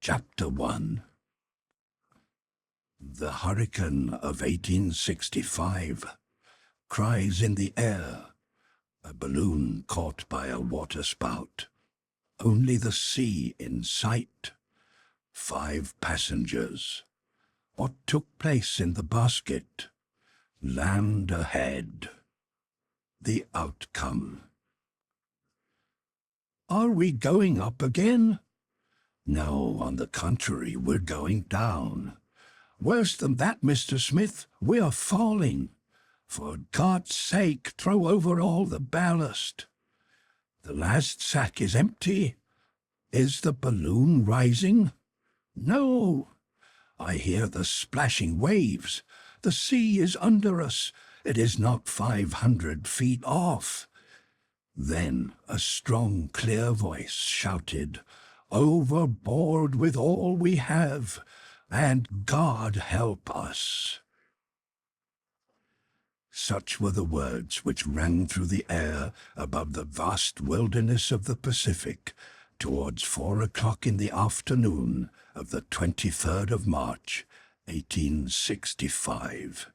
Chapter 1. The hurricane of 1865. Cries in the air. A balloon caught by a waterspout. Only the sea in sight. 5 passengers. What took place in the basket? Land ahead. The outcome. Are we going up again? No, on the contrary, we're going down. Worse than that, Mr. Smith, we are falling. For God's sake, throw over all the ballast. The last sack is empty. Is the balloon rising? No. I hear the splashing waves. The sea is under us. It is not 500 feet off. Then a strong, clear voice shouted, "Overboard with all we have, and God help us." Such were the words which rang through the air above the vast wilderness of the Pacific towards 4 o'clock in the afternoon of the 23rd of March, 1865.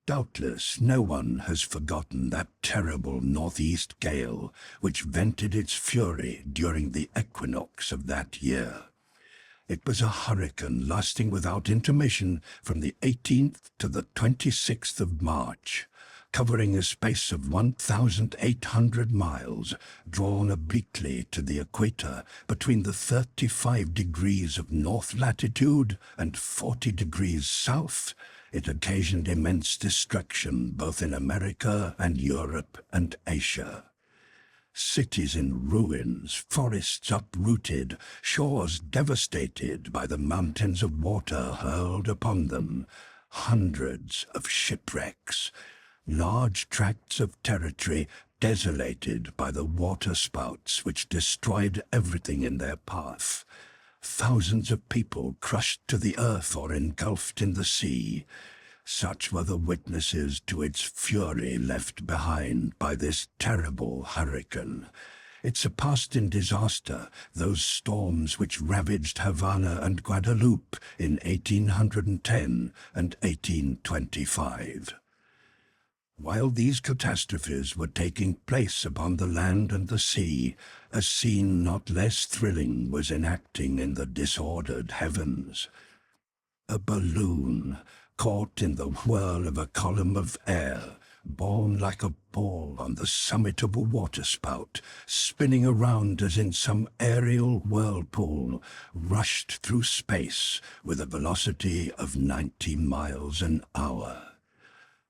Doubtless no one has forgotten that terrible northeast gale which vented its fury during the equinox of that year. It was a hurricane lasting without intermission from the 18th to the 26th of March, covering a space of 1,800 miles, drawn obliquely to the equator between the 35 degrees of north latitude and 40 degrees south. It occasioned immense destruction both in America and Europe and Asia. Cities in ruins, forests uprooted, shores devastated by the mountains of water hurled upon them, hundreds of shipwrecks, large tracts of territory desolated by the waterspouts which destroyed everything in their path, thousands of people crushed to the earth or engulfed in the sea. Such were the witnesses to its fury left behind by this terrible hurricane. It surpassed in disaster those storms which ravaged Havana and Guadeloupe in 1810 and 1825. While these catastrophes were taking place upon the land and the sea, a scene not less thrilling was enacting in the disordered heavens. A balloon, caught in the whirl of a column of air, borne like a ball on the summit of a waterspout, spinning around as in some aerial whirlpool, rushed through space with a velocity of 90 miles an hour.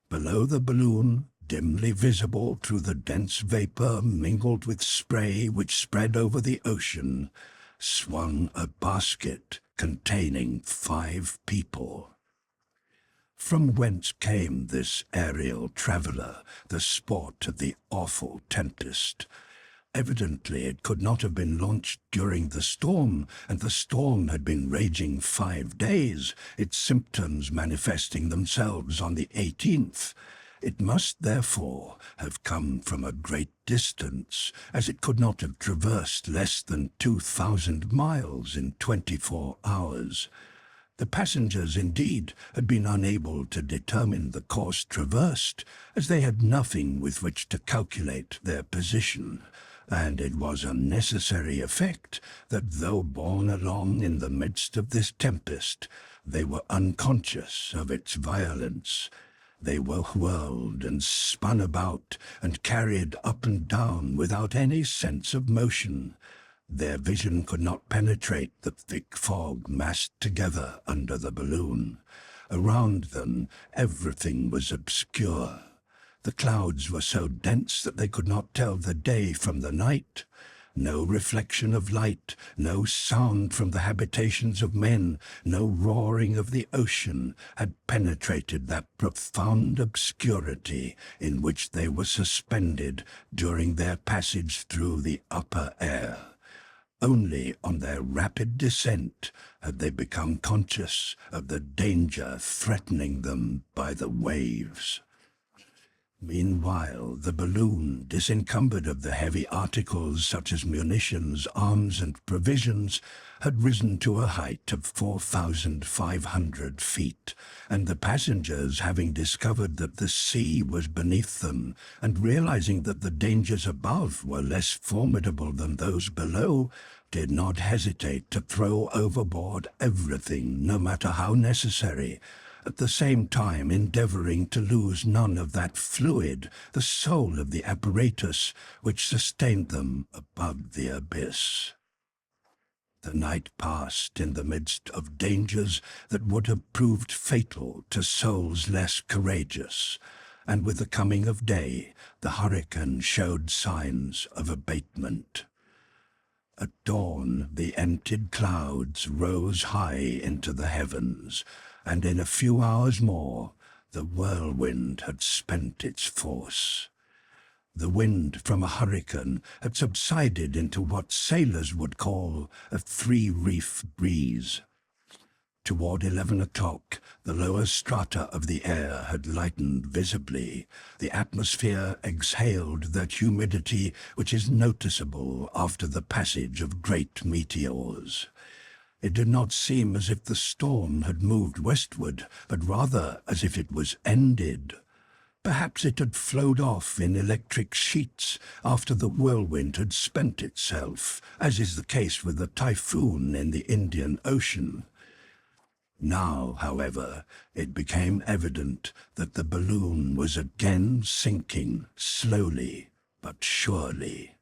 Below the balloon, dimly visible through the dense vapor mingled with spray which spread over the ocean, swung a basket containing 5 people. From whence came this aerial traveller, the sport of the awful tempest? Evidently it could not have been launched during the storm, and the storm had been raging 5 days, its symptoms manifesting themselves on the 18th. It must therefore have come from a great distance, as it could not have traversed less than 2,000 miles in 24 hours. The passengers, indeed, had been unable to determine the course traversed, as they had nothing with which to calculate their position, and it was a necessary effect that, though borne along in the midst of this tempest, they were unconscious of its violence. They were whirled and spun about and carried up and down without any sense of motion. Their vision could not penetrate the thick fog massed together under the balloon. Around them everything was obscure. The clouds were so dense that they could not tell the day from the night. No reflection of light, no sound from the habitations of men, no roaring of the ocean had penetrated that profound obscurity in which they were suspended during their passage through the upper air. Only on their rapid descent had they become conscious of the danger threatening them by the waves. Meanwhile, the balloon, disencumbered of the heavy articles such as munitions, arms, and provisions, had risen to a height of 4,500 feet, and the passengers, having discovered that the sea was beneath them, and realizing that the dangers above were less formidable than those below, did not hesitate to throw overboard everything, no matter how necessary, at the same time endeavoring to lose none of that fluid, the soul of the apparatus, which sustained them above the abyss. The night passed in the midst of dangers that would have proved fatal to souls less courageous, and with the coming of day, the hurricane showed signs of abatement. At dawn, the emptied clouds rose high into the heavens, and in a few hours more, the whirlwind had spent its force. The wind from a hurricane had subsided into what sailors would call a three-reef breeze. Toward 11 o'clock, the lower strata of the air had lightened visibly. The atmosphere exhaled that humidity which is noticeable after the passage of great meteors. It did not seem as if the storm had moved westward, but rather as if it was ended. Perhaps it had flowed off in electric sheets after the whirlwind had spent itself, as is the case with the typhoon in the Indian Ocean. Now, however, it became evident that the balloon was again sinking, slowly but surely.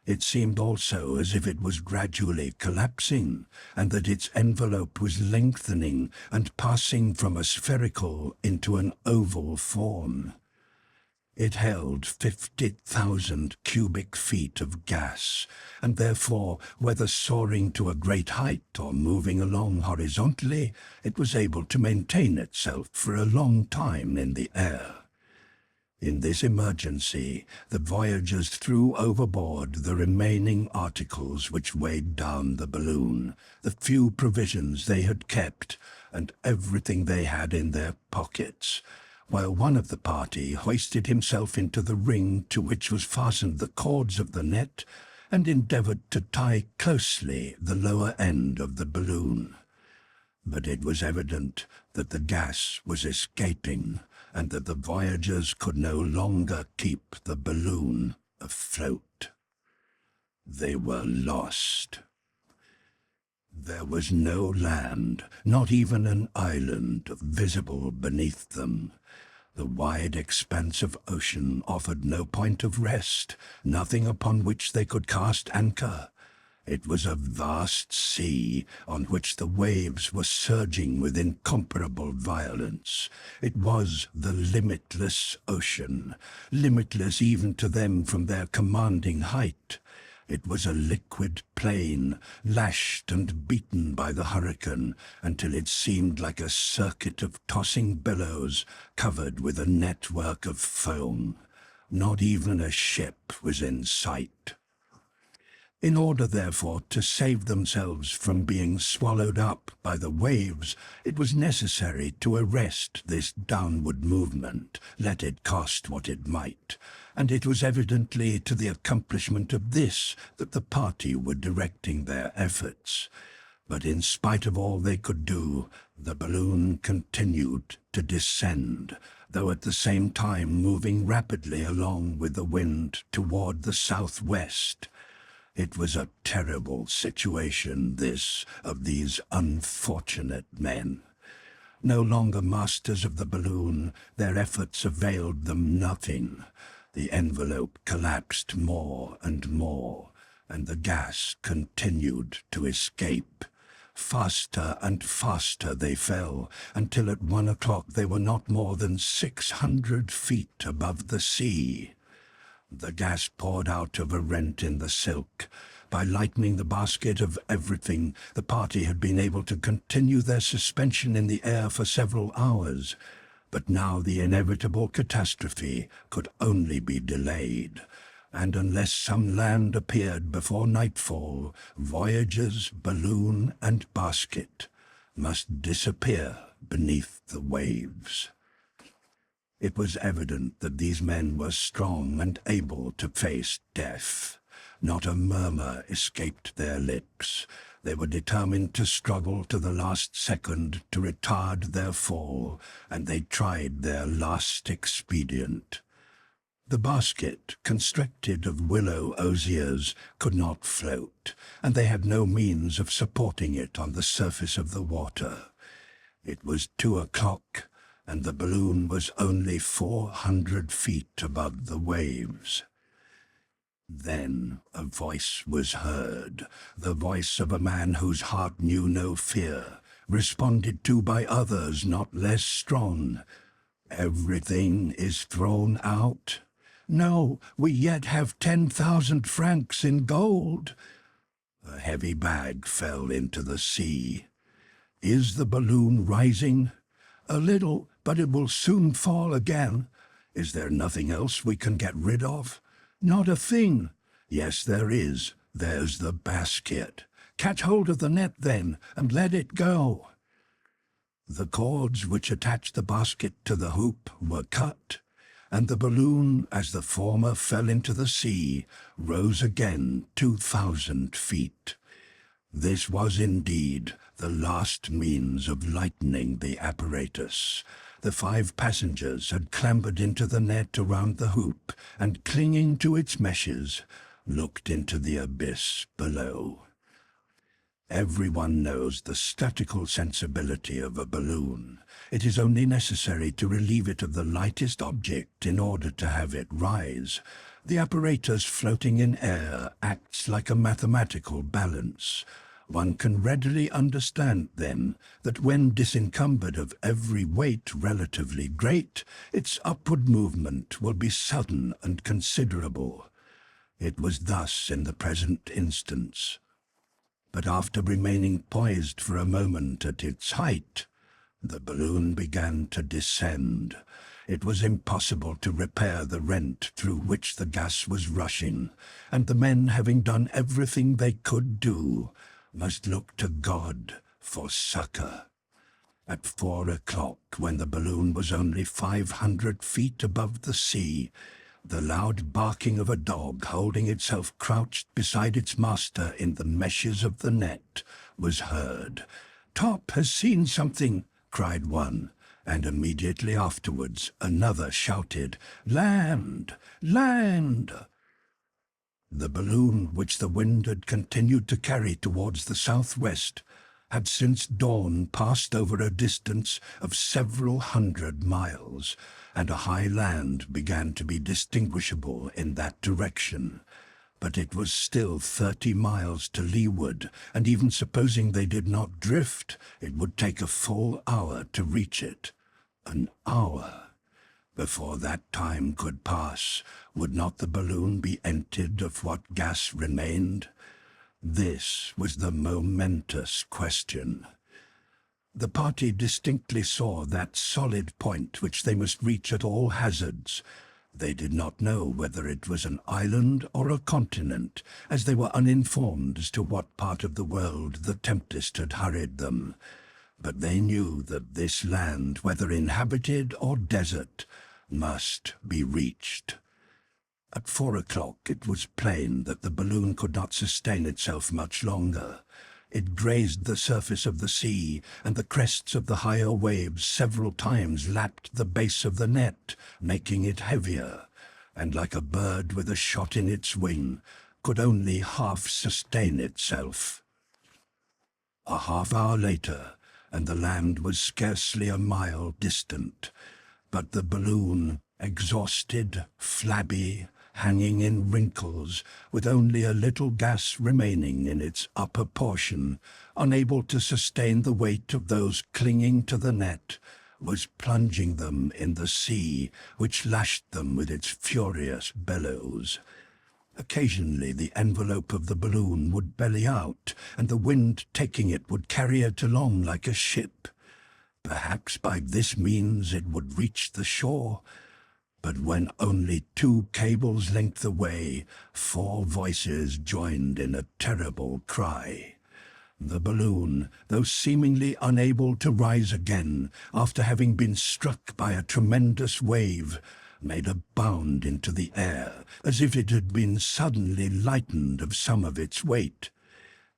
It seemed also as if it was gradually collapsing, and that its envelope was lengthening and passing from a spherical into an oval form. It held 50,000 cubic feet of gas, and therefore, whether soaring to a great height or moving along horizontally, it was able to maintain itself for a long time in the air. In this emergency, the voyagers threw overboard the remaining articles which weighed down the balloon, the few provisions they had kept, and everything they had in their pockets, while one of the party hoisted himself into the ring to which was fastened the cords of the net, and endeavored to tie closely the lower end of the balloon. But it was evident that the gas was escaping, and that the voyagers could no longer keep the balloon afloat. They were lost. There was no land, not even an island, visible beneath them. The wide expanse of ocean offered no point of rest, nothing upon which they could cast anchor. It was a vast sea on which the waves were surging with incomparable violence. It was the limitless ocean, limitless even to them from their commanding height. It was a liquid plain, lashed and beaten by the hurricane, until it seemed like a circuit of tossing billows covered with a network of foam. Not even a ship was in sight. In order, therefore, to save themselves from being swallowed up by the waves, it was necessary to arrest this downward movement, let it cost what it might, and it was evidently to the accomplishment of this that the party were directing their efforts. But in spite of all they could do, the balloon continued to descend, though at the same time moving rapidly along with the wind toward the southwest. It was a terrible situation, this, of these unfortunate men. No longer masters of the balloon, their efforts availed them nothing. The envelope collapsed more and more, and the gas continued to escape. Faster and faster they fell, until at 1 o'clock they were not more than 600 feet above the sea. The gas poured out of a rent in the silk. By lightening the basket of everything, the party had been able to continue their suspension in the air for several hours. But now the inevitable catastrophe could only be delayed, and unless some land appeared before nightfall, voyagers, balloon, and basket must disappear beneath the waves. It was evident that these men were strong and able to face death. Not a murmur escaped their lips. They were determined to struggle to the last second to retard their fall, and they tried their last expedient. The basket, constructed of willow osiers, could not float, and they had no means of supporting it on the surface of the water. It was 2 o'clock, and the balloon was only 400 feet above the waves. Then a voice was heard, the voice of a man whose heart knew no fear, responded to by others not less strong. "Everything is thrown out? No, we yet have 10,000 francs in gold." A heavy bag fell into the sea. "Is the balloon rising?" "A little, but it will soon fall again." "Is there nothing else we can get rid of?" "Not a thing." "Yes, there is. There's the basket." "Catch hold of the net, then, and let it go." The cords which attached the basket to the hoop were cut, and the balloon, as the former fell into the sea, rose again 2,000 feet. This was indeed the last means of lightening the apparatus. The 5 passengers had clambered into the net around the hoop, and clinging to its meshes, looked into the abyss below. Everyone knows the statical sensibility of a balloon. It is only necessary to relieve it of the lightest object in order to have it rise. The apparatus floating in air acts like a mathematical balance. One can readily understand, then, that when disencumbered of every weight relatively great, its upward movement will be sudden and considerable. It was thus in the present instance. But after remaining poised for a moment at its height, the balloon began to descend. It was impossible to repair the rent through which the gas was rushing, and the men, having done everything they could do, must look to God for succor. At 4 o'clock, when the balloon was only 500 feet above the sea, the loud barking of a dog holding itself crouched beside its master in the meshes of the net was heard. "Top has seen something," cried one, and immediately afterwards another shouted, "Land! Land!" The balloon, which the wind had continued to carry towards the southwest, had since dawn passed over a distance of several 100 miles, and a high land began to be distinguishable in that direction. But it was still 30 miles to leeward, and even supposing they did not drift, it would take a full hour to reach it. An hour! Before that time could pass, would not the balloon be emptied of what gas remained? This was the momentous question. The party distinctly saw that solid point which they must reach at all hazards. They did not know whether it was an island or a continent, as they were uninformed as to what part of the world the tempest had hurried them. But they knew that this land, whether inhabited or desert, must be reached. At 4 o'clock it was plain that the balloon could not sustain itself much longer. It grazed the surface of the sea, and the crests of the higher waves several times lapped the base of the net, making it heavier, and like a bird with a shot in its wing, could only half sustain itself. A half-hour later, and the land was scarcely a mile distant, but the balloon, exhausted, flabby, hanging in wrinkles, with only a little gas remaining in its upper portion, unable to sustain the weight of those clinging to the net, was plunging them in the sea, which lashed them with its furious bellows. Occasionally the envelope of the balloon would belly out, and the wind taking it would carry it along like a ship. Perhaps by this means it would reach the shore. But when only 2 cables' length away, 4 voices joined in a terrible cry. The balloon, though seemingly unable to rise again after having been struck by a tremendous wave, made a bound into the air as if it had been suddenly lightened of some of its weight.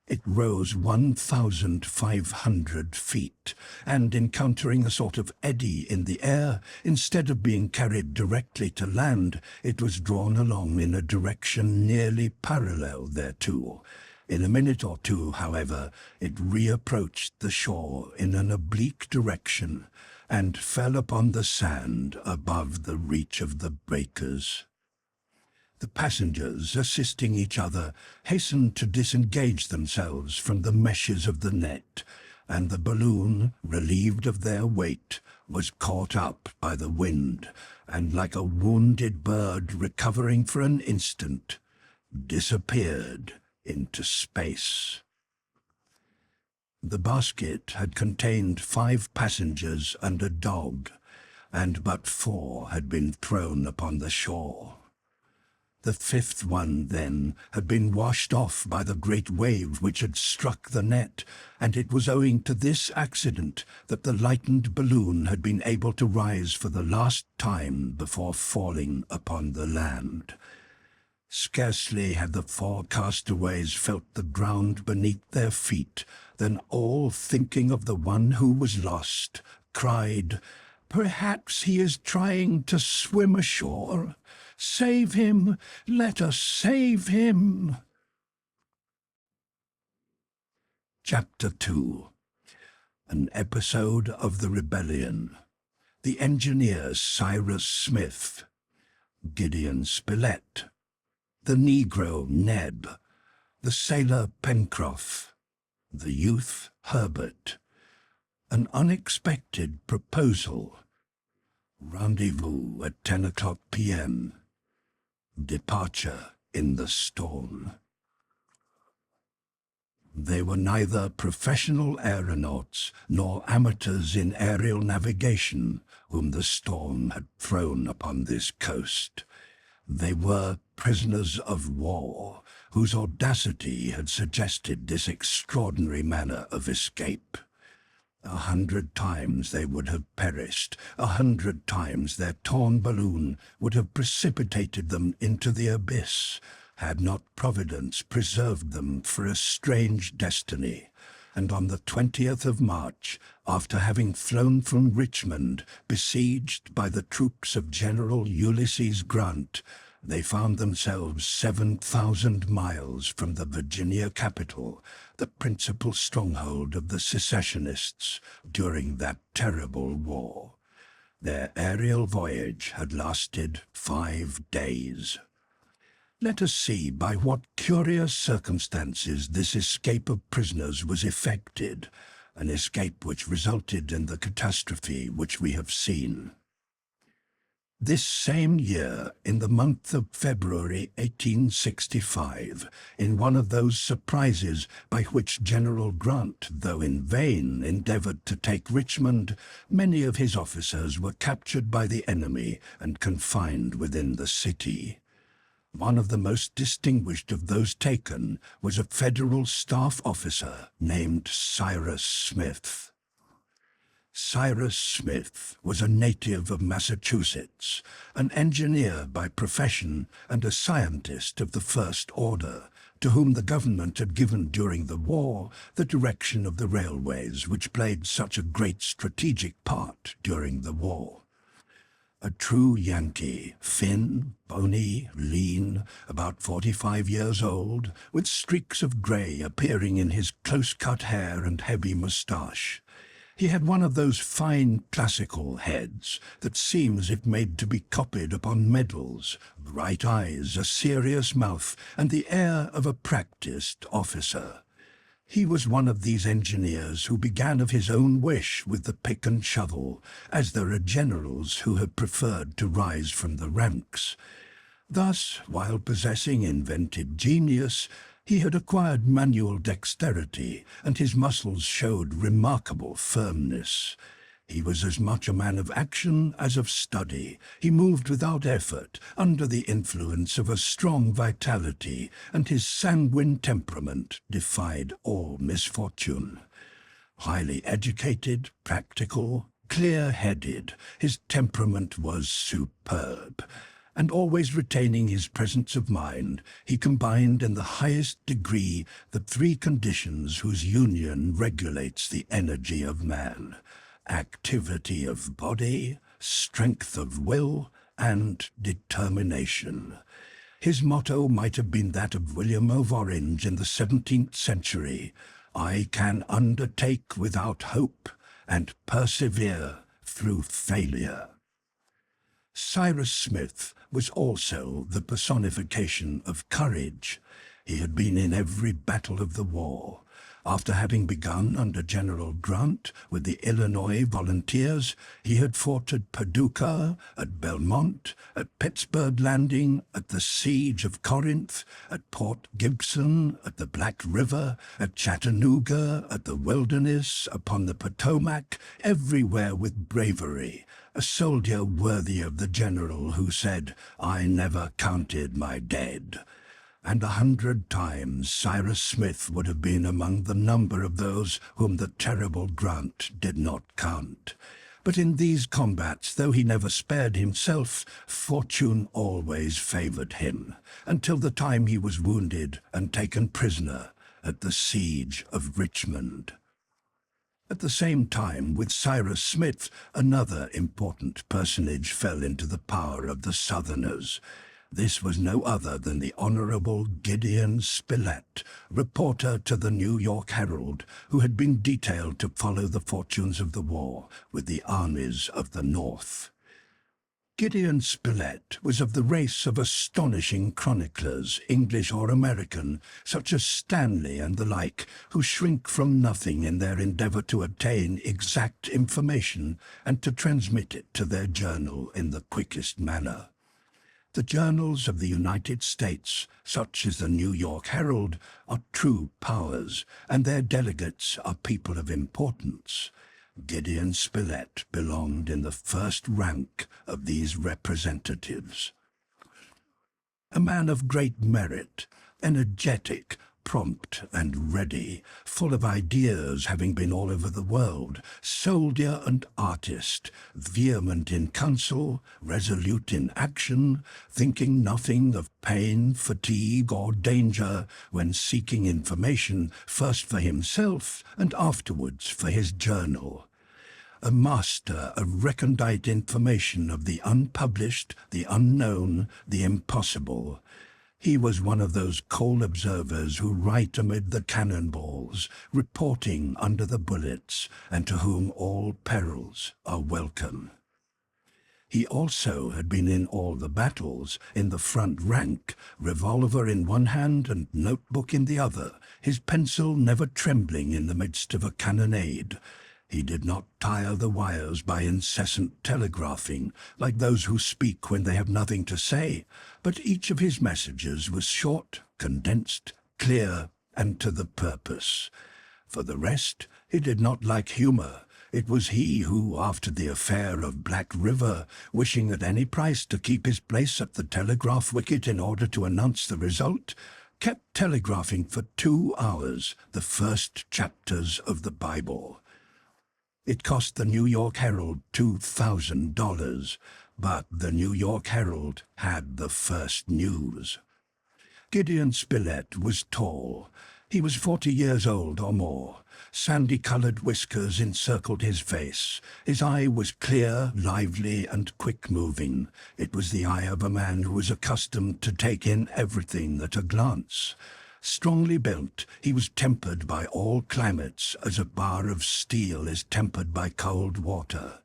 It rose 1,500 feet, and encountering a sort of eddy in the air, instead of being carried directly to land, it was drawn along in a direction nearly parallel thereto. In a minute or two, however, it reapproached the shore in an oblique direction, and fell upon the sand above the reach of the breakers. The passengers, assisting each other, hastened to disengage themselves from the meshes of the net, and the balloon, relieved of their weight, was caught up by the wind, and like a wounded bird recovering for an instant, disappeared into space. The basket had contained 5 passengers and a dog, and but 4 had been thrown upon the shore. The 5th one, then, had been washed off by the great wave which had struck the net, and it was owing to this accident that the lightened balloon had been able to rise for the last time before falling upon the land. Scarcely had the 4 castaways felt the ground beneath their feet than all, thinking of the one who was lost, cried, "Perhaps he is trying to swim ashore. Save him! Let us save him!" Chapter 2. An episode of the rebellion. The engineer Cyrus Smith. Gideon Spilett. The Negro Neb. The sailor Pencroff. The youth Harbert. An unexpected proposal. Rendezvous at 10 o'clock p.m. Departure in the storm. They were neither professional aeronauts nor amateurs in aerial navigation whom the storm had thrown upon this coast. They were prisoners of war, whose audacity had suggested this extraordinary manner of escape. 100 times they would have perished, 100 times their torn balloon would have precipitated them into the abyss, had not Providence preserved them for a strange destiny. And on the 20th of March, after having flown from Richmond, besieged by the troops of General Ulysses Grant, they found themselves 7,000 miles from the Virginia capital, the principal stronghold of the secessionists during that terrible war. Their aerial voyage had lasted 5 days. Let us see by what curious circumstances this escape of prisoners was effected, an escape which resulted in the catastrophe which we have seen. This same year, in the month of February 1865, in one of those surprises by which General Grant, though in vain, endeavored to take Richmond, many of his officers were captured by the enemy and confined within the city. One of the most distinguished of those taken was a Federal staff officer named Cyrus Smith. Cyrus Smith was a native of Massachusetts, an engineer by profession and a scientist of the first order, to whom the government had given during the war the direction of the railways which played such a great strategic part during the war. A true Yankee, thin, bony, lean, about 45 years old, with streaks of grey appearing in his close-cut hair and heavy moustache. He had one of those fine classical heads that seem as if made to be copied upon medals, bright eyes, a serious mouth, and the air of a practised officer. He was one of these engineers who began of his own wish with the pick and shovel, as there are generals who have preferred to rise from the ranks. Thus, while possessing inventive genius, he had acquired manual dexterity, and his muscles showed remarkable firmness. He was as much a man of action as of study. He moved without effort, under the influence of a strong vitality, and his sanguine temperament defied all misfortune. Highly educated, practical, clear-headed, his temperament was superb, and always retaining his presence of mind, he combined in the highest degree the three conditions whose union regulates the energy of man: activity of body, strength of will, and determination. His motto might have been that of William of Orange in the 17th century: "I can undertake without hope and persevere through failure." Cyrus Smith was also the personification of courage. He had been in every battle of the war. After having begun under General Grant with the Illinois Volunteers, he had fought at Paducah, at Belmont, at Pittsburgh Landing, at the Siege of Corinth, at Port Gibson, at the Black River, at Chattanooga, at the Wilderness, upon the Potomac, everywhere with bravery, a soldier worthy of the general who said, "I never counted my dead." And 100 times Cyrus Smith would have been among the number of those whom the terrible Grant did not count. But in these combats, though he never spared himself, fortune always favoured him, until the time he was wounded and taken prisoner at the siege of Richmond. At the same time, with Cyrus Smith, another important personage fell into the power of the Southerners. This was no other than the Honorable Gideon Spilett, reporter to the New York Herald, who had been detailed to follow the fortunes of the war with the armies of the North. Gideon Spilett was of the race of astonishing chroniclers, English or American, such as Stanley and the like, who shrink from nothing in their endeavour to obtain exact information and to transmit it to their journal in the quickest manner. The journals of the United States, such as the New York Herald, are true powers, and their delegates are people of importance. Gideon Spilett belonged in the first rank of these representatives. A man of great merit, energetic, prompt and ready, full of ideas, having been all over the world, soldier and artist, vehement in counsel, resolute in action, thinking nothing of pain, fatigue, or danger when seeking information, first for himself and afterwards for his journal. A master of recondite information of the unpublished, the unknown, the impossible. He was one of those cold observers who write amid the cannonballs, reporting under the bullets, and to whom all perils are welcome. He also had been in all the battles, in the front rank, revolver in one hand and notebook in the other, his pencil never trembling in the midst of a cannonade. He did not tire the wires by incessant telegraphing, like those who speak when they have nothing to say, but each of his messages was short, condensed, clear, and to the purpose. For the rest, he did not like humour. It was he who, after the affair of Black River, wishing at any price to keep his place at the telegraph wicket in order to announce the result, kept telegraphing for 2 hours the first chapters of the Bible. It cost the New York Herald $2,000, but the New York Herald had the first news. Gideon Spilett was tall. He was 40 years old or more. Sandy-coloured whiskers encircled his face. His eye was clear, lively, and quick-moving. It was the eye of a man who was accustomed to take in everything at a glance. Strongly built, he was tempered by all climates as a bar of steel is tempered by cold water.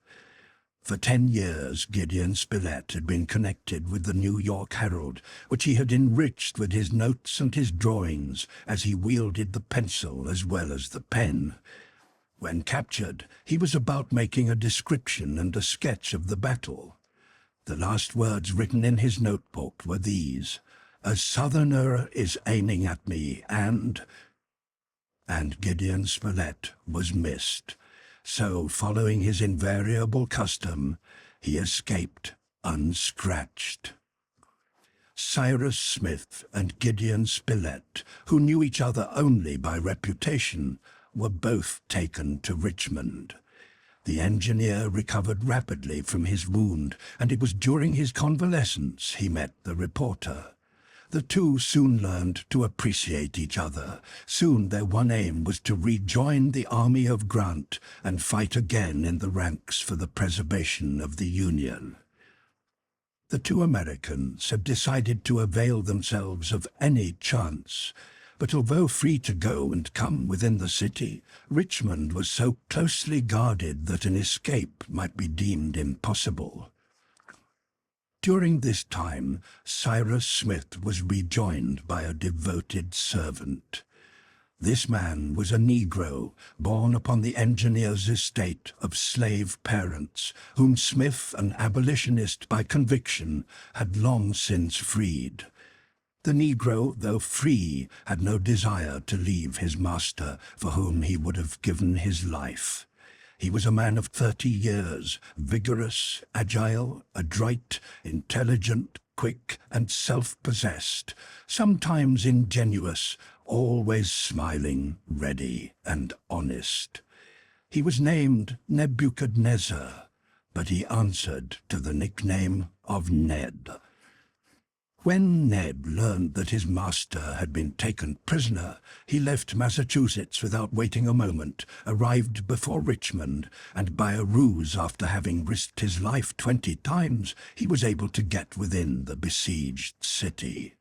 For 10 years Gideon Spilett had been connected with the New York Herald, which he had enriched with his notes and his drawings as he wielded the pencil as well as the pen. When captured, he was about making a description and a sketch of the battle. The last words written in his notebook were these: "A Southerner is aiming at me, and Gideon Spilett was missed. So, following his invariable custom, he escaped unscratched. Cyrus Smith and Gideon Spilett, who knew each other only by reputation, were both taken to Richmond. The engineer recovered rapidly from his wound, and it was during his convalescence he met the reporter. The two soon learned to appreciate each other. Soon their one aim was to rejoin the army of Grant and fight again in the ranks for the preservation of the Union. The two Americans had decided to avail themselves of any chance, but although free to go and come within the city, Richmond was so closely guarded that an escape might be deemed impossible. During this time, Cyrus Smith was rejoined by a devoted servant. This man was a Negro, born upon the engineer's estate of slave parents, whom Smith, an abolitionist by conviction, had long since freed. The Negro, though free, had no desire to leave his master, for whom he would have given his life. He was a man of 30 years, vigorous, agile, adroit, intelligent, quick, and self-possessed, sometimes ingenuous, always smiling, ready, and honest. He was named Nebuchadnezzar, but he answered to the nickname of Ned. When Ned learned that his master had been taken prisoner, he left Massachusetts without waiting a moment, arrived before Richmond, and by a ruse, after having risked his life 20 times, he was able to get within the besieged city.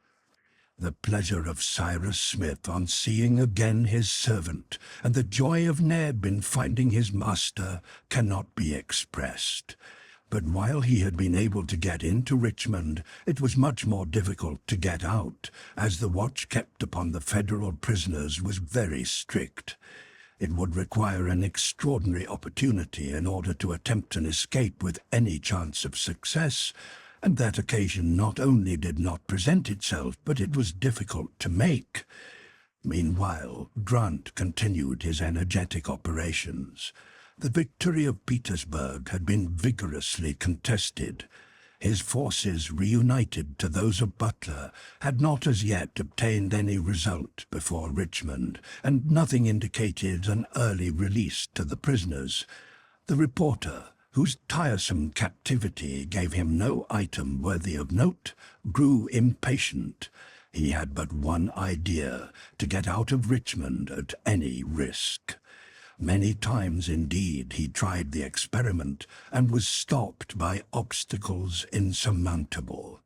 The pleasure of Cyrus Smith on seeing again his servant, and the joy of Ned in finding his master, cannot be expressed. But while he had been able to get into Richmond, it was much more difficult to get out, as the watch kept upon the Federal prisoners was very strict. It would require an extraordinary opportunity in order to attempt an escape with any chance of success, and that occasion not only did not present itself, but it was difficult to make. Meanwhile, Grant continued his energetic operations. The victory of Petersburg had been vigorously contested. His forces, reunited to those of Butler, had not as yet obtained any result before Richmond, and nothing indicated an early release to the prisoners. The reporter, whose tiresome captivity gave him no item worthy of note, grew impatient. He had but one idea: to get out of Richmond at any risk. Many times indeed he tried the experiment, and was stopped by obstacles insurmountable.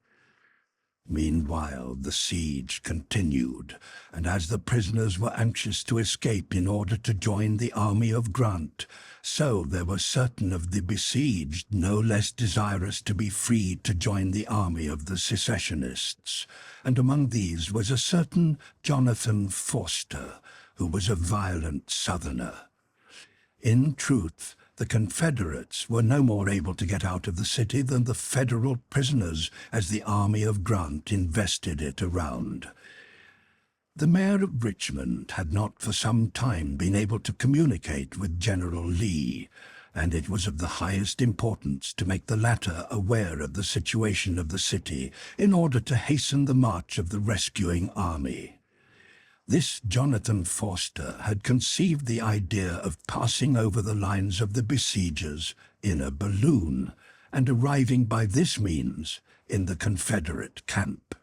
Meanwhile the siege continued, and as the prisoners were anxious to escape in order to join the army of Grant, so there were certain of the besieged no less desirous to be freed to join the army of the secessionists, and among these was a certain Jonathan Forster, who was a violent Southerner. In truth, the Confederates were no more able to get out of the city than the Federal prisoners, as the army of Grant invested it around. The mayor of Richmond had not for some time been able to communicate with General Lee, and it was of the highest importance to make the latter aware of the situation of the city in order to hasten the march of the rescuing army. This Jonathan Forster had conceived the idea of passing over the lines of the besiegers in a balloon, and arriving by this means in the Confederate camp.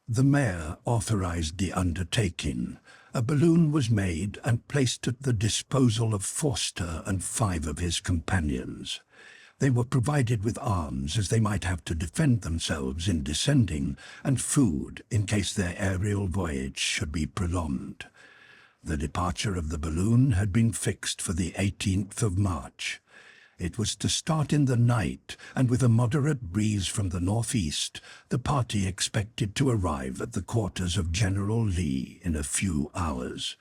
The mayor authorized the undertaking. A balloon was made and placed at the disposal of Forster and 5 of his companions. They were provided with arms, as they might have to defend themselves in descending, and food in case their aerial voyage should be prolonged. The departure of the balloon had been fixed for the 18th of March. It was to start in the night, and with a moderate breeze from the northeast, the party expected to arrive at the quarters of General Lee in a few hours.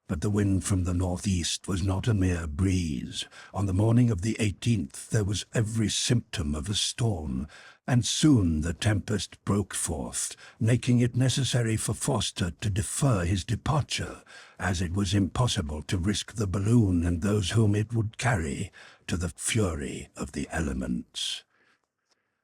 But the wind from the northeast was not a mere breeze. On the morning of the 18th there was every symptom of a storm, and soon the tempest broke forth, making it necessary for Forster to defer his departure, as it was impossible to risk the balloon and those whom it would carry to the fury of the elements.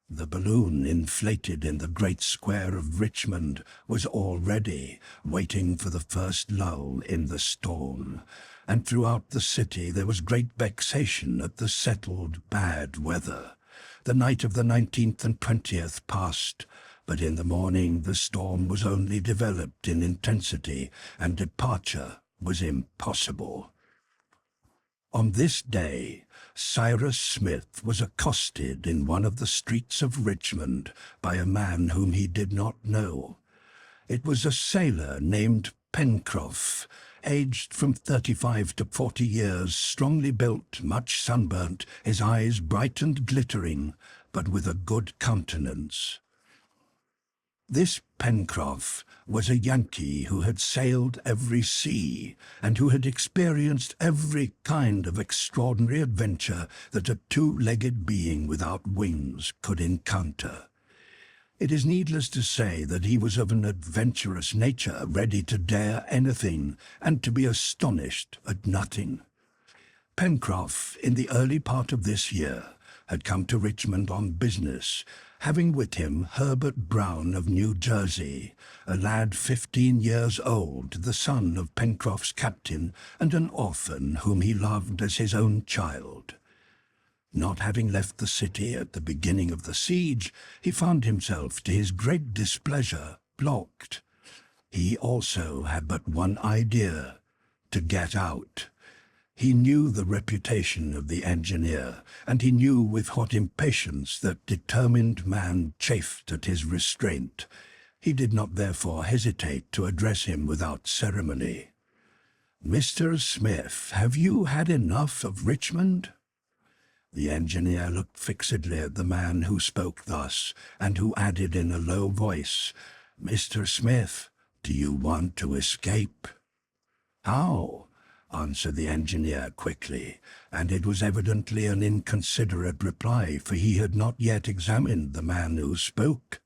The balloon, inflated in the great square of Richmond, was already waiting for the first lull in the storm, and throughout the city there was great vexation at the settled bad weather. The night of the 19th and 20th passed, but in the morning the storm was only developed in intensity, and departure was impossible. On this day, Cyrus Smith was accosted in one of the streets of Richmond by a man whom he did not know. It was a sailor named Pencroff, aged from 35 to 40 years, strongly built, much sunburnt, his eyes bright and glittering, but with a good countenance. This Pencroff was a Yankee who had sailed every sea, and who had experienced every kind of extraordinary adventure that a two-legged being without wings could encounter. It is needless to say that he was of an adventurous nature, ready to dare anything, and to be astonished at nothing. Pencroff, in the early part of this year, had come to Richmond on business, having with him Harbert Brown of New Jersey, a lad 15 years old, the son of Pencroff's captain, and an orphan whom he loved as his own child. Not having left the city at the beginning of the siege, he found himself, to his great displeasure, blocked. He also had but one idea: to get out. He knew the reputation of the engineer, and he knew with what impatience that determined man chafed at his restraint. He did not therefore hesitate to address him without ceremony. "Mr. Smith, have you had enough of Richmond?" The engineer looked fixedly at the man who spoke thus, and who added in a low voice, "Mr. Smith, do you want to escape?" "How?" answered the engineer quickly, and it was evidently an inconsiderate reply, for he had not yet examined the man who spoke.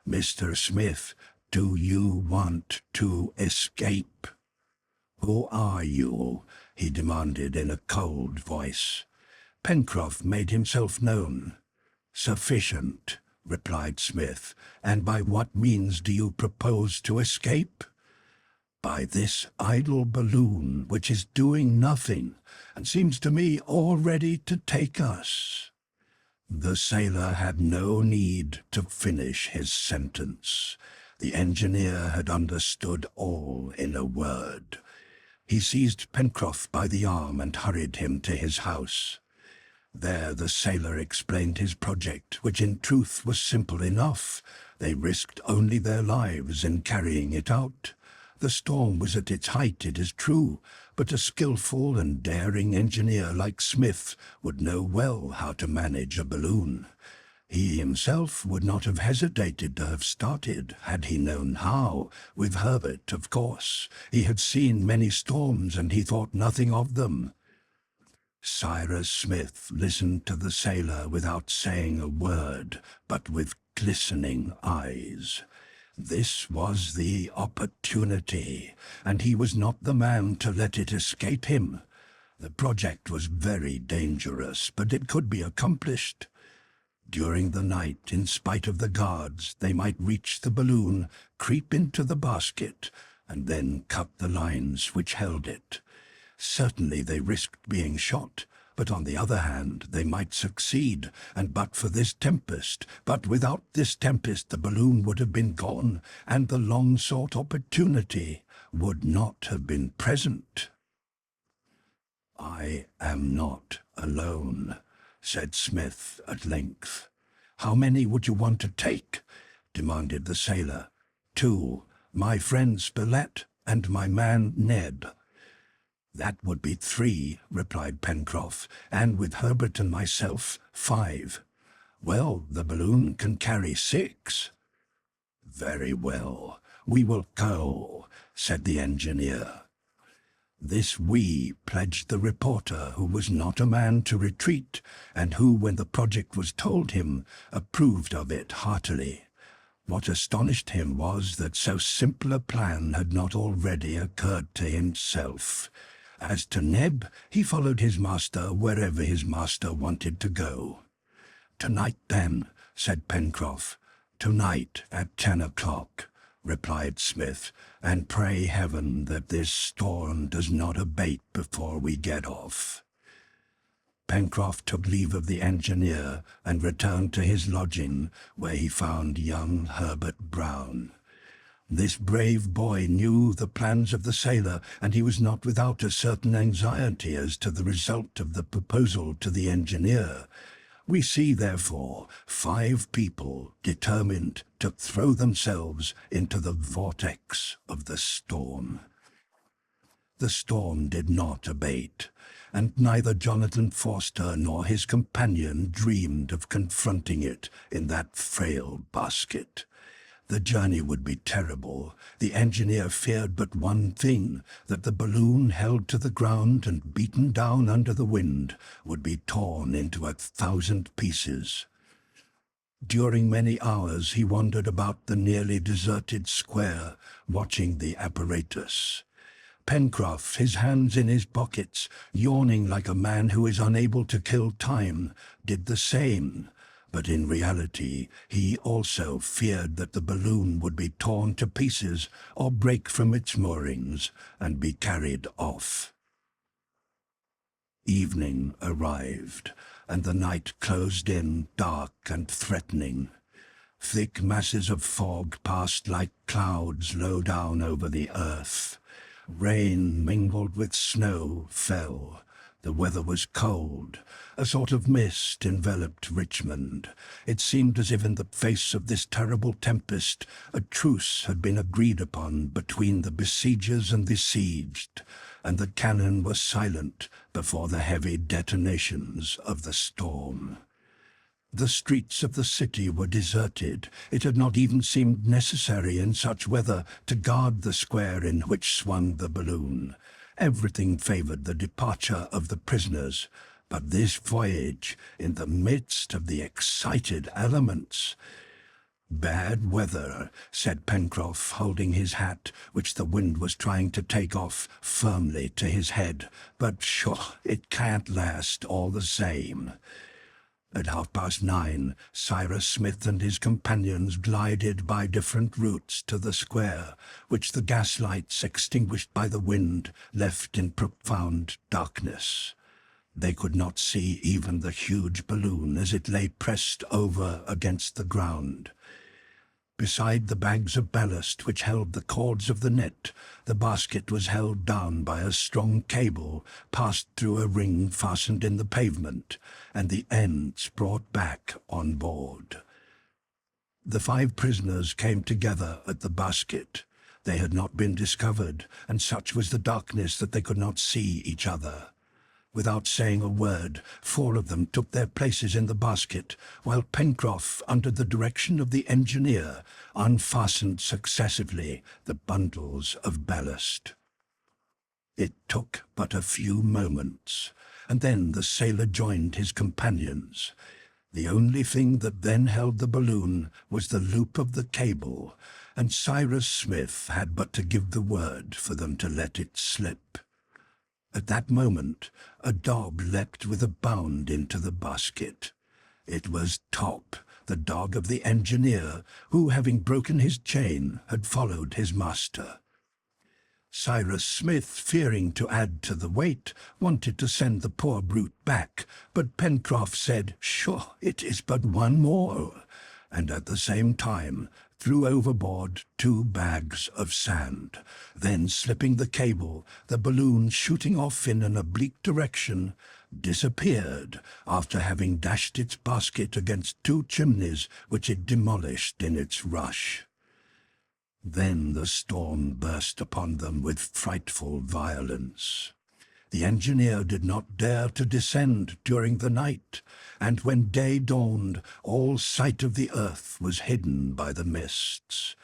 "Mr. Smith, do you want to escape?" "Who are you?" he demanded in a cold voice. Pencroff made himself known. "Sufficient," replied Smith. "And by what means do you propose to escape?" "By this idle balloon, which is doing nothing, and seems to me all ready to take us." The sailor had no need to finish his sentence. The engineer had understood all in a word. He seized Pencroff by the arm and hurried him to his house. There the sailor explained his project, which in truth was simple enough. They risked only their lives in carrying it out. The storm was at its height, it is true, but a skilful and daring engineer like Smith would know well how to manage a balloon. He himself would not have hesitated to have started, had he known how, with Harbert, of course. He had seen many storms, and he thought nothing of them. Cyrus Smith listened to the sailor without saying a word, but with glistening eyes. This was the opportunity, and he was not the man to let it escape him. The project was very dangerous, but it could be accomplished. During the night, in spite of the guards, they might reach the balloon, creep into the basket, and then cut the lines which held it. Certainly they risked being shot, but on the other hand they might succeed, and but without this tempest the balloon would have been gone, and the long-sought opportunity would not have been present. "I am not alone," said Smith at length. "How many would you want to take?" demanded the sailor. "Two, my friend Spilett and my man Ned." "That would be 3, replied Pencroff, "and with Harbert and myself, 5. "Well, the balloon can carry 6. "Very well, we will go," said the engineer. This "we" pledged the reporter, who was not a man to retreat, and who, when the project was told him, approved of it heartily. What astonished him was that so simple a plan had not already occurred to himself. As to Neb, he followed his master wherever his master wanted to go. "Tonight, then," said Pencroff. "Tonight at 10 o'clock," replied Smith, "and pray heaven that this storm does not abate before we get off." Pencroff took leave of the engineer and returned to his lodging, where he found young Herbert Brown. This brave boy knew the plans of the sailor, and he was not without a certain anxiety as to the result of the proposal to the engineer. We see, therefore, 5 people determined to throw themselves into the vortex of the storm. The storm did not abate, and neither Jonathan Forster nor his companion dreamed of confronting it in that frail basket. The journey would be terrible. The engineer feared but one thing, that the balloon, held to the ground and beaten down under the wind, would be torn into 1,000 pieces. During many hours he wandered about the nearly deserted square, watching the apparatus. Pencroff, his hands in his pockets, yawning like a man who is unable to kill time, did the same. But in reality, he also feared that the balloon would be torn to pieces or break from its moorings and be carried off. Evening arrived, and the night closed in, dark and threatening. Thick masses of fog passed like clouds low down over the earth. Rain mingled with snow fell. The weather was cold. A sort of mist enveloped Richmond. It seemed as if in the face of this terrible tempest a truce had been agreed upon between the besiegers and the besieged, and the cannon were silent before the heavy detonations of the storm. The streets of the city were deserted. It had not even seemed necessary in such weather to guard the square in which swung the balloon. Everything favored the departure of the prisoners, but this voyage, in the midst of the excited elements— "Bad weather," said Pencroff, holding his hat, which the wind was trying to take off, firmly to his head, "but sure, it can't last all the same." At 9:30, Cyrus Smith and his companions glided by different routes to the square, which the gaslights, extinguished by the wind, left in profound darkness. They could not see even the huge balloon as it lay pressed over against the ground. Beside the bags of ballast which held the cords of the net, the basket was held down by a strong cable passed through a ring fastened in the pavement, and the ends brought back on board. The 5 prisoners came together at the basket. They had not been discovered, and such was the darkness that they could not see each other. Without saying a word, 4 of them took their places in the basket, while Pencroff, under the direction of the engineer, unfastened successively the bundles of ballast. It took but a few moments, and then the sailor joined his companions. The only thing that then held the balloon was the loop of the cable, and Cyrus Smith had but to give the word for them to let it slip. At that moment, a dog leapt with a bound into the basket. It was Top, the dog of the engineer, who, having broken his chain, had followed his master. Cyrus Smith, fearing to add to the weight, wanted to send the poor brute back, but Pencroff said, "Sure, it is but one more," and at the same time threw overboard 2 bags of sand. Then, slipping the cable, the balloon, shooting off in an oblique direction, disappeared after having dashed its basket against 2 chimneys which it demolished in its rush. Then the storm burst upon them with frightful violence. The engineer did not dare to descend during the night, and when day dawned, all sight of the earth was hidden by the mists.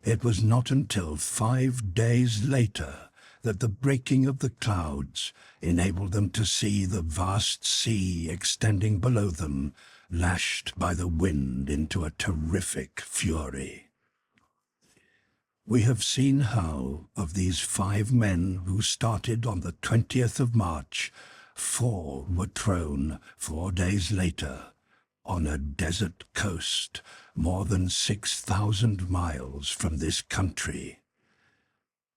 It was not until 5 days later that the breaking of the clouds enabled them to see the vast sea extending below them, lashed by the wind into a terrific fury. We have seen how, of these 5 men who started on the 20th of March, 4 were thrown 4 days later on a desert coast more than 6,000 miles from this country.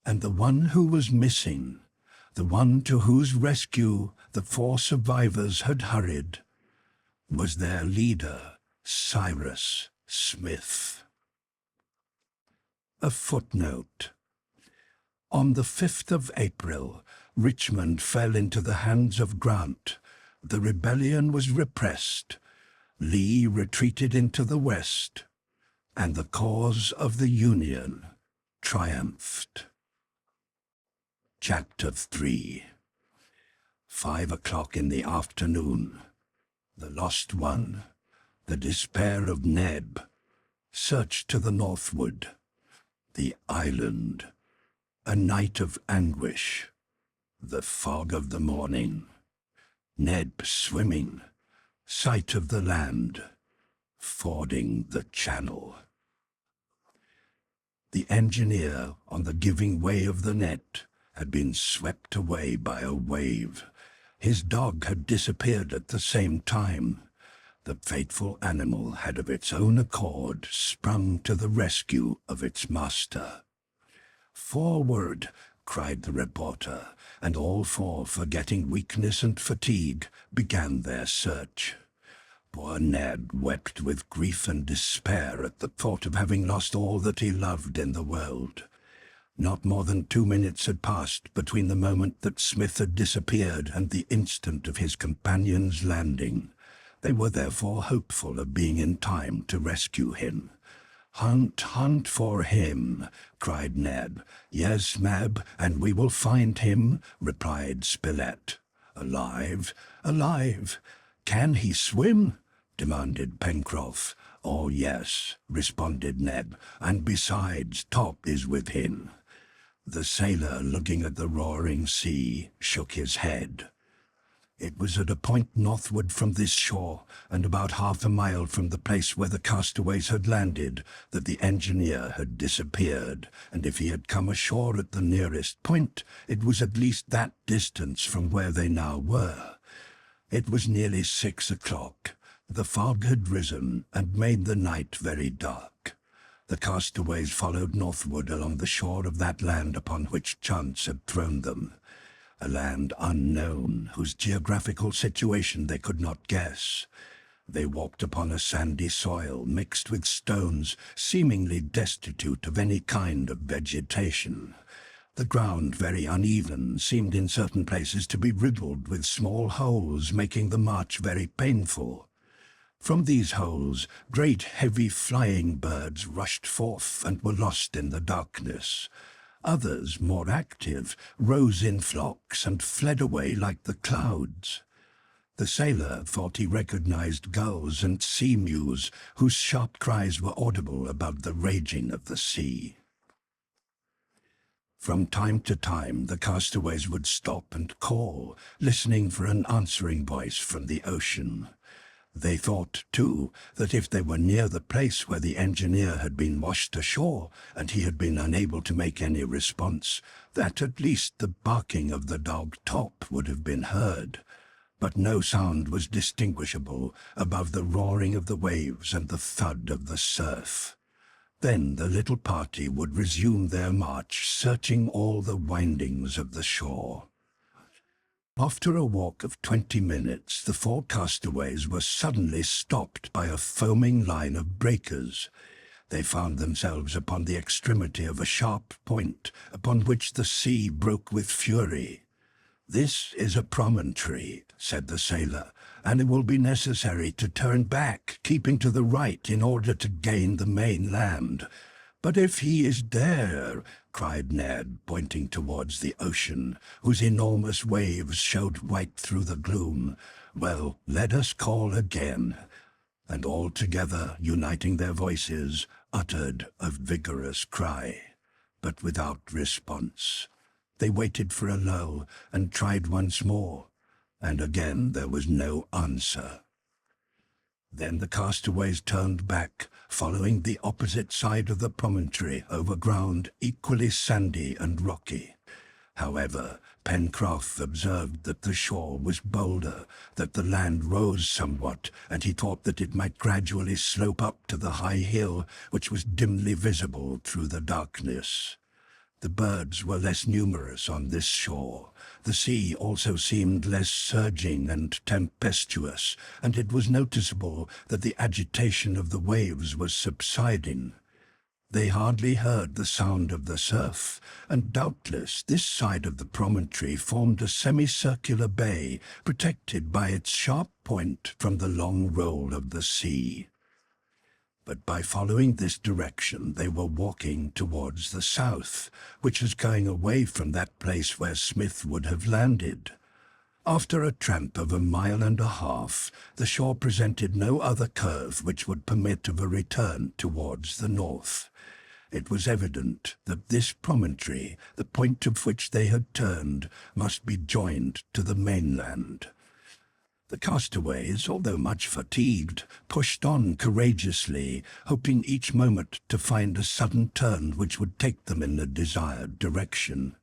And the one who was missing, the one to whose rescue the 4 survivors had hurried, was their leader, Cyrus Smith. A footnote. On the 5th of April, Richmond fell into the hands of Grant. The rebellion was repressed. Lee retreated into the west, and the cause of the Union triumphed. Chapter 3. 5 o'clock in the afternoon. The lost one, the despair of Neb, search to the northward, the island, a night of anguish, the fog of the morning, Neb swimming, sight of the land, fording the channel. The engineer on the giving way of the net had been swept away by a wave. His dog had disappeared at the same time. The fateful animal had of its own accord sprung to the rescue of its master. "Forward!" cried the reporter, and all 4, forgetting weakness and fatigue, began their search. Poor Ned wept with grief and despair at the thought of having lost all that he loved in the world. Not more than 2 minutes had passed between the moment that Smith had disappeared and the instant of his companion's landing. They were therefore hopeful of being in time to rescue him. "Hunt, hunt for him," cried Neb. "Yes, Mab, and we will find him," replied Spilett. "Alive, alive. Can he swim?" demanded Pencroff. "Oh, yes," responded Neb, "and besides, Top is with him." The sailor, looking at the roaring sea, shook his head. It was at a point northward from this shore, and about half a mile from the place where the castaways had landed, that the engineer had disappeared, and if he had come ashore at the nearest point, it was at least that distance from where they now were. It was nearly 6 o'clock. The fog had risen and made the night very dark. The castaways followed northward along the shore of that land upon which chance had thrown them. A land unknown, whose geographical situation they could not guess. They walked upon a sandy soil mixed with stones, seemingly destitute of any kind of vegetation. The ground, very uneven, seemed in certain places to be riddled with small holes, making the march very painful. From these holes, great heavy flying birds rushed forth and were lost in the darkness. Others, more active, rose in flocks and fled away like the clouds. The sailor thought he recognized gulls and sea mews, whose sharp cries were audible above the raging of the sea. From time to time the castaways would stop and call, listening for an answering voice from the ocean. They thought, too, that if they were near the place where the engineer had been washed ashore, and he had been unable to make any response, that at least the barking of the dog Top would have been heard. But no sound was distinguishable above the roaring of the waves and the thud of the surf. Then the little party would resume their march, searching all the windings of the shore. After a walk of 20 minutes, the 4 castaways were suddenly stopped by a foaming line of breakers. They found themselves upon the extremity of a sharp point, upon which the sea broke with fury. "This is a promontory," said the sailor, "and it will be necessary to turn back, keeping to the right in order to gain the main land." "But if he is there," cried Ned, pointing towards the ocean, whose enormous waves showed white through the gloom, "well, let us call again." And all together, uniting their voices, uttered a vigorous cry, but without response. They waited for a lull and tried once more, and again there was no answer. Then the castaways turned back, following the opposite side of the promontory over ground equally sandy and rocky. However, Pencroff observed that the shore was bolder, that the land rose somewhat, and he thought that it might gradually slope up to the high hill which was dimly visible through the darkness. The birds were less numerous on this shore. The sea also seemed less surging and tempestuous, and it was noticeable that the agitation of the waves was subsiding. They hardly heard the sound of the surf, and doubtless this side of the promontory formed a semicircular bay, protected by its sharp point from the long roll of the sea. But by following this direction they were walking towards the south, which was going away from that place where Smith would have landed. After a tramp of 1.5 miles, the shore presented no other curve which would permit of a return towards the north. It was evident that this promontory, the point of which they had turned, must be joined to the mainland. The castaways, although much fatigued, pushed on courageously, hoping each moment to find a sudden turn which would take them in the desired direction.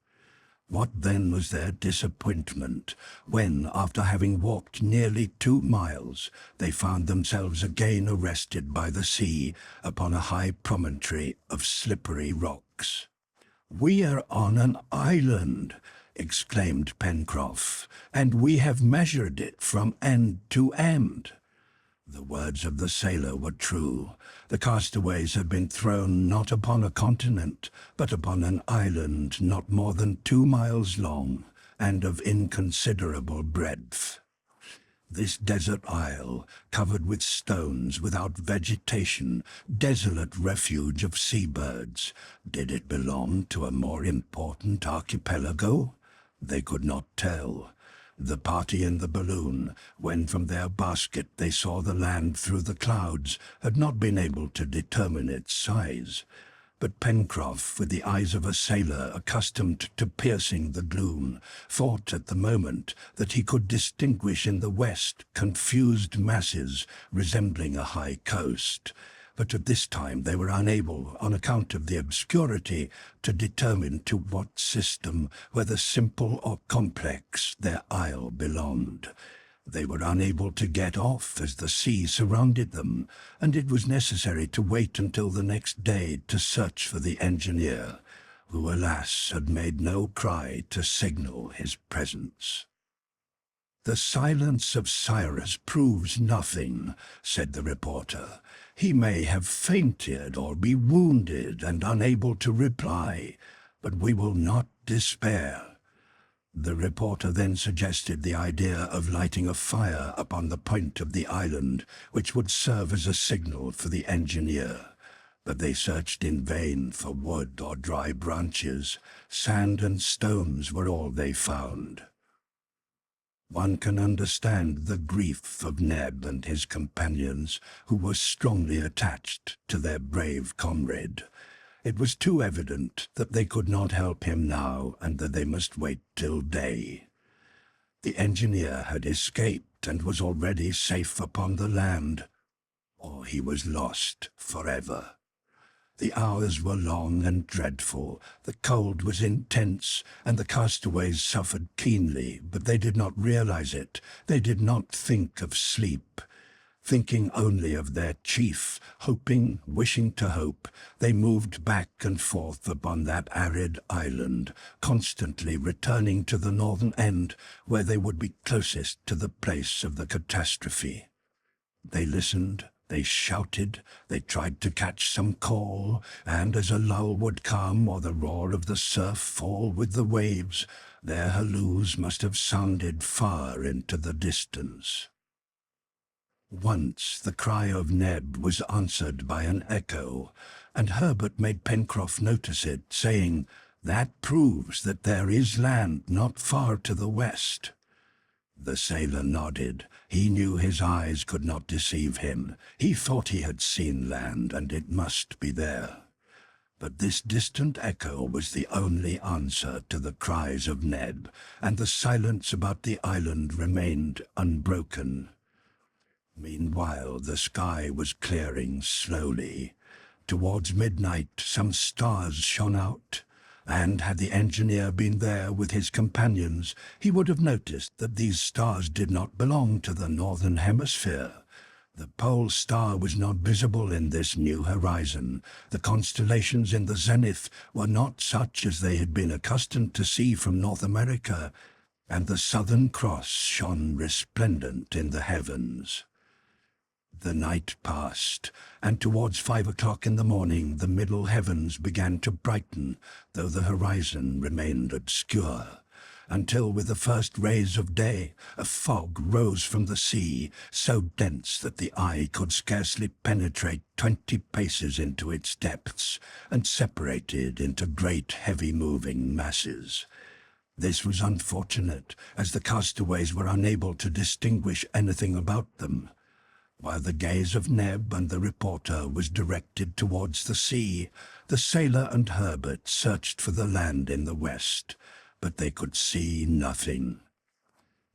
What then was their disappointment when, after having walked nearly 2 miles, they found themselves again arrested by the sea upon a high promontory of slippery rocks. "We are on an island," exclaimed Pencroff, "and we have measured it from end to end." The words of the sailor were true. The castaways had been thrown not upon a continent, but upon an island not more than 2 miles long, and of inconsiderable breadth. This desert isle, covered with stones, without vegetation, desolate refuge of seabirds, did it belong to a more important archipelago? They could not tell. The party in the balloon, when from their basket they saw the land through the clouds, had not been able to determine its size. But Pencroff, with the eyes of a sailor accustomed to piercing the gloom, thought at the moment that he could distinguish in the west confused masses resembling a high coast. But at this time they were unable, on account of the obscurity, to determine to what system, whether simple or complex, their isle belonged. They were unable to get off as the sea surrounded them, and it was necessary to wait until the next day to search for the engineer, who, alas, had made no cry to signal his presence. "The silence of Cyrus proves nothing," said the reporter. "He may have fainted or be wounded and unable to reply, but we will not despair." The reporter then suggested the idea of lighting a fire upon the point of the island, which would serve as a signal for the engineer. But they searched in vain for wood or dry branches. Sand and stones were all they found. One can understand the grief of Neb and his companions, who were strongly attached to their brave comrade. It was too evident that they could not help him now, and that they must wait till day. The engineer had escaped and was already safe upon the land, or he was lost forever. The hours were long and dreadful, the cold was intense, and the castaways suffered keenly, but they did not realize it. They did not think of sleep. Thinking only of their chief, hoping, wishing to hope, they moved back and forth upon that arid island, constantly returning to the northern end, where they would be closest to the place of the catastrophe. They listened, they shouted, they tried to catch some call, and as a lull would come or the roar of the surf fall with the waves, their halloos must have sounded far into the distance. Once the cry of Neb was answered by an echo, and Harbert made Pencroff notice it, saying, "That proves that there is land not far to the west." The sailor nodded. He knew his eyes could not deceive him. He thought he had seen land, and it must be there. But this distant echo was the only answer to the cries of Neb, and the silence about the island remained unbroken. Meanwhile, the sky was clearing slowly. Towards midnight, some stars shone out, and had the engineer been there with his companions, he would have noticed that these stars did not belong to the northern hemisphere. The pole star was not visible in this new horizon. The constellations in the zenith were not such as they had been accustomed to see from North America, and the Southern Cross shone resplendent in the heavens. The night passed, and towards 5 o'clock in the morning the middle heavens began to brighten, though the horizon remained obscure, until with the first rays of day a fog rose from the sea, so dense that the eye could scarcely penetrate 20 paces into its depths, and separated into great heavy-moving masses. This was unfortunate, as the castaways were unable to distinguish anything about them. While the gaze of Neb and the reporter was directed towards the sea, the sailor and Harbert searched for the land in the west, but they could see nothing.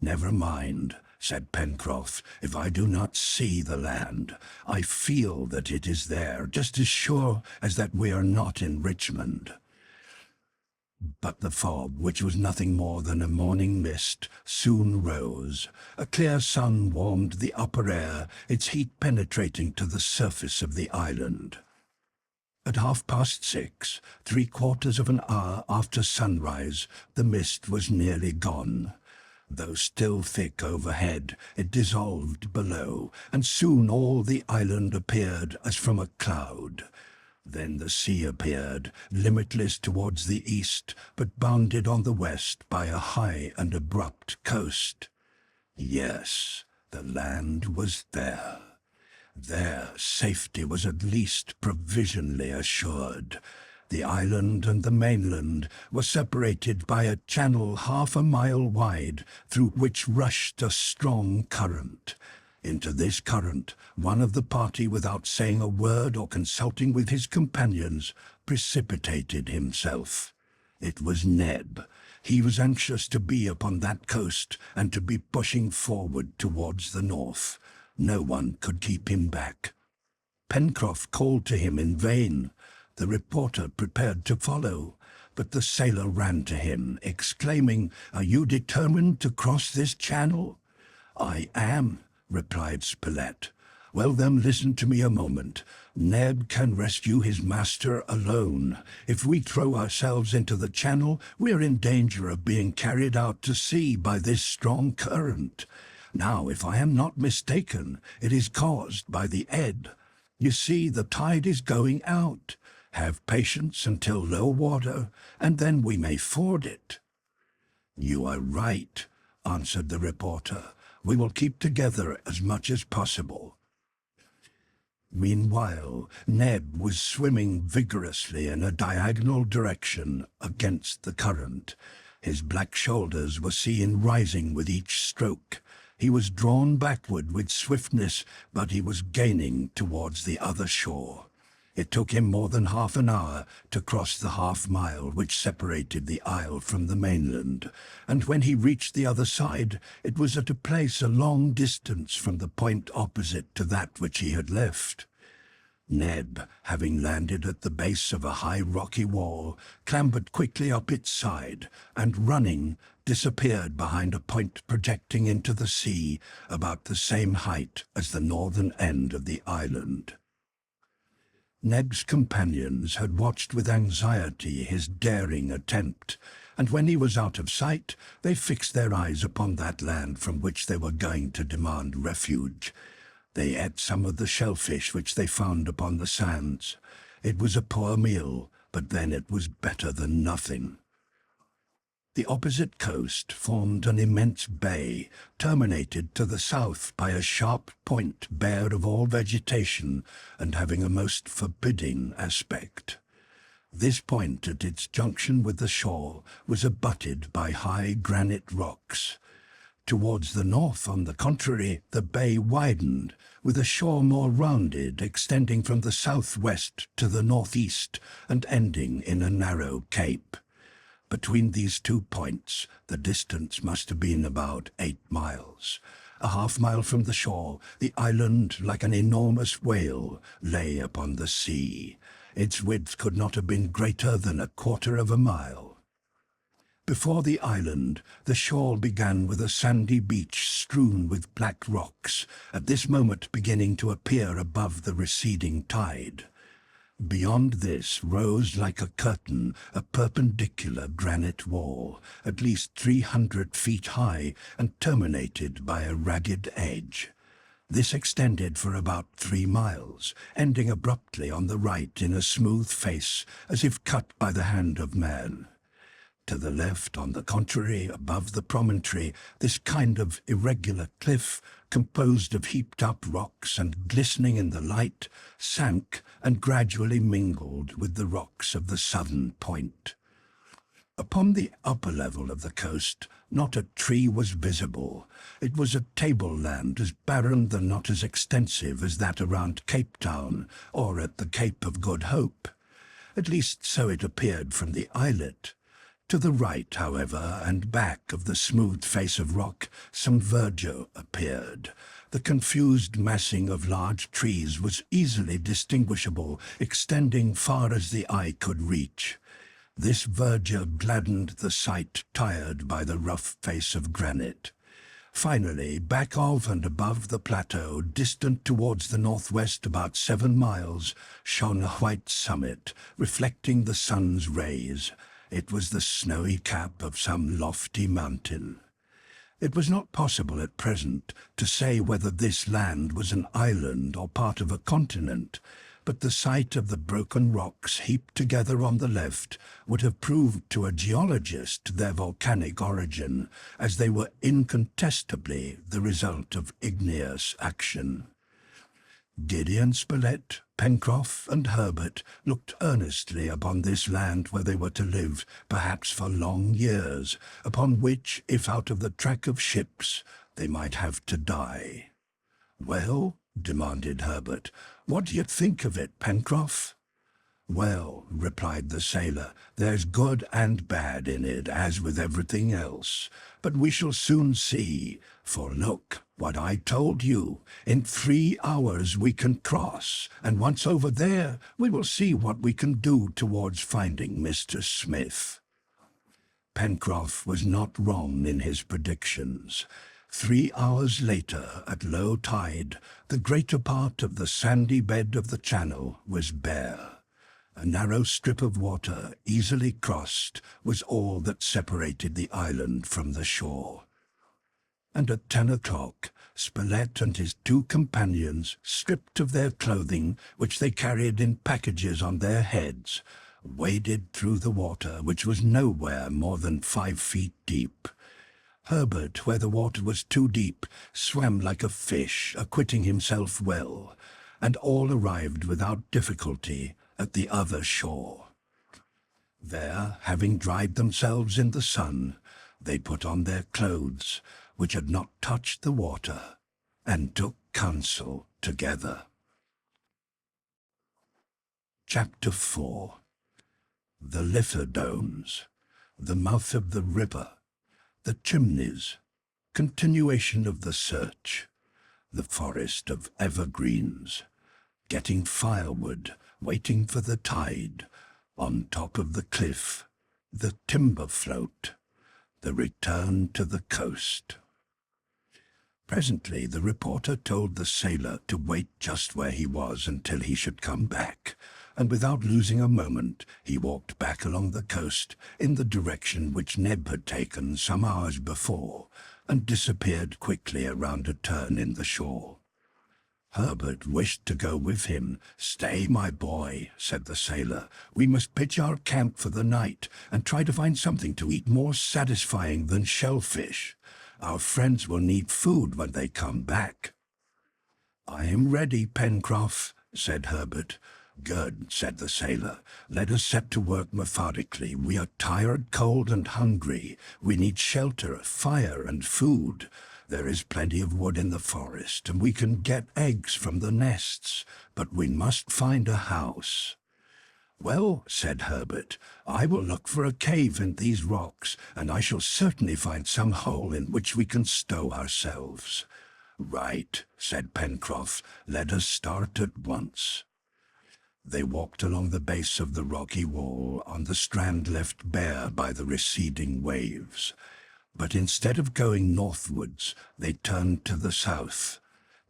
"Never mind," said Pencroff, "if I do not see the land. I feel that it is there, just as sure as that we are not in Richmond." But the fog, which was nothing more than a morning mist, soon rose. A clear sun warmed the upper air, its heat penetrating to the surface of the island. At 6:30, 3/4 of an hour after sunrise, the mist was nearly gone. Though still thick overhead, it dissolved below, and soon all the island appeared as from a cloud. Then the sea appeared, limitless towards the east, but bounded on the west by a high and abrupt coast. Yes, the land was there. There safety was at least provisionally assured. The island and the mainland were separated by a channel 1/2 a mile wide, through which rushed a strong current. Into this current, one of the party, without saying a word or consulting with his companions, precipitated himself. It was Neb. He was anxious to be upon that coast and to be pushing forward towards the north. No one could keep him back. Pencroff called to him in vain. The reporter prepared to follow, but the sailor ran to him, exclaiming, "Are you determined to cross this channel?" "I am," replied Spilett. "Well then, listen to me a moment. Neb can rescue his master alone. If we throw ourselves into the channel, we are in danger of being carried out to sea by this strong current. Now, if I am not mistaken, it is caused by the ebb. You see, the tide is going out. Have patience until low water, and then we may ford it." "You are right," answered the reporter. "We will keep together as much as possible." Meanwhile, Neb was swimming vigorously in a diagonal direction against the current. His black shoulders were seen rising with each stroke. He was drawn backward with swiftness, but he was gaining towards the other shore. It took him more than 1/2 an hour to cross the 1/2 mile which separated the isle from the mainland, and when he reached the other side, it was at a place a long distance from the point opposite to that which he had left. Neb, having landed at the base of a high rocky wall, clambered quickly up its side, and running, disappeared behind a point projecting into the sea about the same height as the northern end of the island. Neb's companions had watched with anxiety his daring attempt, and when he was out of sight, they fixed their eyes upon that land from which they were going to demand refuge. They ate some of the shellfish which they found upon the sands. It was a poor meal, but then it was better than nothing. The opposite coast formed an immense bay, terminated to the south by a sharp point bare of all vegetation and having a most forbidding aspect. This point, at its junction with the shore, was abutted by high granite rocks. Towards the north, on the contrary, the bay widened, with a shore more rounded, extending from the southwest to the northeast and ending in a narrow cape. Between these 2 points, the distance must have been about 8 miles. A half-mile from the shore, the island, like an enormous whale, lay upon the sea. Its width could not have been greater than 1/4 of a mile. Before the island, the shore began with a sandy beach strewn with black rocks, at this moment beginning to appear above the receding tide. Beyond this rose like a curtain a perpendicular granite wall, at least 300 feet high and terminated by a ragged edge. This extended for about 3 miles, ending abruptly on the right in a smooth face, as if cut by the hand of man. To the left, on the contrary, above the promontory, this kind of irregular cliff, composed of heaped-up rocks and glistening in the light, sank and gradually mingled with the rocks of the southern point. Upon the upper level of the coast, not a tree was visible. It was a tableland as barren though not as extensive as that around Cape Town or at the Cape of Good Hope. At least so it appeared from the islet. To the right, however, and back of the smooth face of rock, some verdure appeared. The confused massing of large trees was easily distinguishable, extending far as the eye could reach. This verdure gladdened the sight tired by the rough face of granite. Finally, back of and above the plateau, distant towards the northwest about 7 miles, shone a white summit, reflecting the sun's rays. It was the snowy cap of some lofty mountain. It was not possible at present to say whether this land was an island or part of a continent, but the sight of the broken rocks heaped together on the left would have proved to a geologist their volcanic origin, as they were incontestably the result of igneous action. Gideon Spilett, Pencroff, and Harbert looked earnestly upon this land where they were to live, perhaps for long years, upon which, if out of the track of ships, they might have to die. "Well," demanded Harbert, "what do you think of it, Pencroff?" "Well," replied the sailor, "there's good and bad in it, as with everything else. But we shall soon see, for look, what I told you. In 3 hours we can cross, and once over there we will see what we can do towards finding Mr. Smith." Pencroff was not wrong in his predictions. 3 hours later, at low tide, the greater part of the sandy bed of the channel was bare. A narrow strip of water, easily crossed, was all that separated the island from the shore. And at 10 o'clock, Spilett and his 2 companions, stripped of their clothing, which they carried in packages on their heads, waded through the water, which was nowhere more than 5 feet deep. Harbert, where the water was too deep, swam like a fish, acquitting himself well, and all arrived without difficulty at the other shore. There, having dried themselves in the sun, they put on their clothes, which had not touched the water, and took counsel together. Chapter 4. The Lithodomes, the mouth of the river, the chimneys, continuation of the search, the forest of evergreens, getting firewood, waiting for the tide, on top of the cliff, the timber float, the return to the coast. Presently the reporter told the sailor to wait just where he was until he should come back, and without losing a moment he walked back along the coast in the direction which Neb had taken some hours before, and disappeared quickly around a turn in the shore. Harbert wished to go with him. "Stay, my boy," said the sailor. "We must pitch our camp for the night, and try to find something to eat more satisfying than shellfish. Our friends will need food when they come back." "I am ready, Pencroff," said Harbert. "Good," said the sailor. "Let us set to work methodically. We are tired, cold, and hungry. We need shelter, fire, and food. There is plenty of wood in the forest, and we can get eggs from the nests, but we must find a house." "Well," said Herbert, "I will look for a cave in these rocks, and I shall certainly find some hole in which we can stow ourselves." "Right," said Pencroff. "Let us start at once." They walked along the base of the rocky wall on the strand left bare by the receding waves. But instead of going northwards, they turned to the south.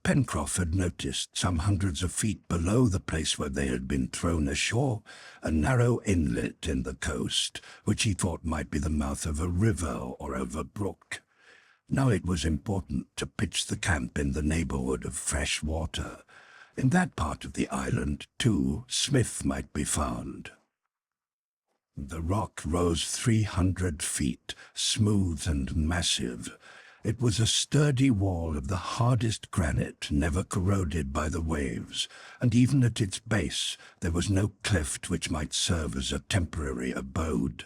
Pencroff had noticed, some hundreds of feet below the place where they had been thrown ashore, a narrow inlet in the coast, which he thought might be the mouth of a river or of a brook. Now it was important to pitch the camp in the neighborhood of fresh water. In that part of the island, too, Smith might be found. The rock rose 300 feet, smooth and massive. It was a sturdy wall of the hardest granite, never corroded by the waves, and even at its base there was no cleft which might serve as a temporary abode.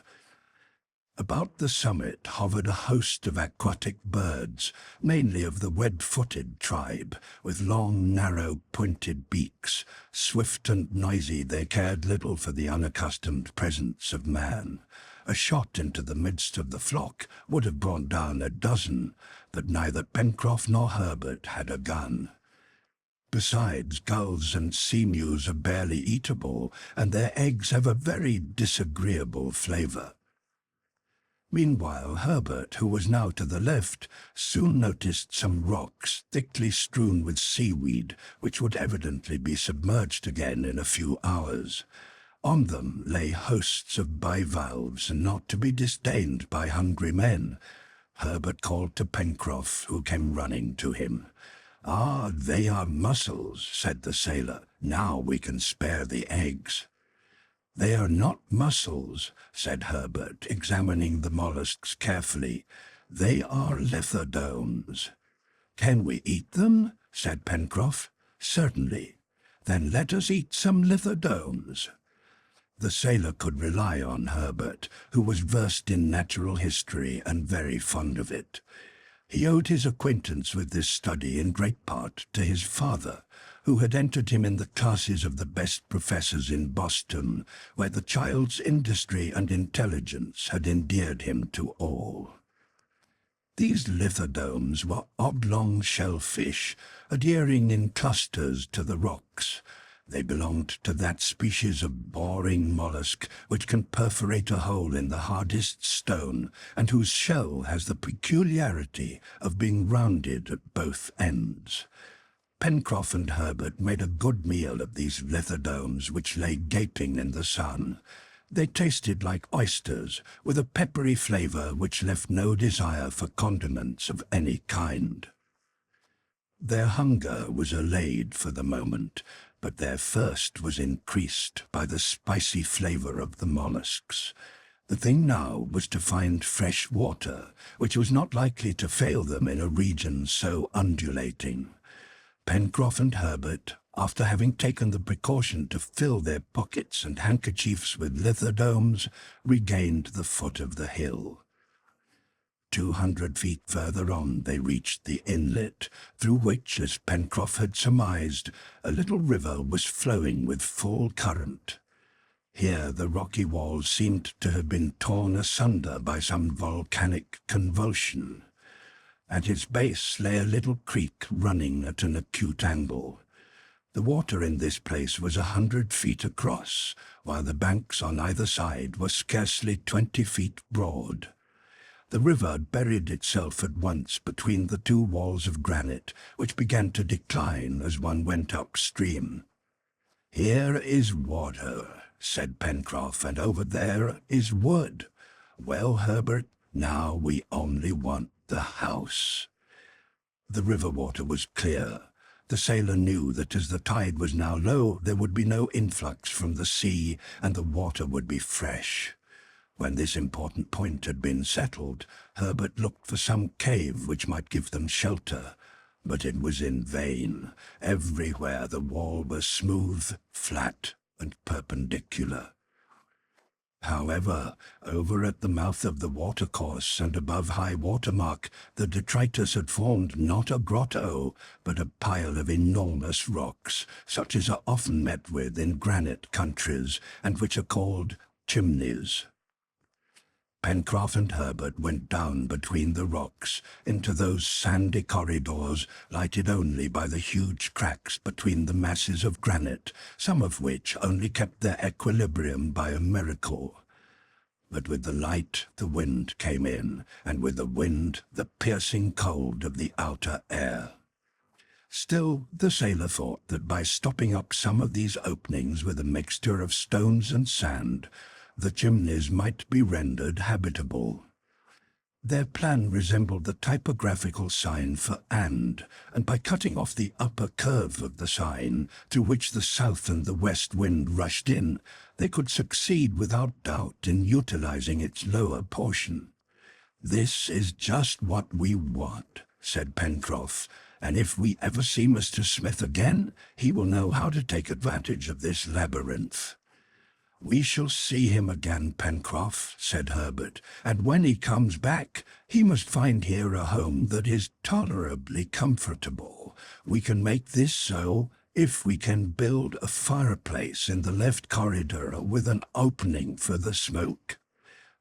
About the summit hovered a host of aquatic birds, mainly of the web-footed tribe, with long, narrow, pointed beaks. Swift and noisy, they cared little for the unaccustomed presence of man. A shot into the midst of the flock would have brought down a dozen, but neither Pencroff nor Herbert had a gun. Besides, gulls and sea-mews are barely eatable, and their eggs have a very disagreeable flavor. Meanwhile, Herbert, who was now to the left, soon noticed some rocks thickly strewn with seaweed, which would evidently be submerged again in a few hours. On them lay hosts of bivalves, not to be disdained by hungry men. Herbert called to Pencroff, who came running to him. "Ah, they are mussels," said the sailor. "Now we can spare the eggs." "They are not mussels," said Herbert, examining the mollusks carefully. "They are lithodomes." "Can we eat them?" said Pencroff. "Certainly." "Then let us eat some lithodomes." The sailor could rely on Herbert, who was versed in natural history and very fond of it. He owed his acquaintance with this study in great part to his father, who had entered him in the classes of the best professors in Boston, where the child's industry and intelligence had endeared him to all. These lithodomes were oblong shellfish, adhering in clusters to the rocks. They belonged to that species of boring mollusk which can perforate a hole in the hardest stone, and whose shell has the peculiarity of being rounded at both ends. Pencroff and Herbert made a good meal of these lithodomes which lay gaping in the sun. They tasted like oysters, with a peppery flavor which left no desire for condiments of any kind. Their hunger was allayed for the moment, but their thirst was increased by the spicy flavor of the mollusks. The thing now was to find fresh water, which was not likely to fail them in a region so undulating. Pencroff and Herbert, after having taken the precaution to fill their pockets and handkerchiefs with lithodomes, regained the foot of the hill. 200 feet further on they reached the inlet, through which, as Pencroff had surmised, a little river was flowing with full current. Here the rocky wall seemed to have been torn asunder by some volcanic convulsion. At its base lay a little creek running at an acute angle. The water in this place was 100 feet across, while the banks on either side were scarcely 20 feet broad. The river buried itself at once between the two walls of granite, which began to decline as one went upstream. "Here is water," said Pencroff, "and over there is wood. Well, Herbert, now we only want the house." The river water was clear. The sailor knew that as the tide was now low, there would be no influx from the sea, and the water would be fresh. When this important point had been settled, Herbert looked for some cave which might give them shelter, but it was in vain. Everywhere the wall was smooth, flat, and perpendicular. However, over at the mouth of the watercourse and above high water mark, the detritus had formed not a grotto, but a pile of enormous rocks, such as are often met with in granite countries, and which are called chimneys. Pencroff and Harbert went down between the rocks into those sandy corridors lighted only by the huge cracks between the masses of granite, some of which only kept their equilibrium by a miracle. But with the light the wind came in, and with the wind the piercing cold of the outer air. Still, the sailor thought that by stopping up some of these openings with a mixture of stones and sand, the chimneys might be rendered habitable. Their plan resembled the typographical sign for "and," and by cutting off the upper curve of the sign, through which the south and the west wind rushed in, they could succeed without doubt in utilizing its lower portion. "This is just what we want," said Pencroff, "and if we ever see Mr. Smith again, he will know how to take advantage of this labyrinth." "We shall see him again, Pencroff," said Harbert, "and when he comes back, he must find here a home that is tolerably comfortable. We can make this so if we can build a fireplace in the left corridor with an opening for the smoke."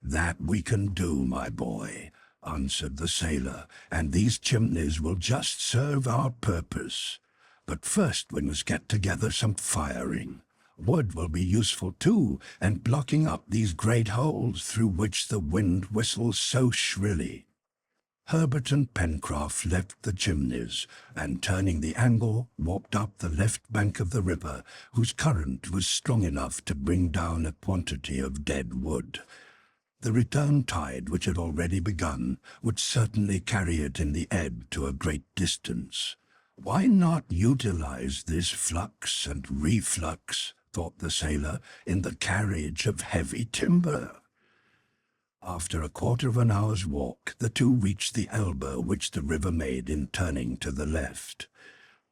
"That we can do, my boy," answered the sailor, "and these chimneys will just serve our purpose. But first we must get together some firing. Wood will be useful too, and blocking up these great holes through which the wind whistles so shrilly." Harbert and Pencroff left the chimneys, and turning the angle, walked up the left bank of the river, whose current was strong enough to bring down a quantity of dead wood. The return tide, which had already begun, would certainly carry it in the ebb to a great distance. Why not utilize this flux and reflux, thought the sailor, in the carriage of heavy timber? After a quarter of an hour's walk, the two reached the elbow which the river made in turning to the left.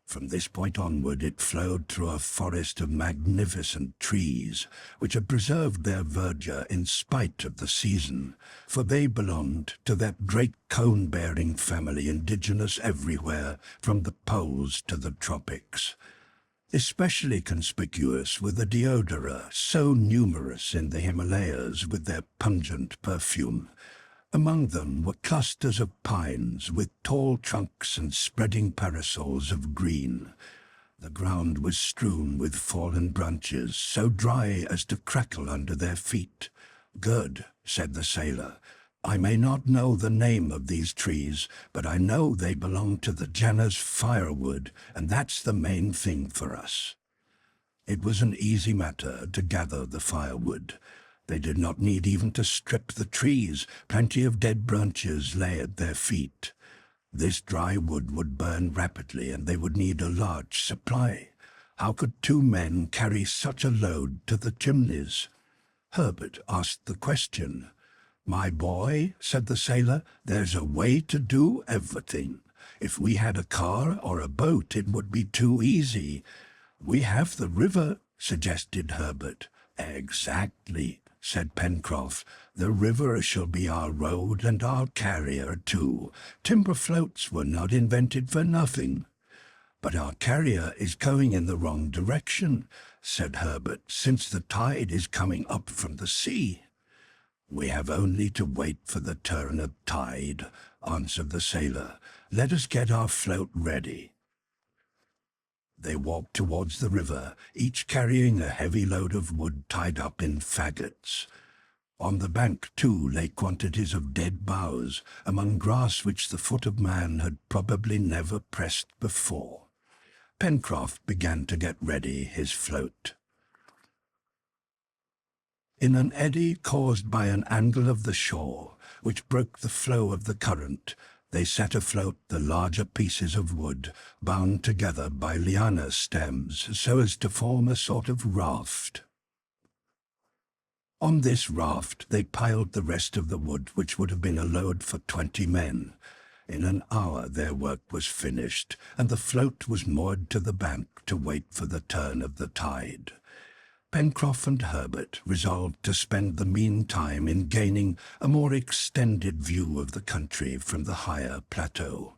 From this point onward it flowed through a forest of magnificent trees, which had preserved their verdure in spite of the season, for they belonged to that great cone-bearing family indigenous everywhere, from the poles to the tropics. Especially conspicuous were the deodora, so numerous in the Himalayas with their pungent perfume. Among them were clusters of pines with tall trunks and spreading parasols of green. The ground was strewn with fallen branches, so dry as to crackle under their feet. "Good," said the sailor. "I may not know the name of these trees, but I know they belong to the Janus firewood, and that's the main thing for us." It was an easy matter to gather the firewood. They did not need even to strip the trees. Plenty of dead branches lay at their feet. This dry wood would burn rapidly, and they would need a large supply. How could two men carry such a load to the chimneys? Herbert asked the question. "My boy," said the sailor, "there's a way to do everything. If we had a car or a boat, it would be too easy." "We have the river," suggested Herbert. "Exactly," said Pencroff. "The river shall be our road and our carrier too. Timber floats were not invented for nothing." "But our carrier is going in the wrong direction," said Herbert, "since the tide is coming up from the sea." "We have only to wait for the turn of tide," answered the sailor. "Let us get our float ready." They walked towards the river, each carrying a heavy load of wood tied up in faggots. On the bank, too, lay quantities of dead boughs, among grass which the foot of man had probably never pressed before. Pencroff began to get ready his float. In an eddy caused by an angle of the shore, which broke the flow of the current, they set afloat the larger pieces of wood, bound together by liana stems so as to form a sort of raft. On this raft they piled the rest of the wood, which would have been a load for 20 men. In an hour their work was finished, and the float was moored to the bank to wait for the turn of the tide. Pencroff and Harbert resolved to spend the meantime in gaining a more extended view of the country from the higher plateau.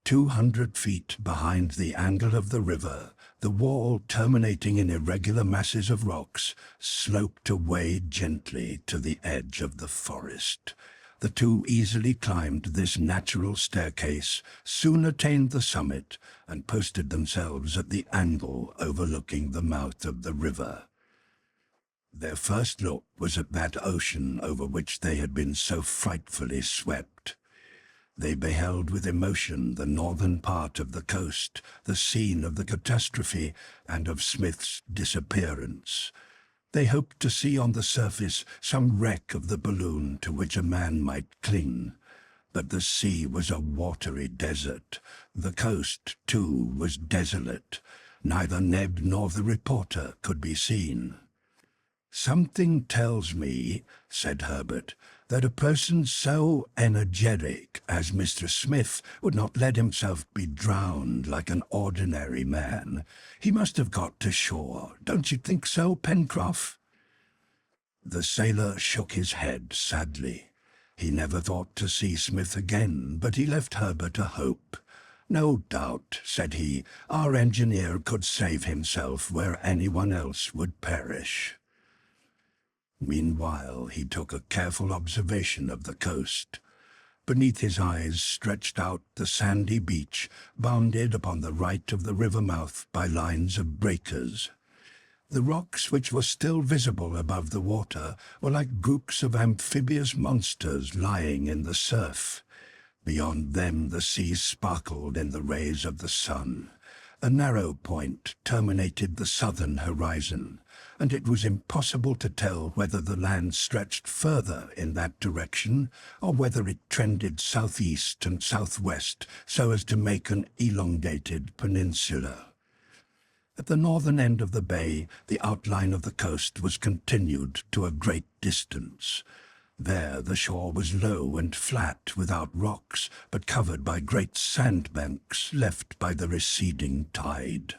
200 feet behind the angle of the river, the wall, terminating in irregular masses of rocks, sloped away gently to the edge of the forest. The two easily climbed this natural staircase, soon attained the summit, and posted themselves at the angle overlooking the mouth of the river. Their first look was at that ocean over which they had been so frightfully swept. They beheld with emotion the northern part of the coast, the scene of the catastrophe and of Smith's disappearance. They hoped to see on the surface some wreck of the balloon to which a man might cling. But the sea was a watery desert. The coast, too, was desolate. Neither Ned nor the reporter could be seen. "Something tells me," said Harbert, "that a person so energetic as Mr. Smith would not let himself be drowned like an ordinary man. He must have got to shore. Don't you think so, Pencroff?" The sailor shook his head sadly. He never thought to see Smith again, but he left Harbert a hope. "No doubt," said he, "our engineer could save himself where anyone else would perish." Meanwhile, he took a careful observation of the coast. Beneath his eyes stretched out the sandy beach, bounded upon the right of the river mouth by lines of breakers. The rocks which were still visible above the water were like groups of amphibious monsters lying in the surf. Beyond them the sea sparkled in the rays of the sun. A narrow point terminated the southern horizon, and it was impossible to tell whether the land stretched further in that direction, or whether it trended southeast and southwest so as to make an elongated peninsula. At the northern end of the bay, the outline of the coast was continued to a great distance. There the shore was low and flat, without rocks, but covered by great sandbanks left by the receding tide.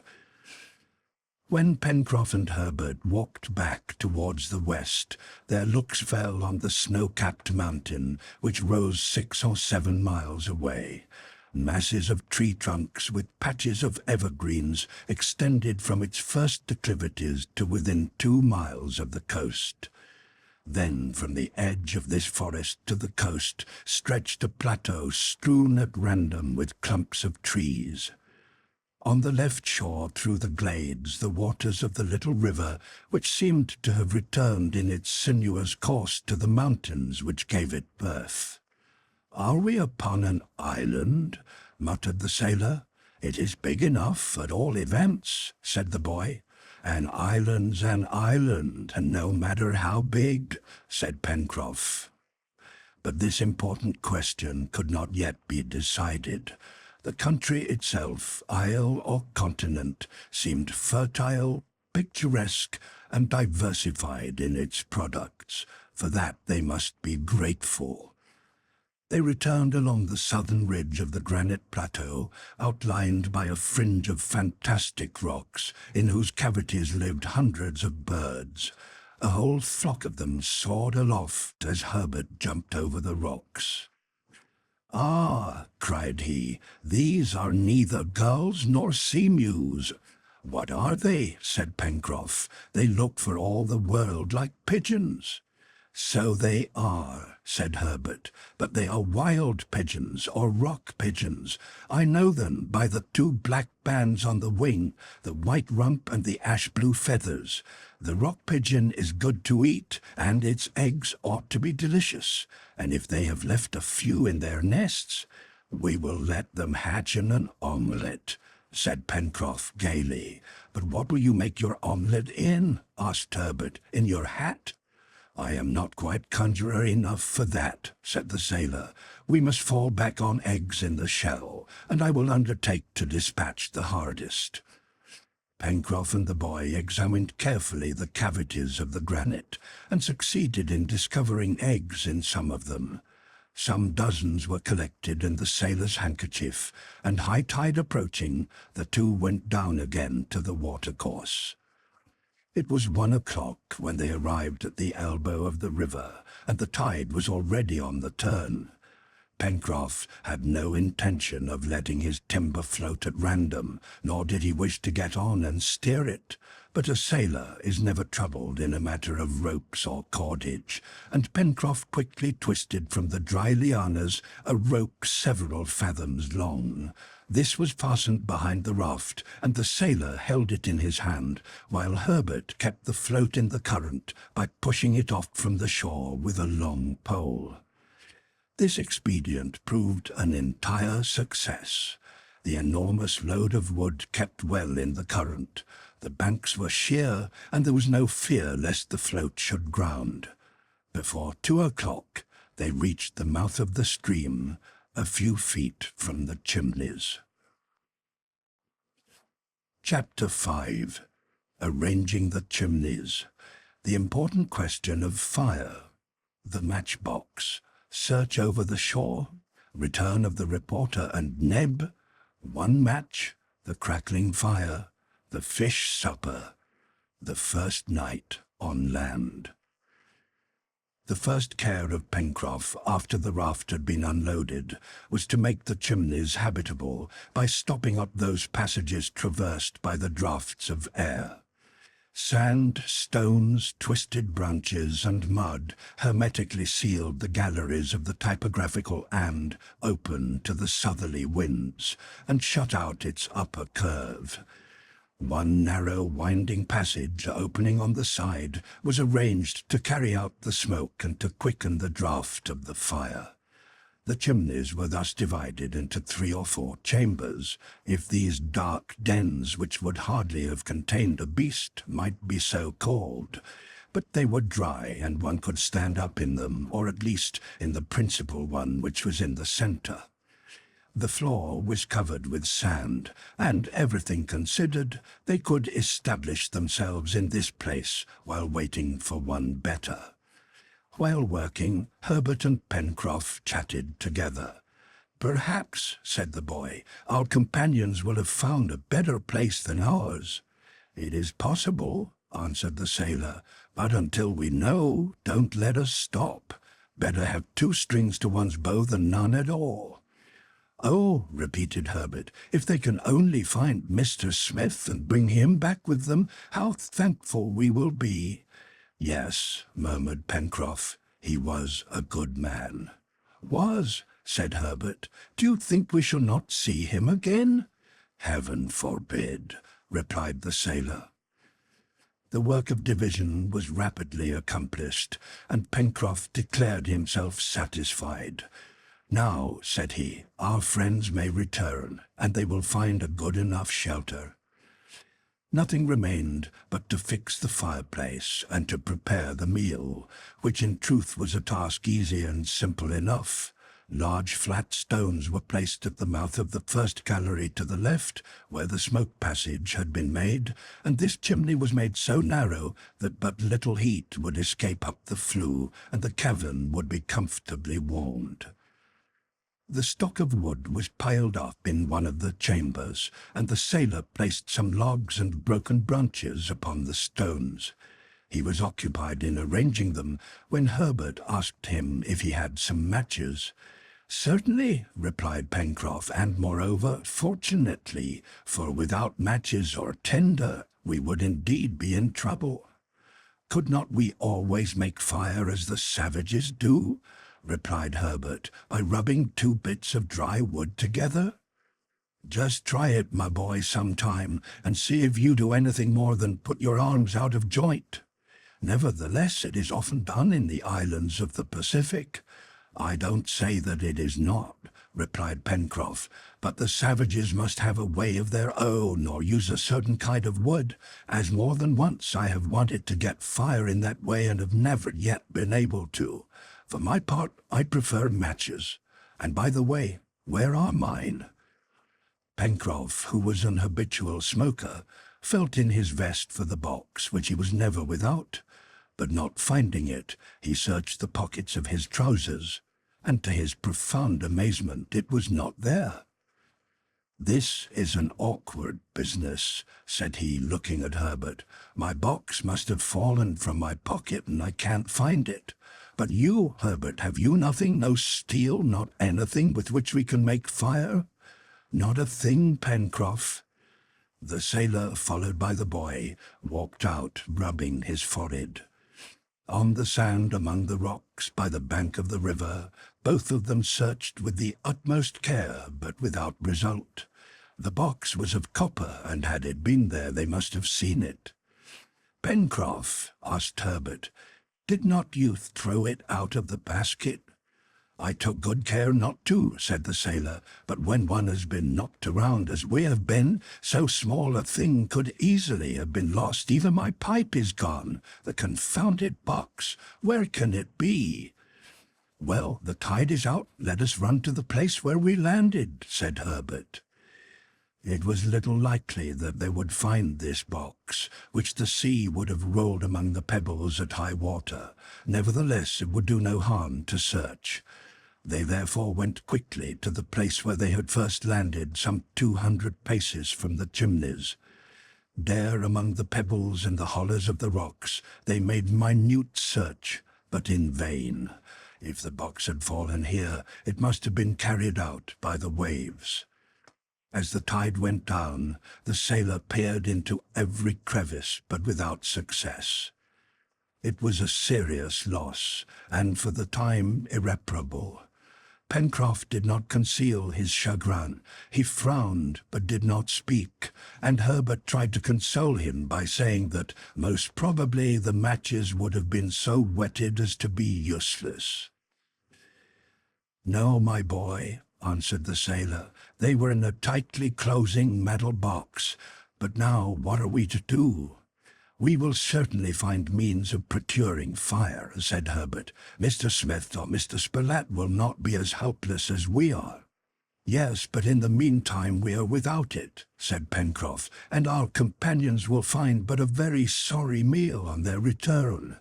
When Pencroff and Harbert walked back towards the west, their looks fell on the snow-capped mountain, which rose 6 or 7 miles away. Masses of tree trunks with patches of evergreens extended from its first declivities to within 2 miles of the coast. Then from the edge of this forest to the coast stretched a plateau strewn at random with clumps of trees. On the left shore, through the glades, the waters of the little river, which seemed to have returned in its sinuous course to the mountains which gave it birth. "Are we upon an island?" muttered the sailor. "It is big enough, at all events," said the boy. "An island's an island, and no matter how big," said Pencroff. But this important question could not yet be decided. The country itself, isle or continent, seemed fertile, picturesque, and diversified in its products. For that they must be grateful. They returned along the southern ridge of the granite plateau, outlined by a fringe of fantastic rocks, in whose cavities lived hundreds of birds. A whole flock of them soared aloft as Harbert jumped over the rocks. "Ah," cried he, "these are neither gulls nor sea-mews." "What are they?" said Pencroff. "They look for all the world like pigeons." "So they are," said Harbert, "but they are wild pigeons or rock pigeons. I know them by the 2 black bands on the wing, the white rump and the ash-blue feathers. The rock pigeon is good to eat, and its eggs ought to be delicious, and if they have left a few in their nests, we will let them hatch in an omelette," said Pencroff gaily. "But what will you make your omelette in?" asked Harbert. "In your hat?" "I am not quite conjurer enough for that," said the sailor. "We must fall back on eggs in the shell, and I will undertake to dispatch the hardest." Pencroff and the boy examined carefully the cavities of the granite, and succeeded in discovering eggs in some of them. Some dozens were collected in the sailor's handkerchief, and high tide approaching, the two went down again to the watercourse. It was 1 o'clock when they arrived at the elbow of the river, and the tide was already on the turn. Pencroff had no intention of letting his timber float at random, nor did he wish to get on and steer it. But a sailor is never troubled in a matter of ropes or cordage, and Pencroff quickly twisted from the dry lianas a rope several fathoms long. This was fastened behind the raft, and the sailor held it in his hand, while Harbert kept the float in the current by pushing it off from the shore with a long pole. This expedient proved an entire success. The enormous load of wood kept well in the current. The banks were sheer, and there was no fear lest the float should ground. Before 2 o'clock, they reached the mouth of the stream, a few feet from the Chimneys. Chapter 5. Arranging the Chimneys. The important question of fire. The matchbox. Search over the shore, return of the reporter and Neb, one match, the crackling fire, the fish supper, the first night on land. The first care of Pencroff, after the raft had been unloaded, was to make the Chimneys habitable by stopping up those passages traversed by the draughts of air. Sand, stones, twisted branches, and mud hermetically sealed the galleries of the typographical and open to the southerly winds, and shut out its upper curve. One narrow winding passage opening on the side was arranged to carry out the smoke and to quicken the draught of the fire. The Chimneys were thus divided into 3 or 4 chambers, if these dark dens, which would hardly have contained a beast, might be so called. But they were dry, and one could stand up in them, or at least in the principal one, which was in the centre. The floor was covered with sand, and everything considered, they could establish themselves in this place while waiting for one better. While working, Harbert and Pencroff chatted together. "Perhaps," said the boy, "our companions will have found a better place than ours." "It is possible," answered the sailor, "but until we know, don't let us stop. Better have 2 strings to one's bow than none at all." "Oh," repeated Harbert, "if they can only find Mr. Smith and bring him back with them, how thankful we will be." "Yes," murmured Pencroff, "he was a good man." "Was," said Harbert. "Do you think we shall not see him again?" "Heaven forbid," replied the sailor. The work of division was rapidly accomplished, and Pencroff declared himself satisfied. "Now," said he, "our friends may return, and they will find a good enough shelter." Nothing remained but to fix the fireplace and to prepare the meal, which in truth was a task easy and simple enough. Large flat stones were placed at the mouth of the first gallery to the left, where the smoke passage had been made, and this chimney was made so narrow that but little heat would escape up the flue, and the cavern would be comfortably warmed. The stock of wood was piled up in one of the chambers, and the sailor placed some logs and broken branches upon the stones. He was occupied in arranging them when Harbert asked him if he had some matches. "Certainly," replied Pencroff, "and moreover, fortunately, for without matches or tinder, we would indeed be in trouble." "Could not we always make fire as the savages do?" replied Harbert, "by rubbing 2 bits of dry wood together?" "Just try it, my boy, some time, and see if you do anything more than put your arms out of joint. Nevertheless, it is often done in the islands of the Pacific." "I don't say that it is not," replied Pencroff, "but the savages must have a way of their own, or use a certain kind of wood, as more than once I have wanted to get fire in that way and have never yet been able to. For my part, I prefer matches. And by the way, where are mine?" Pencroff, who was an habitual smoker, felt in his vest for the box, which he was never without, but not finding it, he searched the pockets of his trousers, and to his profound amazement it was not there. "This is an awkward business," said he, looking at Herbert. "My box must have fallen from my pocket, and I can't find it. But you, Herbert, have you nothing, no steel, not anything with which we can make fire?" "Not a thing, Pencroff." The sailor, followed by the boy, walked out, rubbing his forehead. On the sand among the rocks by the bank of the river, both of them searched with the utmost care, but without result. The box was of copper, and had it been there, they must have seen it. "Pencroff," asked Herbert, "did not you throw it out of the basket?" "I took good care not to," said the sailor, "but when one has been knocked around as we have been, so small a thing could easily have been lost. Even my pipe is gone. The confounded box! Where can it be?" "Well, the tide is out. Let us run to the place where we landed," said Herbert. It was little likely that they would find this box, which the sea would have rolled among the pebbles at high water. Nevertheless, it would do no harm to search. They therefore went quickly to the place where they had first landed, some 200 paces from the Chimneys. There, among the pebbles and the hollows of the rocks, they made minute search, but in vain. If the box had fallen here, it must have been carried out by the waves. As the tide went down, the sailor peered into every crevice, but without success. It was a serious loss, and for the time irreparable. Pencroff did not conceal his chagrin. He frowned, but did not speak, and Herbert tried to console him by saying that most probably the matches would have been so wetted as to be useless. "No, my boy," answered the sailor, "they were in a tightly closing metal box. But now what are we to do?" "We will certainly find means of procuring fire," said Herbert. "Mr. Smith or Mr. Spilett will not be as helpless as we are." "Yes, but in the meantime we are without it," said Pencroff, "and our companions will find but a very sorry meal on their return."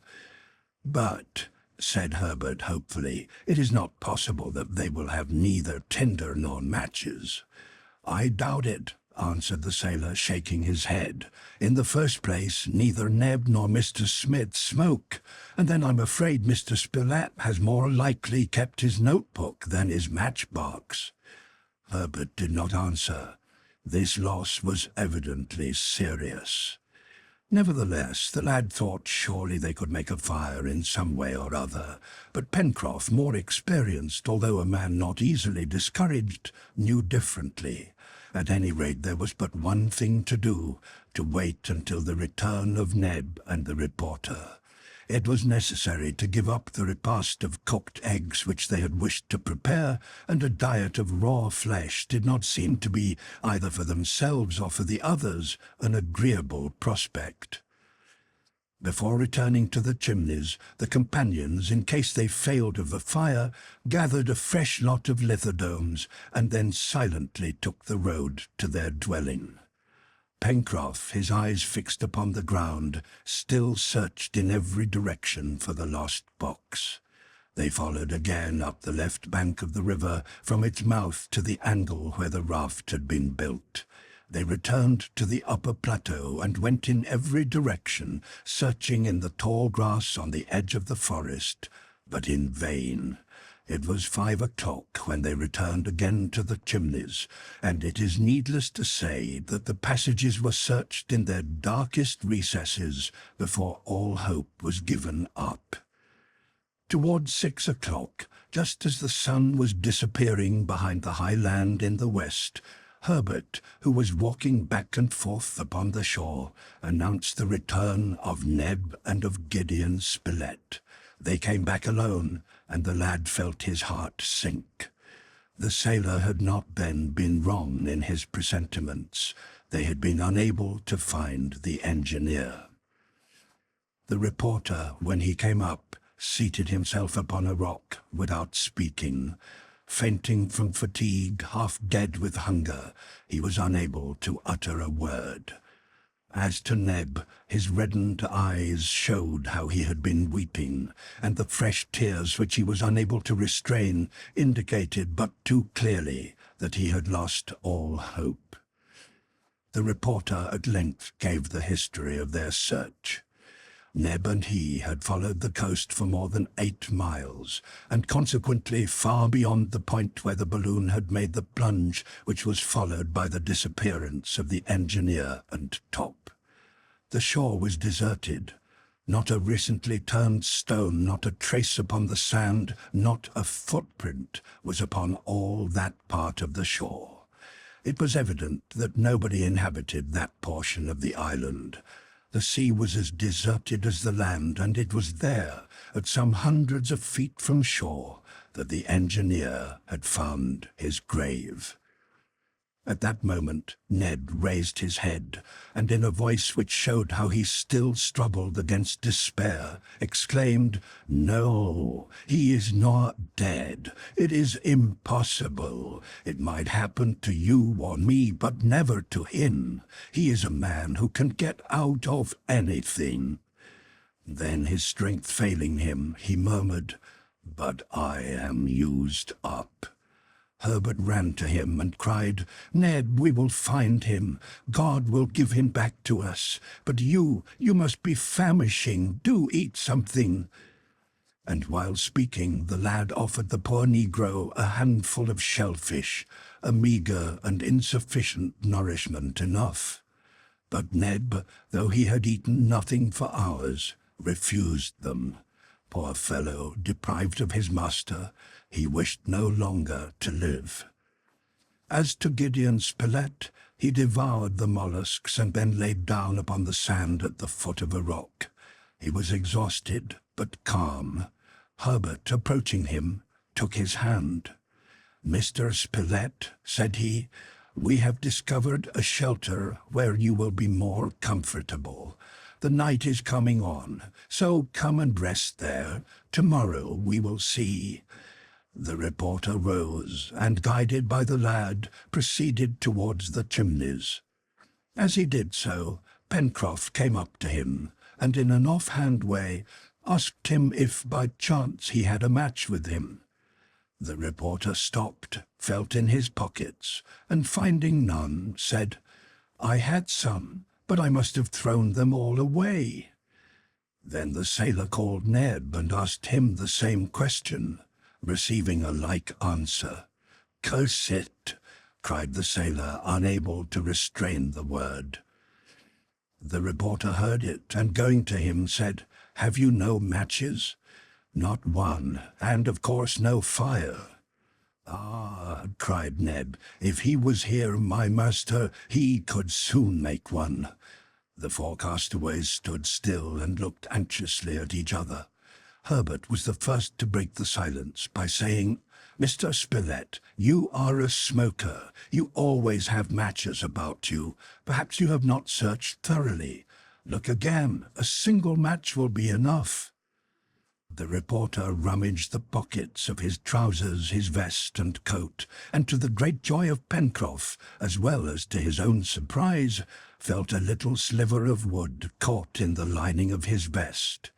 "But," said Herbert hopefully, "it is not possible that they will have neither tinder nor matches." "I doubt it," answered the sailor, shaking his head. "In the first place, neither Neb nor Mr. Smith smoke, and then I'm afraid Mr. Spilett has more likely kept his notebook than his matchbox." Herbert did not answer. This loss was evidently serious. Nevertheless, the lad thought surely they could make a fire in some way or other, but Pencroff, more experienced, although a man not easily discouraged, knew differently. At any rate, there was but one thing to do, to wait until the return of Neb and the reporter. It was necessary to give up the repast of cooked eggs which they had wished to prepare, and a diet of raw flesh did not seem to be, either for themselves or for the others, an agreeable prospect. Before returning to the Chimneys, the companions, in case they failed of a fire, gathered a fresh lot of lithodomes, and then silently took the road to their dwelling. Pencroff, his eyes fixed upon the ground, still searched in every direction for the lost box. They followed again up the left bank of the river, from its mouth to the angle where the raft had been built. They returned to the upper plateau and went in every direction, searching in the tall grass on the edge of the forest, but in vain. It was 5 o'clock when they returned again to the Chimneys, and it is needless to say that the passages were searched in their darkest recesses before all hope was given up. Towards 6 o'clock, just as the sun was disappearing behind the high land in the west, Herbert, who was walking back and forth upon the shore, announced the return of Neb and of Gideon Spilett. They came back alone, and the lad felt his heart sink. The sailor had not then been wrong in his presentiments. They had been unable to find the engineer. The reporter, when he came up, seated himself upon a rock without speaking. Fainting from fatigue, half dead with hunger, he was unable to utter a word. As to Neb, his reddened eyes showed how he had been weeping, and the fresh tears which he was unable to restrain indicated but too clearly that he had lost all hope. The reporter at length gave the history of their search. Neb and he had followed the coast for more than 8 miles, and consequently far beyond the point where the balloon had made the plunge which was followed by the disappearance of the engineer and Top. The shore was deserted. Not a recently turned stone, not a trace upon the sand, not a footprint was upon all that part of the shore. It was evident that nobody inhabited that portion of the island. The sea was as deserted as the land, and it was there, at some hundreds of feet from shore, that the engineer had found his grave. At that moment, Ned raised his head, and in a voice which showed how he still struggled against despair, exclaimed, "No, he is not dead. It is impossible. It might happen to you or me, but never to him. He is a man who can get out of anything." Then, his strength failing him, he murmured, "But I am used up." Harbert ran to him and cried, "Ned, we will find him. God will give him back to us. But you must be famishing. Do eat something." And while speaking, the lad offered the poor negro a handful of shellfish, a meagre and insufficient nourishment enough. But Neb, though he had eaten nothing for hours, refused them. Poor fellow, deprived of his master, he wished no longer to live. As to Gideon Spilett, he devoured the mollusks and then laid down upon the sand at the foot of a rock. He was exhausted, but calm. Harbert, approaching him, took his hand. "Mr. Spilett," said he, "we have discovered a shelter where you will be more comfortable. The night is coming on, so come and rest there. Tomorrow we will see." The reporter rose, and, guided by the lad, proceeded towards the chimneys. As he did so, Pencroff came up to him, and in an off-hand way asked him if by chance he had a match with him. The reporter stopped, felt in his pockets, and finding none, said, "I had some, but I must have thrown them all away." Then the sailor called Neb and asked him the same question, receiving a like answer. "Curse it!" cried the sailor, unable to restrain the word. The reporter heard it, and going to him said, "Have you no matches?" "Not one, and of course no fire." "Ah," cried Neb, "if he was here, my master, he could soon make one." The 4 castaways stood still and looked anxiously at each other. Harbert was the first to break the silence by saying, "Mr. Spilett, you are a smoker. You always have matches about you. Perhaps you have not searched thoroughly. Look again. A single match will be enough." The reporter rummaged the pockets of his trousers, his vest and coat, and to the great joy of Pencroff, as well as to his own surprise, felt a little sliver of wood caught in the lining of his vest.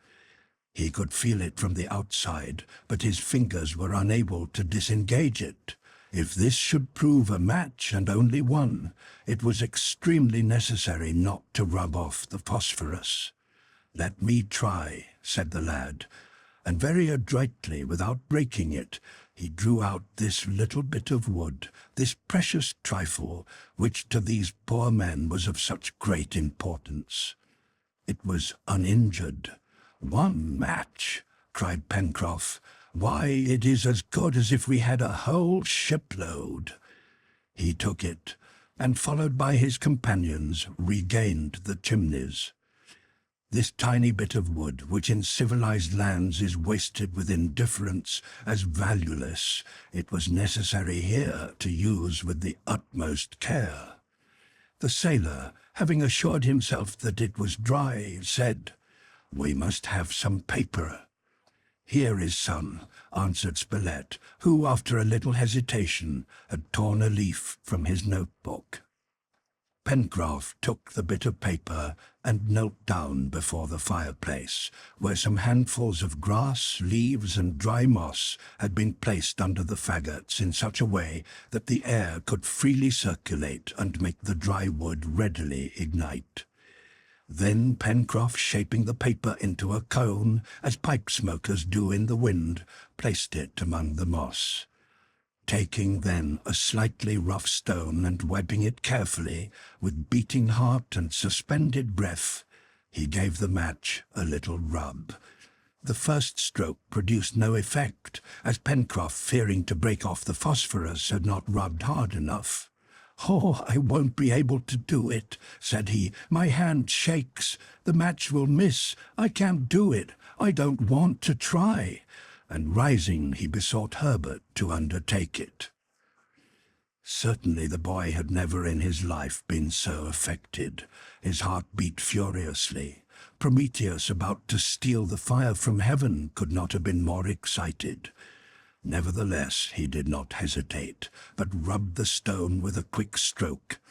He could feel it from the outside, but his fingers were unable to disengage it. If this should prove a match, and only one, it was extremely necessary not to rub off the phosphorus. "Let me try," said the lad, and very adroitly, without breaking it, he drew out this little bit of wood, this precious trifle, which to these poor men was of such great importance. It was uninjured. "One match!" cried Pencroff. "Why, it is as good as if we had a whole shipload." He took it, and, followed by his companions, regained the chimneys. This tiny bit of wood, which in civilized lands is wasted with indifference as valueless, it was necessary here to use with the utmost care. The sailor, having assured himself that it was dry, said, "We must have some paper." "Here is some," answered Spilett, who, after a little hesitation, had torn a leaf from his notebook. Pencroff took the bit of paper and knelt down before the fireplace, where some handfuls of grass, leaves, and dry moss had been placed under the faggots in such a way that the air could freely circulate and make the dry wood readily ignite. Then Pencroff, shaping the paper into a cone, as pipe smokers do in the wind, placed it among the moss. Taking then a slightly rough stone and wiping it carefully, with beating heart and suspended breath, he gave the match a little rub. The first stroke produced no effect, as Pencroff, fearing to break off the phosphorus, had not rubbed hard enough. "Oh, I won't be able to do it," said he. "My hand shakes. The match will miss. I can't do it. I don't want to try." And rising, he besought Harbert to undertake it. Certainly the boy had never in his life been so affected. His heart beat furiously. Prometheus, about to steal the fire from heaven, could not have been more excited. Nevertheless, he did not hesitate, but rubbed the stone with a quick stroke.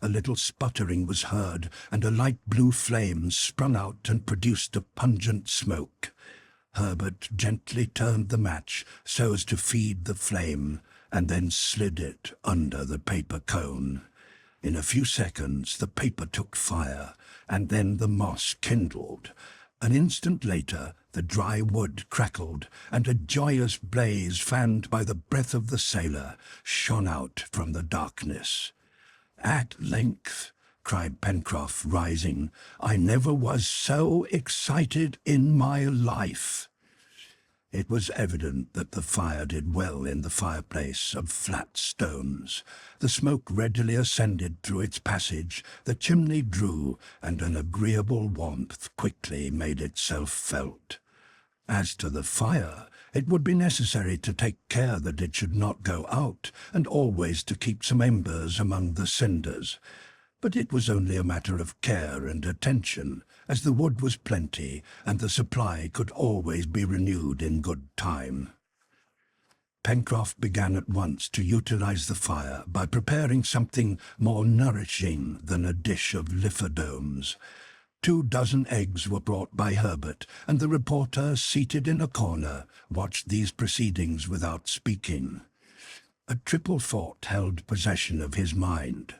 A little sputtering was heard, and a light blue flame sprung out and produced a pungent smoke. Herbert gently turned the match so as to feed the flame, and then slid it under the paper cone. In a few seconds the paper took fire, and then the moss kindled. An instant later the dry wood crackled, and a joyous blaze, fanned by the breath of the sailor, shone out from the darkness. "At length," cried Pencroff, rising, "I never was so excited in my life." It was evident that the fire did well in the fireplace of flat stones. The smoke readily ascended through its passage, the chimney drew, and an agreeable warmth quickly made itself felt. As to the fire, it would be necessary to take care that it should not go out, and always to keep some embers among the cinders. But it was only a matter of care and attention, as the wood was plenty, and the supply could always be renewed in good time. Pencroff began at once to utilize the fire by preparing something more nourishing than a dish of lithodomes. 24 eggs were brought by Harbert, and the reporter, seated in a corner, watched these proceedings without speaking. A triple thought held possession of his mind.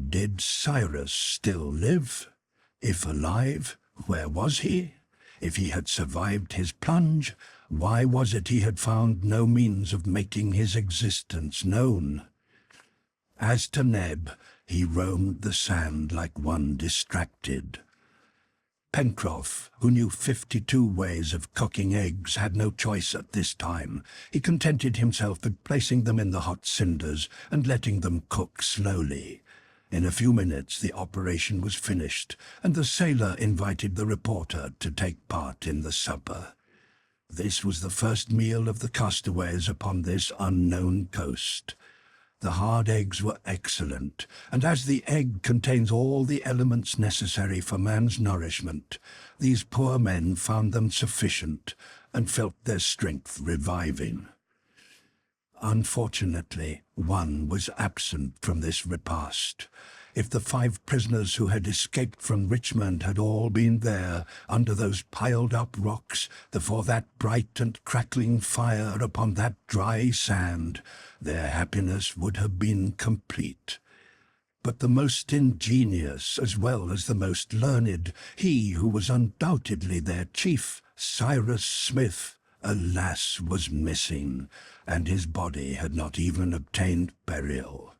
Did Cyrus still live? If alive, where was he? If he had survived his plunge, why was it he had found no means of making his existence known? As to Neb, he roamed the sand like one distracted. Pencroff, who knew 52 ways of cooking eggs, had no choice at this time. He contented himself with placing them in the hot cinders and letting them cook slowly. In a few minutes the operation was finished, and the sailor invited the reporter to take part in the supper. This was the first meal of the castaways upon this unknown coast. The hard eggs were excellent, and as the egg contains all the elements necessary for man's nourishment, these poor men found them sufficient, and felt their strength reviving. Unfortunately, one was absent from this repast. If the 5 prisoners who had escaped from Richmond had all been there, under those piled-up rocks, before that bright and crackling fire upon that dry sand, their happiness would have been complete. But the most ingenious, as well as the most learned, he who was undoubtedly their chief, Cyrus Smith, alas, was missing, and his body had not even obtained burial.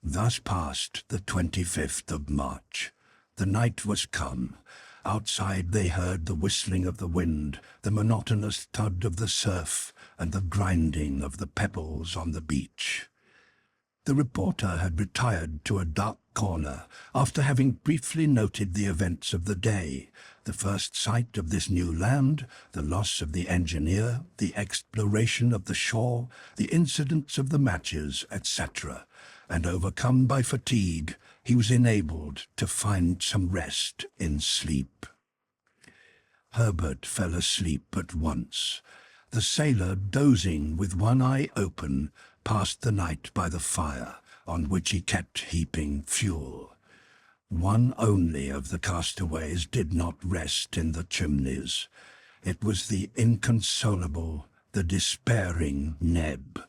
Thus passed the 25th of March. The night was come. Outside they heard the whistling of the wind, the monotonous thud of the surf, and the grinding of the pebbles on the beach. The reporter had retired to a dark corner, after having briefly noted the events of the day, the first sight of this new land, the loss of the engineer, the exploration of the shore, the incidents of the matches, etc., and overcome by fatigue, he was enabled to find some rest in sleep. Harbert fell asleep at once. The sailor, dozing with one eye open, passed the night by the fire, on which he kept heaping fuel. One only of the castaways did not rest in the chimneys. It was the inconsolable, the despairing Neb,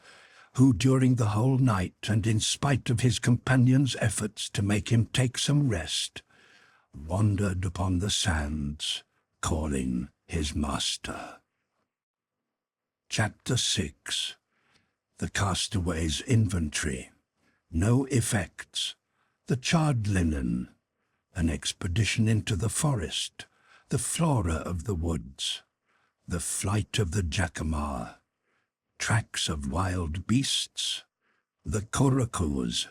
who during the whole night, and in spite of his companions' efforts to make him take some rest, wandered upon the sands, calling his master. Chapter 6. The Castaways' Inventory. No Effects. The Charred Linen. An Expedition into the Forest. The Flora of the Woods. The Flight of the Jacamar. Tracks of Wild Beasts. The Coracoos.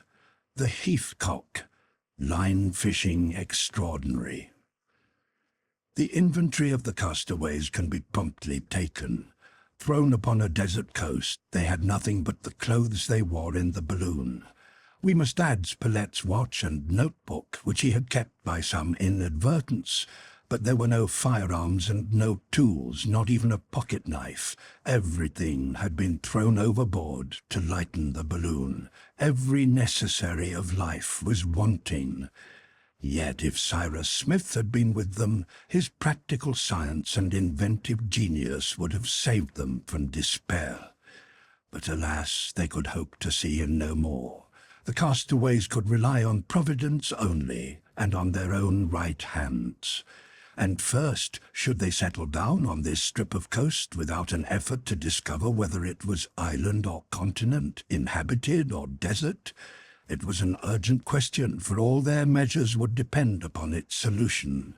The Heathcock. Line Fishing Extraordinary. The inventory of the castaways can be promptly taken. Thrown upon a desert coast, they had nothing but the clothes they wore in the balloon. We must add Spilett's watch and notebook, which he had kept by some inadvertence. But there were no firearms and no tools, not even a pocket knife. Everything had been thrown overboard to lighten the balloon. Every necessary of life was wanting. Yet if Cyrus Smith had been with them, his practical science and inventive genius would have saved them from despair. But alas, they could hope to see him no more. The castaways could rely on Providence only, and on their own right hands. And first, should they settle down on this strip of coast without an effort to discover whether it was island or continent, inhabited or desert? It was an urgent question, for all their measures would depend upon its solution.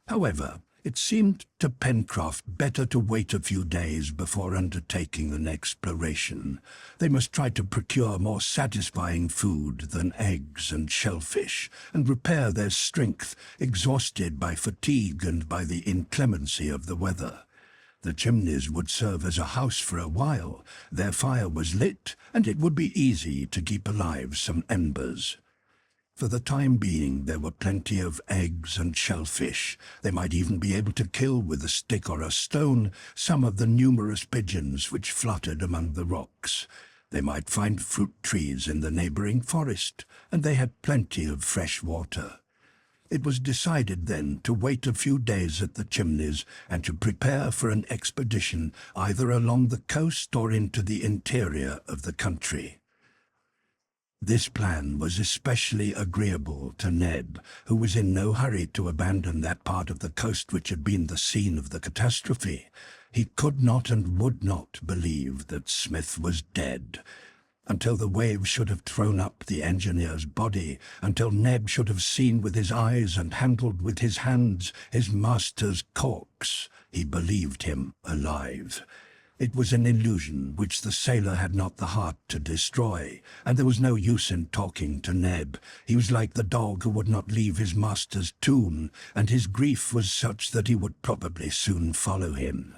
However, it seemed to Pencroff better to wait a few days before undertaking an exploration. They must try to procure more satisfying food than eggs and shellfish, and repair their strength, exhausted by fatigue and by the inclemency of the weather. The chimneys would serve as a house for a while. Their fire was lit, and it would be easy to keep alive some embers. For the time being, there were plenty of eggs and shellfish. They might even be able to kill with a stick or a stone some of the numerous pigeons which fluttered among the rocks. They might find fruit trees in the neighboring forest, and they had plenty of fresh water. It was decided then to wait a few days at the chimneys and to prepare for an expedition either along the coast or into the interior of the country. This plan was especially agreeable to Neb, who was in no hurry to abandon that part of the coast which had been the scene of the catastrophe. He could not and would not believe that Smith was dead. Until the waves should have thrown up the engineer's body, until Neb should have seen with his eyes and handled with his hands his master's corpse, he believed him alive. It was an illusion which the sailor had not the heart to destroy, and there was no use in talking to Neb. He was like the dog who would not leave his master's tomb, and his grief was such that he would probably soon follow him.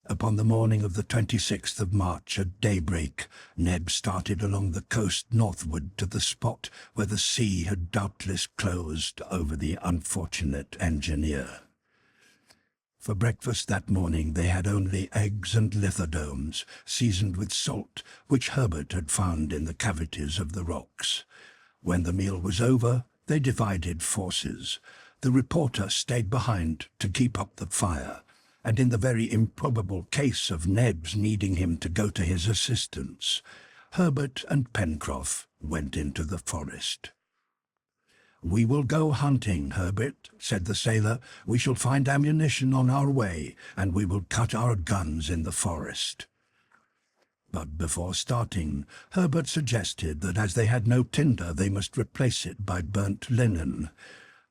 Upon the morning of the 26th of March at daybreak, Neb started along the coast northward to the spot where the sea had doubtless closed over the unfortunate engineer. For breakfast that morning they had only eggs and lithodomes, seasoned with salt, which Harbert had found in the cavities of the rocks. When the meal was over, they divided forces. The reporter stayed behind to keep up the fire, and in the very improbable case of Neb's needing him to go to his assistance, Harbert and Pencroff went into the forest. "We will go hunting, Harbert," said the sailor. "We shall find ammunition on our way, and we will cut our guns in the forest." But before starting, Harbert suggested that as they had no tinder, they must replace it by burnt linen.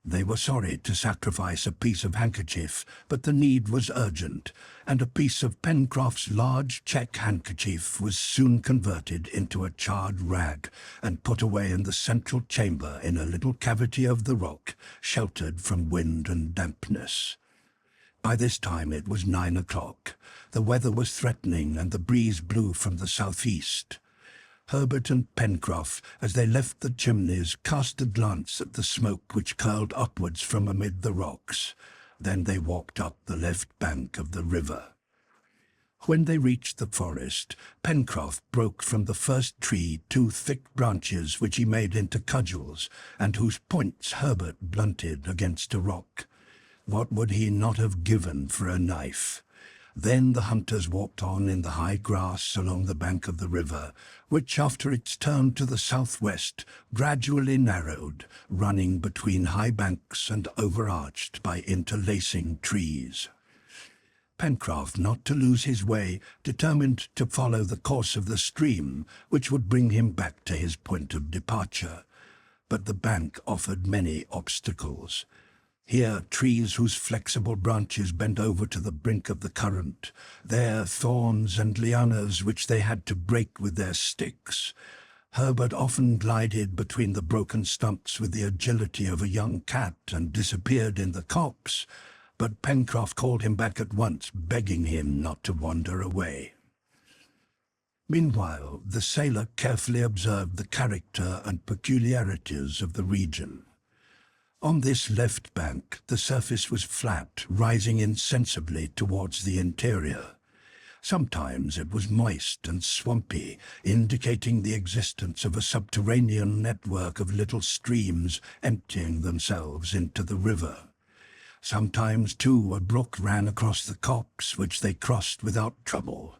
They were sorry to sacrifice a piece of handkerchief, but the need was urgent, and a piece of Pencroff's large check handkerchief was soon converted into a charred rag and put away in the central chamber in a little cavity of the rock, sheltered from wind and dampness. By this time it was 9 o'clock. The weather was threatening, and the breeze blew from the southeast. Harbert and Pencroff, as they left the chimneys, cast a glance at the smoke which curled upwards from amid the rocks. Then they walked up the left bank of the river. When they reached the forest, Pencroff broke from the first tree 2 thick branches which he made into cudgels, and whose points Harbert blunted against a rock. What would he not have given for a knife? Then the hunters walked on in the high grass along the bank of the river, which, after its turn to the southwest, gradually narrowed, running between high banks and overarched by interlacing trees. Pencroff, not to lose his way, determined to follow the course of the stream, which would bring him back to his point of departure. But the bank offered many obstacles. Here trees whose flexible branches bent over to the brink of the current, there thorns and lianas which they had to break with their sticks. Herbert often glided between the broken stumps with the agility of a young cat and disappeared in the copse, but Pencroff called him back at once, begging him not to wander away. Meanwhile, the sailor carefully observed the character and peculiarities of the region. On this left bank, the surface was flat, rising insensibly towards the interior. Sometimes it was moist and swampy, indicating the existence of a subterranean network of little streams emptying themselves into the river. Sometimes, too, a brook ran across the copse, which they crossed without trouble.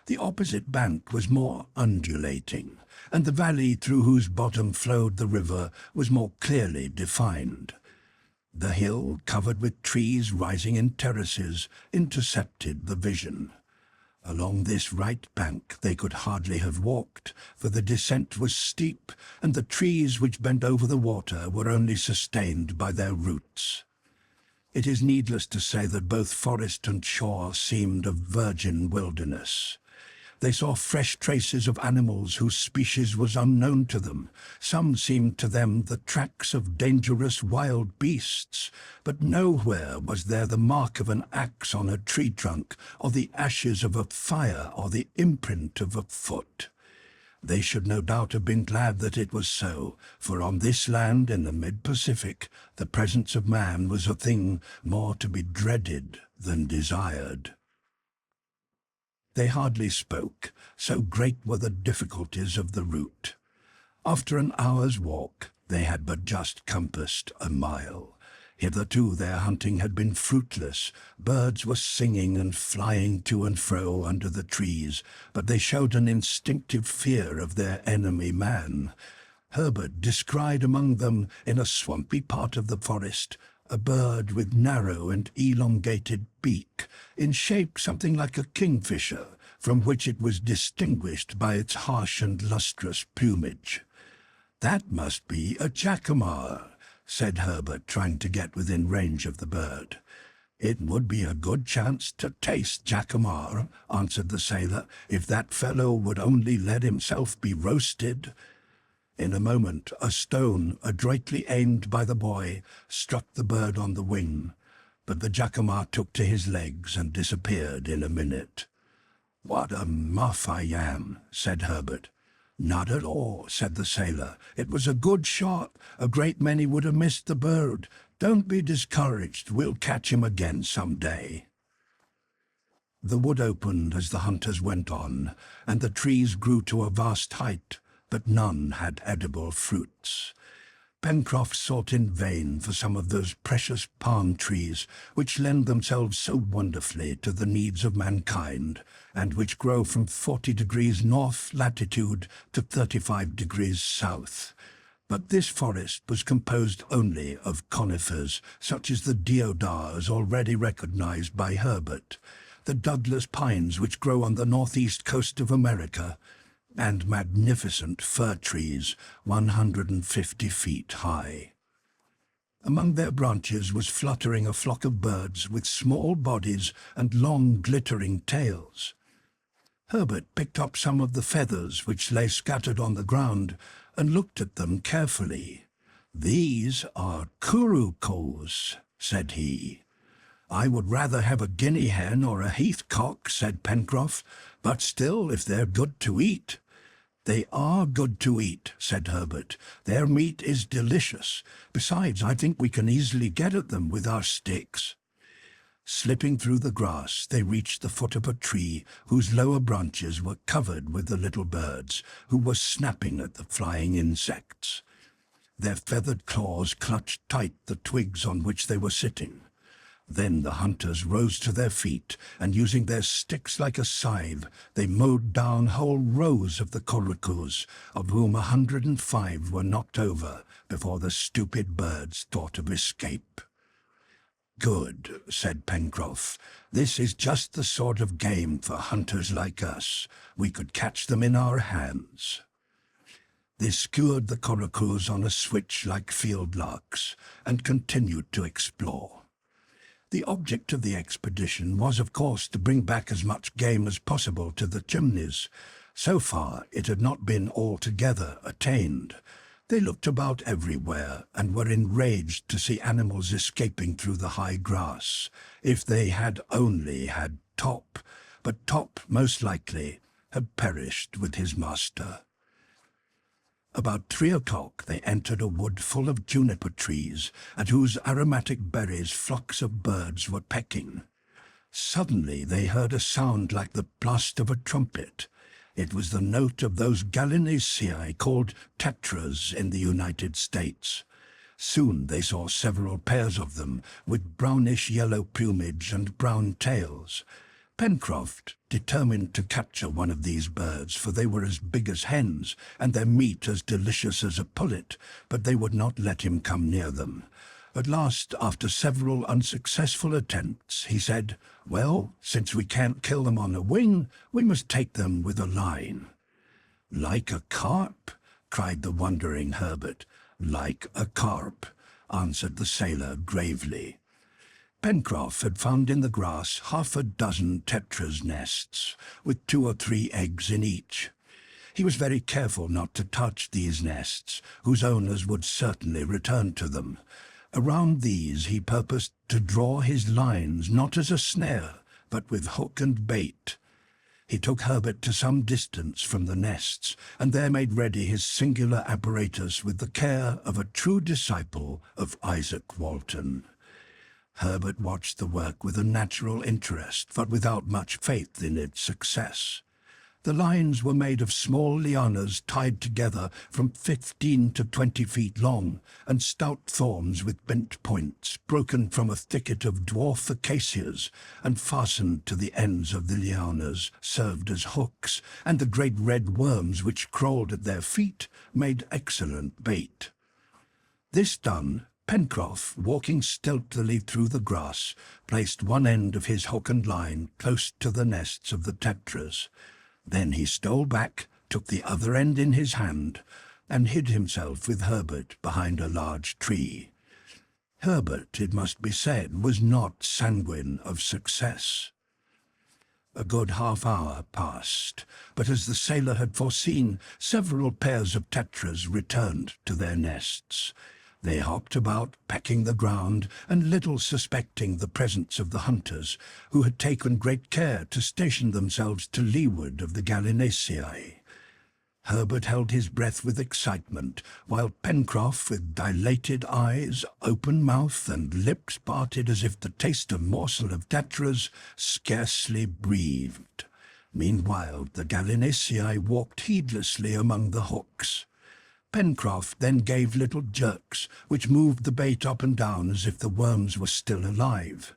The opposite bank was more undulating, and the valley through whose bottom flowed the river was more clearly defined. The hill, covered with trees rising in terraces, intercepted the vision. Along this right bank they could hardly have walked, for the descent was steep, and the trees which bent over the water were only sustained by their roots. It is needless to say that both forest and shore seemed a virgin wilderness. They saw fresh traces of animals whose species was unknown to them. Some seemed to them the tracks of dangerous wild beasts, but nowhere was there the mark of an axe on a tree trunk, or the ashes of a fire, or the imprint of a foot. They should no doubt have been glad that it was so, for on this land in the mid-Pacific, the presence of man was a thing more to be dreaded than desired. They hardly spoke, so great were the difficulties of the route. After an hour's walk, they had but just compassed a mile. Hitherto their hunting had been fruitless. Birds were singing and flying to and fro under the trees, but they showed an instinctive fear of their enemy man. Herbert descried among them, in a swampy part of the forest, a bird with narrow and elongated beak, in shape something like a kingfisher, from which it was distinguished by its harsh and lustrous plumage. "That must be a jacamar," said Herbert, trying to get within range of the bird. "It would be a good chance to taste jacamar," answered the sailor, "if that fellow would only let himself be roasted." In a moment, a stone, adroitly aimed by the boy, struck the bird on the wing, but the jacamar took to his legs and disappeared in a minute. "What a muff I am," said Herbert. "Not at all," said the sailor. "It was a good shot. A great many would have missed the bird. Don't be discouraged. We'll catch him again some day." The wood opened as the hunters went on, and the trees grew to a vast height, but none had edible fruits. Pencroff sought in vain for some of those precious palm trees which lend themselves so wonderfully to the needs of mankind, and which grow from 40 degrees north latitude to 35 degrees south. But this forest was composed only of conifers, such as the deodars already recognized by Herbert, the Douglas pines which grow on the northeast coast of America, and magnificent fir trees 150 feet high. Among their branches was fluttering a flock of birds with small bodies and long glittering tails. Herbert picked up some of the feathers which lay scattered on the ground and looked at them carefully. "These are currucoes," said he. "I would rather have a guinea hen or a heathcock," said Pencroff, "but still, if they're good to eat—" "They are good to eat," said Herbert. "Their meat is delicious. Besides, I think we can easily get at them with our sticks." Slipping through the grass, they reached the foot of a tree whose lower branches were covered with the little birds, who were snapping at the flying insects. Their feathered claws clutched tight the twigs on which they were sitting. Then the hunters rose to their feet, and using their sticks like a scythe, they mowed down whole rows of the coracos, of whom 105 were knocked over before the stupid birds thought of escape. "Good," said Pencroff. "This is just the sort of game for hunters like us. We could catch them in our hands." They skewered the coracos on a switch like field larks, and continued to explore. The object of the expedition was, of course, to bring back as much game as possible to the Chimneys. So far it had not been altogether attained. They looked about everywhere, and were enraged to see animals escaping through the high grass. If they had only had Top, but Top, most likely, had perished with his master. About 3 o'clock they entered a wood full of juniper trees, at whose aromatic berries flocks of birds were pecking. Suddenly they heard a sound like the blast of a trumpet. It was the note of those gallinaceae called tetras in the United States. Soon they saw several pairs of them, with brownish-yellow plumage and brown tails. Pencroff determined to capture one of these birds, for they were as big as hens, and their meat as delicious as a pullet, but they would not let him come near them. At last, after several unsuccessful attempts, he said, "Well, since we can't kill them on a wing, we must take them with a line." "Like a carp?" cried the wondering Harbert. "Like a carp," answered the sailor gravely. Pencroff had found in the grass 6 tetras nests, with 2 or 3 eggs in each. He was very careful not to touch these nests, whose owners would certainly return to them. Around these he purposed to draw his lines, not as a snare, but with hook and bait. He took Harbert to some distance from the nests, and there made ready his singular apparatus with the care of a true disciple of Isaac Walton. Harbert watched the work with a natural interest, but without much faith in its success. The lines were made of small lianas tied together from 15 to 20 feet long, and stout thorns with bent points, broken from a thicket of dwarf acacias, and fastened to the ends of the lianas, served as hooks, and the great red worms which crawled at their feet made excellent bait. This done, Pencroff, walking stealthily through the grass, placed one end of his hook and line close to the nests of the tetras. Then he stole back, took the other end in his hand, and hid himself with Harbert behind a large tree. Harbert, it must be said, was not sanguine of success. A good half-hour passed, but as the sailor had foreseen, several pairs of tetras returned to their nests. They hopped about, pecking the ground, and little suspecting the presence of the hunters, who had taken great care to station themselves to leeward of the gallinaceae. Harbert held his breath with excitement, while Pencroff, with dilated eyes, open mouth, and lips parted as if to taste a morsel of tetras, scarcely breathed. Meanwhile the gallinaceae walked heedlessly among the hooks. Pencroff then gave little jerks, which moved the bait up and down as if the worms were still alive.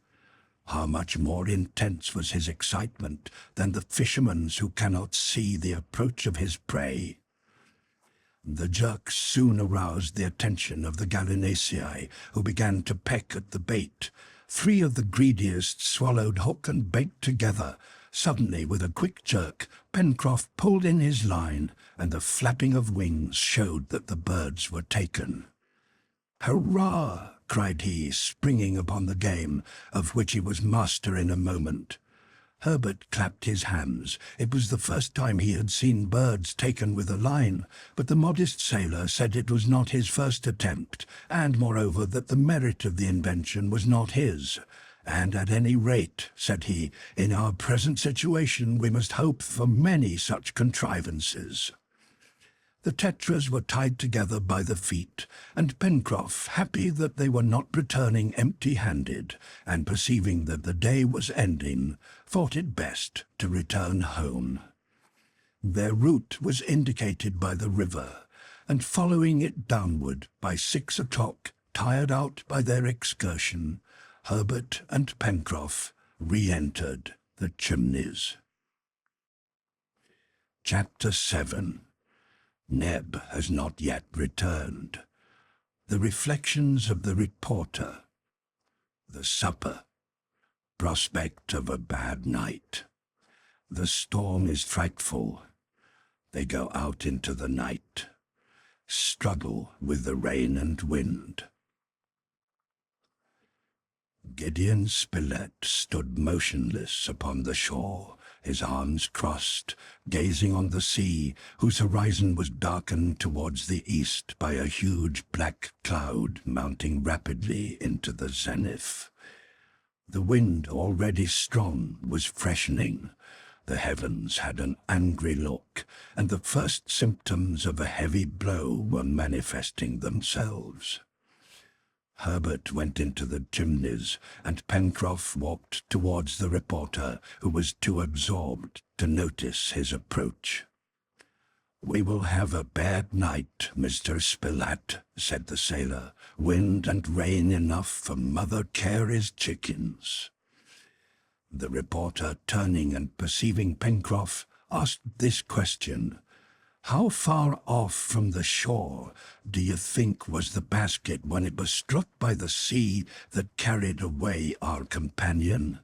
How much more intense was his excitement than the fisherman's who cannot see the approach of his prey. The jerks soon aroused the attention of the gallinaceae, who began to peck at the bait. 3 of the greediest swallowed hook and bait together. Suddenly, with a quick jerk, Pencroff pulled in his line, and the flapping of wings showed that the birds were taken. "Hurrah!" cried he, springing upon the game, of which he was master in a moment. Harbert clapped his hands. It was the first time he had seen birds taken with a line, but the modest sailor said it was not his first attempt, and, moreover, that the merit of the invention was not his. "And at any rate," said he, "in our present situation we must hope for many such contrivances." The tetras were tied together by the feet, and Pencroff, happy that they were not returning empty-handed, and perceiving that the day was ending, thought it best to return home. Their route was indicated by the river, and following it downward by 6 o'clock, tired out by their excursion, Harbert and Pencroff re-entered the Chimneys. Chapter 7. Neb has not yet returned. The reflections of the reporter. The supper. Prospect of a bad night. The storm is frightful. They go out into the night. Struggle with the rain and wind. Gideon Spilett stood motionless upon the shore, his arms crossed, gazing on the sea, whose horizon was darkened towards the east by a huge black cloud mounting rapidly into the zenith. The wind, already strong, was freshening. The heavens had an angry look, and the first symptoms of a heavy blow were manifesting themselves. Harbert went into the Chimneys, and Pencroff walked towards the reporter, who was too absorbed to notice his approach. "We will have a bad night, Mr. Spilett," said the sailor. "Wind and rain enough for Mother Carey's chickens." The reporter, turning and perceiving Pencroff, asked this question: "How far off from the shore do you think was the basket when it was struck by the sea that carried away our companion?"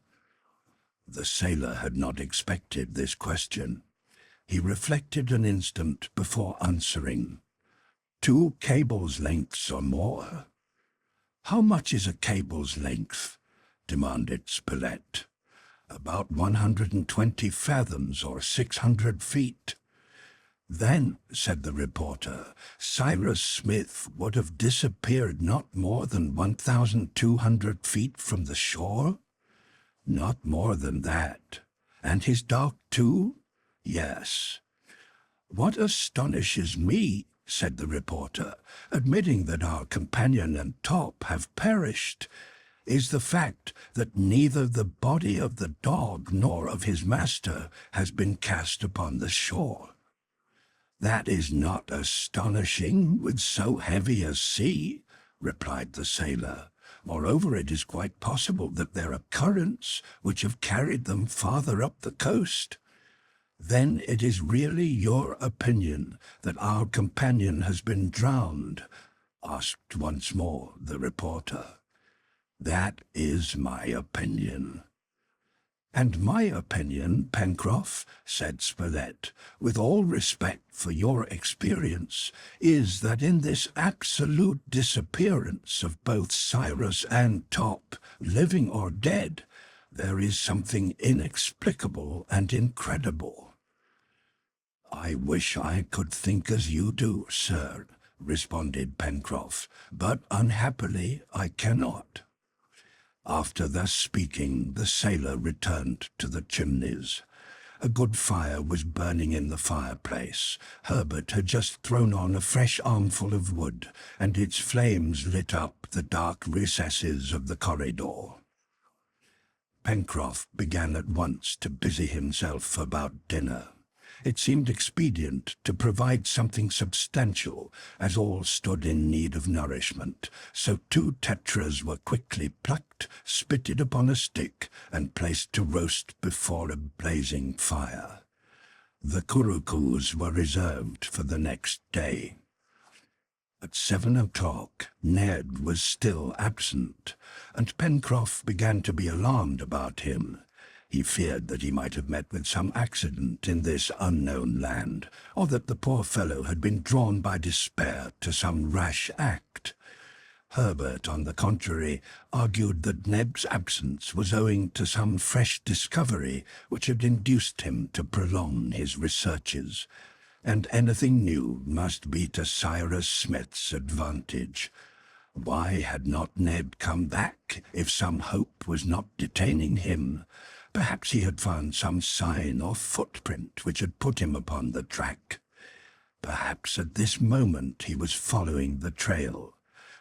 The sailor had not expected this question. He reflected an instant before answering. 2 cables' lengths or more." "How much is a cable's length?" demanded Spilett. "About 120 fathoms or 600 feet. "Then," said the reporter, "Cyrus Smith would have disappeared not more than 1,200 feet from the shore?" "Not more than that." "And his dog too?" "Yes." "What astonishes me," said the reporter, "admitting that our companion and Top have perished, is the fact that neither the body of the dog nor of his master has been cast upon the shore." "That is not astonishing with so heavy a sea," replied the sailor. "Moreover, it is quite possible that there are currents which have carried them farther up the coast." "Then it is really your opinion that our companion has been drowned?" asked once more the reporter. "That is my opinion." "And my opinion, Pencroff," said Spilett, "with all respect for your experience, is that in this absolute disappearance of both Cyrus and Top, living or dead, there is something inexplicable and incredible." "I wish I could think as you do, sir," responded Pencroff, "but unhappily I cannot." After thus speaking, the sailor returned to the Chimneys. A good fire was burning in the fireplace. Harbert had just thrown on a fresh armful of wood, and its flames lit up the dark recesses of the corridor. Pencroff began at once to busy himself about dinner. It seemed expedient to provide something substantial, as all stood in need of nourishment, so 2 tetras were quickly plucked, spitted upon a stick, and placed to roast before a blazing fire. The couroucous were reserved for the next day. At 7 o'clock, Ned was still absent, and Pencroff began to be alarmed about him. He feared that he might have met with some accident in this unknown land, or that the poor fellow had been drawn by despair to some rash act. Harbert, on the contrary, argued that Neb's absence was owing to some fresh discovery which had induced him to prolong his researches, and anything new must be to Cyrus Smith's advantage. Why had not Neb come back, if some hope was not detaining him? Perhaps he had found some sign or footprint which had put him upon the track. Perhaps at this moment he was following the trail.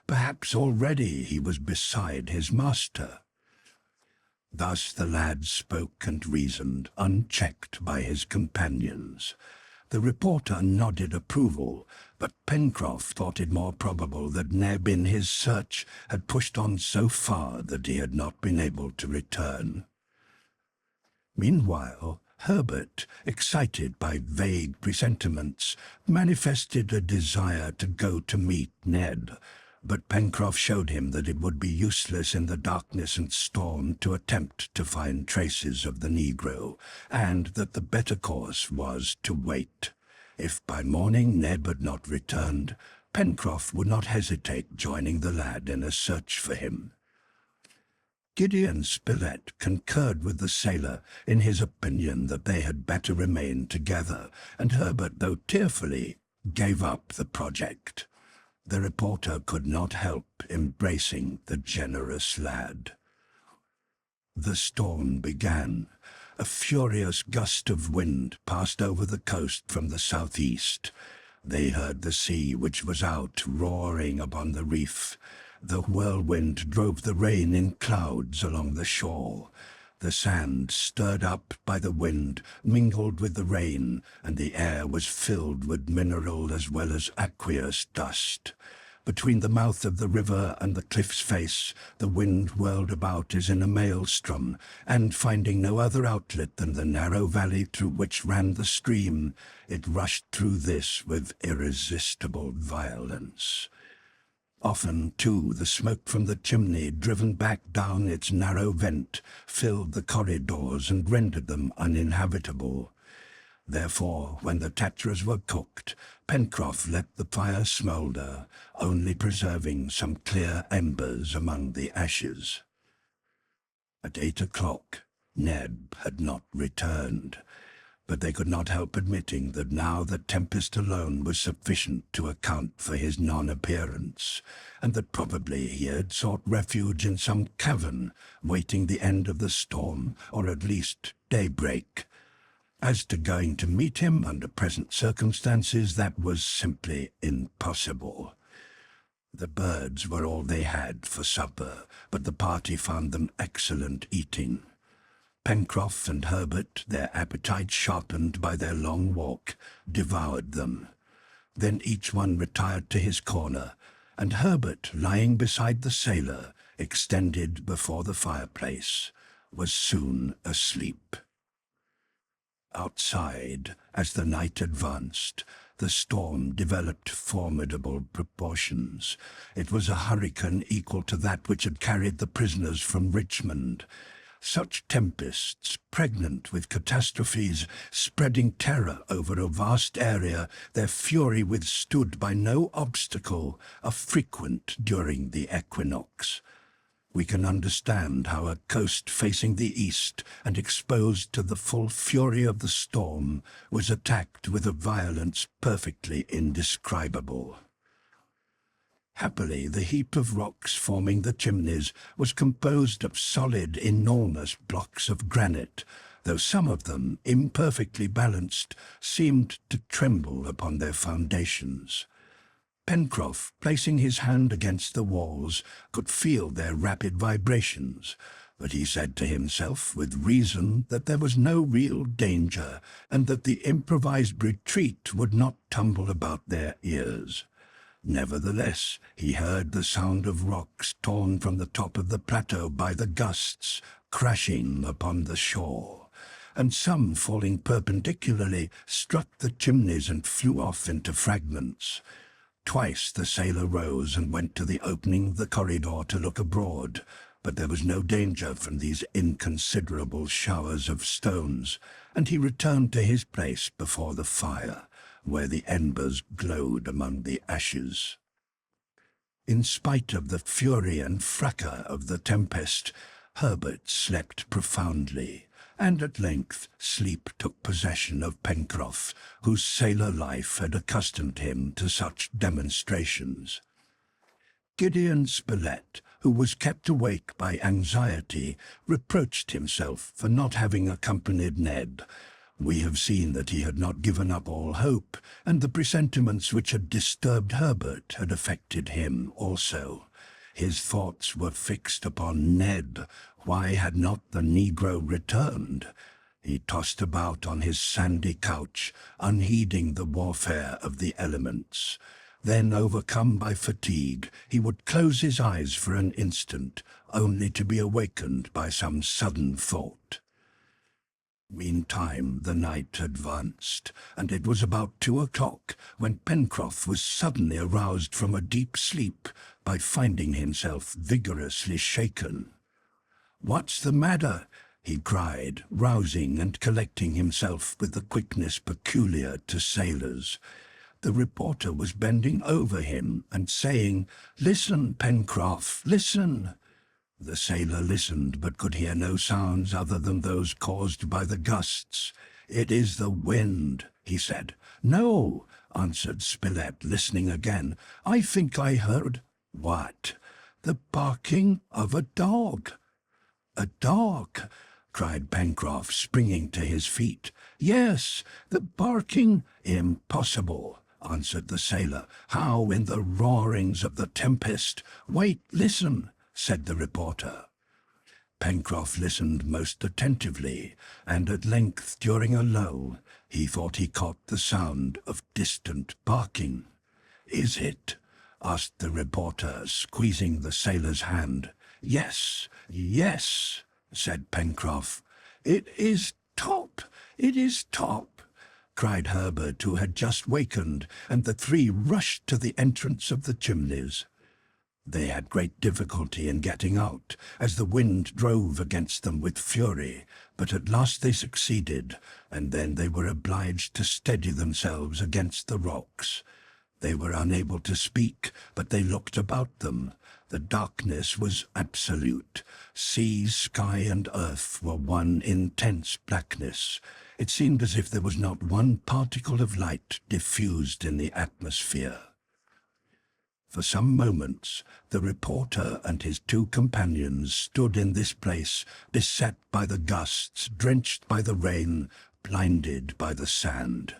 Perhaps already he was beside his master. Thus the lad spoke and reasoned, unchecked by his companions. The reporter nodded approval, but Pencroff thought it more probable that Neb in his search had pushed on so far that he had not been able to return. Meanwhile, Harbert, excited by vague presentiments, manifested a desire to go to meet Ned, but Pencroff showed him that it would be useless in the darkness and storm to attempt to find traces of the negro, and that the better course was to wait. If by morning Ned had not returned, Pencroff would not hesitate joining the lad in a search for him. Gideon Spilett concurred with the sailor in his opinion that they had better remain together, and Harbert, though tearfully, gave up the project. The reporter could not help embracing the generous lad. The storm began. A furious gust of wind passed over the coast from the southeast. They heard the sea, which was out, roaring upon the reef. The whirlwind drove the rain in clouds along the shore. The sand, stirred up by the wind, mingled with the rain, and the air was filled with mineral as well as aqueous dust. Between the mouth of the river and the cliff's face, the wind whirled about as in a maelstrom, and finding no other outlet than the narrow valley through which ran the stream, it rushed through this with irresistible violence. Often, too, the smoke from the chimney, driven back down its narrow vent, filled the corridors and rendered them uninhabitable. Therefore, when the tatras were cooked, Pencroff let the fire smoulder, only preserving some clear embers among the ashes. At 8 o'clock, Neb had not returned, but they could not help admitting that now the tempest alone was sufficient to account for his non-appearance, and that probably he had sought refuge in some cavern, waiting the end of the storm, or at least daybreak. As to going to meet him under present circumstances, that was simply impossible. The birds were all they had for supper, but the party found them excellent eating. Pencroff and Harbert, their appetites sharpened by their long walk, devoured them. Then each one retired to his corner, and Harbert, lying beside the sailor, extended before the fireplace, was soon asleep. Outside, as the night advanced, the storm developed formidable proportions. It was a hurricane equal to that which had carried the prisoners from Richmond. Such tempests, pregnant with catastrophes, spreading terror over a vast area, their fury withstood by no obstacle, are frequent during the equinox. We can understand how a coast facing the east and exposed to the full fury of the storm was attacked with a violence perfectly indescribable. Happily, the heap of rocks forming the chimneys was composed of solid, enormous blocks of granite, though some of them, imperfectly balanced, seemed to tremble upon their foundations. Pencroff, placing his hand against the walls, could feel their rapid vibrations, but he said to himself with reason that there was no real danger, and that the improvised retreat would not tumble about their ears. Nevertheless, he heard the sound of rocks torn from the top of the plateau by the gusts, crashing upon the shore, and some falling perpendicularly struck the chimneys and flew off into fragments. Twice the sailor rose and went to the opening of the corridor to look abroad, but there was no danger from these inconsiderable showers of stones, and he returned to his place before the fire, where the embers glowed among the ashes. In spite of the fury and fracas of the tempest, Harbert slept profoundly, and at length sleep took possession of Pencroff, whose sailor life had accustomed him to such demonstrations. Gideon Spilett, who was kept awake by anxiety, reproached himself for not having accompanied Ned. We have seen that he had not given up all hope, and the presentiments which had disturbed Herbert had affected him also. His thoughts were fixed upon Ned. Why had not the negro returned? He tossed about on his sandy couch, unheeding the warfare of the elements. Then, overcome by fatigue, he would close his eyes for an instant, only to be awakened by some sudden thought. Meantime the night advanced, and it was about 2 o'clock when Pencroff was suddenly aroused from a deep sleep by finding himself vigorously shaken. "What's the matter?" he cried, rousing and collecting himself with the quickness peculiar to sailors. The reporter was bending over him and saying, "Listen, Pencroff, listen." The sailor listened, but could hear no sounds other than those caused by the gusts. "It is the wind," he said. "No," answered Spilett, listening again. "I think I heard—" "What?" "The barking of a dog." "A dog!" cried Pencroff, springing to his feet. "Yes, the barking—" "Impossible," answered the sailor. "How in the roarings of the tempest—" "Wait, listen," said the reporter. Pencroff listened most attentively, and at length, during a lull, he thought he caught the sound of distant barking. "Is it?" asked the reporter, squeezing the sailor's hand. "Yes, yes," said Pencroff. "It is Top! It is Top!" cried Herbert, who had just wakened, and the three rushed to the entrance of the Chimneys. They had great difficulty in getting out, as the wind drove against them with fury, but at last they succeeded, and then they were obliged to steady themselves against the rocks. They were unable to speak, but they looked about them. The darkness was absolute. Sea, sky, and earth were one intense blackness. It seemed as if there was not one particle of light diffused in the atmosphere. For some moments the reporter and his 2 companions stood in this place, beset by the gusts, drenched by the rain, blinded by the sand.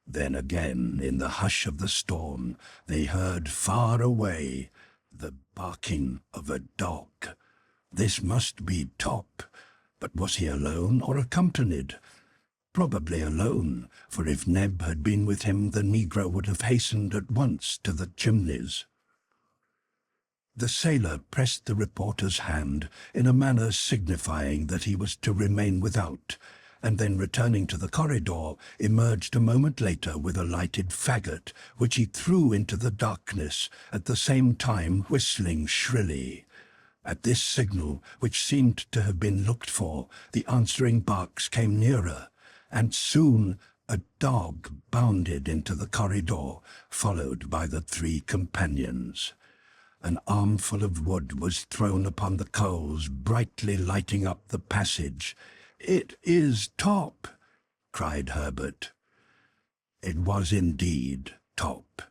Then again, in the hush of the storm, they heard far away the barking of a dog. This must be Top. But was he alone or accompanied? Probably alone, for if Neb had been with him, the negro would have hastened at once to the Chimneys. The sailor pressed the reporter's hand in a manner signifying that he was to remain without, and then returning to the corridor, emerged a moment later with a lighted faggot, which he threw into the darkness, at the same time whistling shrilly. At this signal, which seemed to have been looked for, the answering barks came nearer, and soon a dog bounded into the corridor, followed by the 3 companions. An armful of wood was thrown upon the coals, brightly lighting up the passage. "It is Top!" cried Herbert. It was indeed Top,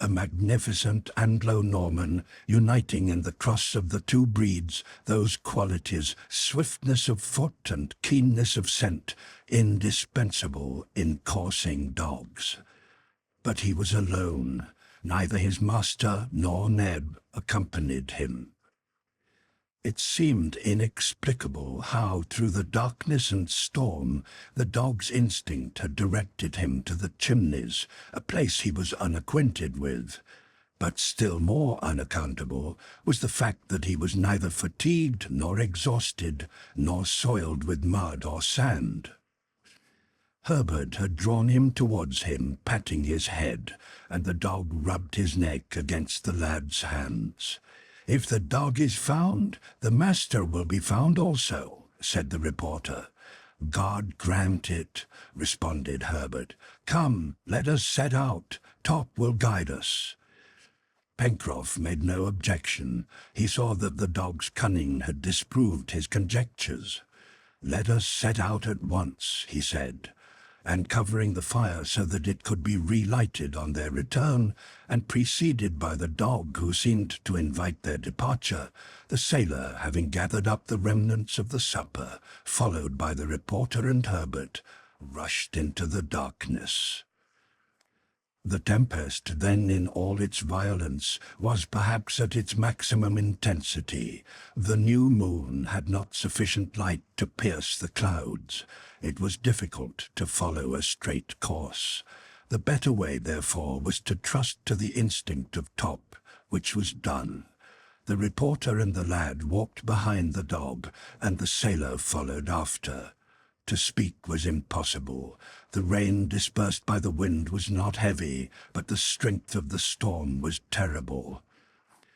a magnificent Anglo-Norman, uniting in the cross of the 2 breeds those qualities, swiftness of foot and keenness of scent, indispensable in coursing dogs. But he was alone. Neither his master nor Neb accompanied him. It seemed inexplicable how, through the darkness and storm, the dog's instinct had directed him to the Chimneys, a place he was unacquainted with. But still more unaccountable was the fact that he was neither fatigued nor exhausted, nor soiled with mud or sand. Herbert had drawn him towards him, patting his head, and the dog rubbed his neck against the lad's hands. "If the dog is found, the master will be found also," said the reporter. "God grant it," responded Herbert. "Come, let us set out. Top will guide us." Pencroff made no objection. He saw that the dog's cunning had disproved his conjectures. "Let us set out at once," he said, and covering the fire so that it could be relighted on their return, and preceded by the dog who seemed to invite their departure, the sailor, having gathered up the remnants of the supper, followed by the reporter and Herbert, rushed into the darkness. The tempest, then in all its violence, was perhaps at its maximum intensity. The new moon had not sufficient light to pierce the clouds. It was difficult to follow a straight course. The better way, therefore, was to trust to the instinct of Top, which was done. The reporter and the lad walked behind the dog, and the sailor followed after. To speak was impossible. The rain dispersed by the wind was not heavy, but the strength of the storm was terrible.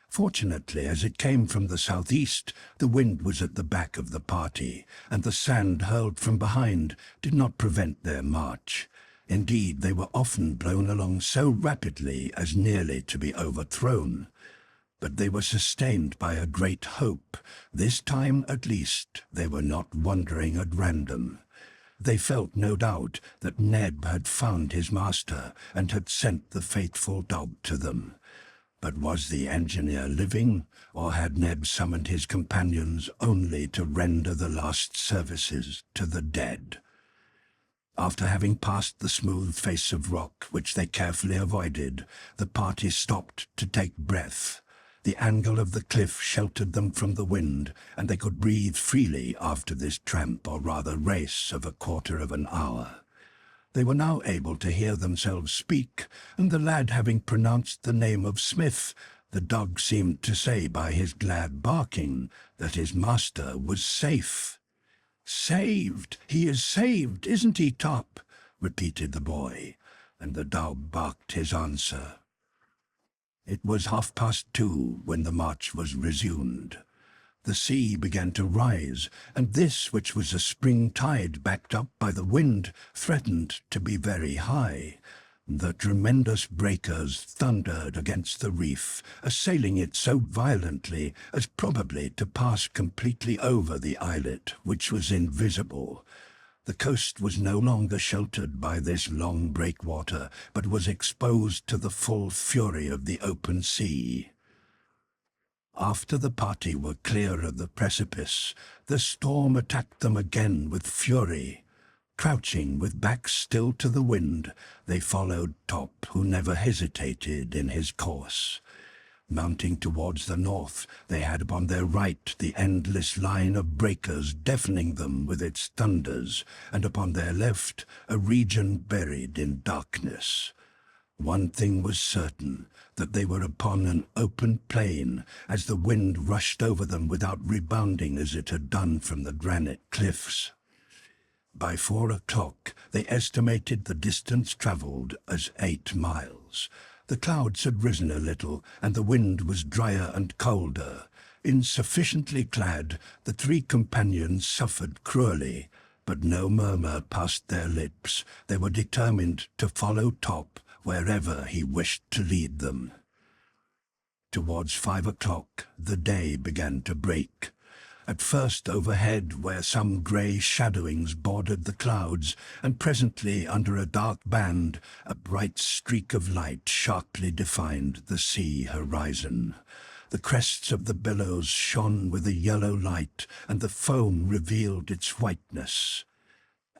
Fortunately, as it came from the southeast, the wind was at the back of the party, and the sand hurled from behind did not prevent their march. Indeed, they were often blown along so rapidly as nearly to be overthrown. But they were sustained by a great hope. This time, at least, they were not wandering at random. They felt, no doubt, that Neb had found his master and had sent the faithful dog to them. But was the engineer living, or had Neb summoned his companions only to render the last services to the dead? After having passed the smooth face of rock, which they carefully avoided, the party stopped to take breath. The angle of the cliff sheltered them from the wind, and they could breathe freely after this tramp, or rather race, of a quarter of an hour. They were now able to hear themselves speak, and the lad having pronounced the name of Smith, the dog seemed to say by his glad barking that his master was safe. "Saved! He is saved, isn't he, Top?" repeated the boy, and the dog barked his answer. It was 2:30 when the march was resumed. The sea began to rise, and this, which was a spring tide backed up by the wind, threatened to be very high. The tremendous breakers thundered against the reef, assailing it so violently as probably to pass completely over the islet, which was invisible. The coast was no longer sheltered by this long breakwater, but was exposed to the full fury of the open sea. After the party were clear of the precipice, the storm attacked them again with fury. Crouching with backs still to the wind, they followed Top, who never hesitated in his course. Mounting towards the north, they had upon their right the endless line of breakers deafening them with its thunders, and upon their left a region buried in darkness. One thing was certain, that they were upon an open plain, as the wind rushed over them without rebounding as it had done from the granite cliffs. By 4 o'clock they estimated the distance travelled as 8 miles. The clouds had risen a little, and the wind was drier and colder. Insufficiently clad, the 3 companions suffered cruelly, but no murmur passed their lips. They were determined to follow Top wherever he wished to lead them. Towards 5 o'clock the day began to break. At first overhead, where some grey shadowings bordered the clouds, and presently under a dark band, a bright streak of light sharply defined the sea horizon. The crests of the billows shone with a yellow light, and the foam revealed its whiteness.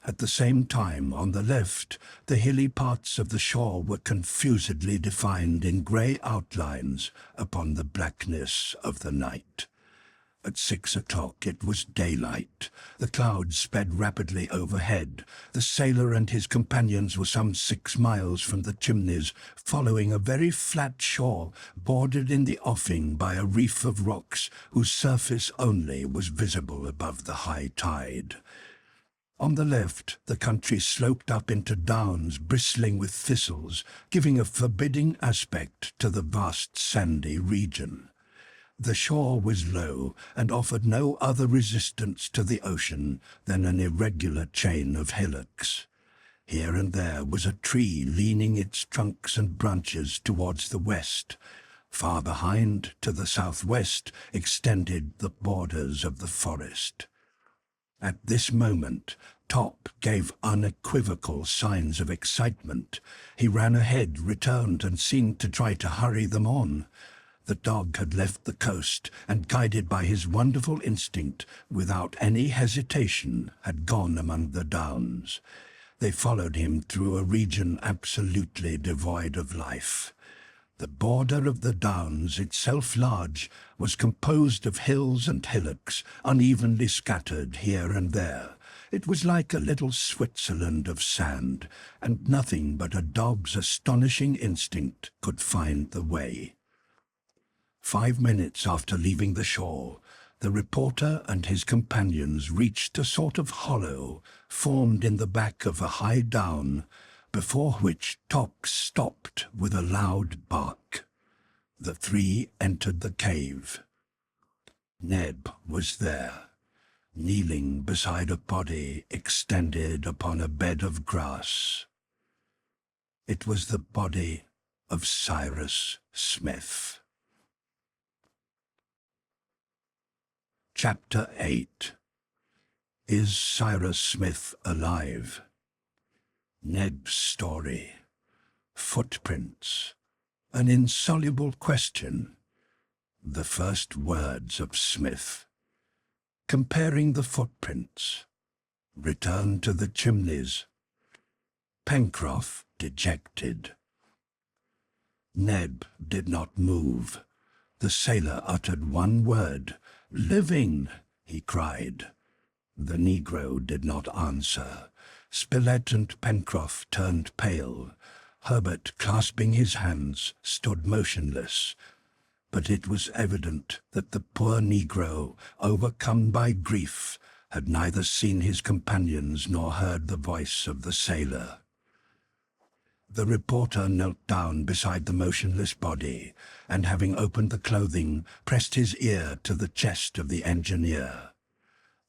At the same time, on the left, the hilly parts of the shore were confusedly defined in grey outlines upon the blackness of the night. At 6 o'clock it was daylight. The clouds sped rapidly overhead. The sailor and his companions were some 6 miles from the Chimneys, following a very flat shore, bordered in the offing by a reef of rocks whose surface only was visible above the high tide. On the left, the country sloped up into downs bristling with thistles, giving a forbidding aspect to the vast sandy region. The shore was low and offered no other resistance to the ocean than an irregular chain of hillocks. Here and there was a tree leaning its trunks and branches towards the west. Far behind, to the southwest, extended the borders of the forest. At this moment, Top gave unequivocal signs of excitement. He ran ahead, returned, and seemed to try to hurry them on. The dog had left the coast, and guided by his wonderful instinct, without any hesitation, had gone among the downs. They followed him through a region absolutely devoid of life. The border of the Downs, itself large, was composed of hills and hillocks, unevenly scattered here and there. It was like a little Switzerland of sand, and nothing but a dog's astonishing instinct could find the way. 5 minutes after leaving the shore, the reporter and his companions reached a sort of hollow formed in the back of a high down, before which Top stopped with a loud bark. The three entered the cave. Neb was there, kneeling beside a body extended upon a bed of grass. It was the body of Cyrus Smith. Chapter 8. Is Cyrus Smith alive? Neb's story. Footprints. An insoluble question. The first words of Smith. Comparing the footprints. Return to the chimneys. Pencroff dejected. Neb did not move. The sailor uttered one word. "Living!" he cried. The negro did not answer. Spilett and Pencroff turned pale. Harbert, clasping his hands, stood motionless. But it was evident that the poor negro, overcome by grief, had neither seen his companions nor heard the voice of the sailor. The reporter knelt down beside the motionless body, and having opened the clothing, pressed his ear to the chest of the engineer.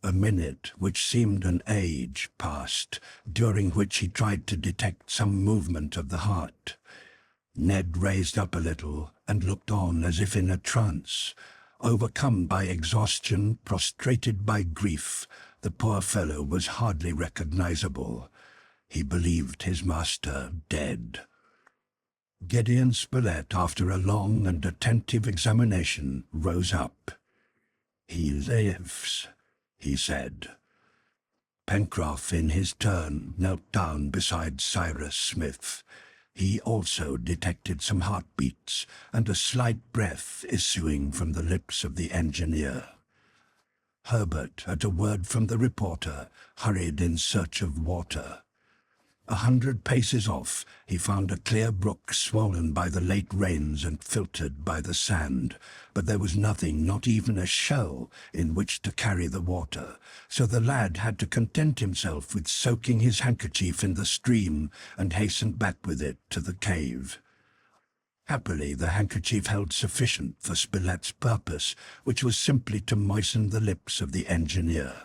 A minute, which seemed an age, passed, during which he tried to detect some movement of the heart. Ned raised up a little and looked on as if in a trance. Overcome by exhaustion, prostrated by grief, the poor fellow was hardly recognizable. He believed his master dead. Gideon Spilett, after a long and attentive examination, rose up. "He lives," he said. Pencroff, in his turn, knelt down beside Cyrus Smith. He also detected some heartbeats and a slight breath issuing from the lips of the engineer. Harbert, at a word from the reporter, hurried in search of water. 100 paces off, he found a clear brook swollen by the late rains and filtered by the sand, but there was nothing, not even a shell, in which to carry the water, so the lad had to content himself with soaking his handkerchief in the stream and hastened back with it to the cave. Happily, the handkerchief held sufficient for Spilett's purpose, which was simply to moisten the lips of the engineer.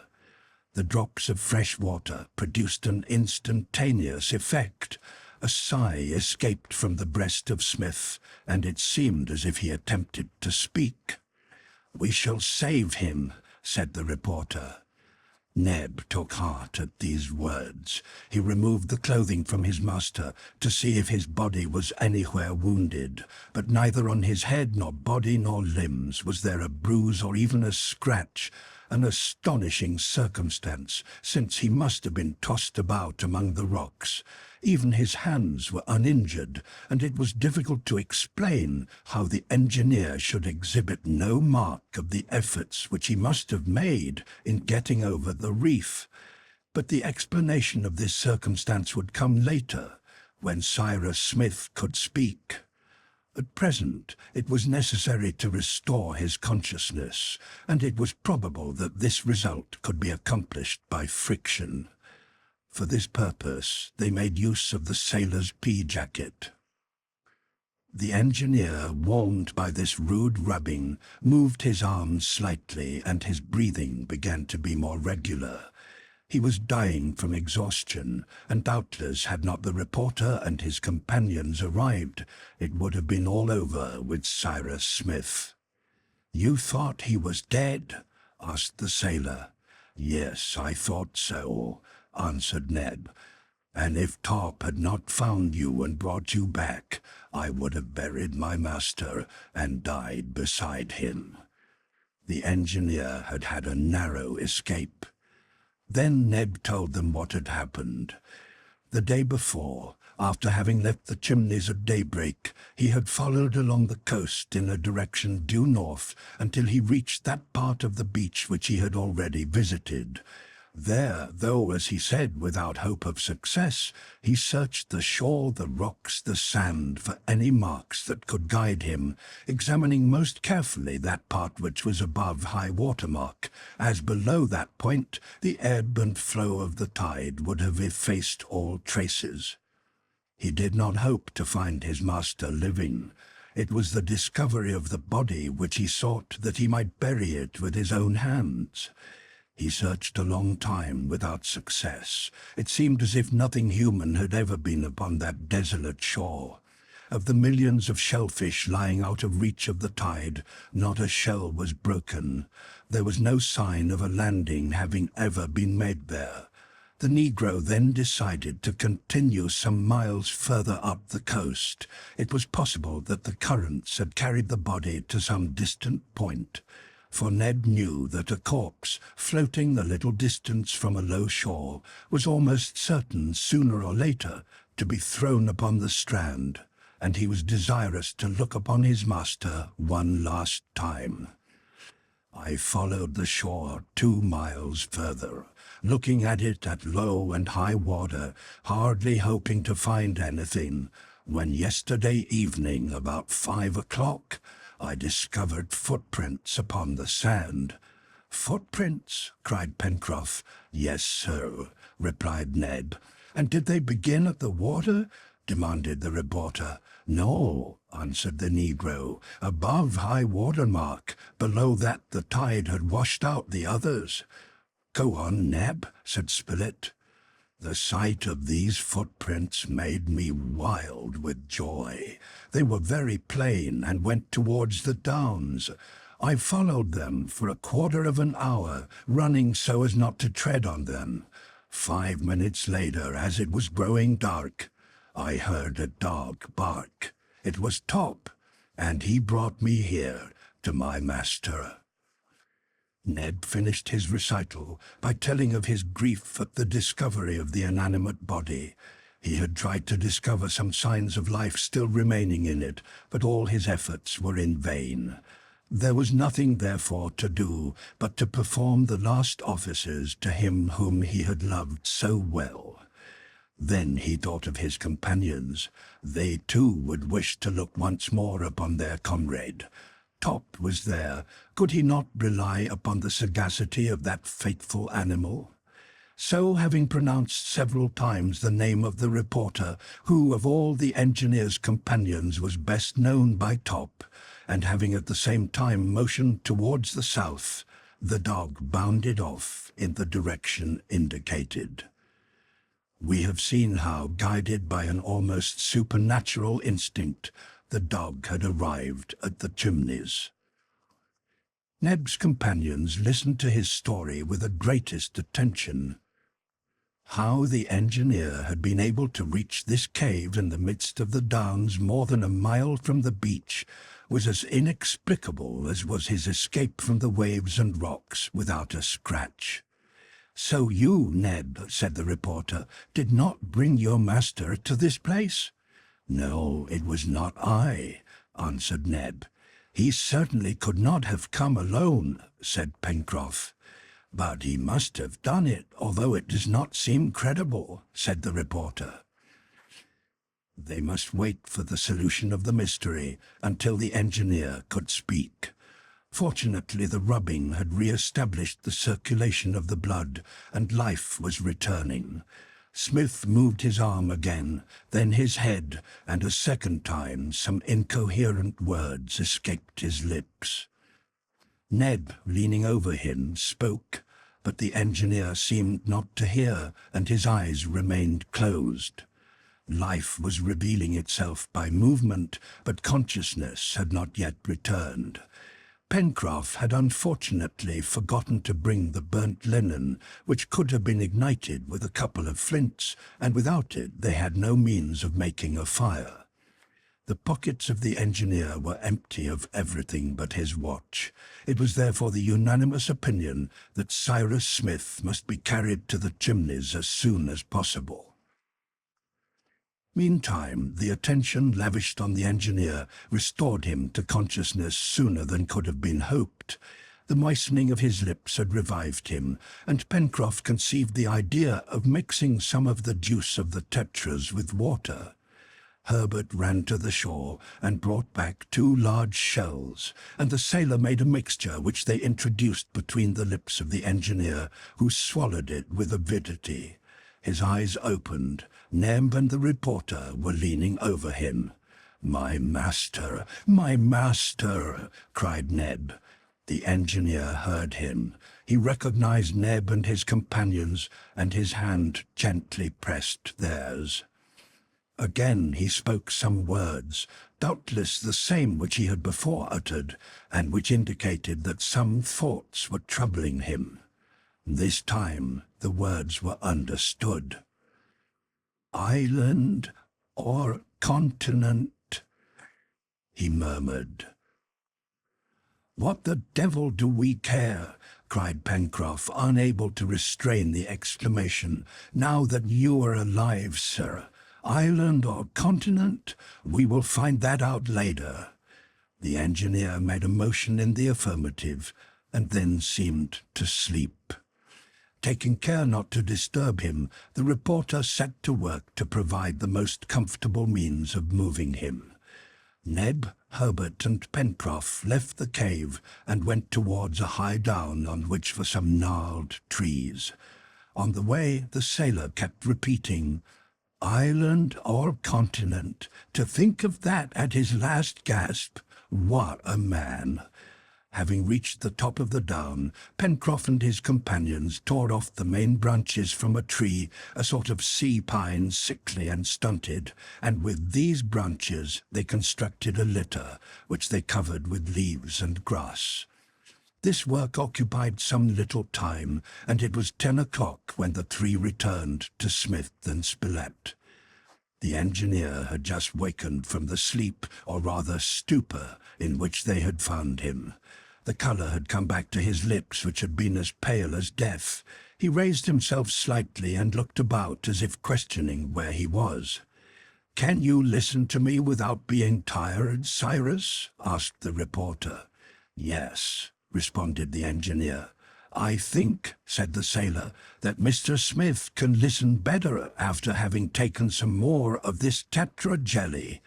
The drops of fresh water produced an instantaneous effect. A sigh escaped from the breast of Smith, and it seemed as if he attempted to speak. "We shall save him," said the reporter. Neb took heart at these words. He removed the clothing from his master to see if his body was anywhere wounded, but neither on his head nor body nor limbs was there a bruise or even a scratch, an astonishing circumstance, since he must have been tossed about among the rocks. Even his hands were uninjured, and it was difficult to explain how the engineer should exhibit no mark of the efforts which he must have made in getting over the reef. But the explanation of this circumstance would come later, when Cyrus Smith could speak. At present, it was necessary to restore his consciousness, and it was probable that this result could be accomplished by friction. For this purpose, they made use of the sailor's pea-jacket. The engineer, warmed by this rude rubbing, moved his arms slightly, and his breathing began to be more regular. He was dying from exhaustion, and doubtless had not the reporter and his companions arrived, it would have been all over with Cyrus Smith. "You thought he was dead?" asked the sailor. "Yes, I thought so," answered Neb. "And if Top had not found you and brought you back, I would have buried my master and died beside him." The engineer had had a narrow escape. Then Neb told them what had happened. The day before, after having left the Chimneys at daybreak, he had followed along the coast in a direction due north until he reached that part of the beach which he had already visited. There, though, as he said, without hope of success, he searched the shore, the rocks, the sand, for any marks that could guide him, examining most carefully that part which was above high water mark, as below that point the ebb and flow of the tide would have effaced all traces. He did not hope to find his master living. It was the discovery of the body which he sought, that he might bury it with his own hands. He searched a long time without success. It seemed as if nothing human had ever been upon that desolate shore. Of the millions of shellfish lying out of reach of the tide, not a shell was broken. There was no sign of a landing having ever been made there. The Negro then decided to continue some miles further up the coast. It was possible that the currents had carried the body to some distant point, for Ned knew that a corpse, floating a little distance from a low shore, was almost certain sooner or later to be thrown upon the strand, and he was desirous to look upon his master one last time. I followed the shore 2 miles further, looking at it at low and high water, hardly hoping to find anything, when yesterday evening, about 5 o'clock, I discovered footprints upon the sand. "Footprints?" cried Pencroff. "Yes, sir," replied Ned. "And did they begin at the water?" demanded the reporter. "No," answered the Negro, "above high water mark. Below that the tide had washed out the others." "Go on, Neb," said Spilett. The sight of these footprints made me wild with joy. They were very plain and went towards the downs. I followed them for a quarter of an hour, running so as not to tread on them. 5 minutes later, as it was growing dark, I heard a dog bark. It was Top, and he brought me here to my master. Ned finished his recital by telling of his grief at the discovery of the inanimate body. He had tried to discover some signs of life still remaining in it, but all his efforts were in vain. There was nothing, therefore, to do but to perform the last offices to him whom he had loved so well. Then he thought of his companions. They too would wish to look once more upon their comrade. Top was there. Could he not rely upon the sagacity of that faithful animal? So, having pronounced several times the name of the reporter, who of all the engineer's companions was best known by Top, and having at the same time motioned towards the south, the dog bounded off in the direction indicated. We have seen how, guided by an almost supernatural instinct, the dog had arrived at the Chimneys. Neb's companions listened to his story with the greatest attention. How the engineer had been able to reach this cave in the midst of the downs more than a mile from the beach was as inexplicable as was his escape from the waves and rocks without a scratch. "So you, Ned," said the reporter, "did not bring your master to this place?" "No, it was not I," answered Ned. "He certainly could not have come alone," said Pencroff. "But he must have done it, although it does not seem credible," said the reporter. They must wait for the solution of the mystery until the engineer could speak. Fortunately, the rubbing had re-established the circulation of the blood, and life was returning. Smith moved his arm again, then his head, and a second time some incoherent words escaped his lips. Ned, leaning over him, spoke, but the engineer seemed not to hear, and his eyes remained closed. Life was revealing itself by movement, but consciousness had not yet returned. Pencroff had unfortunately forgotten to bring the burnt linen, which could have been ignited with a couple of flints, and without it they had no means of making a fire. The pockets of the engineer were empty of everything but his watch. It was therefore the unanimous opinion that Cyrus Smith must be carried to the Chimneys as soon as possible. Meantime, the attention lavished on the engineer restored him to consciousness sooner than could have been hoped. The moistening of his lips had revived him, and Pencroff conceived the idea of mixing some of the juice of the tetras with water. Harbert ran to the shore and brought back 2 large shells, and the sailor made a mixture which they introduced between the lips of the engineer, who swallowed it with avidity. His eyes opened. Neb and the reporter were leaning over him. "My master! My master!" cried Neb. The engineer heard him. He recognized Neb and his companions, and his hand gently pressed theirs. Again he spoke some words, doubtless the same which he had before uttered, and which indicated that some thoughts were troubling him. This time the words were understood. "Island or continent?" he murmured. "What the devil do we care?" cried Pencroff, unable to restrain the exclamation. "Now that you are alive, sir. Island or continent? We will find that out later." The engineer made a motion in the affirmative, and then seemed to sleep. Taking care not to disturb him, the reporter set to work to provide the most comfortable means of moving him. Neb, Harbert, and Pencroff left the cave and went towards a high down on which were some gnarled trees. On the way, the sailor kept repeating, "Island or continent? To think of that at his last gasp! What a man!" Having reached the top of the down, Pencroff and his companions tore off the main branches from a tree, a sort of sea pine, sickly and stunted, and with these branches they constructed a litter, which they covered with leaves and grass. This work occupied some little time, and it was 10 o'clock when the 3 returned to Smith and Spilett. The engineer had just wakened from the sleep, or rather stupor, in which they had found him. The colour had come back to his lips, which had been as pale as death. He raised himself slightly and looked about as if questioning where he was. "Can you listen to me without being tired, Cyrus?" asked the reporter. "Yes," responded the engineer. "I think," said the sailor, "that Mr. Smith can listen better after having taken some more of this tetra jelly.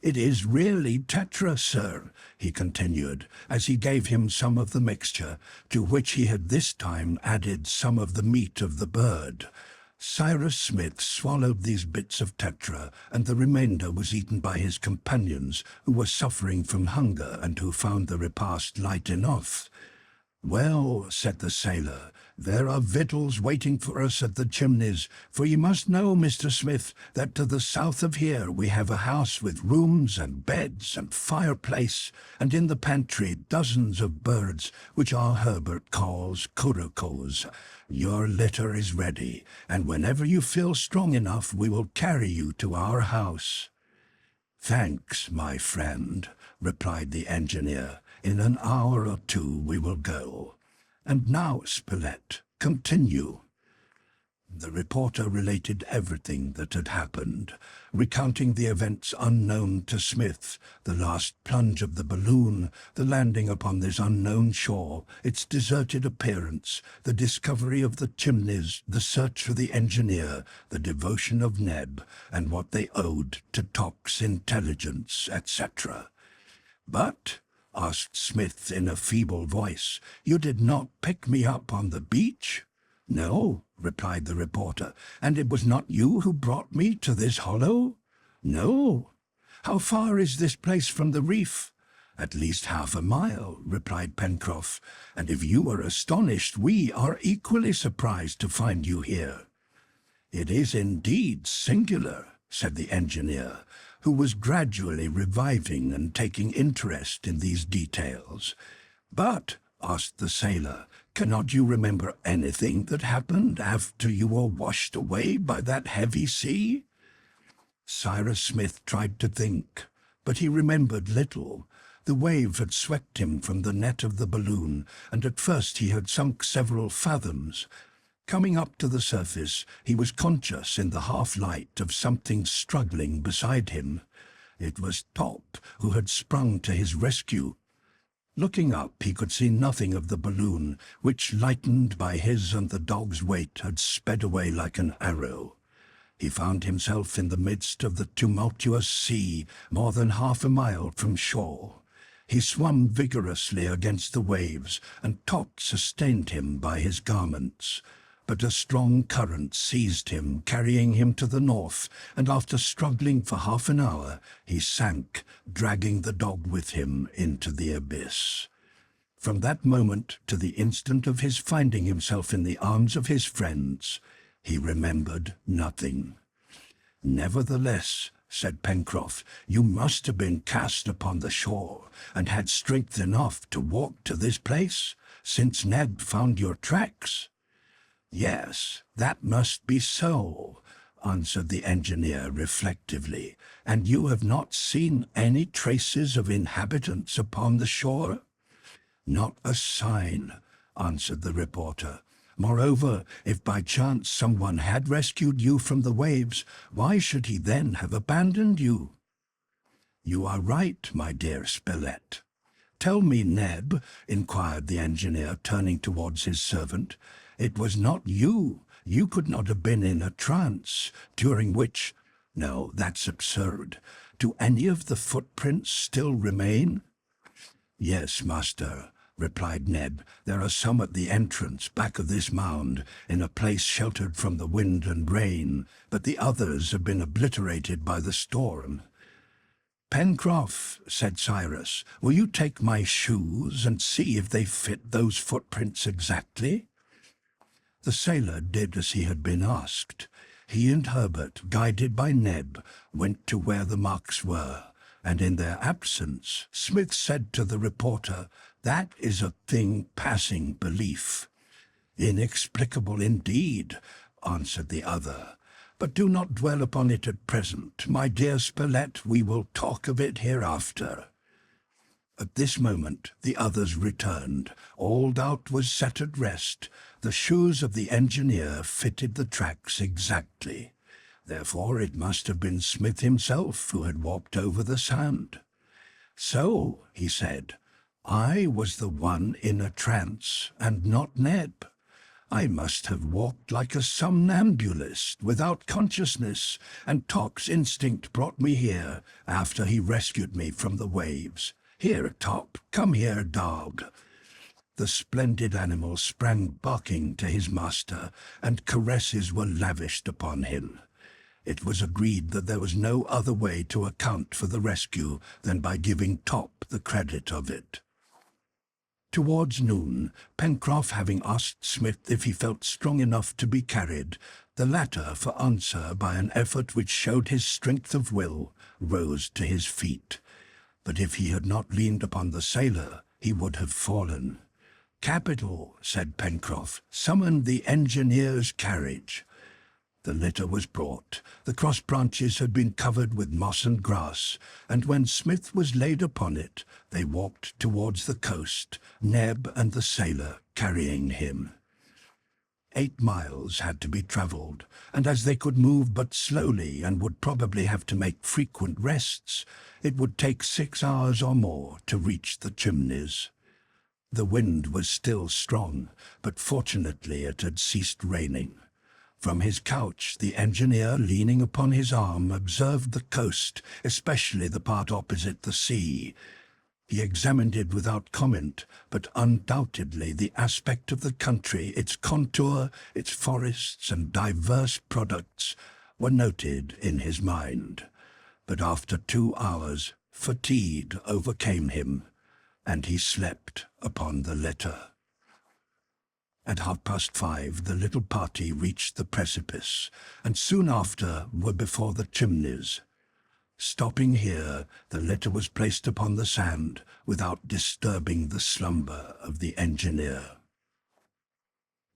It is really tetra, sir," he continued, as he gave him some of the mixture, to which he had this time added some of the meat of the bird. Cyrus Smith swallowed these bits of tetra, and the remainder was eaten by his companions, who were suffering from hunger and who found the repast light enough. "Well," said the sailor, "there are victuals waiting for us at the Chimneys, for you must know, Mr. Smith, that to the south of here we have a house with rooms and beds and fireplace, and in the pantry dozens of birds, which our Harbert calls curacos. Your litter is ready, and whenever you feel strong enough we will carry you to our house." "Thanks, my friend," replied the engineer. "In an hour or 2 we will go. And now, Spilett, continue." The reporter related everything that had happened, recounting the events unknown to Smith, the last plunge of the balloon, the landing upon this unknown shore, its deserted appearance, the discovery of the Chimneys, the search for the engineer, the devotion of Neb, and what they owed to Top's intelligence, etc. "But," asked Smith in a feeble voice, "you did not pick me up on the beach?" "No," replied the reporter. "And it was not you who brought me to this hollow?" "No." "How far is this place from the reef?" "At least half a mile," replied Pencroff. "And if you are astonished, we are equally surprised to find you here." "It is indeed singular," said the engineer, who was gradually reviving and taking interest in these details. "But," asked the sailor, "cannot you remember anything that happened after you were washed away by that heavy sea?" Cyrus Smith tried to think, but he remembered little. The wave had swept him from the net of the balloon, and at first he had sunk several fathoms. Coming up to the surface, he was conscious in the half-light of something struggling beside him. It was Top, who had sprung to his rescue. Looking up, he could see nothing of the balloon, which, lightened by his and the dog's weight, had sped away like an arrow. He found himself in the midst of the tumultuous sea, more than half a mile from shore. He swam vigorously against the waves, and Top sustained him by his garments. But a strong current seized him, carrying him to the north, and after struggling for half an hour, he sank, dragging the dog with him into the abyss. From that moment to the instant of his finding himself in the arms of his friends, he remembered nothing. "Nevertheless," said Pencroff, "you must have been cast upon the shore, and had strength enough to walk to this place, since Neb found your tracks." "Yes, that must be so," answered the engineer reflectively. "And you have not seen any traces of inhabitants upon the shore?" "Not a sign," answered the reporter. "Moreover, if by chance someone had rescued you from the waves, why should he then have abandoned you?" "You are right, my dear Spilett." "Tell me, Neb," inquired the engineer, turning towards his servant, "it was not you. You could not have been in a trance, during which—" "No, that's absurd. Do any of the footprints still remain?" "Yes, master," replied Neb. "There are some at the entrance, back of this mound, in a place sheltered from the wind and rain, but the others have been obliterated by the storm." "Pencroff," said Cyrus, "will you take my shoes and see if they fit those footprints exactly?" The sailor did as he had been asked. He and Harbert, guided by Neb, went to where the marks were, and in their absence, Smith said to the reporter, "That is a thing passing belief." "Inexplicable indeed," answered the other. "But do not dwell upon it at present, my dear Spilett. We will talk of it hereafter." At this moment the others returned. All doubt was set at rest. The shoes of the engineer fitted the tracks exactly. Therefore it must have been Smith himself who had walked over the sand. "So," he said, "I was the one in a trance, and not Neb. I must have walked like a somnambulist, without consciousness, and Top's instinct brought me here, after he rescued me from the waves. Here, Top, come here, dog." The splendid animal sprang barking to his master, and caresses were lavished upon him. It was agreed that there was no other way to account for the rescue than by giving Top the credit of it. Towards noon, Pencroff having asked Smith if he felt strong enough to be carried, the latter, for answer by an effort which showed his strength of will, rose to his feet. But if he had not leaned upon the sailor, he would have fallen. "Capital," said Pencroff. "Summon the engineer's carriage." The litter was brought. The cross branches had been covered with moss and grass, and when Smith was laid upon it, they walked towards the coast, Neb and the sailor carrying him. 8 miles had to be travelled, and as they could move but slowly and would probably have to make frequent rests, it would take 6 hours or more to reach the Chimneys. The wind was still strong, but fortunately it had ceased raining. From his couch, the engineer, leaning upon his arm, observed the coast, especially the part opposite the sea. He examined it without comment, but undoubtedly the aspect of the country, its contour, its forests and diverse products, were noted in his mind. But after 2 hours, fatigue overcame him, and he slept upon the litter. At 5:30 the little party reached the precipice, and soon after were before the Chimneys. Stopping here, the litter was placed upon the sand without disturbing the slumber of the engineer.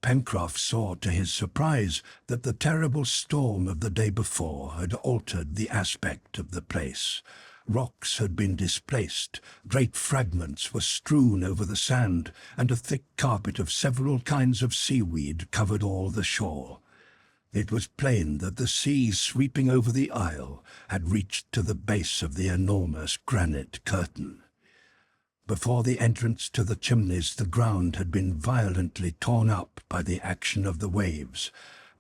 Pencroff saw to his surprise that the terrible storm of the day before had altered the aspect of the place. Rocks had been displaced, great fragments were strewn over the sand, and a thick carpet of several kinds of seaweed covered all the shore. It was plain that the sea sweeping over the isle had reached to the base of the enormous granite curtain. Before the entrance to the chimneys, the ground had been violently torn up by the action of the waves.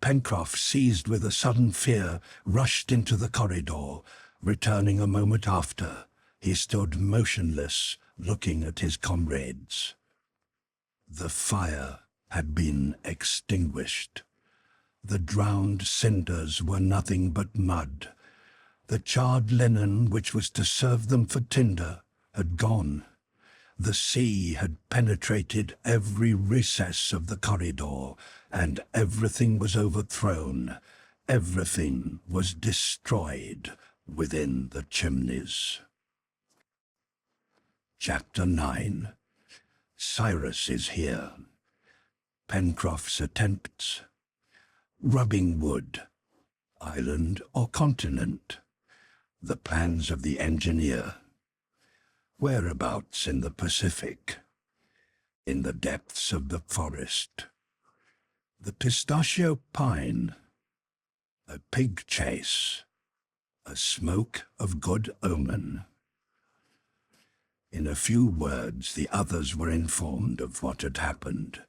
Pencroff, seized with a sudden fear, rushed into the corridor. Returning a moment after, he stood motionless, looking at his comrades. The fire had been extinguished. The drowned cinders were nothing but mud. The charred linen which was to serve them for tinder had gone. The sea had penetrated every recess of the corridor, and everything was overthrown. Everything was destroyed within the chimneys. Chapter 9. Cyrus is here. Pencroff's attempts. Rubbing wood. Island or continent. The plans of the engineer. Whereabouts in the Pacific. In the depths of the forest. The pistachio pine. A pig chase. A smoke of good omen. In a few words, the others were informed of what had happened.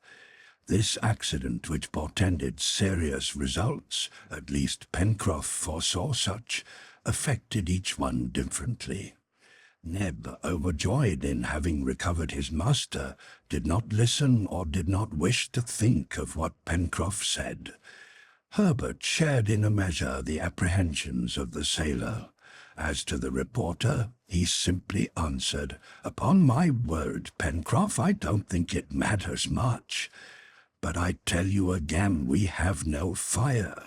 This accident, which portended serious results, at least Pencroff foresaw such, affected each one differently. Neb, overjoyed in having recovered his master, did not listen or did not wish to think of what Pencroff said. Harbert shared in a measure the apprehensions of the sailor. As to the reporter, he simply answered, "Upon my word, Pencroff, I don't think it matters much. But I tell you again, we have no fire."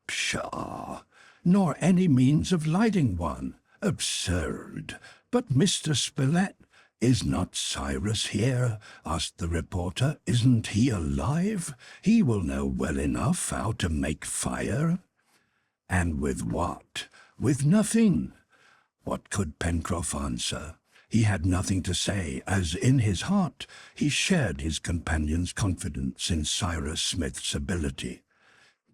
"Pshaw! Nor any means of lighting one. Absurd! But Mr. Spilett, is not Cyrus here?" asked the reporter. "Isn't he alive? He will know well enough how to make fire." "And with what? With nothing." What could Pencroff answer? He had nothing to say, as in his heart he shared his companion's confidence in Cyrus Smith's ability.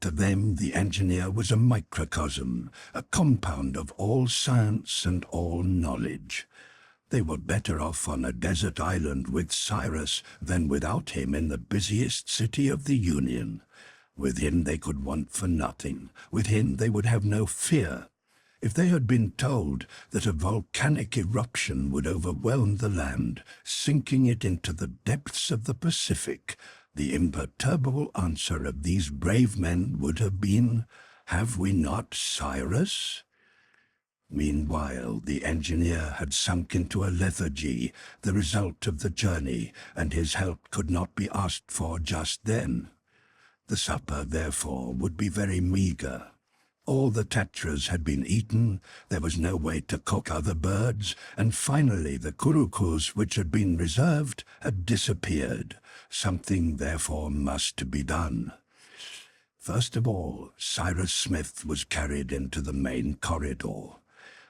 To them the engineer was a microcosm, a compound of all science and all knowledge. They were better off on a desert island with Cyrus than without him in the busiest city of the Union. With him they could want for nothing. With him they would have no fear. If they had been told that a volcanic eruption would overwhelm the land, sinking it into the depths of the Pacific, the imperturbable answer of these brave men would have been, "Have we not Cyrus?" Meanwhile, the engineer had sunk into a lethargy, the result of the journey, and his help could not be asked for just then. The supper, therefore, would be very meagre. All the tetras had been eaten, there was no way to cook other birds, and finally the couroucous which had been reserved had disappeared. Something, therefore, must be done. First of all, Cyrus Smith was carried into the main corridor.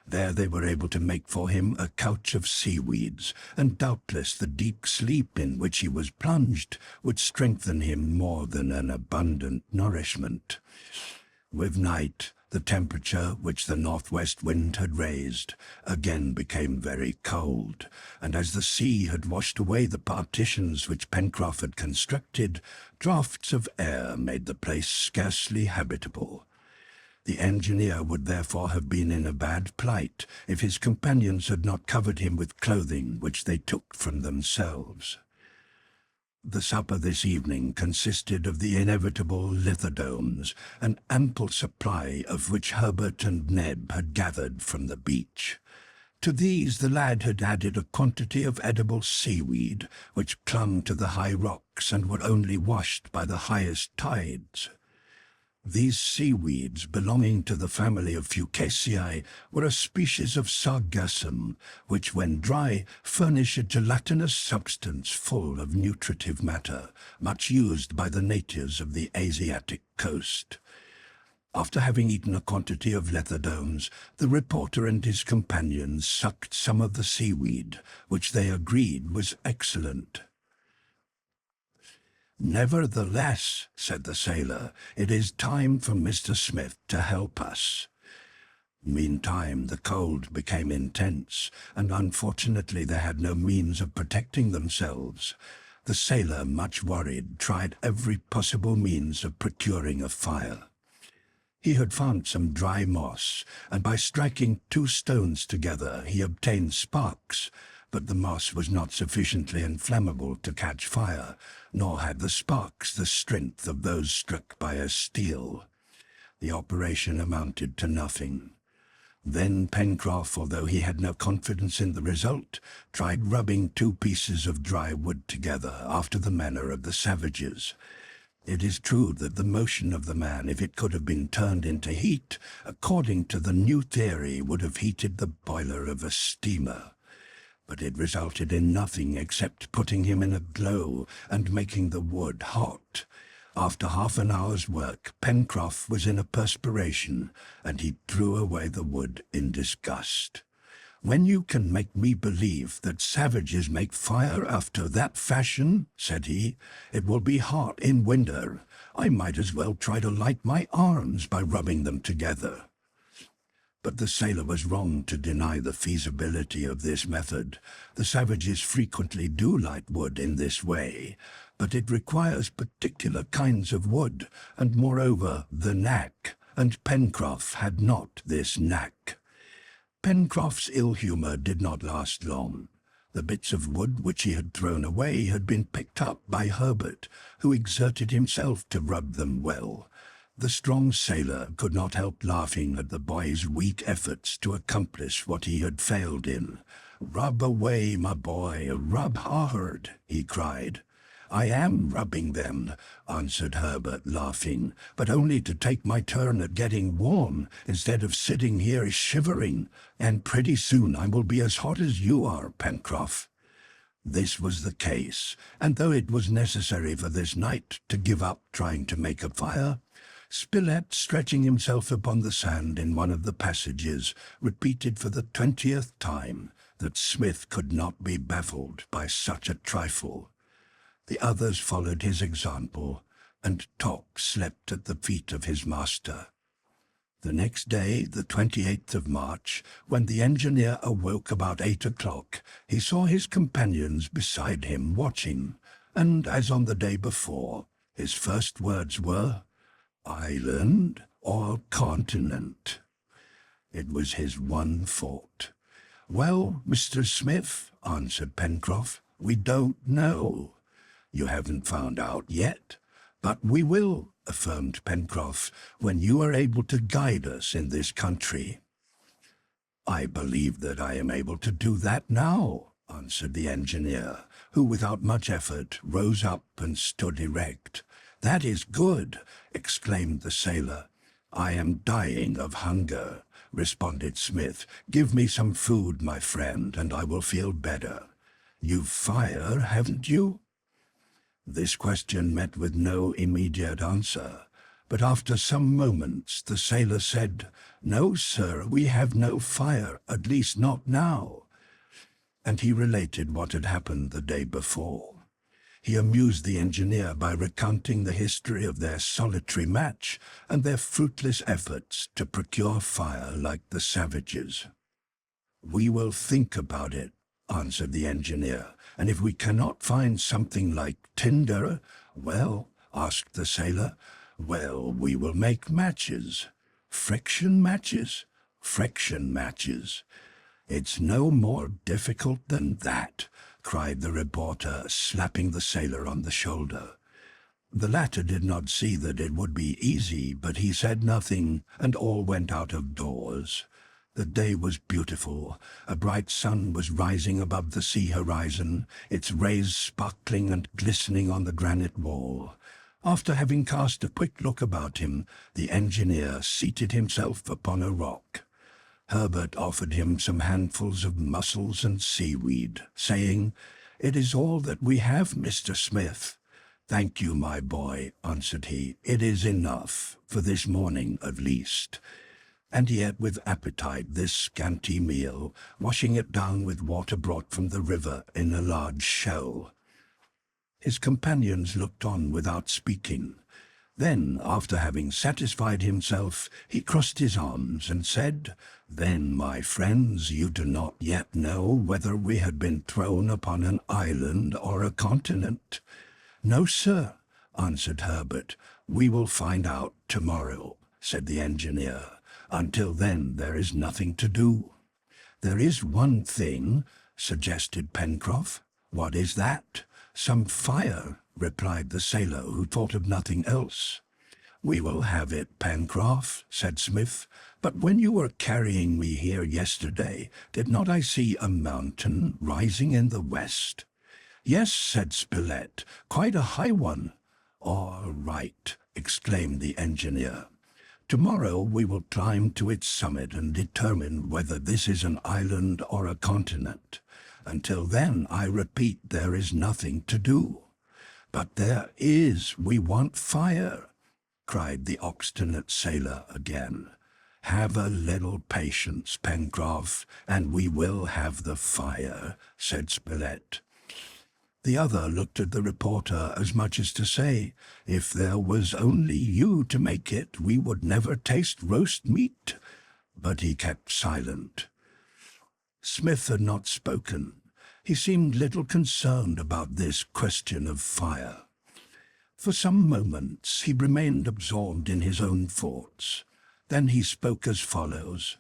There they were able to make for him a couch of seaweeds, and doubtless the deep sleep in which he was plunged would strengthen him more than an abundant nourishment. With night, the temperature which the northwest wind had raised again became very cold, and as the sea had washed away the partitions which Pencroff had constructed, draughts of air made the place scarcely habitable. The engineer would therefore have been in a bad plight if his companions had not covered him with clothing which they took from themselves. The supper this evening consisted of the inevitable lithodomes, an ample supply of which Harbert and Neb had gathered from the beach. To these the lad had added a quantity of edible seaweed, which clung to the high rocks and were only washed by the highest tides. These seaweeds, belonging to the family of Fucaceae, were a species of sargassum, which, when dry, furnish a gelatinous substance full of nutritive matter, much used by the natives of the Asiatic coast. After having eaten a quantity of lithodomes, the reporter and his companions sucked some of the seaweed, which they agreed was excellent. "Nevertheless," said the sailor, "it is time for Mr. Smith to help us." Meantime, the cold became intense, and unfortunately they had no means of protecting themselves. The sailor, much worried, tried every possible means of procuring a fire. He had found some dry moss, and by striking 2 stones together he obtained sparks, but the moss was not sufficiently inflammable to catch fire, nor had the sparks the strength of those struck by a steel. The operation amounted to nothing. Then Pencroff, although he had no confidence in the result, tried rubbing 2 pieces of dry wood together after the manner of the savages. It is true that the motion of the man, if it could have been turned into heat, according to the new theory, would have heated the boiler of a steamer. But it resulted in nothing except putting him in a glow and making the wood hot. After half an hour's work, Pencroff was in a perspiration, and he threw away the wood in disgust. "When you can make me believe that savages make fire after that fashion," said he, "it will be hot in winter. I might as well try to light my arms by rubbing them together." But the sailor was wrong to deny the feasibility of this method. The savages frequently do light wood in this way, but it requires particular kinds of wood, and moreover the knack, and Pencroff had not this knack. Pencroff's ill-humour did not last long. The bits of wood which he had thrown away had been picked up by Harbert, who exerted himself to rub them well. The strong sailor could not help laughing at the boy's weak efforts to accomplish what he had failed in. "Rub away, my boy, rub hard," he cried. "I am rubbing them," answered Harbert, laughing, "but only to take my turn at getting warm, instead of sitting here shivering, and pretty soon I will be as hot as you are, Pencroff." This was the case, and though it was necessary for this night to give up trying to make a fire, Spilett, stretching himself upon the sand in one of the passages, repeated for the 20th time that Smith could not be baffled by such a trifle. The others followed his example, and Top slept at the feet of his master. The next day, the 28th of March, when the engineer awoke about 8 o'clock, he saw his companions beside him watching, and, as on the day before, his first words were, "Island or continent?" It was his one fault. "Well, Mr. Smith," answered Pencroff, "we don't know." "You haven't found out yet?" "But we will," affirmed Pencroff, "when you are able to guide us in this country." "I believe that I am able to do that now," answered the engineer, who without much effort rose up and stood erect. "That is good," exclaimed the sailor. "I am dying of hunger," responded Smith. "Give me some food, my friend, and I will feel better. You've fire, haven't you?" This question met with no immediate answer, but after some moments the sailor said, "No, sir, we have no fire, at least not now." And he related what had happened the day before. He amused the engineer by recounting the history of their solitary match and their fruitless efforts to procure fire like the savages. "We will think about it," answered the engineer, "and if we cannot find something like tinder—" "Well," asked the sailor. "Well, we will make matches." "Friction matches?" "Friction matches." "It's no more difficult than that," cried the reporter, slapping the sailor on the shoulder. The latter did not see that it would be easy, but he said nothing, and all went out of doors. The day was beautiful. A bright sun was rising above the sea horizon, its rays sparkling and glistening on the granite wall. After having cast a quick look about him, the engineer seated himself upon a rock. Harbert offered him some handfuls of mussels and seaweed, saying, "It is all that we have, Mr. Smith." "Thank you, my boy," answered he. "It is enough, for this morning at least." And he ate with appetite this scanty meal, washing it down with water brought from the river in a large shell. His companions looked on without speaking. Then, after having satisfied himself, he crossed his arms and said, "Then, my friends, you do not yet know whether we had been thrown upon an island or a continent?" "No, sir," answered Harbert. "We will find out tomorrow," said the engineer. "Until then there is nothing to do." "There is one thing," suggested Pencroff. "What is that?" "Some fire," replied the sailor, who thought of nothing else. "We will have it, Pencroff," said Smith. "But when you were carrying me here yesterday, did not I see a mountain rising in the west?" "Yes," said Spilett, "quite a high one." "All right," exclaimed the engineer. "Tomorrow we will climb to its summit and determine whether this is an island or a continent. Until then, I repeat, there is nothing to do." "But there is. We want fire," cried the obstinate sailor again. "Have a little patience, Pencroff, and we will have the fire," said Spilett. The other looked at the reporter as much as to say, "If there was only you to make it, we would never taste roast meat." But he kept silent. Smith had not spoken. He seemed little concerned about this question of fire. For some moments he remained absorbed in his own thoughts. Then he spoke as follows: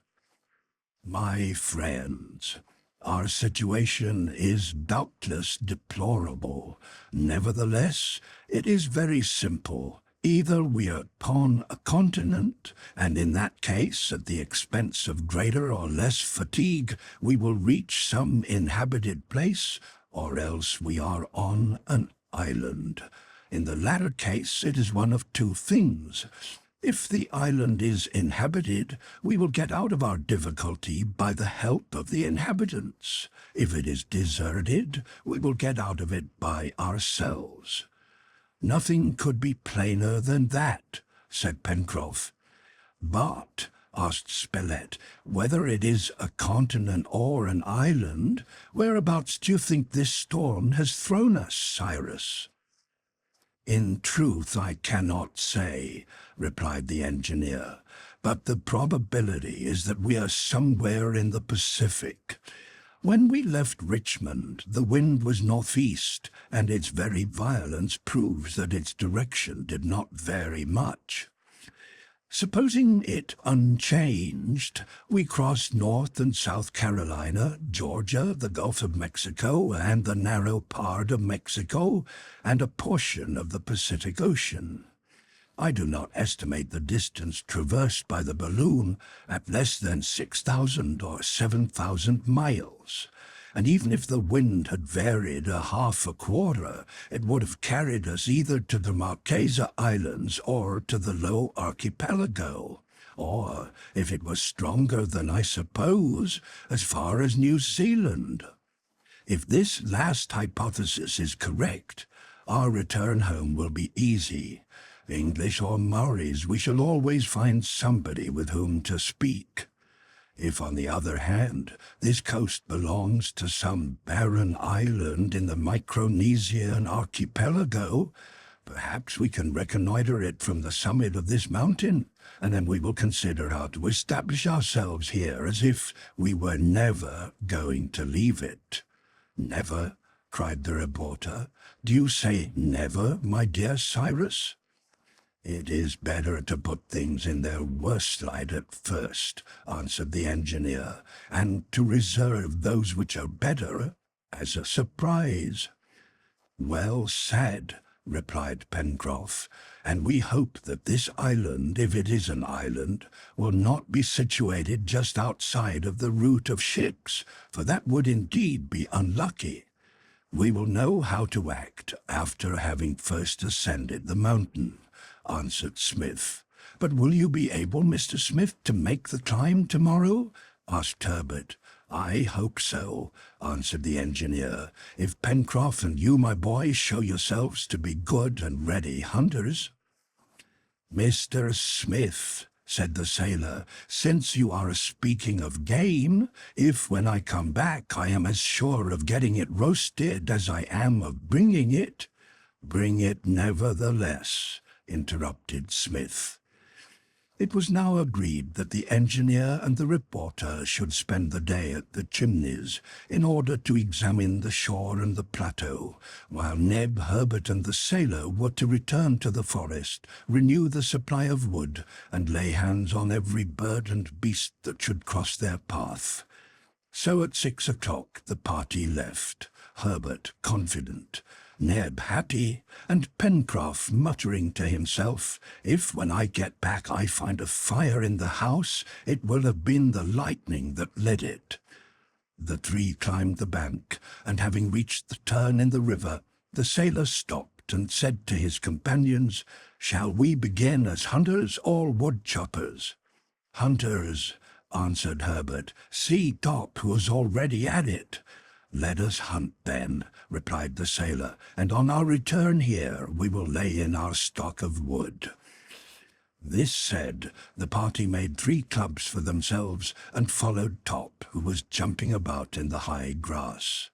"My friends, our situation is doubtless deplorable. Nevertheless, it is very simple. Either we are upon a continent, and in that case, at the expense of greater or less fatigue, we will reach some inhabited place, or else we are on an island. In the latter case, it is one of two things. If the island is inhabited, we will get out of our difficulty by the help of the inhabitants. If it is deserted, we will get out of it by ourselves." "Nothing could be plainer than that," said Pencroff. "But," asked Spilett, "whether it is a continent or an island, whereabouts do you think this storm has thrown us, Cyrus?" "In truth, I cannot say," replied the engineer, "but the probability is that we are somewhere in the Pacific. When we left Richmond, the wind was northeast, and its very violence proves that its direction did not vary much. Supposing it unchanged, we crossed North and South Carolina, Georgia, the Gulf of Mexico, and the narrow part of Mexico, and a portion of the Pacific Ocean. I do not estimate the distance traversed by the balloon at less than 6,000 or 7,000 miles. And even if the wind had varied a half a quarter, it would have carried us either to the Marquesas Islands or to the Low Archipelago, or, if it was stronger than I suppose, as far as New Zealand. If this last hypothesis is correct, our return home will be easy. English or Maoris, we shall always find somebody with whom to speak. If, on the other hand, this coast belongs to some barren island in the Micronesian archipelago, perhaps we can reconnoiter it from the summit of this mountain, and then we will consider how to establish ourselves here as if we were never going to leave it." "Never?" cried the reporter. "Do you say never, my dear Cyrus?" "It is better to put things in their worst light at first," answered the engineer, "and to reserve those which are better as a surprise." "Well said," replied Pencroff, "and we hope that this island, if it is an island, will not be situated just outside of the route of ships, for that would indeed be unlucky. We will know how to act after having first ascended the mountain," answered Smith. "But will you be able, Mr. Smith, to make the climb tomorrow?" asked Harbert. "I hope so," answered the engineer, "if Pencroff and you, my boy, show yourselves to be good and ready hunters." "Mr. Smith," said the sailor, "since you are speaking of game, if when I come back I am as sure of getting it roasted as I am of bringing it—" "Bring it nevertheless," interrupted Smith. It was now agreed that the engineer and the reporter should spend the day at the Chimneys in order to examine the shore and the plateau, while Neb, Herbert, and the sailor were to return to the forest, renew the supply of wood, and lay hands on every bird and beast that should cross their path. So at 6 o'clock the party left, Herbert confident, Neb happy, and Pencroff muttering to himself, "If when I get back I find a fire in the house, it will have been the lightning that lit it." The three climbed the bank, and having reached the turn in the river, the sailor stopped and said to his companions, "Shall we begin as hunters or wood choppers?" "Hunters," answered Herbert. "See Top, who is already at it." "Let us hunt, then," replied the sailor, "and on our return here we will lay in our stock of wood." This said, the party made 3 clubs for themselves and followed Top, who was jumping about in the high grass.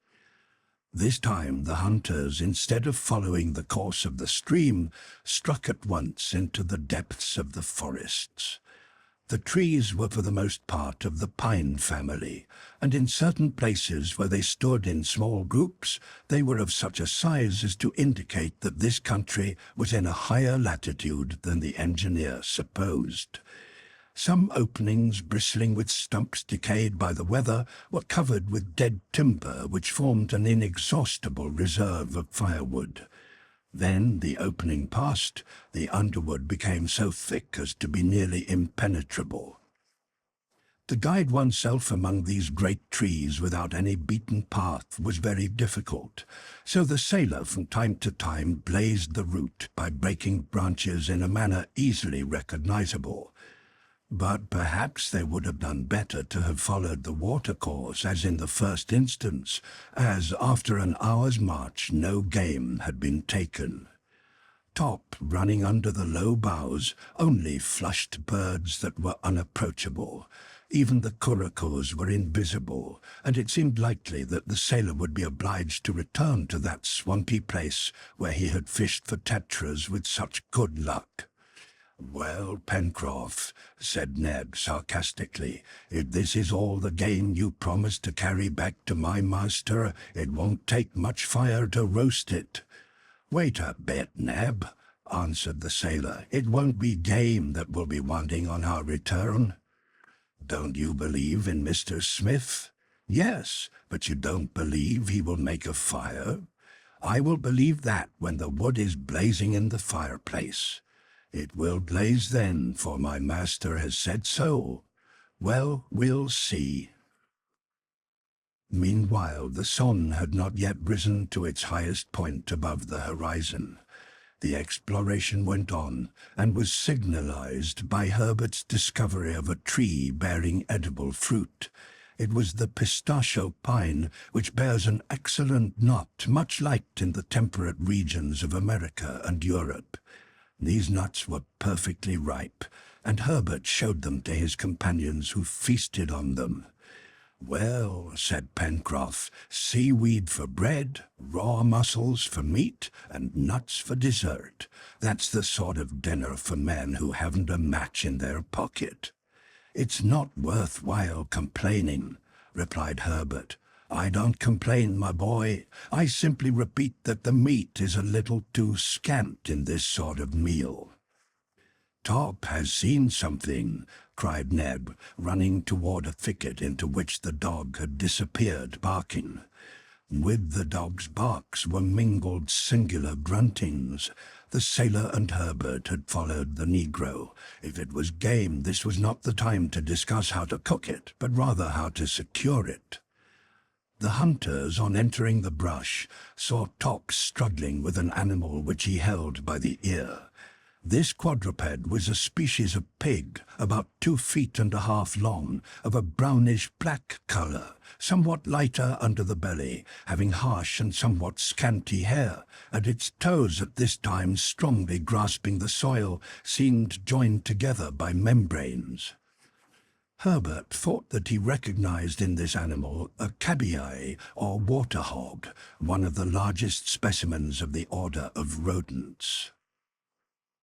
This time the hunters, instead of following the course of the stream, struck at once into the depths of the forests. The trees were for the most part of the pine family, and in certain places where they stood in small groups, they were of such a size as to indicate that this country was in a higher latitude than the engineer supposed. Some openings, bristling with stumps decayed by the weather, were covered with dead timber which formed an inexhaustible reserve of firewood. Then, the opening passed, the underwood became so thick as to be nearly impenetrable. To guide oneself among these great trees without any beaten path was very difficult, so the sailor from time to time blazed the route by breaking branches in a manner easily recognizable. But perhaps they would have done better to have followed the watercourse as in the first instance, as after an hour's march no game had been taken. Top, running under the low boughs, only flushed birds that were unapproachable. Even the curacos were invisible, and it seemed likely that the sailor would be obliged to return to that swampy place where he had fished for tetras with such good luck. "Well, Pencroff," said Neb sarcastically, "if this is all the game you promised to carry back to my master, it won't take much fire to roast it." "Wait a bit, Neb," answered the sailor. "It won't be game that will be wanting on our return." "Don't you believe in Mr. Smith?" "Yes, but you don't believe he will make a fire?" "I will believe that when the wood is blazing in the fireplace." "It will blaze then, for my master has said so." "Well, we'll see." Meanwhile the sun had not yet risen to its highest point above the horizon. The exploration went on, and was signalized by Herbert's discovery of a tree bearing edible fruit. It was the pistachio pine, which bears an excellent nut much liked in the temperate regions of America and Europe. These nuts were perfectly ripe, and Herbert showed them to his companions, who feasted on them. "Well," said Pencroff, "seaweed for bread, raw mussels for meat, and nuts for dessert. That's the sort of dinner for men who haven't a match in their pocket." "It's not worth while complaining," replied Herbert. "I don't complain, my boy. I simply repeat that the meat is a little too scant in this sort of meal." "Top has seen something," cried Neb, running toward a thicket into which the dog had disappeared barking. With the dog's barks were mingled singular gruntings. The sailor and Herbert had followed the negro. If it was game, this was not the time to discuss how to cook it, but rather how to secure it. The hunters, on entering the brush, saw Top struggling with an animal which he held by the ear. This quadruped was a species of pig, about 2.5 feet long, of a brownish-black colour, somewhat lighter under the belly, having harsh and somewhat scanty hair, and its toes at this time strongly grasping the soil, seemed joined together by membranes. Harbert thought that he recognized in this animal a cabiai, or water hog, one of the largest specimens of the order of rodents.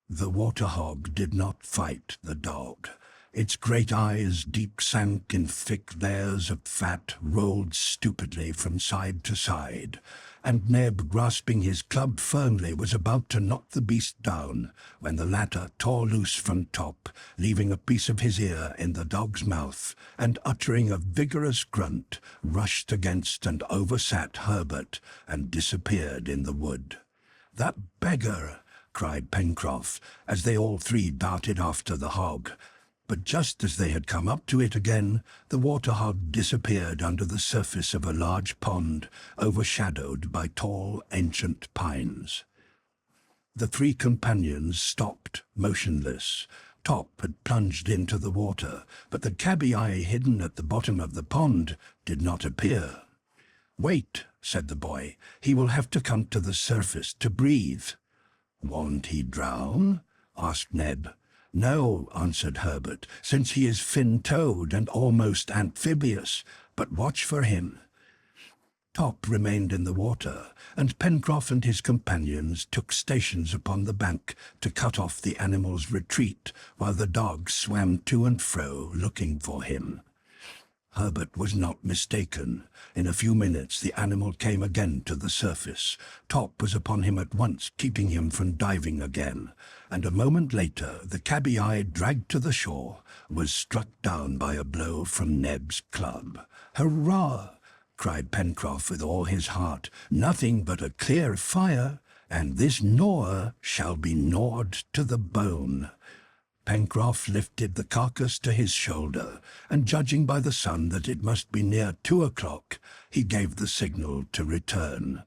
The water hog did not fight the dog. Its great eyes, deep sank in thick layers of fat, rolled stupidly from side to side, and Neb, grasping his club firmly, was about to knock the beast down, when the latter tore loose from Top, leaving a piece of his ear in the dog's mouth, and uttering a vigorous grunt, rushed against and oversat Harbert, and disappeared in the wood. "That beggar!" cried Pencroff, as they all three darted after the hog. But just as they had come up to it again, the water hog disappeared under the surface of a large pond, overshadowed by tall, ancient pines. The three companions stopped, motionless. Top had plunged into the water, but the cabiai hidden at the bottom of the pond did not appear. "Wait," said the boy. "He will have to come to the surface to breathe." "Won't he drown?" asked Neb. "No," answered Harbert, "since he is fin-toed and almost amphibious, but watch for him." Top remained in the water, and Pencroff and his companions took stations upon the bank to cut off the animal's retreat, while the dog swam to and fro looking for him. Harbert was not mistaken. In a few minutes the animal came again to the surface. Top was upon him at once, keeping him from diving again, and a moment later the cabiai, dragged to the shore, was struck down by a blow from Neb's club. "Hurrah!" cried Pencroff with all his heart. "Nothing but a clear fire, and this gnawer shall be gnawed to the bone." Pencroff lifted the carcass to his shoulder, and judging by the sun that it must be near 2 o'clock, he gave the signal to return.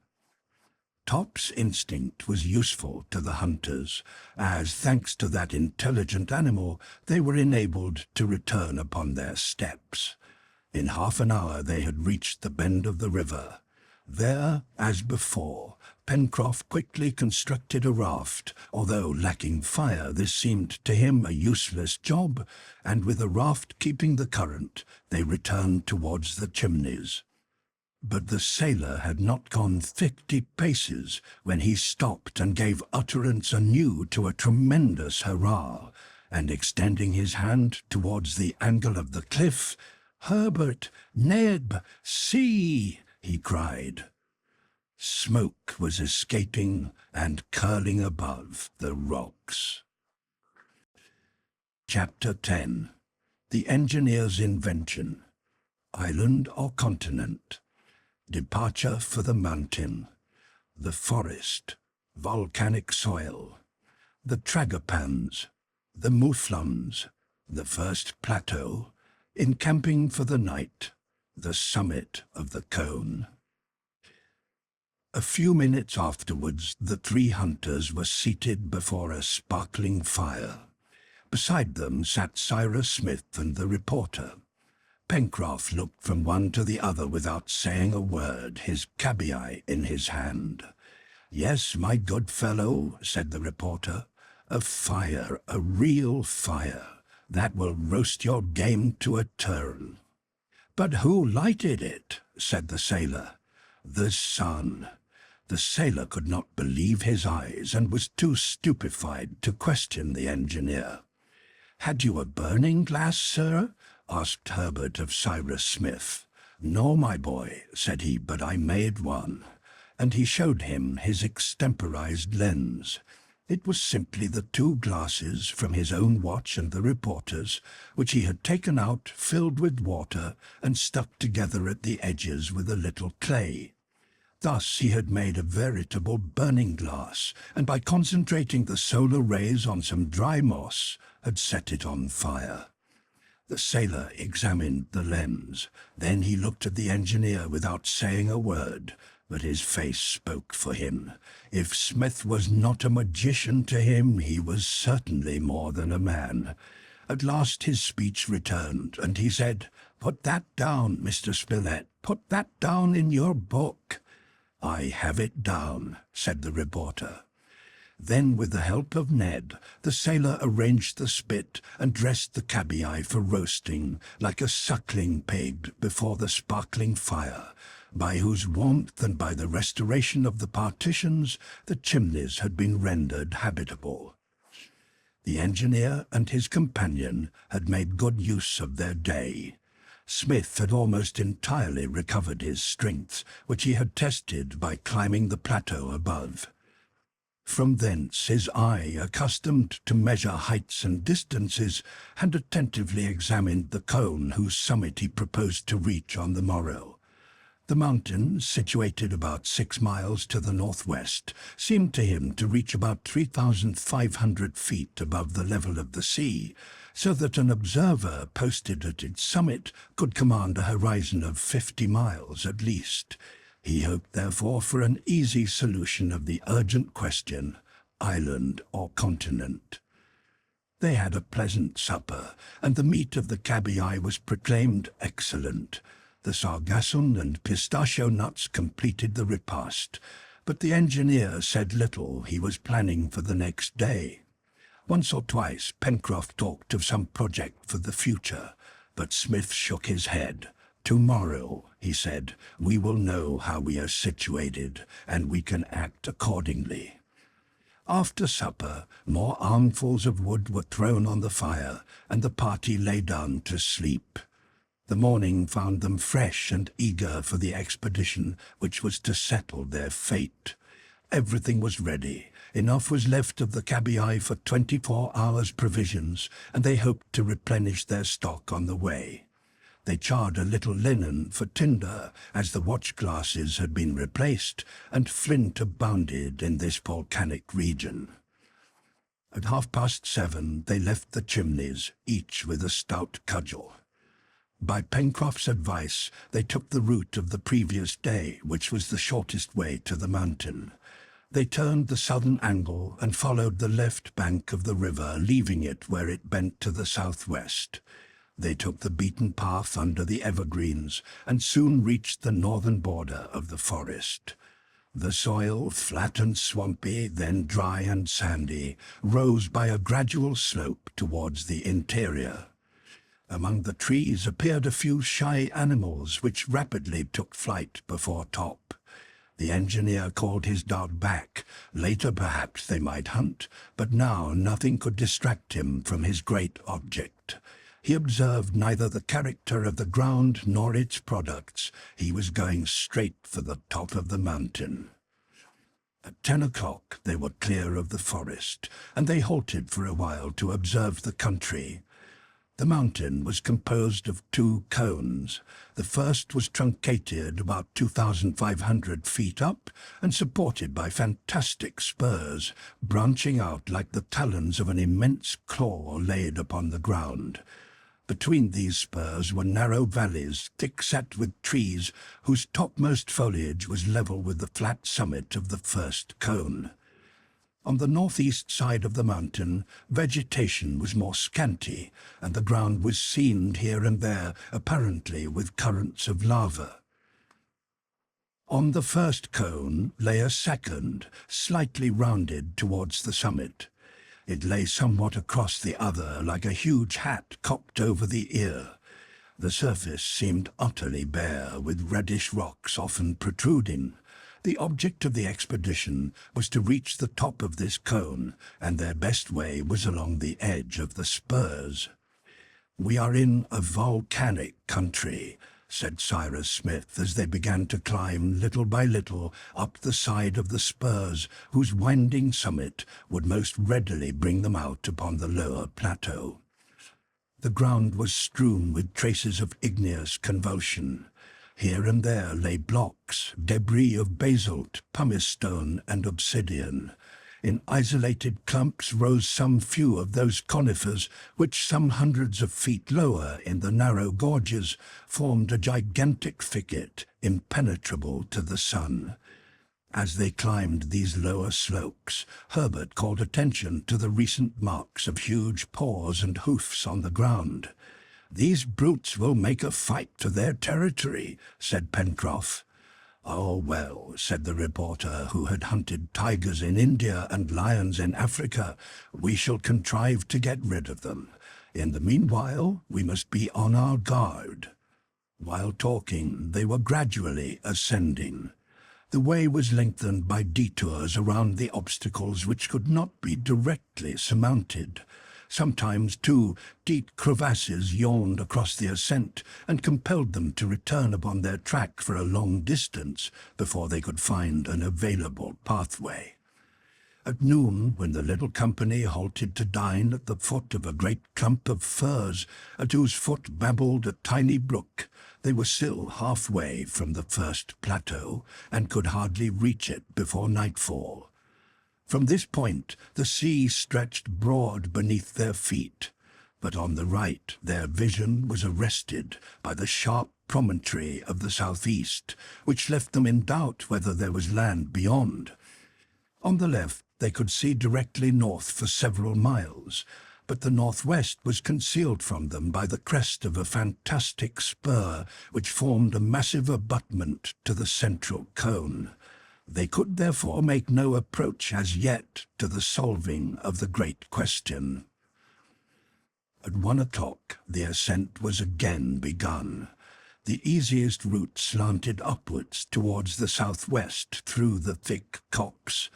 Top's instinct was useful to the hunters, as, thanks to that intelligent animal, they were enabled to return upon their steps. In half an hour they had reached the bend of the river. There, as before, Pencroff quickly constructed a raft. Although lacking fire, this seemed to him a useless job, and with a raft keeping the current, they returned towards the Chimneys. But the sailor had not gone 50 paces when he stopped and gave utterance anew to a tremendous hurrah, and extending his hand towards the angle of the cliff, "Harbert! Neb! See!" he cried. Smoke was escaping and curling above the rocks. Chapter 10. The Engineer's Invention. Island or Continent. Departure for the Mountain. The Forest. Volcanic Soil. The Tragopans. The Mouflons. The First Plateau. Encamping for the Night. The Summit of the Cone. A few minutes afterwards, the three hunters were seated before a sparkling fire. Beside them sat Cyrus Smith and the reporter. Pencroff looked from one to the other without saying a word, his cabiai in his hand. "Yes, my good fellow," said the reporter, "a fire, a real fire. That will roast your game to a turn." "But who lighted it?" said the sailor. "The sun." The sailor could not believe his eyes, and was too stupefied to question the engineer. "Had you a burning glass, sir?" asked Harbert of Cyrus Smith. "No, my boy," said he, "but I made one." And he showed him his extemporized lens. It was simply the 2 glasses from his own watch and the reporter's, which he had taken out, filled with water, and stuck together at the edges with a little clay. Thus he had made a veritable burning glass, and by concentrating the solar rays on some dry moss, had set it on fire. The sailor examined the lens. Then he looked at the engineer without saying a word, But his face spoke for him. If Smith was not a magician to him, he was certainly more than a man. At last his speech returned, and he said, "Put that down, Mr. Spilett. Put that down in your book." "I have it down," said the reporter. Then, with the help of Ned, the sailor arranged the spit and dressed the cabiai for roasting, like a suckling pig before the sparkling fire, by whose warmth and by the restoration of the partitions the chimneys had been rendered habitable. The engineer and his companion had made good use of their day. Smith had almost entirely recovered his strength, which he had tested by climbing the plateau above. From thence his eye, accustomed to measure heights and distances, had attentively examined the cone whose summit he proposed to reach on the morrow. The mountain, situated about 6 miles to the northwest, seemed to him to reach about 3,500 feet above the level of the sea, so that an observer posted at its summit could command a horizon of 50 miles at least. He hoped, therefore, for an easy solution of the urgent question, island or continent. They had a pleasant supper, and the meat of the cabiai was proclaimed excellent. The sargassum and pistachio nuts completed the repast, but the engineer said little. He was planning for the next day. Once or twice Pencroff talked of some project for the future, but Smith shook his head. "Tomorrow," he said, "we will know how we are situated, and we can act accordingly." After supper, more armfuls of wood were thrown on the fire, and the party lay down to sleep. The morning found them fresh and eager for the expedition which was to settle their fate. Everything was ready. Enough was left of the cabiai for 24 hours' provisions, and they hoped to replenish their stock on the way. They charred a little linen for tinder, as the watch-glasses had been replaced, and flint abounded in this volcanic region. At 7:30 they left the chimneys, each with a stout cudgel. By Pencroff's advice, they took the route of the previous day, which was the shortest way to the mountain. They turned the southern angle and followed the left bank of the river, leaving it where it bent to the southwest. They took the beaten path under the evergreens and soon reached the northern border of the forest. The soil, flat and swampy, then dry and sandy, rose by a gradual slope towards the interior. Among the trees appeared a few shy animals which rapidly took flight before Top. The engineer called his dog back. Later perhaps they might hunt, but now nothing could distract him from his great object. He observed neither the character of the ground nor its products. He was going straight for the top of the mountain. At 10 o'clock they were clear of the forest, and they halted for a while to observe the country. The mountain was composed of 2 cones. The first was truncated about 2,500 feet up and supported by fantastic spurs, branching out like the talons of an immense claw laid upon the ground. Between these spurs were narrow valleys thick-set with trees whose topmost foliage was level with the flat summit of the first cone. On the northeast side of the mountain, vegetation was more scanty, and the ground was seamed here and there, apparently with currents of lava. On the first cone lay a second, slightly rounded towards the summit. It lay somewhat across the other, like a huge hat cocked over the ear. The surface seemed utterly bare, with reddish rocks often protruding. The object of the expedition was to reach the top of this cone, and their best way was along the edge of the spurs. "We are in a volcanic country," said Cyrus Smith as they began to climb little by little up the side of the spurs, whose winding summit would most readily bring them out upon the lower plateau. The ground was strewn with traces of igneous convulsion. Here and there lay blocks, debris of basalt, pumice stone, and obsidian. In isolated clumps rose some few of those conifers which, some hundreds of feet lower in the narrow gorges, formed a gigantic thicket impenetrable to the sun. As they climbed these lower slopes, Harbert called attention to the recent marks of huge paws and hoofs on the ground. "These brutes will make a fight to their territory," said Pencroff. "Oh, well," said the reporter who had hunted tigers in India and lions in Africa, "we shall contrive to get rid of them. In the meanwhile, we must be on our guard." While talking, they were gradually ascending. The way was lengthened by detours around the obstacles which could not be directly surmounted. Sometimes, too, deep crevasses yawned across the ascent and compelled them to return upon their track for a long distance before they could find an available pathway. At noon, when the little company halted to dine at the foot of a great clump of firs, at whose foot babbled a tiny brook, they were still halfway from the first plateau, and could hardly reach it before nightfall. From this point, the sea stretched broad beneath their feet, but on the right their vision was arrested by the sharp promontory of the southeast, which left them in doubt whether there was land beyond. On the left, they could see directly north for several miles, but the northwest was concealed from them by the crest of a fantastic spur which formed a massive abutment to the central cone. They could therefore make no approach as yet to the solving of the great question. At 1 o'clock the ascent was again begun. The easiest route slanted upwards towards the southwest through the thick copse.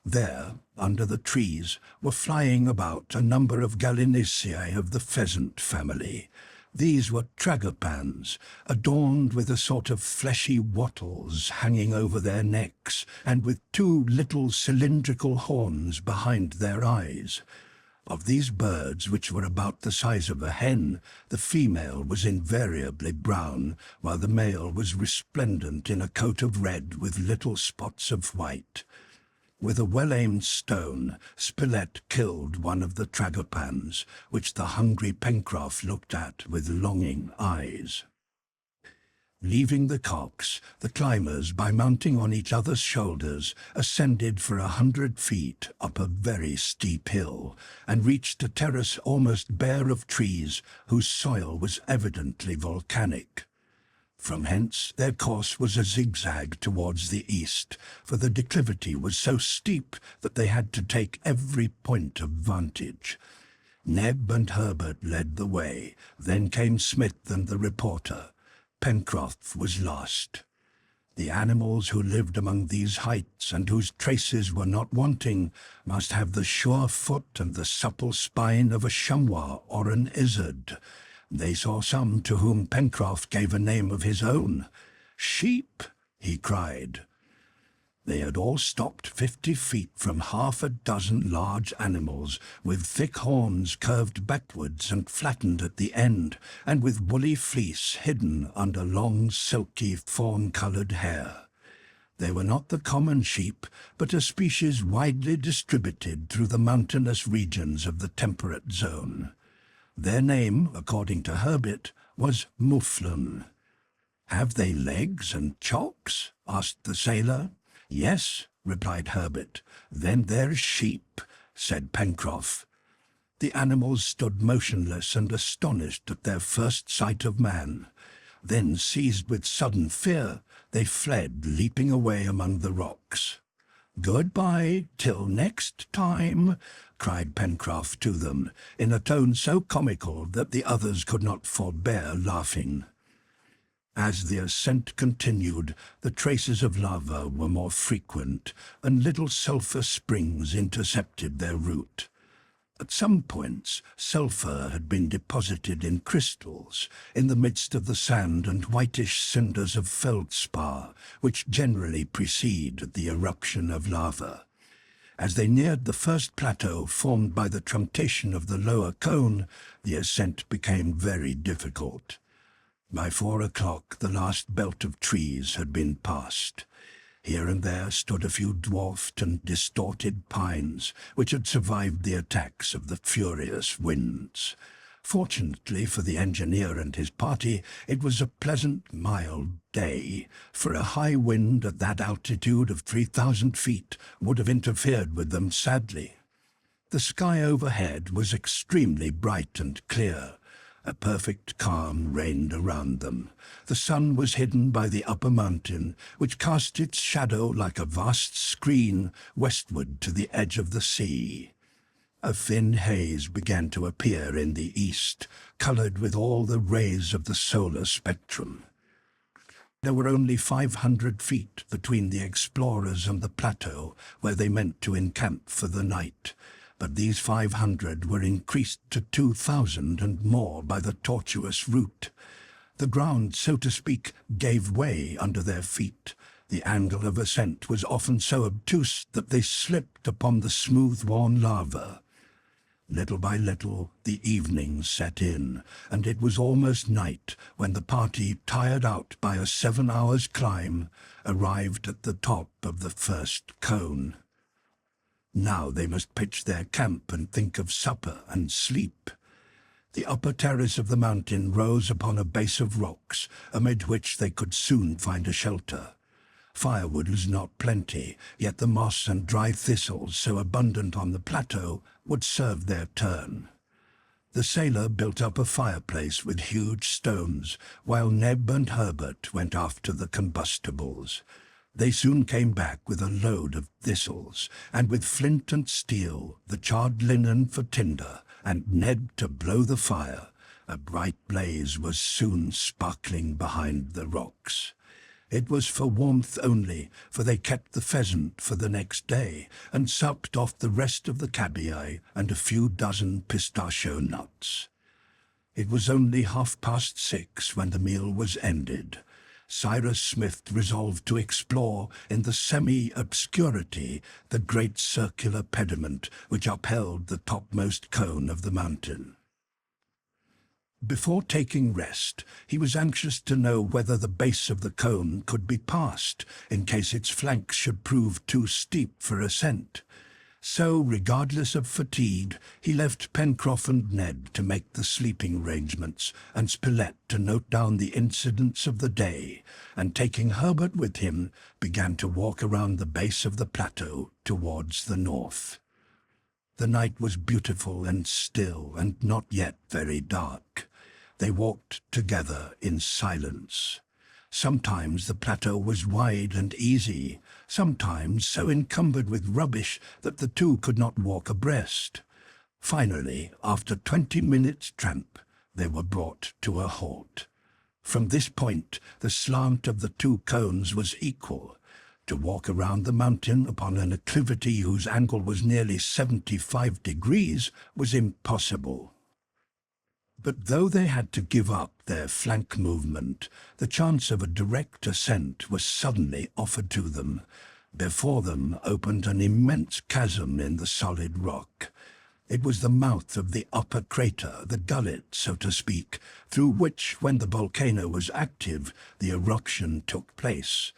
There, under the trees, were flying about a number of gallinaceae of the pheasant family. These were tragopans, adorned with a sort of fleshy wattles hanging over their necks, and with two little cylindrical horns behind their eyes. Of these birds, which were about the size of a hen, the female was invariably brown, while the male was resplendent in a coat of red with little spots of white. With a well-aimed stone, Spilett killed one of the tragopans, which the hungry Pencroff looked at with longing eyes. Leaving the copse, the climbers, by mounting on each other's shoulders, ascended for 100 feet up a very steep hill, and reached a terrace almost bare of trees, whose soil was evidently volcanic. From hence their course was a zigzag towards the east, for the declivity was so steep that they had to take every point of vantage. Neb and Harbert led the way, then came Smith and the reporter. Pencroff was lost. The animals who lived among these heights, and whose traces were not wanting, must have the sure foot and the supple spine of a chamois or an izzard. They saw some to whom Pencroff gave a name of his own. "Sheep!" he cried. They had all stopped 50 feet from half a dozen large animals, with thick horns curved backwards and flattened at the end, and with woolly fleece hidden under long, silky, fawn-coloured hair. They were not the common sheep, but a species widely distributed through the mountainous regions of the temperate zone. Their name, according to Harbert, was mouflon. "Have they legs and chocks?" asked the sailor. "Yes," replied Harbert. "Then they're sheep," said Pencroff. The animals stood motionless and astonished at their first sight of man. Then, seized with sudden fear, they fled, leaping away among the rocks. "Goodbye, till next time," cried Pencroff to them, in a tone so comical that the others could not forbear laughing. As the ascent continued, the traces of lava were more frequent, and little sulphur springs intercepted their route. At some points, sulphur had been deposited in crystals, in the midst of the sand and whitish cinders of feldspar, which generally precede the eruption of lava. As they neared the first plateau formed by the truncation of the lower cone, the ascent became very difficult. By 4 o'clock the last belt of trees had been passed. Here and there stood a few dwarfed and distorted pines, which had survived the attacks of the furious winds. Fortunately for the engineer and his party, it was a pleasant, mild day, for a high wind at that altitude of 3,000 feet would have interfered with them sadly. The sky overhead was extremely bright and clear. A perfect calm reigned around them. The sun was hidden by the upper mountain, which cast its shadow like a vast screen westward to the edge of the sea. A thin haze began to appear in the east, colored with all the rays of the solar spectrum. There were only 500 feet between the explorers and the plateau where they meant to encamp for the night, but these 500 were increased to 2,000 and more by the tortuous route. The ground, so to speak, gave way under their feet. The angle of ascent was often so obtuse that they slipped upon the smooth-worn lava. Little by little, the evening set in, and it was almost night when the party, tired out by a 7 hours' climb, arrived at the top of the first cone. Now they must pitch their camp and think of supper and sleep. The upper terrace of the mountain rose upon a base of rocks, amid which they could soon find a shelter. Firewood was not plenty, yet the moss and dry thistles so abundant on the plateau would serve their turn. The sailor built up a fireplace with huge stones, while Neb and Harbert went after the combustibles. They soon came back with a load of thistles, and with flint and steel, the charred linen for tinder, and Ned to blow the fire. A bright blaze was soon sparkling behind the rocks. It was for warmth only, for they kept the pheasant for the next day, and supped off the rest of the cabiai and a few dozen pistachio nuts. It was only 6:30 when the meal was ended. Cyrus Smith resolved to explore in the semi-obscurity the great circular pediment which upheld the topmost cone of the mountain. Before taking rest, he was anxious to know whether the base of the cone could be passed, in case its flanks should prove too steep for ascent. So, regardless of fatigue, he left Pencroff and Ned to make the sleeping arrangements, and Spilett to note down the incidents of the day, and taking Harbert with him, began to walk around the base of the plateau towards the north. The night was beautiful and still, and not yet very dark. They walked together in silence. Sometimes the plateau was wide and easy, sometimes so encumbered with rubbish that the two could not walk abreast. Finally, after 20 minutes' tramp, they were brought to a halt. From this point, the slant of the two cones was equal. To walk around the mountain upon an acclivity whose angle was nearly 75 degrees was impossible. But though they had to give up their flank movement, the chance of a direct ascent was suddenly offered to them. Before them opened an immense chasm in the solid rock. It was the mouth of the upper crater, the gullet, so to speak, through which, when the volcano was active, the eruption took place.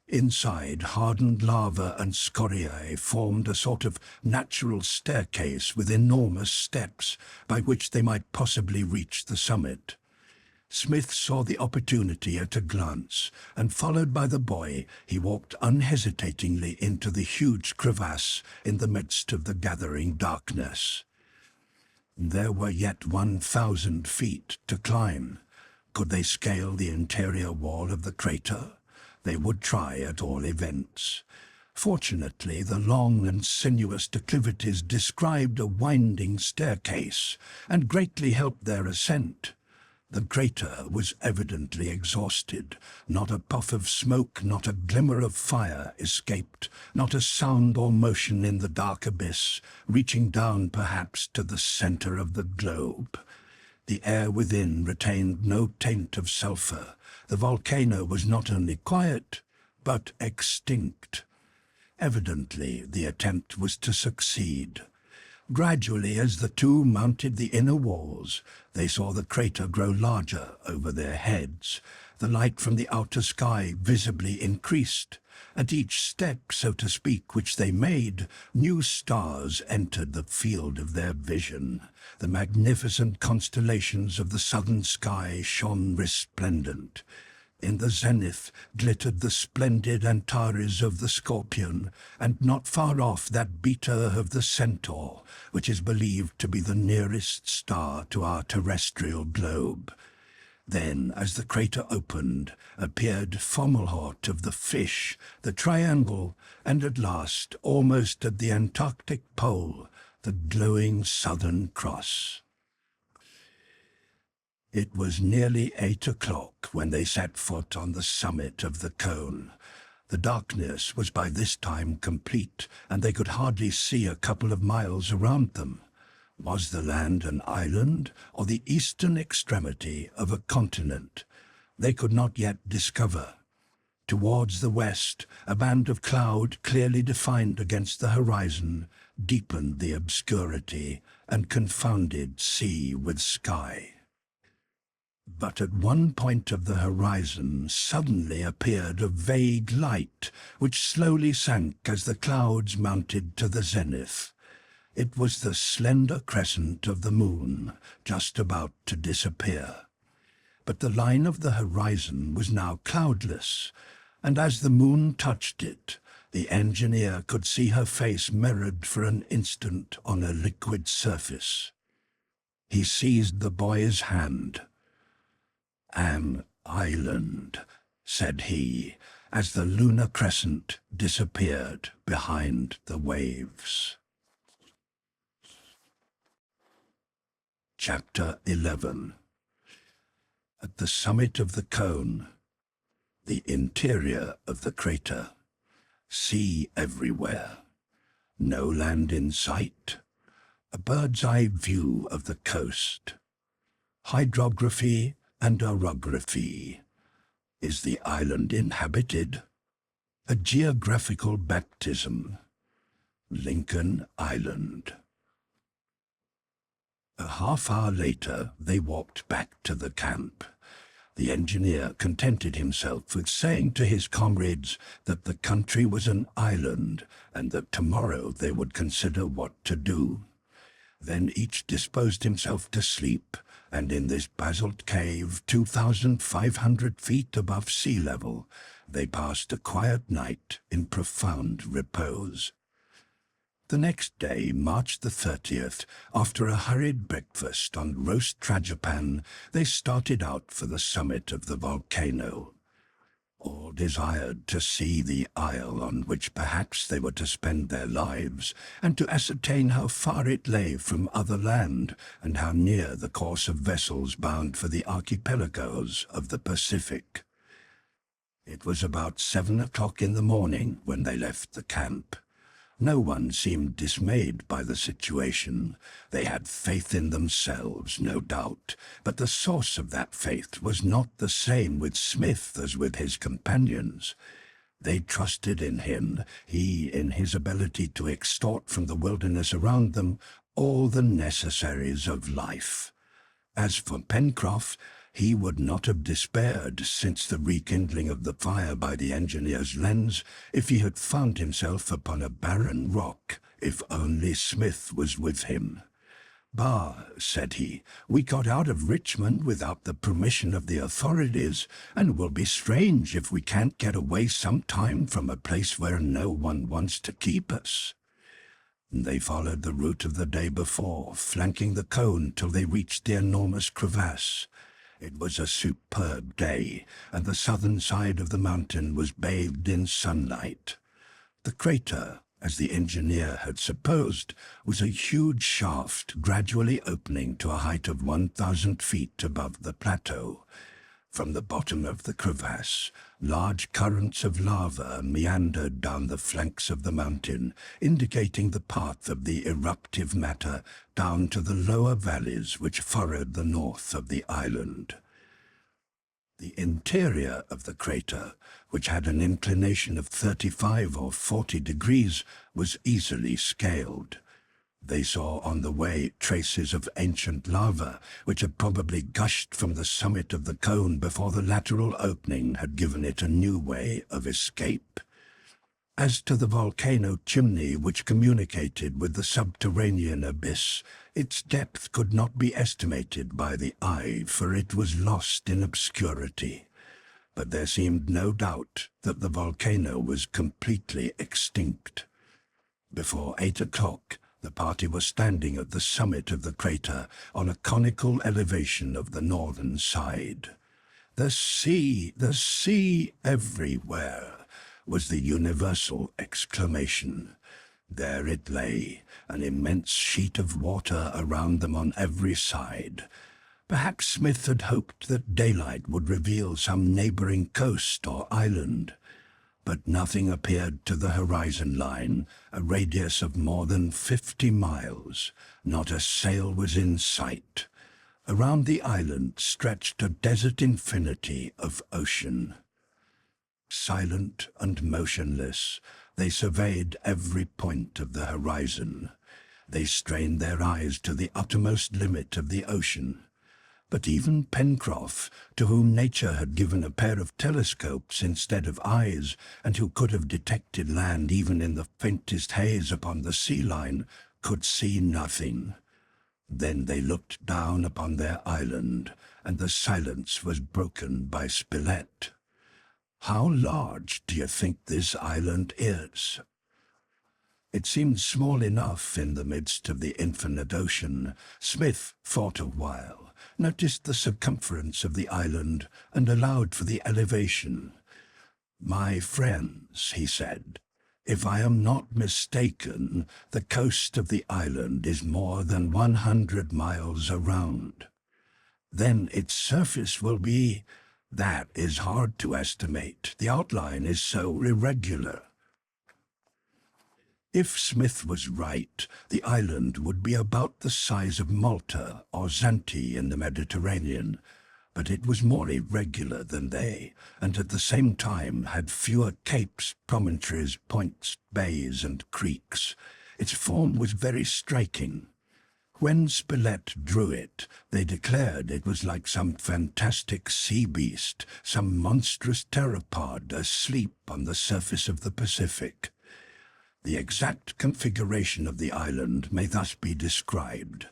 Inside, hardened lava and scoriae formed a sort of natural staircase with enormous steps by which they might possibly reach the summit. Smith saw the opportunity at a glance, and followed by the boy, he walked unhesitatingly into the huge crevasse in the midst of the gathering darkness. There were yet 1,000 feet to climb. Could they scale the interior wall of the crater? They would try at all events. Fortunately, the long and sinuous declivities described a winding staircase, and greatly helped their ascent. The crater was evidently exhausted. Not a puff of smoke, not a glimmer of fire escaped, not a sound or motion in the dark abyss, reaching down perhaps to the center of the globe. The air within retained no taint of sulfur. The volcano was not only quiet, but extinct. Evidently, the attempt was to succeed. Gradually, as the two mounted the inner walls, they saw the crater grow larger over their heads. The light from the outer sky visibly increased. At each step, so to speak, which they made, new stars entered the field of their vision. The magnificent constellations of the southern sky shone resplendent. In the zenith glittered the splendid Antares of the Scorpion, and not far off that Beta of the Centaur, which is believed to be the nearest star to our terrestrial globe. Then, as the crater opened, appeared Fomalhaut of the Fish, the Triangle, and at last, almost at the Antarctic pole, the glowing Southern Cross. It was nearly 8 o'clock when they set foot on the summit of the cone. The darkness was by this time complete, and they could hardly see a couple of miles around them. Was the land an island, or the eastern extremity of a continent? They could not yet discover. Towards the west, a band of cloud clearly defined against the horizon deepened the obscurity and confounded sea with sky. But at one point of the horizon suddenly appeared a vague light, which slowly sank as the clouds mounted to the zenith. It was the slender crescent of the moon, just about to disappear. But the line of the horizon was now cloudless, and as the moon touched it, the engineer could see her face mirrored for an instant on a liquid surface. He seized the boy's hand. "An island," said he, as the lunar crescent disappeared behind the waves. Chapter 11. At the summit of the cone, the interior of the crater, sea everywhere, no land in sight, a bird's-eye view of the coast, hydrography and orography. Is the island inhabited? A geographical baptism. Lincoln Island. A half-hour later, they walked back to the camp. The engineer contented himself with saying to his comrades that the country was an island and that tomorrow they would consider what to do. Then each disposed himself to sleep, and in this basalt cave, 2,500 feet above sea level, they passed a quiet night in profound repose. The next day, March the 30th, after a hurried breakfast on roast tragopan, they started out for the summit of the volcano. All desired to see the isle on which perhaps they were to spend their lives, and to ascertain how far it lay from other land, and how near the course of vessels bound for the archipelagos of the Pacific. It was about 7 o'clock in the morning when they left the camp. No one seemed dismayed by the situation. They had faith in themselves, no doubt, but the source of that faith was not the same with Smith as with his companions. They trusted in him, he in his ability to extort from the wilderness around them all the necessaries of life. As for Pencroff, he would not have despaired since the rekindling of the fire by the engineer's lens if he had found himself upon a barren rock, if only Smith was with him. "Bah," said he, "we got out of Richmond without the permission of the authorities, and it will be strange if we can't get away some time from a place where no one wants to keep us." They followed the route of the day before, flanking the cone till they reached the enormous crevasse. It was a superb day, and the southern side of the mountain was bathed in sunlight. The crater, as the engineer had supposed, was a huge shaft gradually opening to a height of 1,000 feet above the plateau. From the bottom of the crevasse, large currents of lava meandered down the flanks of the mountain, indicating the path of the eruptive matter down to the lower valleys which furrowed the north of the island. The interior of the crater, which had an inclination of 35 or 40 degrees, was easily scaled. They saw on the way traces of ancient lava, which had probably gushed from the summit of the cone before the lateral opening had given it a new way of escape. As to the volcano chimney which communicated with the subterranean abyss, its depth could not be estimated by the eye, for it was lost in obscurity. But there seemed no doubt that the volcano was completely extinct. Before 8 o'clock, the party was standing at the summit of the crater on a conical elevation of the northern side. The sea everywhere, was the universal exclamation. There it lay, an immense sheet of water around them on every side. Perhaps Smith had hoped that daylight would reveal some neighboring coast or island, but nothing appeared to the horizon line, a radius of more than 50 miles. Not a sail was in sight. Around the island stretched a desert infinity of ocean. Silent and motionless, they surveyed every point of the horizon. They strained their eyes to the uttermost limit of the ocean. But even Pencroff, to whom nature had given a pair of telescopes instead of eyes, and who could have detected land even in the faintest haze upon the sea line, could see nothing. Then they looked down upon their island, and the silence was broken by Spilett. "How large do you think this island is?" It seemed small enough in the midst of the infinite ocean. Smith thought a while, noticed the circumference of the island, and allowed for the elevation. "My friends," he said, "if I am not mistaken, the coast of the island is more than 100 miles around. Then its surface will be— that is hard to estimate. The outline is so irregular." If Smith was right, the island would be about the size of Malta or Zante in the Mediterranean, but it was more irregular than they, and at the same time had fewer capes, promontories, points, bays, and creeks. Its form was very striking. When Spilett drew it, they declared it was like some fantastic sea beast, some monstrous pteropod asleep on the surface of the Pacific. The exact configuration of the island may thus be described.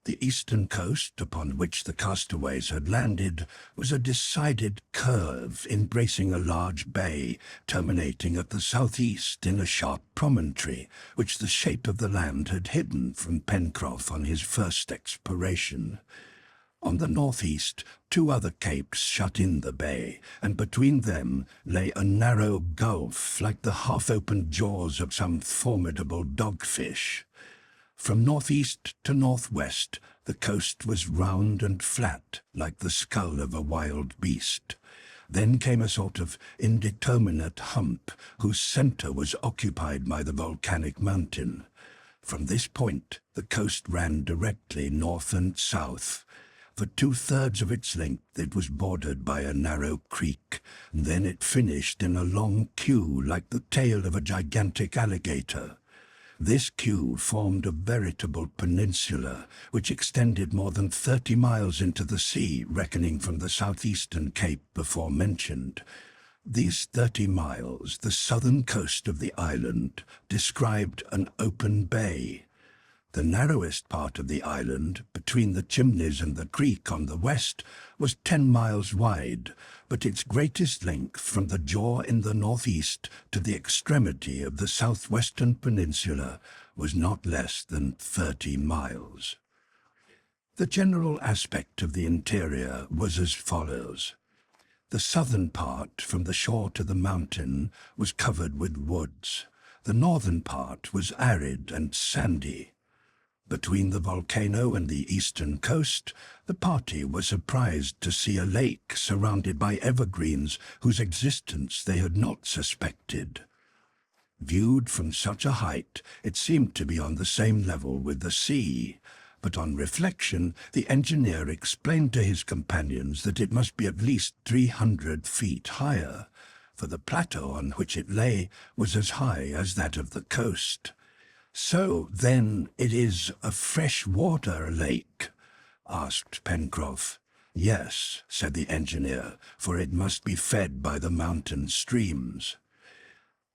The eastern coast, upon which the castaways had landed, was a decided curve embracing a large bay, terminating at the southeast in a sharp promontory, which the shape of the land had hidden from Pencroff on his first exploration. On the northeast, 2 other capes shut in the bay, and between them lay a narrow gulf like the half-opened jaws of some formidable dogfish. From northeast to northwest, the coast was round and flat, like the skull of a wild beast. Then came a sort of indeterminate hump, whose center was occupied by the volcanic mountain. From this point, the coast ran directly north and south. For 2/3 of its length it was bordered by a narrow creek, and then it finished in a long queue like the tail of a gigantic alligator. This queue formed a veritable peninsula, which extended more than 30 miles into the sea, reckoning from the southeastern cape before mentioned. These 30 miles, the southern coast of the island, described an open bay. The narrowest part of the island, between the Chimneys and the creek on the west, was 10 miles wide, but its greatest length from the jaw in the northeast to the extremity of the southwestern peninsula was not less than 30 miles. The general aspect of the interior was as follows. The southern part, from the shore to the mountain, was covered with woods. The northern part was arid and sandy. Between the volcano and the eastern coast, the party was surprised to see a lake surrounded by evergreens whose existence they had not suspected. Viewed from such a height, it seemed to be on the same level with the sea, but on reflection, the engineer explained to his companions that it must be at least 300 feet higher, for the plateau on which it lay was as high as that of the coast. "So, then, it is a fresh-water lake?" asked Pencroff. "Yes," said the engineer, "for it must be fed by the mountain streams."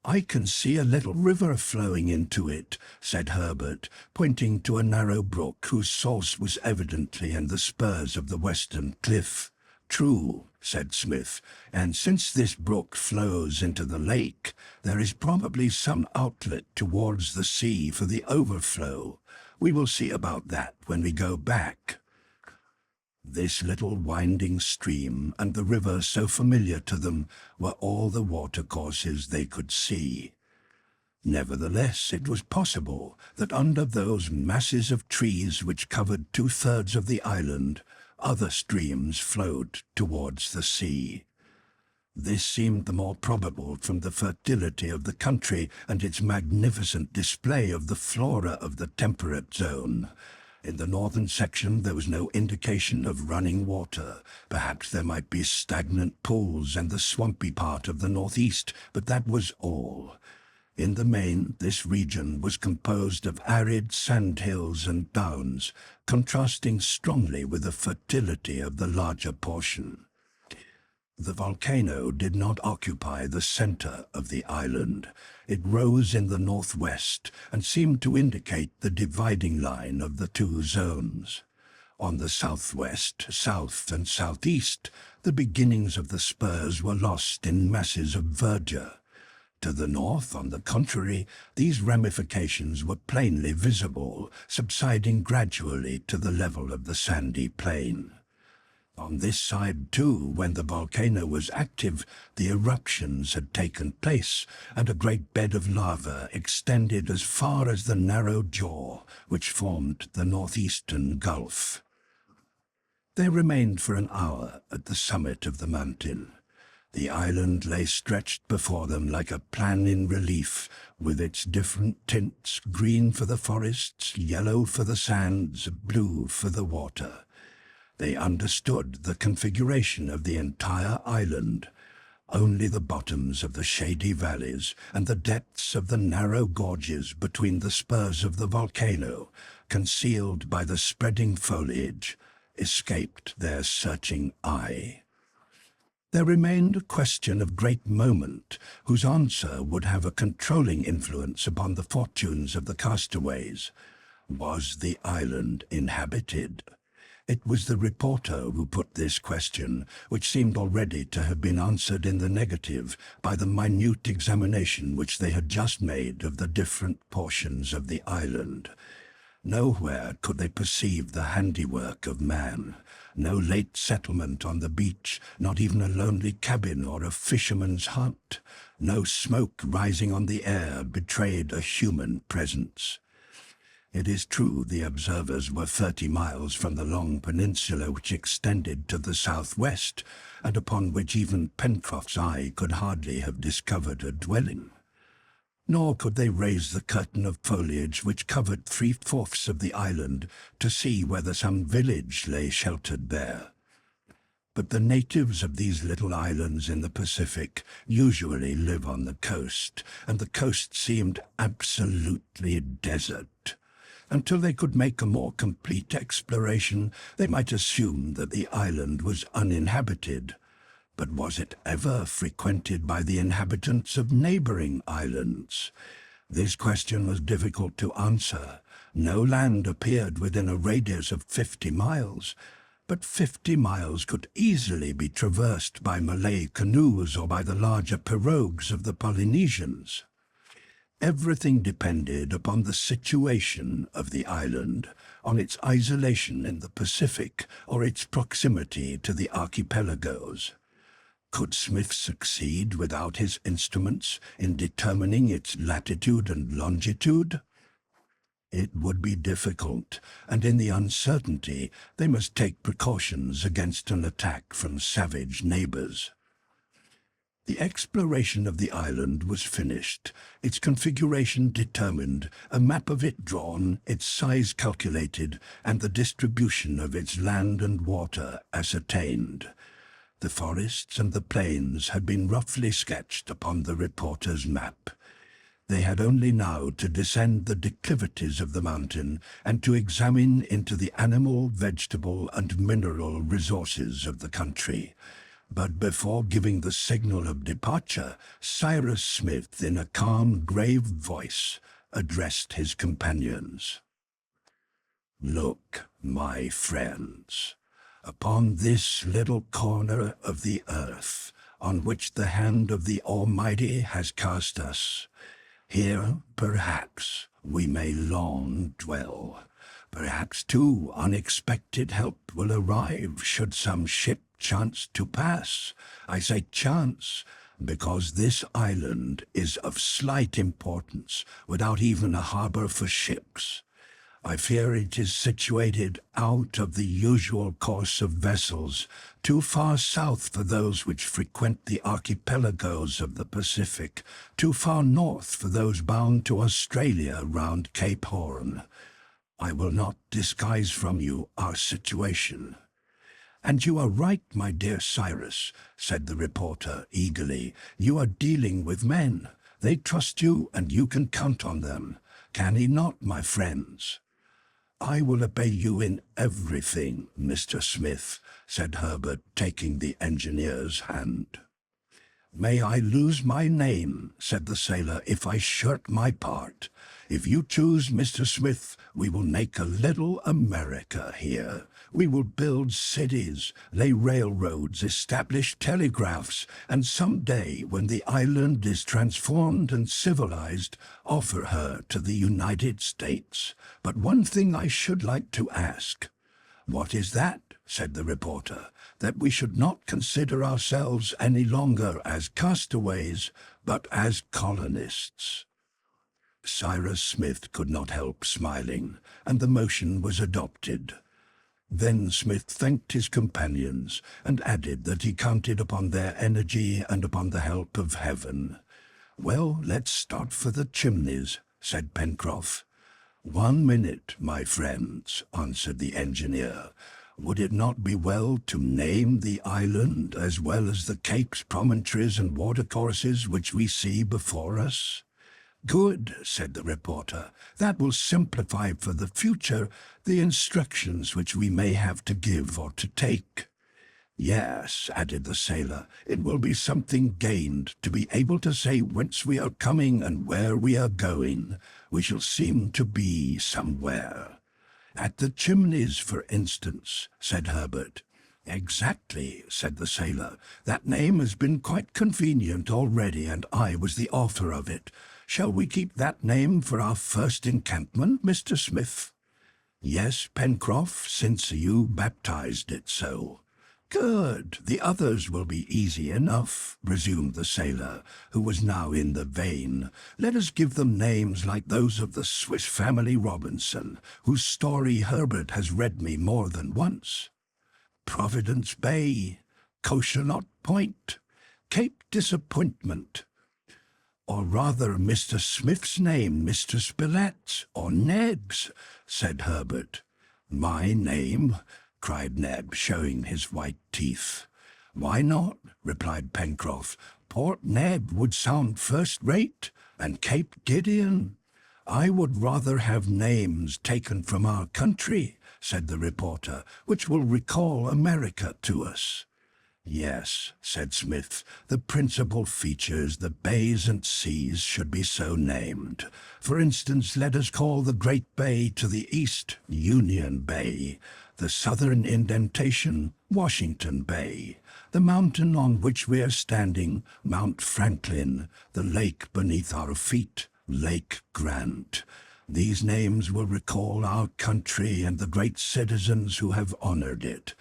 "I can see a little river flowing into it," said Harbert, pointing to a narrow brook whose source was evidently in the spurs of the western cliff. "True," said Smith, "and since this brook flows into the lake, there is probably some outlet towards the sea for the overflow. We will see about that when we go back." This little winding stream and the river so familiar to them were all the watercourses they could see. Nevertheless, it was possible that under those masses of trees which covered 2/3 of the island, other streams flowed towards the sea. This seemed the more probable from the fertility of the country and its magnificent display of the flora of the temperate zone. In the northern section there was no indication of running water. Perhaps there might be stagnant pools in the swampy part of the northeast, but that was all. In the main, this region was composed of arid sandhills and downs, contrasting strongly with the fertility of the larger portion. The volcano did not occupy the center of the island. It rose in the northwest and seemed to indicate the dividing line of the two zones. On the southwest, south, and southeast, the beginnings of the spurs were lost in masses of verdure. To the north, on the contrary, these ramifications were plainly visible, subsiding gradually to the level of the sandy plain. On this side, too, when the volcano was active, the eruptions had taken place, and a great bed of lava extended as far as the narrow jaw which formed the northeastern gulf. They remained for an hour at the summit of the mountain. The island lay stretched before them like a plan in relief, with its different tints, green for the forests, yellow for the sands, blue for the water. They understood the configuration of the entire island. Only the bottoms of the shady valleys and the depths of the narrow gorges between the spurs of the volcano, concealed by the spreading foliage, escaped their searching eye. There remained a question of great moment, whose answer would have a controlling influence upon the fortunes of the castaways. Was the island inhabited? It was the reporter who put this question, which seemed already to have been answered in the negative by the minute examination which they had just made of the different portions of the island. Nowhere could they perceive the handiwork of man. No late settlement on the beach, not even a lonely cabin or a fisherman's hut. No smoke rising on the air betrayed a human presence. It is true the observers were 30 miles from the long peninsula which extended to the southwest, and upon which even Pencroff's eye could hardly have discovered a dwelling. Nor could they raise the curtain of foliage which covered 3/4 of the island to see whether some village lay sheltered there. But the natives of these little islands in the Pacific usually live on the coast, and the coast seemed absolutely desert. Until they could make a more complete exploration, they might assume that the island was uninhabited. But was it ever frequented by the inhabitants of neighboring islands? This question was difficult to answer. No land appeared within a radius of 50 miles, but 50 miles could easily be traversed by Malay canoes or by the larger pirogues of the Polynesians. Everything depended upon the situation of the island, on its isolation in the Pacific, or its proximity to the archipelagos. Could Smith succeed without his instruments in determining its latitude and longitude? It would be difficult, and in the uncertainty they must take precautions against an attack from savage neighbors. The exploration of the island was finished, its configuration determined, a map of it drawn, its size calculated, and the distribution of its land and water ascertained. The forests and the plains had been roughly sketched upon the reporter's map. They had only now to descend the declivities of the mountain and to examine into the animal, vegetable, and mineral resources of the country. But before giving the signal of departure, Cyrus Smith, in a calm, grave voice, addressed his companions. "Look, my friends, upon this little corner of the earth on which the hand of the Almighty has cast us. Here, perhaps, we may long dwell. Perhaps, too, unexpected help will arrive should some ship chance to pass. I say chance, because this island is of slight importance, without even a harbor for ships. I fear it is situated out of the usual course of vessels, too far south for those which frequent the archipelagos of the Pacific, too far north for those bound to Australia round Cape Horn. I will not disguise from you our situation." "And you are right, my dear Cyrus," said the reporter eagerly. "You are dealing with men. They trust you, and you can count on them. Can he not, my friends?" "I will obey you in everything, Mr. Smith," said Harbert, taking the engineer's hand. "May I lose my name," said the sailor, "if I shirk my part. If you choose, Mr. Smith, we will make a little America here. We will build cities, lay railroads, establish telegraphs, and some day, when the island is transformed and civilized, offer her to the United States. But one thing I should like to ask." "What is that?" said the reporter. "That we should not consider ourselves any longer as castaways, but as colonists." Cyrus Smith could not help smiling, and the motion was adopted. Then Smith thanked his companions, and added that he counted upon their energy and upon the help of heaven. "Well, let's start for the chimneys," said Pencroff. "1 minute, my friends," answered the engineer. "Would it not be well to name the island as well as the capes, promontories, and watercourses which we see before us?" "Good," said the reporter. "That will simplify for the future the instructions which we may have to give or to take." "Yes," added the sailor, "it will be something gained to be able to say whence we are coming and where we are going. We shall seem to be somewhere." "At the chimneys, for instance," said Harbert. "Exactly," said the sailor. "That name has been quite convenient already, and I was the author of it. Shall we keep that name for our first encampment, Mr. Smith?" "Yes, Pencroff, since you baptized it so." "Good. The others will be easy enough," resumed the sailor, who was now in the vein. "Let us give them names like those of the Swiss Family Robinson, whose story Harbert has read me more than once. Providence Bay, Cochonot Point, Cape Disappointment. Or rather Mr. Smith's name, Mr. Spilett's, or Neb's," said Harbert. "My name?" cried Neb, showing his white teeth. "Why not?" replied Pencroff. "Port Neb would sound first-rate, and Cape Gideon." "I would rather have names taken from our country," said the reporter, "which will recall America to us." "Yes," said Smith, "the principal features, the bays and seas, should be so named. For instance, let us call the great bay to the east Union Bay, the southern indentation Washington Bay, the mountain on which we are standing Mount Franklin, the lake beneath our feet Lake Grant. These names will recall our country and the great citizens who have honored it.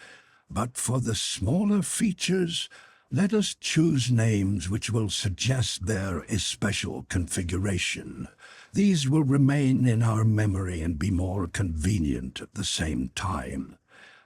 But for the smaller features, let us choose names which will suggest their especial configuration. These will remain in our memory and be more convenient at the same time.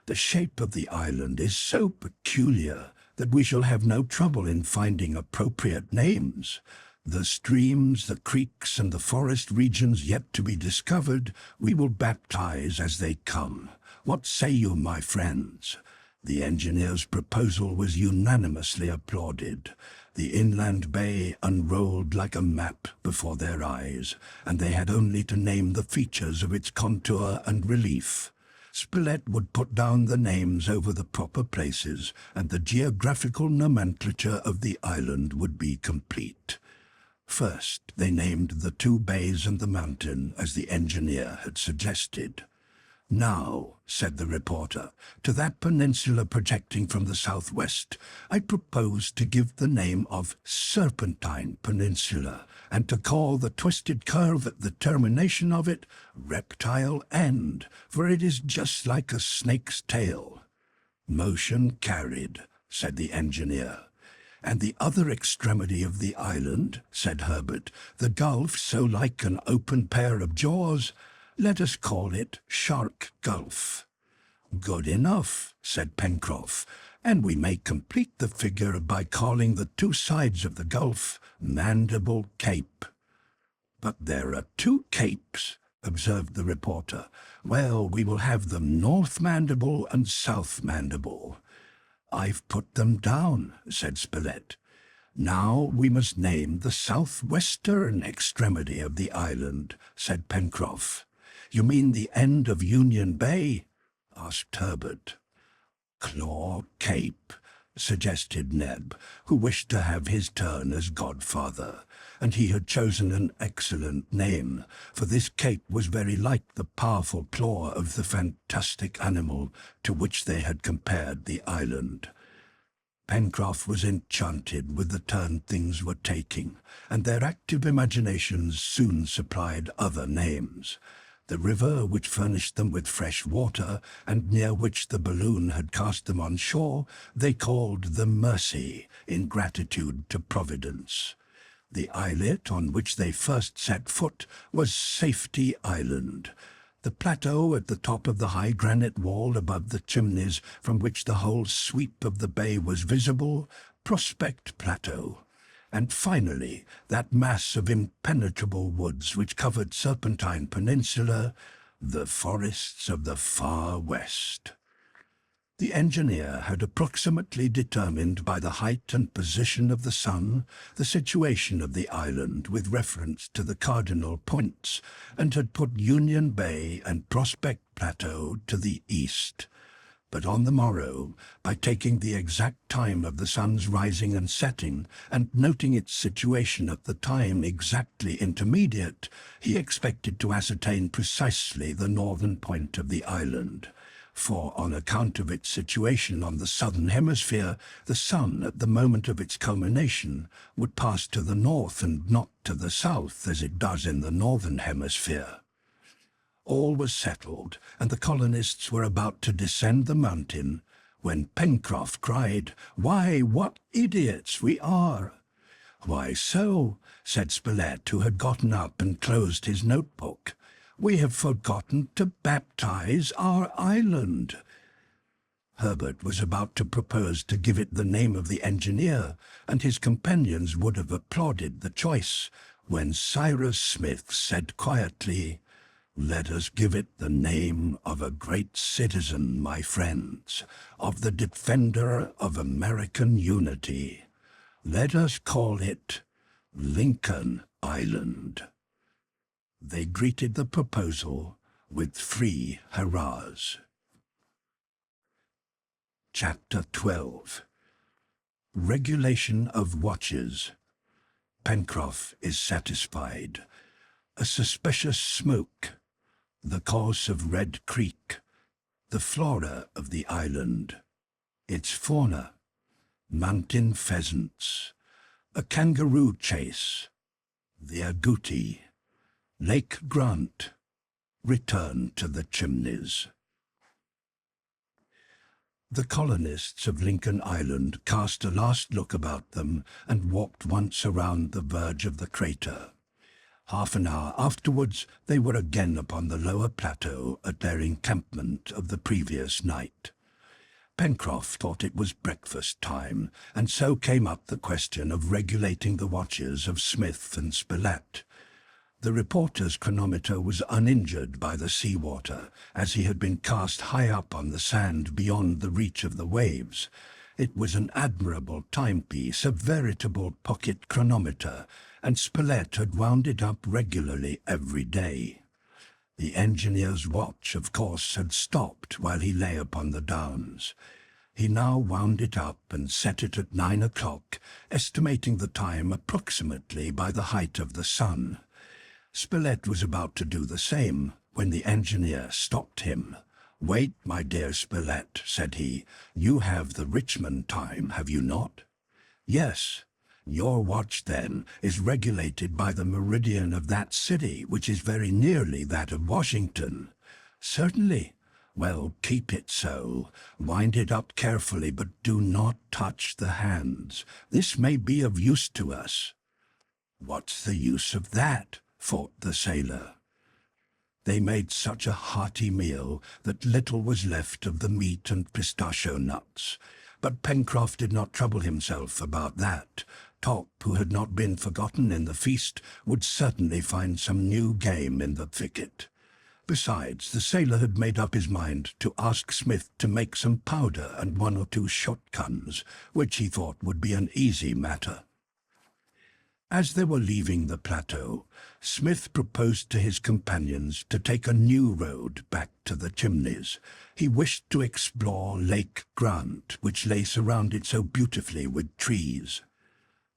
The shape of the island is so peculiar that we shall have no trouble in finding appropriate names. The streams, the creeks, and the forest regions yet to be discovered, we will baptize as they come. What say you, my friends?" The engineer's proposal was unanimously applauded. The inland bay unrolled like a map before their eyes, and they had only to name the features of its contour and relief. Spilett would put down the names over the proper places, and the geographical nomenclature of the island would be complete. First, they named the two bays and the mountain, as the engineer had suggested. "Now," said the reporter, "to that peninsula projecting from the southwest, I propose to give the name of Serpentine Peninsula, and to call the twisted curve at the termination of it Reptile End, for it is just like a snake's tail." "Motion carried," said the engineer. "And the other extremity of the island," said Harbert, "the gulf so like an open pair of jaws, let us call it Shark Gulf." "Good enough," said Pencroff, "and we may complete the figure by calling the two sides of the gulf Mandible Cape." "But there are two capes," observed the reporter. "Well, we will have them North Mandible and South Mandible." "I've put them down," said Spilett. "Now we must name the southwestern extremity of the island," said Pencroff. "You mean the end of Union Bay?" asked Harbert. "Claw Cape," suggested Neb, who wished to have his turn as godfather, and he had chosen an excellent name, for this cape was very like the powerful claw of the fantastic animal to which they had compared the island. Pencroff was enchanted with the turn things were taking, and their active imaginations soon supplied other names. The river which furnished them with fresh water, and near which the balloon had cast them on shore, they called the Mercy, in gratitude to Providence. The islet on which they first set foot was Safety Island. The plateau at the top of the high granite wall above the chimneys, from which the whole sweep of the bay was visible, Prospect Plateau. And finally, that mass of impenetrable woods which covered Serpentine Peninsula, the forests of the far west. The engineer had approximately determined by the height and position of the sun the situation of the island with reference to the cardinal points, and had put Union Bay and Prospect Plateau to the east. But on the morrow, by taking the exact time of the sun's rising and setting, and noting its situation at the time exactly intermediate, he expected to ascertain precisely the northern point of the island. For on account of its situation on the southern hemisphere, the sun at the moment of its culmination would pass to the north and not to the south as it does in the northern hemisphere. All was settled, and the colonists were about to descend the mountain, when Pencroff cried, "Why, what idiots we are!" "Why so?" said Spilett, who had gotten up and closed his notebook. "We have forgotten to baptize our island." Harbert was about to propose to give it the name of the engineer, and his companions would have applauded the choice, when Cyrus Smith said quietly, "Let us give it the name of a great citizen, my friends, of the defender of American unity. Let us call it Lincoln Island." They greeted the proposal with 3 hurrahs. Chapter 12. Regulation of Watches. Pencroff is satisfied. A suspicious smoke. The course of Red Creek. The flora of the island. Its fauna. Mountain pheasants. A kangaroo chase. The agouti. Lake Grant. Return to the chimneys. The colonists of Lincoln Island cast a last look about them and walked once around the verge of the crater. Half an hour afterwards, they were again upon the lower plateau at their encampment of the previous night. Pencroff thought it was breakfast time, and so came up the question of regulating the watches of Smith and Spilett. The reporter's chronometer was uninjured by the sea-water, as he had been cast high up on the sand beyond the reach of the waves, It was an admirable timepiece, a veritable pocket chronometer, and Spilett had wound it up regularly every day. The engineer's watch, of course, had stopped while he lay upon the downs. He now wound it up and set it at 9 o'clock, estimating the time approximately by the height of the sun. Spilett was about to do the same when the engineer stopped him. "Wait, my dear Spilett," said he. "You have the Richmond time, have you not?" "Yes." "Your watch, then, is regulated by the meridian of that city, which is very nearly that of Washington." "Certainly." "Well, keep it so. Wind it up carefully, but do not touch the hands. This may be of use to us." "What's the use of that?" thought the sailor. They made such a hearty meal that little was left of the meat and pistachio nuts. But Pencroff did not trouble himself about that. Top, who had not been forgotten in the feast, would certainly find some new game in the thicket. Besides, the sailor had made up his mind to ask Smith to make some powder and 1 or 2 shotguns, which he thought would be an easy matter. As they were leaving the plateau, Smith proposed to his companions to take a new road back to the Chimneys. He wished to explore Lake Grant, which lay surrounded so beautifully with trees.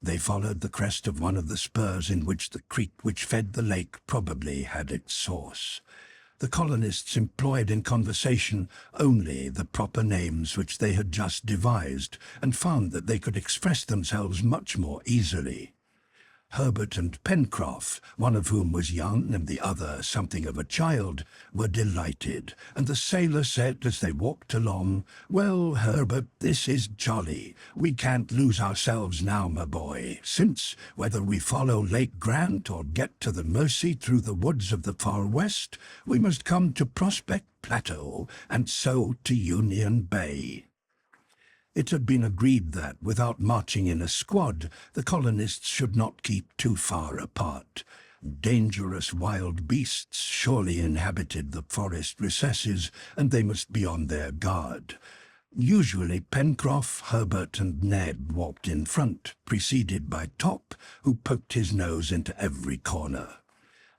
They followed the crest of one of the spurs in which the creek which fed the lake probably had its source. The colonists employed in conversation only the proper names which they had just devised, and found that they could express themselves much more easily. Harbert and Pencroff, one of whom was young and the other something of a child, were delighted, and the sailor said as they walked along, "Well, Harbert, this is jolly. We can't lose ourselves now, my boy, since, whether we follow Lake Grant or get to the Mersey through the woods of the far west, we must come to Prospect Plateau, and so to Union Bay." It had been agreed that, without marching in a squad, the colonists should not keep too far apart. Dangerous wild beasts surely inhabited the forest recesses, and they must be on their guard. Usually Pencroff, Harbert, and Ned walked in front, preceded by Top, who poked his nose into every corner.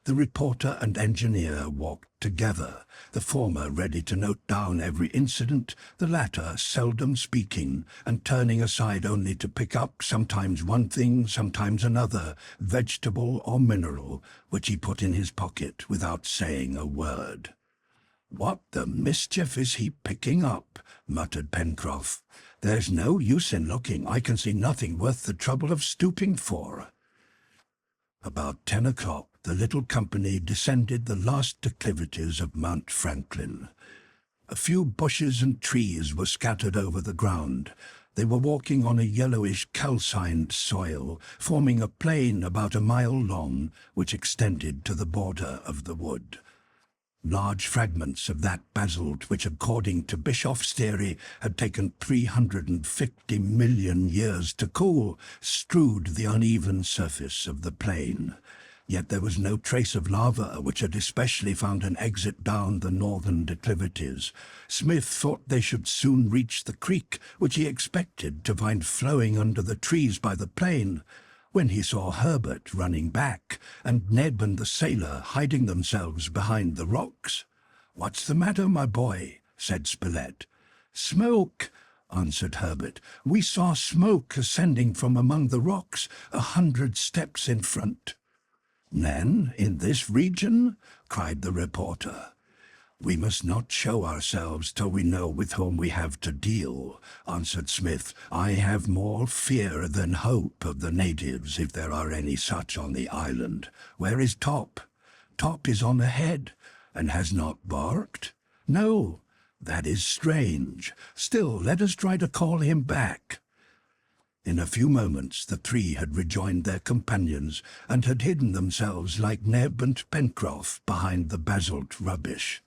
The reporter and engineer walked together, the former ready to note down every incident, the latter seldom speaking, and turning aside only to pick up sometimes one thing, sometimes another, vegetable or mineral, which he put in his pocket without saying a word. "What the mischief is he picking up?" muttered Pencroff. "There's no use in looking. I can see nothing worth the trouble of stooping for." About 10 o'clock, the little company descended the last declivities of Mount Franklin. A few bushes and trees were scattered over the ground. They were walking on a yellowish calcined soil, forming a plain about 1 mile long, which extended to the border of the wood. Large fragments of that basalt which, according to Bischoff's theory, had taken 350 million years to cool, strewed the uneven surface of the plain. Yet there was no trace of lava, which had especially found an exit down the northern declivities. Smith thought they should soon reach the creek, which he expected to find flowing under the trees by the plain, when he saw Harbert running back, and Ned and the sailor hiding themselves behind the rocks. "What's the matter, my boy?" said Spilett. "Smoke," answered Harbert. "We saw smoke ascending from among the rocks 100 steps in front." "Then, in this region?" cried the reporter. "We must not show ourselves till we know with whom we have to deal," answered Smith. "I have more fear than hope of the natives, if there are any such on the island. Where is Top?" "Top is on ahead." "And has not barked?" "No." "That is strange. Still, let us try to call him back." In a few moments the three had rejoined their companions, and had hidden themselves like Neb and Pencroff behind the basalt rubbish.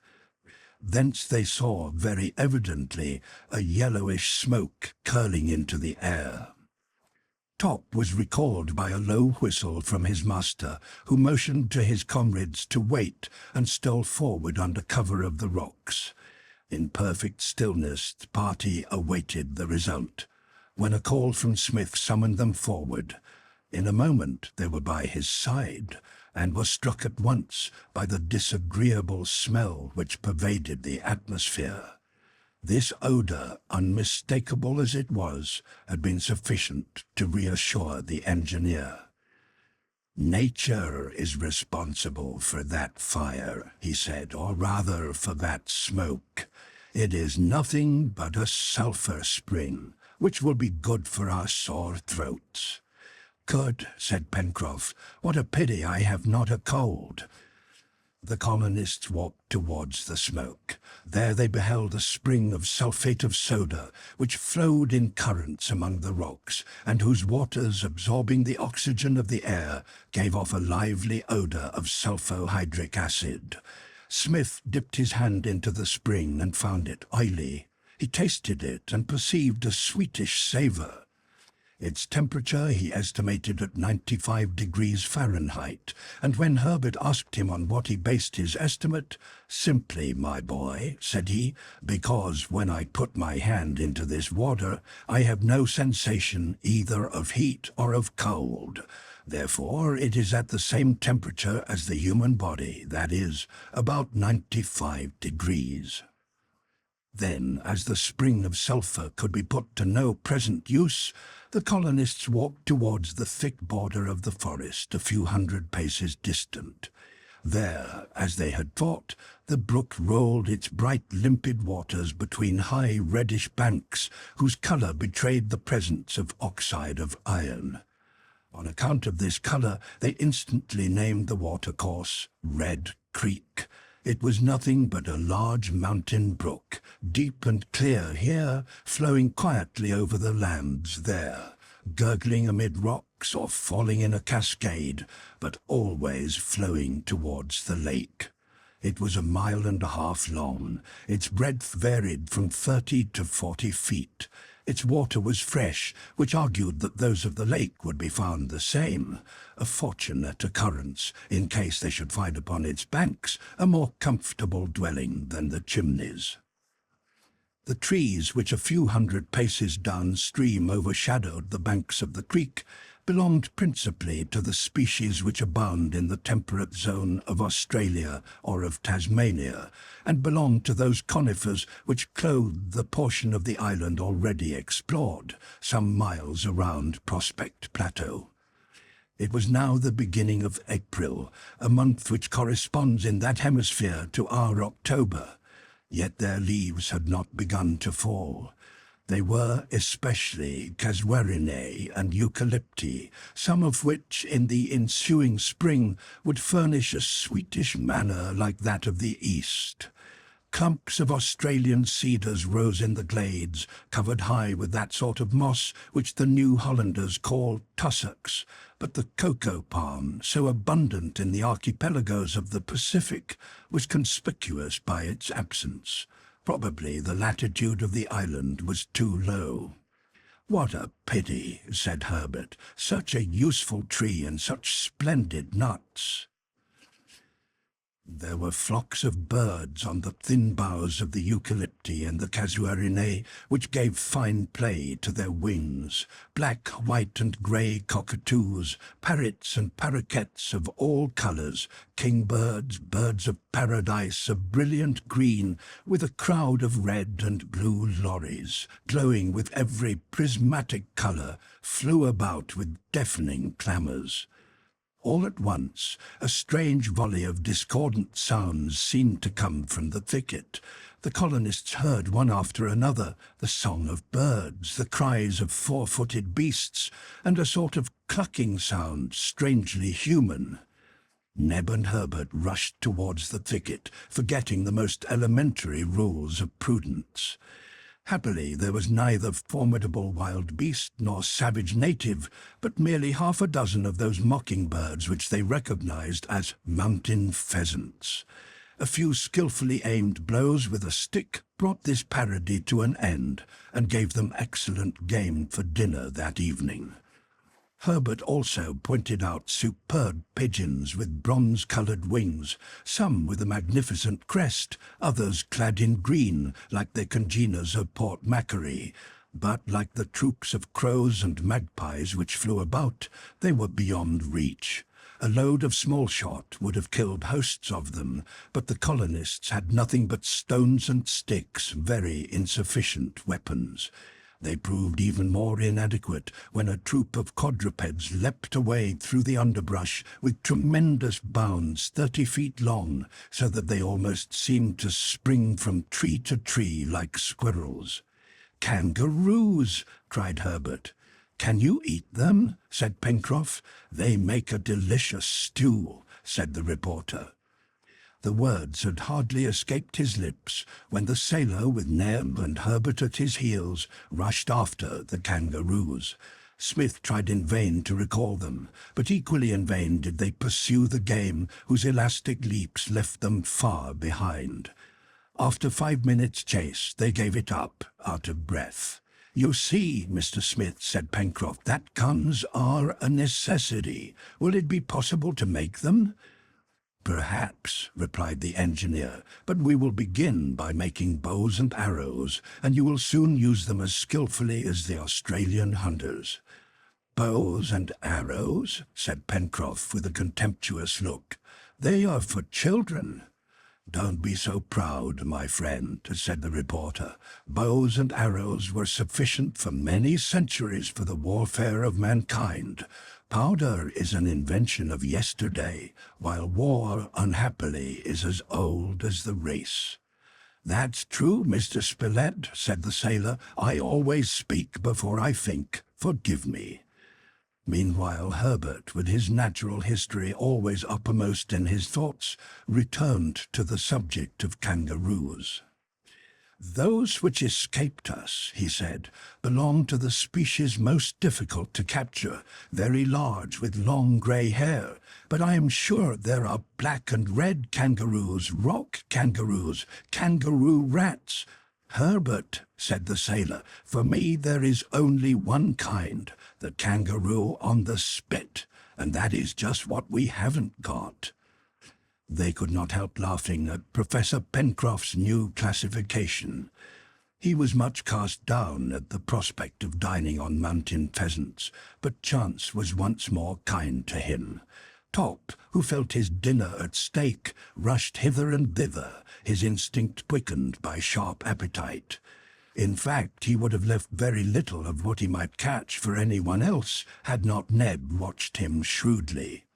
Thence they saw very evidently a yellowish smoke curling into the air. Top was recalled by a low whistle from his master, who motioned to his comrades to wait, and stole forward under cover of the rocks. In perfect stillness the party awaited the result. when a call from Smith summoned them forward. In a moment they were by his side, and were struck at once by the disagreeable smell which pervaded the atmosphere. This odour, unmistakable as it was, had been sufficient to reassure the engineer. "Nature is responsible for that fire," he said, "or rather for that smoke. It is nothing but a sulphur spring, which will be good for our sore throats." "Good," said Pencroff. "What a pity I have not a cold." The colonists walked towards the smoke. There they beheld a spring of sulphate of soda, which flowed in currents among the rocks, and whose waters, absorbing the oxygen of the air, gave off a lively odour of sulphohydric acid. Smith dipped his hand into the spring and found it oily. He tasted it and perceived a sweetish savour. Its temperature he estimated at 95 degrees Fahrenheit, and when Harbert asked him on what he based his estimate, "Simply, my boy," said he, "because when I put my hand into this water, I have no sensation either of heat or of cold. Therefore it is at the same temperature as the human body, that is, about 95 degrees. Then, as the spring of sulphur could be put to no present use, the colonists walked towards the thick border of the forest a few hundred paces distant. There, as they had thought, the brook rolled its bright limpid waters between high reddish banks whose colour betrayed the presence of oxide of iron. On account of this colour, they instantly named the watercourse Red Creek. It was nothing but a large mountain brook, deep and clear here, flowing quietly over the lands there, gurgling amid rocks or falling in a cascade, but always flowing towards the lake. It was 1.5 miles long. Its breadth varied from 30 to 40 feet. Its water was fresh, which argued that those of the lake would be found the same, a fortunate occurrence in case they should find upon its banks a more comfortable dwelling than the Chimneys. The trees which a few hundred paces downstream overshadowed the banks of the creek belonged principally to the species which abound in the temperate zone of Australia or of Tasmania, and belonged to those conifers which clothed the portion of the island already explored, some miles around Prospect Plateau. It was now the beginning of April, a month which corresponds in that hemisphere to our October, yet their leaves had not begun to fall. They were especially casuarinae and eucalypti, some of which in the ensuing spring would furnish a sweetish manner like that of the East. Clumps of Australian cedars rose in the glades, covered high with that sort of moss which the New Hollanders call tussocks, but the cocoa palm, so abundant in the archipelagos of the Pacific, was conspicuous by its absence. Probably the latitude of the island was too low. "What a pity," said Harbert, "such a useful tree and such splendid nuts." There were flocks of birds on the thin boughs of the eucalypti and the casuarinae, which gave fine play to their wings. Black, white, and grey cockatoos, parrots and paroquets of all colours, kingbirds, birds of paradise of brilliant green, with a crowd of red and blue lories, glowing with every prismatic colour, flew about with deafening clamours. All at once, a strange volley of discordant sounds seemed to come from the thicket. The colonists heard one after another the song of birds, the cries of four-footed beasts, and a sort of clucking sound strangely human. Neb and Harbert rushed towards the thicket, forgetting the most elementary rules of prudence. Happily, there was neither formidable wild beast nor savage native, but merely 6 of those mockingbirds which they recognized as mountain pheasants. A few skilfully aimed blows with a stick brought this parody to an end, and gave them excellent game for dinner that evening. Harbert also pointed out superb pigeons with bronze-coloured wings, some with a magnificent crest, others clad in green, like their congeners of Port Macquarie. But like the troops of crows and magpies which flew about, they were beyond reach. A load of small shot would have killed hosts of them, but the colonists had nothing but stones and sticks, very insufficient weapons. They proved even more inadequate when a troop of quadrupeds leapt away through the underbrush with tremendous bounds 30 feet long, so that they almost seemed to spring from tree to tree like squirrels. "Kangaroos!" cried Harbert. "Can you eat them?" said Pencroff. "They make a delicious stew," said the reporter. The words had hardly escaped his lips when the sailor, with Neb and Harbert at his heels, rushed after the kangaroos. Smith tried in vain to recall them, but equally in vain did they pursue the game, whose elastic leaps left them far behind. After 5 minutes' chase, they gave it up, out of breath. "You see, Mr. Smith," said Pencroff, "that guns are a necessity. Will it be possible to make them?" "Perhaps," replied the engineer, "but we will begin by making bows and arrows, and you will soon use them as skilfully as the Australian hunters." "Bows and arrows?" said Pencroff with a contemptuous look. "They are for children." "Don't be so proud, my friend," said the reporter. "Bows and arrows were sufficient for many centuries for the warfare of mankind. Powder is an invention of yesterday, while war, unhappily, is as old as the race." "That's true, Mr. Spilett," said the sailor. "I always speak before I think. Forgive me." Meanwhile Herbert, with his natural history always uppermost in his thoughts, returned to the subject of kangaroos. "Those which escaped us," he said, "belong to the species most difficult to capture, very large with long grey hair. But I am sure there are black and red kangaroos, rock kangaroos, kangaroo rats." "Herbert," said the sailor, "for me there is only one kind, the kangaroo on the spit, and that is just what we haven't got." They could not help laughing at Professor Pencroff's new classification. He was much cast down at the prospect of dining on mountain pheasants, but chance was once more kind to him. Top, who felt his dinner at stake, rushed hither and thither, his instinct quickened by sharp appetite. In fact, he would have left very little of what he might catch for anyone else, had not Neb watched him shrewdly.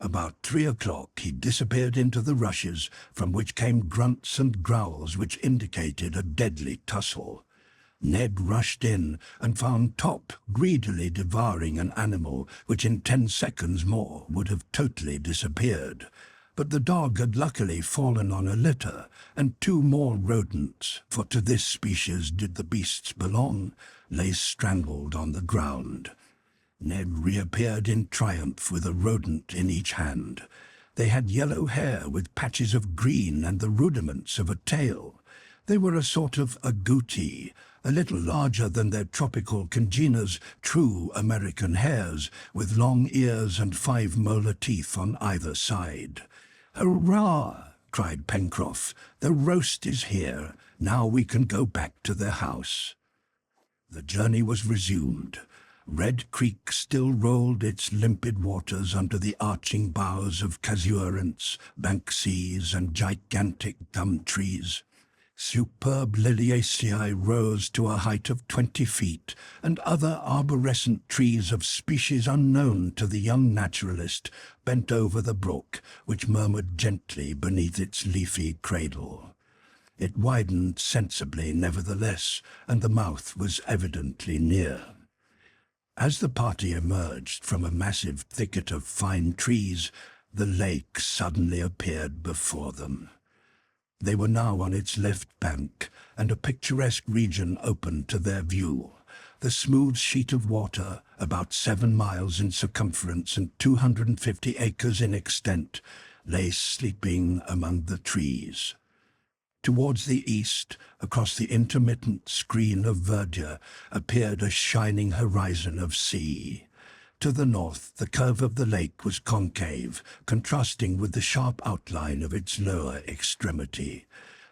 About 3 o'clock he disappeared into the rushes, from which came grunts and growls which indicated a deadly tussle. Ned rushed in and found Top greedily devouring an animal which in 10 seconds more would have totally disappeared. But the dog had luckily fallen on a litter, and 2 more rodents, for to this species did the beasts belong, lay strangled on the ground. Ned reappeared in triumph with a rodent in each hand. They had yellow hair with patches of green and the rudiments of a tail. They were a sort of agouti, a little larger than their tropical congeners, true American hares, with long ears and 5 molar teeth on either side. "Hurrah!" cried Pencroff. "The roast is here. Now we can go back to the house." The journey was resumed. Red Creek still rolled its limpid waters under the arching boughs of casuarents, bankseas, and gigantic gum trees. Superb liliaceae rose to a height of 20 feet, and other arborescent trees of species unknown to the young naturalist bent over the brook, which murmured gently beneath its leafy cradle. It widened sensibly, nevertheless, and the mouth was evidently near. As the party emerged from a massive thicket of fine trees, the lake suddenly appeared before them. They were now on its left bank, and a picturesque region opened to their view. The smooth sheet of water, about 7 miles in circumference and 250 acres in extent, lay sleeping among the trees. Towards the east, across the intermittent screen of verdure, appeared a shining horizon of sea. To the north, the curve of the lake was concave, contrasting with the sharp outline of its lower extremity.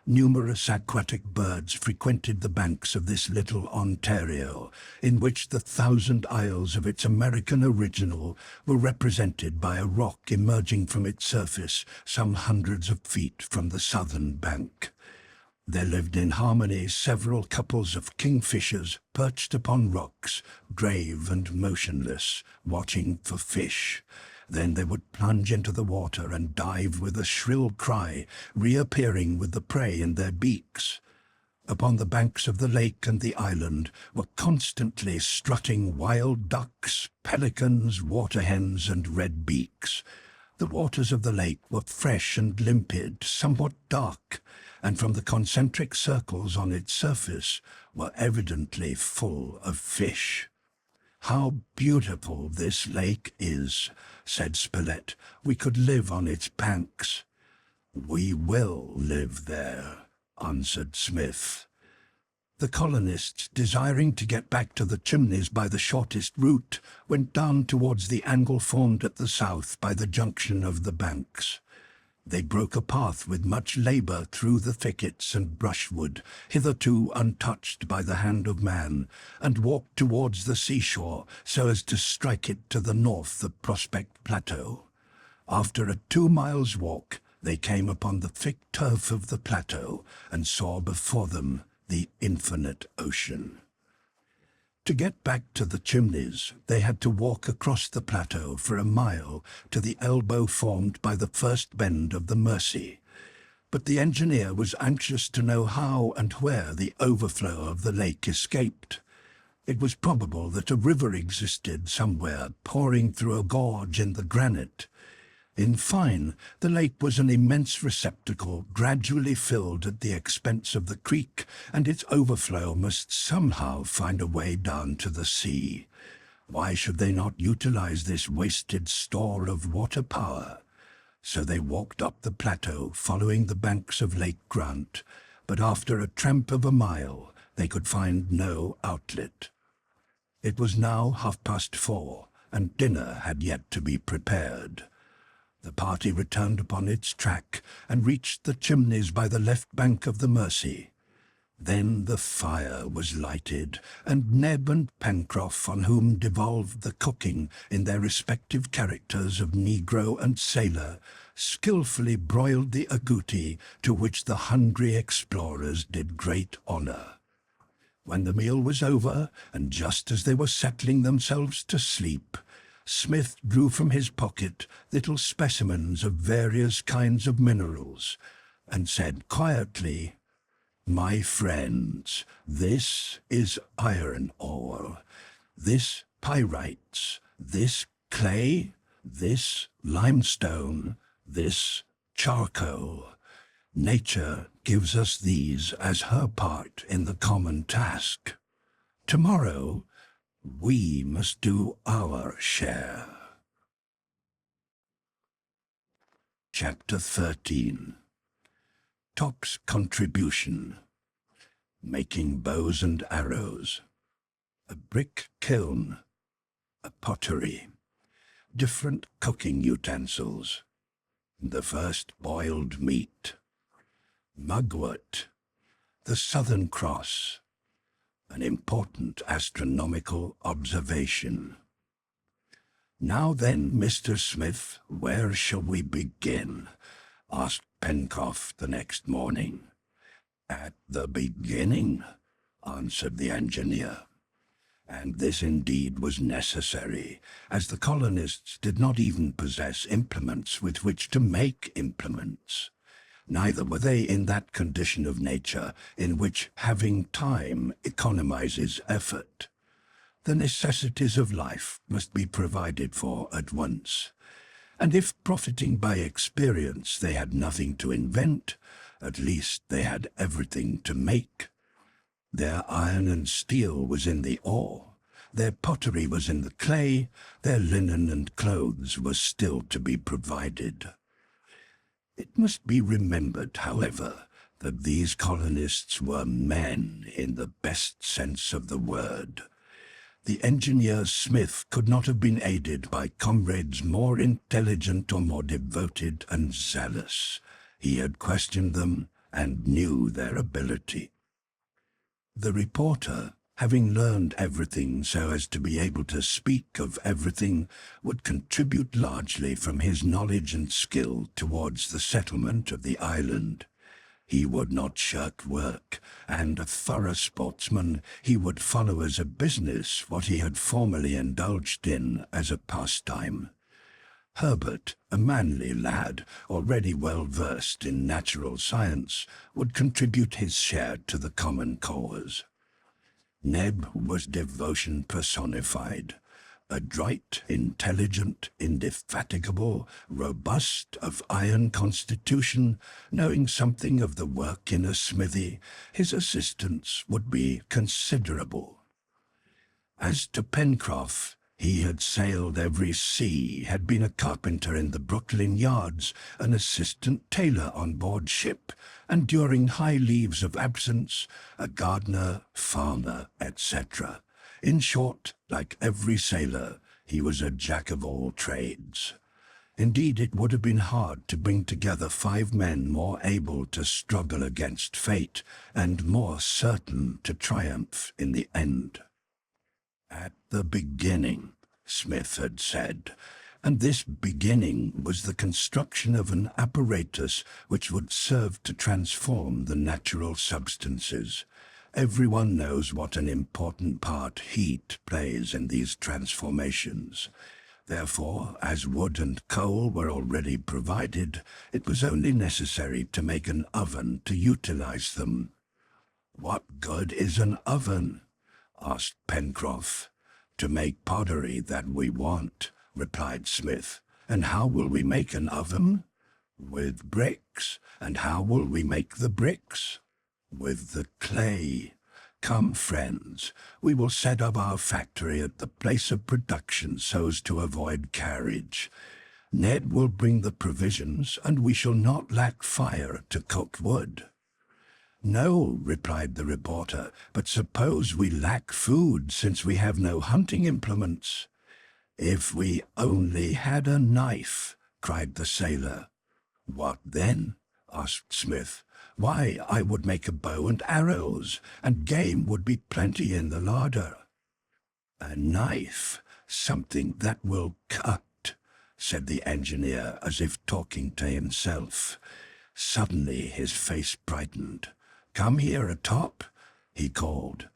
numerous aquatic birds frequented the banks of this little Ontario, in which the 1,000 isles of its American original were represented by a rock emerging from its surface some hundreds of feet from the southern bank. There lived in harmony several couples of kingfishers perched upon rocks, grave and motionless, watching for fish. Then they would plunge into the water and dive with a shrill cry, reappearing with the prey in their beaks. Upon the banks of the lake and the island were constantly strutting wild ducks, pelicans, water hens, and red beaks. The waters of the lake were fresh and limpid, somewhat dark, and from the concentric circles on its surface were evidently full of fish. "How beautiful this lake is," said Spilett. "We could live on its banks." "We will live there," answered Smith. The colonists, desiring to get back to the Chimneys by the shortest route, went down towards the angle formed at the south by the junction of the banks. They broke a path with much labour through the thickets and brushwood, hitherto untouched by the hand of man, and walked towards the seashore so as to strike it to the north of Prospect Plateau. After a 2 miles' walk, they came upon the thick turf of the plateau and saw before them the infinite ocean. To get back to the Chimneys, they had to walk across the plateau for a mile to the elbow formed by the first bend of the Mersey. But the engineer was anxious to know how and where the overflow of the lake escaped. It was probable that a river existed somewhere, pouring through a gorge in the granite. In fine, the lake was an immense receptacle, gradually filled at the expense of the creek, and its overflow must somehow find a way down to the sea. Why should they not utilize this wasted store of water power? So they walked up the plateau, following the banks of Lake Grant, but after a tramp of a mile, they could find no outlet. It was now 4:30, and dinner had yet to be prepared. The party returned upon its track and reached the Chimneys by the left bank of the Mersey. Then the fire was lighted, and Neb and Pencroff, on whom devolved the cooking in their respective characters of negro and sailor, skilfully broiled the agouti, to which the hungry explorers did great honour. When the meal was over, and just as they were settling themselves to sleep, Smith drew from his pocket little specimens of various kinds of minerals, and said quietly, "My friends, this is iron ore, this pyrites, this clay, this limestone, this charcoal. Nature gives us these as her part in the common task. Tomorrow, we must do our share." Chapter 13. Top's contribution. Making bows and arrows. A brick kiln. A pottery. Different cooking utensils. The first boiled meat. Mugwort. The Southern Cross. An important astronomical observation. "Now then, Mr. Smith, where shall we begin?" asked Pencroff the next morning. "At the beginning," answered the engineer. And this indeed was necessary, as the colonists did not even possess implements with which to make implements. Neither were they in that condition of nature in which having time economizes effort. The necessities of life must be provided for at once, and if profiting by experience they had nothing to invent, at least they had everything to make. Their iron and steel was in the ore, their pottery was in the clay, their linen and clothes were still to be provided. It must be remembered, however, that these colonists were men in the best sense of the word. The engineer Smith could not have been aided by comrades more intelligent or more devoted and zealous. He had questioned them, and knew their ability. The reporter, having learned everything so as to be able to speak of everything, would contribute largely from his knowledge and skill towards the settlement of the island. He would not shirk work, and a thorough sportsman, he would follow as a business what he had formerly indulged in as a pastime. Herbert, a manly lad, already well versed in natural science, would contribute his share to the common cause. Neb was devotion personified. Adroit, intelligent, indefatigable, robust, of iron constitution, knowing something of the work in a smithy, his assistance would be considerable. As to Pencroff, he had sailed every sea, had been a carpenter in the Brooklyn yards, an assistant tailor on board ship, and during high leaves of absence, a gardener, farmer, etc. In short, like every sailor, he was a jack of all trades. Indeed, it would have been hard to bring together 5 men more able to struggle against fate, and more certain to triumph in the end. At the beginning, Smith had said, and this beginning was the construction of an apparatus which would serve to transform the natural substances. Everyone knows what an important part heat plays in these transformations. Therefore, as wood and coal were already provided, it was only necessary to make an oven to utilize them. "What good is an oven?" asked Pencroff. "To make pottery that we want," replied Smith. "And how will we make an oven?" "With bricks. And how will we make the bricks?" "With the clay. Come, friends, we will set up our factory at the place of production so as to avoid carriage. Ned will bring the provisions, and we shall not lack fire to cook wood." "No," replied the reporter, "but suppose we lack food, since we have no hunting implements." "If we only had a knife," cried the sailor. "What then?" asked Smith. "Why, I would make a bow and arrows, and game would be plenty in the larder." "A knife, something that will cut," said the engineer, as if talking to himself. Suddenly his face brightened. "Come here atop," he called.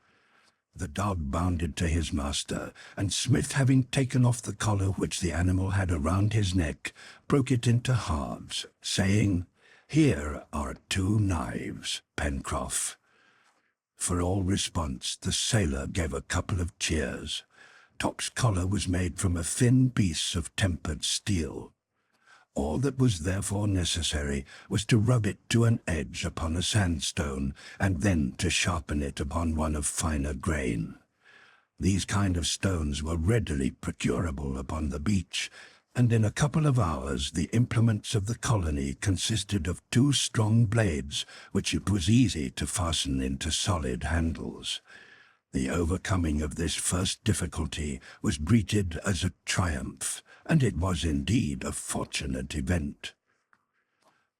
The dog bounded to his master, and Smith, having taken off the collar which the animal had around his neck, broke it into halves, saying, "Here are 2 knives, Pencroff." For all response, the sailor gave a couple of cheers. Top's collar was made from a thin piece of tempered steel. All that was therefore necessary was to rub it to an edge upon a sandstone, and then to sharpen it upon one of finer grain. These kind of stones were readily procurable upon the beach, and in a couple of hours the implements of the colony consisted of 2 strong blades, which it was easy to fasten into solid handles. The overcoming of this first difficulty was greeted as a triumph, and it was indeed a fortunate event.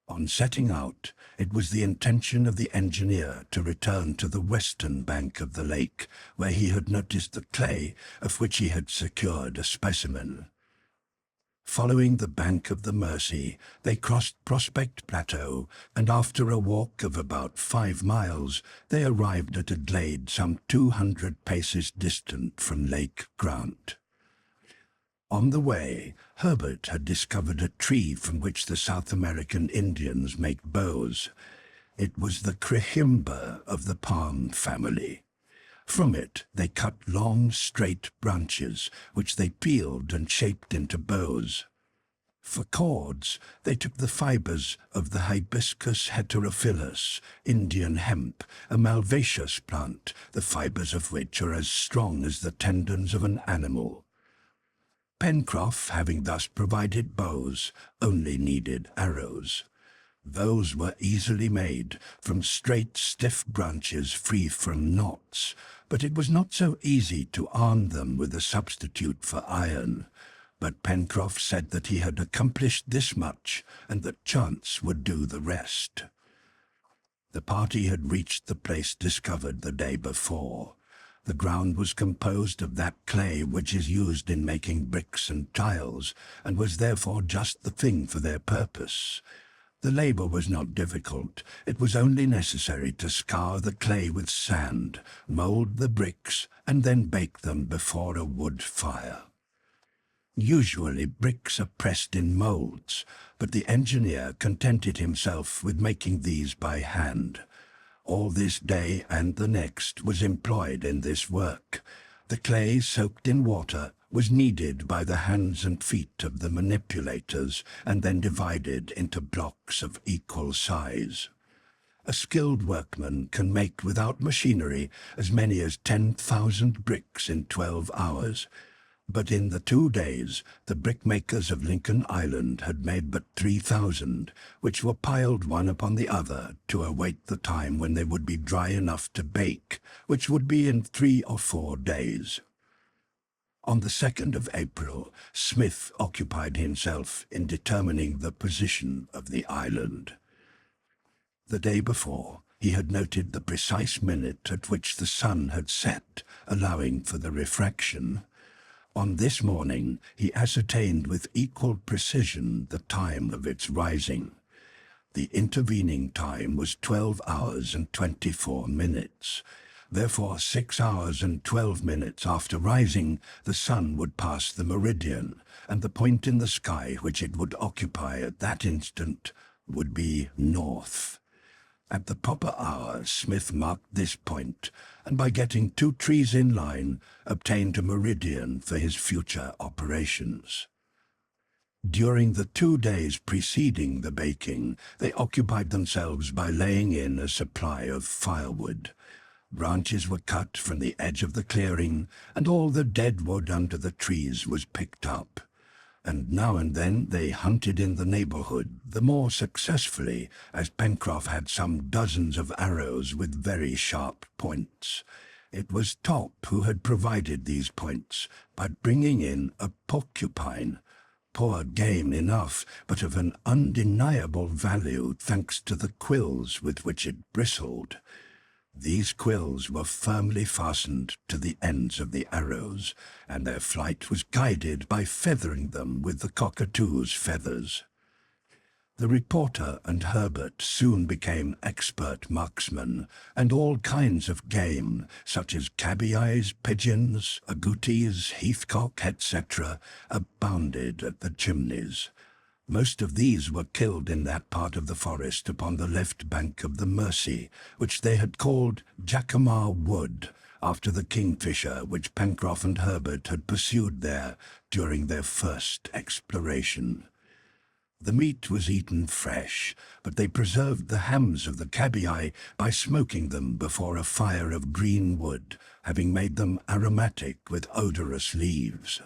On setting out, it was the intention of the engineer to return to the western bank of the lake, where he had noticed the clay, of which he had secured a specimen. Following the bank of the Mersey, they crossed Prospect Plateau, and after a walk of about 5 miles, they arrived at a glade some 200 paces distant from Lake Grant. On the way, Herbert had discovered a tree from which the South American Indians make bows. It was the crihimba of the palm family. From it they cut long, straight branches, which they peeled and shaped into bows. For cords, they took the fibers of the Hibiscus heterophyllus, Indian hemp, a malvaceous plant, the fibers of which are as strong as the tendons of an animal. Pencroff, having thus provided bows, only needed arrows. Those were easily made from straight, stiff branches free from knots, but it was not so easy to arm them with a substitute for iron. But Pencroff said that he had accomplished this much, and that chance would do the rest. The party had reached the place discovered the day before. The ground was composed of that clay which is used in making bricks and tiles, and was therefore just the thing for their purpose. The labor was not difficult. It was only necessary to scour the clay with sand, mold the bricks, and then bake them before a wood fire. Usually bricks are pressed in molds, but the engineer contented himself with making these by hand. All this day and the next was employed in this work. The clay soaked in water was kneaded by the hands and feet of the manipulators and then divided into blocks of equal size. A skilled workman can make without machinery as many as 10,000 bricks in 12 hours. But in the 2 days, the brickmakers of Lincoln Island had made but 3,000, which were piled one upon the other to await the time when they would be dry enough to bake, which would be in 3 or 4 days. On the 2nd of April, Smith occupied himself in determining the position of the island. The day before, he had noted the precise minute at which the sun had set, allowing for the refraction. On this morning, he ascertained with equal precision the time of its rising. The intervening time was 12 hours and 24 minutes. Therefore, 6 hours and 12 minutes after rising, the sun would pass the meridian, and the point in the sky which it would occupy at that instant would be north. At the proper hour, Smith marked this point, and by getting 2 trees in line, obtained a meridian for his future operations. During the 2 days preceding the baking, they occupied themselves by laying in a supply of firewood. Branches were cut from the edge of the clearing, and all the dead wood under the trees was picked up. And now and then they hunted in the neighborhood, the more successfully as Pencroff had some dozens of arrows with very sharp points. It was Top who had provided these points by bringing in a porcupine, poor game enough, but of an undeniable value thanks to the quills with which it bristled. These quills were firmly fastened to the ends of the arrows, and their flight was guided by feathering them with the cockatoo's feathers. The reporter and Harbert soon became expert marksmen, and all kinds of game, such as cabiais, pigeons, agoutis, heathcock, etc., abounded at the Chimneys. Most of these were killed in that part of the forest upon the left bank of the Mersey, which they had called Jacamar Wood, after the kingfisher which Pencroff and Harbert had pursued there during their first exploration. The meat was eaten fresh, but they preserved the hams of the cabiai by smoking them before a fire of green wood, having made them aromatic with odorous leaves.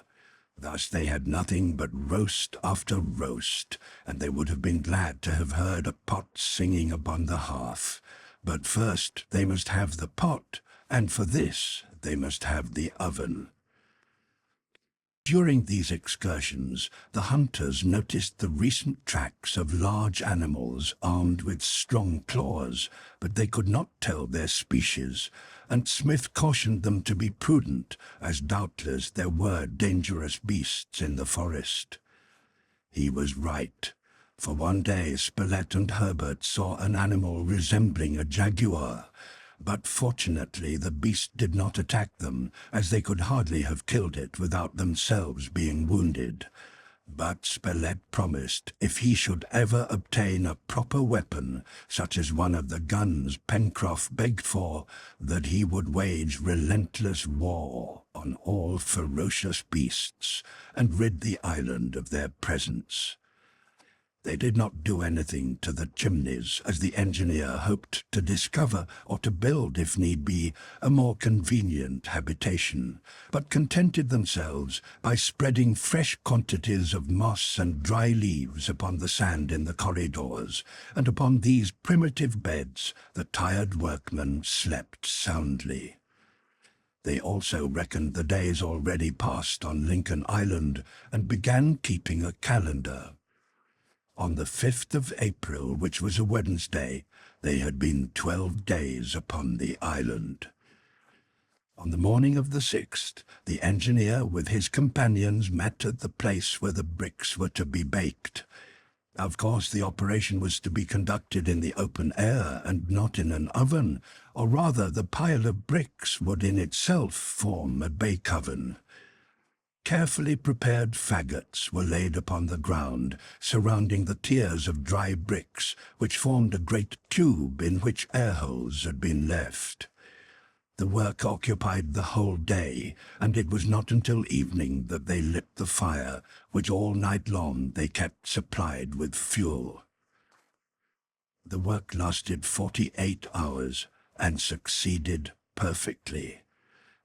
Thus they had nothing but roast after roast, and they would have been glad to have heard a pot singing upon the hearth. But first they must have the pot, and for this they must have the oven. During these excursions, the hunters noticed the recent tracks of large animals armed with strong claws, but they could not tell their species, and Smith cautioned them to be prudent, as doubtless there were dangerous beasts in the forest. He was right, for one day Spilett and Harbert saw an animal resembling a jaguar, but fortunately the beast did not attack them, as they could hardly have killed it without themselves being wounded. But Spilett promised, if he should ever obtain a proper weapon, such as one of the guns Pencroff begged for, that he would wage relentless war on all ferocious beasts, and rid the island of their presence. They did not do anything to the Chimneys, as the engineer hoped to discover, or to build, if need be, a more convenient habitation, but contented themselves by spreading fresh quantities of moss and dry leaves upon the sand in the corridors, and upon these primitive beds the tired workmen slept soundly. They also reckoned the days already passed on Lincoln Island, and began keeping a calendar. On the 5th of April, which was a Wednesday, They had been 12 days upon the island. On the morning of the 6th, the engineer with his companions met at the place where the bricks were to be baked. Of course, the operation was to be conducted in the open air and not in an oven, or rather the pile of bricks would in itself form a bake oven. Carefully prepared faggots were laid upon the ground, surrounding the tiers of dry bricks, which formed a great tube in which air holes had been left. The work occupied the whole day, and it was not until evening that they lit the fire, which all night long they kept supplied with fuel. The work lasted 48 hours, and succeeded perfectly.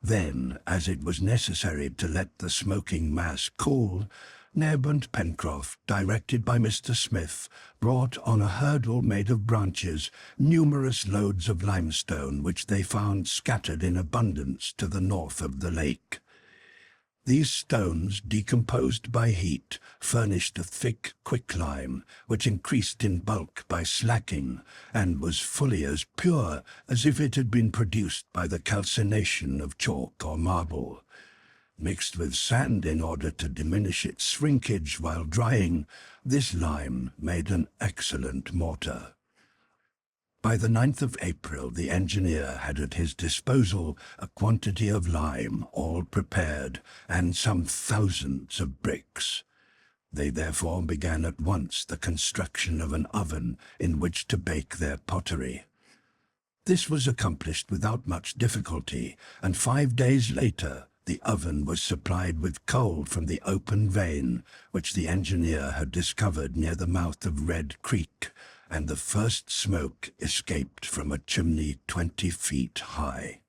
Then, as it was necessary to let the smoking mass cool, Neb and Pencroff, directed by Mr. Smith, brought on a hurdle made of branches numerous loads of limestone which they found scattered in abundance to the north of the lake. These stones, decomposed by heat, furnished a thick quicklime, which increased in bulk by slacking, and was fully as pure as if it had been produced by the calcination of chalk or marble. Mixed with sand in order to diminish its shrinkage while drying, this lime made an excellent mortar. By the 9th of April, the engineer had at his disposal a quantity of lime, all prepared, and some thousands of bricks. They therefore began at once the construction of an oven in which to bake their pottery. This was accomplished without much difficulty, and 5 days later the oven was supplied with coal from the open vein which the engineer had discovered near the mouth of Red Creek, and the first smoke escaped from a chimney 20 feet high.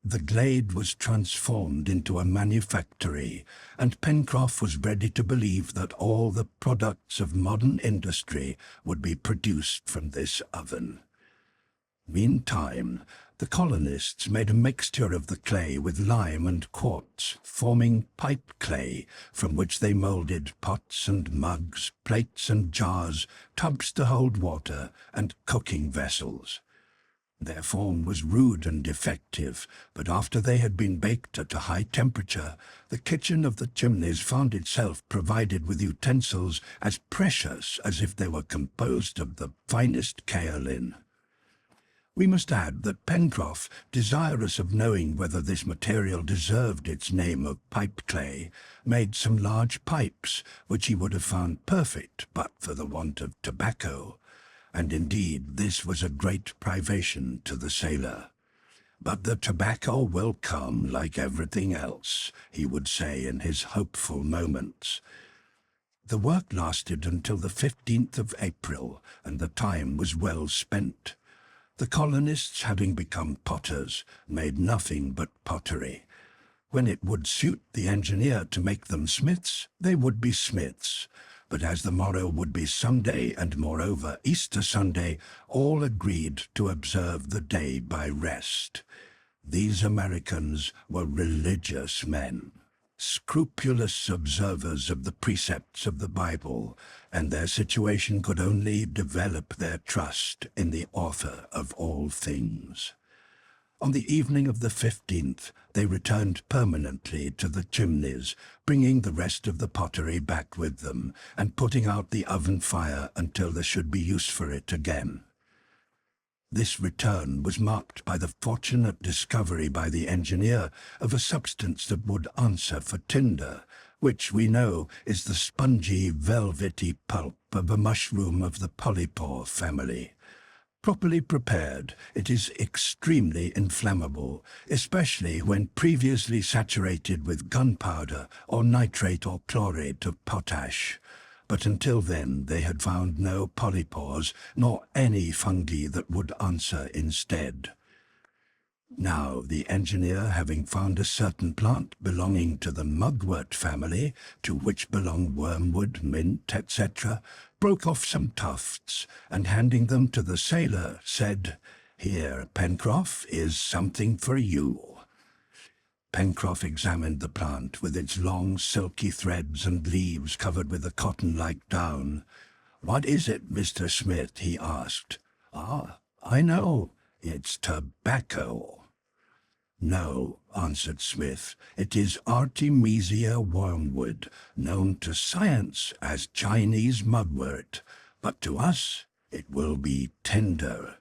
The glade was transformed into a manufactory, and Pencroff was ready to believe that all the products of modern industry would be produced from this oven. Meantime, the colonists made a mixture of the clay with lime and quartz, forming pipe clay, from which they moulded pots and mugs, plates and jars, tubs to hold water, and cooking vessels. Their form was rude and defective, but after they had been baked at a high temperature, the kitchen of the Chimneys found itself provided with utensils as precious as if they were composed of the finest kaolin. We must add that Pencroff, desirous of knowing whether this material deserved its name of pipe clay, made some large pipes, which he would have found perfect but for the want of tobacco, and indeed this was a great privation to the sailor. But the tobacco will come like everything else, he would say in his hopeful moments. The work lasted until the 15th of April, and the time was well spent. The colonists, having become potters, made nothing but pottery. When it would suit the engineer to make them smiths, they would be smiths. But as the morrow would be Sunday, and moreover Easter Sunday, all agreed to observe the day by rest. These Americans were religious men, scrupulous observers of the precepts of the Bible, and their situation could only develop their trust in the author of all things. On the evening of the 15th, they returned permanently to the Chimneys, bringing the rest of the pottery back with them, and putting out the oven fire until there should be use for it again. This return was marked by the fortunate discovery by the engineer of a substance that would answer for tinder, which we know is the spongy, velvety pulp of a mushroom of the polypore family. Properly prepared, it is extremely inflammable, especially when previously saturated with gunpowder or nitrate or chlorate of potash. But until then they had found no polypores, nor any fungi that would answer instead. Now the engineer, having found a certain plant belonging to the mugwort family, to which belong wormwood, mint, etc., broke off some tufts, and handing them to the sailor, said, "Here, Pencroff, is something for you." Pencroff examined the plant with its long silky threads and leaves covered with a cotton-like down. "What is it, Mr. Smith?" he asked. Ah, I know. It's tobacco. No, answered Smith, it is Artemisia wormwood, known to science as Chinese mugwort, but to us it will be tinder.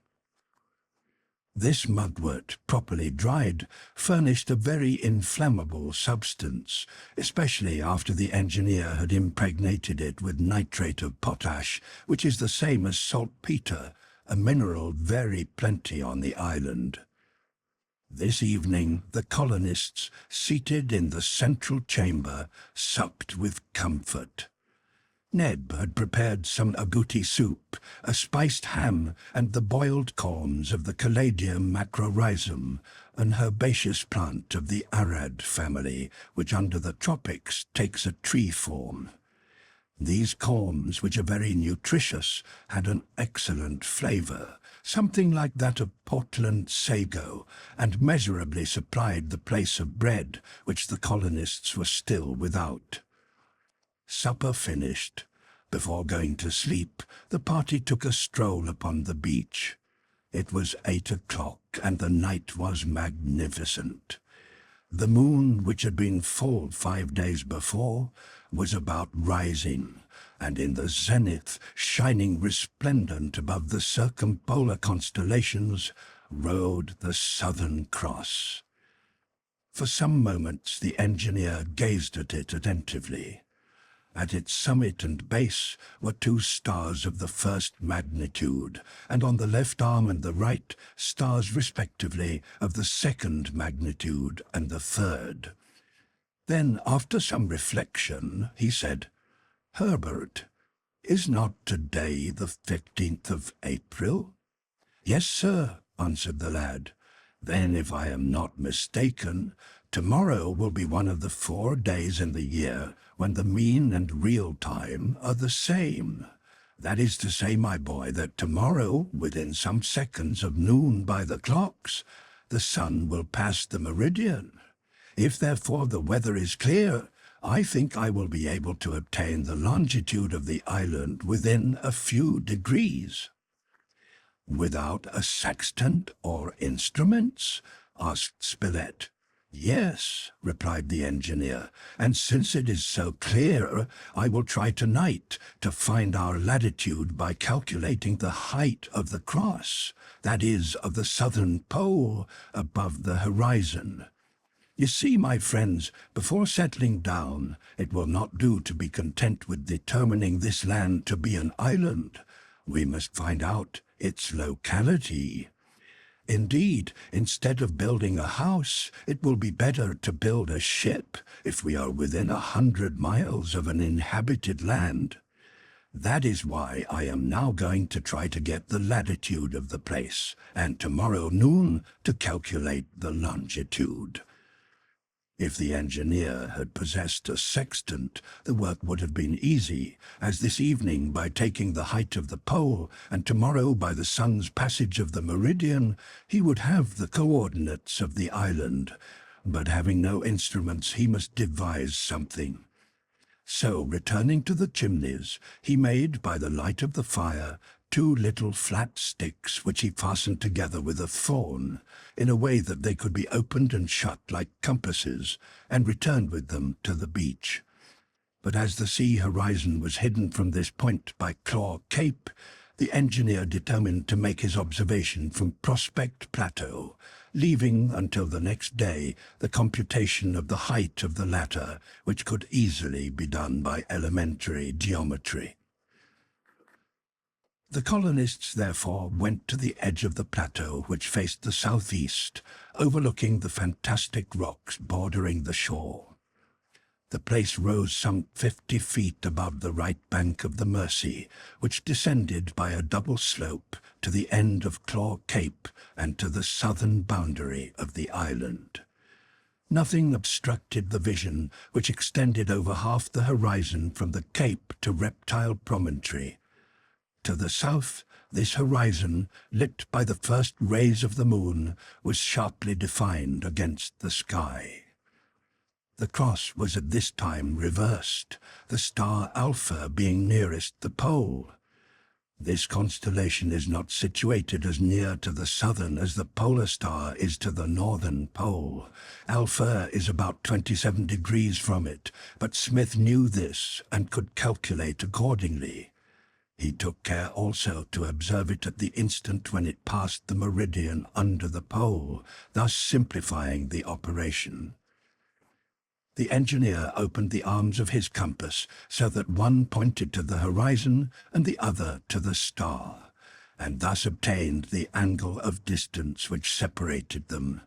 This mugwort, properly dried, furnished a very inflammable substance, especially after the engineer had impregnated it with nitrate of potash, which is the same as saltpeter, a mineral very plenty on the island. This evening the colonists, seated in the central chamber, supped with comfort. Ned had prepared some agouti soup, a spiced ham, and the boiled corns of the Caladium macrorhizum, an herbaceous plant of the arad family, which under the tropics takes a tree form. These corns, which are very nutritious, had an excellent flavour, something like that of Portland sago, and measurably supplied the place of bread, which the colonists were still without. Supper finished, before going to sleep, the party took a stroll upon the beach. It was 8 o'clock, and the night was magnificent. The moon, which had been full 5 days before, was about rising, and in the zenith, shining resplendent above the circumpolar constellations, rode the Southern Cross. For some moments the engineer gazed at it attentively. At its summit and base were 2 stars of the first magnitude, and on the left arm and the right, stars respectively of the second magnitude and the third. Then, after some reflection, he said, "Herbert, is not today the 15th of April?" "Yes, sir," answered the lad. "Then, if I am not mistaken, tomorrow will be one of the 4 days in the year when the mean and real time are the same. That is to say, my boy, that tomorrow, within some seconds of noon by the clocks, the sun will pass the meridian. If therefore the weather is clear, I think I will be able to obtain the longitude of the island within a few degrees." "Without a sextant or instruments?" asked Spilett. "Yes," replied the engineer, "and since it is so clear, I will try tonight to find our latitude by calculating the height of the cross, that is, of the southern pole, above the horizon. You see, my friends, before settling down, it will not do to be content with determining this land to be an island. We must find out its locality. Indeed, instead of building a house, it will be better to build a ship if we are within 100 miles of an inhabited land. That is why I am now going to try to get the latitude of the place, and tomorrow noon to calculate the longitude." If the engineer had possessed a sextant, the work would have been easy, as this evening by taking the height of the pole, and tomorrow by the sun's passage of the meridian, he would have the coordinates of the island. But having no instruments, he must devise something. So, returning to the chimneys, he made, by the light of the fire, 2 little flat sticks which he fastened together with a thorn, in a way that they could be opened and shut like compasses, and returned with them to the beach. But as the sea horizon was hidden from this point by Claw Cape, the engineer determined to make his observation from Prospect Plateau, leaving until the next day the computation of the height of the latter, which could easily be done by elementary geometry. The colonists therefore went to the edge of the plateau which faced the southeast, overlooking the fantastic rocks bordering the shore. The place rose some 50 feet above the right bank of the Mersey, which descended by a double slope to the end of Claw Cape and to the southern boundary of the island. Nothing obstructed the vision, which extended over half the horizon from the cape to Reptile Promontory. To the south, this horizon, lit by the first rays of the moon, was sharply defined against the sky. The cross was at this time reversed, the star Alpha being nearest the pole. This constellation is not situated as near to the southern as the polar star is to the northern pole. Alpha is about 27 degrees from it, but Smith knew this and could calculate accordingly. He took care also to observe it at the instant when it passed the meridian under the pole, thus simplifying the operation. The engineer opened the arms of his compass so that one pointed to the horizon and the other to the star, and thus obtained the angle of distance which separated them.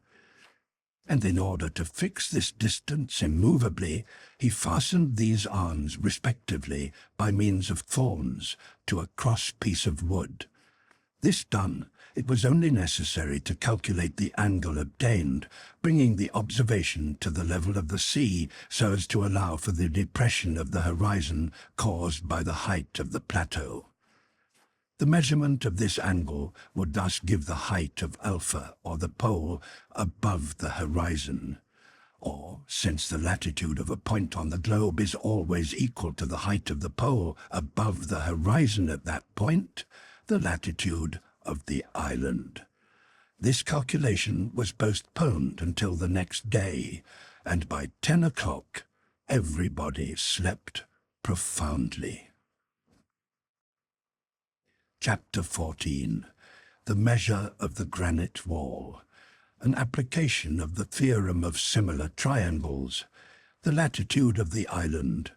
And in order to fix this distance immovably, he fastened these arms respectively by means of thorns to a cross piece of wood. This done, it was only necessary to calculate the angle obtained, bringing the observation to the level of the sea so as to allow for the depression of the horizon caused by the height of the plateau. The measurement of this angle would thus give the height of Alpha, or the pole, above the horizon. Or, since the latitude of a point on the globe is always equal to the height of the pole above the horizon at that point, the latitude of the island. This calculation was postponed until the next day, and by 10 o'clock everybody slept profoundly. Chapter 14. The Measure of the Granite Wall. An application of the theorem of similar triangles. The latitude of the island.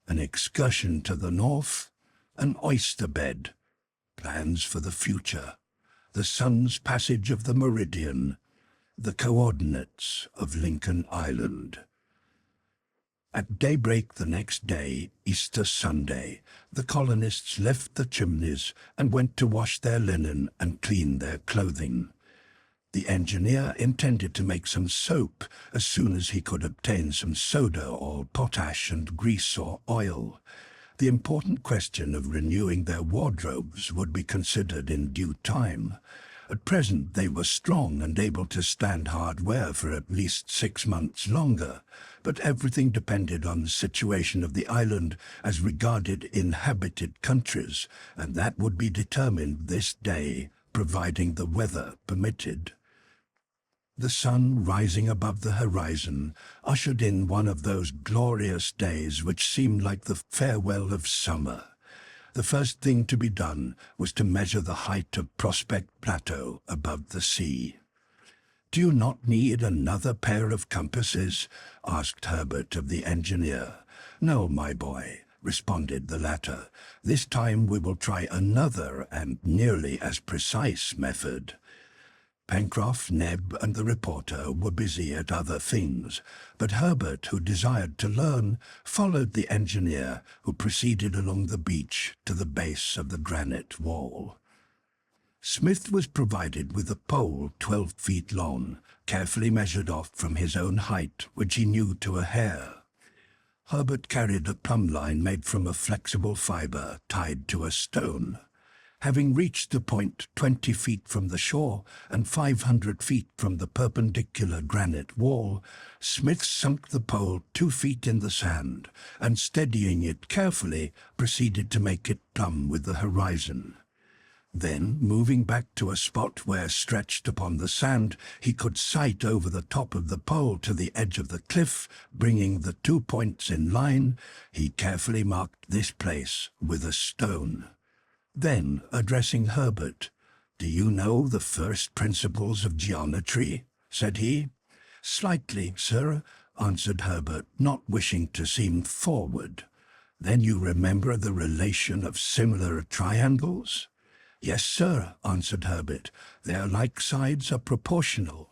An excursion to the north. An oyster bed. Plans for the future. The sun's passage of the meridian. The coordinates of Lincoln Island. At daybreak the next day, Easter Sunday, the colonists left the chimneys and went to wash their linen and clean their clothing. The engineer intended to make some soap as soon as he could obtain some soda or potash and grease or oil. The important question of renewing their wardrobes would be considered in due time. At present they were strong and able to stand hard wear for at least 6 months longer, but everything depended on the situation of the island as regarded inhabited countries, and that would be determined this day, providing the weather permitted. The sun rising above the horizon ushered in one of those glorious days which seemed like the farewell of summer. The first thing to be done was to measure the height of Prospect Plateau above the sea. "Do you not need another pair of compasses?" asked Harbert of the engineer. "No, my boy," responded the latter. "This time we will try another and nearly as precise method." Pencroff, Neb, and the reporter were busy at other things, but Harbert, who desired to learn, followed the engineer, who proceeded along the beach to the base of the granite wall. Smith was provided with a pole 12 feet long, carefully measured off from his own height, which he knew to a hair. Harbert carried a plumb line made from a flexible fibre tied to a stone. Having reached the point 20 feet from the shore and 500 feet from the perpendicular granite wall, Smith sunk the pole 2 feet in the sand, and steadying it carefully, proceeded to make it plumb with the horizon. Then, moving back to a spot where, stretched upon the sand, he could sight over the top of the pole to the edge of the cliff, bringing the 2 points in line, he carefully marked this place with a stone. Then, addressing Harbert, "Do you know the first principles of geometry?" said he. "Slightly, sir," answered Harbert, not wishing to seem forward. "Then you remember the relation of similar triangles?" "Yes, sir," answered Harbert. "Their like sides are proportional."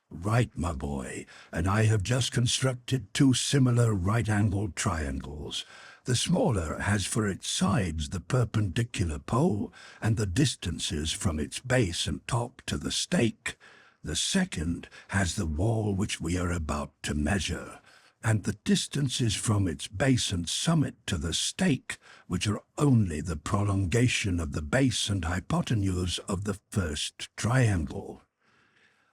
"Right, my boy, and I have just constructed 2 similar right-angled triangles. The smaller has for its sides the perpendicular pole and the distances from its base and top to the stake. The second has the wall which we are about to measure, and the distances from its base and summit to the stake, which are only the prolongation of the base and hypotenuse of the first triangle."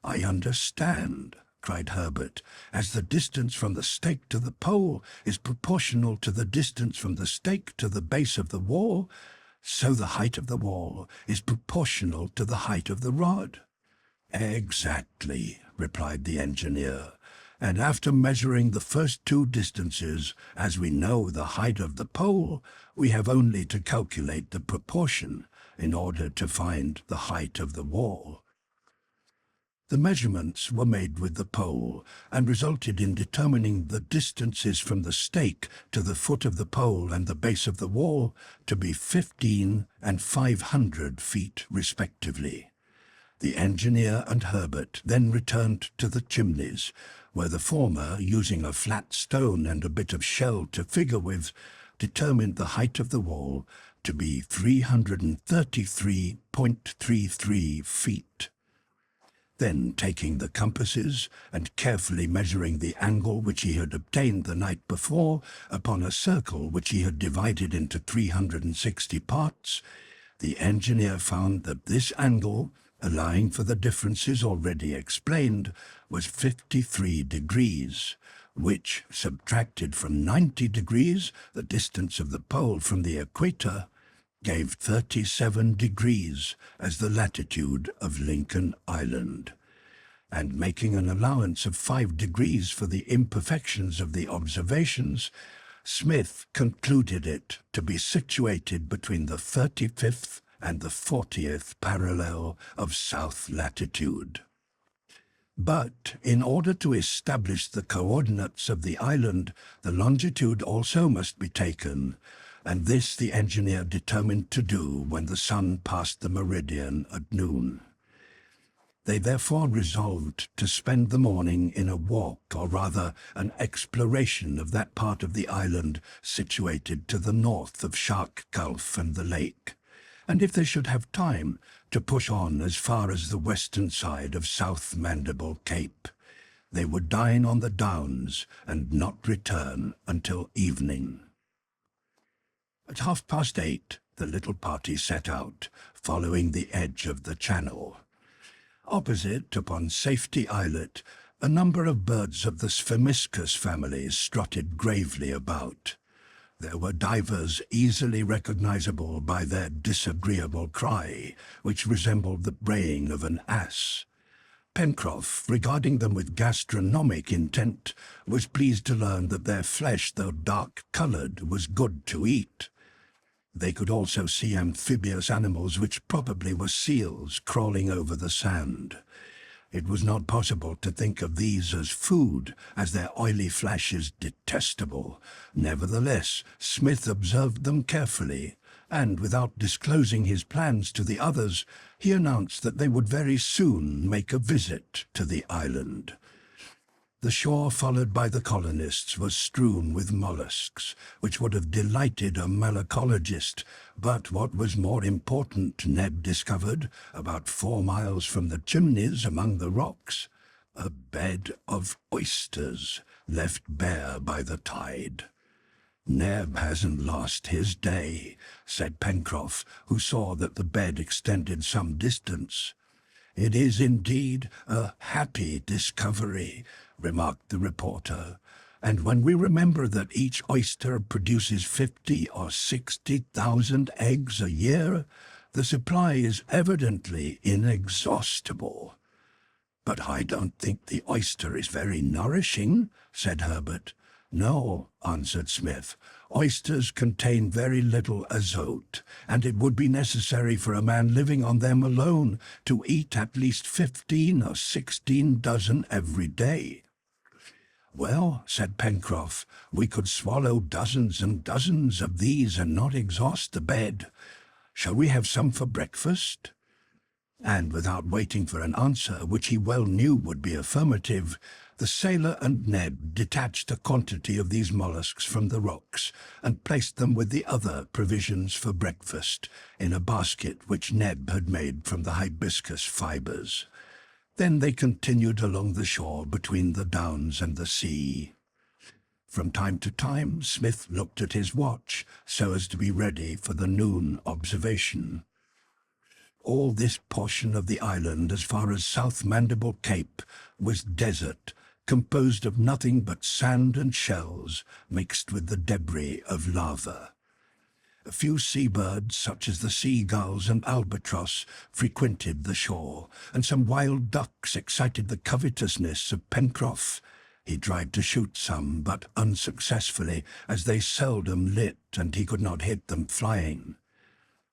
"I understand," cried Harbert, "as the distance from the stake to the pole is proportional to the distance from the stake to the base of the wall, So the height of the wall is proportional to the height of the rod. Exactly, replied the engineer. And after measuring the first two distances, as we know the height of the pole, we have only to calculate the proportion in order to find the height of the wall. The measurements were made with the pole and resulted in determining the distances from the stake to the foot of the pole and the base of the wall to be 15 and 500 feet respectively. The engineer and Harbert then returned to the chimneys, where the former, using a flat stone and a bit of shell to figure with, determined the height of the wall to be 333.33 feet. Then, taking the compasses and carefully measuring the angle which he had obtained the night before upon a circle which he had divided into 360 parts, the engineer found that this angle, allowing for the differences already explained, was 53 degrees, which, subtracted from 90 degrees, the distance of the pole from the equator, gave 37 degrees as the latitude of Lincoln Island. And making an allowance of 5 degrees for the imperfections of the observations, Smith concluded it to be situated between the 35th and the 40th parallel of south latitude. But in order to establish the coordinates of the island, the longitude also must be taken, and this the engineer determined to do when the sun passed the meridian at noon. They therefore resolved to spend the morning in a walk, or rather an exploration of that part of the island situated to the north of Shark Gulf and the lake, and if they should have time, to push on as far as the western side of South Mandible Cape. They would dine on the Downs and not return until evening. At 8:30, the little party set out, following the edge of the channel. Opposite, upon Safety Islet, a number of birds of the Sphemiscus family strutted gravely about. There were divers easily recognizable by their disagreeable cry, which resembled the braying of an ass. Pencroff, regarding them with gastronomic intent, was pleased to learn that their flesh, though dark-colored, was good to eat. They could also see amphibious animals, which probably were seals, crawling over the sand. It was not possible to think of these as food, as their oily flesh is detestable. Nevertheless, Smith observed them carefully, and without disclosing his plans to the others, he announced that they would very soon make a visit to the island. The shore followed by the colonists was strewn with mollusks, which would have delighted a malacologist, but what was more important, Neb discovered, about 4 miles from the Chimneys among the rocks, a bed of oysters left bare by the tide. "Neb hasn't lost his day," said Pencroff, who saw that the bed extended some distance. "It is indeed a happy discovery," remarked the reporter, "and when we remember that each oyster produces 50 or 60,000 eggs a year, the supply is evidently inexhaustible." "But I don't think the oyster is very nourishing," said Harbert. "No," answered Smith. "Oysters contain very little azote, and it would be necessary for a man living on them alone to eat at least 15 or 16 dozen every day." "Well," said Pencroff, "we could swallow dozens and dozens of these and not exhaust the bed. Shall we have some for breakfast?" And without waiting for an answer, which he well knew would be affirmative, the sailor and Neb detached a quantity of these mollusks from the rocks and placed them with the other provisions for breakfast in a basket which Neb had made from the hibiscus fibres. Then they continued along the shore between the Downs and the sea. From time to time Smith looked at his watch so as to be ready for the noon observation. All this portion of the island as far as South Mandible Cape was desert, composed of nothing but sand and shells mixed with the debris of lava. A few seabirds, such as the seagulls and albatross, frequented the shore, and some wild ducks excited the covetousness of Pencroff. He tried to shoot some, but unsuccessfully, as they seldom lit, and he could not hit them flying.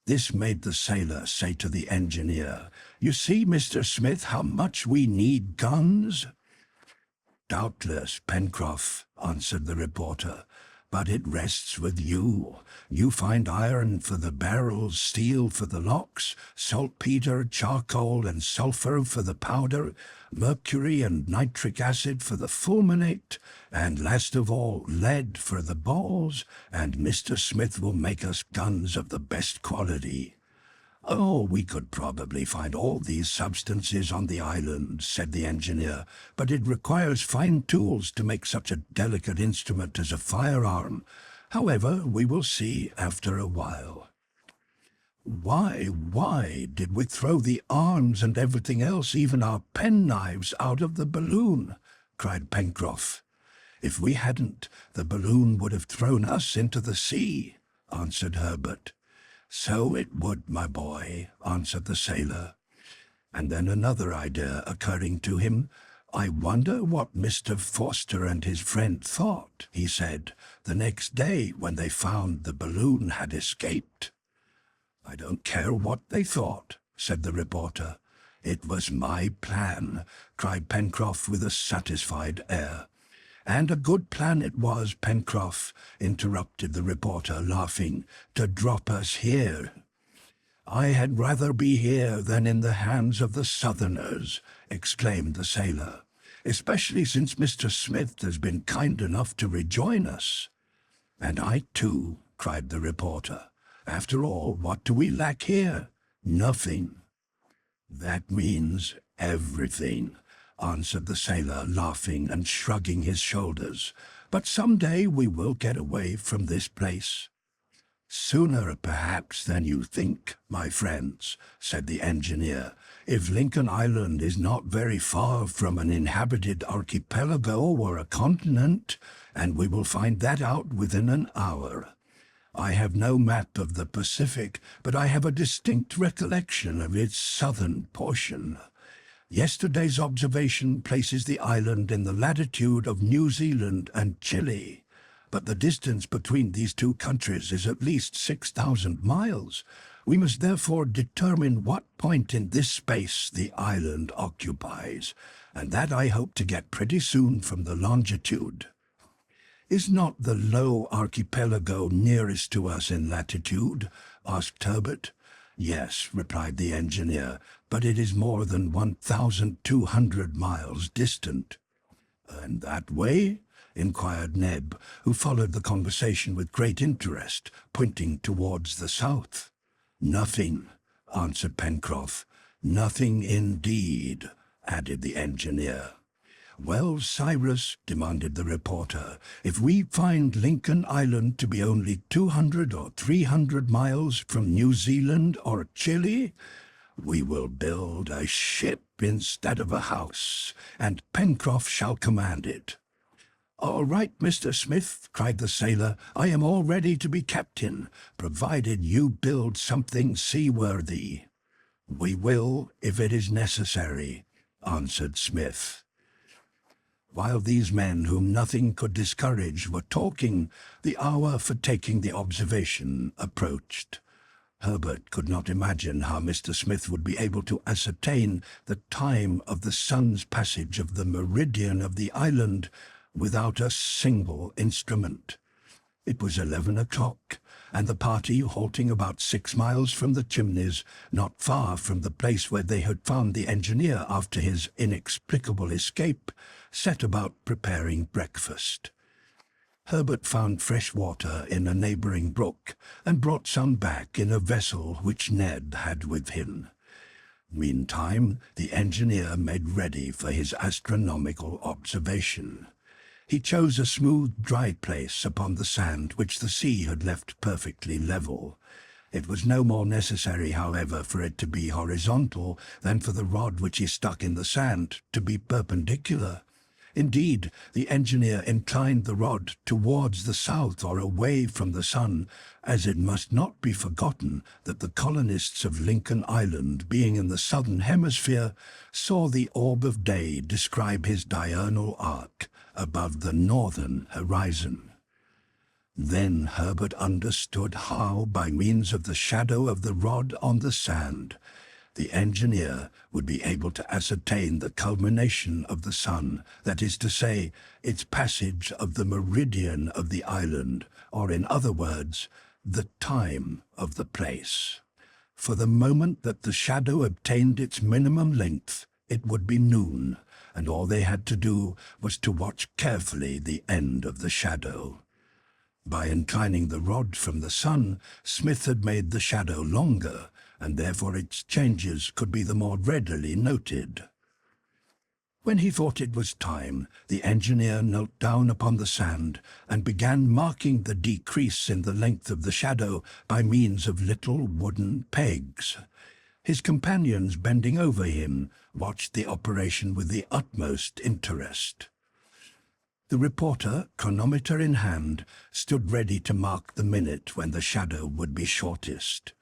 This made the sailor say to the engineer, "You see, Mr. Smith, how much we need guns?" "Doubtless, Pencroff," answered the reporter, "but it rests with you. You find iron for the barrels, steel for the locks, saltpeter, charcoal, and sulphur for the powder, mercury and nitric acid for the fulminate, and last of all, lead for the balls, and Mr. Smith will make us guns of the best quality." "Oh, we could probably find all these substances on the island," said the engineer, "but it requires fine tools to make such a delicate instrument as a firearm. However, we will see after a while." Why did we throw the arms and everything else, even our penknives, out of the balloon?" cried Pencroff. "If we hadn't, the balloon would have thrown us into the sea," answered Harbert. "So it would, my boy," answered the sailor. And then another idea occurring to him, "I wonder what Mr. Forster and his friend thought," he said, "the next day when they found the balloon had escaped." "I don't care what they thought," said the reporter. "It was my plan," cried Pencroff with a satisfied air. "And a good plan it was, Pencroff," interrupted the reporter, laughing, "to drop us here." "I had rather be here than in the hands of the Southerners," exclaimed the sailor, "especially since Mr. Smith has been kind enough to rejoin us." "And I too," cried the reporter. "After all, what do we lack here? Nothing." "That means everything," answered the sailor, laughing and shrugging his shoulders. "But some day we will get away from this place." "Sooner, perhaps, than you think, my friends," said the engineer, "if Lincoln Island is not very far from an inhabited archipelago or a continent, and we will find that out within an hour. I have no map of the Pacific, but I have a distinct recollection of its southern portion. Yesterday's observation places the island in the latitude of New Zealand and Chile, but the distance between these two countries is at least 6,000 miles. We must therefore determine what point in this space the island occupies, and that I hope to get pretty soon from the longitude." "Is not the low archipelago nearest to us in latitude?" asked Harbert. "Yes," replied the engineer, "but it is more than 1,200 miles distant." "And that way?" inquired Neb, who followed the conversation with great interest, pointing towards the south. "Nothing," answered Pencroff. "Nothing indeed," added the engineer. "Well, Cyrus," demanded the reporter, "if we find Lincoln Island to be only 200 or 300 miles from New Zealand or Chile, we will build a ship instead of a house, and Pencroff shall command it." "All right, Mr. Smith," cried the sailor, "I am all ready to be captain, provided you build something seaworthy." "We will, if it is necessary," answered Smith. While these men whom nothing could discourage were talking, the hour for taking the observation approached. Harbert could not imagine how Mr. Smith would be able to ascertain the time of the sun's passage of the meridian of the island without a single instrument. It was 11 o'clock, and the party, halting about 6 miles from the Chimneys, not far from the place where they had found the engineer after his inexplicable escape, set about preparing breakfast. Harbert found fresh water in a neighbouring brook, and brought some back in a vessel which Ned had with him. Meantime, the engineer made ready for his astronomical observation. He chose a smooth, dry place upon the sand which the sea had left perfectly level. It was no more necessary, however, for it to be horizontal than for the rod which he stuck in the sand to be perpendicular. Indeed, the engineer inclined the rod towards the south or away from the sun, as it must not be forgotten that the colonists of Lincoln Island, being in the southern hemisphere, saw the orb of day describe his diurnal arc above the northern horizon. Then Harbert understood how, by means of the shadow of the rod on the sand, the engineer would be able to ascertain the culmination of the sun, that is to say, its passage of the meridian of the island, or in other words, the time of the place. For the moment that the shadow obtained its minimum length, it would be noon, and all they had to do was to watch carefully the end of the shadow. By inclining the rod from the sun, Smith had made the shadow longer, and therefore its changes could be the more readily noted. When he thought it was time, the engineer knelt down upon the sand and began marking the decrease in the length of the shadow by means of little wooden pegs. His companions, bending over him, watched the operation with the utmost interest. The reporter, chronometer in hand, stood ready to mark the minute when the shadow would be shortest.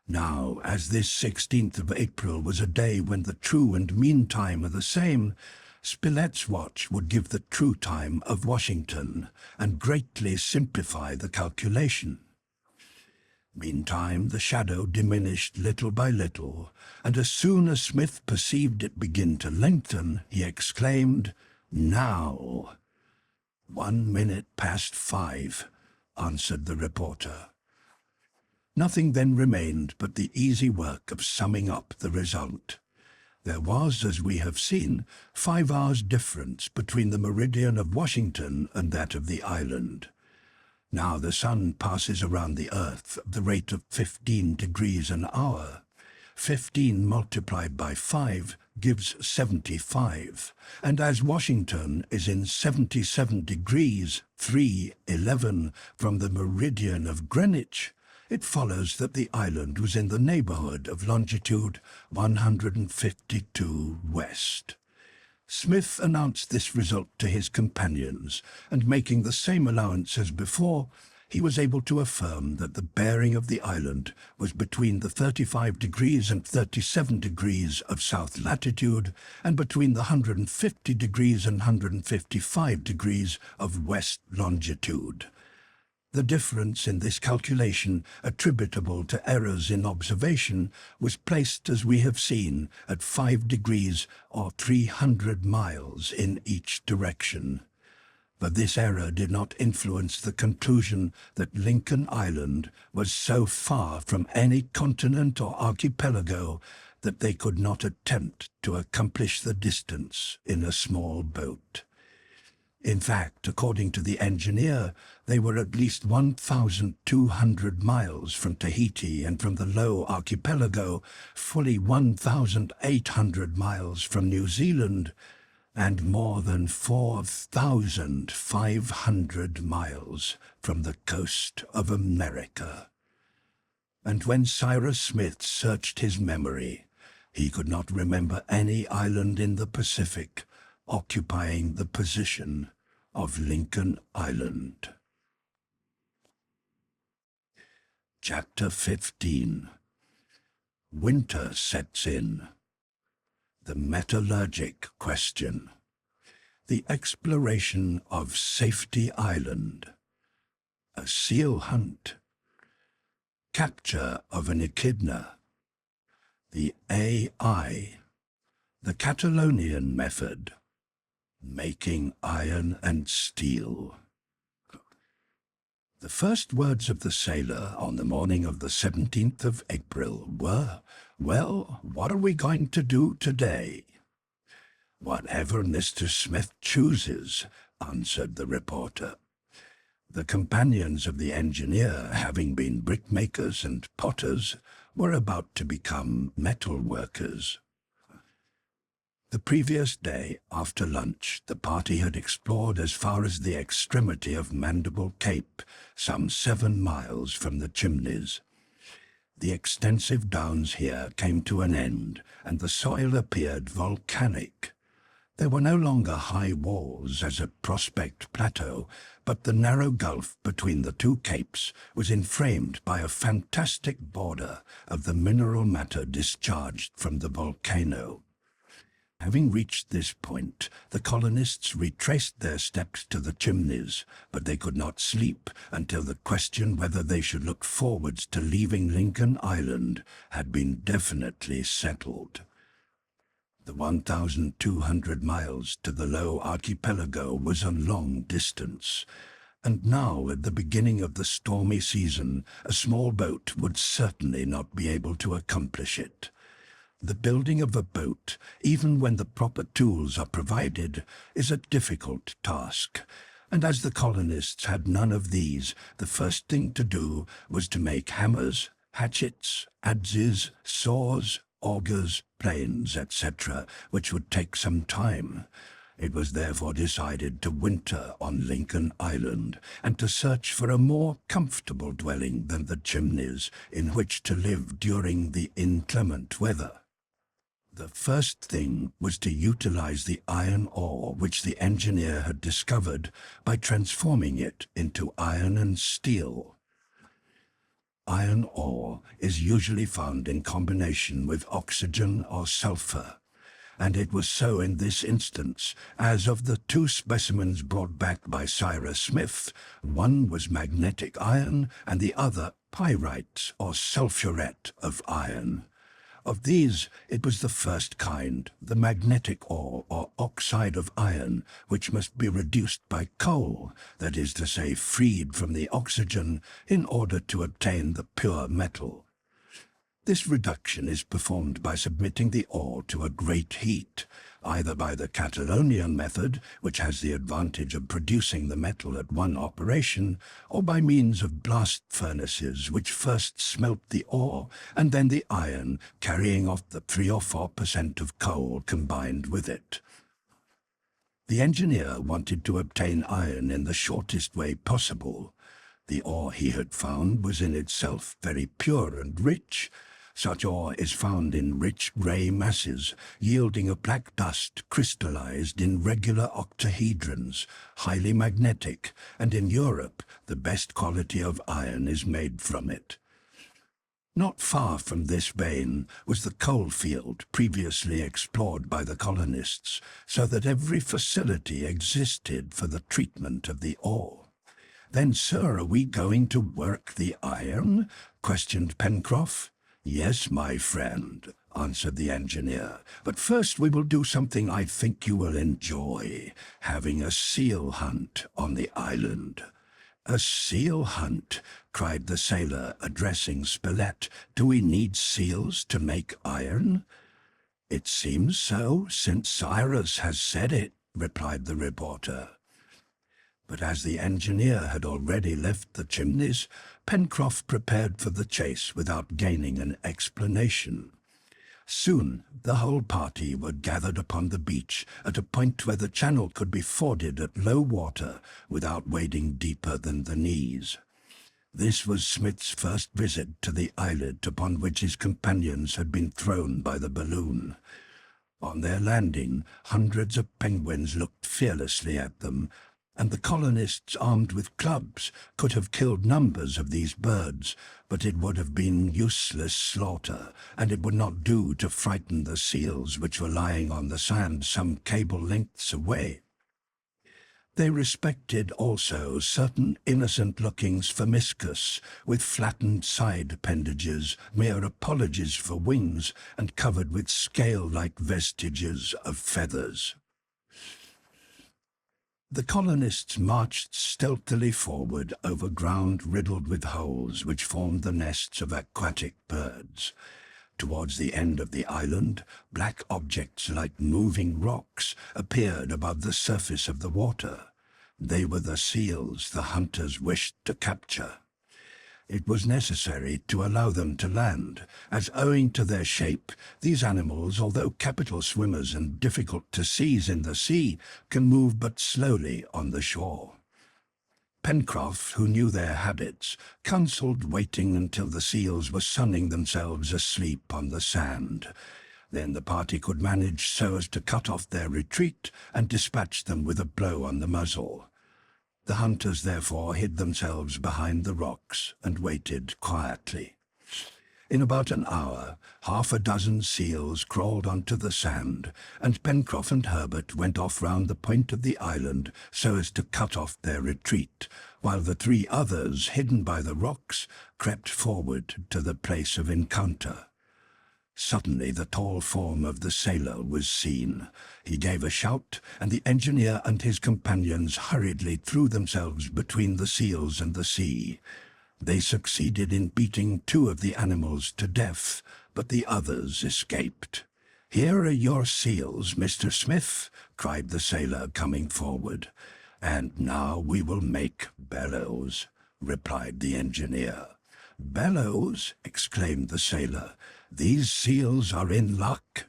Now, as this 16th of April was a day when the true and mean time are the same, Spilett's watch would give the true time of Washington and greatly simplify the calculation. Meantime, the shadow diminished little by little, and as soon as Smith perceived it begin to lengthen, he exclaimed, "Now!" 1 minute past 5, answered the reporter. Nothing then remained but the easy work of summing up the result. There was, as we have seen, 5 hours difference between the meridian of Washington and that of the island. Now the sun passes around the earth at the rate of 15 degrees an hour. 15 multiplied by 5 gives 75, and as Washington is in 77 degrees 3·11 from the meridian of Greenwich, it follows that the island was in the neighborhood of longitude 152 west. Smith announced this result to his companions, and making the same allowance as before, he was able to affirm that the bearing of the island was between the 35 degrees and 37 degrees of south latitude, and between the 150 degrees and 155 degrees of west longitude. The difference in this calculation, attributable to errors in observation, was placed, as we have seen, at 5 degrees or 300 miles in each direction. But this error did not influence the conclusion that Lincoln Island was so far from any continent or archipelago that they could not attempt to accomplish the distance in a small boat. In fact, according to the engineer, they were at least 1,200 miles from Tahiti, and from the Low Archipelago, fully 1,800 miles from New Zealand, and more than 4,500 miles from the coast of America. And when Cyrus Smith searched his memory, he could not remember any island in the Pacific occupying the position of Lincoln Island. Chapter 15. Winter sets in. The metallurgic question. The exploration of Safety Island. A seal hunt. Capture of an echidna. The AI. The Catalonian method. Making iron and steel. The first words of the sailor on the morning of the 17th of April were, "Well, what are we going to do today?" "Whatever Mr. Smith chooses," answered the reporter. The companions of the engineer, having been brickmakers and potters, were about to become metal workers. The previous day, after lunch, the party had explored as far as the extremity of Mandible Cape, some 7 miles from the Chimneys. The extensive downs here came to an end, and the soil appeared volcanic. There were no longer high walls as at Prospect Plateau, but the narrow gulf between the two capes was inframed by a fantastic border of the mineral matter discharged from the volcano. Having reached this point, the colonists retraced their steps to the chimneys, but they could not sleep until the question whether they should look forwards to leaving Lincoln Island had been definitely settled. The 1,200 miles to the Low Archipelago was a long distance, and now, at the beginning of the stormy season, a small boat would certainly not be able to accomplish it. The building of a boat, even when the proper tools are provided, is a difficult task, and as the colonists had none of these, the first thing to do was to make hammers, hatchets, adzes, saws, augers, planes, etc., which would take some time. It was therefore decided to winter on Lincoln Island, and to search for a more comfortable dwelling than the chimneys in which to live during the inclement weather. The first thing was to utilize the iron ore which the engineer had discovered by transforming it into iron and steel. Iron ore is usually found in combination with oxygen or sulfur, and it was so in this instance, as of the two specimens brought back by Cyrus Smith, one was magnetic iron and the other pyrite or sulphuret of iron. Of these, it was the first kind, the magnetic ore or oxide of iron, which must be reduced by coal, that is to say, freed from the oxygen, in order to obtain the pure metal. This reduction is performed by submitting the ore to a great heat, either by the Catalonian method, which has the advantage of producing the metal at one operation, or by means of blast furnaces which first smelt the ore and then the iron, carrying off the 3 or 4% of coal combined with it. The engineer wanted to obtain iron in the shortest way possible. The ore he had found was in itself very pure and rich. Such ore is found in rich grey masses, yielding a black dust crystallized in regular octahedrons, highly magnetic, and in Europe the best quality of iron is made from it. Not far from this vein was the coal field previously explored by the colonists, so that every facility existed for the treatment of the ore. "Then, sir, are we going to work the iron?" questioned Pencroff. "Yes, my friend," answered the engineer, "but first we will do something I think you will enjoy, having a seal hunt on the island." "A seal hunt?" cried the sailor, addressing Spilett. "Do we need seals to make iron?" "It seems so, since Cyrus has said it," replied the reporter. But as the engineer had already left the chimneys, Pencroff prepared for the chase without gaining an explanation. Soon the whole party were gathered upon the beach at a point where the channel could be forded at low water without wading deeper than the knees. This was Smith's first visit to the islet upon which his companions had been thrown by the balloon. On their landing, hundreds of penguins looked fearlessly at them, and the colonists, armed with clubs, could have killed numbers of these birds, but it would have been useless slaughter, and it would not do to frighten the seals which were lying on the sand some cable lengths away. They respected also certain innocent-looking sphemiscus, with flattened side appendages, mere apologies for wings, and covered with scale-like vestiges of feathers. The colonists marched stealthily forward over ground riddled with holes which formed the nests of aquatic birds. Towards the end of the island, black objects like moving rocks appeared above the surface of the water. They were the seals the hunters wished to capture. It was necessary to allow them to land, as owing to their shape, these animals, although capital swimmers and difficult to seize in the sea, can move but slowly on the shore. Pencroff, who knew their habits, counselled waiting until the seals were sunning themselves asleep on the sand. Then the party could manage so as to cut off their retreat and dispatch them with a blow on the muzzle. The hunters therefore hid themselves behind the rocks and waited quietly. In about an hour, half a dozen seals crawled onto the sand, and Pencroff and Harbert went off round the point of the island so as to cut off their retreat, while the three others, hidden by the rocks, crept forward to the place of encounter. Suddenly the tall form of the sailor was seen. He gave a shout, and the engineer and his companions hurriedly threw themselves between the seals and the sea. They succeeded in beating two of the animals to death, but the others escaped. "Here are your seals, Mr. Smith," cried the sailor, coming forward. "And now we will make bellows," replied the engineer. "Bellows?" exclaimed the sailor. "These seals are in luck."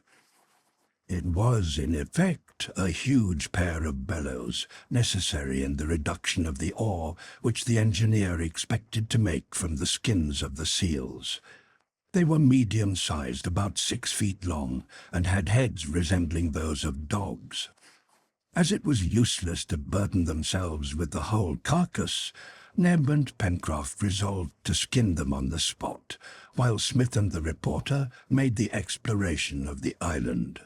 It was, in effect, a huge pair of bellows, necessary in the reduction of the ore which the engineer expected to make from the skins of the seals. They were medium-sized, about 6 feet long, and had heads resembling those of dogs. As it was useless to burden themselves with the whole carcass, Neb and Pencroff resolved to skin them on the spot, while Smith and the reporter made the exploration of the island.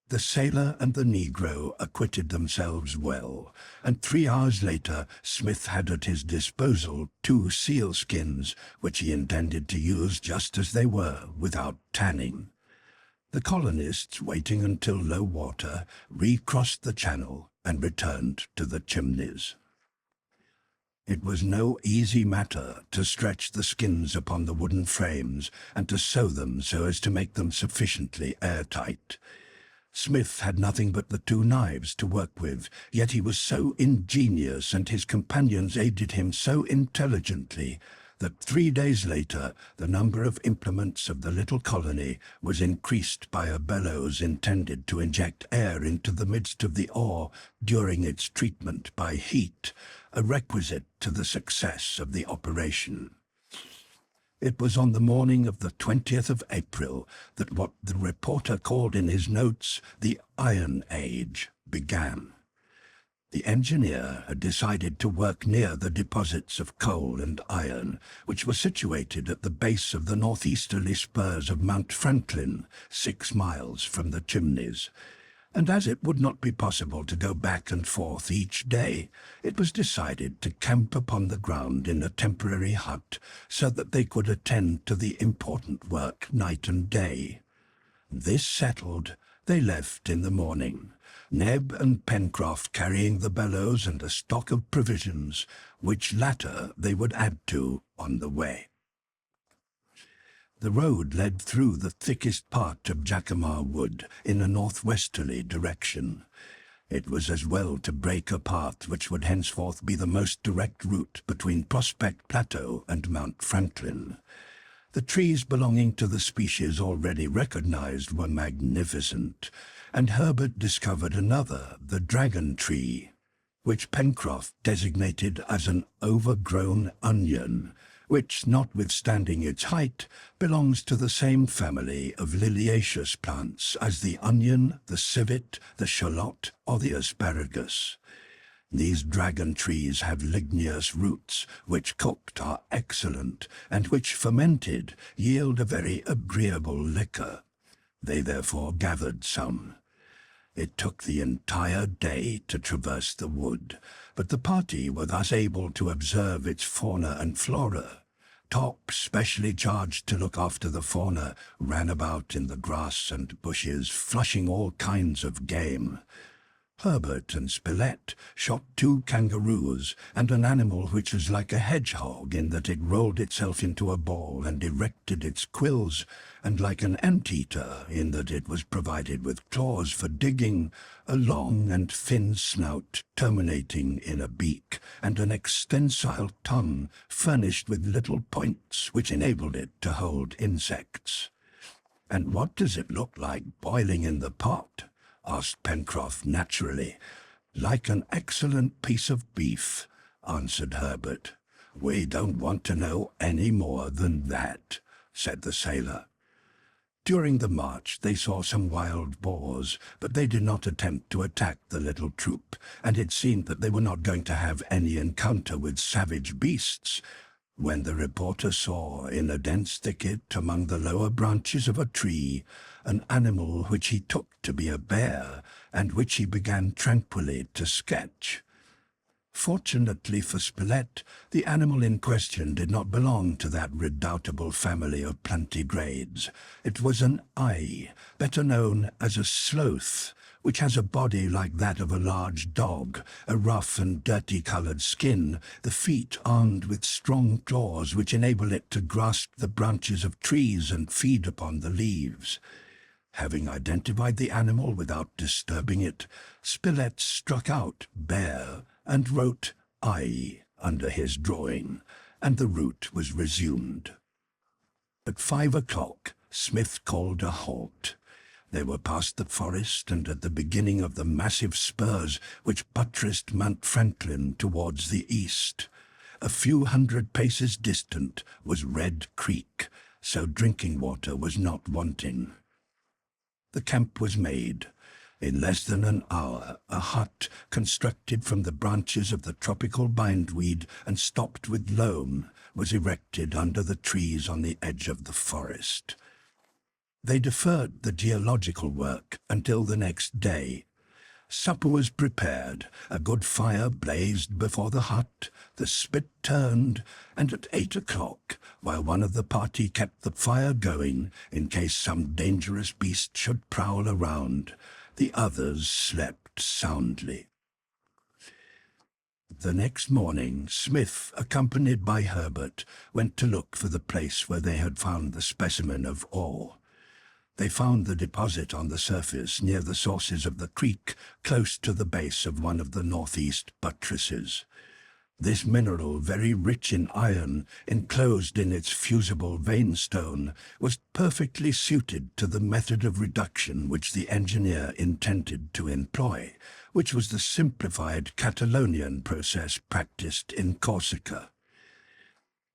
The sailor and the negro acquitted themselves well, and 3 hours later Smith had at his disposal 2 seal skins, which he intended to use just as they were, without tanning. The colonists, waiting until low water, recrossed the channel and returned to the Chimneys. It was no easy matter to stretch the skins upon the wooden frames and to sew them so as to make them sufficiently airtight. Smith had nothing but the 2 knives to work with, yet he was so ingenious and his companions aided him so intelligently that 3 days later the number of implements of the little colony was increased by a bellows intended to inject air into the midst of the ore during its treatment by heat, a requisite to the success of the operation. It was on the morning of the 20th of April that what the reporter called in his notes the Iron Age began. The engineer had decided to work near the deposits of coal and iron, which were situated at the base of the northeasterly spurs of Mount Franklin, 6 miles from the Chimneys. And as it would not be possible to go back and forth each day, it was decided to camp upon the ground in a temporary hut so that they could attend to the important work night and day. This settled, they left in the morning, Neb and Pencroff carrying the bellows and a stock of provisions, which latter they would add to on the way. The road led through the thickest part of Jacamar Wood in a northwesterly direction. It was as well to break a path which would henceforth be the most direct route between Prospect Plateau and Mount Franklin. The trees belonging to the species already recognized were magnificent, and Herbert discovered another, the dragon tree, which Pencroff designated as an overgrown onion, which, notwithstanding its height, belongs to the same family of liliaceous plants as the onion, the civet, the shallot, or the asparagus. These dragon trees have ligneous roots, which cooked are excellent, and which fermented yield a very agreeable liquor. They therefore gathered some. It took the entire day to traverse the wood, but the party were thus able to observe its fauna and flora. Top, specially charged to look after the fauna, ran about in the grass and bushes, flushing all kinds of game. Harbert and Spilett shot 2 kangaroos and an animal which was like a hedgehog in that it rolled itself into a ball and erected its quills, and like an anteater in that it was provided with claws for digging, a long and thin snout terminating in a beak, and an extensile tongue furnished with little points which enabled it to hold insects. "And what does it look like boiling in the pot?" asked Pencroff naturally. "Like an excellent piece of beef," answered Herbert. "We don't want to know any more than that," said the sailor. During the march they saw some wild boars, but they did not attempt to attack the little troop, and it seemed that they were not going to have any encounter with savage beasts, when the reporter saw, in a dense thicket among the lower branches of a tree, an animal which he took to be a bear, and which he began tranquilly to sketch. Fortunately for Spilett, the animal in question did not belong to that redoubtable family of plantigrades. It was an eye, better known as a sloth, which has a body like that of a large dog, a rough and dirty-colored skin, the feet armed with strong claws which enable it to grasp the branches of trees and feed upon the leaves. Having identified the animal without disturbing it, Spilett struck out bear and wrote "I" under his drawing, and the route was resumed. At 5 o'clock, Smith called a halt. They were past the forest and at the beginning of the massive spurs which buttressed Mount Franklin towards the east. A few hundred paces distant was Red Creek, so drinking water was not wanting. The camp was made. In less than an hour, a hut, constructed from the branches of the tropical bindweed and stopped with loam, was erected under the trees on the edge of the forest. They deferred the geological work until the next day. Supper was prepared, a good fire blazed before the hut, the spit turned, and at 8 o'clock, while one of the party kept the fire going in case some dangerous beast should prowl around, the others slept soundly. The next morning, Smith, accompanied by Harbert, went to look for the place where they had found the specimen of ore. They found the deposit on the surface near the sources of the creek, close to the base of one of the northeast buttresses. This mineral, very rich in iron, enclosed in its fusible veinstone, was perfectly suited to the method of reduction which the engineer intended to employ, which was the simplified Catalonian process practiced in Corsica.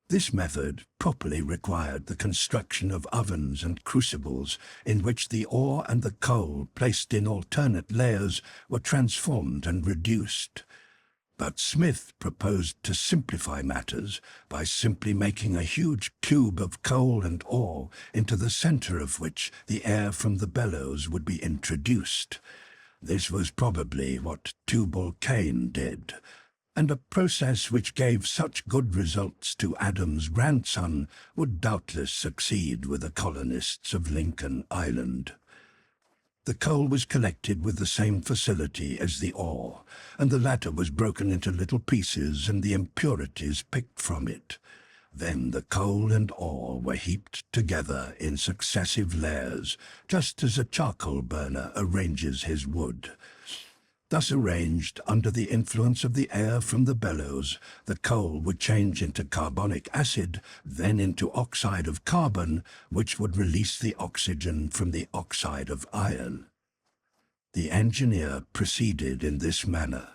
This method properly required the construction of ovens and crucibles in which the ore and the coal, placed in alternate layers, were transformed and reduced. But Smith proposed to simplify matters by simply making a huge cube of coal and ore, into the center of which the air from the bellows would be introduced. This was probably what Tubal-Cain did, and a process which gave such good results to Adam's grandson would doubtless succeed with the colonists of Lincoln Island. The coal was collected with the same facility as the ore, and the latter was broken into little pieces and the impurities picked from it. Then the coal and ore were heaped together in successive layers, just as a charcoal burner arranges his wood. Thus arranged, under the influence of the air from the bellows, the coal would change into carbonic acid, then into oxide of carbon, which would release the oxygen from the oxide of iron. The engineer proceeded in this manner.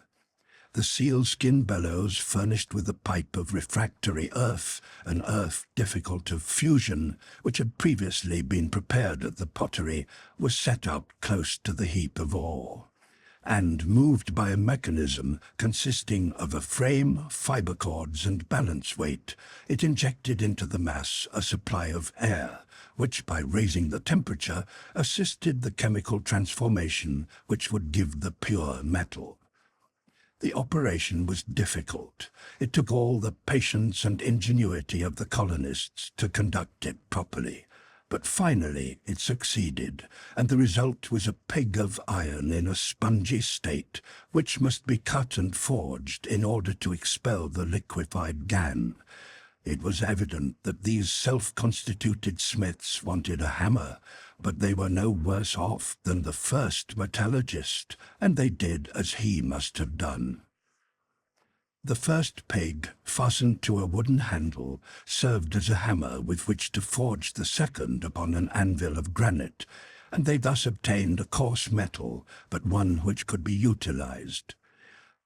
The sealskin bellows, furnished with a pipe of refractory earth, an earth difficult of fusion, which had previously been prepared at the pottery, was set up close to the heap of ore, and, moved by a mechanism consisting of a frame, fiber cords, and balance weight, it injected into the mass a supply of air, which, by raising the temperature, assisted the chemical transformation which would give the pure metal. The operation was difficult. It took all the patience and ingenuity of the colonists to conduct it properly. But finally it succeeded, and the result was a peg of iron in a spongy state, which must be cut and forged in order to expel the liquefied gann. It was evident that these self-constituted smiths wanted a hammer, but they were no worse off than the first metallurgist, and they did as he must have done. The first peg, fastened to a wooden handle, served as a hammer with which to forge the second upon an anvil of granite, and they thus obtained a coarse metal, but one which could be utilized.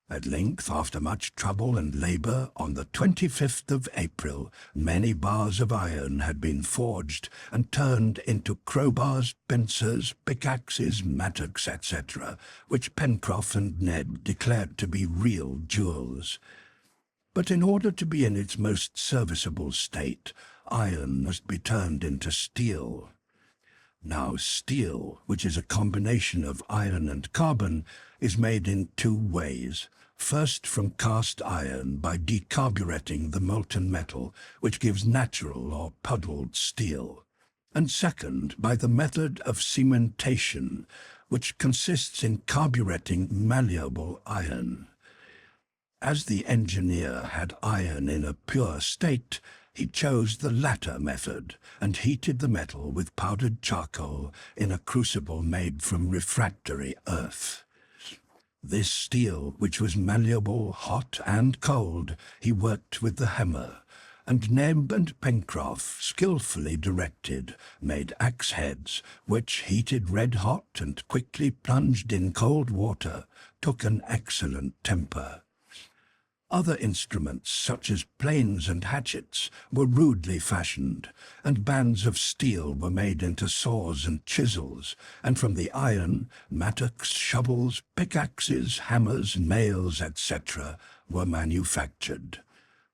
At length, after much trouble and labour, on the 25th of April, many bars of iron had been forged and turned into crowbars, pincers, pickaxes, mattocks, etc., which Pencroff and Ned declared to be real jewels. But in order to be in its most serviceable state, iron must be turned into steel. Now steel, which is a combination of iron and carbon, is made in two ways. First, from cast iron by decarburetting the molten metal, which gives natural or puddled steel. And second, by the method of cementation, which consists in carburetting malleable iron. As the engineer had iron in a pure state, he chose the latter method and heated the metal with powdered charcoal in a crucible made from refractory earth. This steel, which was malleable, hot and cold, he worked with the hammer, and Neb and Pencroff, skilfully directed, made axe heads, which, heated red-hot and quickly plunged in cold water, took an excellent temper. Other instruments, such as planes and hatchets, were rudely fashioned, and bands of steel were made into saws and chisels, and from the iron, mattocks, shovels, pickaxes, hammers, nails, etc., were manufactured.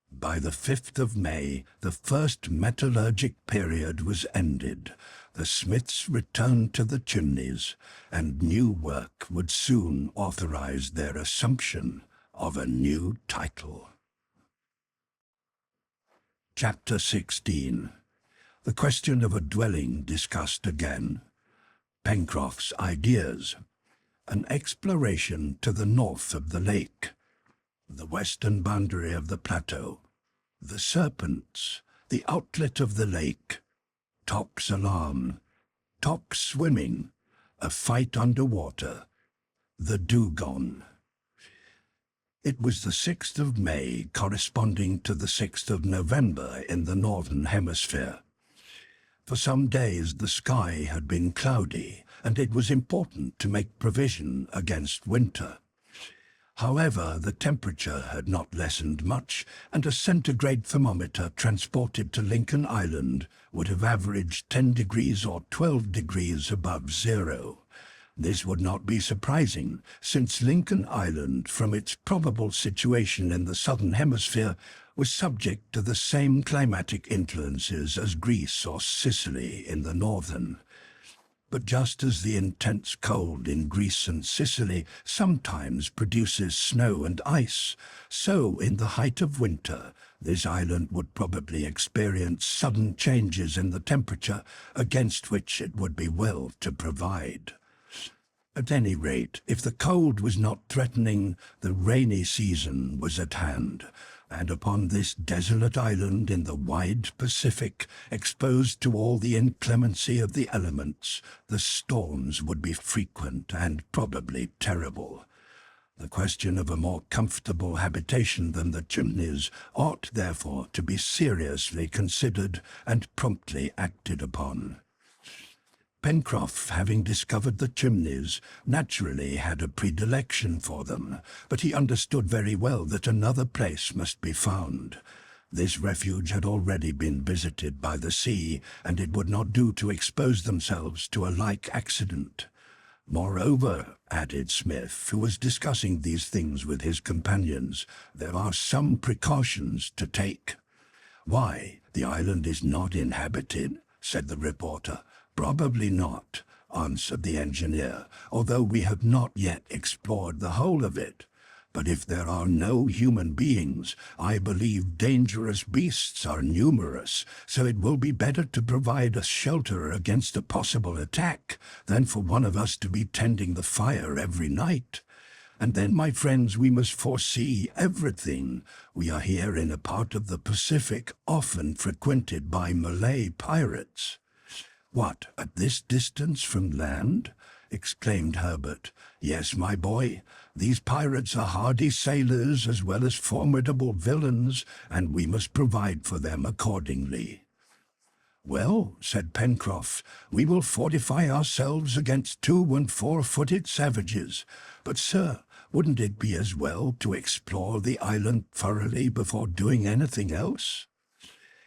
By the 5th of May, the first metallurgic period was ended. The smiths returned to the chimneys, and new work would soon authorize their assumption of a new title. Chapter 16. The question of a dwelling discussed again. Pencroff's ideas. An exploration to the north of the lake. The western boundary of the plateau. The serpents. The outlet of the lake. Top's alarm. Top swimming. A fight underwater. The dugong. It was the 6th of May, corresponding to the 6th of November in the northern hemisphere. For some days the sky had been cloudy, and it was important to make provision against winter. However, the temperature had not lessened much, and a centigrade thermometer transported to Lincoln Island would have averaged 10 degrees or 12 degrees above zero. This would not be surprising, since Lincoln Island, from its probable situation in the southern hemisphere, was subject to the same climatic influences as Greece or Sicily in the northern. But just as the intense cold in Greece and Sicily sometimes produces snow and ice, so in the height of winter, this island would probably experience sudden changes in the temperature against which it would be well to provide. At any rate, if the cold was not threatening, the rainy season was at hand, and upon this desolate island in the wide Pacific, exposed to all the inclemency of the elements, the storms would be frequent and probably terrible. The question of a more comfortable habitation than the chimneys ought, therefore, to be seriously considered and promptly acted upon. Pencroff, having discovered the chimneys, naturally had a predilection for them, but he understood very well that another place must be found. This refuge had already been visited by the sea, and it would not do to expose themselves to a like accident. Moreover, added Smith, who was discussing these things with his companions, there are some precautions to take. Why, the island is not inhabited, said the reporter. Probably not, answered the engineer, although we have not yet explored the whole of it. But if there are no human beings, I believe dangerous beasts are numerous, so it will be better to provide a shelter against a possible attack than for one of us to be tending the fire every night. And then, my friends, we must foresee everything. We are here in a part of the Pacific often frequented by Malay pirates. What, at this distance from land? Exclaimed Harbert. Yes, my boy, these pirates are hardy sailors as well as formidable villains, and we must provide for them accordingly. Well, said Pencroff, we will fortify ourselves against 2- and 4-footed savages. But, sir, Wouldn't it be as well to explore the island thoroughly before doing anything else?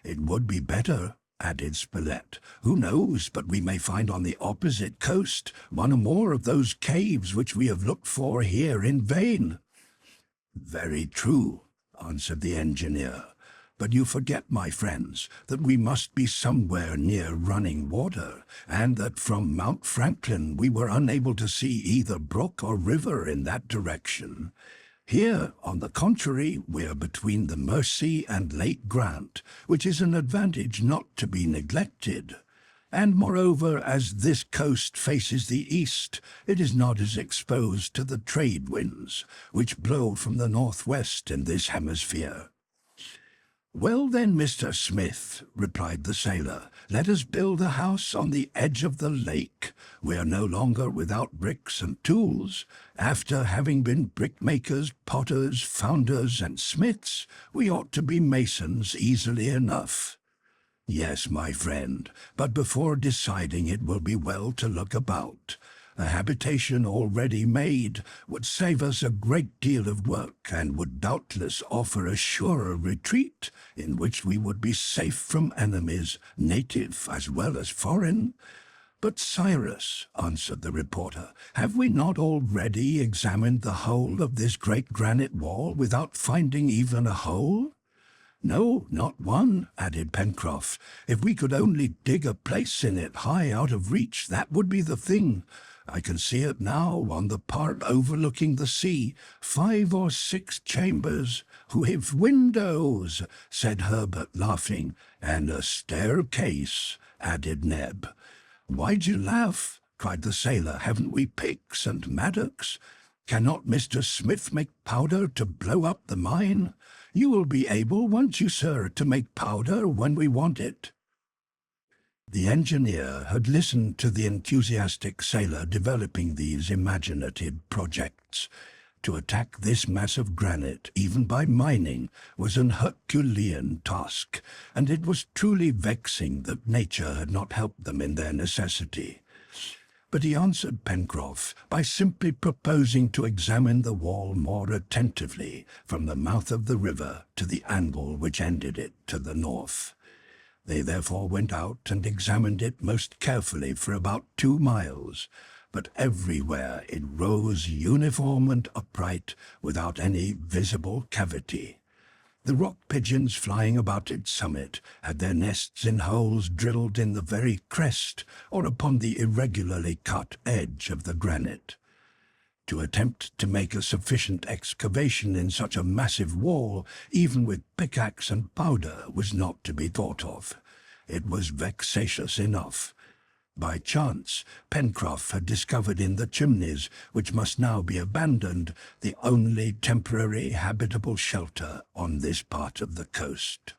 It would be better, added Spilett. Who knows but we may find on the opposite coast one or more of those caves which we have looked for here in vain. Very true, answered the engineer. But you forget, my friends, that we must be somewhere near running water, and that from Mount Franklin we were unable to see either brook or river in that direction. Here, on the contrary, we are between the Mersey and Lake Grant, which is an advantage not to be neglected. And moreover, as this coast faces the east, it is not as exposed to the trade winds, which blow from the northwest in this hemisphere. "Well then, Mr. Smith," replied the sailor, "let us build a house on the edge of the lake. We are no longer without bricks and tools. After having been brickmakers, potters, founders, and smiths, we ought to be masons easily enough." "Yes, my friend, but before deciding it will be well to look about. A habitation already made would save us a great deal of work, and would doubtless offer a surer retreat, in which we would be safe from enemies, native as well as foreign." "But, Cyrus," answered the reporter, "have we not already examined the whole of this great granite wall without finding even a hole?" "No, not one," added Pencroff. "If we could only dig a place in it high out of reach, that would be the thing. I can see it now on the part overlooking the sea. 5 or 6 chambers, with windows," said Harbert, laughing. "And a staircase," added Neb. "Why'd you laugh?" cried the sailor. "Haven't we picks and mattocks? Cannot Mr. Smith make powder to blow up the mine? You will be able, won't you, sir, to make powder when we want it?" The engineer had listened to the enthusiastic sailor developing these imaginative projects. To attack this mass of granite, even by mining, was an Herculean task, and it was truly vexing that nature had not helped them in their necessity. But he answered Pencroff by simply proposing to examine the wall more attentively from the mouth of the river to the angle which ended it to the north. They therefore went out and examined it most carefully for about 2 miles, but everywhere it rose uniform and upright without any visible cavity. The rock pigeons flying about its summit had their nests in holes drilled in the very crest or upon the irregularly cut edge of the granite. To attempt to make a sufficient excavation in such a massive wall, even with pickaxe and powder, was not to be thought of. It was vexatious enough. By chance, Pencroff had discovered in the chimneys, which must now be abandoned, the only temporary habitable shelter on this part of the coast.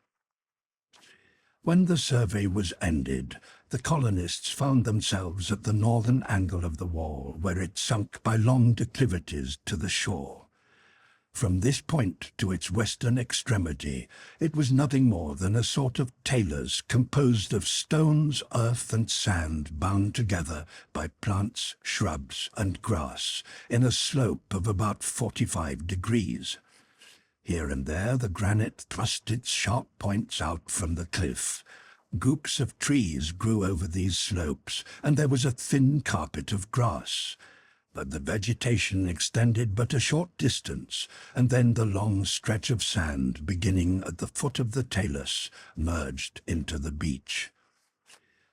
When the survey was ended, the colonists found themselves at the northern angle of the wall, where it sunk by long declivities to the shore. From this point to its western extremity, it was nothing more than a sort of talus composed of stones, earth, and sand bound together by plants, shrubs, and grass, in a slope of about 45 degrees. Here and there the granite thrust its sharp points out from the cliff. Groups of trees grew over these slopes, and there was a thin carpet of grass. But the vegetation extended but a short distance, and then the long stretch of sand, beginning at the foot of the talus, merged into the beach.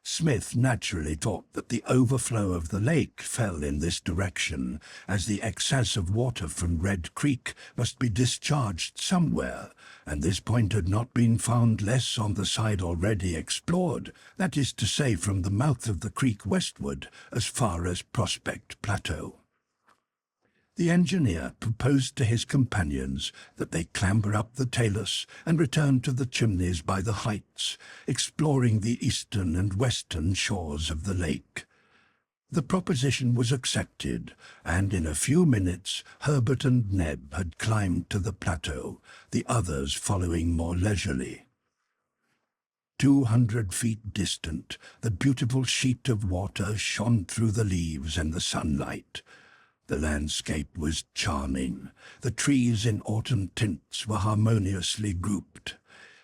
Smith naturally thought that the overflow of the lake fell in this direction, as the excess of water from Red Creek must be discharged somewhere, and this point had not been found less on the side already explored, that is to say, from the mouth of the creek westward, as far as Prospect Plateau. The engineer proposed to his companions that they clamber up the talus and return to the chimneys by the heights, exploring the eastern and western shores of the lake. The proposition was accepted, and in a few minutes Harbert and Neb had climbed to the plateau, the others following more leisurely. 200 feet distant, the beautiful sheet of water shone through the leaves and the sunlight. The landscape was charming. The trees in autumn tints were harmoniously grouped.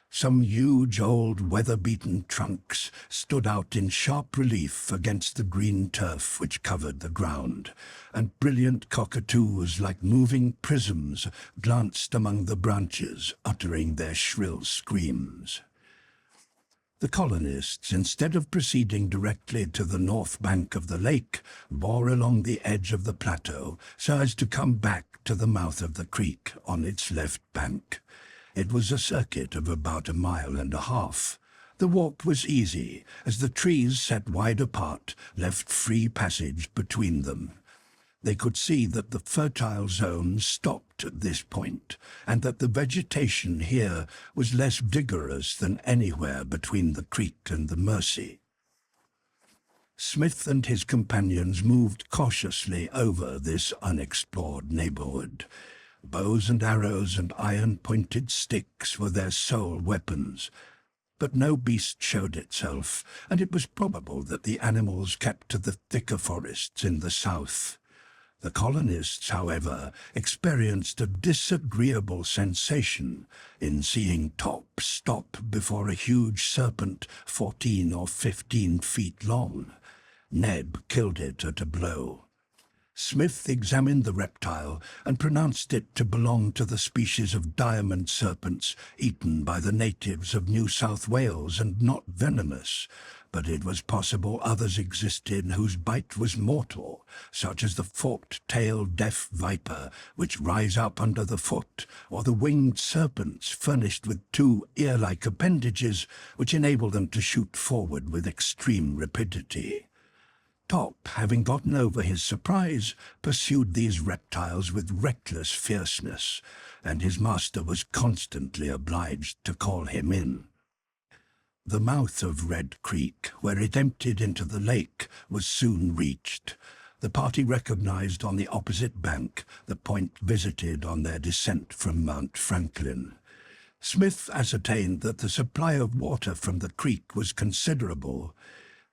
Some huge old weather-beaten trunks stood out in sharp relief against the green turf which covered the ground, and brilliant cockatoos like moving prisms glanced among the branches, uttering their shrill screams. The colonists, instead of proceeding directly to the north bank of the lake, bore along the edge of the plateau so as to come back to the mouth of the creek on its left bank. It was a circuit of about 1.5 miles. The walk was easy, as the trees set wide apart left free passage between them. They could see that the fertile zone stopped at this point, and that the vegetation here was less vigorous than anywhere between the creek and the Mersey. Smith and his companions moved cautiously over this unexplored neighborhood. Bows and arrows and iron-pointed sticks were their sole weapons. But no beast showed itself, and it was probable that the animals kept to the thicker forests in the south. The colonists, however, experienced a disagreeable sensation in seeing Top stop before a huge serpent 14 or 15 feet long. Neb killed it at a blow. Smith examined the reptile and pronounced it to belong to the species of diamond serpents eaten by the natives of New South Wales and not venomous, but it was possible others existed whose bite was mortal, such as the forked-tailed deaf viper, which rise up under the foot, or the winged serpents furnished with 2 ear-like appendages which enable them to shoot forward with extreme rapidity. Top, having gotten over his surprise, pursued these reptiles with reckless fierceness, and his master was constantly obliged to call him in. The mouth of Red Creek, where it emptied into the lake, was soon reached. The party recognized on the opposite bank the point visited on their descent from Mount Franklin. Smith ascertained that the supply of water from the creek was considerable.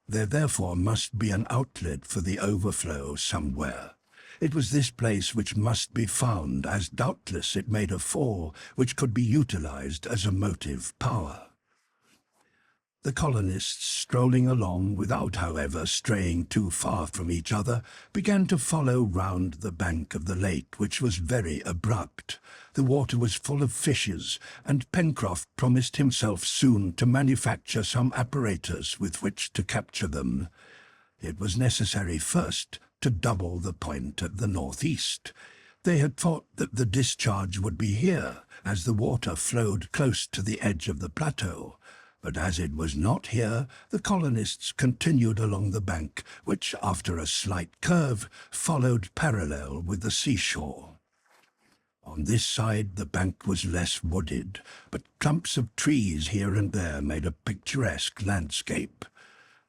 There therefore must be an outlet for the overflow somewhere. It was this place which must be found, as doubtless it made a fall which could be utilized as a motive power. The colonists, strolling along without, however, straying too far from each other, began to follow round the bank of the lake, which was very abrupt. The water was full of fishes, and Pencroff promised himself soon to manufacture some apparatus with which to capture them. It was necessary first to double the point at the northeast. They had thought that the discharge would be here, as the water flowed close to the edge of the plateau. But as it was not here, the colonists continued along the bank, which, after a slight curve, followed parallel with the seashore. On this side the bank was less wooded, but clumps of trees here and there made a picturesque landscape.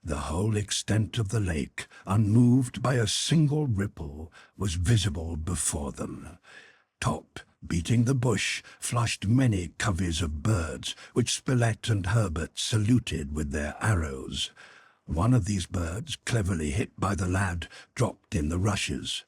The whole extent of the lake, unmoved by a single ripple, was visible before them. Top, beating the bush, flushed many coveys of birds, which Spilett and Harbert saluted with their arrows. One of these birds, cleverly hit by the lad, dropped in the rushes.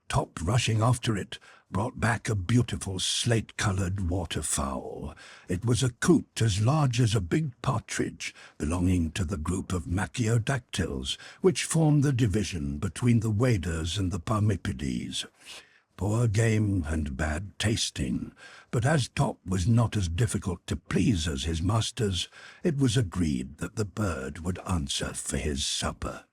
Top, rushing after it, brought back a beautiful slate-coloured waterfowl. It was a coot as large as a big partridge, belonging to the group of Machiodactyls, which form the division between the waders and the Parmipides. Poor game and bad tasting, but as Top was not as difficult to please as his masters, it was agreed that the bird would answer for his supper.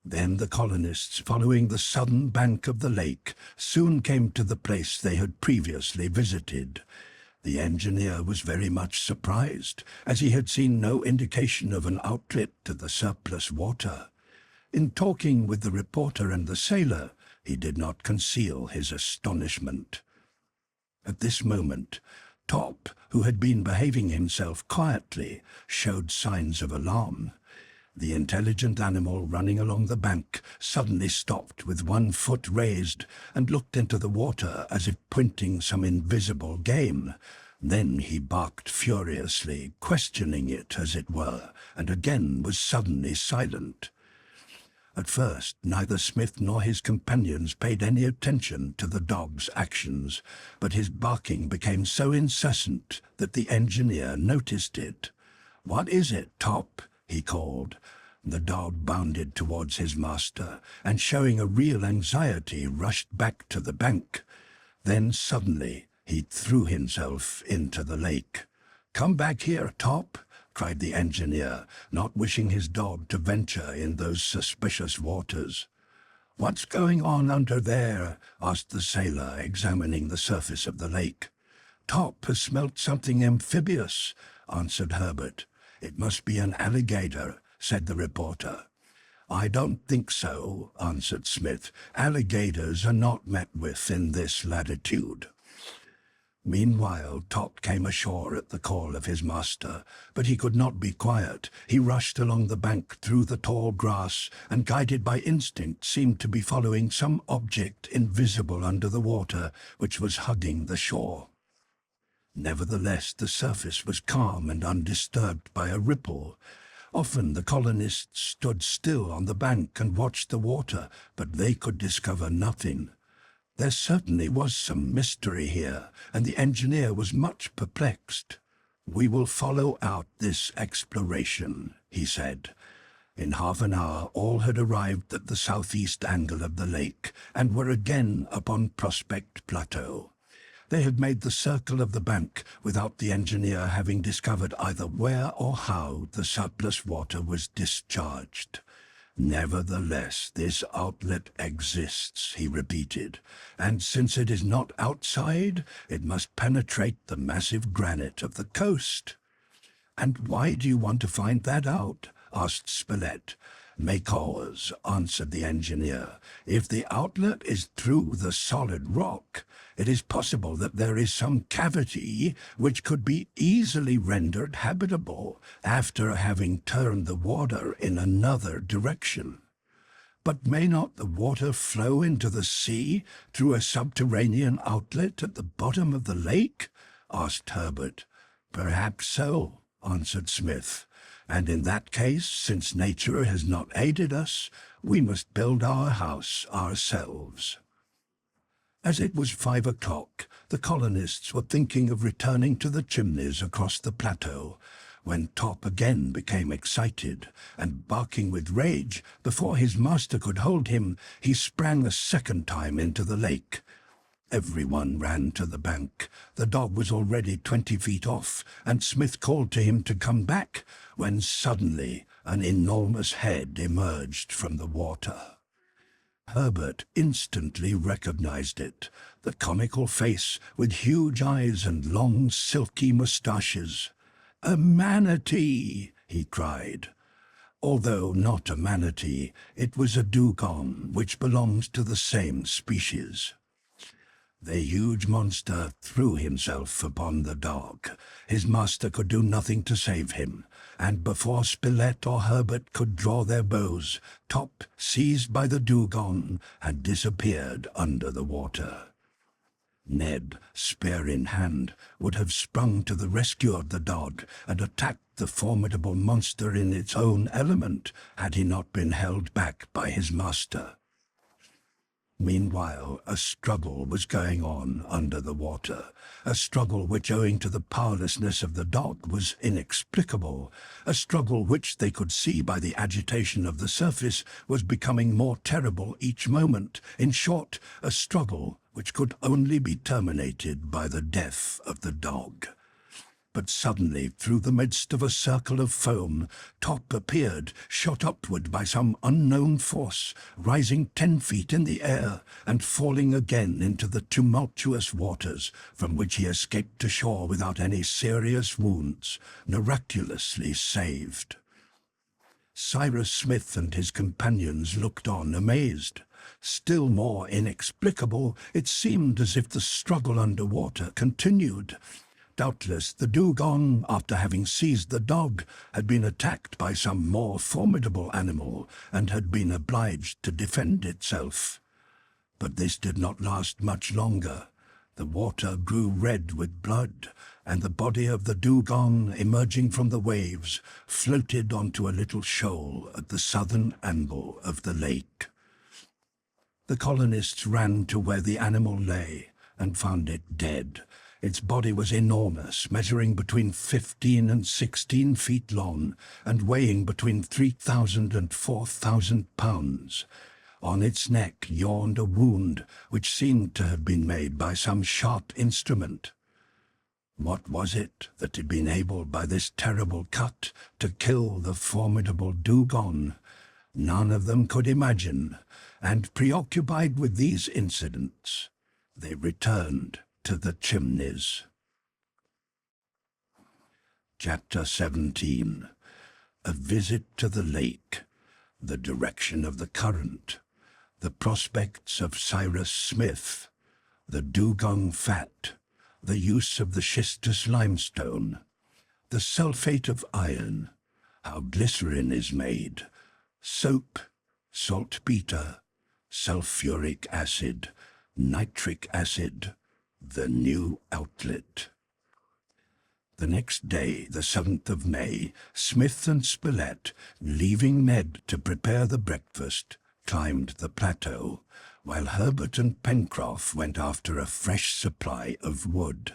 Then the colonists, following the southern bank of the lake, soon came to the place they had previously visited. The engineer was very much surprised, as he had seen no indication of an outlet to the surplus water. In talking with the reporter and the sailor, he did not conceal his astonishment. At this moment, Top, who had been behaving himself quietly, showed signs of alarm. The intelligent animal running along the bank suddenly stopped with one foot raised and looked into the water as if pointing some invisible game. Then he barked furiously, questioning it, as it were, and again was suddenly silent. At first, neither Smith nor his companions paid any attention to the dog's actions, but his barking became so incessant that the engineer noticed it. "What is it, Top?" he called. The dog bounded towards his master, and showing a real anxiety, rushed back to the bank. Then suddenly he threw himself into the lake. "Come back here, Top!" cried the engineer, not wishing his dog to venture in those suspicious waters. "What's going on under there?" asked the sailor, examining the surface of the lake. "Top has smelt something amphibious," answered Harbert. "It must be an alligator," said the reporter. "I don't think so," answered Smith. "Alligators are not met with in this latitude." Meanwhile, Top came ashore at the call of his master, but he could not be quiet. He rushed along the bank through the tall grass, and guided by instinct seemed to be following some object invisible under the water, which was hugging the shore. Nevertheless, the surface was calm and undisturbed by a ripple. Often the colonists stood still on the bank and watched the water, but they could discover nothing. There certainly was some mystery here, and the engineer was much perplexed. "We will follow out this exploration," he said. In half an hour all had arrived at the southeast angle of the lake, and were again upon Prospect Plateau. They had made the circle of the bank without the engineer having discovered either where or how the surplus water was discharged. "Nevertheless, this outlet exists," he repeated, "and since it is not outside, it must penetrate the massive granite of the coast." "And why do you want to find that out?" asked Spilett. "Because," answered the engineer, "if the outlet is through the solid rock, it is possible that there is some cavity which could be easily rendered habitable after having turned the water in another direction." "But may not the water flow into the sea through a subterranean outlet at the bottom of the lake?" asked Harbert. "Perhaps so," answered Smith. "And in that case, since nature has not aided us, we must build our house ourselves." As it was 5 o'clock, the colonists were thinking of returning to the chimneys across the plateau, when Top again became excited, and barking with rage, before his master could hold him, he sprang a second time into the lake. Everyone ran to the bank. The dog was already 20 feet off, and Smith called to him to come back, when suddenly an enormous head emerged from the water. Harbert instantly recognized it, the comical face with huge eyes and long silky moustaches. "A manatee!" he cried. Although not a manatee, it was a dugong, which belongs to the same species. The huge monster threw himself upon the dog. His master could do nothing to save him, and before Spilett or Harbert could draw their bows, Top, seized by the dugong, had disappeared under the water. Ned, spear in hand, would have sprung to the rescue of the dog and attacked the formidable monster in its own element, had he not been held back by his master. Meanwhile, a struggle was going on under the water, a struggle which, owing to the powerlessness of the dog, was inexplicable, a struggle which they could see by the agitation of the surface was becoming more terrible each moment. In short, a struggle which could only be terminated by the death of the dog. But suddenly, through the midst of a circle of foam, Top appeared, shot upward by some unknown force, rising 10 feet in the air, and falling again into the tumultuous waters, from which he escaped to shore without any serious wounds, miraculously saved. Cyrus Smith and his companions looked on amazed. Still more inexplicable, it seemed as if the struggle under water continued. Doubtless the dugong, after having seized the dog, had been attacked by some more formidable animal and had been obliged to defend itself. But this did not last much longer. The water grew red with blood, and the body of the dugong, emerging from the waves, floated onto a little shoal at the southern angle of the lake. The colonists ran to where the animal lay and found it dead. Its body was enormous, measuring between 15 and 16 feet long and weighing between 3,000 and 4,000 pounds. On its neck yawned a wound which seemed to have been made by some sharp instrument. What was it that had been able by this terrible cut to kill the formidable dugong? None of them could imagine, and preoccupied with these incidents, they returned to the chimneys. Chapter 17. A visit to the lake, the direction of the current, the prospects of Cyrus Smith, the dugong fat, the use of the schistous limestone, the sulfate of iron, how glycerin is made, soap, saltpeter, sulfuric acid, nitric acid, the new outlet. The next day, the 7th of May, Smith and Spilett, leaving Ned to prepare the breakfast, climbed the plateau, while Harbert and Pencroff went after a fresh supply of wood.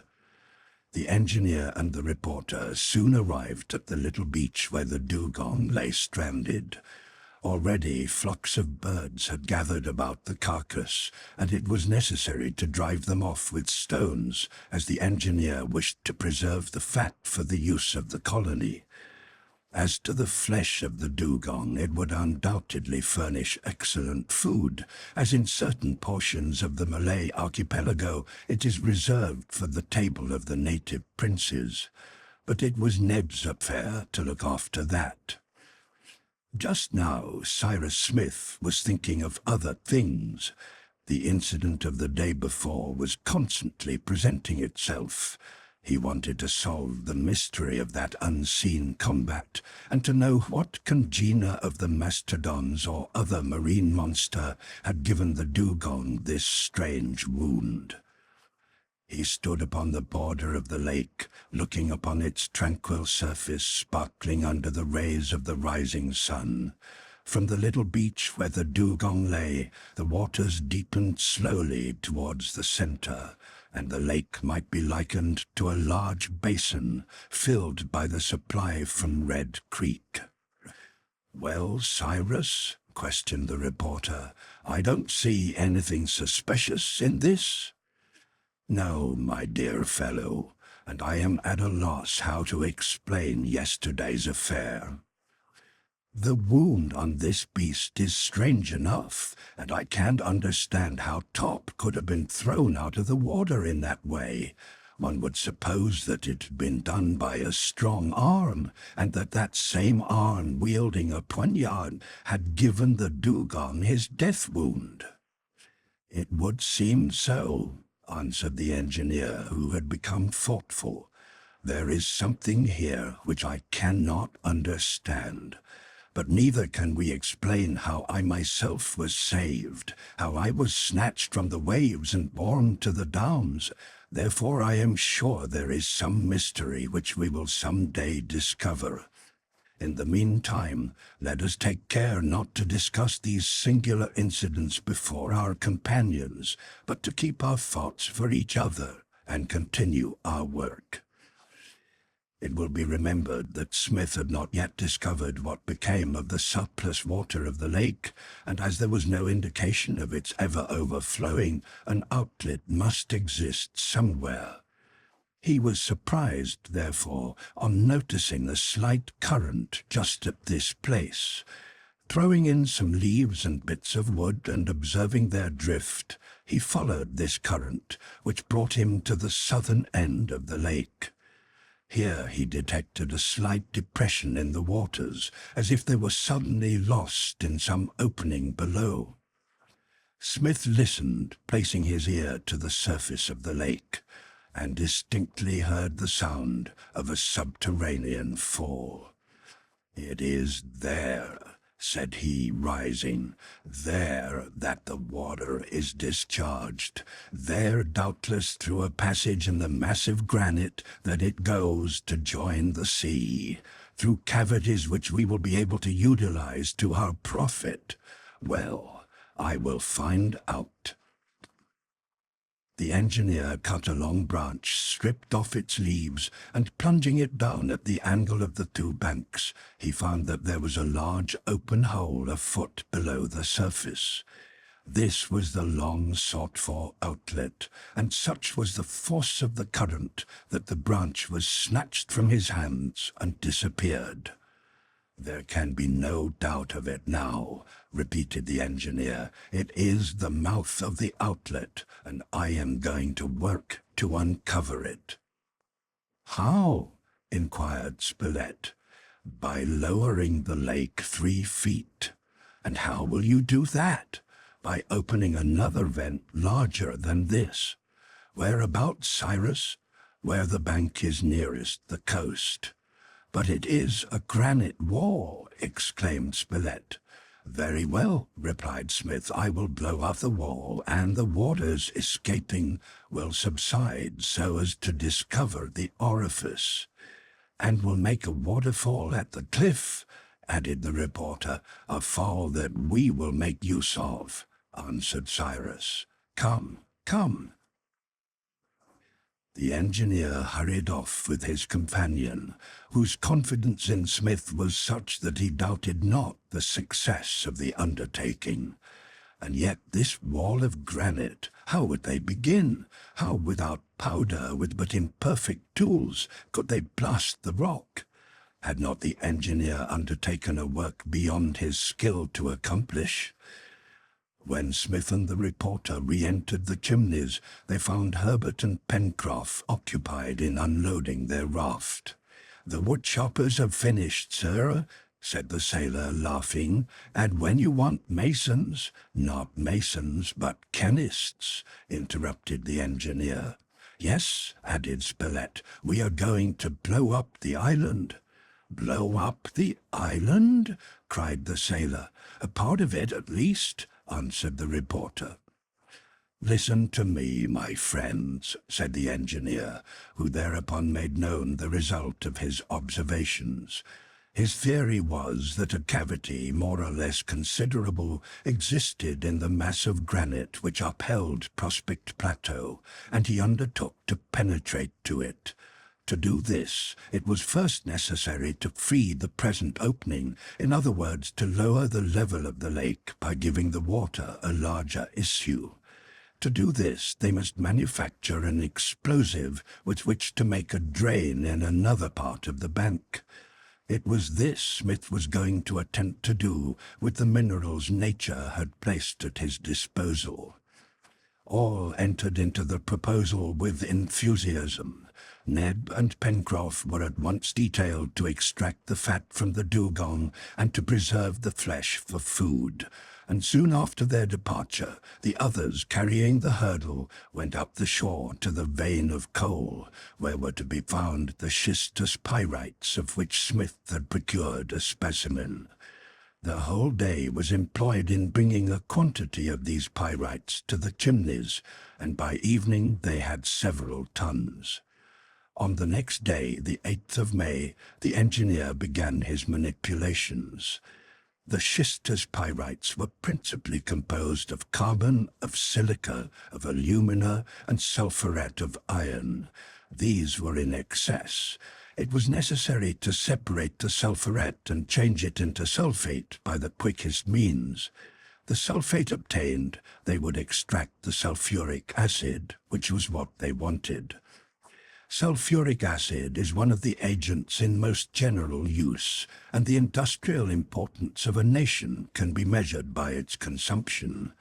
The engineer and the reporter soon arrived at the little beach where the dugong lay stranded. Already flocks of birds had gathered about the carcass, and it was necessary to drive them off with stones, as the engineer wished to preserve the fat for the use of the colony. As to the flesh of the dugong, it would undoubtedly furnish excellent food, as in certain portions of the Malay archipelago it is reserved for the table of the native princes. But it was Ned's affair to look after that. Just now, Cyrus Smith was thinking of other things. The incident of the day before was constantly presenting itself. He wanted to solve the mystery of that unseen combat, and to know what congener of the mastodons or other marine monster had given the dugong this strange wound. He stood upon the border of the lake, looking upon its tranquil surface sparkling under the rays of the rising sun. From the little beach where the dugong lay, the waters deepened slowly towards the center, and the lake might be likened to a large basin filled by the supply from Red Creek. "Well, Cyrus?" questioned the reporter. "I don't see anything suspicious in this." "No, my dear fellow, and I am at a loss how to explain yesterday's affair. The wound on this beast is strange enough, and I can't understand how Top could have been thrown out of the water in that way. One would suppose that it had been done by a strong arm, and that that same arm wielding a poignard had given the dugong his death wound." "It would seem so," answered the engineer, who had become thoughtful. "There is something here which I cannot understand. But neither can we explain how I myself was saved, how I was snatched from the waves and borne to the downs. Therefore I am sure there is some mystery which we will some day discover. In the meantime, let us take care not to discuss these singular incidents before our companions, but to keep our thoughts for each other and continue our work." It will be remembered that Smith had not yet discovered what became of the surplus water of the lake, and as there was no indication of its ever overflowing, an outlet must exist somewhere. He was surprised, therefore, on noticing a slight current just at this place. Throwing in some leaves and bits of wood and observing their drift, he followed this current, which brought him to the southern end of the lake. Here he detected a slight depression in the waters, as if they were suddenly lost in some opening below. Smith listened, placing his ear to the surface of the lake, and distinctly heard the sound of a subterranean fall. "It is there," said he, rising. "There that the water is discharged. There, doubtless, through a passage in the massive granite, that it goes to join the sea, through cavities which we will be able to utilize to our profit. Well, I will find out." The engineer cut a long branch, stripped off its leaves, and plunging it down at the angle of the two banks, he found that there was a large open hole a foot below the surface. This was the long-sought-for outlet, and such was the force of the current that the branch was snatched from his hands and disappeared. "There can be no doubt of it now," repeated the engineer. "It is the mouth of the outlet, and I am going to work to uncover it." "How?" inquired Spilett. "By lowering the lake 3 feet. And how will you do that?" "By opening another vent larger than this." "Whereabouts, Cyrus?" "Where the bank is nearest the coast." "But it is a granite wall," exclaimed Spilett. "Very well," replied Smith, "I will blow up the wall, and the waters escaping will subside so as to discover the orifice." "And will make a waterfall at the cliff," added the reporter. "A fall that we will make use of," answered Cyrus. "Come, come." The engineer hurried off with his companion, whose confidence in Smith was such that he doubted not the success of the undertaking. And yet this wall of granite, how would they begin? How, without powder, with but imperfect tools, could they blast the rock? Had not the engineer undertaken a work beyond his skill to accomplish? When Smith and the reporter re-entered the Chimneys, they found Harbert and Pencroff occupied in unloading their raft. "The woodchoppers have finished, sir," said the sailor, laughing, "and when you want masons—" "Not masons, but chemists," interrupted the engineer. "Yes," added Spilett, "we are going to blow up the island." "Blow up the island?" cried the sailor. "A part of it, at least," answered the reporter. "Listen to me, my friends," said the engineer, who thereupon made known the result of his observations. His theory was that a cavity more or less considerable existed in the mass of granite which upheld Prospect Plateau, and he undertook to penetrate to it. To do this, it was first necessary to free the present opening, in other words, to lower the level of the lake by giving the water a larger issue. To do this, they must manufacture an explosive with which to make a drain in another part of the bank. It was this Smith was going to attempt to do with the minerals nature had placed at his disposal. All entered into the proposal with enthusiasm. Neb and Pencroff were at once detailed to extract the fat from the dugong and to preserve the flesh for food, and soon after their departure, the others, carrying the hurdle, went up the shore to the vein of coal, where were to be found the schistous pyrites of which Smith had procured a specimen. The whole day was employed in bringing a quantity of these pyrites to the Chimneys, and by evening they had several tons. On the next day, the 8th of May, the engineer began his manipulations. The schistous pyrites were principally composed of carbon, of silica, of alumina, and sulphuret of iron. These were in excess. It was necessary to separate the sulphuret and change it into sulfate by the quickest means. The sulfate obtained, they would extract the sulfuric acid, which was what they wanted. Sulfuric acid is one of the agents in most general use, and the industrial importance of a nation can be measured by its consumption.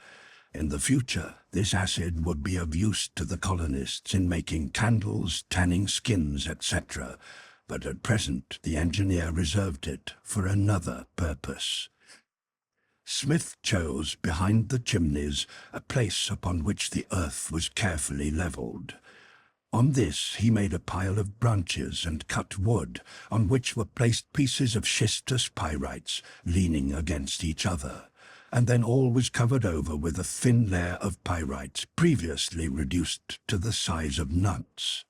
In the future, this acid would be of use to the colonists in making candles, tanning skins, etc., but at present the engineer reserved it for another purpose. Smith chose, behind the Chimneys, a place upon which the earth was carefully levelled. On this he made a pile of branches and cut wood, on which were placed pieces of schistous pyrites leaning against each other, and then all was covered over with a thin layer of pyrites previously reduced to the size of nuts.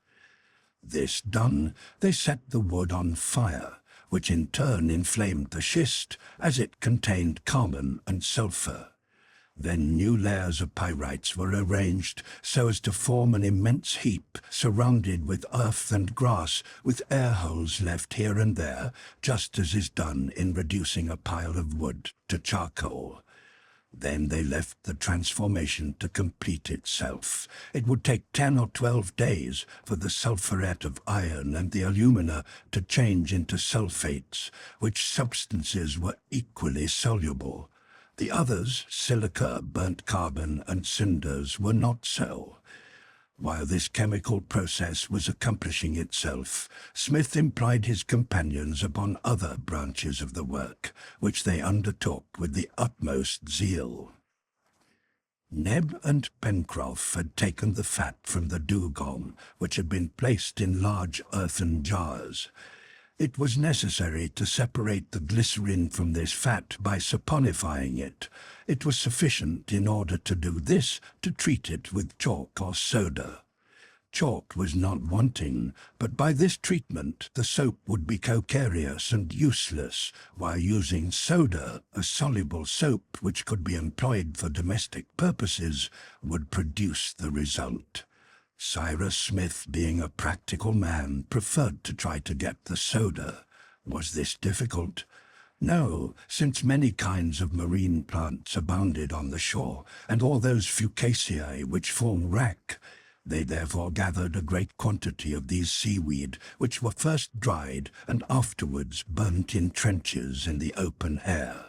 This done, they set the wood on fire, which in turn inflamed the schist, as it contained carbon and sulfur. Then new layers of pyrites were arranged so as to form an immense heap surrounded with earth and grass, with air holes left here and there, just as is done in reducing a pile of wood to charcoal. Then they left the transformation to complete itself. It would take 10 or 12 days for the sulphuret of iron and the alumina to change into sulfates, which substances were equally soluble. The others, silica, burnt carbon, and cinders, were not so. While this chemical process was accomplishing itself, Smith employed his companions upon other branches of the work, which they undertook with the utmost zeal. Neb and Pencroff had taken the fat from the dugong, which had been placed in large earthen jars. It was necessary to separate the glycerine from this fat by saponifying it. It was sufficient in order to do this to treat it with chalk or soda. Chalk was not wanting, but by this treatment the soap would be calcareous and useless, while using soda, a soluble soap which could be employed for domestic purposes, would produce the result. Cyrus Smith, being a practical man, preferred to try to get the soda. Was this difficult? No, since many kinds of marine plants abounded on the shore, and all those fucaceae which form wrack. They therefore gathered a great quantity of these seaweed, which were first dried and afterwards burnt in trenches in the open air.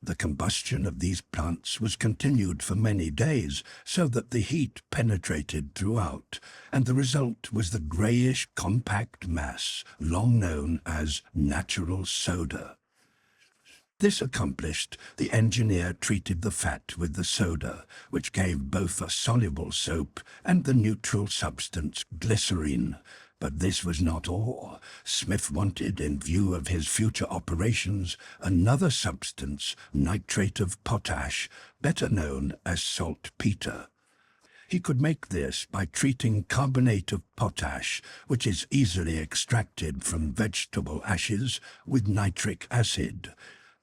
The combustion of these plants was continued for many days, so that the heat penetrated throughout, and the result was the greyish compact mass, long known as natural soda. This accomplished, the engineer treated the fat with the soda, which gave both a soluble soap and the neutral substance glycerine. But this was not all. Smith wanted, in view of his future operations, another substance, nitrate of potash, better known as saltpeter. He could make this by treating carbonate of potash, which is easily extracted from vegetable ashes, with nitric acid.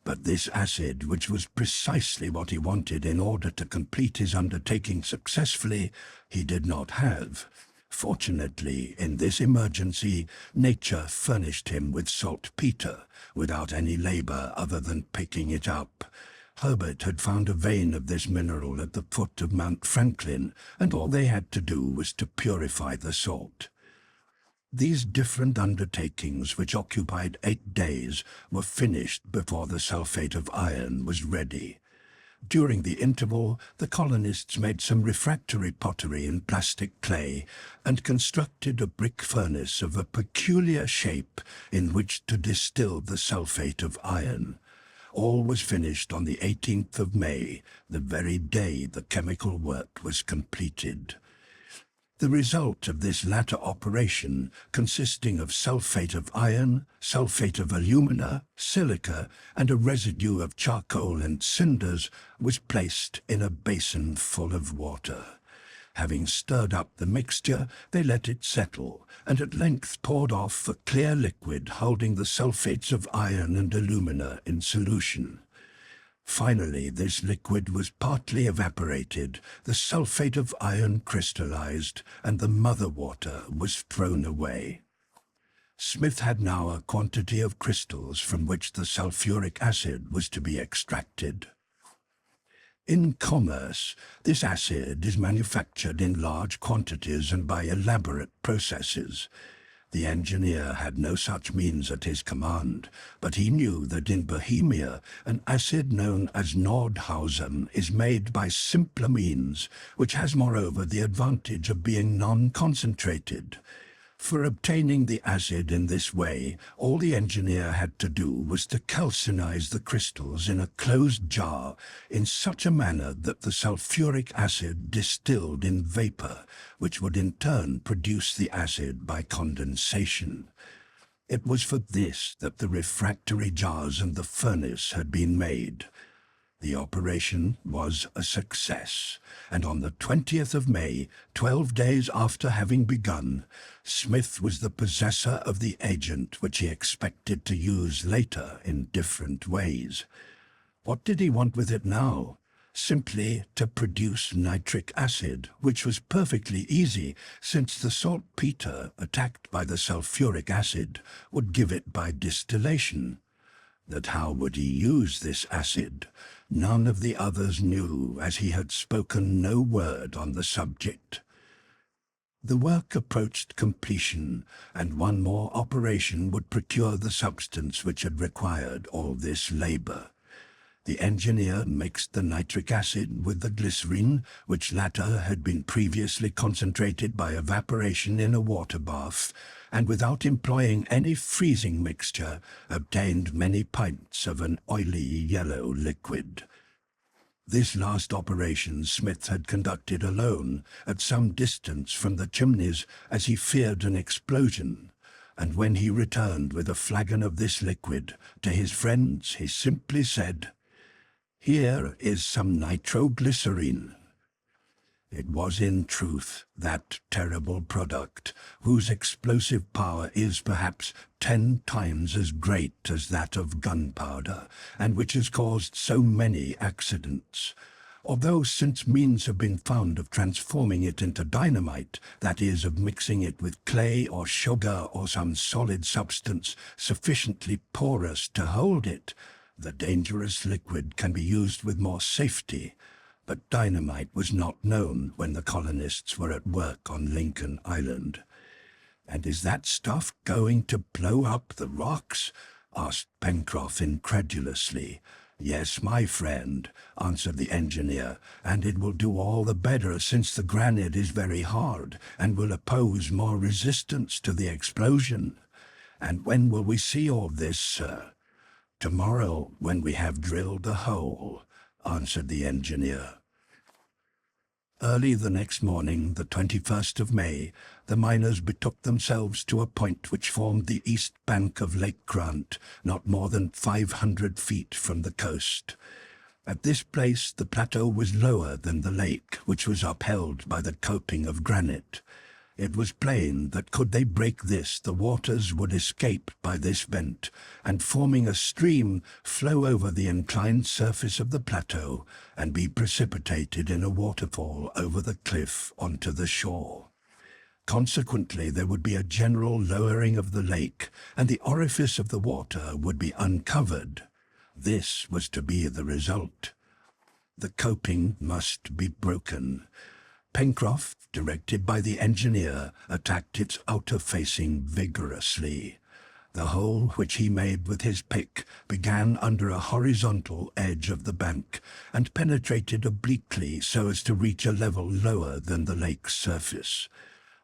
But this acid, which was precisely what he wanted in order to complete his undertaking successfully, he did not have. Fortunately, in this emergency, nature furnished him with saltpeter, without any labor other than picking it up. Harbert had found a vein of this mineral at the foot of Mount Franklin, and all they had to do was to purify the salt. These different undertakings, which occupied 8 days, were finished before the sulfate of iron was ready. During the interval, the colonists made some refractory pottery in plastic clay and constructed a brick furnace of a peculiar shape in which to distill the sulfate of iron. All was finished on the 18th of May, the very day the chemical work was completed. The result of this latter operation, consisting of sulfate of iron, sulfate of alumina, silica, and a residue of charcoal and cinders, was placed in a basin full of water. Having stirred up the mixture, they let it settle, and at length poured off a clear liquid holding the sulfates of iron and alumina in solution. Finally, this liquid was partly evaporated, the sulfate of iron crystallized, and the mother water was thrown away. Smith had now a quantity of crystals from which the sulfuric acid was to be extracted. In commerce, this acid is manufactured in large quantities and by elaborate processes. The engineer had no such means at his command, but he knew that in Bohemia an acid known as Nordhausen is made by simpler means, which has moreover the advantage of being non-concentrated. For obtaining the acid in this way, all the engineer had to do was to calcinize the crystals in a closed jar in such a manner that the sulfuric acid distilled in vapor, which would in turn produce the acid by condensation. It was for this that the refractory jars and the furnace had been made. The operation was a success, and on the 20th of May, 12 days after having begun, Smith was the possessor of the agent which he expected to use later in different ways. What did he want with it now? Simply to produce nitric acid, which was perfectly easy, since the saltpeter, attacked by the sulfuric acid, would give it by distillation. That how would he use this acid? None of the others knew, as he had spoken no word on the subject. The work approached completion, and one more operation would procure the substance which had required all this labor. The engineer mixed the nitric acid with the glycerine, which latter had been previously concentrated by evaporation in a water bath, and without employing any freezing mixture, obtained many pints of an oily yellow liquid. This last operation Smith had conducted alone, at some distance from the chimneys, as he feared an explosion, and when he returned with a flagon of this liquid to his friends, he simply said, "Here is some nitroglycerine." It was in truth that terrible product, whose explosive power is perhaps 10 times as great as that of gunpowder, and which has caused so many accidents. Although since means have been found of transforming it into dynamite, that is, of mixing it with clay or sugar or some solid substance sufficiently porous to hold it, the dangerous liquid can be used with more safety. But dynamite was not known when the colonists were at work on Lincoln Island. "And is that stuff going to blow up the rocks?" asked Pencroff incredulously. "Yes, my friend," answered the engineer, "and it will do all the better since the granite is very hard and will oppose more resistance to the explosion." "And when will we see all this, sir?" "Tomorrow, when we have drilled the hole," answered the engineer. Early the next morning, the 21st of May, the miners betook themselves to a point which formed the east bank of Lake Grant, not more than 500 feet from the coast. At this place the plateau was lower than the lake, which was upheld by the coping of granite. It was plain that could they break this, the waters would escape by this vent, and forming a stream, flow over the inclined surface of the plateau, and be precipitated in a waterfall over the cliff onto the shore. Consequently, there would be a general lowering of the lake, and the orifice of the water would be uncovered. This was to be the result. The coping must be broken. Pencroff, directed by the engineer, attacked its outer facing vigorously. The hole which he made with his pick began under a horizontal edge of the bank, and penetrated obliquely so as to reach a level lower than the lake's surface.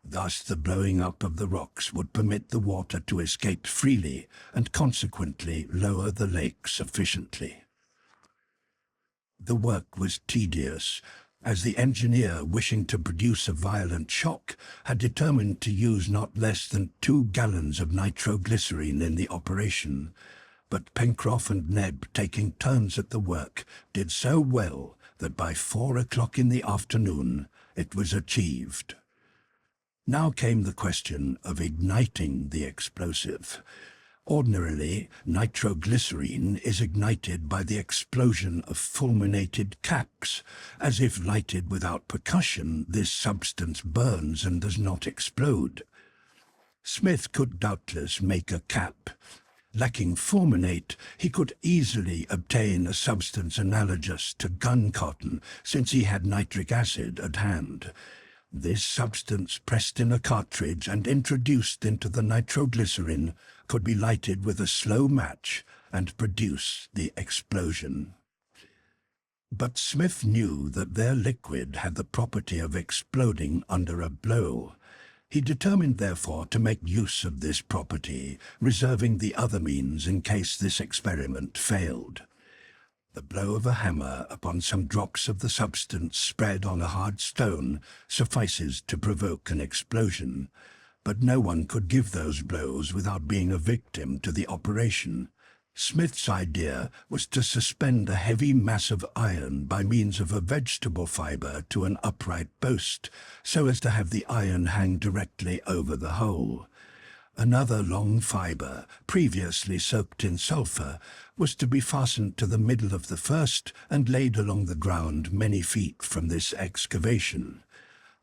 Thus the blowing up of the rocks would permit the water to escape freely, and consequently lower the lake sufficiently. The work was tedious, as the engineer, wishing to produce a violent shock, had determined to use not less than 2 gallons of nitroglycerine in the operation. But Pencroff and Neb, taking turns at the work, did so well that by 4 o'clock in the afternoon it was achieved. Now came the question of igniting the explosive. Ordinarily, nitroglycerine is ignited by the explosion of fulminated caps. As if lighted without percussion, this substance burns and does not explode. Smith could doubtless make a cap. Lacking fulminate, he could easily obtain a substance analogous to gun cotton, since he had nitric acid at hand. This substance, pressed in a cartridge and introduced into the nitroglycerine, could be lighted with a slow match and produce the explosion. But Smith knew that their liquid had the property of exploding under a blow. He determined, therefore, to make use of this property, reserving the other means in case this experiment failed. The blow of a hammer upon some drops of the substance spread on a hard stone suffices to provoke an explosion, but no one could give those blows without being a victim to the operation. Smith's idea was to suspend a heavy mass of iron by means of a vegetable fibre to an upright post, so as to have the iron hang directly over the hole. Another long fibre, previously soaked in sulphur, was to be fastened to the middle of the first and laid along the ground many feet from this excavation.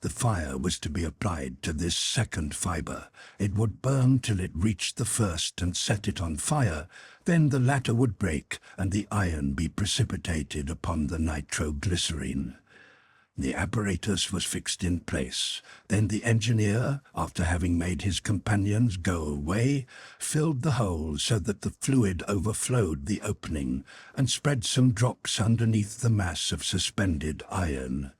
The fire was to be applied to this second fibre. It would burn till it reached the first and set it on fire. Then the latter would break and the iron be precipitated upon the nitroglycerine. The apparatus was fixed in place. Then the engineer, after having made his companions go away, filled the hole so that the fluid overflowed the opening and spread some drops underneath the mass of suspended iron.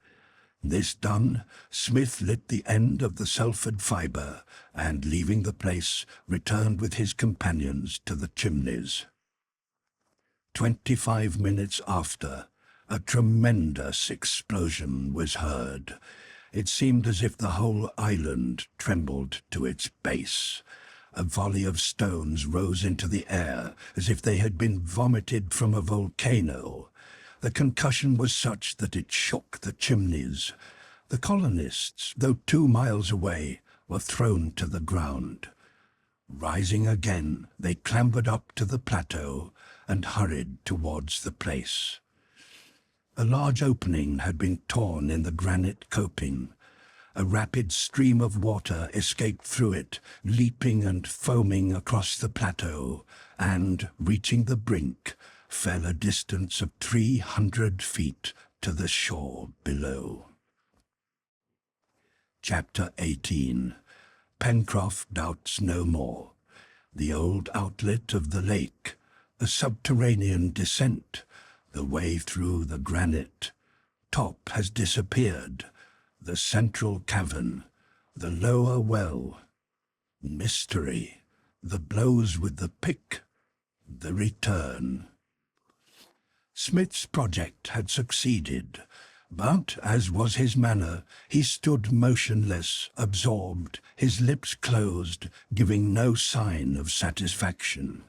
This done, Smith lit the end of the sulphured fibre and, leaving the place, returned with his companions to the chimneys. 25 minutes after, a tremendous explosion was heard. It seemed as if the whole island trembled to its base. A volley of stones rose into the air as if they had been vomited from a volcano. The concussion was such that it shook the chimneys. The colonists, though 2 miles away, were thrown to the ground. Rising again, they clambered up to the plateau and hurried towards the place. A large opening had been torn in the granite coping. A rapid stream of water escaped through it, leaping and foaming across the plateau, and, reaching the brink, fell a distance of 300 feet to the shore below. Chapter 18. Pencroff doubts no more. The old outlet of the lake, a subterranean descent, the way through the granite. Top has disappeared, the central cavern, the lower well. Mystery, the blows with the pick, the return. Smith's project had succeeded, but, as was his manner, he stood motionless, absorbed, his lips closed, giving no sign of satisfaction.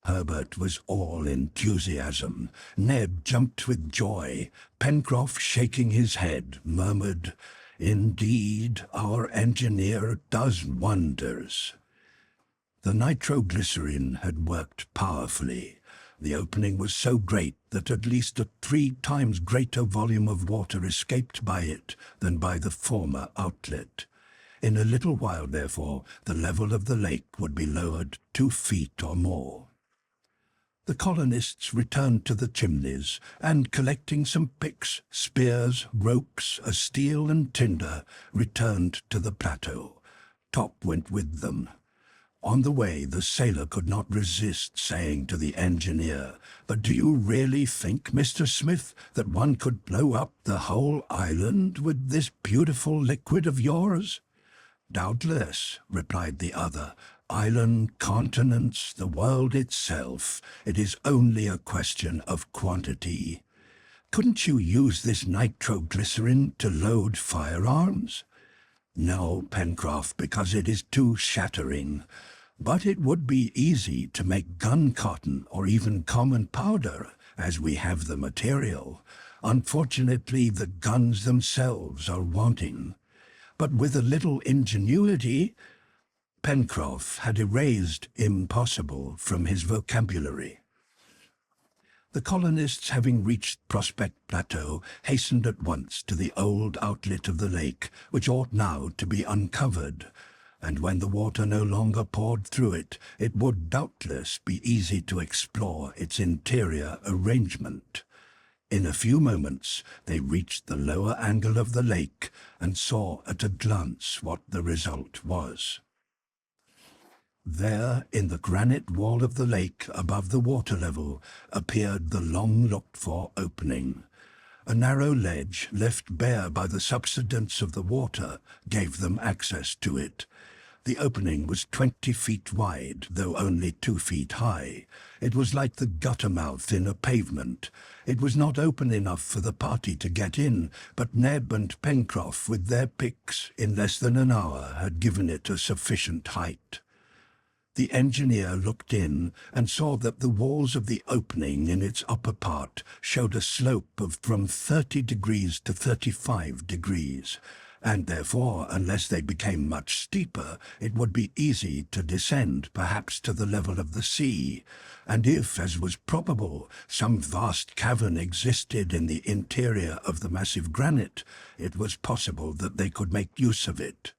Harbert was all enthusiasm. Ned jumped with joy. Pencroff, shaking his head, murmured, "Indeed, our engineer does wonders." The nitroglycerine had worked powerfully. The opening was so great that at least a 3 times greater volume of water escaped by it than by the former outlet. In a little while, therefore, the level of the lake would be lowered 2 feet or more. The colonists returned to the chimneys, and collecting some picks, spears, ropes, a steel and tinder, returned to the plateau. Top went with them. On the way, the sailor could not resist saying to the engineer, "But do you really think, Mr. Smith, that one could blow up the whole island with this beautiful liquid of yours?" "Doubtless," replied the other. "Island, continents, the world itself. It is only a question of quantity." "Couldn't you use this nitroglycerin to load firearms?" "No, Pencroff, because it is too shattering. But it would be easy to make gun cotton or even common powder, as we have the material. Unfortunately, the guns themselves are wanting. But with a little ingenuity—" Pencroff had erased "impossible" from his vocabulary. The colonists, having reached Prospect Plateau, hastened at once to the old outlet of the lake, which ought now to be uncovered, and when the water no longer poured through it, it would doubtless be easy to explore its interior arrangement. In a few moments they reached the lower angle of the lake and saw at a glance what the result was. There, in the granite wall of the lake above the water level, appeared the long-looked-for opening. A narrow ledge, left bare by the subsidence of the water, gave them access to it. The opening was 20 feet wide, though only 2 feet high. It was like the gutter mouth in a pavement. It was not open enough for the party to get in, but Neb and Pencroff, with their picks, in less than an hour, had given it a sufficient height. The engineer looked in and saw that the walls of the opening in its upper part showed a slope of from 30 degrees to 35 degrees, and therefore, unless they became much steeper, it would be easy to descend, perhaps to the level of the sea, and if, as was probable, some vast cavern existed in the interior of the massive granite, it was possible that they could make use of it.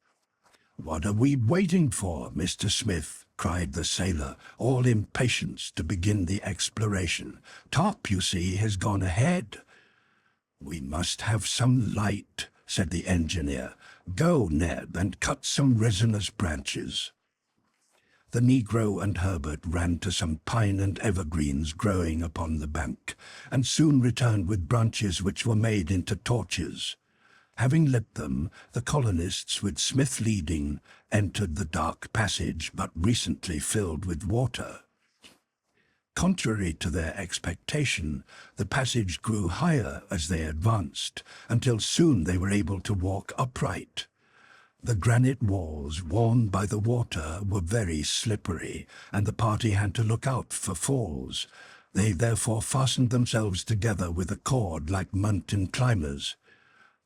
"What are we waiting for, Mr. Smith?" cried the sailor, all impatience to begin the exploration. "Top, you see, has gone ahead." "We must have some light," said the engineer. "Go, Neb, and cut some resinous branches." The negro and Harbert ran to some pine and evergreens growing upon the bank, and soon returned with branches which were made into torches. Having lit them, the colonists, with Smith leading, entered the dark passage but recently filled with water. Contrary to their expectation, the passage grew higher as they advanced, until soon they were able to walk upright. The granite walls, worn by the water, were very slippery, and the party had to look out for falls. They therefore fastened themselves together with a cord like mountain climbers.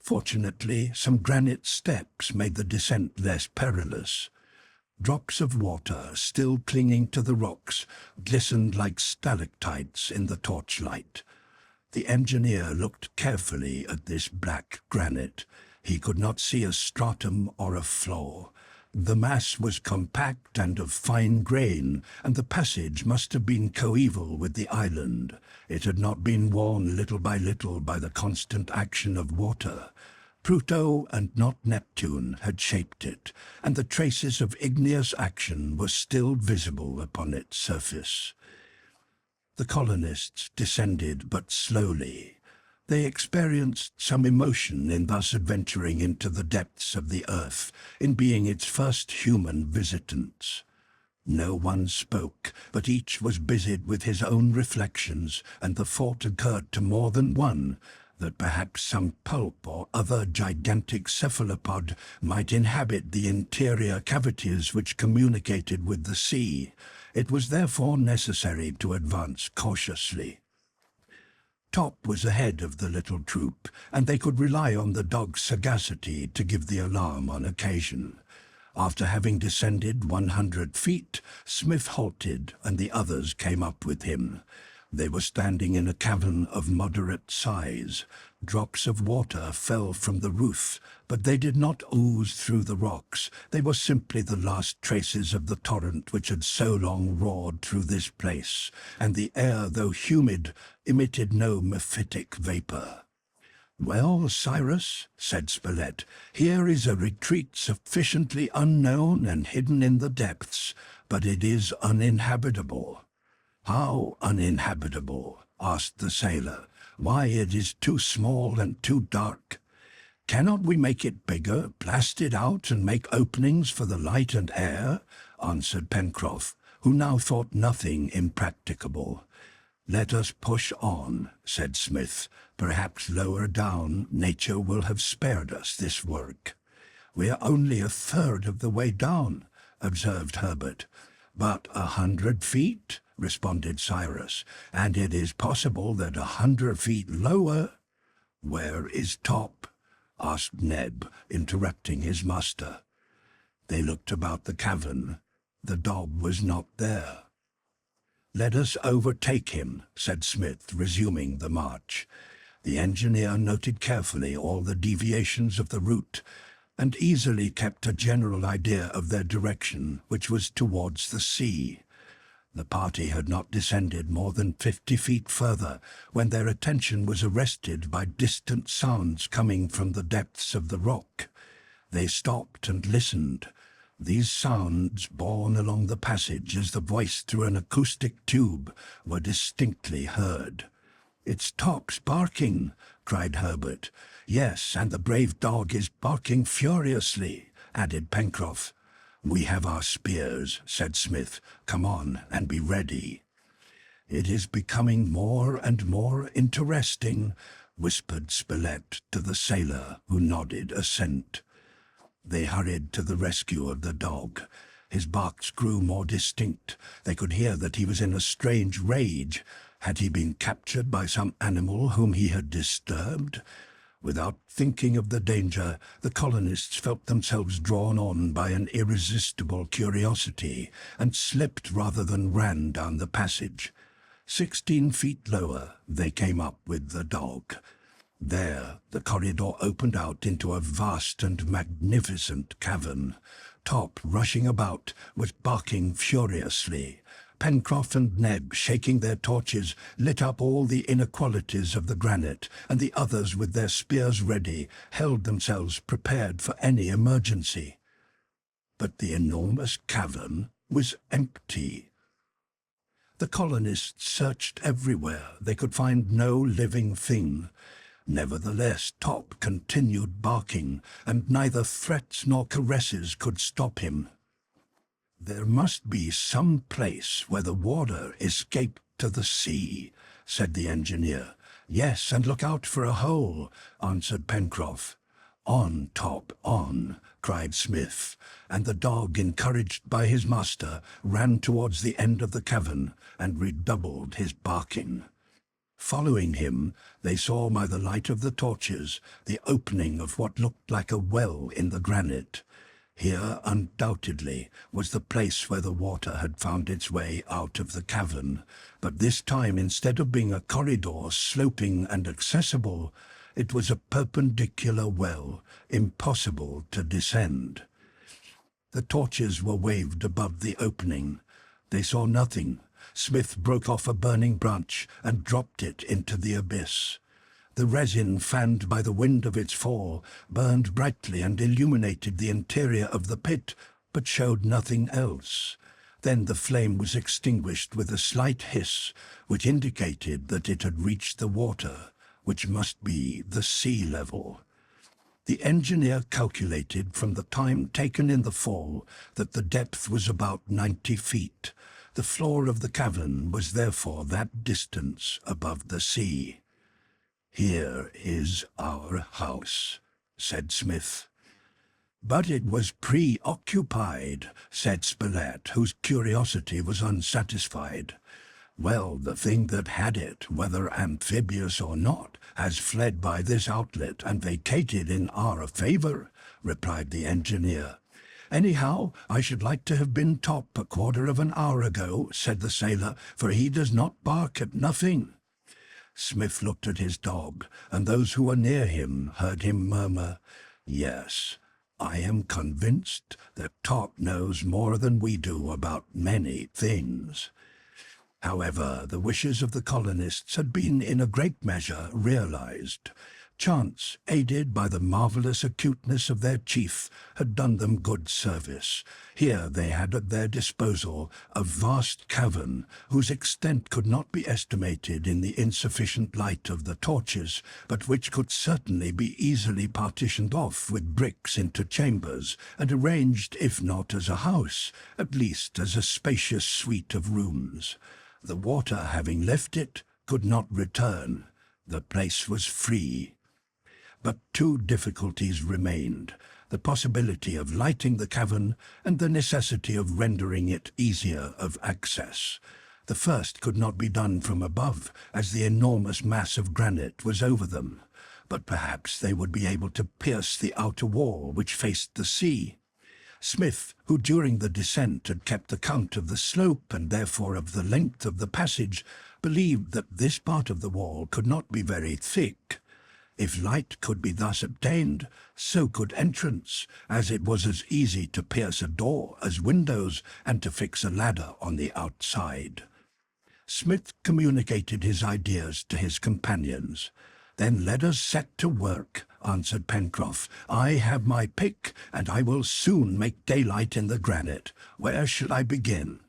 Fortunately, some granite steps made the descent less perilous. Drops of water, still clinging to the rocks, glistened like stalactites in the torchlight. The engineer looked carefully at this black granite. He could not see a stratum or a flaw. The mass was compact and of fine grain, and the passage must have been coeval with the island. It had not been worn little by little by the constant action of water. Pluto, and not Neptune, had shaped it, and the traces of igneous action were still visible upon its surface. The colonists descended but slowly. They experienced some emotion in thus adventuring into the depths of the earth, in being its first human visitants. No one spoke, but each was busied with his own reflections, and the thought occurred to more than one that perhaps some pulp or other gigantic cephalopod might inhabit the interior cavities which communicated with the sea. It was therefore necessary to advance cautiously. Top was ahead of the little troop, and they could rely on the dog's sagacity to give the alarm on occasion. After having descended 100 feet, Smith halted, and the others came up with him. They were standing in a cavern of moderate size. Drops of water fell from the roof, but they did not ooze through the rocks. They were simply the last traces of the torrent which had so long roared through this place, and the air, though humid, emitted no mephitic vapor. "Well, Cyrus," said Spilett, "here is a retreat sufficiently unknown and hidden in the depths, but it is uninhabitable." "How uninhabitable?" asked the sailor. "Why, it is too small and too dark." "Cannot we make it bigger, blast it out, and make openings for the light and air?" answered Pencroff, who now thought nothing impracticable. "Let us push on," said Smith. "Perhaps lower down nature will have spared us this work." "We are only a third of the way down," observed Harbert. "But 100 feet?" responded Cyrus, "and it is possible that 100 feet lower—" "Where is Top?" asked Neb, interrupting his master. They looked about the cavern. The dog was not there. "Let us overtake him," said Smith, resuming the march. The engineer noted carefully all the deviations of the route, and easily kept a general idea of their direction, which was towards the sea. The party had not descended more than 50 feet further when their attention was arrested by distant sounds coming from the depths of the rock. They stopped and listened. These sounds, borne along the passage as the voice through an acoustic tube, were distinctly heard. "It's Top's barking," cried Harbert. "Yes, and the brave dog is barking furiously," added Pencroff. "We have our spears," said Smith. "Come on and be ready." "It is becoming more and more interesting," whispered Spilett to the sailor, who nodded assent. They hurried to the rescue of the dog. His barks grew more distinct. They could hear that he was in a strange rage. Had he been captured by some animal whom he had disturbed? Without thinking of the danger, the colonists felt themselves drawn on by an irresistible curiosity, and slipped rather than ran down the passage. 16 feet lower, they came up with the dog. There, the corridor opened out into a vast and magnificent cavern. Top, rushing about, was barking furiously. Pencroff and Neb, shaking their torches, lit up all the inequalities of the granite, and the others, with their spears ready, held themselves prepared for any emergency. But the enormous cavern was empty. The colonists searched everywhere. They could find no living thing. Nevertheless, Top continued barking, and neither threats nor caresses could stop him. "There must be some place where the water escaped to the sea," said the engineer. "Yes, and look out for a hole," answered Pencroff. "On, Top, on," cried Smith, and the dog, encouraged by his master, ran towards the end of the cavern and redoubled his barking. Following him, they saw by the light of the torches the opening of what looked like a well in the granite. Here, undoubtedly, was the place where the water had found its way out of the cavern, but this time, instead of being a corridor sloping and accessible, it was a perpendicular well, impossible to descend. The torches were waved above the opening. They saw nothing. Smith broke off a burning branch and dropped it into the abyss. The resin, fanned by the wind of its fall, burned brightly and illuminated the interior of the pit, but showed nothing else. Then the flame was extinguished with a slight hiss, which indicated that it had reached the water, which must be the sea level. The engineer calculated from the time taken in the fall that the depth was about 90 feet. The floor of the cavern was therefore that distance above the sea. "Here is our house," said Smith. "But it was preoccupied," said Spilett, whose curiosity was unsatisfied. "Well, the thing that had it, whether amphibious or not, has fled by this outlet and vacated in our favor," replied the engineer. "Anyhow, I should like to have been Top a quarter of an hour ago," said the sailor, "for he does not bark at nothing." Smith looked at his dog, and those who were near him heard him murmur, "Yes, I am convinced that Top knows more than we do about many things." However, the wishes of the colonists had been in a great measure realized. Chance, aided by the marvelous acuteness of their chief, had done them good service. Here they had at their disposal a vast cavern, whose extent could not be estimated in the insufficient light of the torches, but which could certainly be easily partitioned off with bricks into chambers, and arranged, if not as a house, at least as a spacious suite of rooms. The water, having left it, could not return. The place was free. But two difficulties remained: the possibility of lighting the cavern and the necessity of rendering it easier of access. The first could not be done from above, as the enormous mass of granite was over them, but perhaps they would be able to pierce the outer wall which faced the sea. Smith, who during the descent had kept account of the slope and therefore of the length of the passage, believed that this part of the wall could not be very thick. If light could be thus obtained, so could entrance, as it was as easy to pierce a door as windows and to fix a ladder on the outside. Smith communicated his ideas to his companions. "Then let us set to work," answered Pencroff. "I have my pick, and I will soon make daylight in the granite. Where shall I begin?"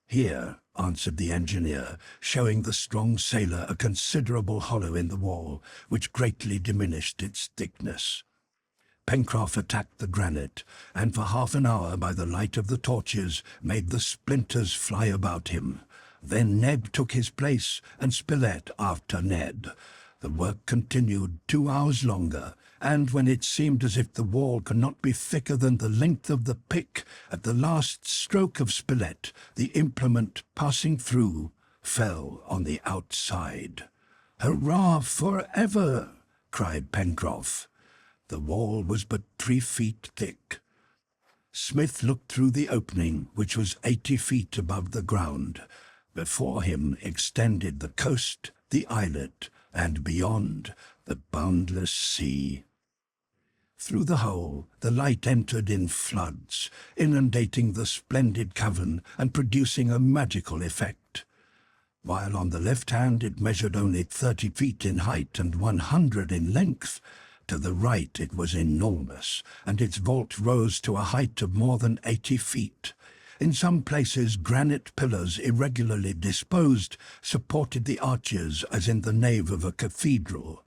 "Here," answered the engineer, showing the strong sailor a considerable hollow in the wall, which greatly diminished its thickness. Pencroff attacked the granite, and for half an hour by the light of the torches made the splinters fly about him. Then Neb took his place, and Spilett after Ned. The work continued 2 hours longer, and when it seemed as if the wall could not be thicker than the length of the pick, at the last stroke of Spilett, the implement passing through fell on the outside. "Hurrah forever!" cried Pencroff. The wall was but 3 feet thick. Smith looked through the opening, which was 80 feet above the ground. Before him extended the coast, the islet, and beyond, the boundless sea. Through the hole the light entered in floods, inundating the splendid cavern and producing a magical effect. While on the left hand it measured only 30 feet in height and 100 in length, to the right it was enormous, and its vault rose to a height of more than 80 feet. In some places granite pillars irregularly disposed supported the arches as in the nave of a cathedral.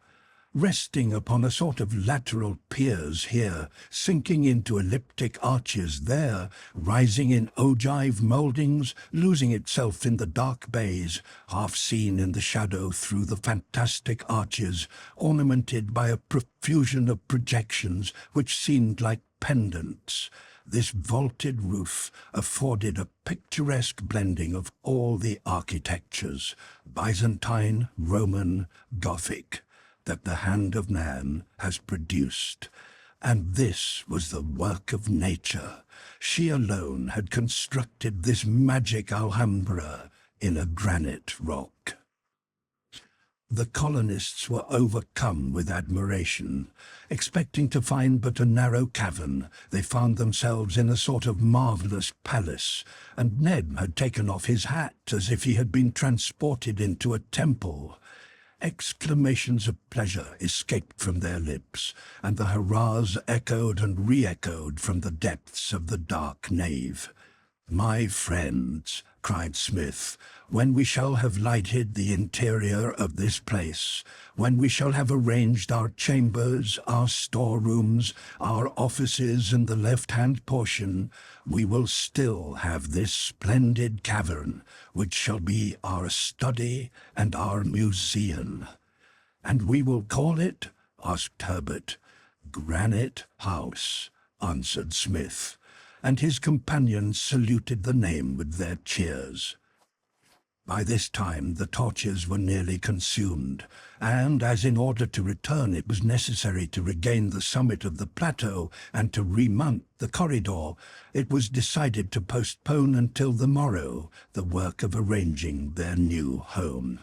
Resting upon a sort of lateral piers here, sinking into elliptic arches there, rising in ogive mouldings, losing itself in the dark bays, half seen in the shadow through the fantastic arches, ornamented by a profusion of projections which seemed like pendants. This vaulted roof afforded a picturesque blending of all the architectures, Byzantine, Roman, Gothic, that the hand of man has produced. And this was the work of nature. She alone had constructed this magic Alhambra in a granite rock. The colonists were overcome with admiration. Expecting to find but a narrow cavern, they found themselves in a sort of marvelous palace, and Neb had taken off his hat as if he had been transported into a temple. Exclamations of pleasure escaped from their lips, and the hurrahs echoed and re-echoed from the depths of the dark nave. "My friends," cried Smith, "when we shall have lighted the interior of this place, when we shall have arranged our chambers, our storerooms, our offices in the left-hand portion, we will still have this splendid cavern, which shall be our study and our museum." "And we will call it?" asked Harbert. "Granite House," answered Smith, and his companions saluted the name with their cheers. By this time the torches were nearly consumed, and as in order to return it was necessary to regain the summit of the plateau and to remount the corridor, it was decided to postpone until the morrow the work of arranging their new home.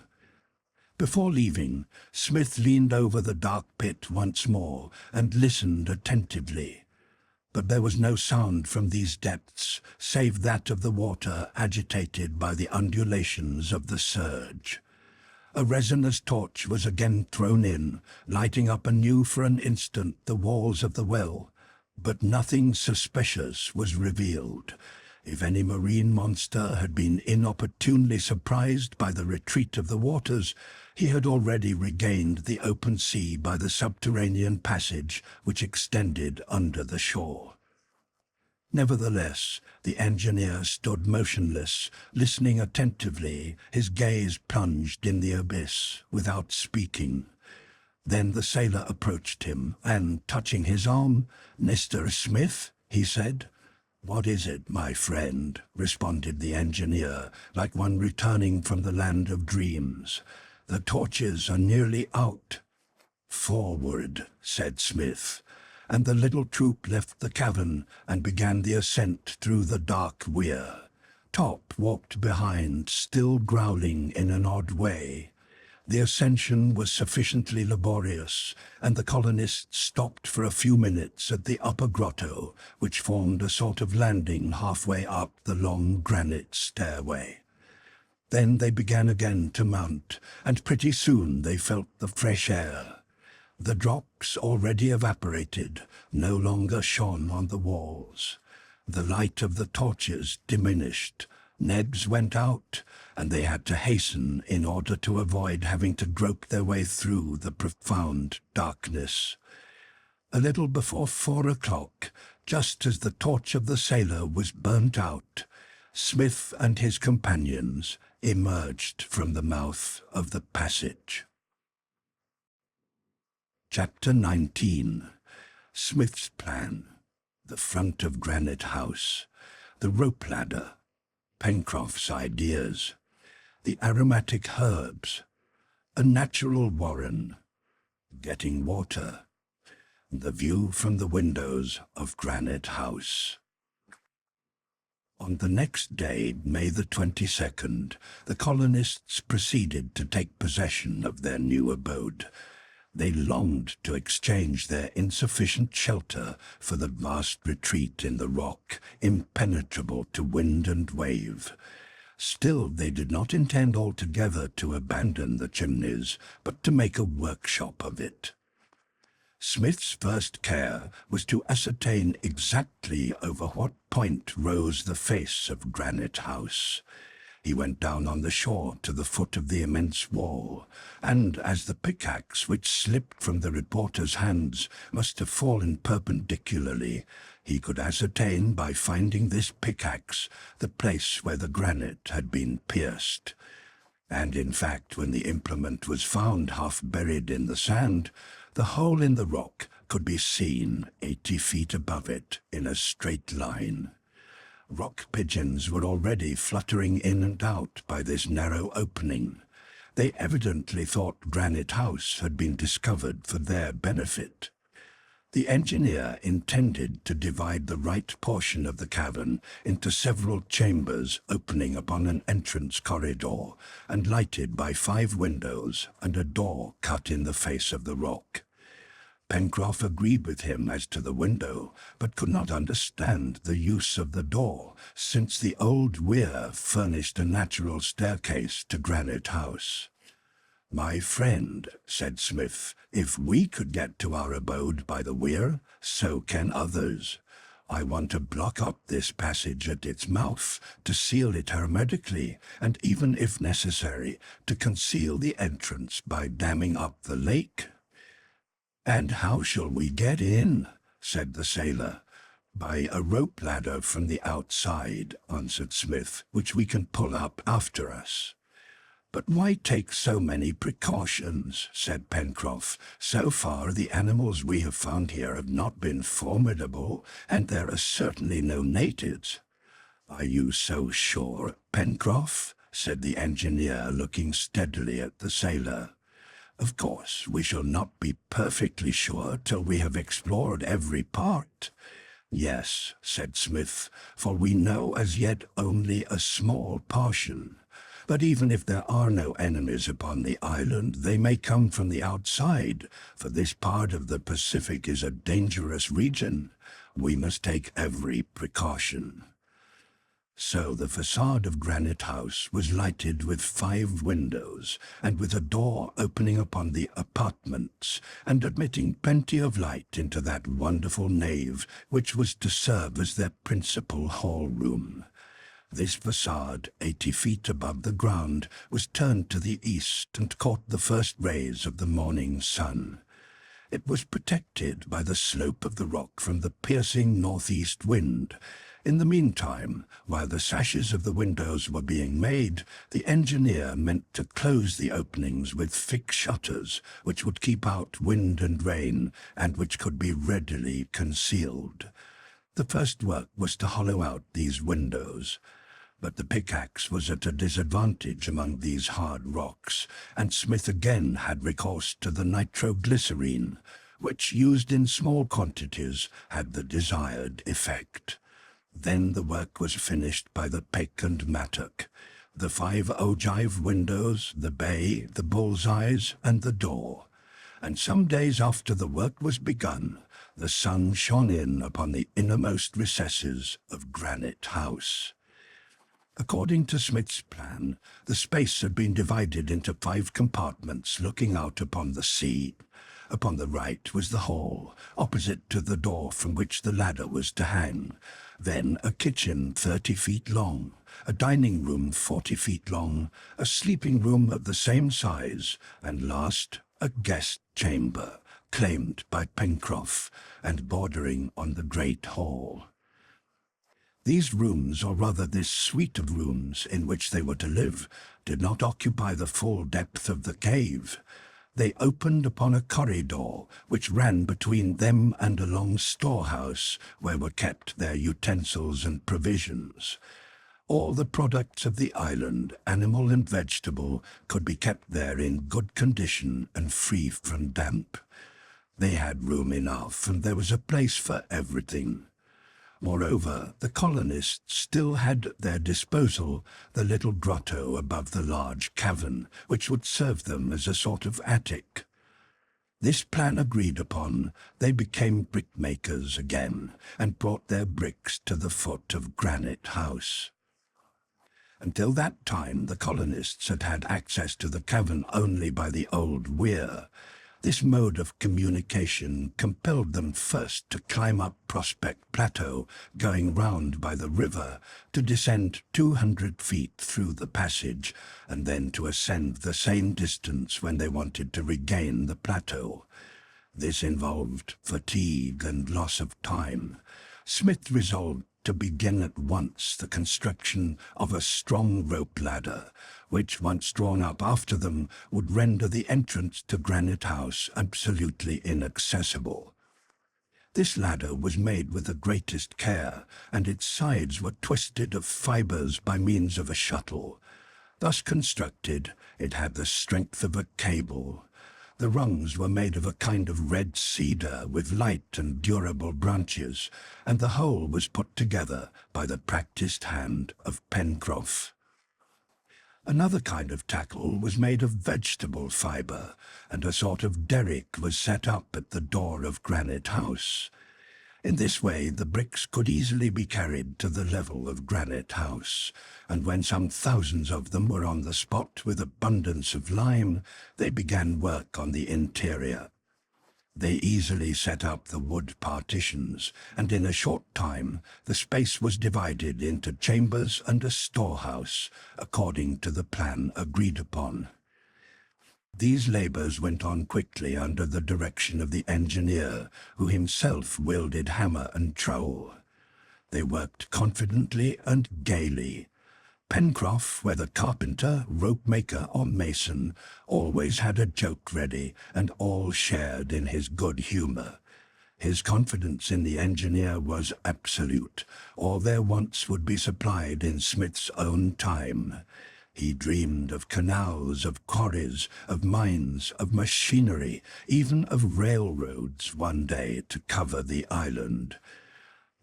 Before leaving, Smith leaned over the dark pit once more and listened attentively. But there was no sound from these depths, save that of the water agitated by the undulations of the surge. A resinous torch was again thrown in, lighting up anew for an instant the walls of the well, but nothing suspicious was revealed. If any marine monster had been inopportunely surprised by the retreat of the waters, he had already regained the open sea by the subterranean passage which extended under the shore. Nevertheless, the engineer stood motionless, listening attentively, his gaze plunged in the abyss, without speaking. Then the sailor approached him, and, touching his arm, "Mr. Smith," he said. "What is it, my friend?" responded the engineer, like one returning from the land of dreams. "The torches are nearly out." "Forward," said Smith, and the little troop left the cavern and began the ascent through the dark weir. Top walked behind, still growling in an odd way. The ascension was sufficiently laborious, and the colonists stopped for a few minutes at the upper grotto, which formed a sort of landing halfway up the long granite stairway. Then they began again to mount, and pretty soon they felt the fresh air. The drops, already evaporated, no longer shone on the walls. The light of the torches diminished. Nebs went out, and they had to hasten in order to avoid having to grope their way through the profound darkness. A little before 4 o'clock, just as the torch of the sailor was burnt out, Smith and his companions emerged from the mouth of the passage. Chapter 19. Smith's Plan. The Front of Granite House. The Rope Ladder. Pencroff's Ideas. The Aromatic Herbs. A Natural Warren. Getting Water. The View from the Windows of Granite House. On the next day, May the 22nd, the colonists proceeded to take possession of their new abode. They longed to exchange their insufficient shelter for the vast retreat in the rock, impenetrable to wind and wave. Still, they did not intend altogether to abandon the Chimneys, but to make a workshop of it. Smith's first care was to ascertain exactly over what point rose the face of Granite House. He went down on the shore to the foot of the immense wall, and as the pickaxe which slipped from the reporter's hands must have fallen perpendicularly, he could ascertain by finding this pickaxe the place where the granite had been pierced. And in fact, when the implement was found half buried in the sand, the hole in the rock could be seen 80 feet above it in a straight line. Rock pigeons were already fluttering in and out by this narrow opening. They evidently thought Granite House had been discovered for their benefit. The engineer intended to divide the right portion of the cavern into several chambers opening upon an entrance corridor and lighted by 5 windows and a door cut in the face of the rock. Pencroff agreed with him as to the window, but could not understand the use of the door, since the old weir furnished a natural staircase to Granite House. "My friend," said Smith, "if we could get to our abode by the weir, so can others. I want to block up this passage at its mouth, to seal it hermetically, and even, if necessary, to conceal the entrance by damming up the lake." "And how shall we get in?" said the sailor. "By a rope ladder from the outside," answered Smith, "which we can pull up after us." "But why take so many precautions?" said Pencroff. "So far the animals we have found here have not been formidable, and there are certainly no natives." "Are you so sure, Pencroff?" said the engineer, looking steadily at the sailor. "Of course, we shall not be perfectly sure till we have explored every part." "Yes," said Smith, "for we know as yet only a small portion. But even if there are no enemies upon the island, they may come from the outside, for this part of the Pacific is a dangerous region. We must take every precaution." So the facade of Granite House was lighted with 5 windows, and with a door opening upon the apartments, and admitting plenty of light into that wonderful nave which was to serve as their principal hall-room. This facade, 80 feet above the ground, was turned to the east and caught the first rays of the morning sun. It was protected by the slope of the rock from the piercing northeast wind. In the meantime, while the sashes of the windows were being made, the engineer meant to close the openings with thick shutters, which would keep out wind and rain, and which could be readily concealed. The first work was to hollow out these windows. But the pickaxe was at a disadvantage among these hard rocks, and Smith again had recourse to the nitroglycerine, which, used in small quantities, had the desired effect. Then the work was finished by the pick and mattock. The 5 ogive windows, the bay, the bull's-eyes, and the door. And some days after the work was begun, the sun shone in upon the innermost recesses of Granite House. According to Smith's plan, the space had been divided into 5 compartments looking out upon the sea. Upon the right was the hall, opposite to the door from which the ladder was to hang. Then a kitchen 30 feet long, a dining room 40 feet long, a sleeping room of the same size, and last, a guest chamber, claimed by Pencroff, and bordering on the great hall. These rooms, or rather this suite of rooms in which they were to live, did not occupy the full depth of the cave. They opened upon a corridor which ran between them and a long storehouse where were kept their utensils and provisions. All the products of the island, animal and vegetable, could be kept there in good condition and free from damp. They had room enough, and there was a place for everything. Moreover, the colonists still had at their disposal the little grotto above the large cavern, which would serve them as a sort of attic. This plan agreed upon, they became brickmakers again, and brought their bricks to the foot of Granite House. Until that time, the colonists had had access to the cavern only by the old weir. This mode of communication compelled them first to climb up Prospect Plateau, going round by the river, to descend 200 feet through the passage, and then to ascend the same distance when they wanted to regain the plateau. This involved fatigue and loss of time. Smith resolved to begin at once the construction of a strong rope ladder, which, once drawn up after them, would render the entrance to Granite House absolutely inaccessible. This ladder was made with the greatest care, and its sides were twisted of fibres by means of a shuttle. Thus constructed, it had the strength of a cable. The rungs were made of a kind of red cedar with light and durable branches, and the whole was put together by the practised hand of Pencroff. Another kind of tackle was made of vegetable fibre, and a sort of derrick was set up at the door of Granite House. In this way the bricks could easily be carried to the level of Granite House, and when some thousands of them were on the spot with abundance of lime, they began work on the interior. They easily set up the wood partitions, and in a short time the space was divided into chambers and a storehouse, according to the plan agreed upon. These labours went on quickly under the direction of the engineer, who himself wielded hammer and trowel. They worked confidently and gaily. Pencroff, whether carpenter, rope-maker, or mason, always had a joke ready, and all shared in his good humour. His confidence in the engineer was absolute. All their wants would be supplied in Smith's own time. He dreamed of canals, of quarries, of mines, of machinery, even of railroads one day to cover the island.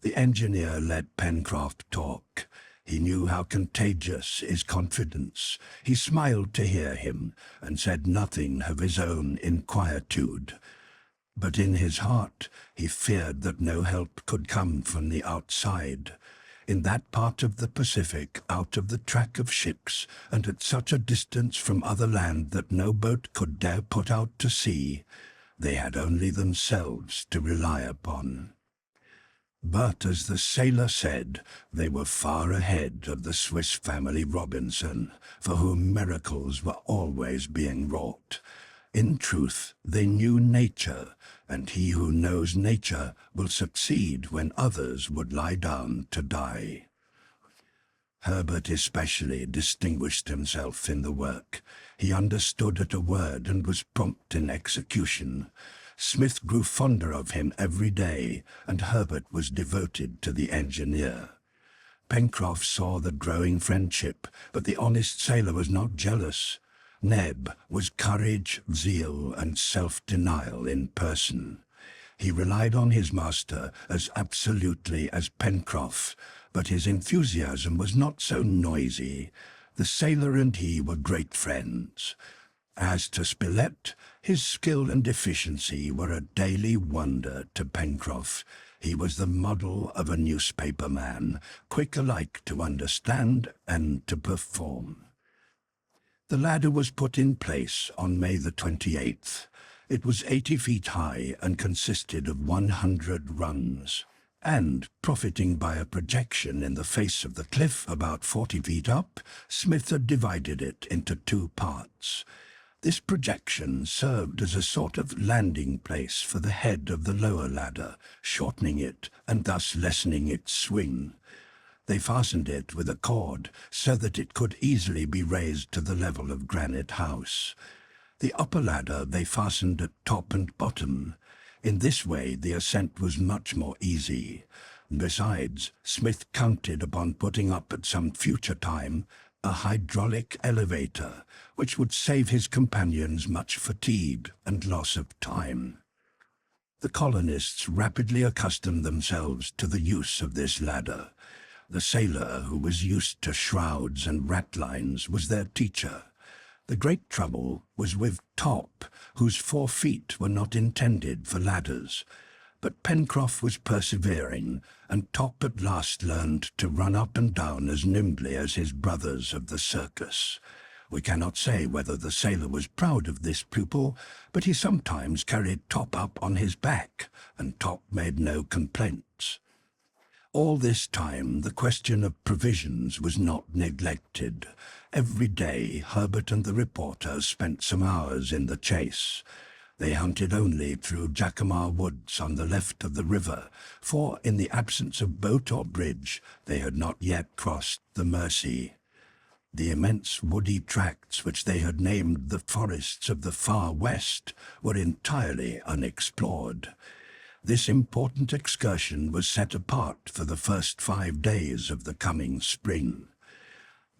The engineer let Pencroff talk. He knew how contagious is confidence. He smiled to hear him, and said nothing of his own inquietude. But in his heart he feared that no help could come from the outside. In that part of the Pacific, out of the track of ships, and at such a distance from other land that no boat could dare put out to sea, they had only themselves to rely upon. But, as the sailor said, they were far ahead of the Swiss Family Robinson, for whom miracles were always being wrought. In truth, they knew nature, and he who knows nature will succeed when others would lie down to die. Harbert especially distinguished himself in the work. He understood at a word and was prompt in execution. Smith grew fonder of him every day, and Harbert was devoted to the engineer. Pencroff saw the growing friendship, but the honest sailor was not jealous. Neb was courage, zeal, and self-denial in person. He relied on his master as absolutely as Pencroff, but his enthusiasm was not so noisy. The sailor and he were great friends. As to Spilett, his skill and efficiency were a daily wonder to Pencroff. He was the model of a newspaper man, quick alike to understand and to perform. The ladder was put in place on May the 28th. It was 80 feet high and consisted of 100 rungs. and, profiting by a projection in the face of the cliff about 40 feet up, Smith had divided it into two parts. This projection served as a sort of landing place for the head of the lower ladder, shortening it and thus lessening its swing. They fastened it with a cord so that it could easily be raised to the level of Granite House. The upper ladder they fastened at top and bottom. In this way the ascent was much more easy. Besides, Smith counted upon putting up at some future time a hydraulic elevator, which would save his companions much fatigue and loss of time. The colonists rapidly accustomed themselves to the use of this ladder. The sailor, who was used to shrouds and ratlines, was their teacher. The great trouble was with Top, whose 4 feet were not intended for ladders. But Pencroff was persevering, and Top at last learned to run up and down as nimbly as his brothers of the circus. We cannot say whether the sailor was proud of this pupil, but he sometimes carried Top up on his back, and Top made no complaints. All this time the question of provisions was not neglected. Every day Harbert and the reporter spent some hours in the chase. They hunted only through Jacamar Woods on the left of the river, for in the absence of boat or bridge they had not yet crossed the Mersey. The immense woody tracts which they had named the forests of the far west were entirely unexplored. This important excursion was set apart for the first 5 days of the coming spring.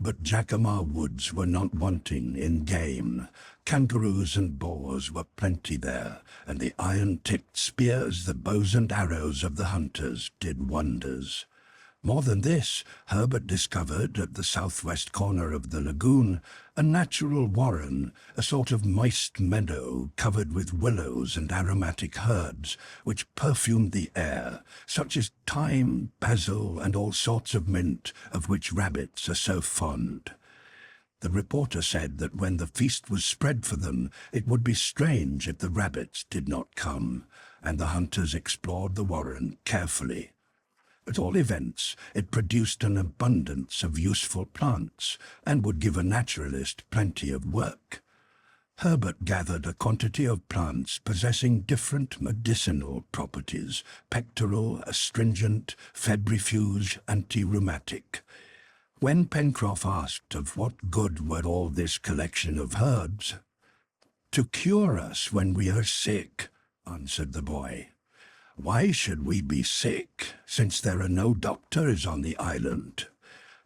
But Jacamar Woods were not wanting in game. Kangaroos and boars were plenty there, and the iron-tipped spears, the bows and arrows of the hunters did wonders. More than this, Harbert discovered at the southwest corner of the lagoon a natural warren, a sort of moist meadow covered with willows and aromatic herbs, which perfumed the air, such as thyme, basil, and all sorts of mint, of which rabbits are so fond. The reporter said that when the feast was spread for them, it would be strange if the rabbits did not come, and the hunters explored the warren carefully. At all events, it produced an abundance of useful plants, and would give a naturalist plenty of work. Harbert gathered a quantity of plants possessing different medicinal properties: pectoral, astringent, febrifuge, anti-rheumatic. When Pencroff asked of what good were all this collection of herbs, "To cure us when we are sick," answered the boy. "Why should we be sick, since there are no doctors on the island?"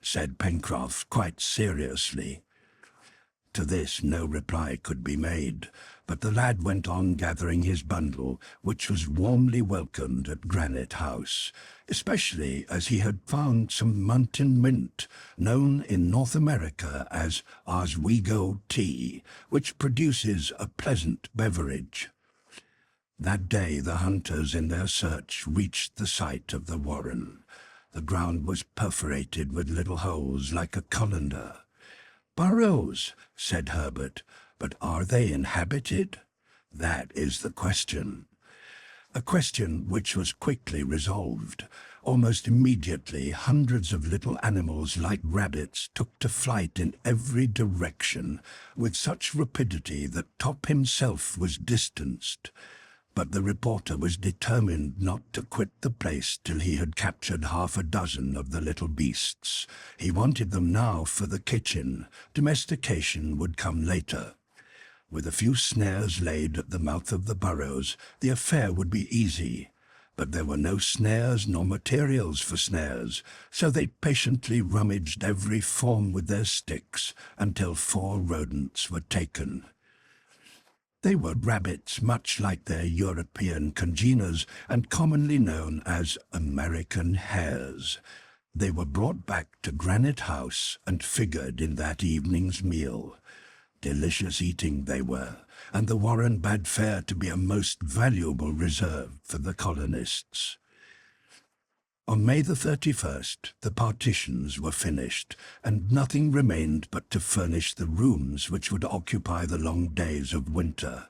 said Pencroff quite seriously. To this no reply could be made, but the lad went on gathering his bundle, which was warmly welcomed at Granite House, especially as he had found some mountain mint, known in North America as Oswego tea, which produces a pleasant beverage. That day the hunters in their search reached the site of the warren. The ground was perforated with little holes like a colander. "Burrows," said Harbert, "but are they inhabited? That is the question." A question which was quickly resolved. Almost immediately hundreds of little animals like rabbits took to flight in every direction, with such rapidity that Top himself was distanced. But the reporter was determined not to quit the place till he had captured 6 of the little beasts. He wanted them now for the kitchen. Domestication would come later. With a few snares laid at the mouth of the burrows, the affair would be easy. But there were no snares nor materials for snares, so they patiently rummaged every form with their sticks until 4 rodents were taken. They were rabbits much like their European congeners and commonly known as American hares. They were brought back to Granite House and figured in that evening's meal. Delicious eating they were, and the warren bade fair to be a most valuable reserve for the colonists. On May the 31st, the partitions were finished, and nothing remained but to furnish the rooms which would occupy the long days of winter.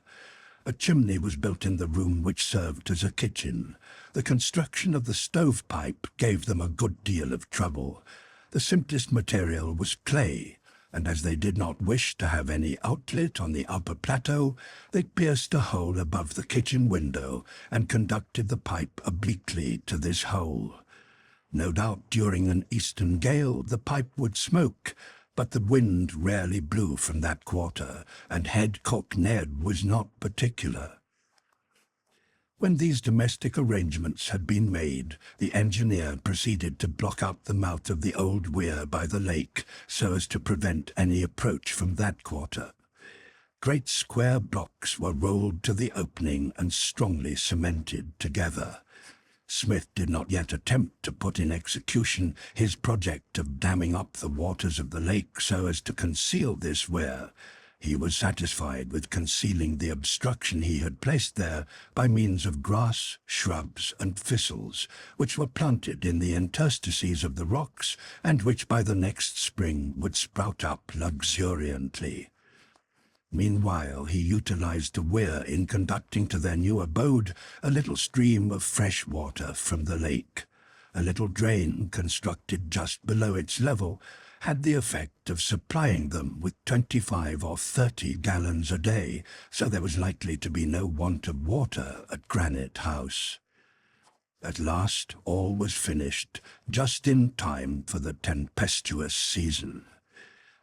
A chimney was built in the room which served as a kitchen. The construction of the stovepipe gave them a good deal of trouble. The simplest material was clay, and as they did not wish to have any outlet on the upper plateau, they pierced a hole above the kitchen window and conducted the pipe obliquely to this hole. No doubt during an eastern gale the pipe would smoke, but the wind rarely blew from that quarter, and head cook Ned was not particular. When these domestic arrangements had been made, the engineer proceeded to block up the mouth of the old weir by the lake so as to prevent any approach from that quarter. Great square blocks were rolled to the opening and strongly cemented together. Smith did not yet attempt to put in execution his project of damming up the waters of the lake so as to conceal this weir. He was satisfied with concealing the obstruction he had placed there by means of grass, shrubs, and thistles, which were planted in the interstices of the rocks, and which by the next spring would sprout up luxuriantly. Meanwhile, he utilized the weir in conducting to their new abode a little stream of fresh water from the lake. A little drain constructed just below its level had the effect of supplying them with 25 or 30 gallons a day, so there was likely to be no want of water at Granite House. At last all was finished, just in time for the tempestuous season.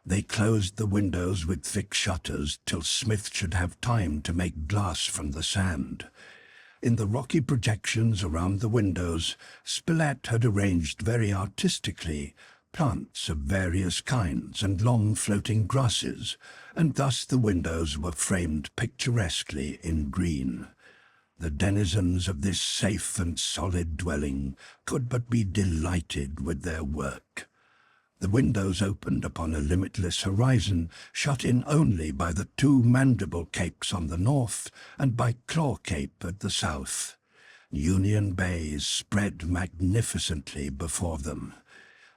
They closed the windows with thick shutters till Smith should have time to make glass from the sand. In the rocky projections around the windows, Spilett had arranged very artistically plants of various kinds and long floating grasses, and thus the windows were framed picturesquely in green. The denizens of this safe and solid dwelling could but be delighted with their work. The windows opened upon a limitless horizon, shut in only by the two Mandible Capes on the north and by Claw Cape at the south. Union Bays spread magnificently before them.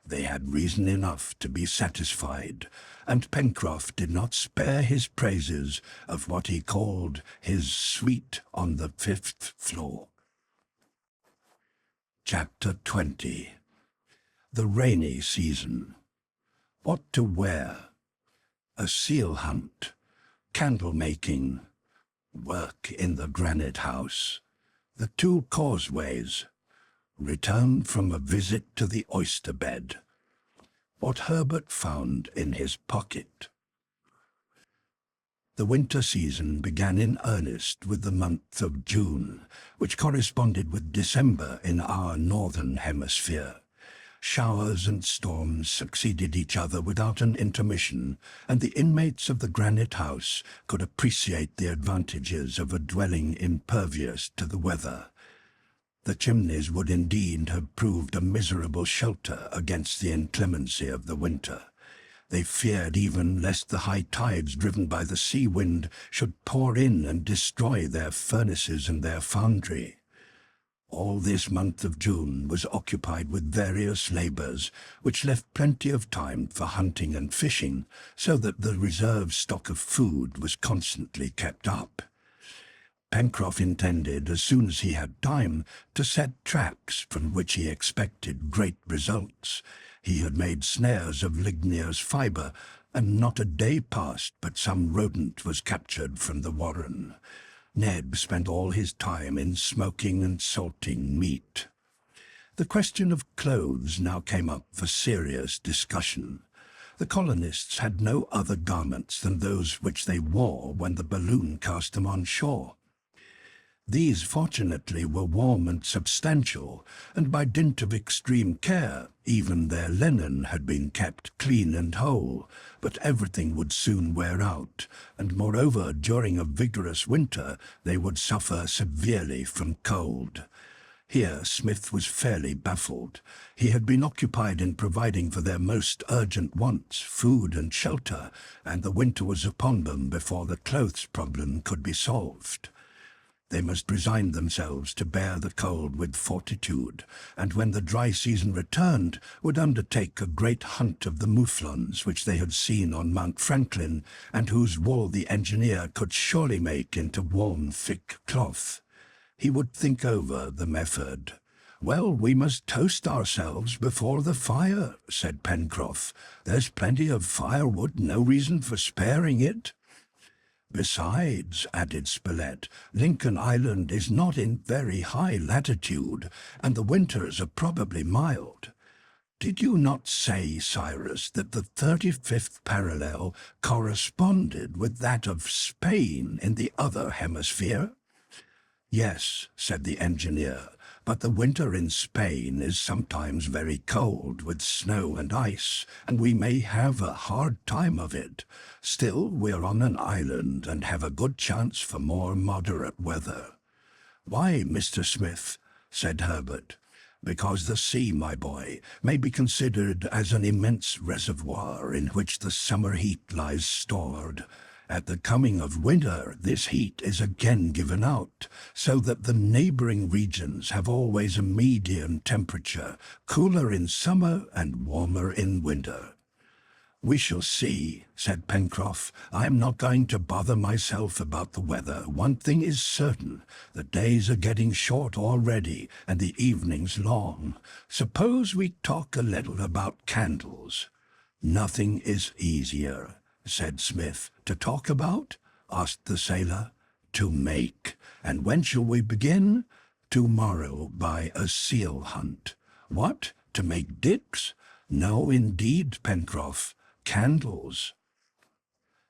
They had reason enough to be satisfied, and Pencroff did not spare his praises of what he called his suite on the 5th floor. Chapter 20. The rainy season. What to wear. A seal hunt. Candle making. Work in the Granite House. The 2 causeways. Return from a visit to the oyster bed. What Harbert found in his pocket. The winter season began in earnest with the month of June, which corresponded with December in our northern hemisphere. Showers and storms succeeded each other without an intermission, and the inmates of the Granite House could appreciate the advantages of a dwelling impervious to the weather. The chimneys would indeed have proved a miserable shelter against the inclemency of the winter. They feared even lest the high tides driven by the sea wind should pour in and destroy their furnaces and their foundry. All this month of June was occupied with various labours, which left plenty of time for hunting and fishing, so that the reserve stock of food was constantly kept up. Pencroff intended, as soon as he had time, to set traps from which he expected great results. He had made snares of ligneous fibre, and not a day passed but some rodent was captured from the warren. Ned spent all his time in smoking and salting meat. The question of clothes now came up for serious discussion. The colonists had no other garments than those which they wore when the balloon cast them on shore. These, fortunately, were warm and substantial, and by dint of extreme care, even their linen had been kept clean and whole, but everything would soon wear out, and moreover, during a vigorous winter, they would suffer severely from cold. Here Smith was fairly baffled. He had been occupied in providing for their most urgent wants, food and shelter, and the winter was upon them before the clothes problem could be solved. They must resign themselves to bear the cold with fortitude, and when the dry season returned, would undertake a great hunt of the mouflons which they had seen on Mount Franklin, and whose wool the engineer could surely make into warm, thick cloth. He would think over the method. "Well, we must toast ourselves before the fire," said Pencroff. "There's plenty of firewood, no reason for sparing it." "Besides," added Spilett, "Lincoln Island is not in very high latitude, and the winters are probably mild. Did you not say, Cyrus, that the 35th parallel corresponded with that of Spain in the other hemisphere?" "Yes," said the engineer, "but the winter in Spain is sometimes very cold, with snow and ice, and we may have a hard time of it. Still, we're on an island and have a good chance for more moderate weather." "Why, Mr. Smith?" said Harbert. "Because the sea, my boy, may be considered as an immense reservoir in which the summer heat lies stored. At the coming of winter, this heat is again given out, so that the neighboring regions have always a median temperature, cooler in summer and warmer in winter." "We shall see," said Pencroff. "I am not going to bother myself about the weather. One thing is certain, the days are getting short already, and the evenings long. Suppose we talk a little about candles." "Nothing is easier," said Smith. "To talk about?" asked the sailor. "To make. And when shall we begin?" "Tomorrow, by a seal hunt." "What? To make dips?" "No, indeed, Pencroff. Candles."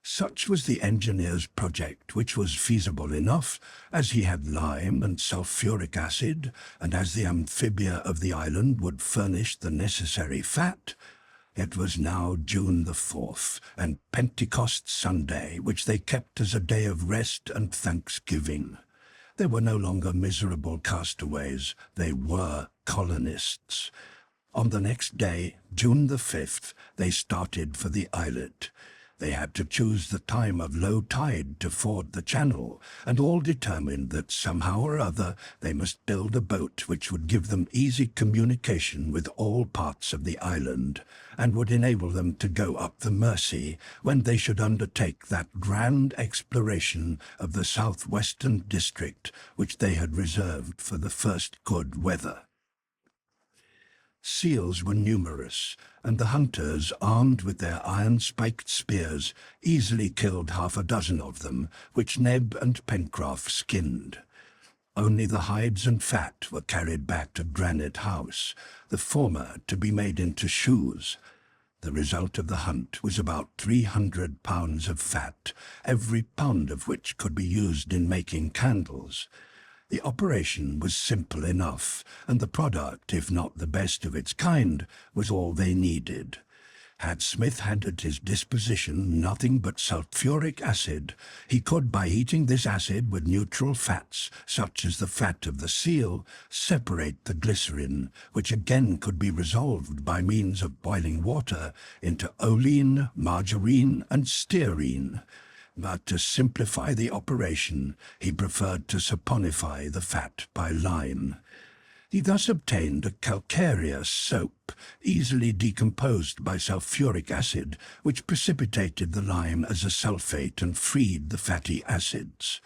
Such was the engineer's project, which was feasible enough, as he had lime and sulphuric acid, and as the amphibia of the island would furnish the necessary fat. It was now June the 4th, and Pentecost Sunday, which they kept as a day of rest and thanksgiving. They were no longer miserable castaways, they were colonists. On the next day, June the 5th, they started for the islet. They had to choose the time of low tide to ford the channel, and all determined that somehow or other they must build a boat which would give them easy communication with all parts of the island, and would enable them to go up the Mersey when they should undertake that grand exploration of the southwestern district which they had reserved for the first good weather. Seals were numerous, and the hunters, armed with their iron-spiked spears, easily killed half a dozen of them, which Neb and Pencroff skinned. Only the hides and fat were carried back to Granite House, the former to be made into shoes. The result of the hunt was about 300 pounds of fat, every pound of which could be used in making candles. The operation was simple enough, and the product, if not the best of its kind, was all they needed. Had Smith had at his disposition nothing but sulphuric acid, he could, by heating this acid with neutral fats, such as the fat of the seal, separate the glycerin, which again could be resolved by means of boiling water into oleine, margarine, and stearine. But to simplify the operation, he preferred to saponify the fat by lime. He thus obtained a calcareous soap, easily decomposed by sulphuric acid, which precipitated the lime as a sulphate and freed the fatty acids.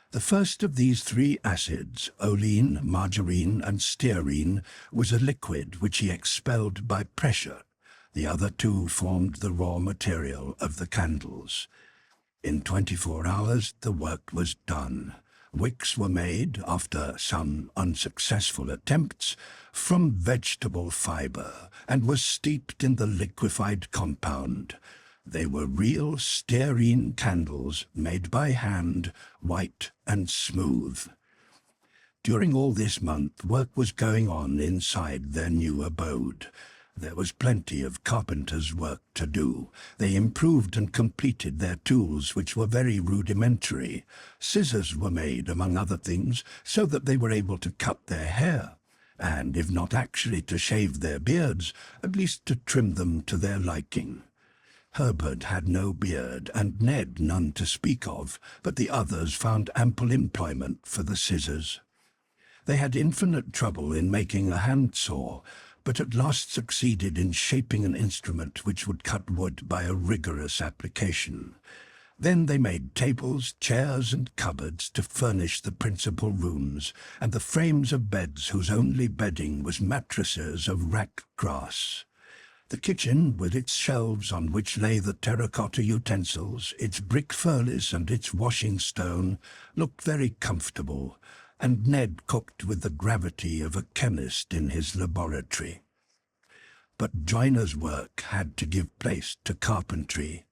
The first of these three acids, oleine, margarine, and stearine, was a liquid which he expelled by pressure. The other two formed the raw material of the candles. In 24 hours the work was done. Wicks were made, after some unsuccessful attempts, from vegetable fibre, and were steeped in the liquefied compound. They were real stearine candles, made by hand, white and smooth. During all this month work was going on inside their new abode. There was plenty of carpenter's work to do. They improved and completed their tools, which were very rudimentary. Scissors were made, among other things, so that they were able to cut their hair, and if not actually to shave their beards, at least to trim them to their liking. Herbert had no beard, and Ned none to speak of, but the others found ample employment for the scissors. They had infinite trouble in making a handsaw, but at last succeeded in shaping an instrument which would cut wood by a rigorous application. Then they made tables, chairs, and cupboards to furnish the principal rooms, and the frames of beds whose only bedding was mattresses of rack grass. The kitchen, with its shelves on which lay the terracotta utensils, its brick furnace and its washing stone, looked very comfortable, and Ned cooked with the gravity of a chemist in his laboratory. But joiner's work had to give place to carpentry.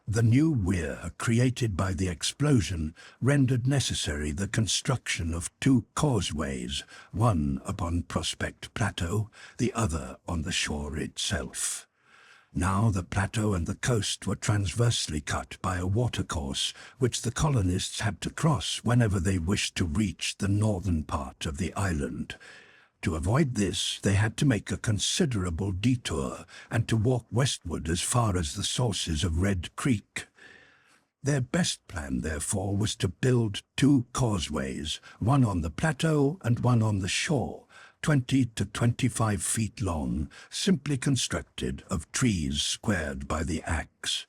The new weir created by the explosion rendered necessary the construction of two causeways, one upon Prospect Plateau, the other on the shore itself. Now the plateau and the coast were transversely cut by a watercourse which the colonists had to cross whenever they wished to reach the northern part of the island. To avoid this, they had to make a considerable detour and to walk westward as far as the sources of Red Creek. Their best plan, therefore, was to build two causeways, one on the plateau and one on the shore, 20 to 25 feet long, simply constructed of trees squared by the axe.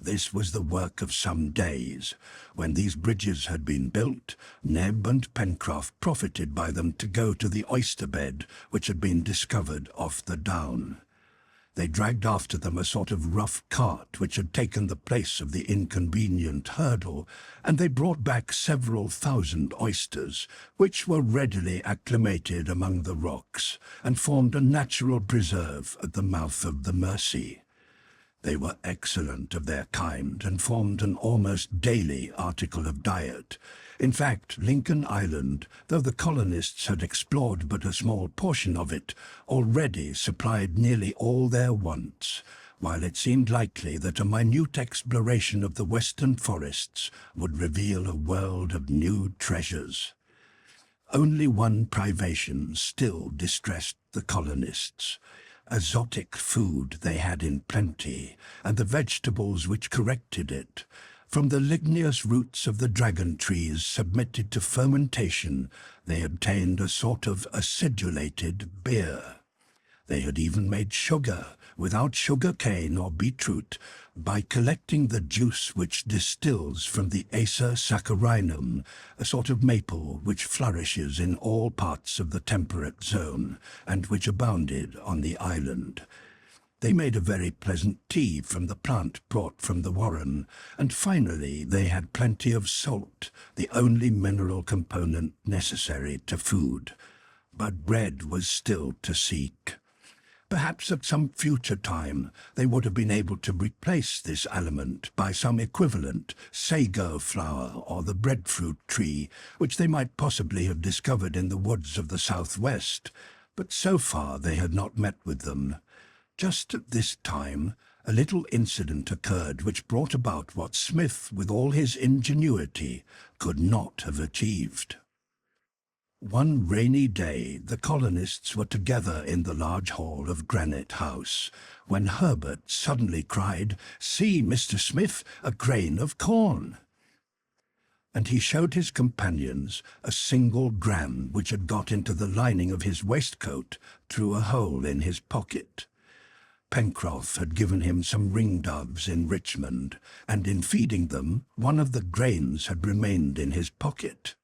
This was the work of some days. When these bridges had been built, Neb and Pencroff profited by them to go to the oyster bed which had been discovered off the down. They dragged after them a sort of rough cart which had taken the place of the inconvenient hurdle, and they brought back several thousand oysters, which were readily acclimated among the rocks, and formed a natural preserve at the mouth of the Mersey. They were excellent of their kind and formed an almost daily article of diet. In fact, Lincoln Island, though the colonists had explored but a small portion of it, already supplied nearly all their wants, while it seemed likely that a minute exploration of the western forests would reveal a world of new treasures. Only one privation still distressed the colonists. Azotic food they had in plenty, and the vegetables which corrected it. From the ligneous roots of the dragon trees submitted to fermentation, they obtained a sort of acidulated beer. They had even made sugar, without sugar cane or beetroot, by collecting the juice which distills from the Acer saccharinum, a sort of maple which flourishes in all parts of the temperate zone, and which abounded on the island. They made a very pleasant tea from the plant brought from the warren, and finally they had plenty of salt, the only mineral component necessary to food. But bread was still to seek. Perhaps at some future time they would have been able to replace this aliment by some equivalent, sago flower or the breadfruit tree, which they might possibly have discovered in the woods of the southwest, but so far they had not met with them. Just at this time, a little incident occurred which brought about what Smith, with all his ingenuity, could not have achieved. One rainy day the colonists were together in the large hall of Granite House, when Herbert suddenly cried, "See, Mr. Smith, a grain of corn!" And he showed his companions a single gram which had got into the lining of his waistcoat through a hole in his pocket. Pencroff had given him some ring-doves in Richmond, and in feeding them one of the grains had remained in his pocket.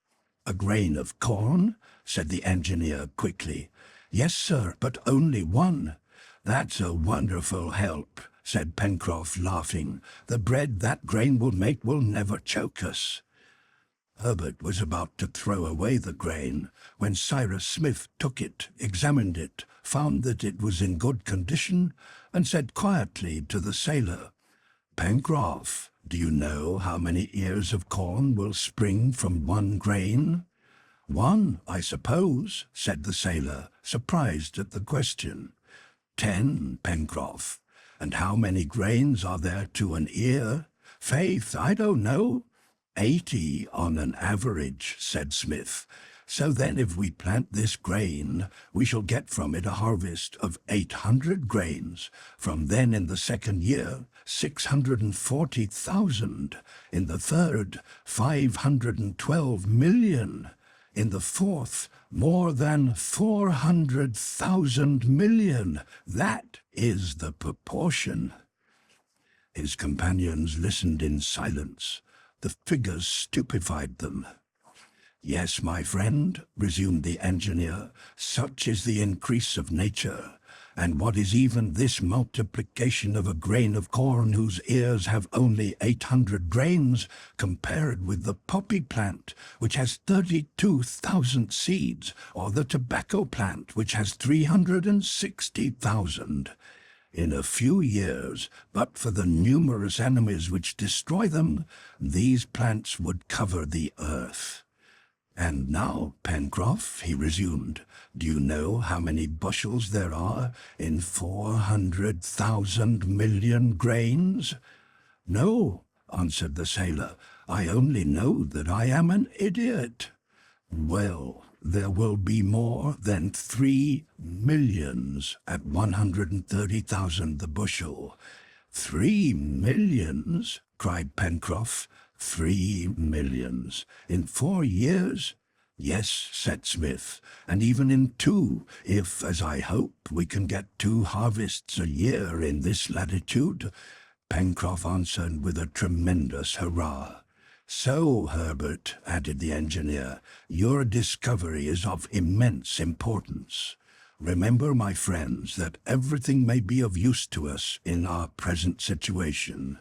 "A grain of corn?" said the engineer quickly. "Yes, sir, but only one." "That's a wonderful help," said Pencroff, laughing. "The bread that grain will make will never choke us." Herbert was about to throw away the grain, when Cyrus Smith took it, examined it, found that it was in good condition, and said quietly to the sailor, "Pencroff, do you know how many ears of corn will spring from one grain?" "One, I suppose," said the sailor, surprised at the question. "10, Pencroff. And how many grains are there to an ear?" "Faith, I don't know." 80 on an average," said Smith. So then if we plant this grain, we shall get from it a harvest of 800 grains. From then in the second year, 640,000. In the third, 512 million. In the fourth, more than 400,000 million. That is the proportion. His companions listened in silence. The figures stupefied them. "Yes, my friend," resumed the engineer, "such is the increase of nature. And what is even this multiplication of a grain of corn whose ears have only 800 grains, compared with the poppy plant, which has 32,000 seeds, or the tobacco plant, which has 360,000? In a few years, but for the numerous enemies which destroy them, these plants would cover the earth." "And now, Pencroff," he resumed, "do you know how many bushels there are in 400,000 million grains?" "No," answered the sailor, "I only know that I am an idiot." "Well, there will be more than 3 millions at 130,000 the bushel." "3 millions?" cried Pencroff. 3 millions in 4 years? "Yes," said Smith, "and even in 2, if, as I hope, we can get 2 harvests a year in this latitude." Pencroff answered with a tremendous hurrah. "So, Herbert," added the engineer, "your discovery is of immense importance. Remember, my friends, that everything may be of use to us in our present situation."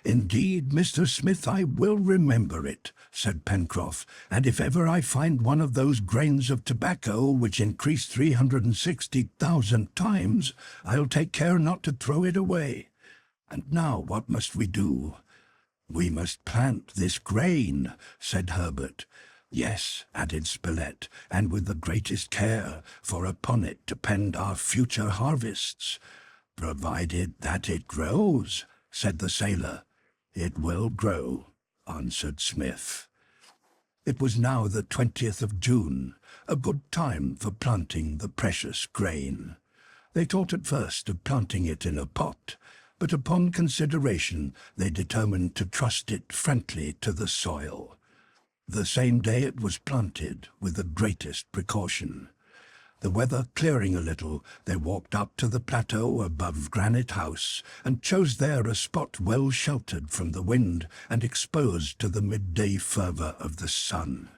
"Indeed, Mr. Smith, I will remember it," said Pencroff, "and if ever I find one of those grains of tobacco which increase 360,000 times, I'll take care not to throw it away. And now what must we do?" "We must plant this grain," said Herbert. "Yes," added Spilett, "and with the greatest care, for upon it depend our future harvests." "Provided that it grows," said the sailor. "It will grow," answered Smith. It was now the 20th of June, a good time for planting the precious grain. They thought at first of planting it in a pot, but upon consideration they determined to trust it frankly to the soil. The same day it was planted with the greatest precaution. The weather clearing a little, they walked up to the plateau above Granite House, and chose there a spot well sheltered from the wind and exposed to the midday fervour of the sun.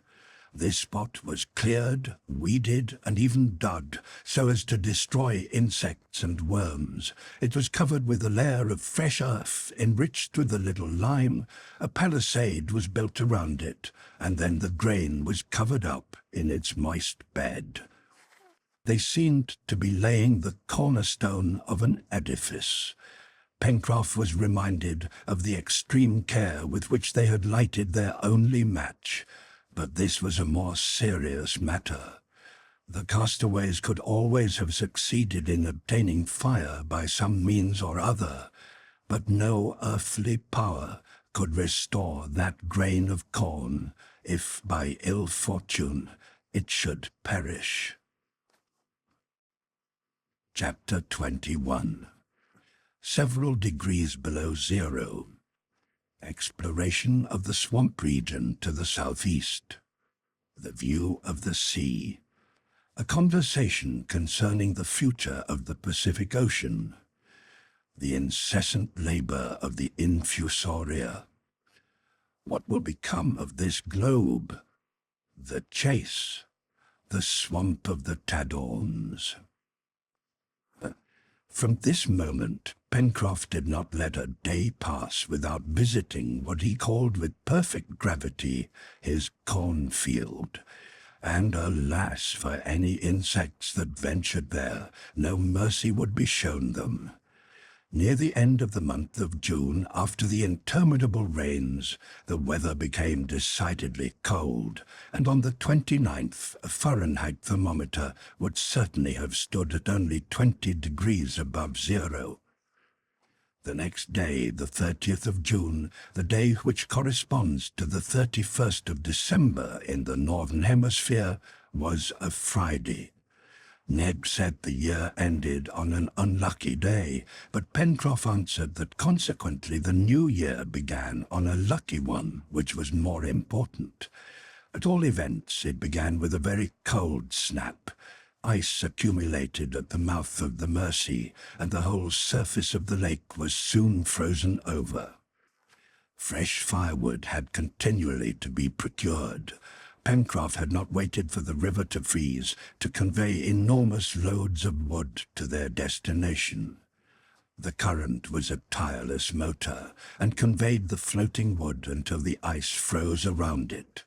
This spot was cleared, weeded, and even dug, so as to destroy insects and worms. It was covered with a layer of fresh earth, enriched with a little lime. A palisade was built around it, and then the grain was covered up in its moist bed. They seemed to be laying the cornerstone of an edifice. Pencroff was reminded of the extreme care with which they had lighted their only match, but this was a more serious matter. The castaways could always have succeeded in obtaining fire by some means or other, but no earthly power could restore that grain of corn, if by ill fortune it should perish. Chapter 21. Several degrees below zero. Exploration of the swamp region to the southeast. The view of the sea. A conversation concerning the future of the Pacific Ocean. The incessant labor of the infusoria. What will become of this globe? The chase. The swamp of the Tadorns. From this moment, Pencroff did not let a day pass without visiting what he called with perfect gravity his cornfield. And alas, for any insects that ventured there, no mercy would be shown them. Near the end of the month of June, after the interminable rains, the weather became decidedly cold, and on the 29th a Fahrenheit thermometer would certainly have stood at only 20 degrees above zero. The next day, the 30th of June, the day which corresponds to the 31st of December in the Northern Hemisphere, was a Friday. Ned said the year ended on an unlucky day, but Pencroff answered that consequently the new year began on a lucky one, which was more important. At all events, it began with a very cold snap. Ice accumulated at the mouth of the Mersey, and the whole surface of the lake was soon frozen over. Fresh firewood had continually to be procured. Pencroff had not waited for the river to freeze to convey enormous loads of wood to their destination. The current was a tireless motor, and conveyed the floating wood until the ice froze around it.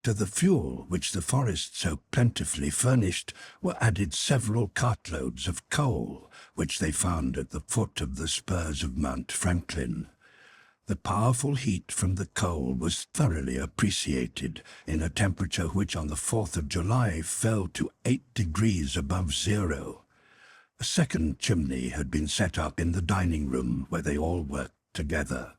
To the fuel which the forest so plentifully furnished were added several cartloads of coal, which they found at the foot of the spurs of Mount Franklin. The powerful heat from the coal was thoroughly appreciated in a temperature which on the 4th of July fell to 8 degrees above zero. A second chimney had been set up in the dining room where they all worked together.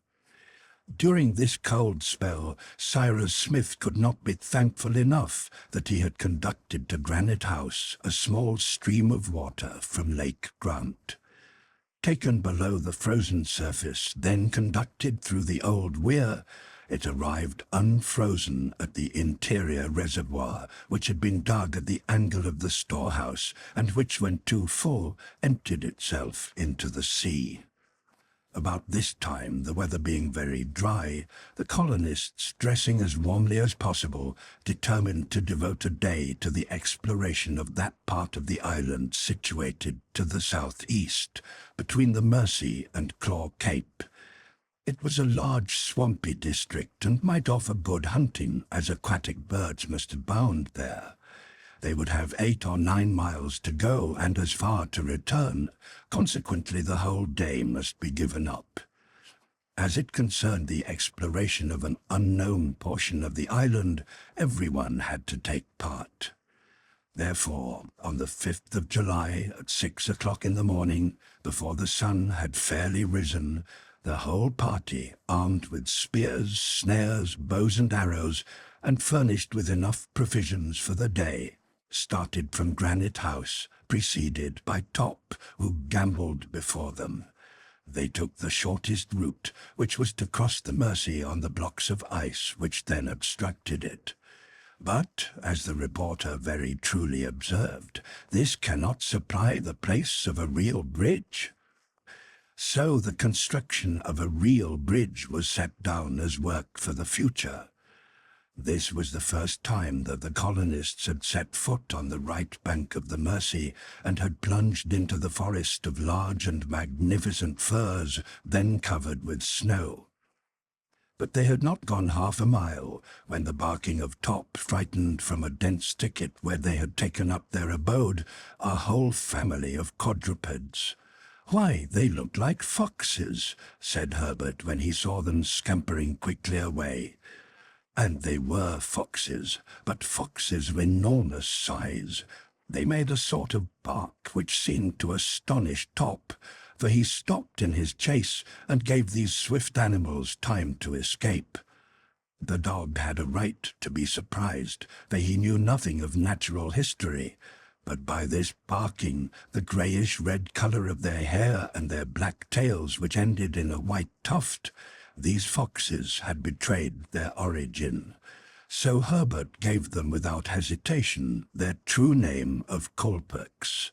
During this cold spell, Cyrus Smith could not be thankful enough that he had conducted to Granite House a small stream of water from Lake Grant. Taken below the frozen surface, then conducted through the old weir, it arrived unfrozen at the interior reservoir, which had been dug at the angle of the storehouse, and which, when too full, emptied itself into the sea. About this time, the weather being very dry, the colonists, dressing as warmly as possible, determined to devote a day to the exploration of that part of the island situated to the southeast, between the Mersey and Claw Cape. It was a large swampy district, and might offer good hunting, as aquatic birds must abound there. They would have 8 or 9 miles to go and as far to return. Consequently, the whole day must be given up. As it concerned the exploration of an unknown portion of the island, everyone had to take part. Therefore, on the 5th of July, at 6 o'clock in the morning, before the sun had fairly risen, the whole party, armed with spears, snares, bows and arrows, and furnished with enough provisions for the day, started from Granite House, preceded by Top, who gambled before them. They took the shortest route, which was to cross the Mersey on the blocks of ice which then obstructed it. But, as the reporter very truly observed, this cannot supply the place of a real bridge. So the construction of a real bridge was set down as work for the future. This was the first time that the colonists had set foot on the right bank of the Mersey and had plunged into the forest of large and magnificent firs, then covered with snow. But they had not gone half a mile when the barking of Top frightened from a dense thicket where they had taken up their abode a whole family of quadrupeds. "Why, they look like foxes," said Harbert when he saw them scampering quickly away. And they were foxes, but foxes of enormous size. They made a sort of bark which seemed to astonish Top, for he stopped in his chase and gave these swift animals time to escape. The dog had a right to be surprised, for he knew nothing of natural history, but by this barking, the greyish-red colour of their hair and their black tails, which ended in a white tuft, these foxes had betrayed their origin. So Harbert gave them without hesitation their true name of colperks.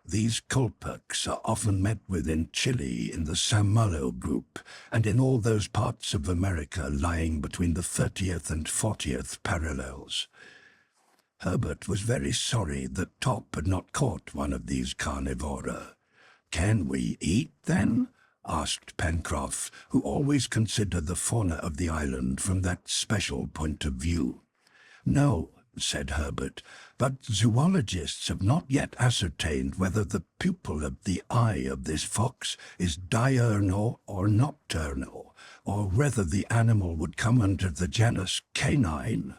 These colperks are often met with in Chile in the San Malo group, and in all those parts of America lying between the 30th and 40th parallels. Harbert was very sorry that Top had not caught one of these carnivora. "Can we eat, then?" asked Pencroff, who always considered the fauna of the island from that special point of view. "No," said Harbert, "but zoologists have not yet ascertained whether the pupil of the eye of this fox is diurnal or nocturnal, or whether the animal would come under the genus canine."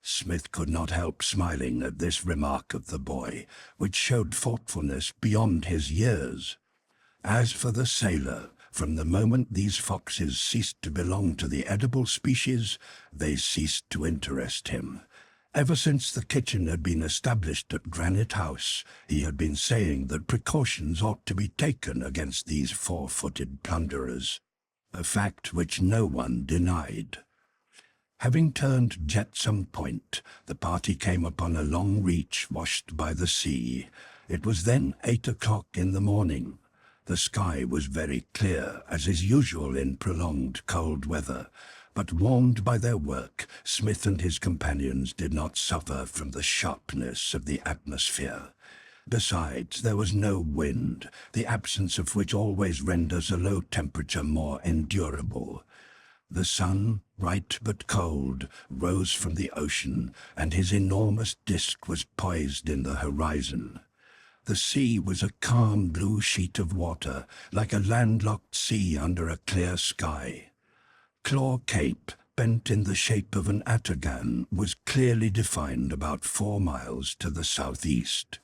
Smith could not help smiling at this remark of the boy, which showed thoughtfulness beyond his years. As for the sailor, from the moment these foxes ceased to belong to the edible species, they ceased to interest him. Ever since the kitchen had been established at Granite House, he had been saying that precautions ought to be taken against these four-footed plunderers, a fact which no one denied. Having turned Jetsam Point, the party came upon a long reach washed by the sea. It was then 8 o'clock in the morning. The sky was very clear, as is usual in prolonged cold weather, but warmed by their work, Smith and his companions did not suffer from the sharpness of the atmosphere. Besides, there was no wind, the absence of which always renders a low temperature more endurable. The sun, bright but cold, rose from the ocean, and his enormous disk was poised in the horizon. The sea was a calm blue sheet of water, like a landlocked sea under a clear sky. Claw Cape, bent in the shape of an ataghan, was clearly defined about 4 miles to the southeast.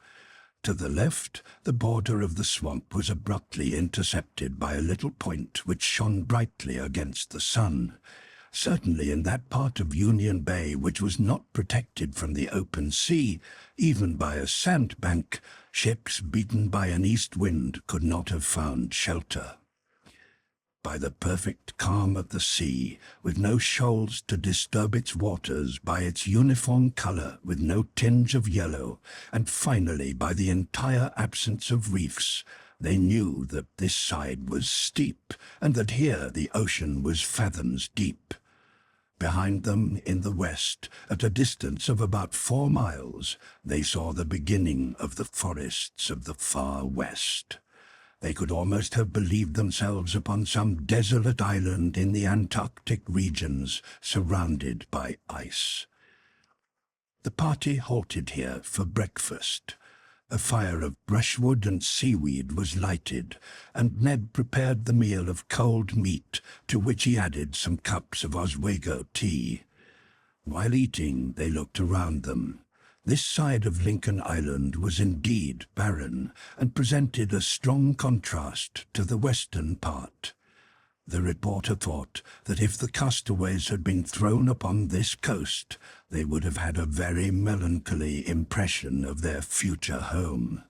To the left, the border of the swamp was abruptly intercepted by a little point which shone brightly against the sun. Certainly in that part of Union Bay which was not protected from the open sea, even by a sandbank, ships beaten by an east wind could not have found shelter. By the perfect calm of the sea, with no shoals to disturb its waters, by its uniform color with no tinge of yellow, and finally by the entire absence of reefs, they knew that this side was steep, and that here the ocean was fathoms deep. Behind them, in the west, at a distance of about 4 miles, they saw the beginning of the forests of the far west. They could almost have believed themselves upon some desolate island in the Antarctic regions, surrounded by ice. The party halted here for breakfast. A fire of brushwood and seaweed was lighted, and Ned prepared the meal of cold meat, to which he added some cups of Oswego tea. While eating, they looked around them. This side of Lincoln Island was indeed barren, and presented a strong contrast to the western part. The reporter thought that if the castaways had been thrown upon this coast, they would have had a very melancholy impression of their future home.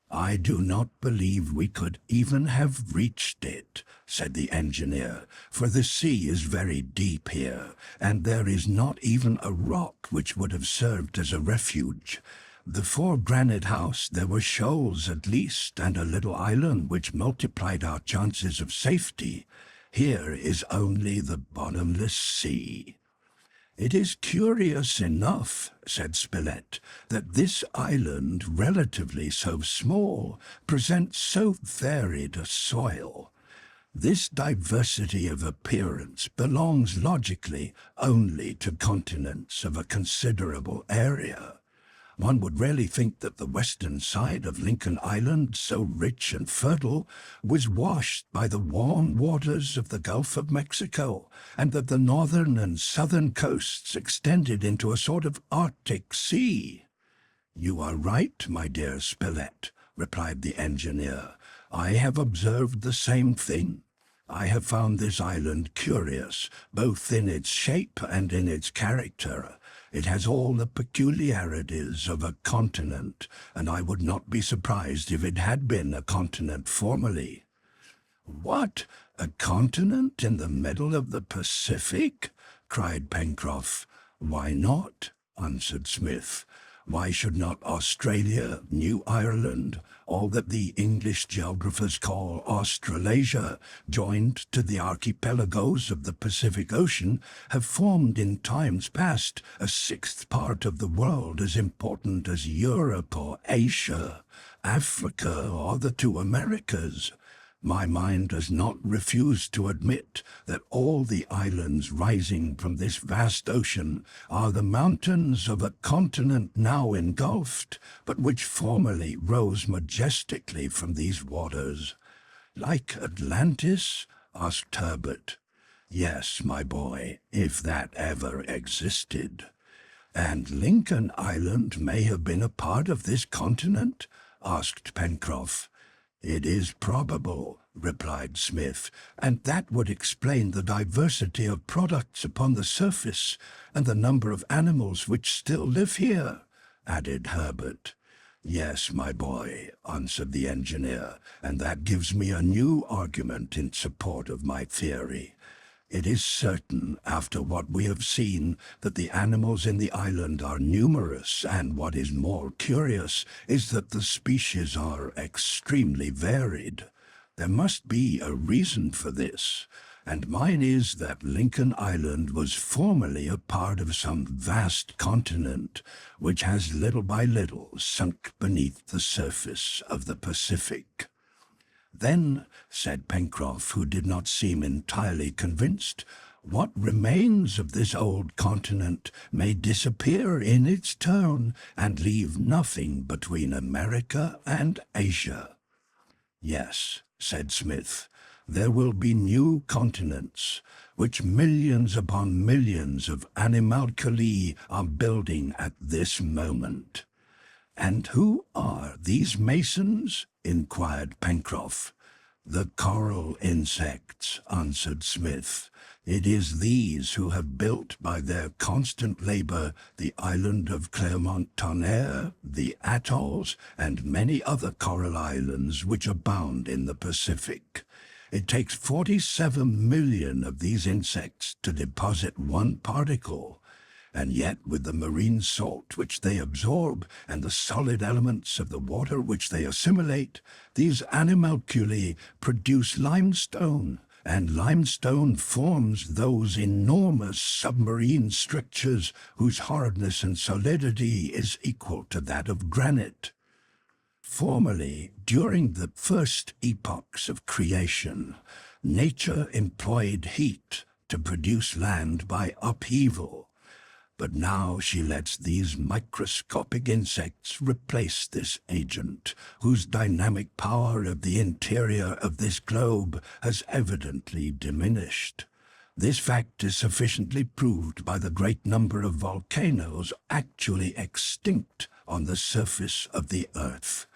"I do not believe we could even have reached it," said the engineer, "for the sea is very deep here, and there is not even a rock which would have served as a refuge. Before Granite House there were shoals at least, and a little island which multiplied our chances of safety. Here is only the bottomless sea." "It is curious enough," said Spilett, "that this island, relatively so small, presents so varied a soil. This diversity of appearance belongs logically only to continents of a considerable area. One would really think that the western side of Lincoln Island, so rich and fertile, was washed by the warm waters of the Gulf of Mexico, and that the northern and southern coasts extended into a sort of Arctic Sea." "You are right, my dear Spilett," replied the engineer. "I have observed the same thing. I have found this island curious, both in its shape and in its character. It has all the peculiarities of a continent, and I would not be surprised if it had been a continent formerly." "What? A continent in the middle of the Pacific?" cried Pencroff. "Why not?" answered Smith. "Why should not Australia, New Ireland, all that the English geographers call Australasia, joined to the archipelagos of the Pacific Ocean, have formed in times past a sixth part of the world as important as Europe or Asia, Africa or the 2 Americas? My mind does not refuse to admit that all the islands rising from this vast ocean are the mountains of a continent now engulfed, but which formerly rose majestically from these waters." "Like Atlantis?" asked Harbert. "Yes, my boy, if that ever existed." "And Lincoln Island may have been a part of this continent?" asked Pencroff. "It is probable," replied Smith, "and that would explain the diversity of products upon the surface and the number of animals which still live here," added Harbert. "Yes, my boy," answered the engineer, "and that gives me a new argument in support of my theory. It is certain, after what we have seen, that the animals in the island are numerous, and what is more curious is that the species are extremely varied. There must be a reason for this, and mine is that Lincoln Island was formerly a part of some vast continent, which has little by little sunk beneath the surface of the Pacific." "Then," said Pencroff, who did not seem entirely convinced, "what remains of this old continent may disappear in its turn and leave nothing between America and Asia." "Yes," said Smith, "there will be new continents, which millions upon millions of animalculae are building at this moment." "And who are these masons?" inquired Pencroff. "The coral insects," answered Smith. "It is these who have built by their constant labor the island of Clermont-Tonnerre, the atolls, and many other coral islands which abound in the Pacific. It takes 47 million of these insects to deposit one particle, and yet with the marine salt which they absorb and the solid elements of the water which they assimilate, these animalculae produce limestone, and limestone forms those enormous submarine strictures whose hardness and solidity is equal to that of granite. Formerly, during the first epochs of creation, nature employed heat to produce land by upheaval. But now she lets these microscopic insects replace this agent, whose dynamic power of the interior of this globe has evidently diminished. This fact is sufficiently proved by the great number of volcanoes actually extinct on the surface of the earth.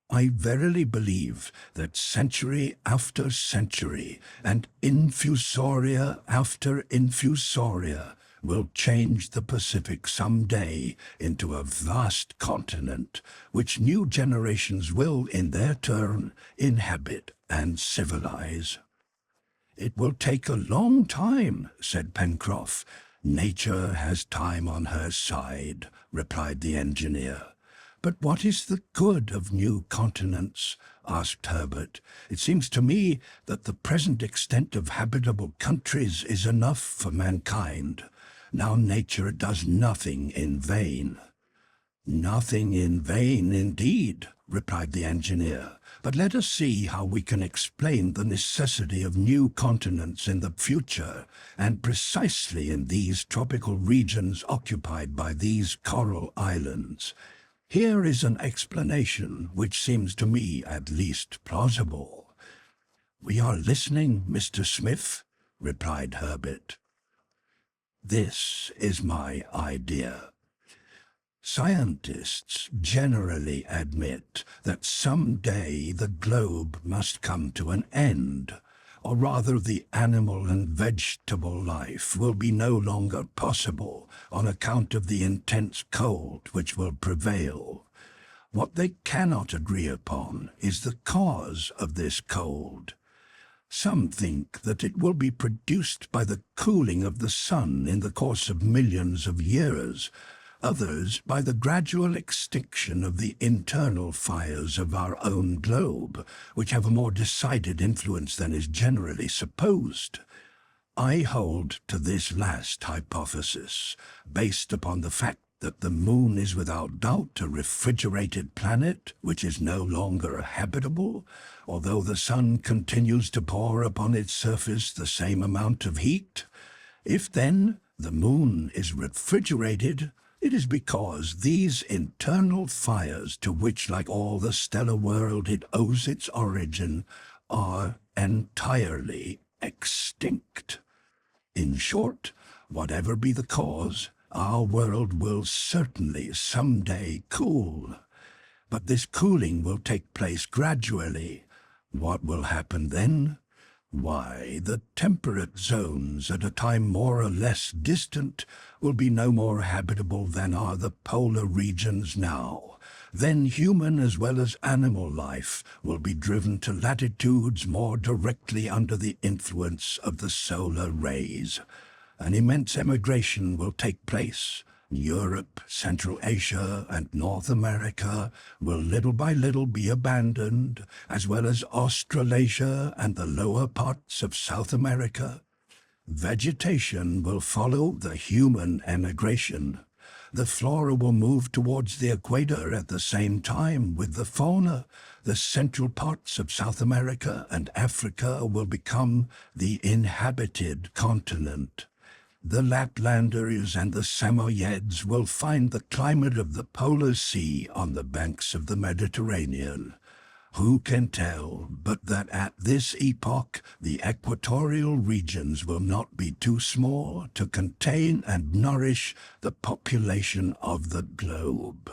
I verily believe that century after century, and infusoria after infusoria, will change the Pacific some day into a vast continent, which new generations will, in their turn, inhabit and civilize. "It will take a long time," said Pencroff. "Nature has time on her side," replied the engineer. "But what is the good of new continents?" asked Harbert. "It seems to me that the present extent of habitable countries is enough for mankind. Now nature does nothing in vain." "Nothing in vain, indeed," replied the engineer. "But let us see how we can explain the necessity of new continents in the future, and precisely in these tropical regions occupied by these coral islands. Here is an explanation which seems to me at least plausible." "We are listening, Mr. Smith," replied Harbert. "This is my idea. Scientists generally admit that some day the globe must come to an end, or rather the animal and vegetable life will be no longer possible on account of the intense cold which will prevail. What they cannot agree upon is the cause of this cold. Some think that it will be produced by the cooling of the sun in the course of millions of years, others by the gradual extinction of the internal fires of our own globe, which have a more decided influence than is generally supposed. I hold to this last hypothesis, based upon the fact that the moon is without doubt a refrigerated planet which is no longer habitable, although the sun continues to pour upon its surface the same amount of heat. If, then, the moon is refrigerated, it is because these internal fires, to which, like all the stellar world, it owes its origin, are entirely extinct. In short, whatever be the cause, our world will certainly some day cool. But this cooling will take place gradually, What will happen then? Why, the temperate zones at a time more or less distant will be no more habitable than are the polar regions now. Then human as well as animal life will be driven to latitudes more directly under the influence of the solar rays. An immense emigration will take place. Europe, Central Asia, and North America will little by little be abandoned, as well as Australasia and the lower parts of South America. Vegetation will follow the human emigration. The flora will move towards the equator at the same time with the fauna. The central parts of South America and Africa will become the inhabited continent. The Laplanders and the Samoyeds will find the climate of the polar sea on the banks of the Mediterranean. Who can tell but that at this epoch the equatorial regions will not be too small to contain and nourish the population of the globe?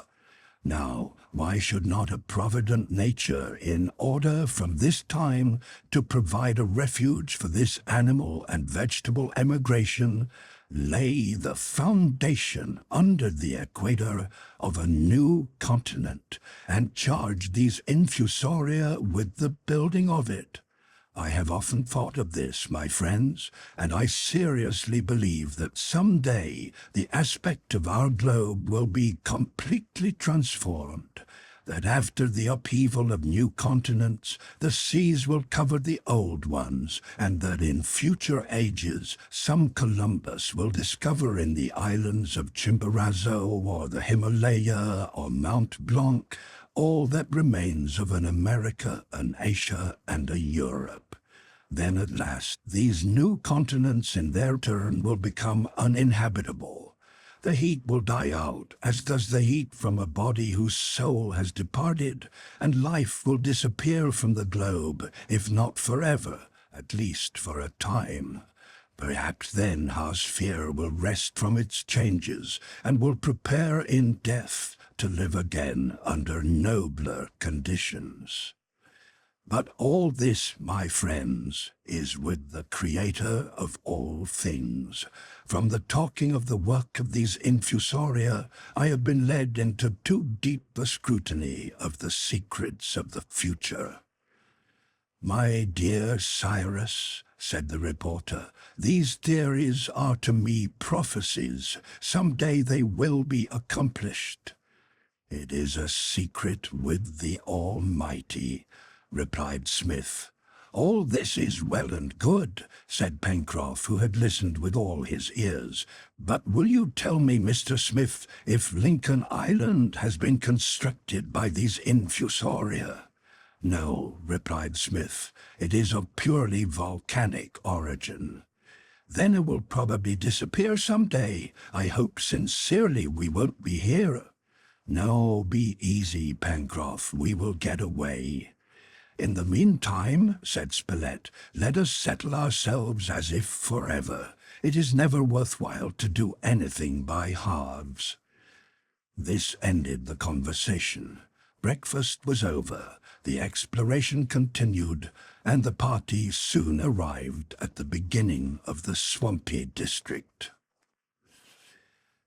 Now, why should not a provident nature, in order from this time to provide a refuge for this animal and vegetable emigration, lay the foundation under the equator of a new continent, and charge these infusoria with the building of it? I have often thought of this, my friends, and I seriously believe that some day the aspect of our globe will be completely transformed, that after the upheaval of new continents, the seas will cover the old ones, and that in future ages some Columbus will discover in the islands of Chimborazo or the Himalaya or Mount Blanc all that remains of an America, an Asia, and a Europe. Then at last these new continents in their turn will become uninhabitable. The heat will die out, as does the heat from a body whose soul has departed, and life will disappear from the globe, if not forever, at least for a time. Perhaps then our sphere will rest from its changes, and will prepare in death to live again under nobler conditions. But all this, my friends, is with the Creator of all things. From the talking of the work of these infusoria, I have been led into too deep a scrutiny of the secrets of the future. My dear Cyrus, said the reporter, these theories are to me prophecies. Some day they will be accomplished. It is a secret with the Almighty, replied Smith. All this is well and good, said Pencroff, who had listened with all his ears. But will you tell me, Mr. Smith, if Lincoln Island has been constructed by these infusoria? No, replied Smith. It is of purely volcanic origin. Then it will probably disappear some day. I hope sincerely we won't be here. No, be easy, Pencroff. We will get away. In the meantime, said Spilett, let us settle ourselves as if forever. It is never worthwhile to do anything by halves. This ended the conversation. Breakfast was over, the exploration continued, and the party soon arrived at the beginning of the swampy district.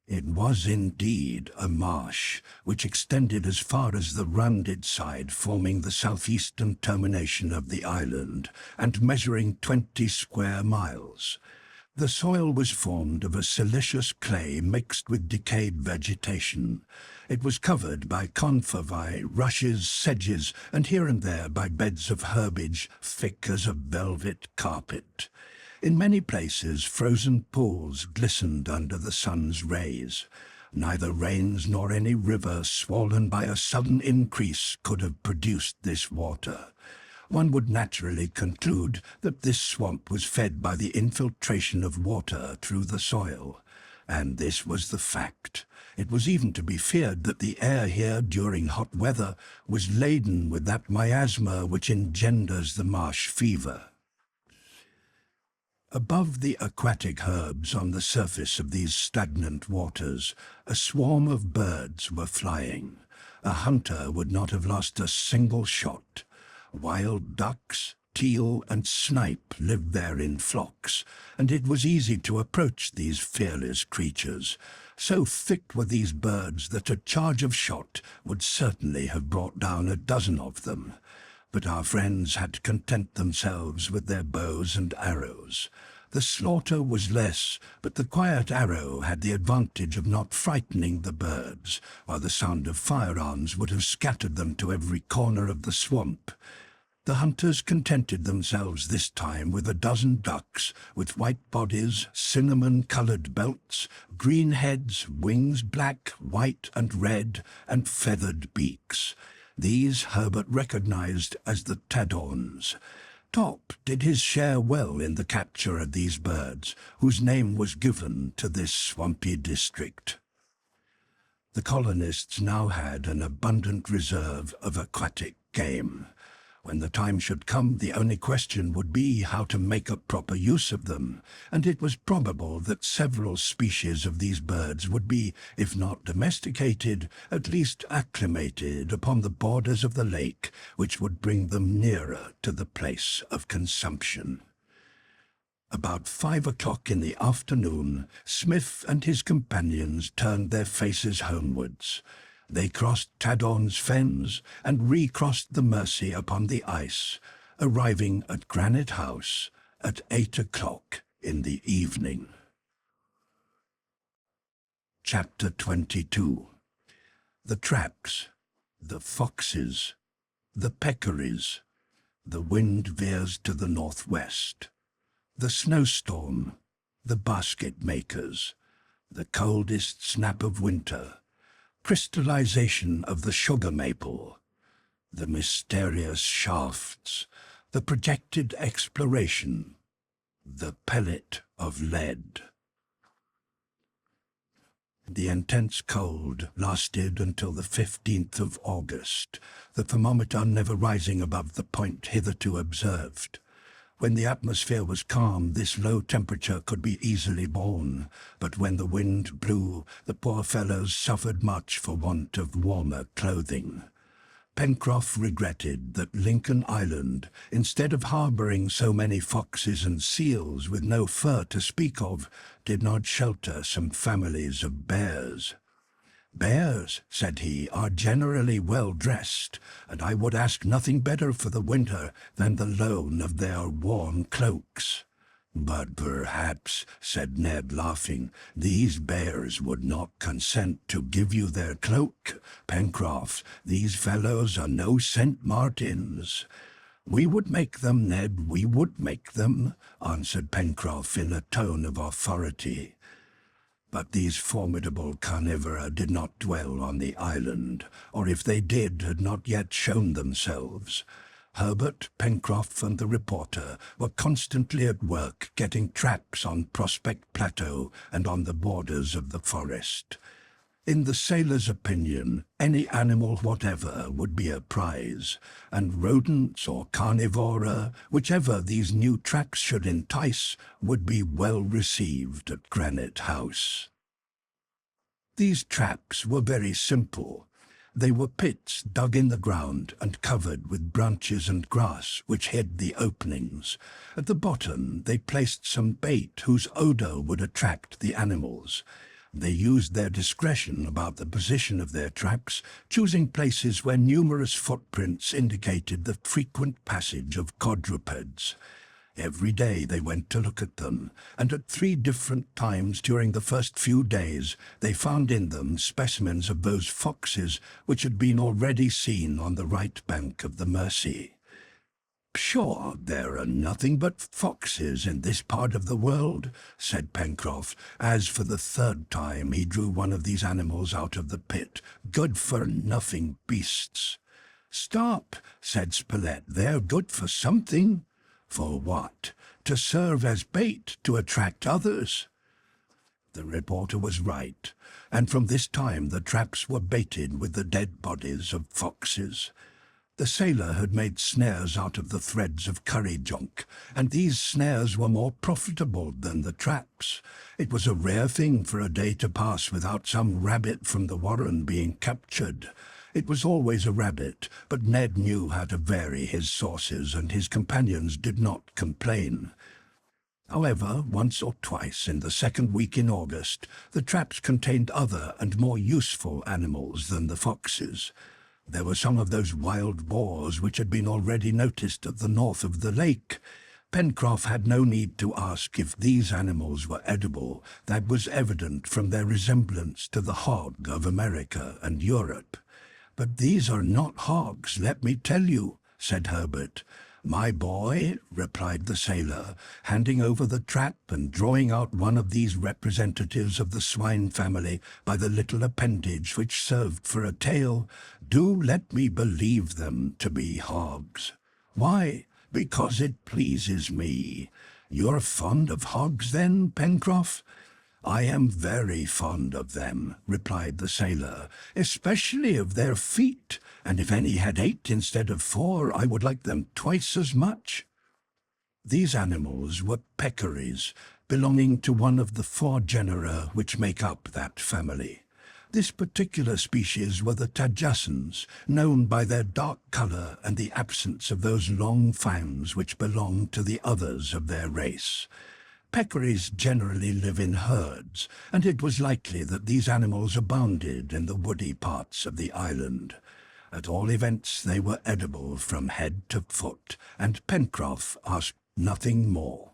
It was indeed a marsh, which extended as far as the rounded side forming the southeastern termination of the island, and measuring 20 square miles. The soil was formed of a silicious clay mixed with decayed vegetation. It was covered by confervae, rushes, sedges, and here and there by beds of herbage thick as a velvet carpet. In many places frozen pools glistened under the sun's rays. Neither rains nor any river swollen by a sudden increase could have produced this water. One would naturally conclude that this swamp was fed by the infiltration of water through the soil. And this was the fact. It was even to be feared that the air here during hot weather was laden with that miasma which engenders the marsh fever. Above the aquatic herbs on the surface of these stagnant waters, a swarm of birds were flying. A hunter would not have lost a single shot. Wild ducks, teal and snipe lived there in flocks, and it was easy to approach these fearless creatures. So thick were these birds that a charge of shot would certainly have brought down a dozen of them. But our friends had to content themselves with their bows and arrows. The slaughter was less, but the quiet arrow had the advantage of not frightening the birds, while the sound of firearms would have scattered them to every corner of the swamp. The hunters contented themselves this time with a dozen ducks, with white bodies, cinnamon-coloured belts, green heads, wings black, white and red, and feathered beaks. These Harbert recognized as the tadorns. Top did his share well in the capture of these birds, whose name was given to this swampy district. The colonists now had an abundant reserve of aquatic game. When the time should come, the only question would be how to make a proper use of them, and it was probable that several species of these birds would be, if not domesticated, at least acclimated upon the borders of the lake, which would bring them nearer to the place of consumption. About 5 o'clock in the afternoon, Smith and his companions turned their faces homewards. They crossed Tadorn's fens and recrossed the Mersey upon the ice, arriving at Granite House at 8 o'clock in the evening. Chapter 22. The traps, the foxes, the peccaries, the wind veers to the northwest, the snowstorm, the basket makers, the coldest snap of winter, crystallization of the sugar maple, the mysterious shafts, the projected exploration, the pellet of lead. The intense cold lasted until the 15th of August, the thermometer never rising above the point hitherto observed. When the atmosphere was calm, this low temperature could be easily borne, but when the wind blew, the poor fellows suffered much for want of warmer clothing. Pencroff regretted that Lincoln Island, instead of harbouring so many foxes and seals with no fur to speak of, did not shelter some families of bears. "Bears," said he, "are generally well dressed, and I would ask nothing better for the winter than the loan of their warm cloaks." "But perhaps," said Ned, laughing, "these bears would not consent to give you their cloak. Pencroff, these fellows are no St. Martins." "We would make them, Ned, we would make them," answered Pencroff in a tone of authority. But these formidable carnivora did not dwell on the island, or if they did, had not yet shown themselves. Harbert, Pencroff, and the reporter were constantly at work getting traps on Prospect Plateau and on the borders of the forest. In the sailor's opinion, any animal whatever would be a prize, and rodents or carnivora, whichever these new traps should entice, would be well received at Granite House. These traps were very simple. They were pits dug in the ground and covered with branches and grass which hid the openings. At the bottom they placed some bait whose odour would attract the animals. They used their discretion about the position of their traps, choosing places where numerous footprints indicated the frequent passage of quadrupeds. Every day they went to look at them, and at 3 different times during the first few days they found in them specimens of those foxes which had been already seen on the right bank of the Mersey. "Sure, there are nothing but foxes in this part of the world," said Pencroff, as for the 3rd time he drew one of these animals out of the pit. "Good-for-nothing beasts." "Stop," said Spilett, "they're good for something." "For what?" "To serve as bait to attract others." The reporter was right, and from this time the traps were baited with the dead bodies of foxes. The sailor had made snares out of the threads of curry junk, and these snares were more profitable than the traps. It was a rare thing for a day to pass without some rabbit from the warren being captured. It was always a rabbit, but Ned knew how to vary his sources, and his companions did not complain. However, once or twice in the second week in August, the traps contained other and more useful animals than the foxes. There were some of those wild boars which had been already noticed at the north of the lake. Pencroff had no need to ask if these animals were edible. That was evident from their resemblance to the hog of America and Europe. "But these are not hogs, let me tell you," said Harbert. "My boy," replied the sailor, handing over the trap and drawing out one of these representatives of the swine family by the little appendage which served for a tail, "do let me believe them to be hogs." "Why?" "Because it pleases me." "You're fond of hogs, then, Pencroff?" "I am very fond of them," replied the sailor, "especially of their feet, and if any had 8 instead of 4, I would like them twice as much." These animals were peccaries, belonging to one of the 4 genera which make up that family. This particular species were the Tajassans, known by their dark color and the absence of those long fangs which belong to the others of their race. Peccaries generally live in herds, and it was likely that these animals abounded in the woody parts of the island. At all events, they were edible from head to foot, and Pencroff asked nothing more.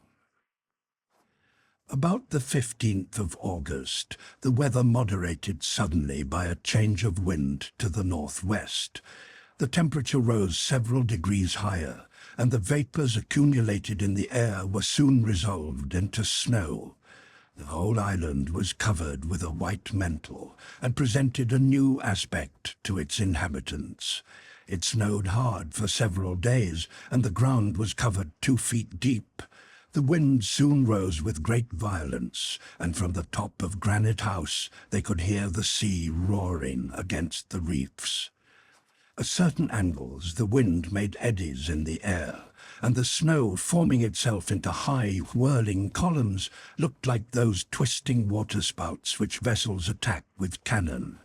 About the 15th of August, the weather moderated suddenly by a change of wind to the northwest. The temperature rose several degrees higher, and the vapors accumulated in the air were soon resolved into snow. The whole island was covered with a white mantle, and presented a new aspect to its inhabitants. It snowed hard for several days, and the ground was covered 2 feet deep. The wind soon rose with great violence, and from the top of Granite House they could hear the sea roaring against the reefs. At certain angles the wind made eddies in the air, and the snow, forming itself into high, whirling columns, looked like those twisting waterspouts which vessels attack with cannon.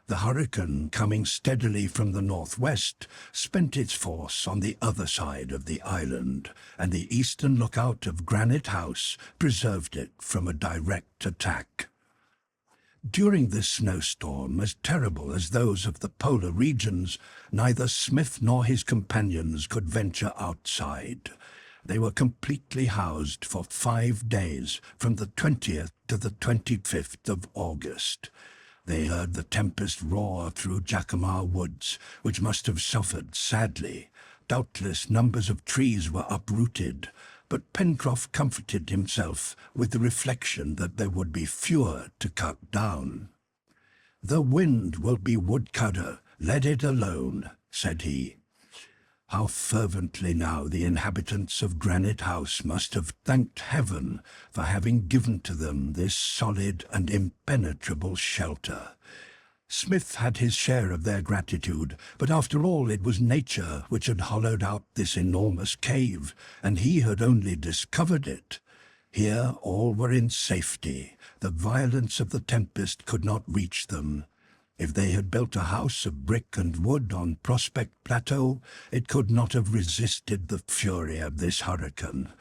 The hurricane, coming steadily from the northwest, spent its force on the other side of the island, and the eastern lookout of Granite House preserved it from a direct attack. During this snowstorm, as terrible as those of the polar regions, neither Smith nor his companions could venture outside. They were completely housed for 5 days, from the 20th to the 25th of August. They heard the tempest roar through Jacamar Woods, which must have suffered sadly. Doubtless numbers of trees were uprooted, but Pencroff comforted himself with the reflection that there would be fewer to cut down. "The wind will be woodcutter, let it alone," said he. How fervently now the inhabitants of Granite House must have thanked heaven for having given to them this solid and impenetrable shelter. Smith had his share of their gratitude, but after all it was nature which had hollowed out this enormous cave, and he had only discovered it. Here all were in safety. The violence of the tempest could not reach them. If they had built a house of brick and wood on Prospect Plateau, it could not have resisted the fury of this hurricane.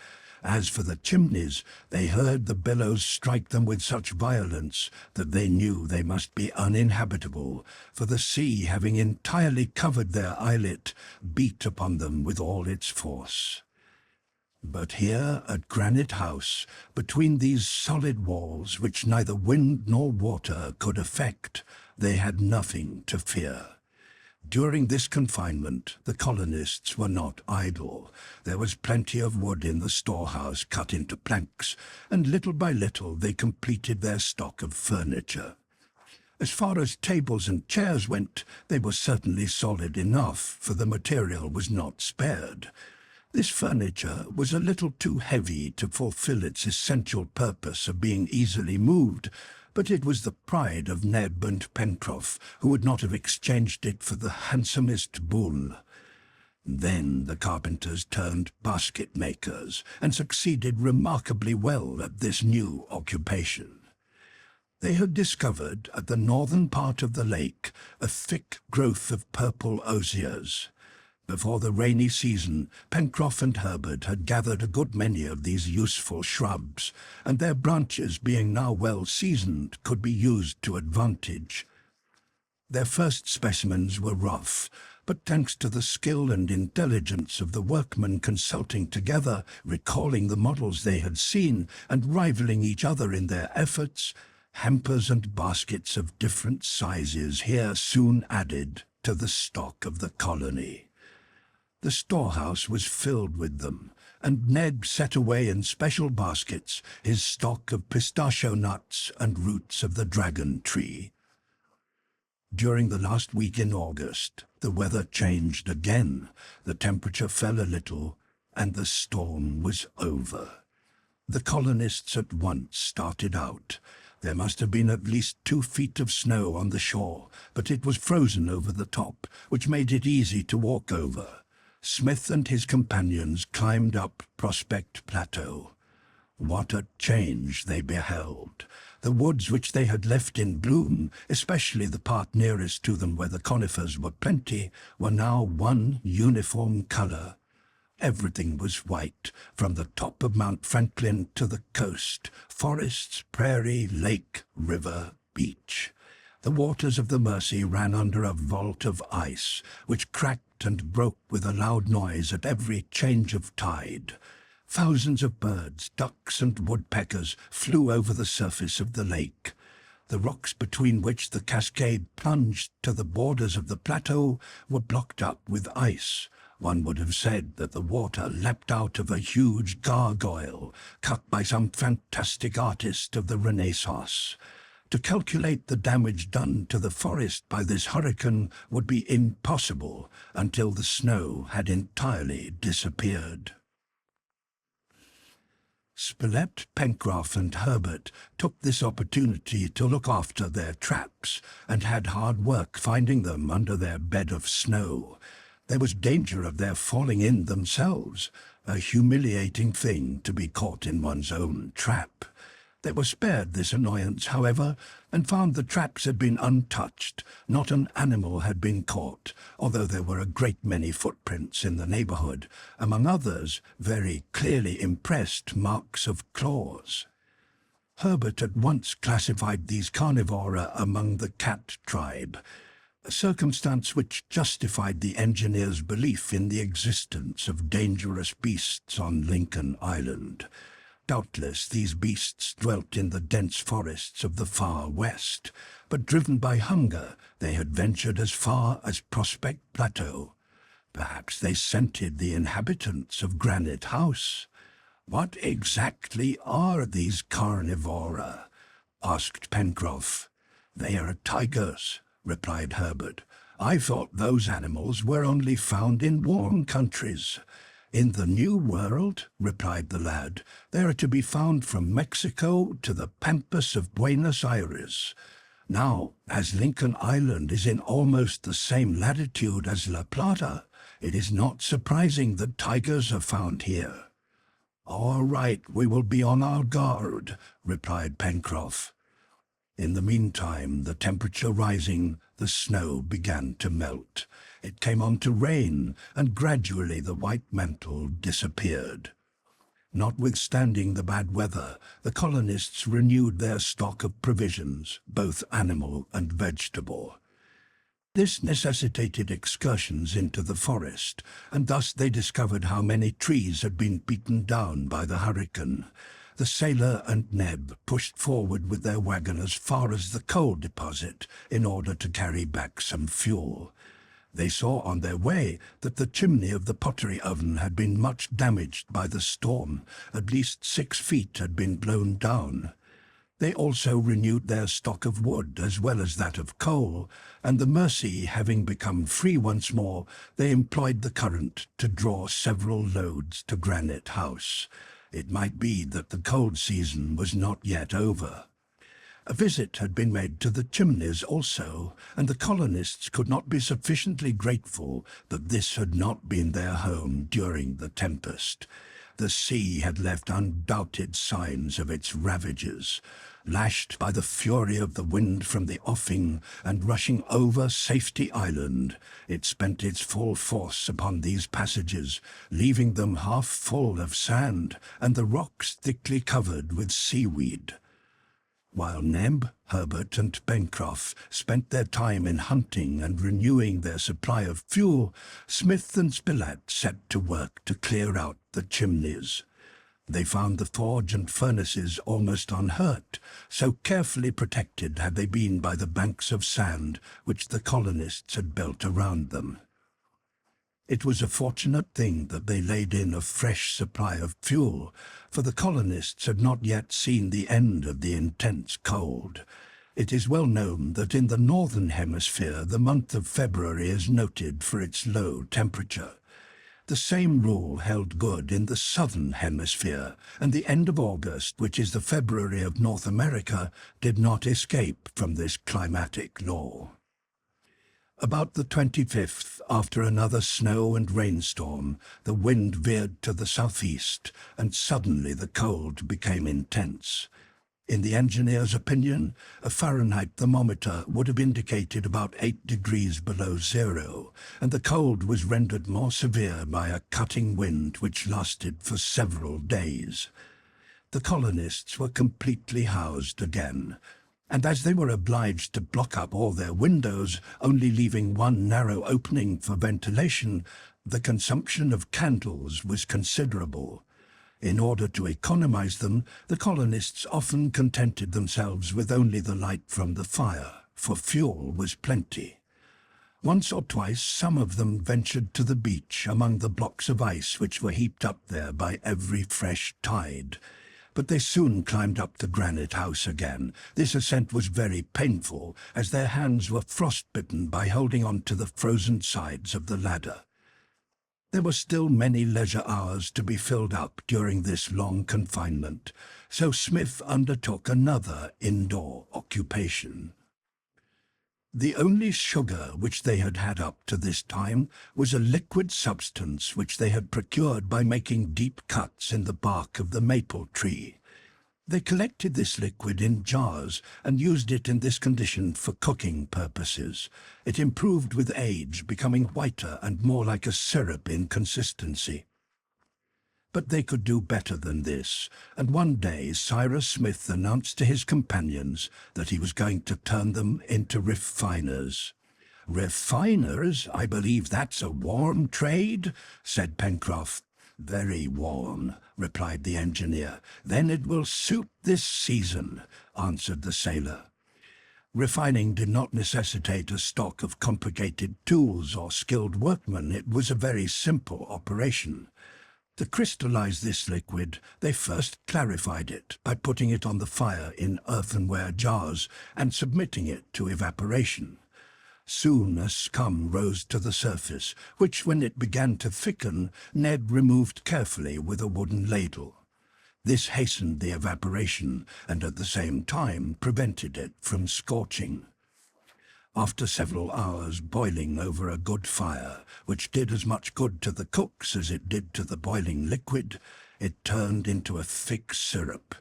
As for the chimneys, they heard the billows strike them with such violence that they knew they must be uninhabitable, for the sea, having entirely covered their islet, beat upon them with all its force. But here at Granite House, between these solid walls which neither wind nor water could affect, they had nothing to fear. During this confinement, the colonists were not idle. There was plenty of wood in the storehouse cut into planks, and little by little they completed their stock of furniture. As far as tables and chairs went, they were certainly solid enough, for the material was not spared. This furniture was a little too heavy to fulfill its essential purpose of being easily moved, but it was the pride of Neb and Pencroff, who would not have exchanged it for the handsomest bull. Then the carpenters turned basket-makers, and succeeded remarkably well at this new occupation. They had discovered at the northern part of the lake a thick growth of purple osiers. Before the rainy season, Pencroff and Harbert had gathered a good many of these useful shrubs, and their branches, being now well seasoned, could be used to advantage. Their first specimens were rough, but thanks to the skill and intelligence of the workmen consulting together, recalling the models they had seen, and rivaling each other in their efforts, hampers and baskets of different sizes here soon added to the stock of the colony. The storehouse was filled with them, and Ned set away in special baskets his stock of pistachio nuts and roots of the dragon tree. During the last week in August, the weather changed again, the temperature fell a little, and the storm was over. The colonists at once started out. There must have been at least 2 feet of snow on the shore, but it was frozen over the top, which made it easy to walk over. Smith and his companions climbed up Prospect Plateau. What a change they beheld! The woods which they had left in bloom, especially the part nearest to them where the conifers were plenty, were now one uniform colour. Everything was white, from the top of Mount Franklin to the coast, forests, prairie, lake, river, beach. The waters of the Mersey ran under a vault of ice, which cracked and broke with a loud noise at every change of tide. Thousands of birds, ducks and woodpeckers flew over the surface of the lake. The rocks between which the cascade plunged to the borders of the plateau were blocked up with ice. One would have said that the water leapt out of a huge gargoyle, cut by some fantastic artist of the Renaissance. To calculate the damage done to the forest by this hurricane would be impossible until the snow had entirely disappeared. Spilett, Pencroff and Harbert took this opportunity to look after their traps, and had hard work finding them under their bed of snow. There was danger of their falling in themselves, a humiliating thing to be caught in one's own trap. They were spared this annoyance, however, and found the traps had been untouched. Not an animal had been caught, although there were a great many footprints in the neighbourhood, among others very clearly impressed marks of claws. Harbert at once classified these carnivora among the cat tribe, a circumstance which justified the engineer's belief in the existence of dangerous beasts on Lincoln Island. Doubtless these beasts dwelt in the dense forests of the far west, but driven by hunger they had ventured as far as Prospect Plateau. Perhaps they scented the inhabitants of Granite House. "What exactly are these carnivora?" asked Pencroff. "They are tigers," replied Harbert. "I thought those animals were only found in warm countries." "In the New World," replied the lad, "they are to be found from Mexico to the pampas of Buenos Aires. Now, as Lincoln Island is in almost the same latitude as La Plata, it is not surprising that tigers are found here." "All right, we will be on our guard," replied Pencroff. In the meantime, the temperature rising, the snow began to melt. It came on to rain, and gradually the white mantle disappeared. Notwithstanding the bad weather, the colonists renewed their stock of provisions, both animal and vegetable. This necessitated excursions into the forest, and thus they discovered how many trees had been beaten down by the hurricane. The sailor and Neb pushed forward with their wagon as far as the coal deposit in order to carry back some fuel. They saw on their way that the chimney of the pottery oven had been much damaged by the storm. At least 6 feet had been blown down. They also renewed their stock of wood as well as that of coal, and the Mersey having become free once more, they employed the current to draw several loads to Granite House. It might be that the cold season was not yet over. A visit had been made to the Chimneys also, and the colonists could not be sufficiently grateful that this had not been their home during the tempest. The sea had left undoubted signs of its ravages. Lashed by the fury of the wind from the offing and rushing over Safety Island, it spent its full force upon these passages, leaving them half full of sand and the rocks thickly covered with seaweed. While Neb, Harbert, and Pencroff spent their time in hunting and renewing their supply of fuel, Smith and Spilett set to work to clear out the chimneys. They found the forge and furnaces almost unhurt, so carefully protected had they been by the banks of sand which the colonists had built around them. It was a fortunate thing that they laid in a fresh supply of fuel, for the colonists had not yet seen the end of the intense cold. It is well known that in the northern hemisphere the month of February is noted for its low temperature. The same rule held good in the southern hemisphere, and the end of August, which is the February of North America, did not escape from this climatic law. About the 25th, after another snow and rainstorm, the wind veered to the southeast, and suddenly the cold became intense. In the engineer's opinion, a Fahrenheit thermometer would have indicated about 8 degrees below zero, and the cold was rendered more severe by a cutting wind which lasted for several days. The colonists were completely housed again, and as they were obliged to block up all their windows, only leaving one narrow opening for ventilation, the consumption of candles was considerable. In order to economize them, the colonists often contented themselves with only the light from the fire, for fuel was plenty. Once or twice some of them ventured to the beach among the blocks of ice which were heaped up there by every fresh tide. But they soon climbed up the granite house again. This ascent was very painful, as their hands were frostbitten by holding on to the frozen sides of the ladder. There were still many leisure hours to be filled up during this long confinement, so Smith undertook another indoor occupation. The only sugar which they had had up to this time was a liquid substance which they had procured by making deep cuts in the bark of the maple tree. They collected this liquid in jars and used it in this condition for cooking purposes. It improved with age, becoming whiter and more like a syrup in consistency. But they could do better than this, and one day Cyrus Smith announced to his companions that he was going to turn them into refiners. "Refiners? I believe that's a warm trade," said Pencroff. "Very warm," replied the engineer. "Then it will suit this season," answered the sailor. Refining did not necessitate a stock of complicated tools or skilled workmen. It was a very simple operation. To crystallize this liquid, they first clarified it by putting it on the fire in earthenware jars and submitting it to evaporation. Soon a scum rose to the surface, which, when it began to thicken, Ned removed carefully with a wooden ladle. This hastened the evaporation and at the same time prevented it from scorching. After several hours boiling over a good fire, which did as much good to the cooks as it did to the boiling liquid, it turned into a thick syrup.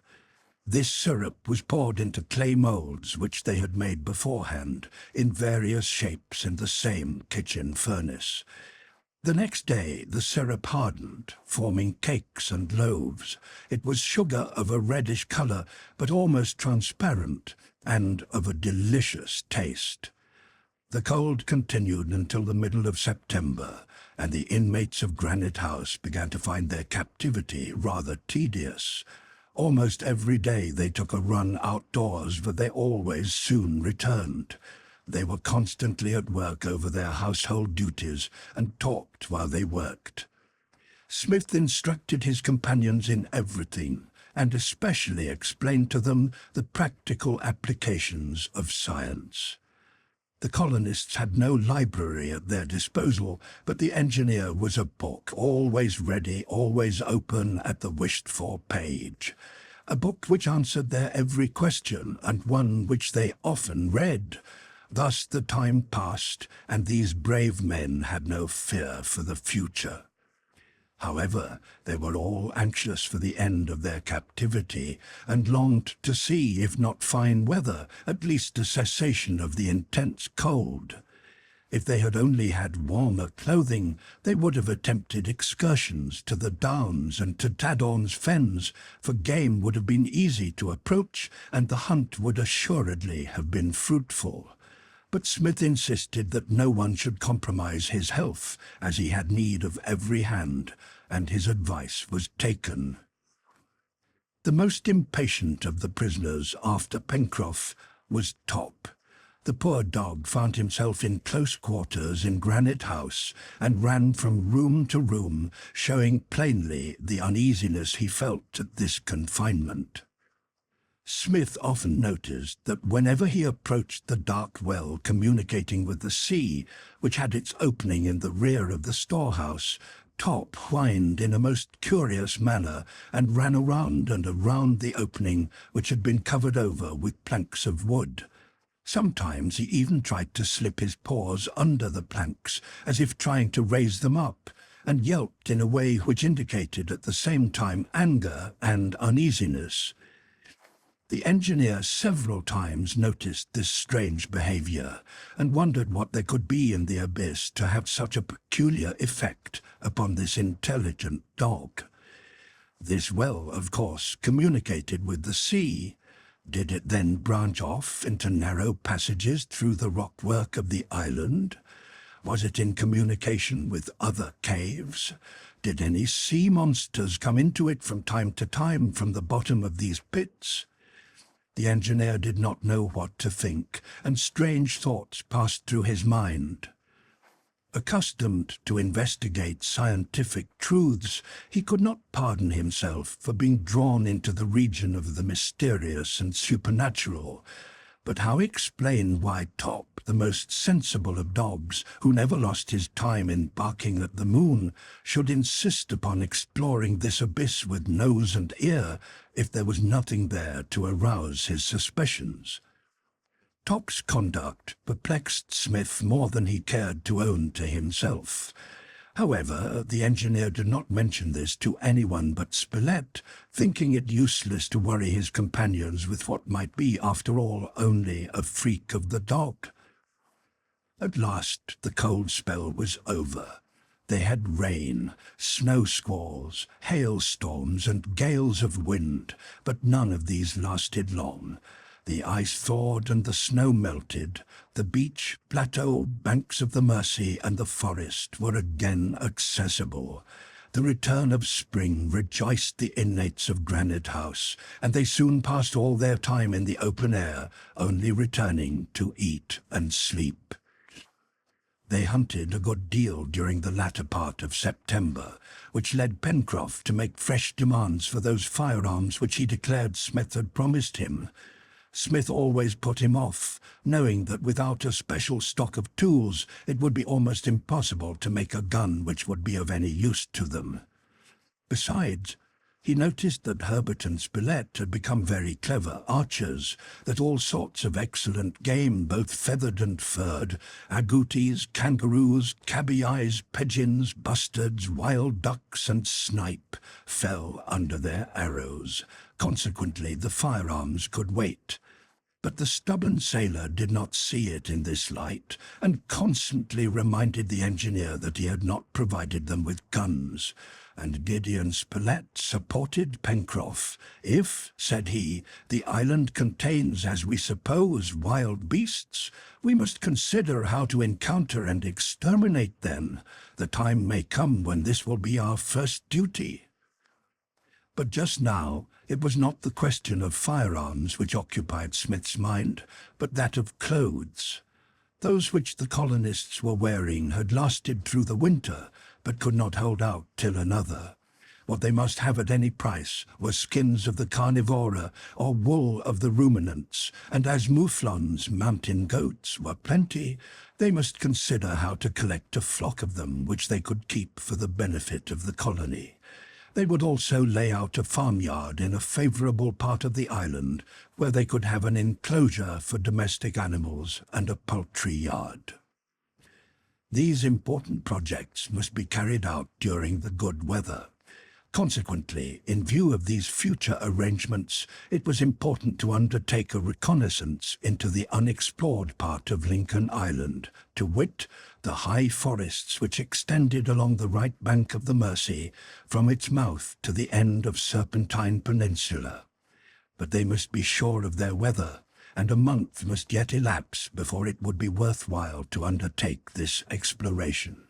This syrup was poured into clay molds which they had made beforehand, in various shapes in the same kitchen furnace. The next day the syrup hardened, forming cakes and loaves. It was sugar of a reddish color, but almost transparent, and of a delicious taste. The cold continued until the middle of September, and the inmates of Granite House began to find their captivity rather tedious. Almost every day they took a run outdoors, but they always soon returned. They were constantly at work over their household duties and talked while they worked. Smith instructed his companions in everything, and especially explained to them the practical applications of science. The colonists had no library at their disposal, but the engineer was a book, always ready, always open at the wished-for page. A book which answered their every question, and one which they often read. Thus the time passed, and these brave men had no fear for the future. However, they were all anxious for the end of their captivity, and longed to see, if not fine weather, at least a cessation of the intense cold. If they had only had warmer clothing, they would have attempted excursions to the Downs and to Tadorn's fens, for game would have been easy to approach, and the hunt would assuredly have been fruitful. But Smith insisted that no one should compromise his health, as he had need of every hand, and his advice was taken. The most impatient of the prisoners after Pencroff was Top. The poor dog found himself in close quarters in Granite House, and ran from room to room, showing plainly the uneasiness he felt at this confinement. Smith often noticed that whenever he approached the dark well communicating with the sea, which had its opening in the rear of the storehouse, Top whined in a most curious manner, and ran around and around the opening, which had been covered over with planks of wood. Sometimes he even tried to slip his paws under the planks, as if trying to raise them up, and yelped in a way which indicated at the same time anger and uneasiness. The engineer several times noticed this strange behaviour, and wondered what there could be in the abyss to have such a peculiar effect upon this intelligent dog. This well, of course, communicated with the sea. Did it then branch off into narrow passages through the rockwork of the island? Was it in communication with other caves? Did any sea monsters come into it from time to time from the bottom of these pits? The engineer did not know what to think, and strange thoughts passed through his mind. Accustomed to investigate scientific truths, he could not pardon himself for being drawn into the region of the mysterious and supernatural. But how explain why Top, the most sensible of dogs, who never lost his time in barking at the moon, should insist upon exploring this abyss with nose and ear, if there was nothing there to arouse his suspicions? Top's conduct perplexed Smith more than he cared to own to himself. However, the engineer did not mention this to anyone but Spilett, thinking it useless to worry his companions with what might be, after all, only a freak of the dog. At last the cold spell was over. They had rain, snow squalls, hailstorms, and gales of wind, but none of these lasted long. The ice thawed and the snow melted. The beach, plateau, banks of the Mersey, and the forest were again accessible. The return of spring rejoiced the inmates of Granite House, and they soon passed all their time in the open air, only returning to eat and sleep. They hunted a good deal during the latter part of September, which led Pencroff to make fresh demands for those firearms which he declared Smith had promised him. Smith always put him off, knowing that without a special stock of tools it would be almost impossible to make a gun which would be of any use to them. Besides, he noticed that Harbert and Spilett had become very clever archers, that all sorts of excellent game, both feathered and furred, agoutis, kangaroos, cabiais, pigeons, bustards, wild ducks, and snipe, fell under their arrows. Consequently, the firearms could wait. But the stubborn sailor did not see it in this light, and constantly reminded the engineer that he had not provided them with guns. And Gideon Spilett supported Pencroff. "If," said he, "the island contains, as we suppose, wild beasts, we must consider how to encounter and exterminate them. The time may come when this will be our first duty." But just now it was not the question of firearms which occupied Smith's mind, but that of clothes. Those which the colonists were wearing had lasted through the winter, but could not hold out till another. What they must have at any price were skins of the carnivora or wool of the ruminants, and as mouflons, mountain goats, were plenty, they must consider how to collect a flock of them which they could keep for the benefit of the colony. They would also lay out a farmyard in a favourable part of the island, where they could have an enclosure for domestic animals and a poultry yard. These important projects must be carried out during the good weather. Consequently, in view of these future arrangements, it was important to undertake a reconnaissance into the unexplored part of Lincoln Island, to wit, the high forests which extended along the right bank of the Mersey from its mouth to the end of Serpentine Peninsula. But they must be sure of their weather, and a month must yet elapse before it would be worthwhile to undertake this exploration.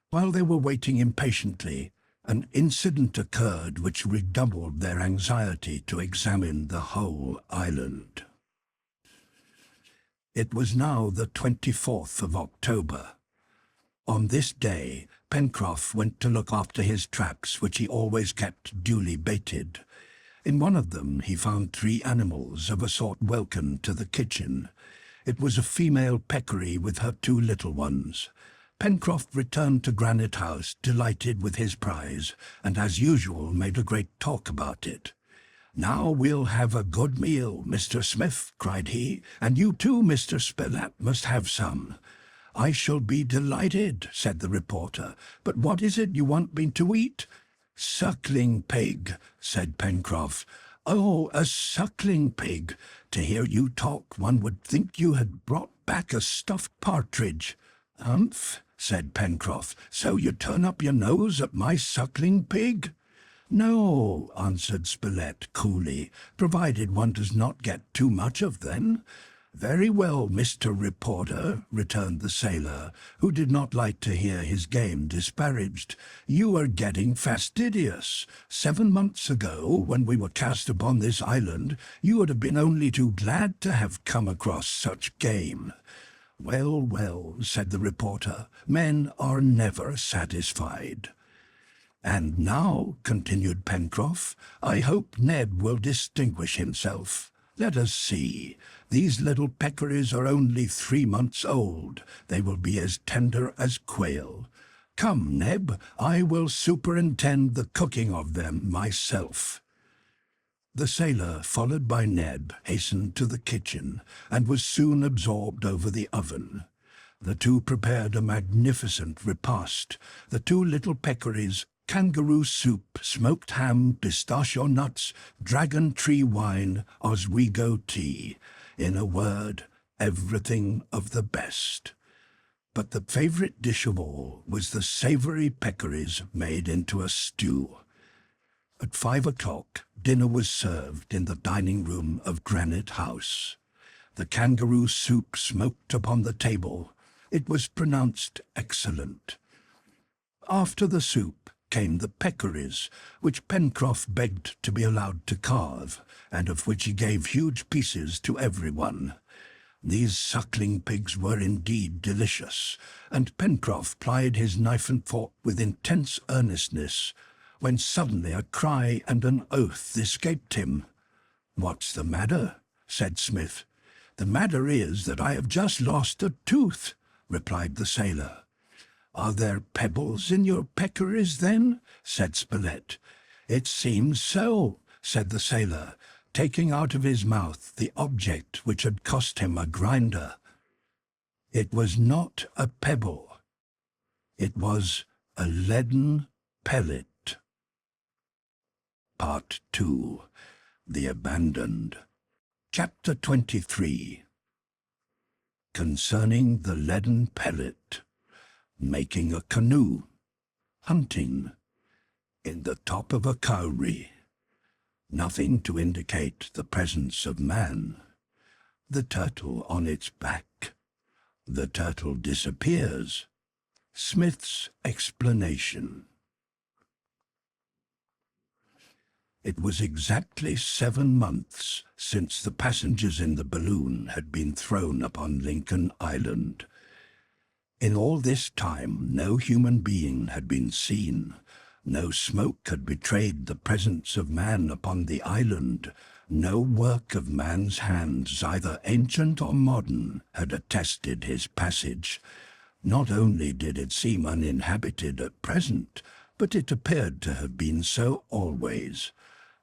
While they were waiting impatiently, an incident occurred which redoubled their anxiety to examine the whole island. It was now the 24th of October. On this day, Pencroff went to look after his traps, which he always kept duly baited. In one of them he found 3 animals of a sort welcome to the kitchen. It was a female peccary with her 2 little ones. Pencroff returned to Granite House delighted with his prize, and as usual made a great talk about it. "Now we'll have a good meal, Mr. Smith," cried he, "and you too, Mr. Spilett, must have some." "I shall be delighted," said the reporter, "but what is it you want me to eat?" "Suckling pig," said Pencroff. "Oh, a suckling pig! To hear you talk, one would think you had brought back a stuffed partridge." "Humph," said Pencroff, "so you turn up your nose at my suckling pig?" "No," answered Spilett coolly, "provided one does not get too much of them." "Very well, Mr. Reporter," returned the sailor, who did not like to hear his game disparaged. "You are getting fastidious. 7 months ago, when we were cast upon this island, you would have been only too glad to have come across such game." "Well, well," said the reporter, "men are never satisfied." "And now," continued Pencroff, "I hope Neb will distinguish himself. Let us see. These little peccaries are only 3 months old. They will be as tender as quail. Come, Neb, I will superintend the cooking of them myself." The sailor, followed by Neb, hastened to the kitchen, and was soon absorbed over the oven. The two prepared a magnificent repast. The 2 little peccaries, kangaroo soup, smoked ham, pistachio nuts, dragon tree wine, Oswego tea. In a word, everything of the best. But the favourite dish of all was the savoury peccaries made into a stew. At 5 o'clock, dinner was served in the dining-room of Granite House. The kangaroo soup smoked upon the table. It was pronounced excellent. After the soup came the peccaries, which Pencroff begged to be allowed to carve, and of which he gave huge pieces to everyone. These suckling pigs were indeed delicious, and Pencroff plied his knife and fork with intense earnestness, when suddenly a cry and an oath escaped him. "What's the matter?" said Smith. "The matter is that I have just lost a tooth," replied the sailor. "Are there pebbles in your peccaries, then?" said Spilett. "It seems so," said the sailor, taking out of his mouth the object which had cost him a grinder. It was not a pebble. It was a leaden pellet. Part 2. The Abandoned. Chapter 23. Concerning the leaden pellet. Making a canoe. Hunting. In the top of a cowrie. Nothing to indicate the presence of man. The turtle on its back. The turtle disappears. Smith's explanation. It was exactly 7 months since the passengers in the balloon had been thrown upon Lincoln Island. In all this time no human being had been seen. No smoke had betrayed the presence of man upon the island. No work of man's hands, either ancient or modern, had attested his passage. Not only did it seem uninhabited at present, but it appeared to have been so always.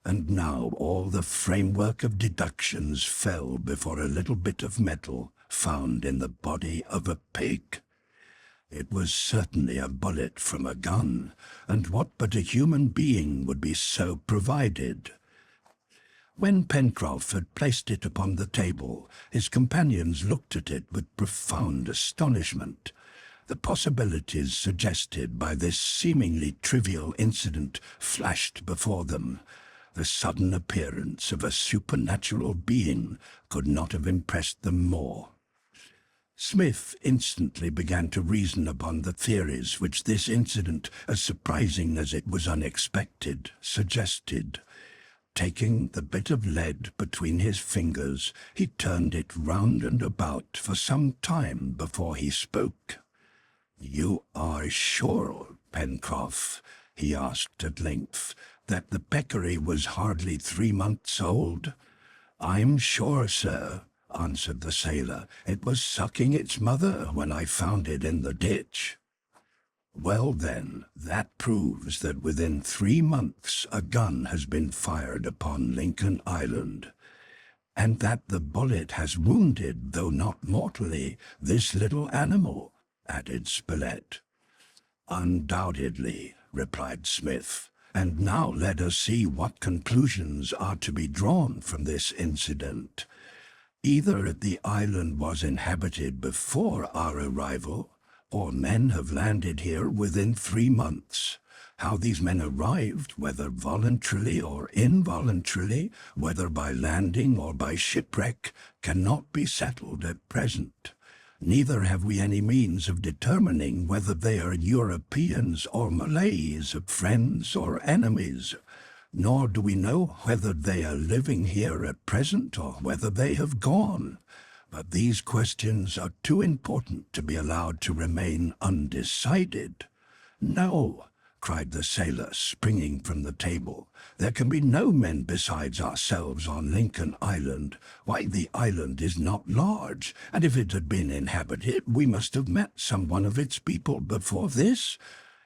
And now all the framework of deductions fell before a little bit of metal found in the body of a pig. It was certainly a bullet from a gun, and what but a human being would be so provided? When Pencroff had placed it upon the table, his companions looked at it with profound astonishment. The possibilities suggested by this seemingly trivial incident flashed before them. The sudden appearance of a supernatural being could not have impressed them more. Smith instantly began to reason upon the theories which this incident, as surprising as it was unexpected, suggested. Taking the bit of lead between his fingers, he turned it round and about for some time before he spoke. "You are sure, Pencroff," he asked at length, "that the peccary was hardly 3 months old?" "I'm sure, sir," answered the sailor. "It was sucking its mother when I found it in the ditch." "Well then, that proves that within 3 months a gun has been fired upon Lincoln Island, and that the bullet has wounded, though not mortally, this little animal," added Spilett. "Undoubtedly," replied Smith. "And now let us see what conclusions are to be drawn from this incident. Either the island was inhabited before our arrival, or men have landed here within 3 months. How these men arrived, whether voluntarily or involuntarily, whether by landing or by shipwreck, cannot be settled at present. Neither have we any means of determining whether they are Europeans or Malays, friends or enemies, nor do we know whether they are living here at present or whether they have gone. But these questions are too important to be allowed to remain undecided." "No," cried the sailor, springing from the table. "There can be no men besides ourselves on Lincoln Island. Why, the island is not large, and if it had been inhabited, we must have met some one of its people before this.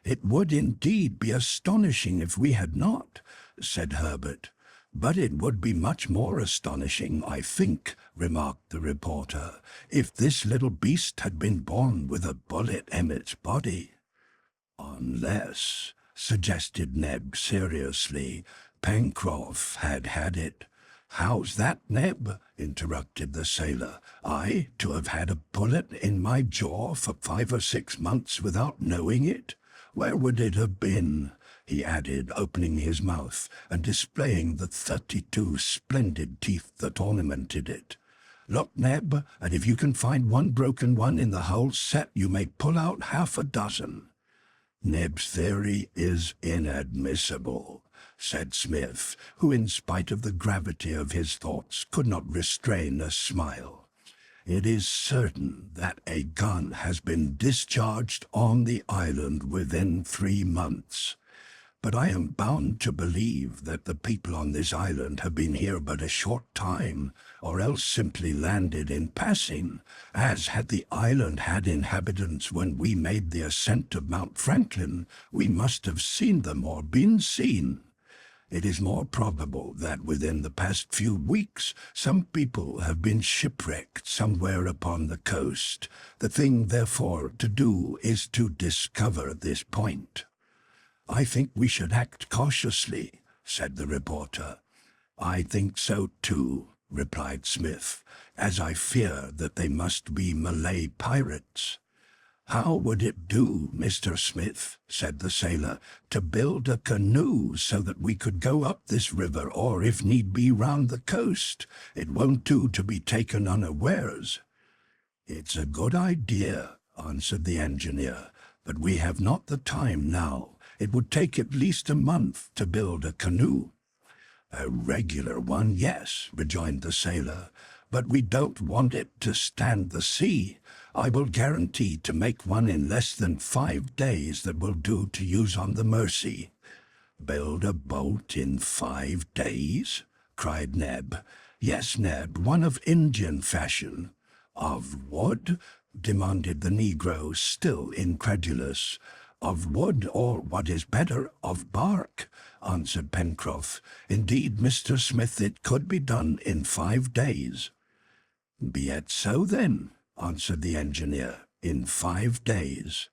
It would indeed be astonishing if we had not," said Harbert. "But it would be much more astonishing, I think," remarked the reporter, "if this little beast had been born with a bullet in its body." "Unless," suggested Neb seriously, "Pencroff had had it." "How's that, Neb?" interrupted the sailor. "I to have had a bullet in my jaw for 5 or 6 months without knowing it? Where would it have been?" he added, opening his mouth and displaying the 32 splendid teeth that ornamented it. "Look, Neb, and if you can find one broken one in the whole set, you may pull out half a dozen." "Neb's theory is inadmissible," said Smith, who, in spite of the gravity of his thoughts, could not restrain a smile. "It is certain that a gun has been discharged on the island within 3 months. But I am bound to believe that the people on this island have been here but a short time, or else simply landed in passing, as had the island had inhabitants when we made the ascent of Mount Franklin, we must have seen them or been seen. It is more probable that within the past few weeks some people have been shipwrecked somewhere upon the coast. The thing, therefore, to do is to discover this point." "I think we should act cautiously," said the reporter. "I think so too," replied Smith, "as I fear that they must be Malay pirates." "How would it do, Mr. Smith," said the sailor, "to build a canoe so that we could go up this river, or if need be round the coast? It won't do to be taken unawares." "It's a good idea," answered the engineer, "but we have not the time now. It would take at least a month to build a canoe." "A regular one, yes," rejoined the sailor, "but we don't want it to stand the sea. I will guarantee to make one in less than 5 days that will do to use on the Mercy." "Build a boat in 5 days?" cried Neb. "Yes, Neb, one of Indian fashion." "Of wood?" demanded the negro, still incredulous. "Of wood, or, what is better, of bark," answered Pencroff. "Indeed, Mr. Smith, it could be done in 5 days." "Be it so then," answered the engineer, "in 5 days."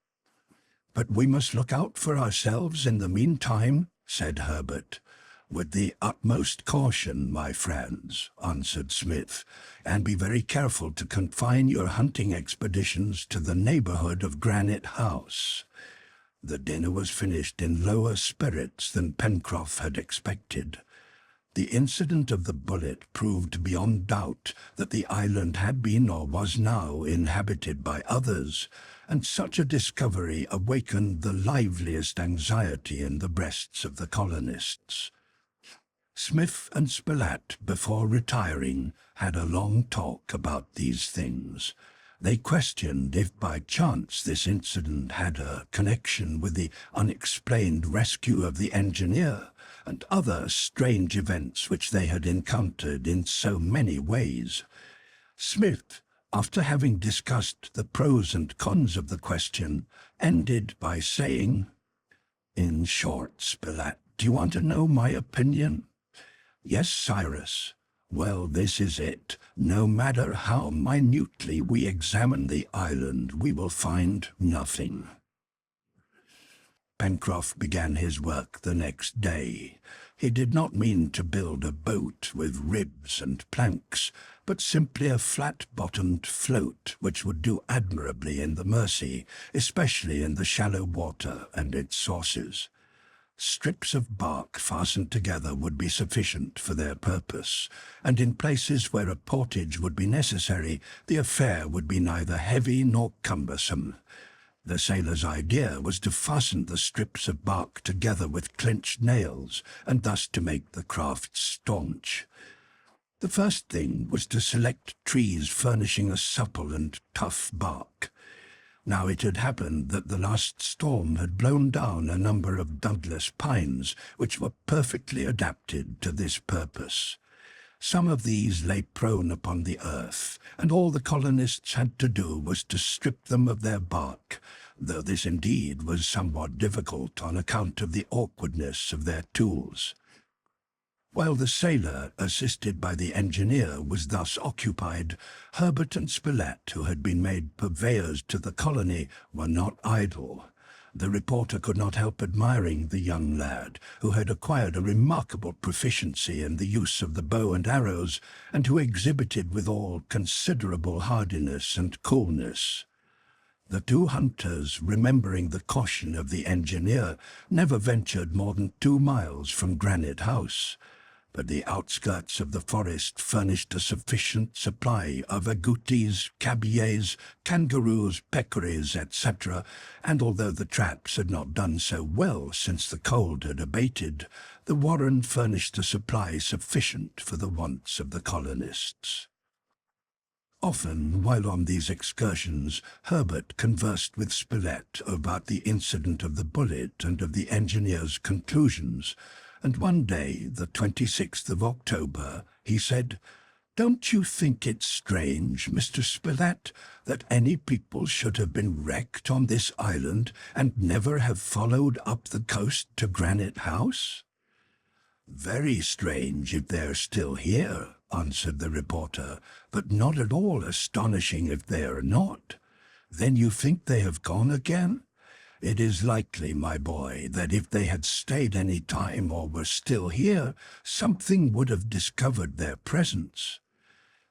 "But we must look out for ourselves in the meantime," said Harbert. "With the utmost caution, my friends," answered Smith, "and be very careful to confine your hunting expeditions to the neighborhood of Granite House." The dinner was finished in lower spirits than Pencroff had expected. The incident of the bullet proved beyond doubt that the island had been or was now inhabited by others, and such a discovery awakened the liveliest anxiety in the breasts of the colonists. Smith and Spilett, before retiring, had a long talk about these things. They questioned if by chance this incident had a connection with the unexplained rescue of the engineer and other strange events which they had encountered in so many ways. Smith, after having discussed the pros and cons of the question, ended by saying, "In short, Spilett, do you want to know my opinion?" "Yes, Cyrus." "Well, this is it. No matter how minutely we examine the island, we will find nothing." Pencroff began his work the next day. He did not mean to build a boat with ribs and planks, but simply a flat-bottomed float which would do admirably in the Mersey, especially in the shallow water and its sources. Strips of bark fastened together would be sufficient for their purpose, and in places where a portage would be necessary, the affair would be neither heavy nor cumbersome. The sailor's idea was to fasten the strips of bark together with clinched nails, and thus to make the craft staunch. The first thing was to select trees furnishing a supple and tough bark. Now it had happened that the last storm had blown down a number of Douglas pines, which were perfectly adapted to this purpose. Some of these lay prone upon the earth, and all the colonists had to do was to strip them of their bark, though this indeed was somewhat difficult on account of the awkwardness of their tools. While the sailor, assisted by the engineer, was thus occupied, Harbert and Spilett, who had been made purveyors to the colony, were not idle. The reporter could not help admiring the young lad, who had acquired a remarkable proficiency in the use of the bow and arrows, and who exhibited withal considerable hardiness and coolness. The two hunters, remembering the caution of the engineer, never ventured more than 2 miles from Granite House. But the outskirts of the forest furnished a sufficient supply of agoutis, cabiais, kangaroos, peccaries, etc., and although the traps had not done so well since the cold had abated, the warren furnished a supply sufficient for the wants of the colonists. Often, while on these excursions, Harbert conversed with Spilett about the incident of the bullet and of the engineer's conclusions, and one day, the 26th of October, he said, "Don't you think it strange, Mr. Spilett, that any people should have been wrecked on this island and never have followed up the coast to Granite House?" "Very strange if they're still here," answered the reporter, "but not at all astonishing if they are not. Then you think they have gone again? It is likely, my boy, that if they had stayed any time or were still here, something would have discovered their presence.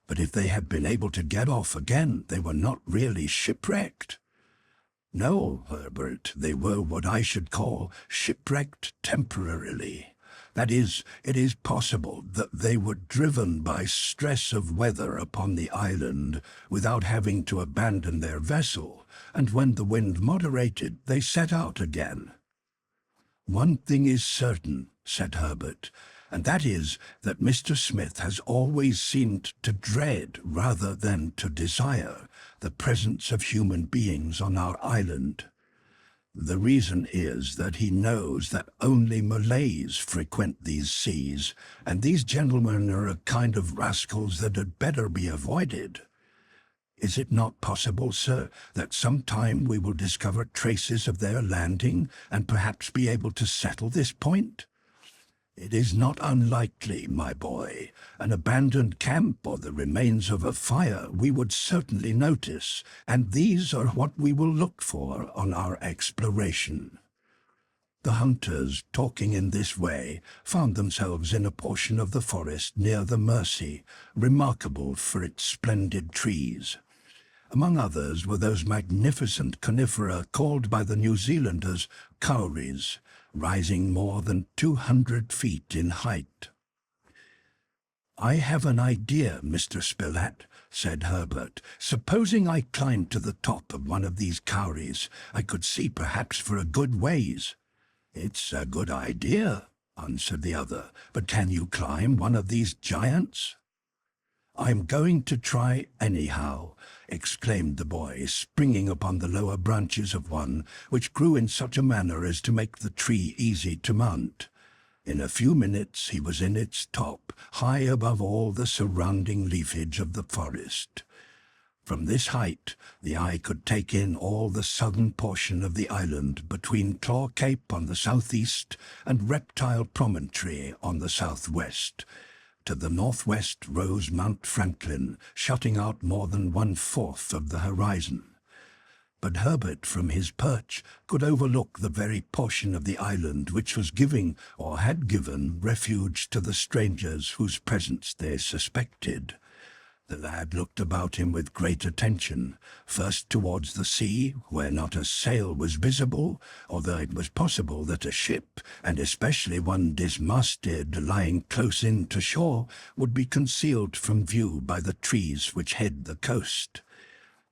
But if they had been able to get off again, they were not really shipwrecked." "No, Herbert, they were what I should call shipwrecked temporarily. That is, it is possible that they were driven by stress of weather upon the island without having to abandon their vessel, and when the wind moderated, they set out again." "One thing is certain," said Herbert, "and that is that Mr. Smith has always seemed to dread rather than to desire the presence of human beings on our island. The reason is that he knows that only Malays frequent these seas, and these gentlemen are a kind of rascals that had better be avoided. Is it not possible, sir, that some time we will discover traces of their landing, and perhaps be able to settle this point?" "It is not unlikely, my boy. An abandoned camp or the remains of a fire we would certainly notice, and these are what we will look for on our exploration." The hunters, talking in this way, found themselves in a portion of the forest near the Mersey, remarkable for its splendid trees. Among others were those magnificent conifera called by the New Zealanders kauris, rising more than 200 feet in height. "I have an idea, Mr. Spilett," said Harbert. "Supposing I climbed to the top of one of these kauris, I could see perhaps for a good ways." "It's a good idea," answered the other, "but can you climb one of these giants?" "I'm going to try anyhow," exclaimed the boy, springing upon the lower branches of one, which grew in such a manner as to make the tree easy to mount. In a few minutes he was in its top, high above all the surrounding leafage of the forest. From this height the eye could take in all the southern portion of the island between Claw Cape on the southeast and Reptile Promontory on the southwest. To the northwest rose Mount Franklin, shutting out more than 1/4 of the horizon. But Herbert, from his perch, could overlook the very portion of the island which was giving, or had given, refuge to the strangers whose presence they suspected. The lad looked about him with great attention, first towards the sea, where not a sail was visible, although it was possible that a ship, and especially one dismasted lying close in to shore, would be concealed from view by the trees which hid the coast.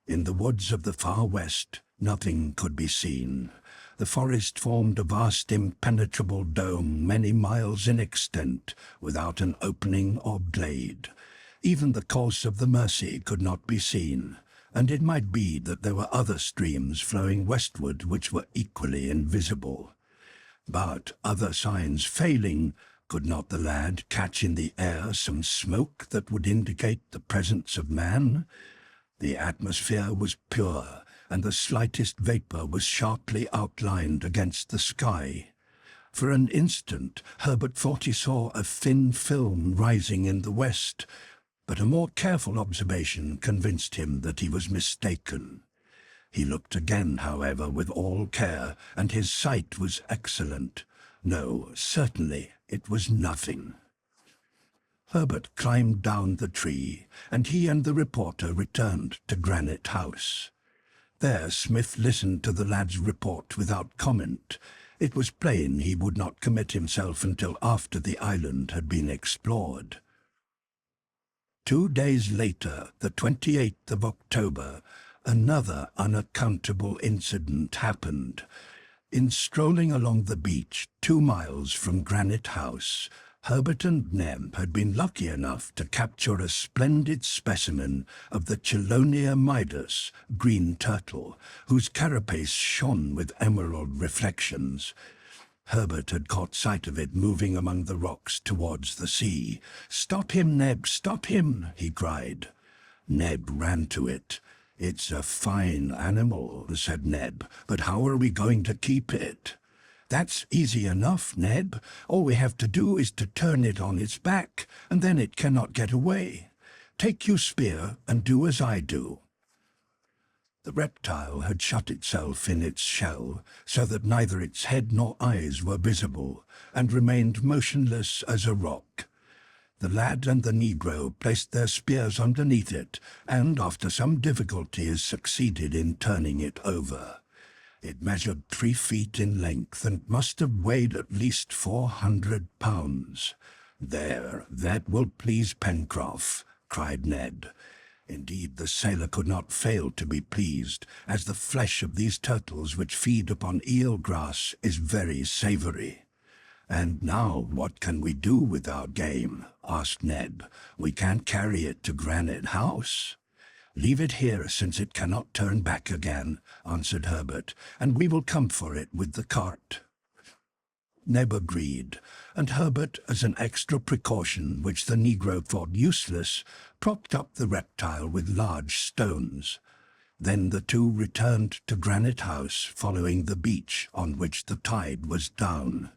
In the woods of the far west nothing could be seen. The forest formed a vast impenetrable dome many miles in extent, without an opening or glade. Even the course of the Mersey could not be seen, and it might be that there were other streams flowing westward which were equally invisible. But, other signs failing, could not the lad catch in the air some smoke that would indicate the presence of man? The atmosphere was pure, and the slightest vapour was sharply outlined against the sky. For an instant Herbert thought he saw a thin film rising in the west, but a more careful observation convinced him that he was mistaken. He looked again, however, with all care, and his sight was excellent. No, certainly it was nothing. Herbert climbed down the tree, and he and the reporter returned to Granite House. There Smith listened to the lad's report without comment. It was plain he would not commit himself until after the island had been explored. 2 days later, the 28th of October, another unaccountable incident happened. In strolling along the beach 2 miles from Granite House, Herbert and Neb had been lucky enough to capture a splendid specimen of the Chelonia midas, green turtle, whose carapace shone with emerald reflections. Herbert had caught sight of it moving among the rocks towards the sea. "Stop him, Neb, stop him!" he cried. Neb ran to it. "It's a fine animal," said Neb, "but how are we going to keep it?" "That's easy enough, Neb. All we have to do is to turn it on its back, and then it cannot get away. Take your spear and do as I do." The reptile had shut itself in its shell, so that neither its head nor eyes were visible, and remained motionless as a rock. The lad and the negro placed their spears underneath it, and after some difficulties succeeded in turning it over. It measured 3 feet in length, and must have weighed at least 400 pounds. "There, that will please Pencroff," cried Ned. Indeed, the sailor could not fail to be pleased, as the flesh of these turtles which feed upon eel grass is very savoury. "And now what can we do with our game?" asked Ned. "We can't carry it to Granite House." "Leave it here, since it cannot turn back again," answered Herbert, "and we will come for it with the cart." Neb agreed, and Herbert, as an extra precaution which the negro thought useless, propped up the reptile with large stones. Then the two returned to Granite House, following the beach on which the tide was down.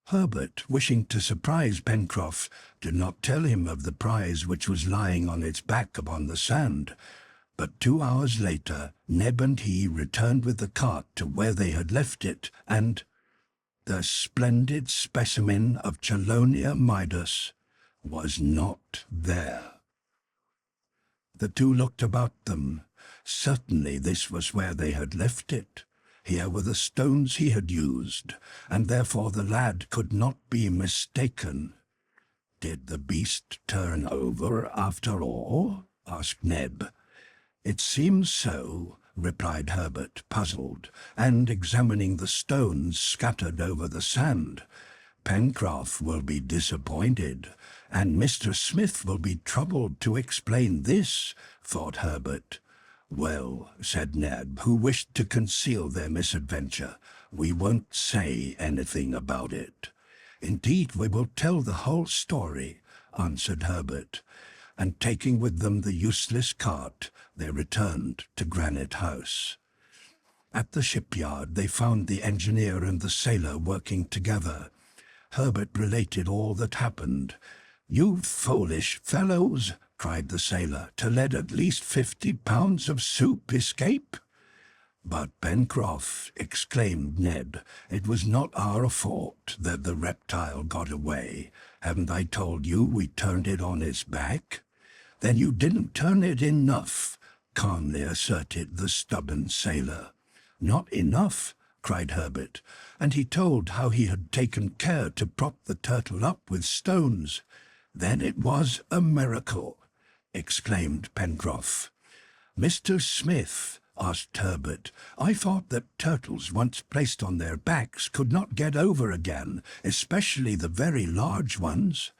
Herbert, wishing to surprise Pencroff, did not tell him of the prize which was lying on its back upon the sand. But 2 hours later, Neb and he returned with the cart to where they had left it, and the splendid specimen of Chelonia Midas was not there. The two looked about them. Certainly this was where they had left it. Here were the stones he had used, and therefore the lad could not be mistaken. "Did the beast turn over after all?" asked Neb. "It seems so," replied Herbert, puzzled, and examining the stones scattered over the sand. "Pencroff will be disappointed, and Mr. Smith will be troubled to explain this," thought Herbert. "Well," said Neb, who wished to conceal their misadventure, "we won't say anything about it." "Indeed, we will tell the whole story," answered Herbert, and taking with them the useless cart, they returned to Granite House. At the shipyard they found the engineer and the sailor working together. Herbert related all that happened. "You foolish fellows," cried the sailor, "to let at least 50 pounds of soup escape." "But, Pencroff," exclaimed Ned, "it was not our fault that the reptile got away. Haven't I told you we turned it on its back?" "Then you didn't turn it enough," calmly asserted the stubborn sailor. "Not enough," cried Herbert, and he told how he had taken care to prop the turtle up with stones. "Then it was a miracle," exclaimed Pencroff. "Mr. Smith," asked Herbert, "I thought that turtles once placed on their backs could not get over again, especially the very large ones."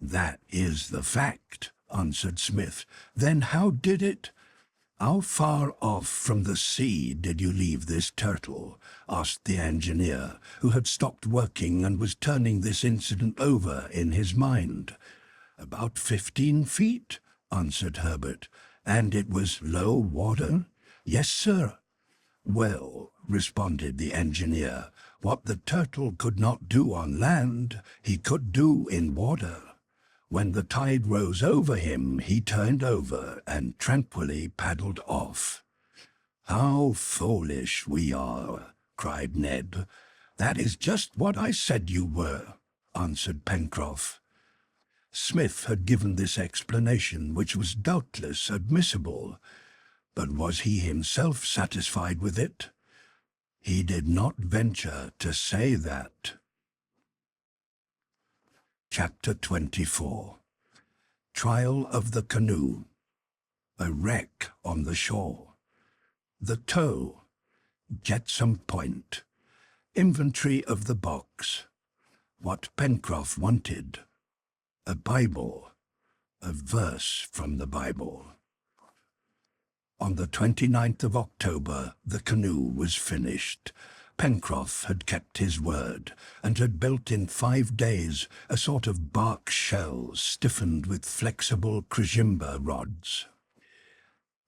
"That is the fact," answered Smith. "Then how did it—" "How far off from the sea did you leave this turtle?" asked the engineer, who had stopped working and was turning this incident over in his mind. "About 15 feet, answered Herbert. "And it was low water?" "Yes, sir." "Well," responded the engineer, "what the turtle could not do on land, he could do in water. When the tide rose over him, he turned over and tranquilly paddled off." "How foolish we are!" cried Ned. "That is just what I said you were," answered Pencroff. Smith had given this explanation, which was doubtless admissible, but was he himself satisfied with it? He did not venture to say that. Chapter 24. Trial of the Canoe. A Wreck on the Shore. The Tow. Jetsam Point. Inventory of the Box. What Pencroff wanted. A Bible. A verse from the Bible. On the 29th of October, the canoe was finished. Pencroff had kept his word, and had built in 5 days a sort of bark shell stiffened with flexible crejimba rods.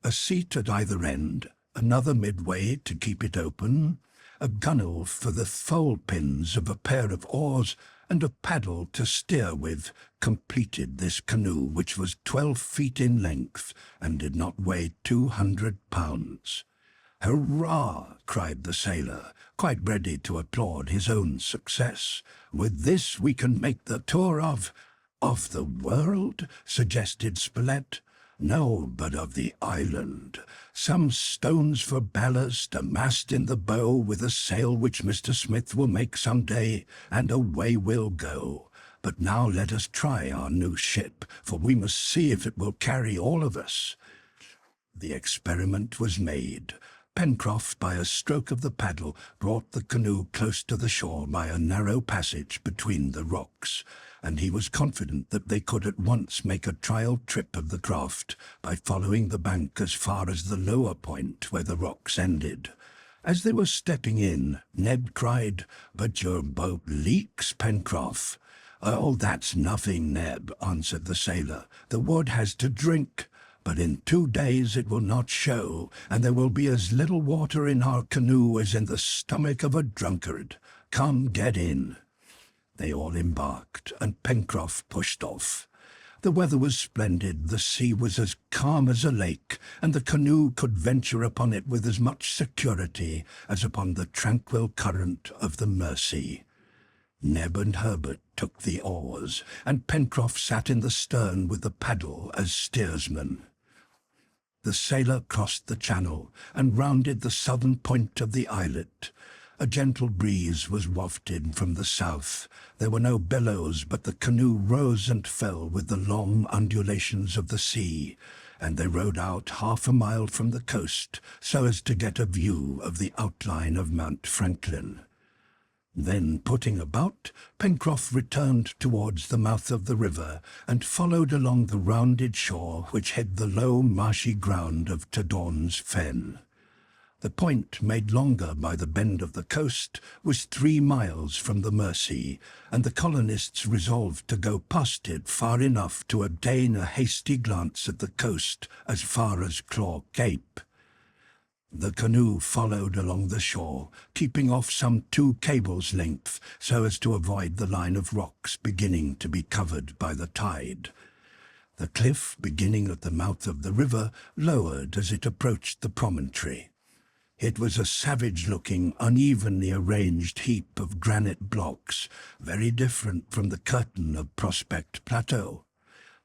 A seat at either end, another midway to keep it open, a gunwale for the thole pins of a pair of oars, and a paddle to steer with, completed this canoe, which was 12 feet in length and did not weigh 200 pounds. "Hurrah!" cried the sailor, quite ready to applaud his own success. "With this we can make the tour of—" "Of the world?" suggested Spilett. "No, but of the island. Some stones for ballast, a mast in the bow with a sail which Mr. Smith will make some day, and away we'll go. But now let us try our new ship, for we must see if it will carry all of us." The experiment was made. Pencroff, by a stroke of the paddle, brought the canoe close to the shore by a narrow passage between the rocks, and he was confident that they could at once make a trial trip of the craft by following the bank as far as the lower point where the rocks ended. As they were stepping in, Ned cried, "But your boat leaks, Pencroff." "Oh, that's nothing, Neb," answered the sailor. "The wood has to drink. But in 2 days it will not show, and there will be as little water in our canoe as in the stomach of a drunkard. Come, get in." They all embarked, and Pencroff pushed off. The weather was splendid, the sea was as calm as a lake, and the canoe could venture upon it with as much security as upon the tranquil current of the Mersey. Neb and Harbert took the oars, and Pencroff sat in the stern with the paddle as steersman. The sailor crossed the channel and rounded the southern point of the islet. A gentle breeze was wafted from the south. There were no billows, but the canoe rose and fell with the long undulations of the sea, and they rowed out 1/2 mile from the coast so as to get a view of the outline of Mount Franklin. Then, putting about, Pencroff returned towards the mouth of the river and followed along the rounded shore which hid the low marshy ground of Tadorn's Fen. The point, made longer by the bend of the coast, was 3 miles from the Mersey, and the colonists resolved to go past it far enough to obtain a hasty glance at the coast as far as Claw Cape. The canoe followed along the shore, keeping off some 2 cables' length, so as to avoid the line of rocks beginning to be covered by the tide. The cliff, beginning at the mouth of the river, lowered as it approached the promontory. It was a savage-looking, unevenly arranged heap of granite blocks, very different from the curtain of Prospect Plateau.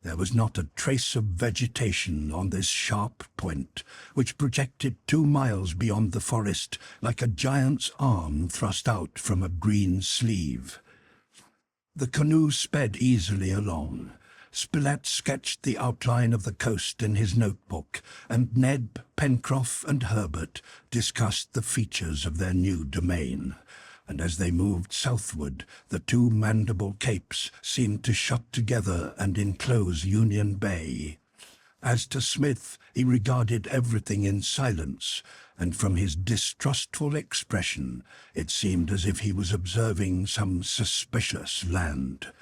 There was not a trace of vegetation on this sharp point, which projected 2 miles beyond the forest like a giant's arm thrust out from a green sleeve. The canoe sped easily along. Spilett sketched the outline of the coast in his notebook, and Neb, Pencroff, and Harbert discussed the features of their new domain. And as they moved southward, the 2 Mandible Capes seemed to shut together and enclose Union Bay. As to Smith, he regarded everything in silence, and from his distrustful expression, it seemed as if he was observing some suspicious land.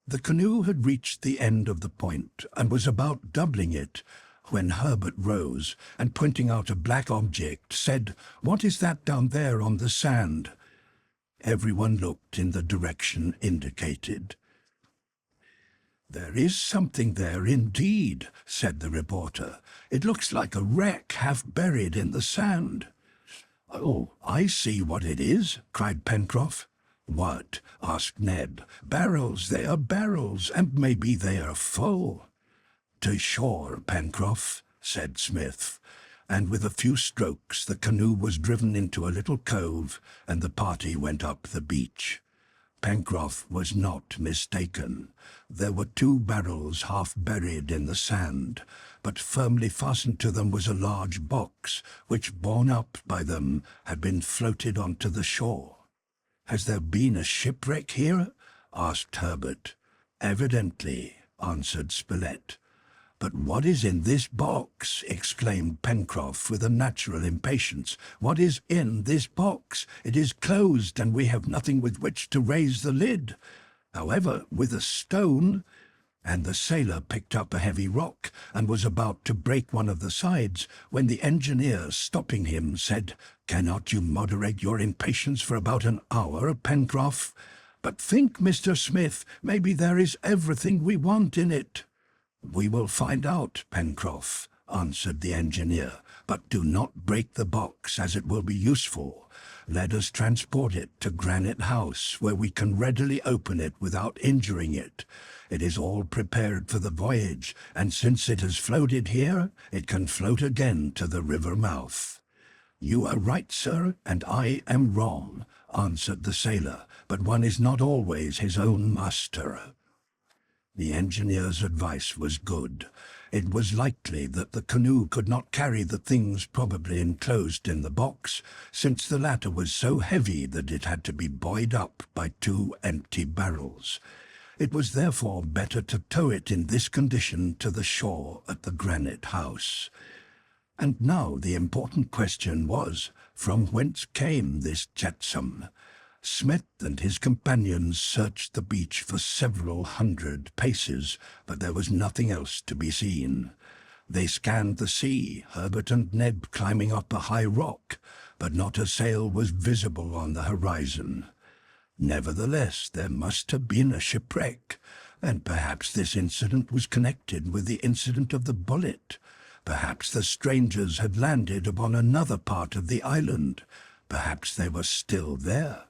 The canoe had reached the end of the point and was about doubling it, when Harbert rose and, pointing out a black object, said, "What is that down there on the sand?" Everyone looked in the direction indicated. "There is something there indeed," said the reporter. "It looks like a wreck half buried in the sand." "Oh, I see what it is," cried Pencroff. "What?" asked Ned. "Barrels, they are barrels, and maybe they are full." "To shore, Pencroff," said Smith, and with a few strokes the canoe was driven into a little cove, and the party went up the beach. Pencroff was not mistaken. There were 2 barrels half buried in the sand, but firmly fastened to them was a large box, which, borne up by them, had been floated onto the shore. "Has there been a shipwreck here?" asked Harbert. "Evidently," answered Spilett. "But what is in this box?" exclaimed Pencroff with a natural impatience. "What is in this box? It is closed, and we have nothing with which to raise the lid. However, with a stone—" And the sailor picked up a heavy rock and was about to break one of the sides, when the engineer, stopping him, said, "Cannot you moderate your impatience for about an hour, Pencroff? But think, Mr. Smith, maybe there is everything we want in it." "We will find out, Pencroff," answered the engineer, "but do not break the box, as it will be useful. Let us transport it to Granite House, where we can readily open it without injuring it. It is all prepared for the voyage, and since it has floated here, it can float again to the river mouth." "You are right, sir, and I am wrong," answered the sailor, "but one is not always his own master." The engineer's advice was good. It was likely that the canoe could not carry the things probably enclosed in the box, since the latter was so heavy that it had to be buoyed up by 2 empty barrels. It was therefore better to tow it in this condition to the shore at the Granite House. And now the important question was, from whence came this jetsam? Smith and his companions searched the beach for several hundred paces, but there was nothing else to be seen. They scanned the sea, Harbert and Ned climbing up a high rock, but not a sail was visible on the horizon. Nevertheless, there must have been a shipwreck, and perhaps this incident was connected with the incident of the bullet. Perhaps the strangers had landed upon another part of the island. Perhaps they were still there.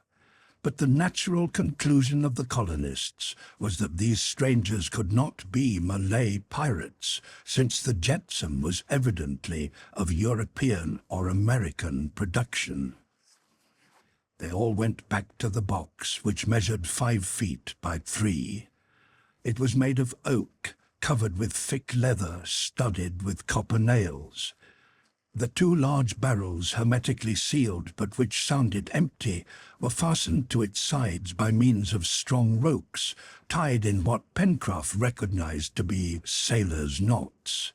But the natural conclusion of the colonists was that these strangers could not be Malay pirates, since the jetsam was evidently of European or American production. They all went back to the box, which measured 5 feet by 3. It was made of oak, covered with thick leather studded with copper nails. The 2 large barrels, hermetically sealed but which sounded empty, were fastened to its sides by means of strong ropes, tied in what Pencroff recognized to be sailors' knots.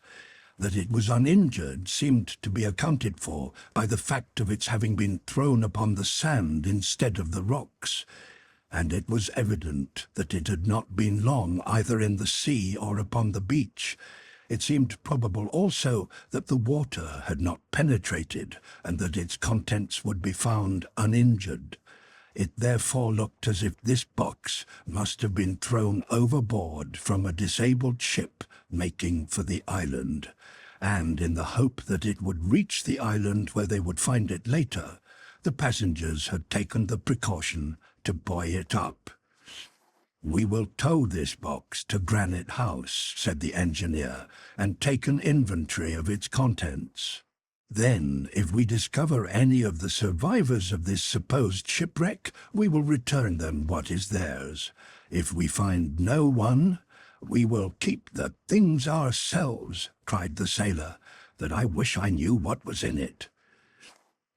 That it was uninjured seemed to be accounted for by the fact of its having been thrown upon the sand instead of the rocks, and it was evident that it had not been long either in the sea or upon the beach. It seemed probable also that the water had not penetrated, and that its contents would be found uninjured. It therefore looked as if this box must have been thrown overboard from a disabled ship making for the island, and in the hope that it would reach the island where they would find it later, the passengers had taken the precaution to buoy it up. "We will tow this box to Granite House," said the engineer, "and take an inventory of its contents. Then, if we discover any of the survivors of this supposed shipwreck, we will return them what is theirs. If we find no one, we will keep the things ourselves," cried the sailor, "that I wish I knew what was in it."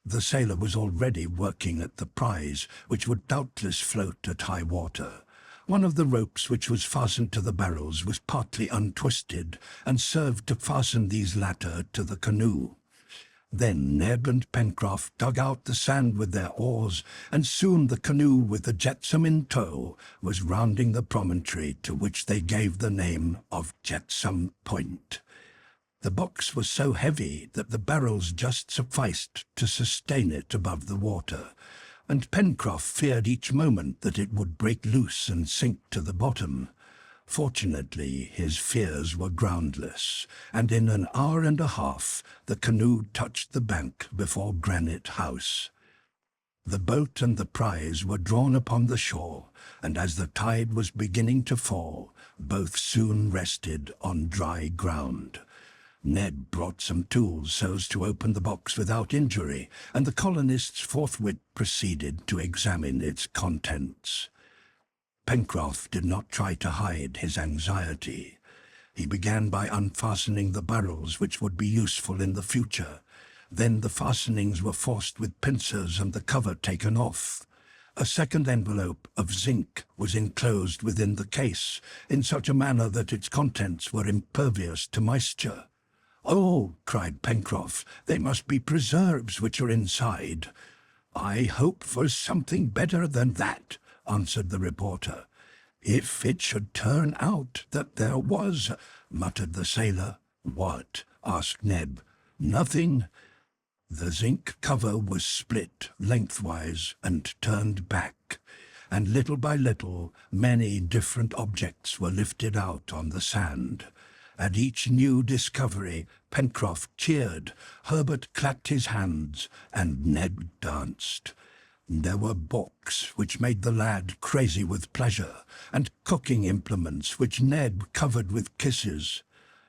The sailor was already working at the prize, which would doubtless float at high water. One of the ropes which was fastened to the barrels was partly untwisted, and served to fasten these latter to the canoe. Then Neb and Pencroff dug out the sand with their oars, and soon the canoe with the jetsam in tow was rounding the promontory to which they gave the name of Jetsam Point. The box was so heavy that the barrels just sufficed to sustain it above the water, and Pencroff feared each moment that it would break loose and sink to the bottom. Fortunately, his fears were groundless, and in an hour and a half the canoe touched the bank before Granite House. The boat and the prize were drawn upon the shore, and as the tide was beginning to fall, both soon rested on dry ground. Ned brought some tools so as to open the box without injury, and the colonists forthwith proceeded to examine its contents. Pencroff did not try to hide his anxiety. He began by unfastening the barrels which would be useful in the future. Then the fastenings were forced with pincers and the cover taken off. A second envelope of zinc was enclosed within the case, in such a manner that its contents were impervious to moisture. "Oh," cried Pencroff, "they must be preserves which are inside." "I hope for something better than that," answered the reporter. "If it should turn out that there was," muttered the sailor. "What?" asked Neb. "Nothing." The zinc cover was split lengthwise and turned back, and little by little many different objects were lifted out on the sand. At each new discovery, Pencroff cheered, Harbert clapped his hands, and Ned danced. There were books which made the lad crazy with pleasure, and cooking implements which Ned covered with kisses.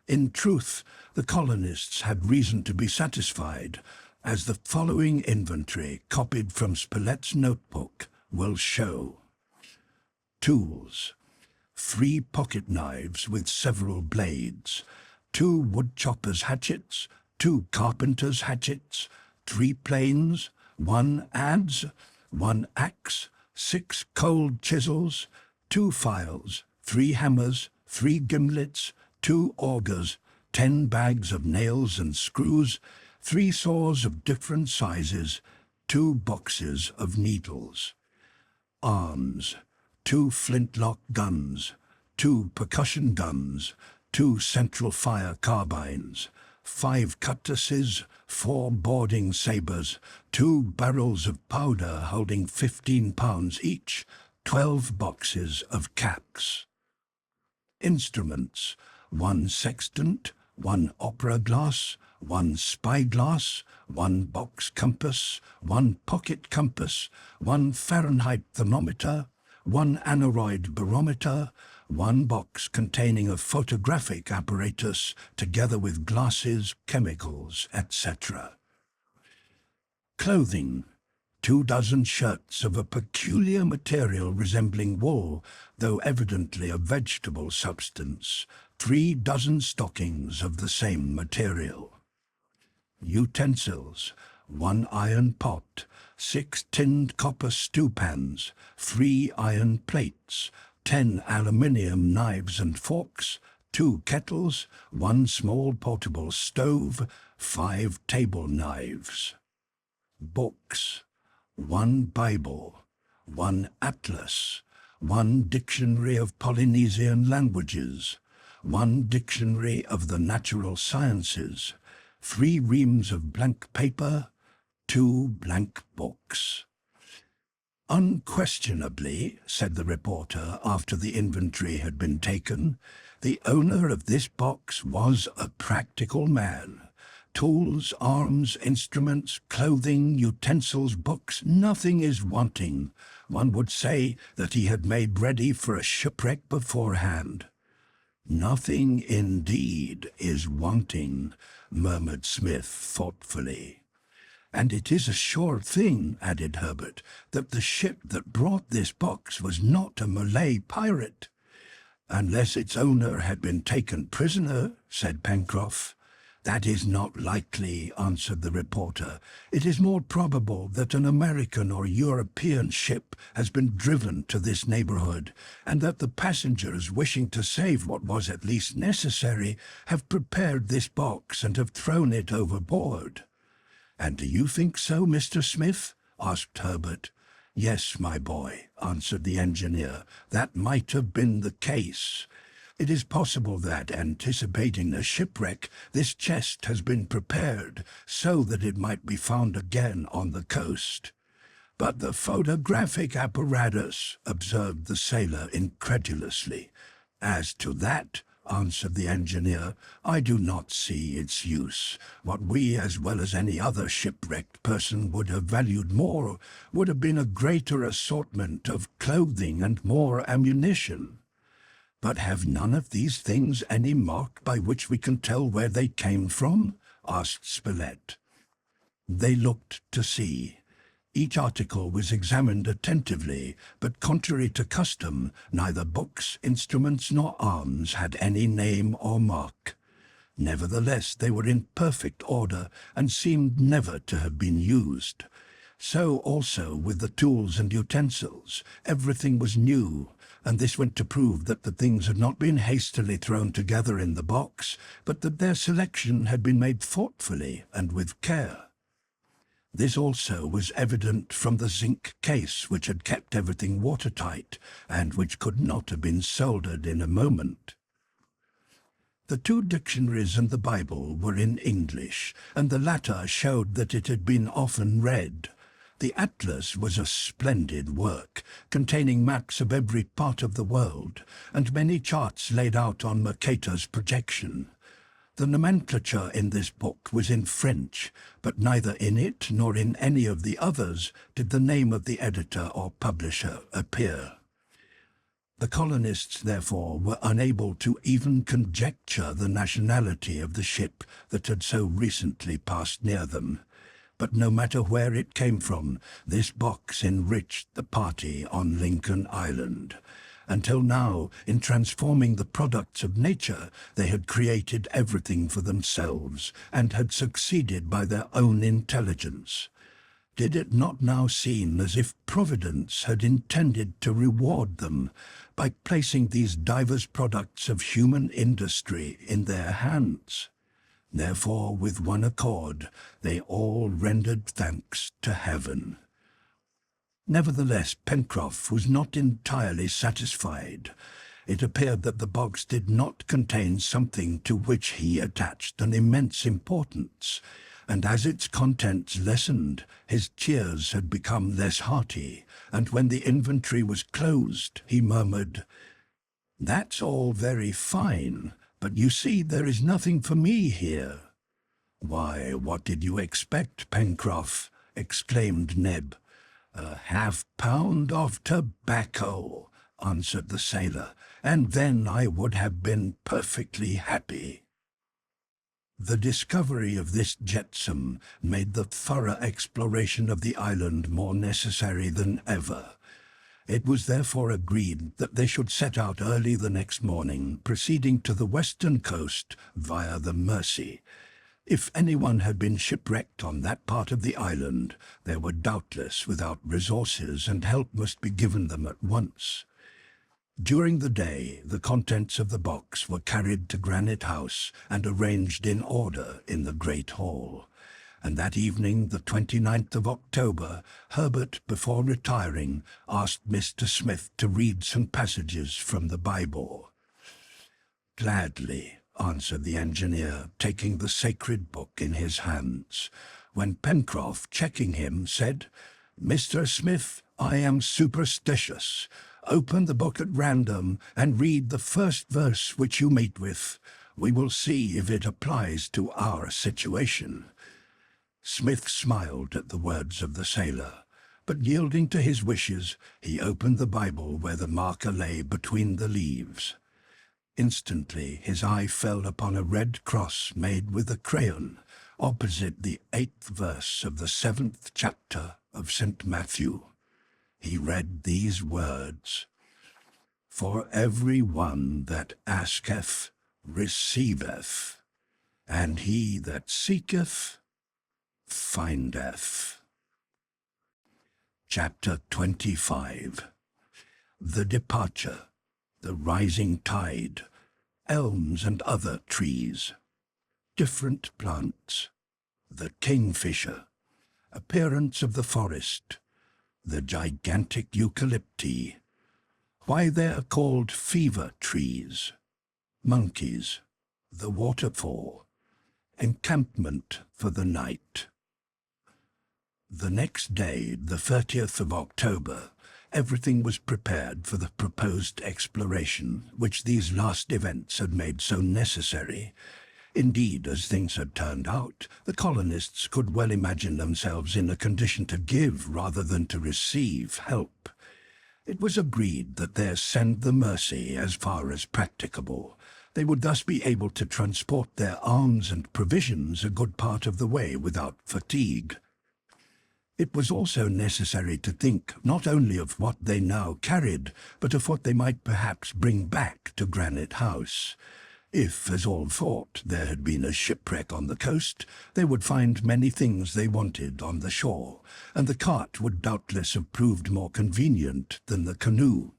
In truth, the colonists had reason to be satisfied, as the following inventory, copied from Spilett's notebook, will show. Tools: 3 pocket knives with several blades, 2 wood chopper's hatchets, 2 carpenter's hatchets, 3 planes, 1 adze, 1 axe, 6 cold chisels, 2 files, 3 hammers, 3 gimlets, 2 augers, 10 bags of nails and screws, 3 saws of different sizes, 2 boxes of needles. Arms: 2 flintlock guns, 2 percussion guns, 2 central fire carbines, 5 cutlasses, 4 boarding sabres, 2 barrels of powder holding 15 pounds each, 12 boxes of caps. Instruments: 1 sextant, 1 opera glass, 1 spyglass, 1 box compass, 1 pocket compass, 1 Fahrenheit thermometer, 1 aneroid barometer, 1 box containing a photographic apparatus, together with glasses, chemicals, etc. Clothing: 2 dozen shirts of a peculiar material resembling wool, though evidently a vegetable substance, 3 dozen stockings of the same material. Utensils: 1 iron pot, 6 tinned copper stewpans, 3 iron plates, 10 aluminium knives and forks, 2 kettles, 1 small portable stove, 5 table knives. Books: 1 Bible, 1 atlas, 1 dictionary of Polynesian languages, 1 dictionary of the natural sciences, 3 reams of blank paper, 2 blank books. "Unquestionably," said the reporter after the inventory had been taken, "the owner of this box was a practical man. Tools, arms, instruments, clothing, utensils, books, nothing is wanting. One would say that he had made ready for a shipwreck beforehand." "Nothing indeed is wanting," murmured Smith thoughtfully. "And it is a sure thing," added Harbert, "that the ship that brought this box was not a Malay pirate." "Unless its owner had been taken prisoner," said Pencroff. "That is not likely," answered the reporter. "It is more probable that an American or European ship has been driven to this neighborhood, and that the passengers, wishing to save what was at least necessary, have prepared this box and have thrown it overboard." "And do you think so, Mr. Smith?" asked Harbert. "Yes, my boy," answered the engineer, "that might have been the case. It is possible that, anticipating a shipwreck, this chest has been prepared so that it might be found again on the coast." "But the photographic apparatus," observed the sailor incredulously. "As to that," answered the engineer, "I do not see its use. What we, as well as any other shipwrecked person, would have valued more would have been a greater assortment of clothing and more ammunition." "But have none of these things any mark by which we can tell where they came from?" asked Spilett. They looked to see. Each article was examined attentively, but contrary to custom, neither books, instruments, nor arms had any name or mark. Nevertheless, they were in perfect order and seemed never to have been used. So also with the tools and utensils. Everything was new, and this went to prove that the things had not been hastily thrown together in the box, but that their selection had been made thoughtfully and with care. This also was evident from the zinc case which had kept everything watertight, and which could not have been soldered in a moment. The 2 dictionaries and the Bible were in English, and the latter showed that it had been often read. The atlas was a splendid work, containing maps of every part of the world, and many charts laid out on Mercator's projection. The nomenclature in this book was in French, but neither in it nor in any of the others did the name of the editor or publisher appear. The colonists, therefore, were unable to even conjecture the nationality of the ship that had so recently passed near them. But no matter where it came from, this box enriched the party on Lincoln Island. Until now, in transforming the products of nature, they had created everything for themselves, and had succeeded by their own intelligence. Did it not now seem as if Providence had intended to reward them by placing these diverse products of human industry in their hands? Therefore, with one accord, they all rendered thanks to heaven. Nevertheless, Pencroff was not entirely satisfied. It appeared that the box did not contain something to which he attached an immense importance, and as its contents lessened, his cheers had become less hearty, and when the inventory was closed, he murmured, "That's all very fine, but you see there is nothing for me here." "Why, what did you expect, Pencroff?" exclaimed Neb. "A half-pound of tobacco," answered the sailor, "and then I would have been perfectly happy." The discovery of this jetsam made the thorough exploration of the island more necessary than ever. It was therefore agreed that they should set out early the next morning, proceeding to the western coast via the Mersey. If anyone had been shipwrecked on that part of the island, they were doubtless without resources, and help must be given them at once. During the day, the contents of the box were carried to Granite House and arranged in order in the Great Hall. And that evening, the 29th of October, Harbert, before retiring, asked Mr. Smith to read some passages from the Bible. "Gladly," answered the engineer, taking the sacred book in his hands, when Pencroff, checking him, said, "Mr. Smith, I am superstitious. Open the book at random and read the first verse which you meet with. We will see if it applies to our situation." Smith smiled at the words of the sailor, but yielding to his wishes, he opened the Bible where the marker lay between the leaves. Instantly his eye fell upon a red cross made with a crayon, opposite the 8th verse of the 7th chapter of St. Matthew. He read these words, "For every one that asketh receiveth, and he that seeketh findeth." Chapter 25. The Departure, the Rising Tide, Elms and Other Trees, Different Plants, the Kingfisher, Appearance of the Forest, the Gigantic Eucalypti, Why they are called Fever Trees, Monkeys, the Waterfall, Encampment for the Night. The next day, the 30th of October, everything was prepared for the proposed exploration, which these last events had made so necessary. Indeed, as things had turned out, the colonists could well imagine themselves in a condition to give rather than to receive help. It was agreed that they send the Mersey as far as practicable. They would thus be able to transport their arms and provisions a good part of the way without fatigue. It was also necessary to think not only of what they now carried, but of what they might perhaps bring back to Granite House. If, as all thought, there had been a shipwreck on the coast, they would find many things they wanted on the shore, and the cart would doubtless have proved more convenient than the canoe.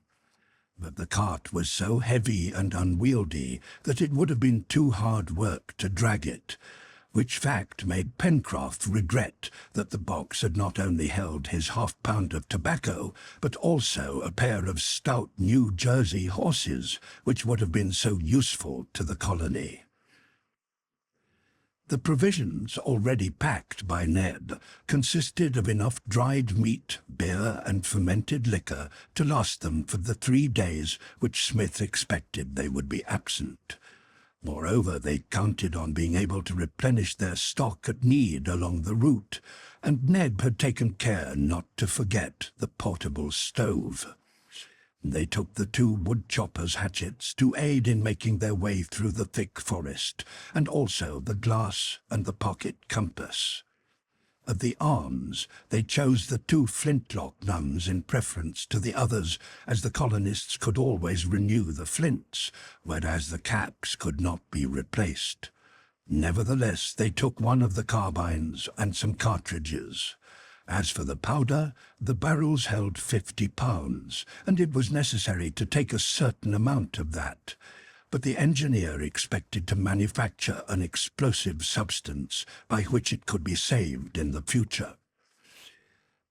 But the cart was so heavy and unwieldy that it would have been too hard work to drag it, which fact made Pencroff regret that the box had not only held his half-pound of tobacco, but also a pair of stout New Jersey horses, which would have been so useful to the colony. The provisions already packed by Ned consisted of enough dried meat, beer, and fermented liquor to last them for the 3 days which Smith expected they would be absent. Moreover, they counted on being able to replenish their stock at need along the route, and Ned had taken care not to forget the portable stove. They took the 2 wood-choppers' hatchets to aid in making their way through the thick forest, and also the glass and the pocket compass. Of the arms, they chose the 2 flintlock guns in preference to the others, as the colonists could always renew the flints, whereas the caps could not be replaced. Nevertheless, they took 1 of the carbines and some cartridges. As for the powder, the barrels held 50 pounds, and it was necessary to take a certain amount of that. But the engineer expected to manufacture an explosive substance by which it could be saved in the future.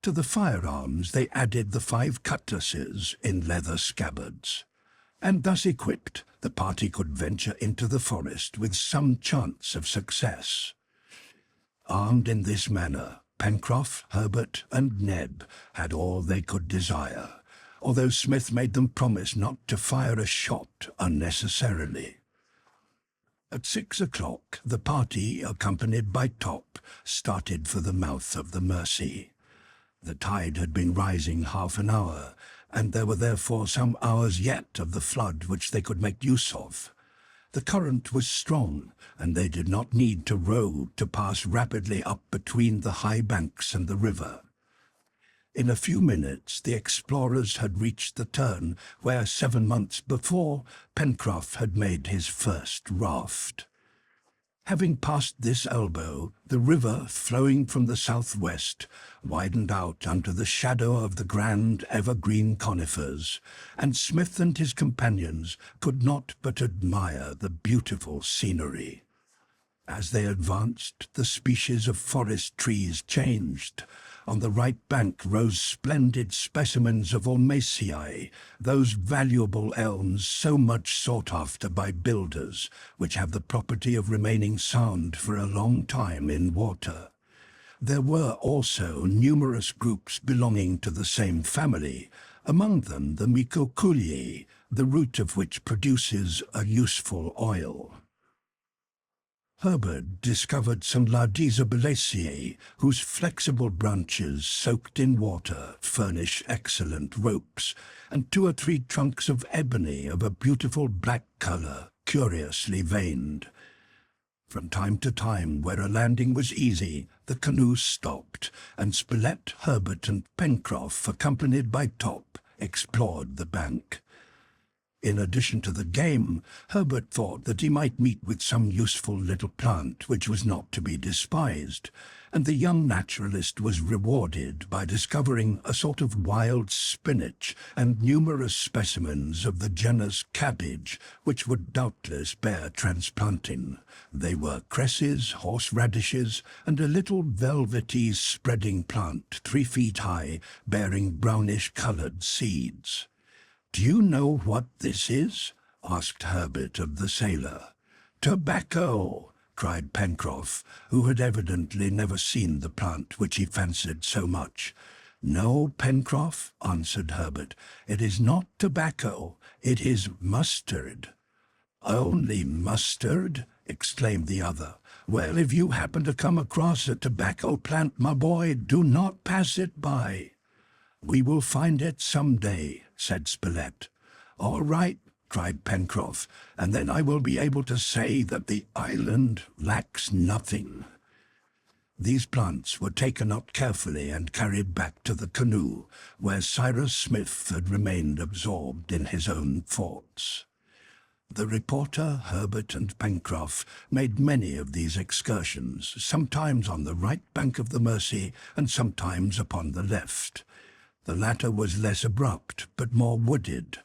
To the firearms they added the 5 cutlasses in leather scabbards. and thus equipped, the party could venture into the forest with some chance of success. Armed in this manner, Pencroff, Harbert, and Neb had all they could desire, although Smith made them promise not to fire a shot unnecessarily. At 6 o'clock, the party, accompanied by Top, started for the mouth of the Mersey. The tide had been rising half an hour, and there were therefore some hours yet of the flood which they could make use of. The current was strong, and they did not need to row to pass rapidly up between the high banks and the river. In a few minutes the explorers had reached the turn where 7 months before Pencroff had made his first raft. Having passed this elbow, the river, flowing from the southwest, widened out under the shadow of the grand evergreen conifers, and Smith and his companions could not but admire the beautiful scenery. As they advanced, the species of forest trees changed. On the right bank rose splendid specimens of Ulmaceae, those valuable elms so much sought after by builders, which have the property of remaining sound for a long time in water. There were also numerous groups belonging to the same family, among them the Mycoculiae, the root of which produces a useful oil. Harbert discovered some Lardizabalaceae, whose flexible branches soaked in water furnish excellent ropes, and 2 or 3 trunks of ebony of a beautiful black colour, curiously veined. From time to time, where a landing was easy, the canoe stopped, and Spilett, Harbert, and Pencroff, accompanied by Top, explored the bank. In addition to the game, Harbert thought that he might meet with some useful little plant which was not to be despised, and the young naturalist was rewarded by discovering a sort of wild spinach and numerous specimens of the genus cabbage, which would doubtless bear transplanting. They were cresses, horseradishes, and a little velvety spreading plant 3 feet high, bearing brownish-coloured seeds. "Do you know what this is?" asked Harbert of the sailor. "Tobacco!" cried Pencroff, who had evidently never seen the plant which he fancied so much. "No, Pencroff," answered Harbert, "it is not tobacco, it is mustard." "Only mustard?" exclaimed the other. "Well, if you happen to come across a tobacco plant, my boy, do not pass it by." "We will find it some day," said Spilett. "All right," cried Pencroff, "and then I will be able to say that the island lacks nothing." These plants were taken up carefully and carried back to the canoe, where Cyrus Smith had remained absorbed in his own thoughts. The reporter, Harbert, and Pencroff made many of these excursions, sometimes on the right bank of the Mersey and sometimes upon the left. The latter was less abrupt, but more wooded.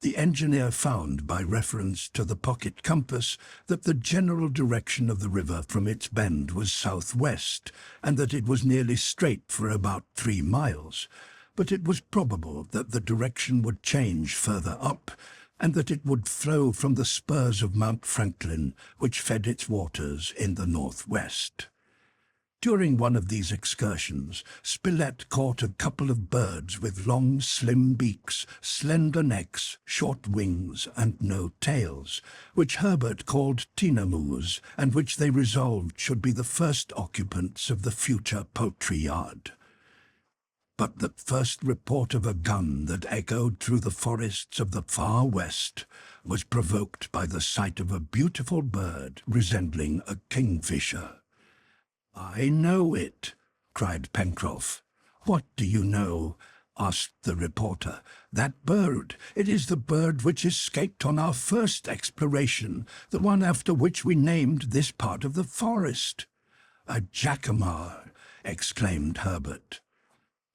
The engineer found, by reference to the pocket compass, that the general direction of the river from its bend was southwest, and that it was nearly straight for about 3 miles. But it was probable that the direction would change further up, and that it would flow from the spurs of Mount Franklin, which fed its waters in the northwest. During one of these excursions, Spilett caught a couple of birds with long, slim beaks, slender necks, short wings, and no tails, which Harbert called tinamoos, and which they resolved should be the first occupants of the future poultry yard. But the first report of a gun that echoed through the forests of the far west was provoked by the sight of a beautiful bird resembling a kingfisher. "I know it," cried Pencroff. "What do you know?" asked the reporter. "That bird. It is the bird which escaped on our first exploration, the one after which we named this part of the forest." "A jacamar!" exclaimed Harbert.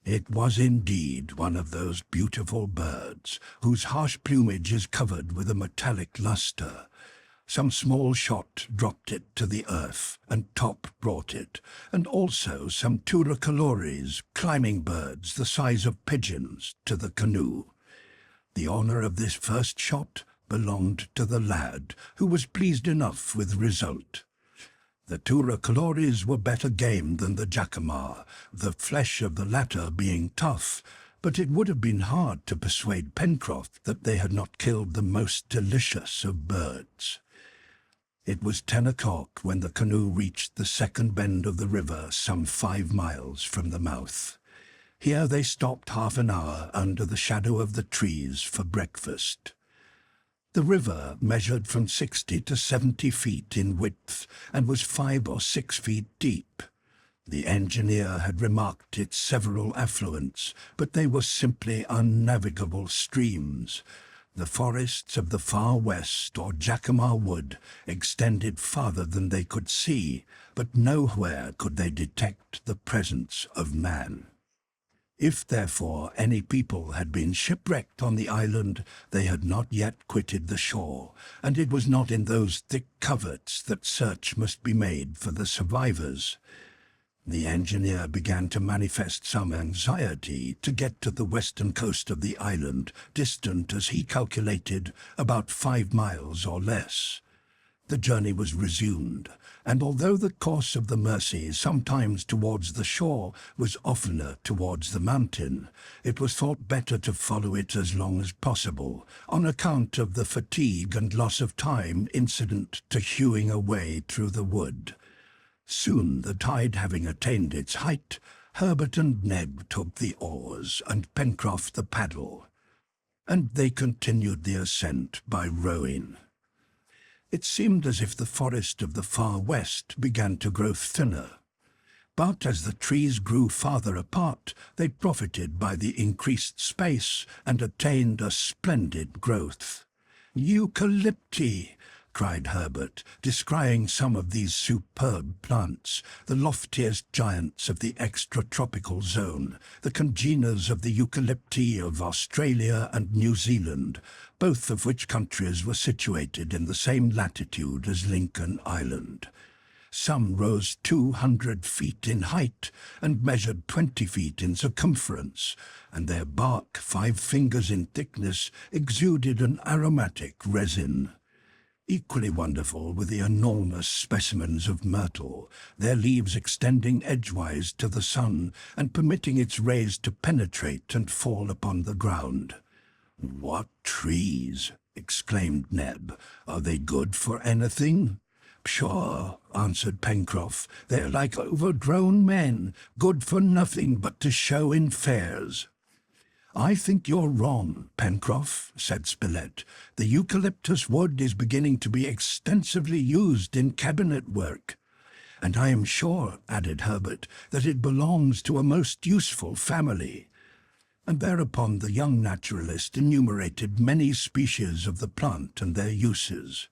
It was indeed one of those beautiful birds, whose harsh plumage is covered with a metallic lustre. Some small shot dropped it to the earth, and Top brought it, and also some turricolories, climbing birds the size of pigeons, to the canoe. The honour of this first shot belonged to the lad, who was pleased enough with the result. The turacolories were better game than the jacamar, the flesh of the latter being tough, but it would have been hard to persuade Pencroff that they had not killed the most delicious of birds. It was 10 o'clock when the canoe reached the second bend of the river some 5 miles from the mouth. Here they stopped half an hour under the shadow of the trees for breakfast. The river measured from 60 to 70 feet in width and was 5 or 6 feet deep. The engineer had remarked its several affluents, but they were simply unnavigable streams. The forests of the far west, or Jacamar Wood, extended farther than they could see, but nowhere could they detect the presence of man. If, therefore, any people had been shipwrecked on the island, they had not yet quitted the shore, and it was not in those thick coverts that search must be made for the survivors. The engineer began to manifest some anxiety to get to the western coast of the island, distant, as he calculated, about 5 miles or less. The journey was resumed, and although the course of the Mersey, sometimes towards the shore, was oftener towards the mountain, it was thought better to follow it as long as possible, on account of the fatigue and loss of time incident to hewing a way through the wood. Soon, the tide having attained its height, Harbert and Neb took the oars and Pencroff the paddle, and they continued the ascent by rowing. It seemed as if the forest of the far west began to grow thinner, but as the trees grew farther apart, they profited by the increased space and attained a splendid growth. "Eucalypti!" cried Harbert, descrying some of these superb plants, the loftiest giants of the extratropical zone, the congeners of the eucalypti of Australia and New Zealand, both of which countries were situated in the same latitude as Lincoln Island. Some rose 200 feet in height and measured 20 feet in circumference, and their bark, 5 fingers in thickness, exuded an aromatic resin. Equally wonderful were the enormous specimens of myrtle, their leaves extending edgewise to the sun and permitting its rays to penetrate and fall upon the ground. "What trees!" exclaimed Neb. "Are they good for anything?" "Pshaw," answered Pencroff, "they're like overgrown men, good for nothing but to show in fairs." "I think you're wrong, Pencroff," said Spilett. "The eucalyptus wood is beginning to be extensively used in cabinet work. And I am sure," added Harbert, "that it belongs to a most useful family." And thereupon the young naturalist enumerated many species of the plant and their uses.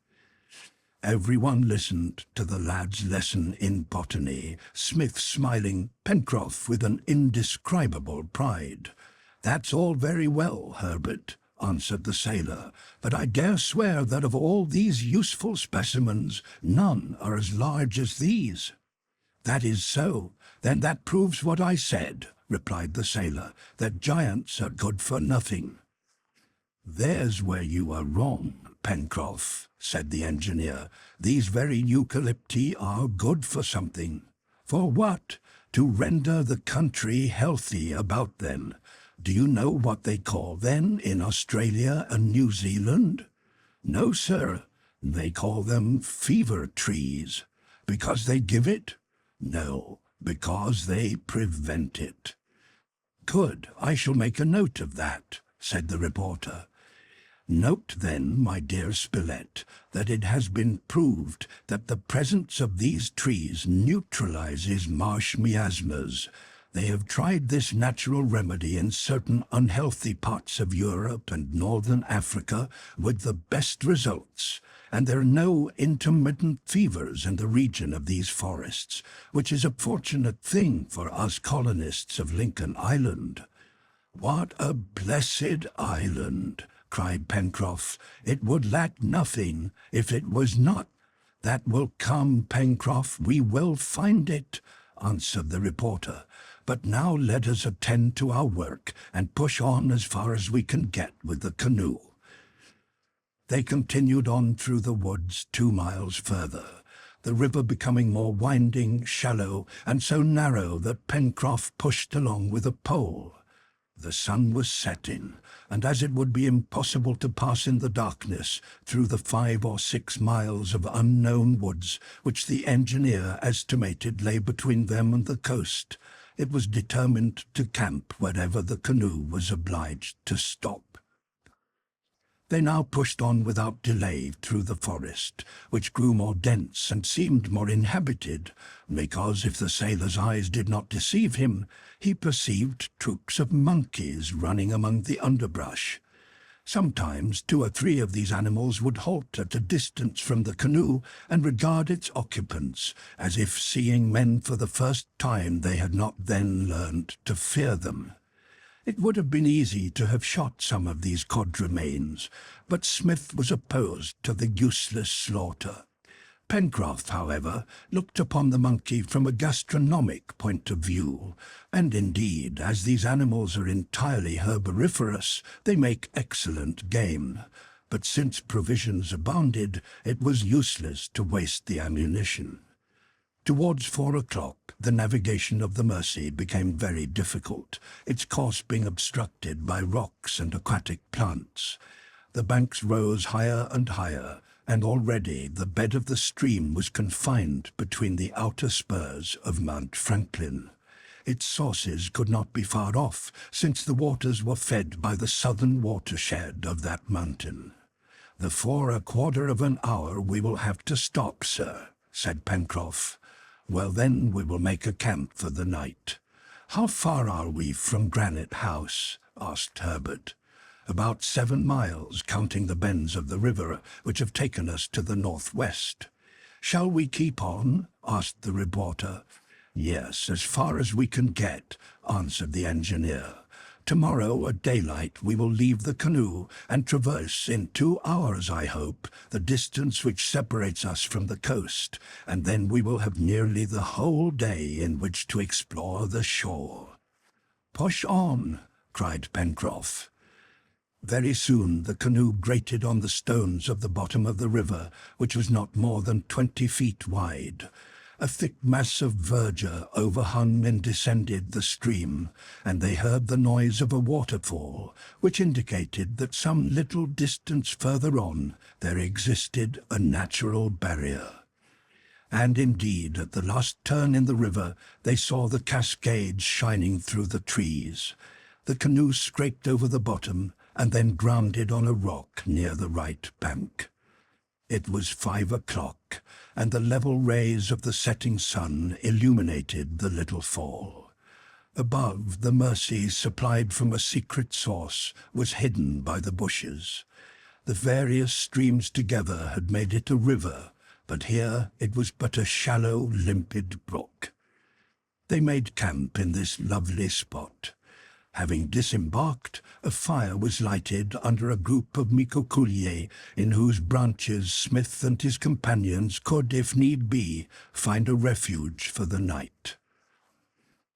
Everyone listened to the lad's lesson in botany, Smith smiling, Pencroff with an indescribable pride. "That's all very well, Herbert," answered the sailor, "but I dare swear that of all these useful specimens, none are as large as these." "That is so. Then that proves what I said," replied the sailor, "that giants are good for nothing." "There's where you are wrong, Pencroff," said the engineer. "These very eucalypti are good for something." "For what?" "To render the country healthy about them. Do you know what they call them in Australia and New Zealand?" "No, sir." "They call them fever trees." "Because they give it?" "No, because they prevent it." "Good, I shall make a note of that," said the reporter. "Note then, my dear Spilett, that it has been proved that the presence of these trees neutralizes marsh miasmas. They have tried this natural remedy in certain unhealthy parts of Europe and northern Africa with the best results, and there are no intermittent fevers in the region of these forests, which is a fortunate thing for us colonists of Lincoln Island." "What a blessed island!" cried Pencroff. "It would lack nothing if it was not." "That will come, Pencroff, we will find it," answered the reporter. but now let us attend to our work and push on as far as we can get with the canoe." They continued on through the woods 2 miles further, the river becoming more winding, shallow, and so narrow that Pencroff pushed along with a pole. The sun was setting, and as it would be impossible to pass in the darkness through the 5 or 6 miles of unknown woods which the engineer estimated lay between them and the coast, it was determined to camp wherever the canoe was obliged to stop. They now pushed on without delay through the forest, which grew more dense and seemed more inhabited, because if the sailor's eyes did not deceive him, he perceived troops of monkeys running among the underbrush. Sometimes 2 or 3 of these animals would halt at a distance from the canoe and regard its occupants, as if seeing men for the first time they had not then learned to fear them. It would have been easy to have shot some of these quadrumanes, but Smith was opposed to the useless slaughter. Pencroff, however, looked upon the monkey from a gastronomic point of view, and indeed, as these animals are entirely herbivorous, they make excellent game. But since provisions abounded, it was useless to waste the ammunition. Towards 4 o'clock, the navigation of the Mercy became very difficult, its course being obstructed by rocks and aquatic plants. The banks rose higher and higher, and already the bed of the stream was confined between the outer spurs of Mount Franklin. Its sources could not be far off, since the waters were fed by the southern watershed of that mountain. "For 1/4 of an hour we will have to stop, sir," said Pencroff. "Well, then we will make a camp for the night." "How far are we from Granite House?" asked Harbert. "About 7 miles, counting the bends of the river, which have taken us to the northwest." "Shall we keep on?" asked the reporter. "Yes, as far as we can get," answered the engineer. "Tomorrow at daylight we will leave the canoe and traverse in 2 hours, I hope, the distance which separates us from the coast, and then we will have nearly the whole day in which to explore the shore." "Push on!" cried Pencroff. Very soon the canoe grated on the stones of the bottom of the river, which was not more than 20 feet wide. A thick mass of verdure overhung and descended the stream, and they heard the noise of a waterfall, which indicated that some little distance further on there existed a natural barrier. And indeed, at the last turn in the river, they saw the cascades shining through the trees. The canoe scraped over the bottom, and then grounded on a rock near the right bank. It was 5 o'clock, and the level rays of the setting sun illuminated the little fall. Above, the Mercy, supplied from a secret source, was hidden by the bushes. The various streams together had made it a river, but here it was but a shallow, limpid brook. They made camp in this lovely spot. Having disembarked, a fire was lighted under a group of micocouliers, in whose branches Smith and his companions could, if need be, find a refuge for the night.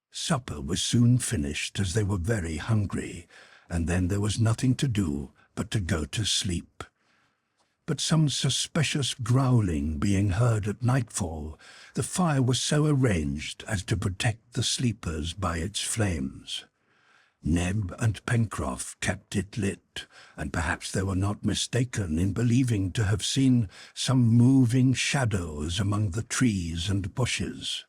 Supper was soon finished, as they were very hungry, and then there was nothing to do but to go to sleep. But some suspicious growling being heard at nightfall, the fire was so arranged as to protect the sleepers by its flames. Neb and Pencroff kept it lit, and perhaps they were not mistaken in believing to have seen some moving shadows among the trees and bushes.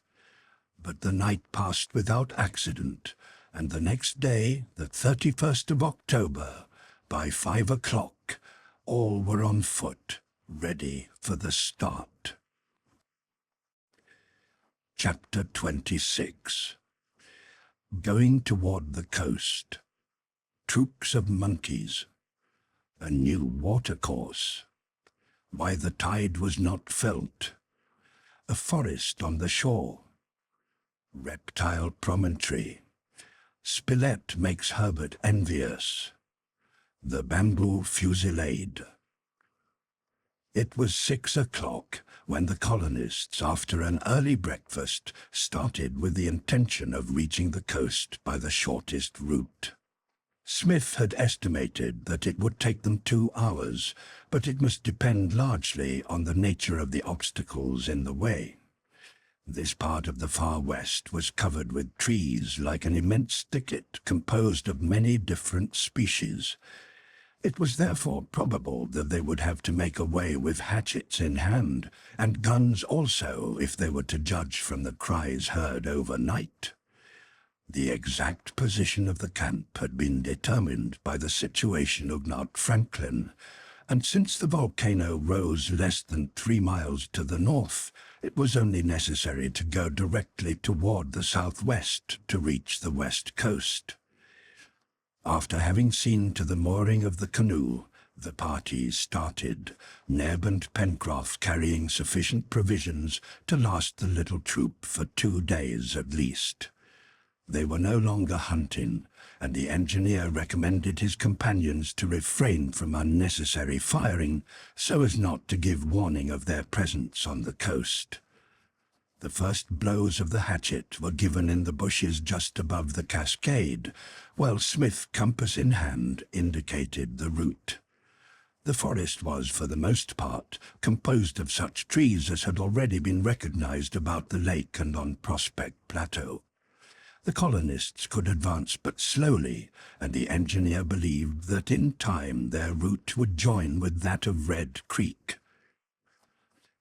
But the night passed without accident, and the next day, the 31st of October, by 5 o'clock, all were on foot, ready for the start. Chapter 26. Going toward the coast. Troops of monkeys. A new watercourse. Why the tide was not felt. A forest on the shore. Reptile promontory. Spilett makes Harbert envious. The bamboo fusillade. It was 6 o'clock when the colonists, after an early breakfast, started with the intention of reaching the coast by the shortest route. Smith had estimated that it would take them 2 hours, but it must depend largely on the nature of the obstacles in the way. This part of the far west was covered with trees like an immense thicket composed of many different species. It was therefore probable that they would have to make away with hatchets in hand, and guns also, if they were to judge from the cries heard overnight. The exact position of the camp had been determined by the situation of Mount Franklin, and since the volcano rose less than 3 miles to the north, it was only necessary to go directly toward the southwest to reach the west coast. After having seen to the mooring of the canoe, the party started, Neb and Pencroff carrying sufficient provisions to last the little troop for 2 days at least. They were no longer hunting, and the engineer recommended his companions to refrain from unnecessary firing so as not to give warning of their presence on the coast. The first blows of the hatchet were given in the bushes just above the cascade, while Smith, compass in hand, indicated the route. The forest was, for the most part, composed of such trees as had already been recognized about the lake and on Prospect Plateau. The colonists could advance but slowly, and the engineer believed that in time their route would join with that of Red Creek.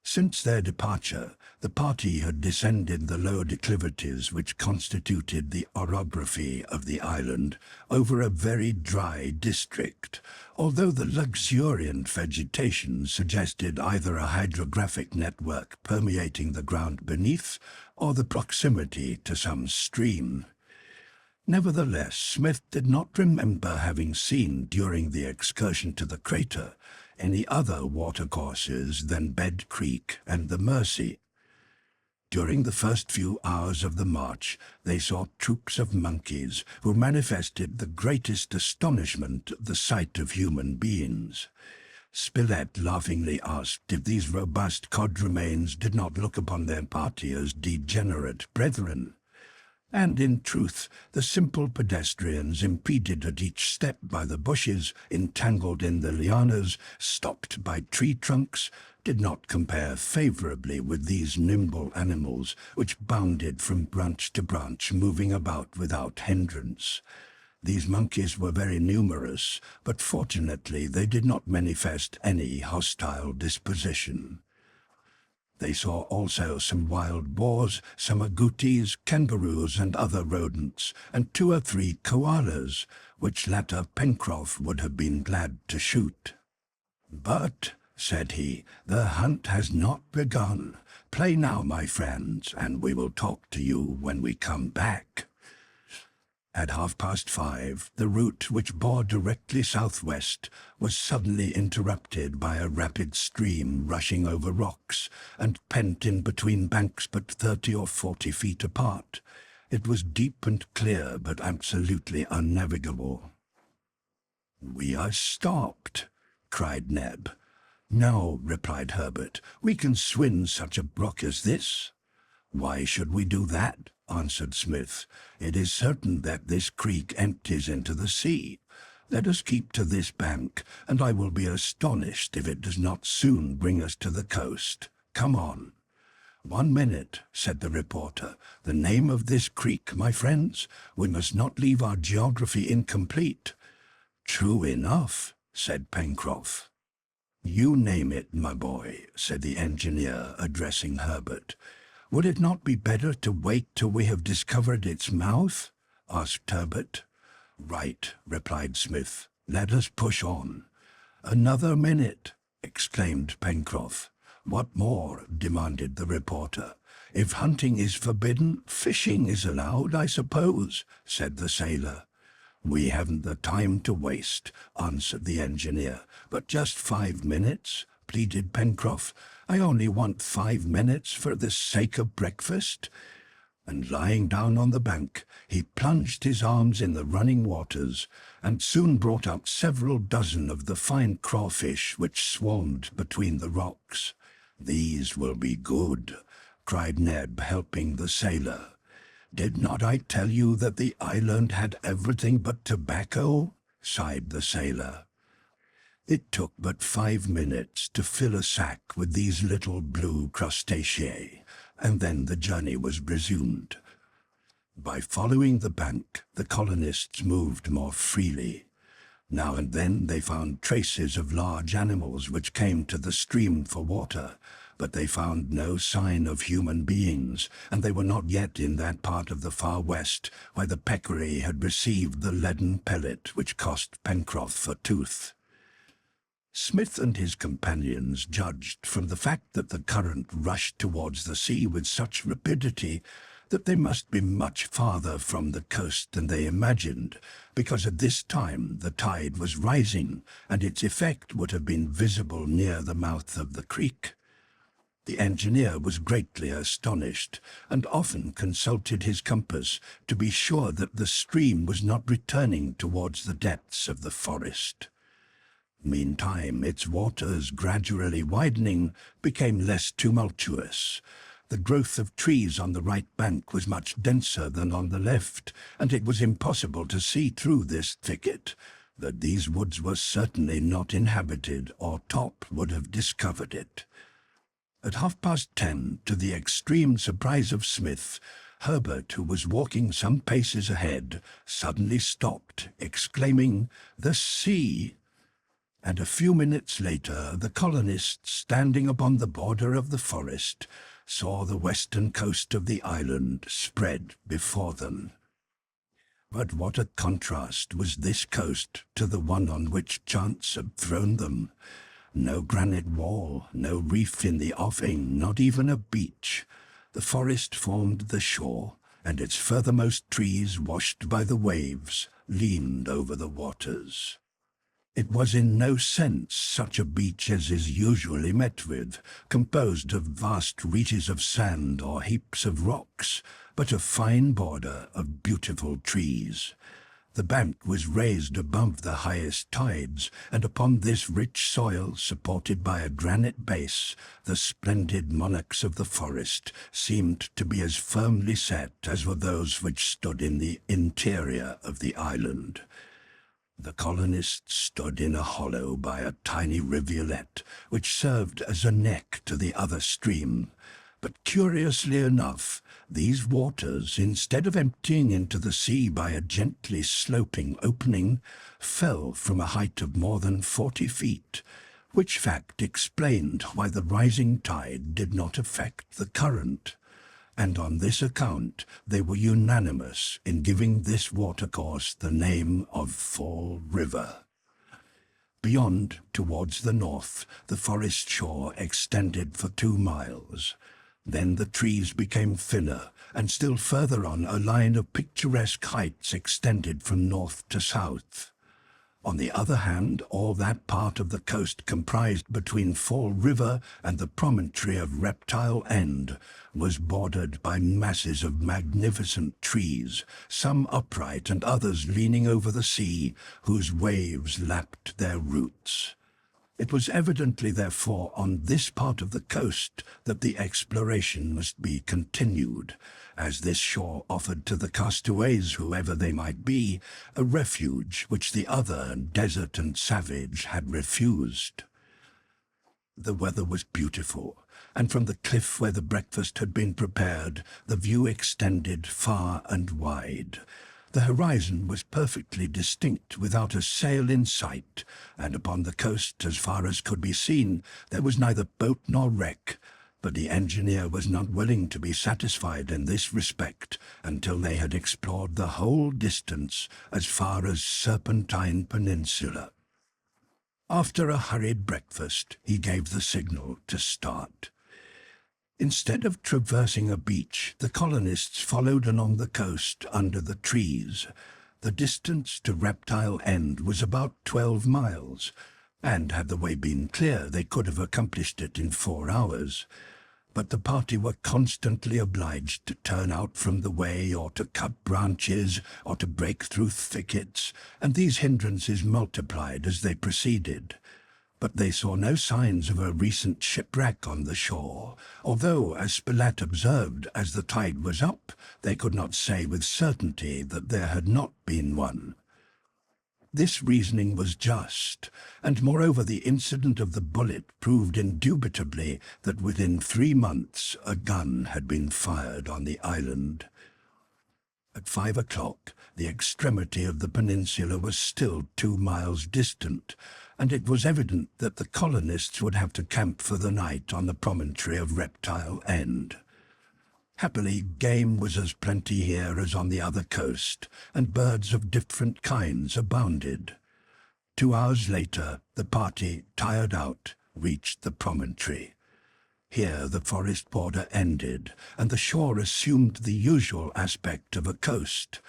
Since their departure, the party had descended the low declivities which constituted the orography of the island over a very dry district, although the luxuriant vegetation suggested either a hydrographic network permeating the ground beneath or the proximity to some stream. Nevertheless, Smith did not remember having seen during the excursion to the crater any other watercourses than Bed Creek and the Mercy. During the first few hours of the march, they saw troops of monkeys who manifested the greatest astonishment at the sight of human beings. Spilett laughingly asked if these robust quadrumanes did not look upon their party as degenerate brethren. And in truth, the simple pedestrians, impeded at each step by the bushes, entangled in the lianas, stopped by tree trunks, did not compare favourably with these nimble animals which bounded from branch to branch, moving about without hindrance. These monkeys were very numerous, but fortunately they did not manifest any hostile disposition. They saw also some wild boars, some agoutis, kangaroos, and other rodents, and 2 or 3 koalas, which latter Pencroff would have been glad to shoot. "But," said he, "the hunt has not begun. Play now, my friends, and we will talk to you when we come back." At 5:30, the route, which bore directly southwest, was suddenly interrupted by a rapid stream rushing over rocks and pent in between banks but 30 or 40 feet apart. It was deep and clear, but absolutely unnavigable. "We are stopped," cried Neb. "No," replied Harbert, "we can swim such a brook as this." "Why should we do that?" answered Smith. "It is certain that this creek empties into the sea. Let us keep to this bank, and I will be astonished if it does not soon bring us to the coast. Come on." "1 minute," said the reporter. "The name of this creek, my friends? We must not leave our geography incomplete." "True enough," said Pencroff. "You name it, my boy," said the engineer, addressing Harbert. "Would it not be better to wait till we have discovered its mouth?" asked Harbert. "Right," replied Smith. "Let us push on." "Another minute," exclaimed Pencroff. "What more?" demanded the reporter. "If hunting is forbidden, fishing is allowed, I suppose," said the sailor. "We haven't the time to waste," answered the engineer. "But just 5 minutes," pleaded Pencroff. "I only want 5 minutes for the sake of breakfast." and lying down on the bank, he plunged his arms in the running waters, and soon brought up several dozen of the fine crawfish which swarmed between the rocks. "These will be good," cried Neb, helping the sailor. "Did not I tell you that the island had everything but tobacco?" sighed the sailor. It took but 5 minutes to fill a sack with these little blue crustacea, and then the journey was resumed. By following the bank, the colonists moved more freely. Now and then they found traces of large animals which came to the stream for water, but they found no sign of human beings, and they were not yet in that part of the far west where the peccary had received the leaden pellet which cost Pencroff a tooth. Smith and his companions judged from the fact that the current rushed towards the sea with such rapidity that they must be much farther from the coast than they imagined, because at this time the tide was rising, and its effect would have been visible near the mouth of the creek. The engineer was greatly astonished, and often consulted his compass to be sure that the stream was not returning towards the depths of the forest. Meantime, its waters, gradually widening, became less tumultuous. The growth of trees on the right bank was much denser than on the left, and it was impossible to see through this thicket that these woods were certainly not inhabited, or Top would have discovered it. At 10:30, to the extreme surprise of Smith, Harbert, who was walking some paces ahead, suddenly stopped, exclaiming, "The sea!" And a few minutes later the colonists, standing upon the border of the forest, saw the western coast of the island spread before them. But what a contrast was this coast to the one on which chance had thrown them! No granite wall, no reef in the offing, not even a beach. The forest formed the shore, and its furthermost trees, washed by the waves, leaned over the waters. It was in no sense such a beach as is usually met with, composed of vast reaches of sand or heaps of rocks, but a fine border of beautiful trees. The bank was raised above the highest tides, and upon this rich soil, supported by a granite base, the splendid monarchs of the forest seemed to be as firmly set as were those which stood in the interior of the island. The colonists stood in a hollow by a tiny rivulet, which served as a neck to the other stream. But curiously enough, these waters, instead of emptying into the sea by a gently sloping opening, fell from a height of more than 40 feet, which fact explained why the rising tide did not affect the current. And on this account they were unanimous in giving this watercourse the name of Fall River. Beyond, towards the north, the forest shore extended for 2 miles. Then the trees became thinner, and still further on a line of picturesque heights extended from north to south. On the other hand, all that part of the coast comprised between Fall River and the promontory of Reptile End was bordered by masses of magnificent trees, some upright and others leaning over the sea, whose waves lapped their roots. It was evidently, therefore, on this part of the coast that the exploration must be continued, as this shore offered to the castaways, whoever they might be, a refuge which the other, desert and savage, had refused. The weather was beautiful, and from the cliff where the breakfast had been prepared, the view extended far and wide. The horizon was perfectly distinct, without a sail in sight, and upon the coast, as far as could be seen, there was neither boat nor wreck. But the engineer was not willing to be satisfied in this respect until they had explored the whole distance as far as Serpentine Peninsula. After a hurried breakfast, he gave the signal to start. Instead of traversing a beach, the colonists followed along the coast under the trees. The distance to Reptile End was about 12 miles, and had the way been clear, they could have accomplished it in 4 hours. but the party were constantly obliged to turn out from the way, or to cut branches, or to break through thickets, and these hindrances multiplied as they proceeded. But they saw no signs of a recent shipwreck on the shore, although, as Spilett observed, as the tide was up, they could not say with certainty that there had not been one. This reasoning was just, and moreover the incident of the bullet proved indubitably that within 3 months a gun had been fired on the island. At 5 o'clock, the extremity of the peninsula was still 2 miles distant, and it was evident that the colonists would have to camp for the night on the promontory of Reptile End. Happily, game was as plenty here as on the other coast, and birds of different kinds abounded. 2 hours later, the party, tired out, reached the promontory. Here the forest border ended, and the shore assumed the usual aspect of a coast.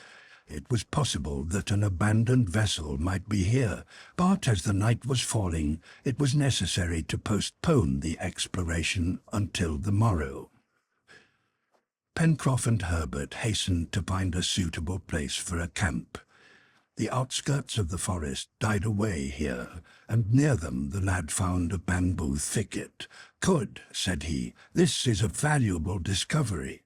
It was possible that an abandoned vessel might be here, but as the night was falling, it was necessary to postpone the exploration until the morrow. Pencroff and Harbert hastened to find a suitable place for a camp. The outskirts of the forest died away here, and near them the lad found a bamboo thicket. "Good," said he, "this is a valuable discovery."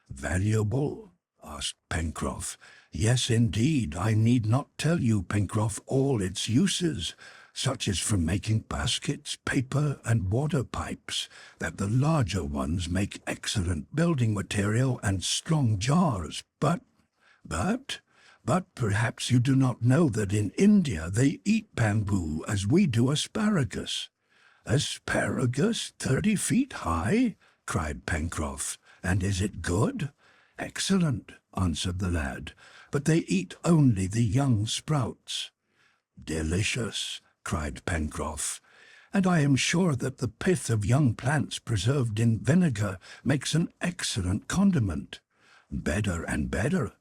"Valuable?" asked Pencroff. "Yes, indeed. I need not tell you, Pencroff, all its uses, such as for making baskets, paper, and water pipes, that the larger ones make excellent building material and strong jars. But perhaps you do not know that in India they eat bamboo as we do asparagus." "Asparagus 30 feet high?" cried Pencroff. "And is it good?" "Excellent," answered the lad, "but they eat only the young sprouts." "Delicious," cried Pencroff, "and I am sure that the pith of young plants preserved in vinegar makes an excellent condiment." "Better and better.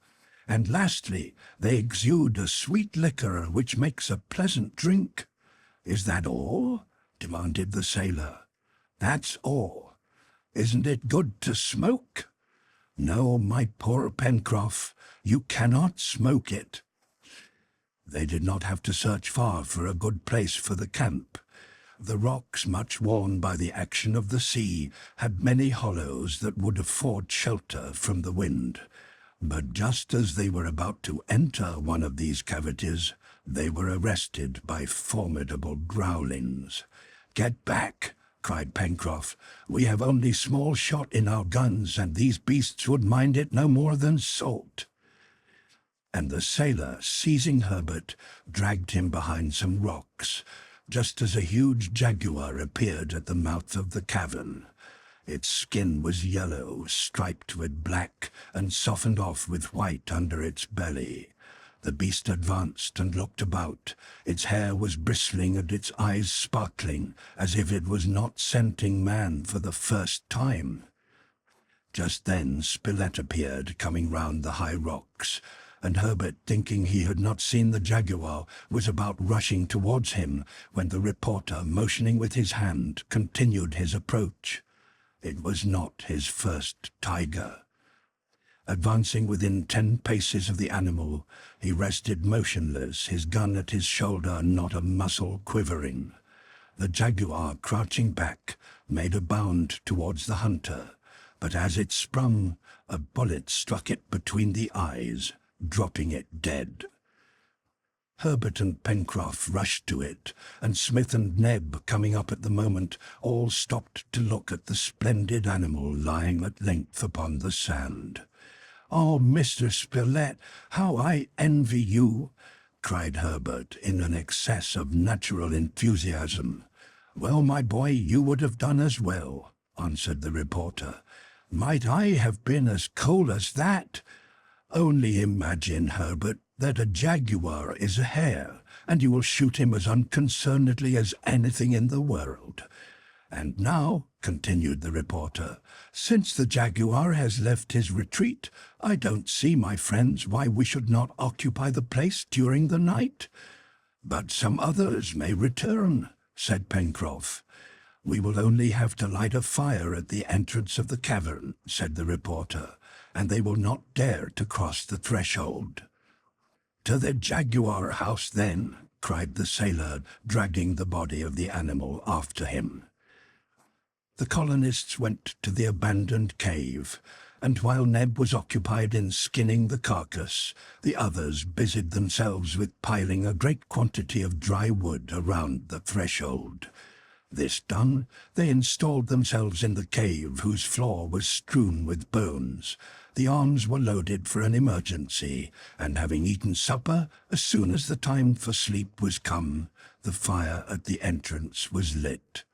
And lastly, they exude a sweet liquor which makes a pleasant drink." "Is that all?" demanded the sailor. "That's all." "Isn't it good to smoke?" "No, my poor Pencroff, you cannot smoke it." They did not have to search far for a good place for the camp. The rocks, much worn by the action of the sea, had many hollows that would afford shelter from the wind. But just as they were about to enter one of these cavities, they were arrested by formidable growlings. "Get back!" cried Pencroff. "We have only small shot in our guns, and these beasts would mind it no more than salt." And the sailor, seizing Harbert, dragged him behind some rocks, just as a huge jaguar appeared at the mouth of the cavern. Its skin was yellow, striped with black, and softened off with white under its belly. The beast advanced and looked about. Its hair was bristling and its eyes sparkling, as if it was not scenting man for the first time. Just then Spilett appeared, coming round the high rocks, and Harbert, thinking he had not seen the jaguar, was about rushing towards him, when the reporter, motioning with his hand, continued his approach. It was not his first tiger. Advancing within 10 paces of the animal, he rested motionless, his gun at his shoulder, not a muscle quivering. The jaguar, crouching back, made a bound towards the hunter, but as it sprung, a bullet struck it between the eyes, dropping it dead. Harbert and Pencroff rushed to it, and Smith and Neb, coming up at the moment, all stopped to look at the splendid animal lying at length upon the sand. "Oh, Mr. Spilett, how I envy you!" cried Harbert in an excess of natural enthusiasm. "Well, my boy, you would have done as well," answered the reporter. "Might I have been as cool as that? Only imagine, Harbert, that a jaguar is a hare, and you will shoot him as unconcernedly as anything in the world. And now," continued the reporter, "since the jaguar has left his retreat, I don't see, my friends, why we should not occupy the place during the night." "But some others may return," said Pencroff. "We will only have to light a fire at the entrance of the cavern," said the reporter, "and they will not dare to cross the threshold." "To the jaguar house, then," cried the sailor, dragging the body of the animal after him. The colonists went to the abandoned cave, and while Neb was occupied in skinning the carcass, the others busied themselves with piling a great quantity of dry wood around the threshold. This done, they installed themselves in the cave, whose floor was strewn with bones. The arms were loaded for an emergency, and having eaten supper, as soon as the time for sleep was come, the fire at the entrance was lit.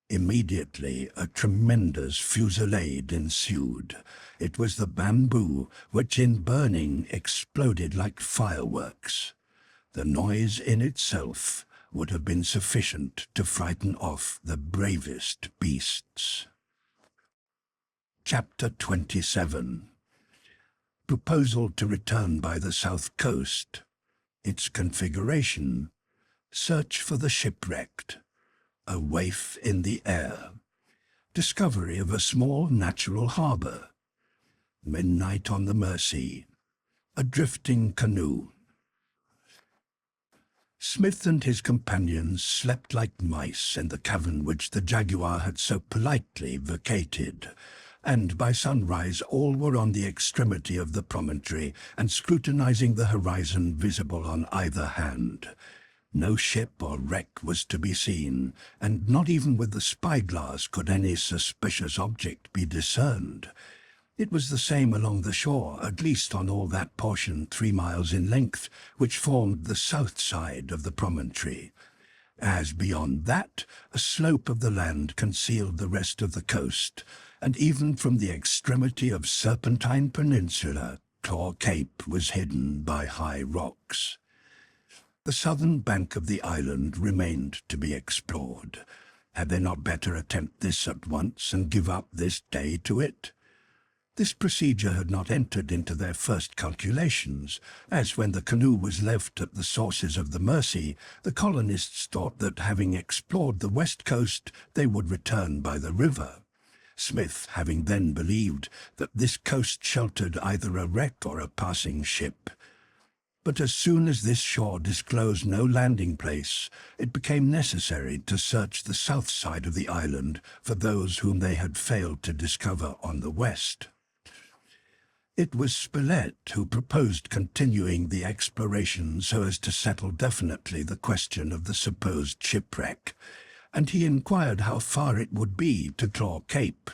Immediately a tremendous fusillade ensued. It was the bamboo which in burning exploded like fireworks. The noise in itself would have been sufficient to frighten off the bravest beasts. Chapter 27. Proposal to return by the south coast. Its configuration. Search for the shipwrecked. A waif in the air. Discovery of a small natural harbour. Midnight on the Mersey. A drifting canoe. Smith and his companions slept like mice in the cavern which the jaguar had so politely vacated, and by sunrise all were on the extremity of the promontory and scrutinizing the horizon visible on either hand. No ship or wreck was to be seen, and not even with the spyglass could any suspicious object be discerned. It was the same along the shore, at least on all that portion 3 miles in length, which formed the south side of the promontory. As beyond that, a slope of the land concealed the rest of the coast, and even from the extremity of Serpentine Peninsula, Claw Cape was hidden by high rocks. The southern bank of the island remained to be explored. Had they not better attempt this at once and give up this day to it? This procedure had not entered into their first calculations, as when the canoe was left at the sources of the Mersey, the colonists thought that having explored the west coast, they would return by the river. Smith having then believed that this coast sheltered either a wreck or a passing ship. But as soon as this shore disclosed no landing place, it became necessary to search the south side of the island for those whom they had failed to discover on the west. It was Spilett who proposed continuing the exploration so as to settle definitely the question of the supposed shipwreck, and he inquired how far it would be to Claw Cape.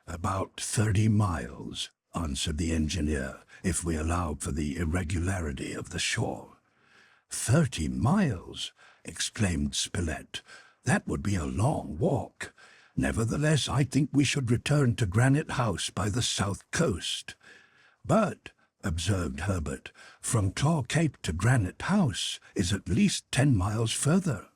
"About 30 miles, answered the engineer, "if we allowed for the irregularity of the shore." 30 miles, exclaimed Spilett. "That would be a long walk. Nevertheless, I think we should return to Granite House by the south coast." "But," observed Harbert, "from Claw Cape to Granite House is at least 10 miles further."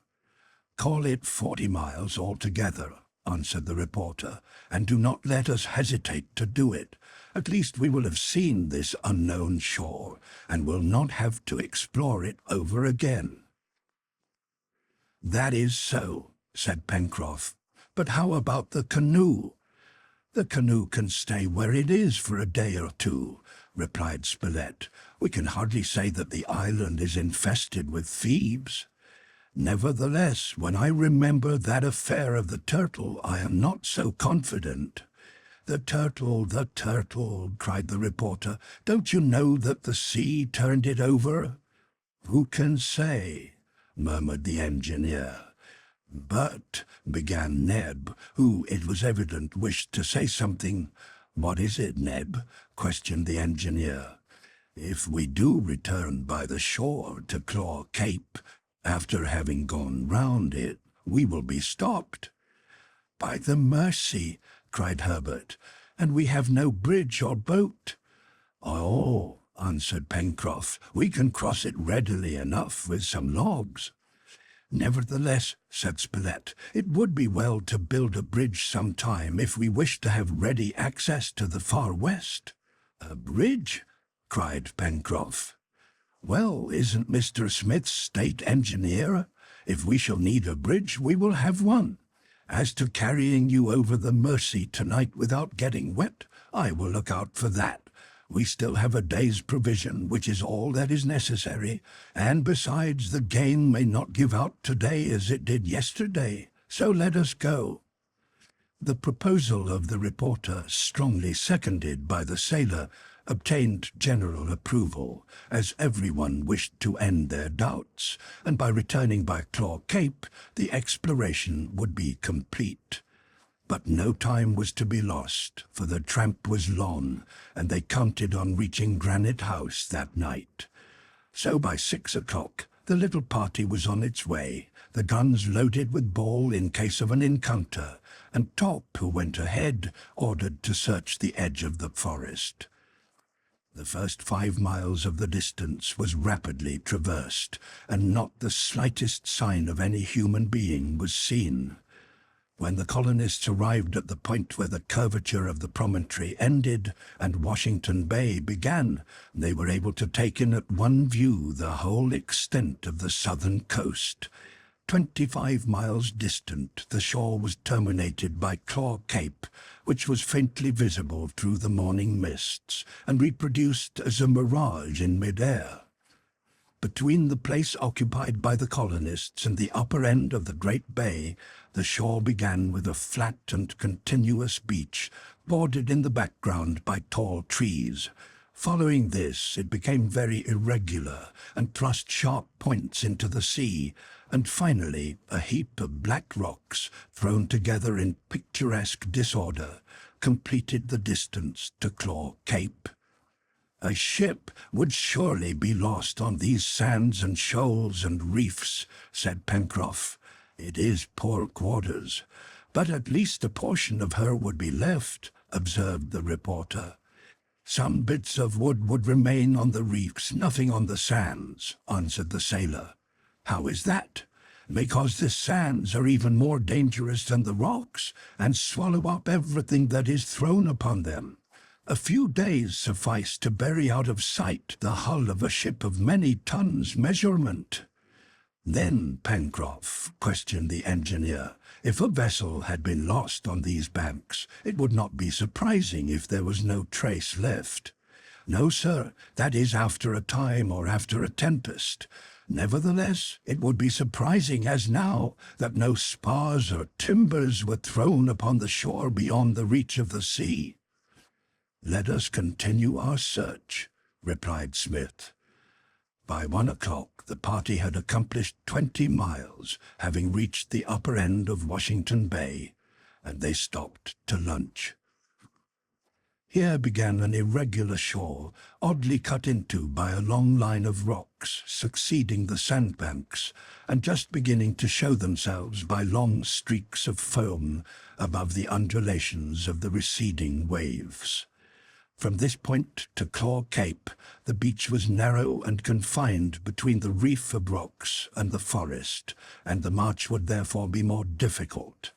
"Call it 40 miles altogether," answered the reporter, "and do not let us hesitate to do it. At least we will have seen this unknown shore, and will not have to explore it over again." "That is so," said Pencroff. "But how about the canoe?" "The canoe can stay where it is for a day or two," replied Spilett. "We can hardly say that the island is infested with thieves. Nevertheless, when I remember that affair of the turtle, I am not so confident." The turtle," cried the reporter. "Don't you know that the sea turned it over?" "Who can say?" murmured the engineer. "But," began Neb, who, it was evident, wished to say something. "What is it, Neb?" questioned the engineer. "If we do return by the shore to Claw Cape, after having gone round it, we will be stopped." "By the Mersey!" cried Harbert, "and we have no bridge or boat." "Oh," answered Pencroff, "we can cross it readily enough with some logs." "Nevertheless," said Spilett, "it would be well to build a bridge some time if we wish to have ready access to the far west." "A bridge?" cried Pencroff. "Well, isn't Mr. Smith state engineer? If we shall need a bridge, we will have one." As to carrying you over the Mersey tonight without getting wet, I will look out for that. We still have a day's provision, which is all that is necessary, and besides, the game may not give out today as it did yesterday, so let us go." The proposal of the reporter, strongly seconded by the sailor, obtained general approval, as everyone wished to end their doubts, and by returning by Claw Cape, the exploration would be complete. But no time was to be lost, for the tramp was long, and they counted on reaching Granite House that night. So by 6 o'clock, the little party was on its way, the guns loaded with ball in case of an encounter, and Top, who went ahead, ordered to search the edge of the forest. The first 5 miles of the distance was rapidly traversed, and not the slightest sign of any human being was seen. When the colonists arrived at the point where the curvature of the promontory ended and Washington Bay began, they were able to take in at one view the whole extent of the southern coast. 25 miles distant, the shore was terminated by Claw Cape, which was faintly visible through the morning mists, and reproduced as a mirage in mid-air. Between the place occupied by the colonists and the upper end of the great bay, the shore began with a flat and continuous beach, bordered in the background by tall trees. Following this, it became very irregular and thrust sharp points into the sea, and finally a heap of black rocks, thrown together in picturesque disorder, completed the distance to Claw Cape. "A ship would surely be lost on these sands and shoals and reefs," said Pencroff. "It is poor quarters, but at least a portion of her would be left," observed the reporter. "Some bits of wood would remain on the reefs, nothing on the sands," answered the sailor. "How is that?" "Because the sands are even more dangerous than the rocks, and swallow up everything that is thrown upon them. A few days suffice to bury out of sight the hull of a ship of many tons measurement." "Then, Pencroff," questioned the engineer, "if a vessel had been lost on these banks, it would not be surprising if there was no trace left." "No, sir, that is after a time or after a tempest. Nevertheless, it would be surprising as now that no spars or timbers were thrown upon the shore beyond the reach of the sea." "Let us continue our search," replied Smith. By 1 o'clock, the party had accomplished 20 miles, having reached the upper end of Washington Bay, and they stopped to lunch. Here began an irregular shore, oddly cut into by a long line of rocks succeeding the sandbanks, and just beginning to show themselves by long streaks of foam above the undulations of the receding waves. From this point to Claw Cape, the beach was narrow and confined between the reef of rocks and the forest, and the march would therefore be more difficult.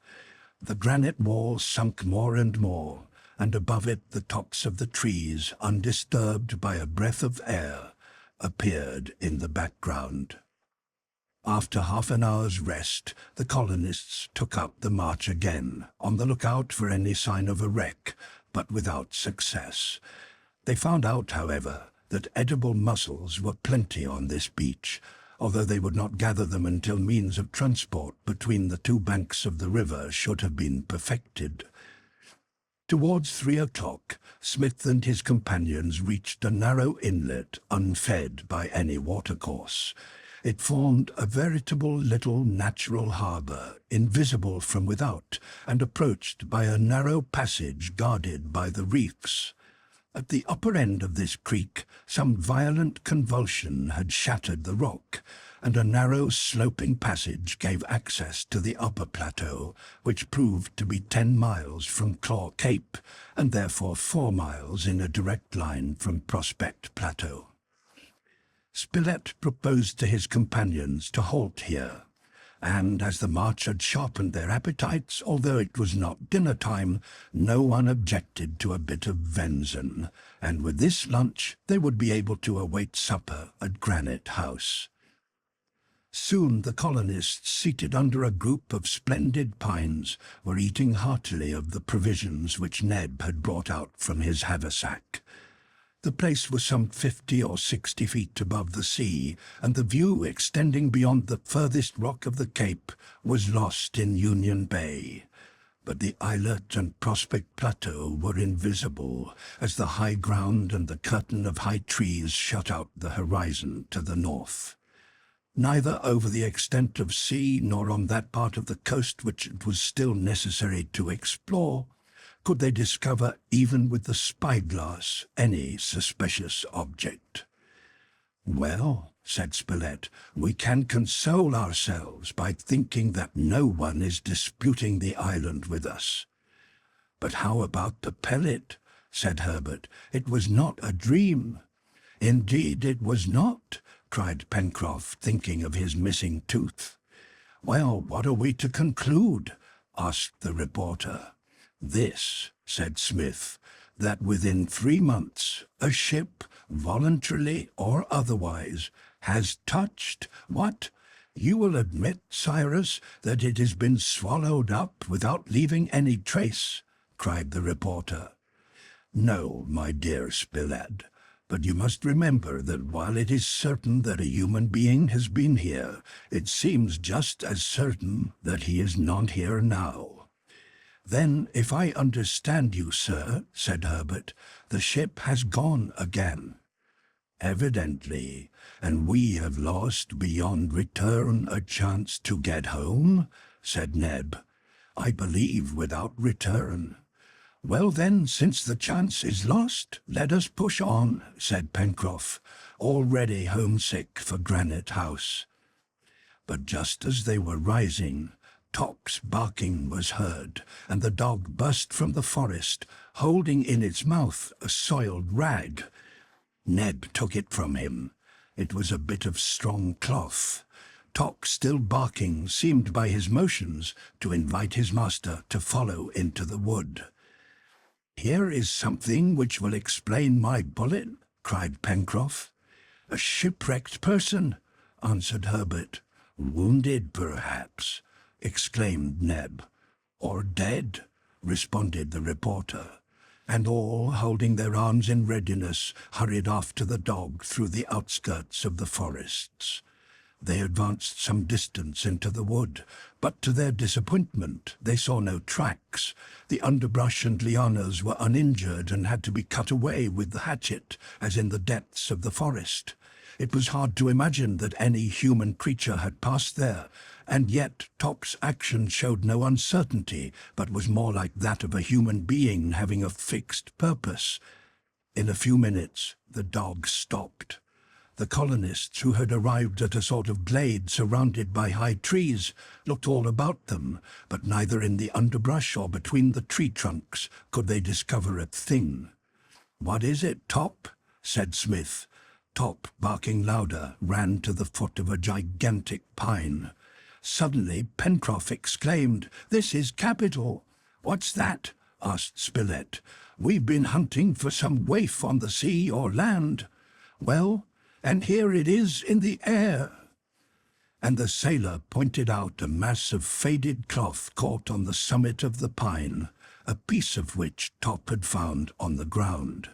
The granite wall sunk more and more, and above it the tops of the trees, undisturbed by a breath of air, appeared in the background. After half an hour's rest, the colonists took up the march again, on the lookout for any sign of a wreck, but without success. They found out, however, that edible mussels were plenty on this beach, although they would not gather them until means of transport between the two banks of the river should have been perfected. Towards 3 o'clock, Smith and his companions reached a narrow inlet unfed by any watercourse. It formed a veritable little natural harbour, invisible from without, and approached by a narrow passage guarded by the reefs. At the upper end of this creek, some violent convulsion had shattered the rock, and a narrow sloping passage gave access to the upper plateau, which proved to be 10 miles from Claw Cape, and therefore 4 miles in a direct line from Prospect Plateau. Spilett proposed to his companions to halt here, and as the march had sharpened their appetites, although it was not dinner time, no one objected to a bit of venison, and with this lunch they would be able to await supper at Granite House. Soon the colonists, seated under a group of splendid pines, were eating heartily of the provisions which Neb had brought out from his haversack. The place was some 50 or 60 feet above the sea, and the view extending beyond the furthest rock of the cape was lost in Union Bay. But the islet and Prospect Plateau were invisible, as the high ground and the curtain of high trees shut out the horizon to the north. Neither over the extent of sea nor on that part of the coast which it was still necessary to explore could they discover, even with the spyglass, any suspicious object. "Well," said Spilett, "we can console ourselves by thinking that no one is disputing the island with us." "But how about the pellet?" said Harbert. "It was not a dream." "Indeed it was not," cried Pencroff, thinking of his missing tooth. "Well, what are we to conclude?" asked the reporter. "This," said Smith, "that within 3 months a ship, voluntarily or otherwise, has touched—" "What? You will admit, Cyrus, that it has been swallowed up without leaving any trace?" cried the reporter. "No, my dear Spilett, but you must remember that while it is certain that a human being has been here, it seems just as certain that he is not here now." "Then, if I understand you, sir," said Harbert, "the ship has gone again." "Evidently, and we have lost beyond return a chance to get home," said Neb. "I believe without return." "Well then, since the chance is lost, let us push on," said Pencroff, already homesick for Granite House. But just as they were rising, Top's barking was heard, and the dog burst from the forest, holding in its mouth a soiled rag. Neb took it from him. It was a bit of strong cloth. Top, still barking, seemed by his motions to invite his master to follow into the wood. "Here is something which will explain my bullet," cried Pencroff. "A shipwrecked person," answered Harbert. "Wounded, perhaps," exclaimed Neb. "Or dead," responded the reporter, and all, holding their arms in readiness, hurried after the dog through the outskirts of the forests. They advanced some distance into the wood, but to their disappointment they saw no tracks. The underbrush and lianas were uninjured and had to be cut away with the hatchet, as in the depths of the forest. It was hard to imagine that any human creature had passed there, and yet Top's action showed no uncertainty, but was more like that of a human being having a fixed purpose. In a few minutes the dog stopped. The colonists, who had arrived at a sort of glade surrounded by high trees, looked all about them, but neither in the underbrush or between the tree trunks could they discover a thing. "What is it, Top?" said Smith. Top, barking louder, ran to the foot of a gigantic pine. Suddenly Pencroff exclaimed, "This is capital!" "What's that?" asked Spilett. "We've been hunting for some waif on the sea or land." "Well, and here it is in the air." And the sailor pointed out a mass of faded cloth caught on the summit of the pine, a piece of which Top had found on the ground.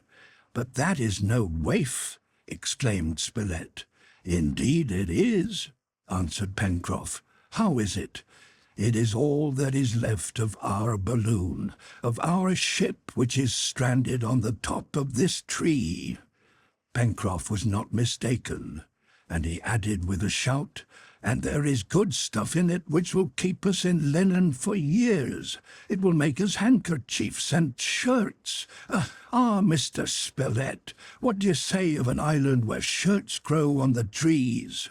"But that is no waif," exclaimed Spilett. "Indeed it is," answered Pencroff. "How is it?" "It is all that is left of our balloon, of our ship which is stranded on the top of this tree." Pencroff was not mistaken, and he added with a shout, "And there is good stuff in it which will keep us in linen for years. It will make us handkerchiefs and shirts. Mr. Spilett, what do you say of an island where shirts grow on the trees?"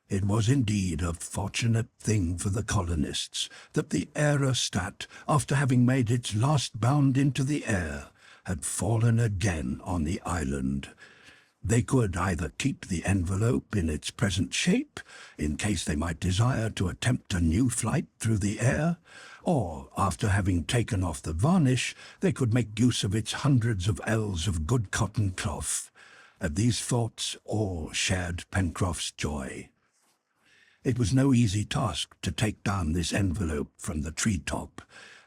It was indeed a fortunate thing for the colonists that the aerostat, after having made its last bound into the air, had fallen again on the island. They could either keep the envelope in its present shape, in case they might desire to attempt a new flight through the air, or, after having taken off the varnish, they could make use of its hundreds of ells of good cotton cloth. At these thoughts all shared Pencroff's joy. It was no easy task to take down this envelope from the treetop,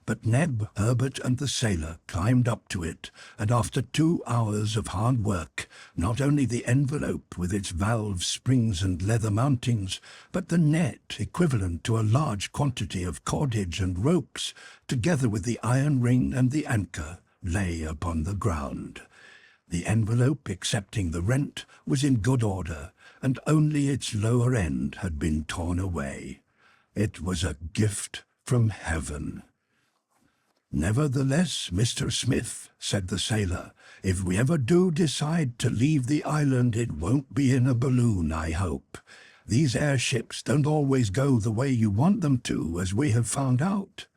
but Neb, Herbert, and the sailor climbed up to it, and after 2 hours of hard work, not only the envelope with its valves, springs, and leather mountings, but the net, equivalent to a large quantity of cordage and ropes, together with the iron ring and the anchor, lay upon the ground. The envelope, excepting the rent, was in good order, and only its lower end had been torn away. It was a gift from heaven. "Nevertheless, Mr. Smith," said the sailor, "if we ever do decide to leave the island, it won't be in a balloon, I hope. These airships don't always go the way you want them to, as we have found out.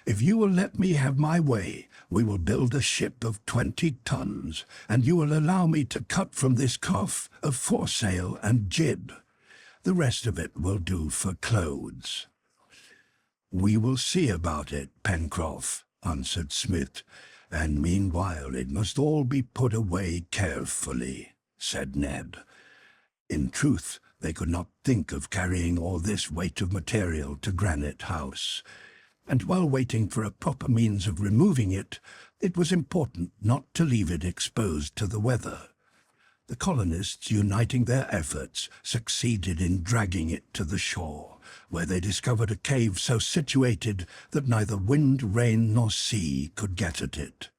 If you will let me have my way, we will build a ship of 20 tons, and you will allow me to cut from this cough a foresail and jib. The rest of it will do for clothes." "We will see about it, Pencroff," answered Smith, "and meanwhile it must all be put away carefully," said Ned. In truth, they could not think of carrying all this weight of material to Granite House, and while waiting for a proper means of removing it, it was important not to leave it exposed to the weather. The colonists, uniting their efforts, succeeded in dragging it to the shore, where they discovered a cave so situated that neither wind, rain, nor sea could get at it.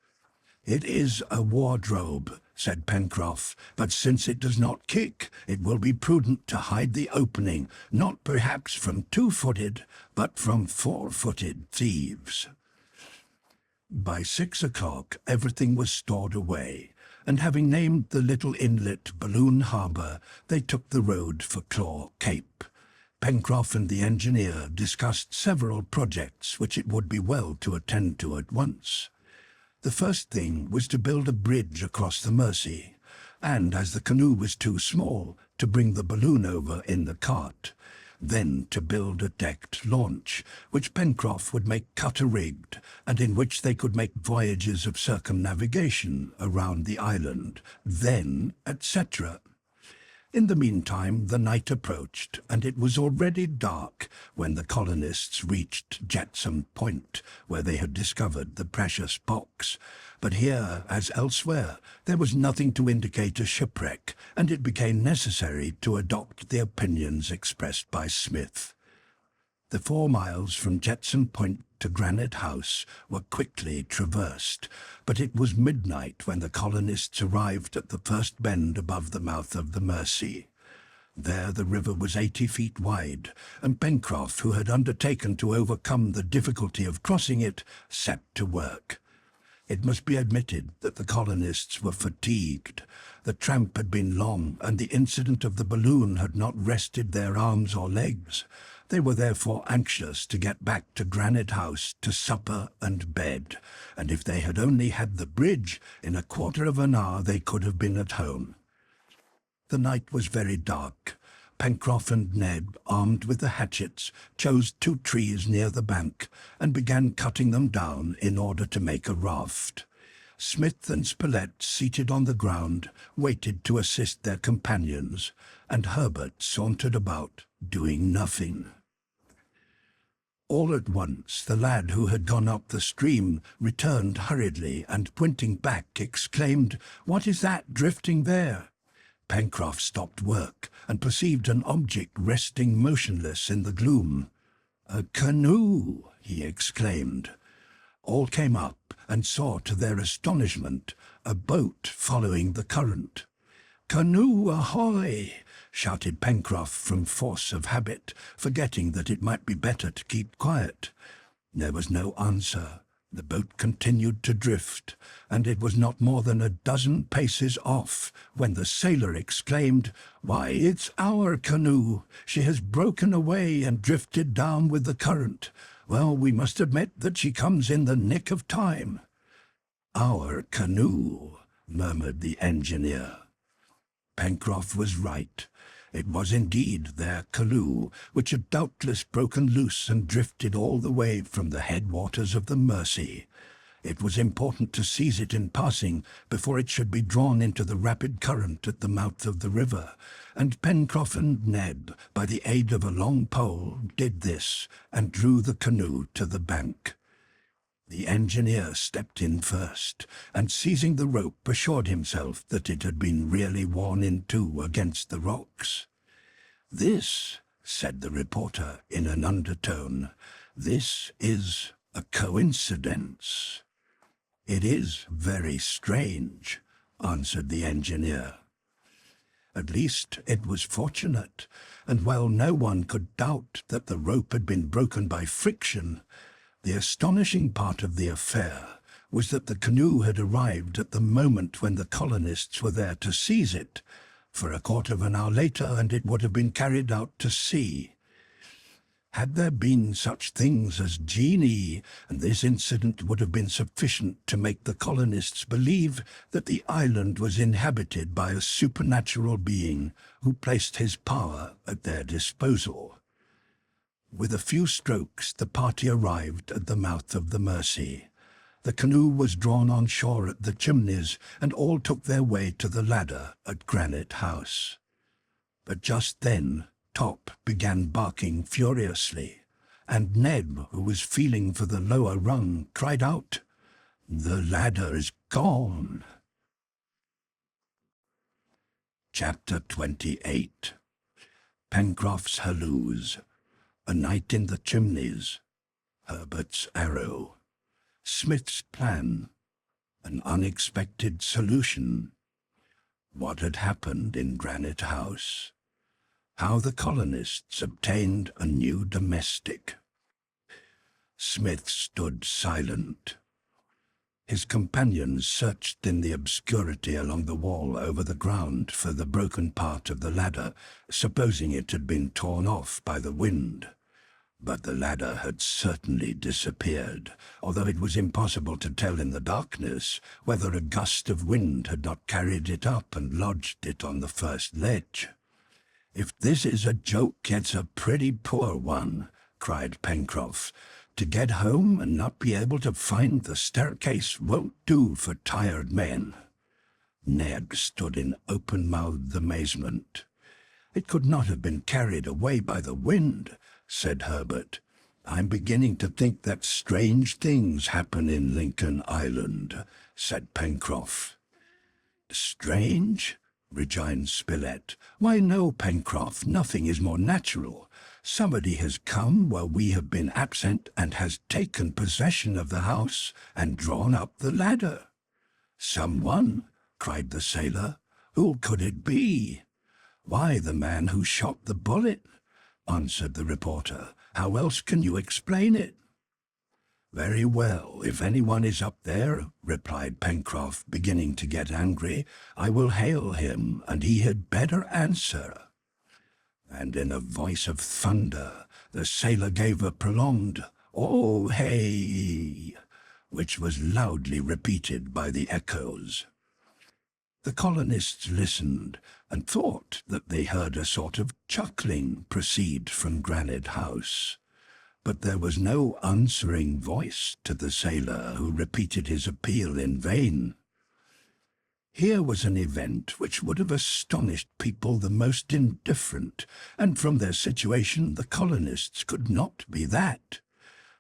"It is a wardrobe," said Pencroff, "but since it does not kick, it will be prudent to hide the opening, not perhaps from 2-footed, but from 4-footed thieves." By 6 o'clock everything was stored away, and having named the little inlet Balloon Harbour, they took the road for Claw Cape. Pencroff and the engineer discussed several projects which it would be well to attend to at once. The first thing was to build a bridge across the Mersey, and, as the canoe was too small, to bring the balloon over in the cart. Then to build a decked launch, which Pencroff would make cutter-rigged, and in which they could make voyages of circumnavigation around the island. Then, etc. In the meantime, the night approached, and it was already dark when the colonists reached Jetsam Point, where they had discovered the precious box. But here, as elsewhere, there was nothing to indicate a shipwreck, and it became necessary to adopt the opinions expressed by Smith. The 4 miles from Jetsam Point to Granite House were quickly traversed, but it was midnight when the colonists arrived at the first bend above the mouth of the Mersey. There the river was 80 feet wide, and Pencroff, who had undertaken to overcome the difficulty of crossing it, set to work. It must be admitted that the colonists were fatigued. The tramp had been long, and the incident of the balloon had not rested their arms or legs. They were therefore anxious to get back to Granite House to supper and bed, and if they had only had the bridge, in a quarter of an hour they could have been at home. The night was very dark. Pencroff and Ned, armed with the hatchets, chose 2 trees near the bank, and began cutting them down in order to make a raft. Smith and Spilett, seated on the ground, waited to assist their companions, and Herbert sauntered about, doing nothing. All at once the lad who had gone up the stream returned hurriedly, and pointing back exclaimed, "What is that drifting there?" Pencroff stopped work, and perceived an object resting motionless in the gloom. "A canoe!" he exclaimed. All came up, and saw to their astonishment a boat following the current. "Canoe ahoy!" shouted Pencroff from force of habit, forgetting that it might be better to keep quiet. There was no answer. The boat continued to drift, and it was not more than a dozen paces off when the sailor exclaimed, "Why, it's our canoe! She has broken away and drifted down with the current. Well, we must admit that she comes in the nick of time." "Our canoe," murmured the engineer. Pencroff was right. It was indeed their canoe, which had doubtless broken loose and drifted all the way from the headwaters of the Mersey. It was important to seize it in passing before it should be drawn into the rapid current at the mouth of the river, and Pencroff and Neb, by the aid of a long pole, did this and drew the canoe to the bank. The engineer stepped in first, and seizing the rope assured himself that it had been really worn in two against the rocks. "This," said the reporter in an undertone, "this is a coincidence." "It is very strange," answered the engineer. At least it was fortunate, and while no one could doubt that the rope had been broken by friction, the astonishing part of the affair was that the canoe had arrived at the moment when the colonists were there to seize it, for a quarter of an hour later, and it would have been carried out to sea. Had there been such things as genii, and this incident would have been sufficient to make the colonists believe that the island was inhabited by a supernatural being who placed his power at their disposal. With a few strokes, the party arrived at the mouth of the Mersey. The canoe was drawn on shore at the Chimneys, and all took their way to the ladder at Granite House. But just then Top began barking furiously, and Neb, who was feeling for the lower rung, cried out, "The ladder is gone!" Chapter 28. Pencroff's Halloos, A Night in the Chimneys, Herbert's Arrow, Smith's Plan, An Unexpected Solution, What had happened in Granite House, How the colonists obtained a new domestic. Smith stood silent. His companions searched in the obscurity along the wall over the ground for the broken part of the ladder, supposing it had been torn off by the wind. But the ladder had certainly disappeared, although it was impossible to tell in the darkness whether a gust of wind had not carried it up and lodged it on the first ledge. "If this is a joke, it's a pretty poor one," cried Pencroff. "To get home and not be able to find the staircase won't do for tired men." Neb stood in open-mouthed amazement. "It could not have been carried away by the wind," said Herbert. "I'm beginning to think that strange things happen in Lincoln Island," said Pencroff. "Strange?" rejoined Spilett. "Why, no, Pencroff, nothing is more natural. Somebody has come while we have been absent and has taken possession of the house and drawn up the ladder." "Someone?" cried the sailor. "Who could it be?" "Why, the man who shot the bullet," answered the reporter. "How else can you explain it?" "Very well, if anyone is up there," replied Pencroff, beginning to get angry, "I will hail him, and he had better answer." And in a voice of thunder, the sailor gave a prolonged "Oh, hey!" which was loudly repeated by the echoes. The colonists listened, and thought that they heard a sort of chuckling proceed from Granite House. But there was no answering voice to the sailor, who repeated his appeal in vain. Here was an event which would have astonished people the most indifferent, and from their situation the colonists could not be that.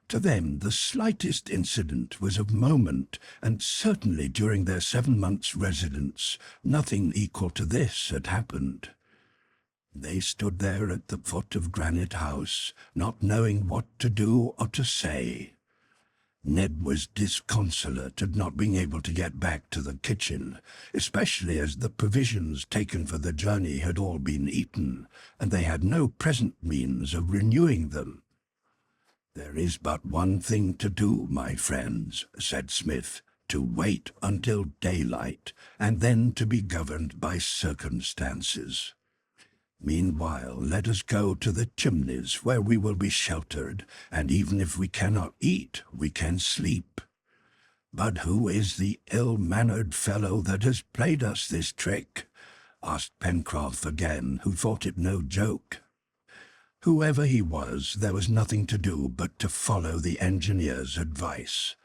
To them the slightest incident was of moment, and certainly during their 7 months' residence nothing equal to this had happened. They stood there at the foot of Granite House, not knowing what to do or to say. Neb was disconsolate at not being able to get back to the kitchen, especially as the provisions taken for the journey had all been eaten, and they had no present means of renewing them. "There is but one thing to do, my friends," said Smith, "to wait until daylight, and then to be governed by circumstances. Meanwhile, let us go to the Chimneys, where we will be sheltered, and even if we cannot eat, we can sleep." "But who is the ill-mannered fellow that has played us this trick?" asked Pencroff again, who thought it no joke. Whoever he was, there was nothing to do but to follow the engineer's advice.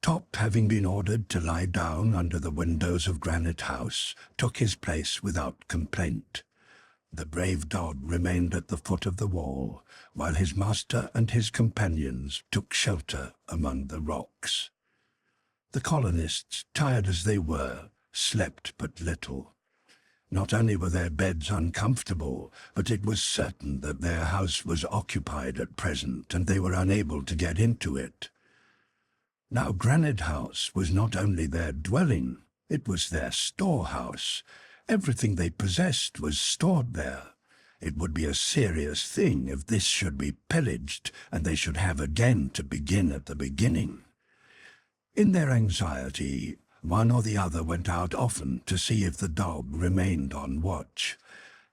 Top, having been ordered to lie down under the windows of Granite House, took his place without complaint. The brave dog remained at the foot of the wall, while his master and his companions took shelter among the rocks. The colonists, tired as they were, slept but little. Not only were their beds uncomfortable, but it was certain that their house was occupied at present, and they were unable to get into it. Now Granite House was not only their dwelling, it was their storehouse. Everything they possessed was stored there. It would be a serious thing if this should be pillaged, and they should have again to begin at the beginning. In their anxiety, one or the other went out often to see if the dog remained on watch.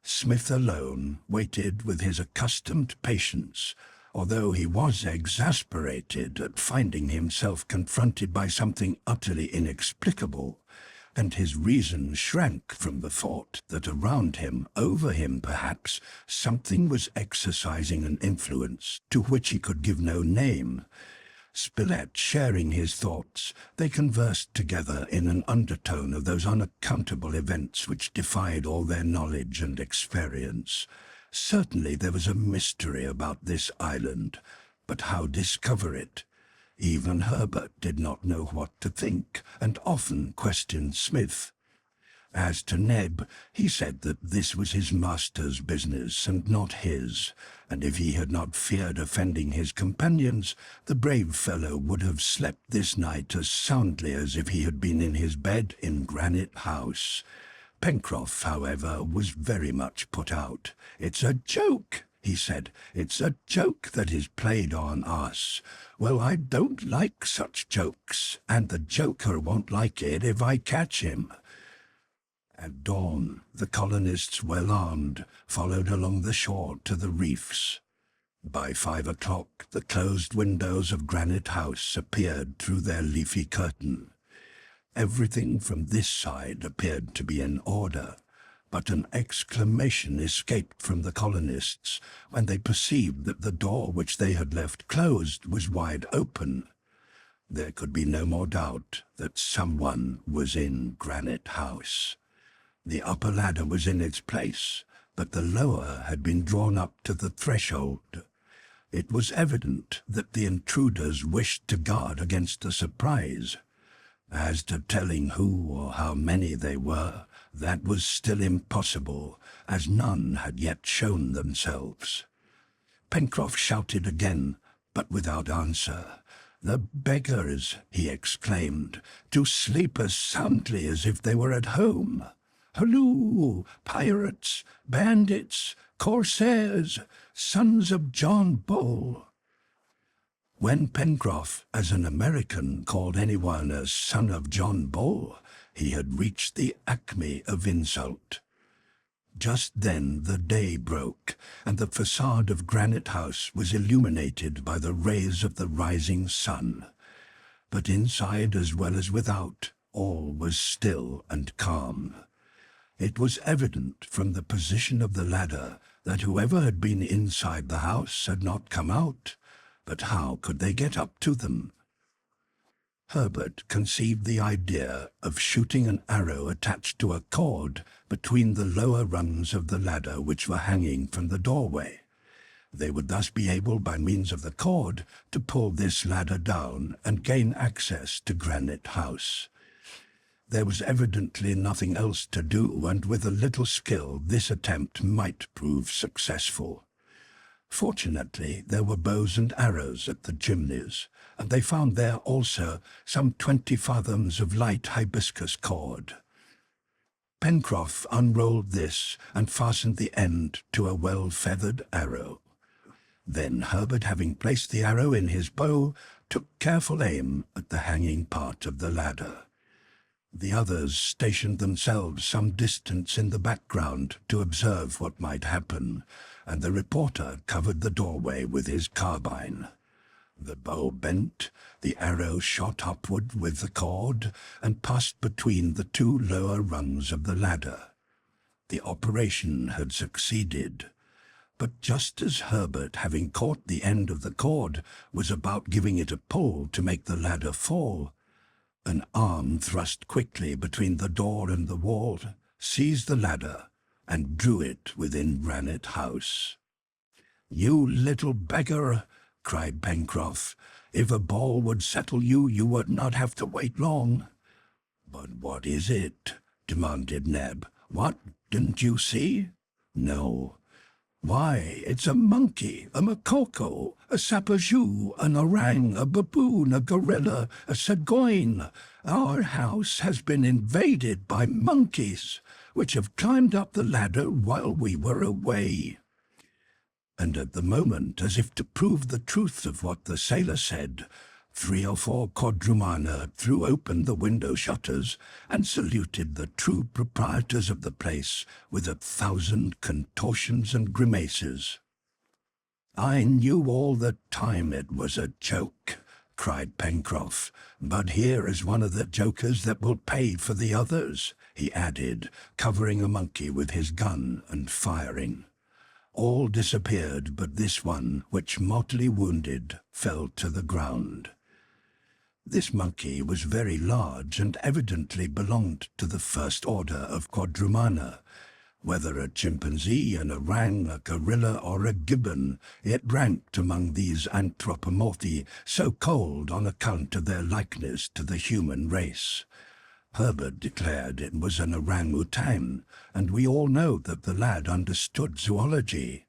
Smith alone waited with his accustomed patience, although he was exasperated at finding himself confronted by something utterly inexplicable, and his reason shrank from the thought that around him, over him perhaps, something was exercising an influence to which he could give no name. Spilett sharing his thoughts, they conversed together in an undertone of those unaccountable events which defied all their knowledge and experience. Certainly there was a mystery about this island, but how discover it? Even Harbert did not know what to think, and often questioned Smith. As to Neb, he said that this was his master's business and not his, and if he had not feared offending his companions, the brave fellow would have slept this night as soundly as if he had been in his bed in Granite House. Pencroff, however, was very much put out. "It's a joke," he said. "It's a joke that is played on us. Well, I don't like such jokes, and the joker won't like it if I catch him." At dawn, the colonists, well armed, followed along the shore to the reefs. By 5 o'clock, the closed windows of Granite House appeared through their leafy curtain. Everything from this side appeared to be in order, but an exclamation escaped from the colonists when they perceived that the door which they had left closed was wide open. There could be no more doubt that someone was in Granite House. The upper ladder was in its place, but the lower had been drawn up to the threshold. It was evident that the intruders wished to guard against a surprise. As to telling who or how many they were, that was still impossible, as none had yet shown themselves. Pencroff shouted again, but without answer. "The beggars," he exclaimed, "to sleep as soundly as if they were at home. Halloo! Pirates, bandits, corsairs, sons of John Bull!" When Pencroff, as an American, called anyone a son of John Bull, he had reached the acme of insult. Just then the day broke, and the facade of Granite House was illuminated by the rays of the rising sun. But inside as well as without, all was still and calm. It was evident from the position of the ladder that whoever had been inside the house had not come out. But how could they get up to them? Harbert conceived the idea of shooting an arrow attached to a cord between the lower rungs of the ladder which were hanging from the doorway. They would thus be able, by means of the cord, to pull this ladder down and gain access to Granite House. There was evidently nothing else to do, and with a little skill this attempt might prove successful. Fortunately, there were bows and arrows at the chimneys, and they found there also some 20 fathoms of light hibiscus cord. Pencroff unrolled this and fastened the end to a well-feathered arrow. Then Harbert, having placed the arrow in his bow, took careful aim at the hanging part of the ladder. The others stationed themselves some distance in the background to observe what might happen, and the reporter covered the doorway with his carbine. The bow bent, the arrow shot upward with the cord, and passed between the 2 lower rungs of the ladder. The operation had succeeded, but just as Harbert, having caught the end of the cord, was about giving it a pull to make the ladder fall, An arm thrust quickly between the door and the wall, seized the ladder, and drew it within Granite House. "You little beggar!" cried Pencroff. "If a ball would settle you, you would not have to wait long." "But what is it?" demanded Neb. "What, didn't you see?" "No." "Why, it's a monkey, a macaco, a sapajou, an orang, a baboon, a gorilla, a sagoin. Our house has been invaded by monkeys, which have climbed up the ladder while we were away." And at the moment, as if to prove the truth of what the sailor said, 3 or 4 quadrumana threw open the window shutters and saluted the true proprietors of the place with 1,000 contortions and grimaces. "I knew all the time it was a joke," cried Pencroff, "but here is one of the jokers that will pay for the others," he added, covering a monkey with his gun and firing. All disappeared but this one, which, mortally wounded, fell to the ground. This monkey was very large and evidently belonged to the first order of quadrumana. Whether a chimpanzee, an orang, a gorilla, or a gibbon, it ranked among these anthropomorphi, so called on account of their likeness to the human race. Harbert declared it was an orang-outan, and we all know that the lad understood zoology.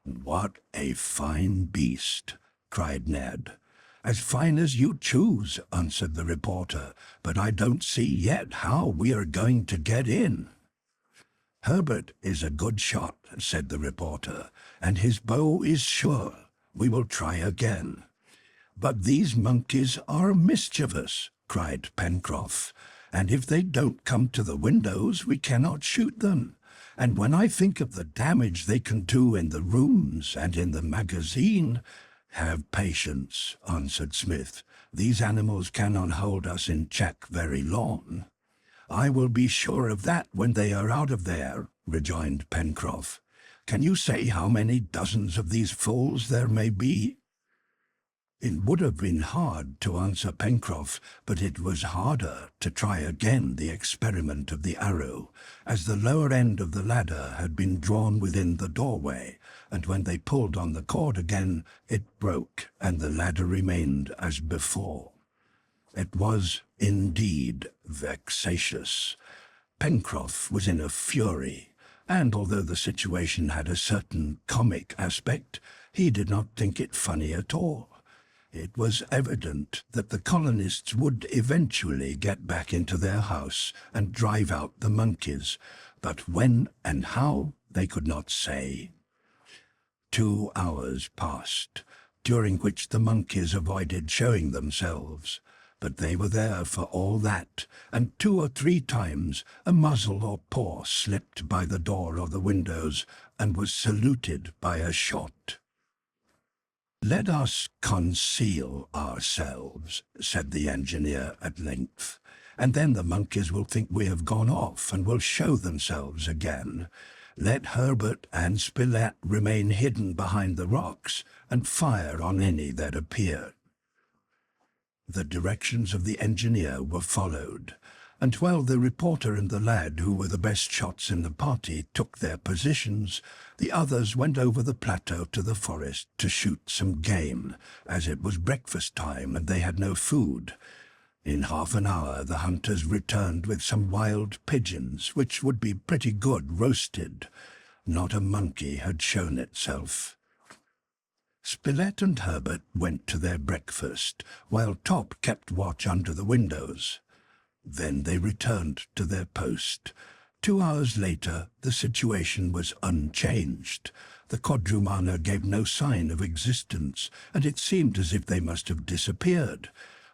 "What a fine beast!" cried Ned. "As fine as you choose," answered the reporter, "but I don't see yet how we are going to get in." "Harbert is a good shot," said the reporter, "and his bow is sure. We will try again." "But these monkeys are mischievous," cried Pencroff, "and if they don't come to the windows, we cannot shoot them. And when I think of the damage they can do in the rooms and in the magazine—" "Have patience," answered Smith. "These animals cannot hold us in check very long." "I will be sure of that when they are out of there," rejoined Pencroff. "Can you say how many dozens of these fools there may be?" It would have been hard to answer Pencroff, but it was harder to try again the experiment of the arrow, as the lower end of the ladder had been drawn within the doorway, and when they pulled on the cord again, it broke, and the ladder remained as before. It was indeed vexatious. Pencroff was in a fury, and although the situation had a certain comic aspect, he did not think it funny at all. It was evident that the colonists would eventually get back into their house and drive out the monkeys, but when and how they could not say. 2 hours passed, during which the monkeys avoided showing themselves, but they were there for all that, and 2 or 3 times a muzzle or paw slipped by the door or the windows and was saluted by a shot. "Let us conceal ourselves," said the engineer at length, "and then the monkeys will think we have gone off and will show themselves again. Let Harbert and Spilett remain hidden behind the rocks and fire on any that appear." The directions of the engineer were followed, and while the reporter and the lad who were the best shots in the party took their positions, the others went over the plateau to the forest to shoot some game, as it was breakfast time and they had no food. In half an hour the hunters returned with some wild pigeons, which would be pretty good roasted. Not a monkey had shown itself. Spilett and Harbert went to their breakfast, while Top kept watch under the windows. Then they returned to their post. 2 hours later the situation was unchanged. The quadrumana gave no sign of existence, and it seemed as if they must have disappeared.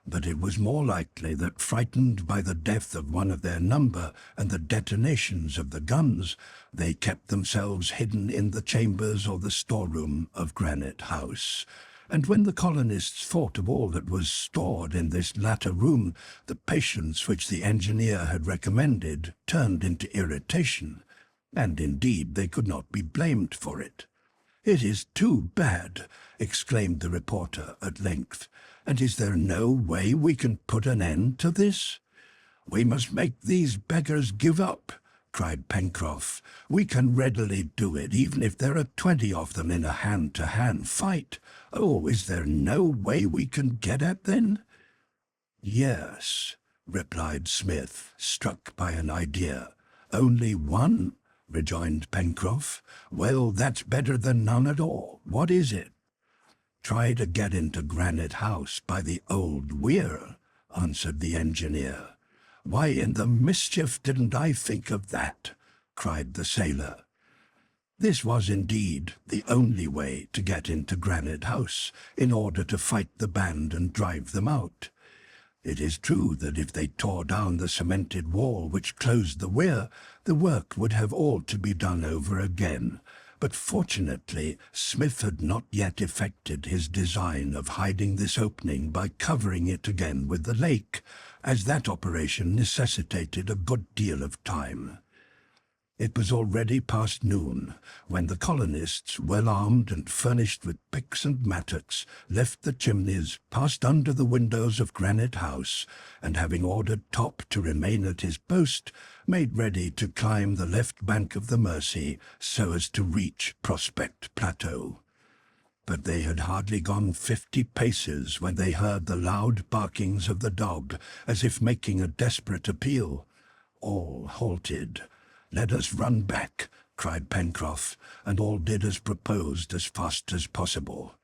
But it was more likely that, frightened by the death of one of their number and the detonations of the guns, they kept themselves hidden in the chambers or the storeroom of Granite House. And when the colonists thought of all that was stored in this latter room, the patience which the engineer had recommended turned into irritation, and indeed they could not be blamed for it. "It is too bad," exclaimed the reporter at length. And is there no way we can put an end to this? We must make these beggars give up, cried Pencroff. We can readily do it, even if there are 20 of them in a hand-to-hand fight. Oh, is there no way we can get at them? Yes, replied Smith, struck by an idea. Only one? Rejoined Pencroff. Well, that's better than none at all. What is it? Try to get into Granite House by the old weir, answered the engineer. Why in the mischief didn't I think of that? Cried the sailor. This was indeed the only way to get into Granite House, in order to fight the band and drive them out. It is true that if they tore down the cemented wall which closed the weir, the work would have all to be done over again. But fortunately, Smith had not yet effected his design of hiding this opening by covering it again with the lake, as that operation necessitated a good deal of time. It was already past noon, when the colonists, well armed and furnished with picks and mattocks, left the chimneys, passed under the windows of Granite House, and having ordered Top to remain at his post, made ready to climb the left bank of the Mersey so as to reach Prospect Plateau. But they had hardly gone 50 paces when they heard the loud barkings of the dog, as if making a desperate appeal. All halted. "Let us run back," cried Pencroff, and all did as proposed as fast as possible.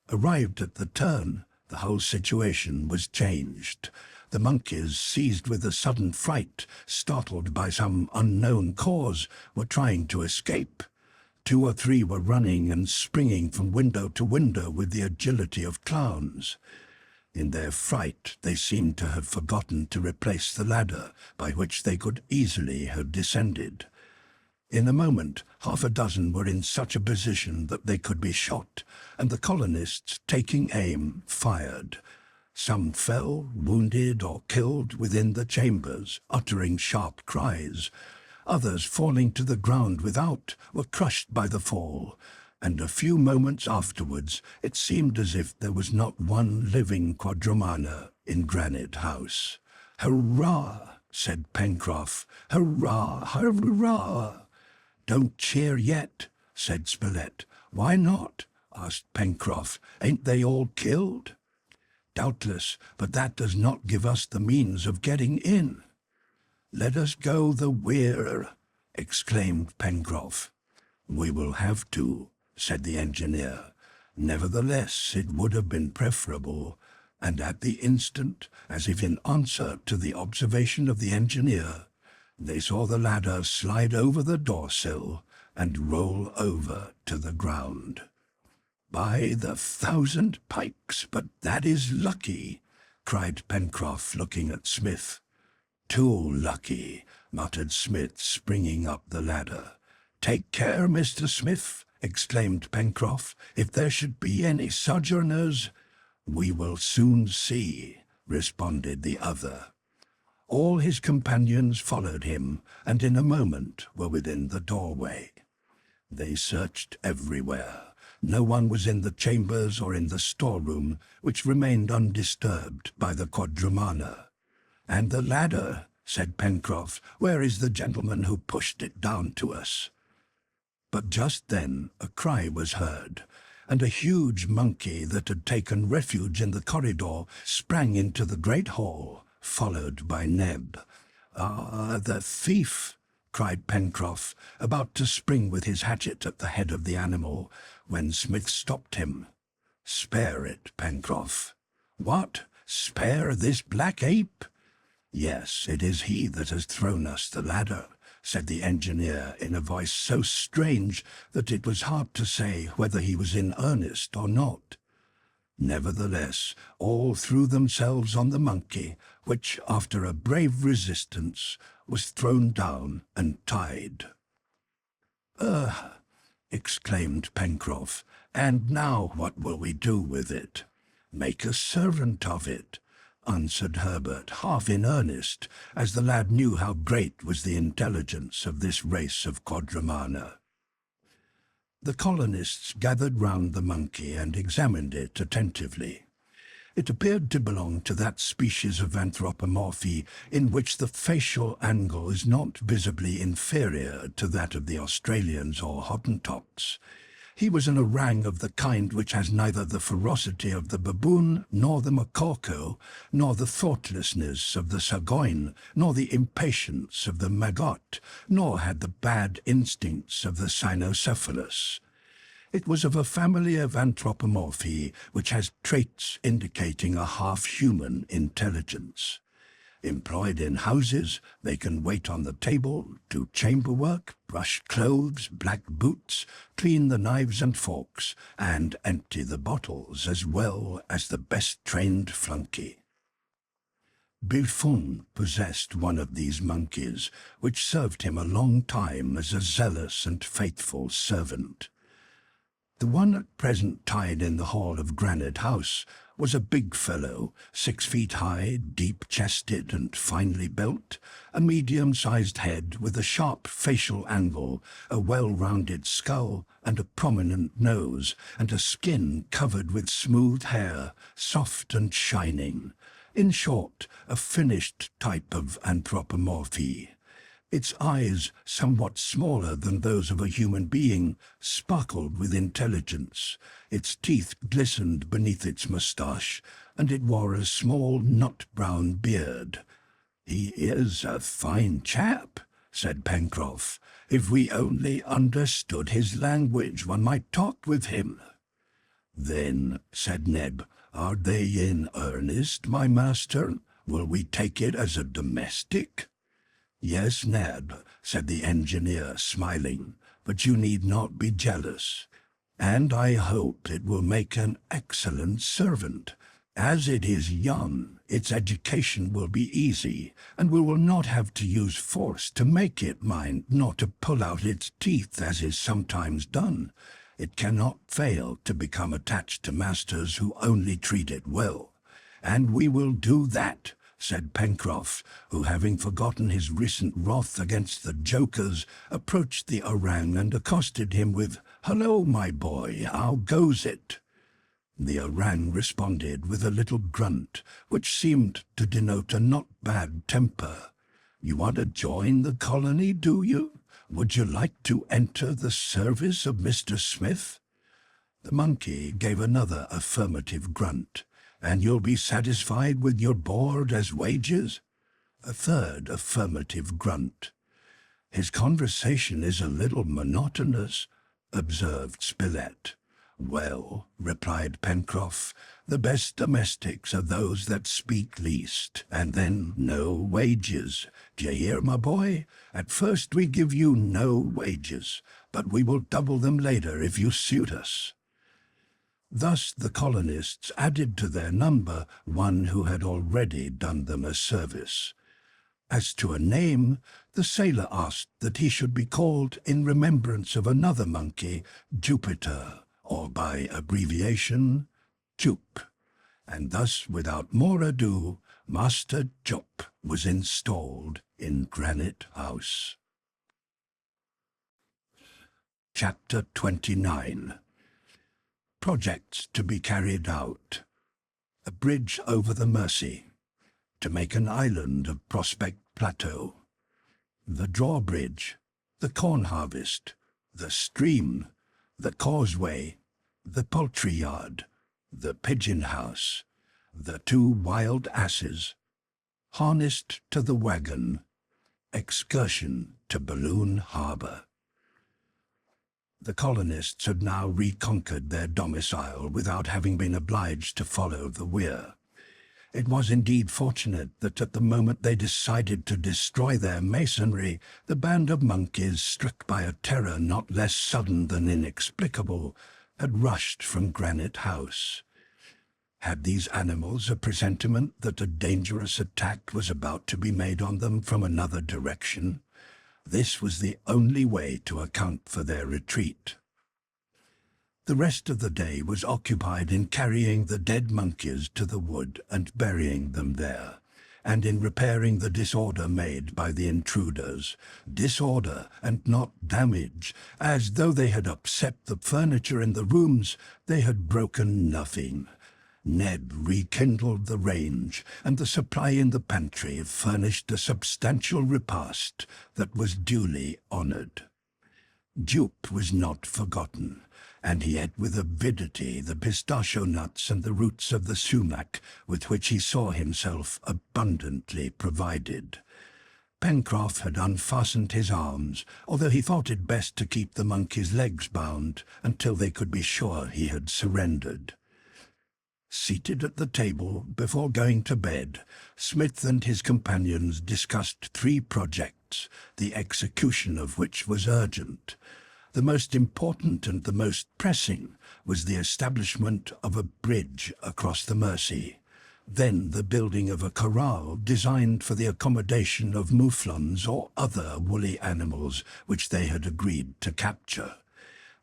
Arrived at the turn, the whole situation was changed. The monkeys, seized with a sudden fright, startled by some unknown cause, were trying to escape. 2 or 3 were running and springing from window to window with the agility of clowns. In their fright, they seemed to have forgotten to replace the ladder by which they could easily have descended. In a moment, 6 were in such a position that they could be shot, and the colonists, taking aim, fired. Some fell, wounded or killed within the chambers, uttering sharp cries. Others, falling to the ground without, were crushed by the fall, and a few moments afterwards it seemed as if there was not one living quadrumana in Granite House. "Hurrah!" said Pencroff. "Hurrah! Hurrah!" "Don't cheer yet," said Spilett. "Why not?" asked Pencroff. "Ain't they all killed?" "Doubtless, but that does not give us the means of getting in." "Let us go the weir," exclaimed Pencroff. "We will have to," said the engineer. Nevertheless, it would have been preferable, and at the instant, as if in answer to the observation of the engineer, they saw the ladder slide over the door-sill and roll over to the ground. "By the 1,000 pikes, but that is lucky!" cried Pencroff, looking at Smith. "Too lucky," muttered Smith, springing up the ladder. "Take care, Mr. Smith," exclaimed Pencroff. "If there should be any sojourners—" "We will soon see," responded the other. All his companions followed him, and in a moment were within the doorway. They searched everywhere. No one was in the chambers or in the storeroom, which remained undisturbed by the quadrumana. "And the ladder," said Pencroff. "Where is the gentleman who pushed it down to us?" But just then a cry was heard, and a huge monkey that had taken refuge in the corridor sprang into the great hall, followed by Neb. "Ah, the thief!" cried Pencroff, about to spring with his hatchet at the head of the animal, when Smith stopped him. "Spare it, Pencroff." "What? Spare this black ape?" "Yes, it is he that has thrown us the ladder," said the engineer in a voice so strange that it was hard to say whether he was in earnest or not. Nevertheless, all threw themselves on the monkey, which, after a brave resistance, was thrown down and tied. "Ugh!" exclaimed Pencroff. "And now what will we do with it?" "Make a servant of it," answered Harbert, half in earnest, as the lad knew how great was the intelligence of this race of quadrumana. The colonists gathered round the monkey and examined it attentively. It appeared to belong to that species of anthropomorphy in which the facial angle is not visibly inferior to that of the Australians or Hottentots. He was an orang of the kind which has neither the ferocity of the baboon, nor the macaco, nor the thoughtlessness of the sagoin, nor the impatience of the maggot, nor had the bad instincts of the cynocephalus. It was of a family of anthropomorphae which has traits indicating a half-human intelligence. Employed in houses, they can wait on the table, do chamber work, brush clothes, black boots, clean the knives and forks, and empty the bottles as well as the best-trained flunkey. Buffon possessed one of these monkeys, which served him a long time as a zealous and faithful servant. The one at present tied in the hall of Granite House was a big fellow, 6 feet high, deep-chested and finely built, a medium-sized head with a sharp facial angle, a well-rounded skull and a prominent nose, and a skin covered with smooth hair, soft and shining. In short, a finished type of anthropomorphy. Its eyes, somewhat smaller than those of a human being, sparkled with intelligence. Its teeth glistened beneath its moustache, and it wore a small nut-brown beard. "He is a fine chap," said Pencroff. "If we only understood his language, one might talk with him." "Then," said Neb, "are they in earnest, my master? Will we take it as a domestic?" "Yes, Neb," said the engineer, smiling, "but you need not be jealous. And I hope it will make an excellent servant. As it is young, its education will be easy, and we will not have to use force to make it mind, nor to pull out its teeth, as is sometimes done. It cannot fail to become attached to masters who only treat it well. And we will do that," said Pencroff, who, having forgotten his recent wrath against the jokers, approached the orang and accosted him with, "Hullo, my boy, how goes it?" The orang responded with a little grunt, which seemed to denote a not bad temper. "You want to join the colony, do you? Would you like to enter the service of Mr. Smith?" The monkey gave another affirmative grunt. "And you'll be satisfied with your board as wages?" A third affirmative grunt. "His conversation is a little monotonous," observed Spilett. "Well," replied Pencroff, "the best domestics are those that speak least, and then no wages. D'ye hear, my boy? At first we give you no wages, but we will double them later if you suit us." Thus the colonists added to their number one who had already done them a service. As to a name, the sailor asked that he should be called in remembrance of another monkey, Jupiter, or by abbreviation, Jup. And thus, without more ado, Master Jup was installed in Granite House. Chapter 29. Projects to be carried out. A bridge over the Mersey. To make an island of Prospect Plateau. The drawbridge. The corn harvest. The stream. The causeway. The poultry yard. The pigeon house. The 2 wild asses. Harnessed to the wagon. Excursion to Balloon Harbour. The colonists had now reconquered their domicile without having been obliged to follow the weir. It was indeed fortunate that at the moment they decided to destroy their masonry, the band of monkeys, struck by a terror not less sudden than inexplicable, had rushed from Granite House. Had these animals a presentiment that a dangerous attack was about to be made on them from another direction? This was the only way to account for their retreat. The rest of the day was occupied in carrying the dead monkeys to the wood and burying them there, and in repairing the disorder made by the intruders. Disorder and not damage, as though they had upset the furniture in the rooms, they had broken nothing. Ned rekindled the range, and the supply in the pantry furnished a substantial repast that was duly honoured. Jupe was not forgotten, and he ate with avidity the pistachio nuts and the roots of the sumac with which he saw himself abundantly provided. Pencroff had unfastened his arms, although he thought it best to keep the monkey's legs bound until they could be sure he had surrendered. Seated at the table before going to bed, Smith and his companions discussed 3 projects, the execution of which was urgent. The most important and the most pressing was the establishment of a bridge across the Mersey, then the building of a corral designed for the accommodation of mouflons or other woolly animals which they had agreed to capture.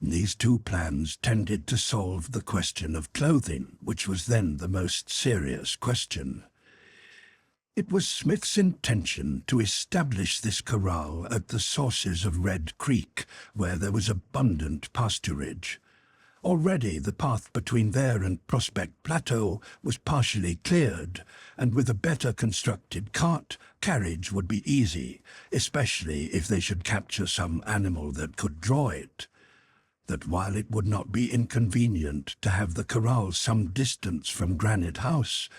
These 2 plans tended to solve the question of clothing, which was then the most serious question. It was Smith's intention to establish this corral at the sources of Red Creek, where there was abundant pasturage. Already the path between there and Prospect Plateau was partially cleared, and with a better constructed cart, carriage would be easy, especially if they should capture some animal that could draw it. That while it would not be inconvenient to have the corral some distance from Granite House,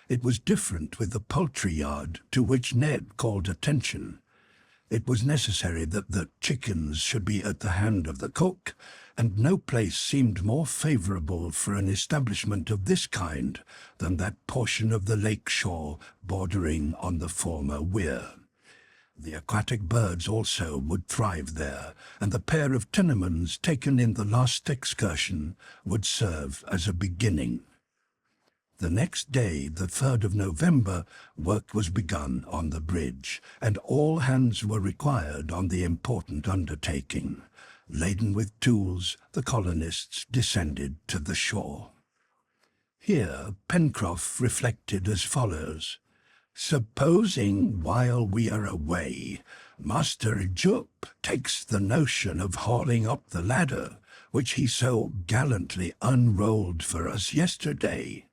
it was different with the poultry yard to which Ned called attention. It was necessary that the chickens should be at the hand of the cook, and no place seemed more favourable for an establishment of this kind than that portion of the lake shore bordering on the former weir. The aquatic birds also would thrive there, and the pair of tenements taken in the last excursion would serve as a beginning. The next day, the 3rd of November, work was begun on the bridge, and all hands were required on the important undertaking. Laden with tools, the colonists descended to the shore. Here Pencroff reflected as follows: "Supposing, while we are away, Master Jup takes the notion of hauling up the ladder, which he so gallantly unrolled for us yesterday."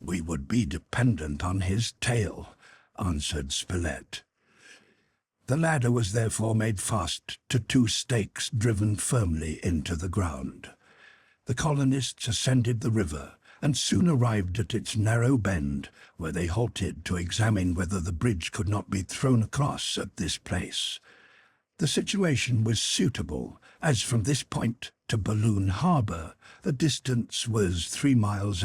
"We would be dependent on his tail," answered Spilett. The ladder was therefore made fast to 2 stakes driven firmly into the ground. The colonists ascended the river, and soon arrived at its narrow bend, where they halted to examine whether the bridge could not be thrown across at this place. The situation was suitable, as from this point to Balloon Harbour the distance was 3.5 miles,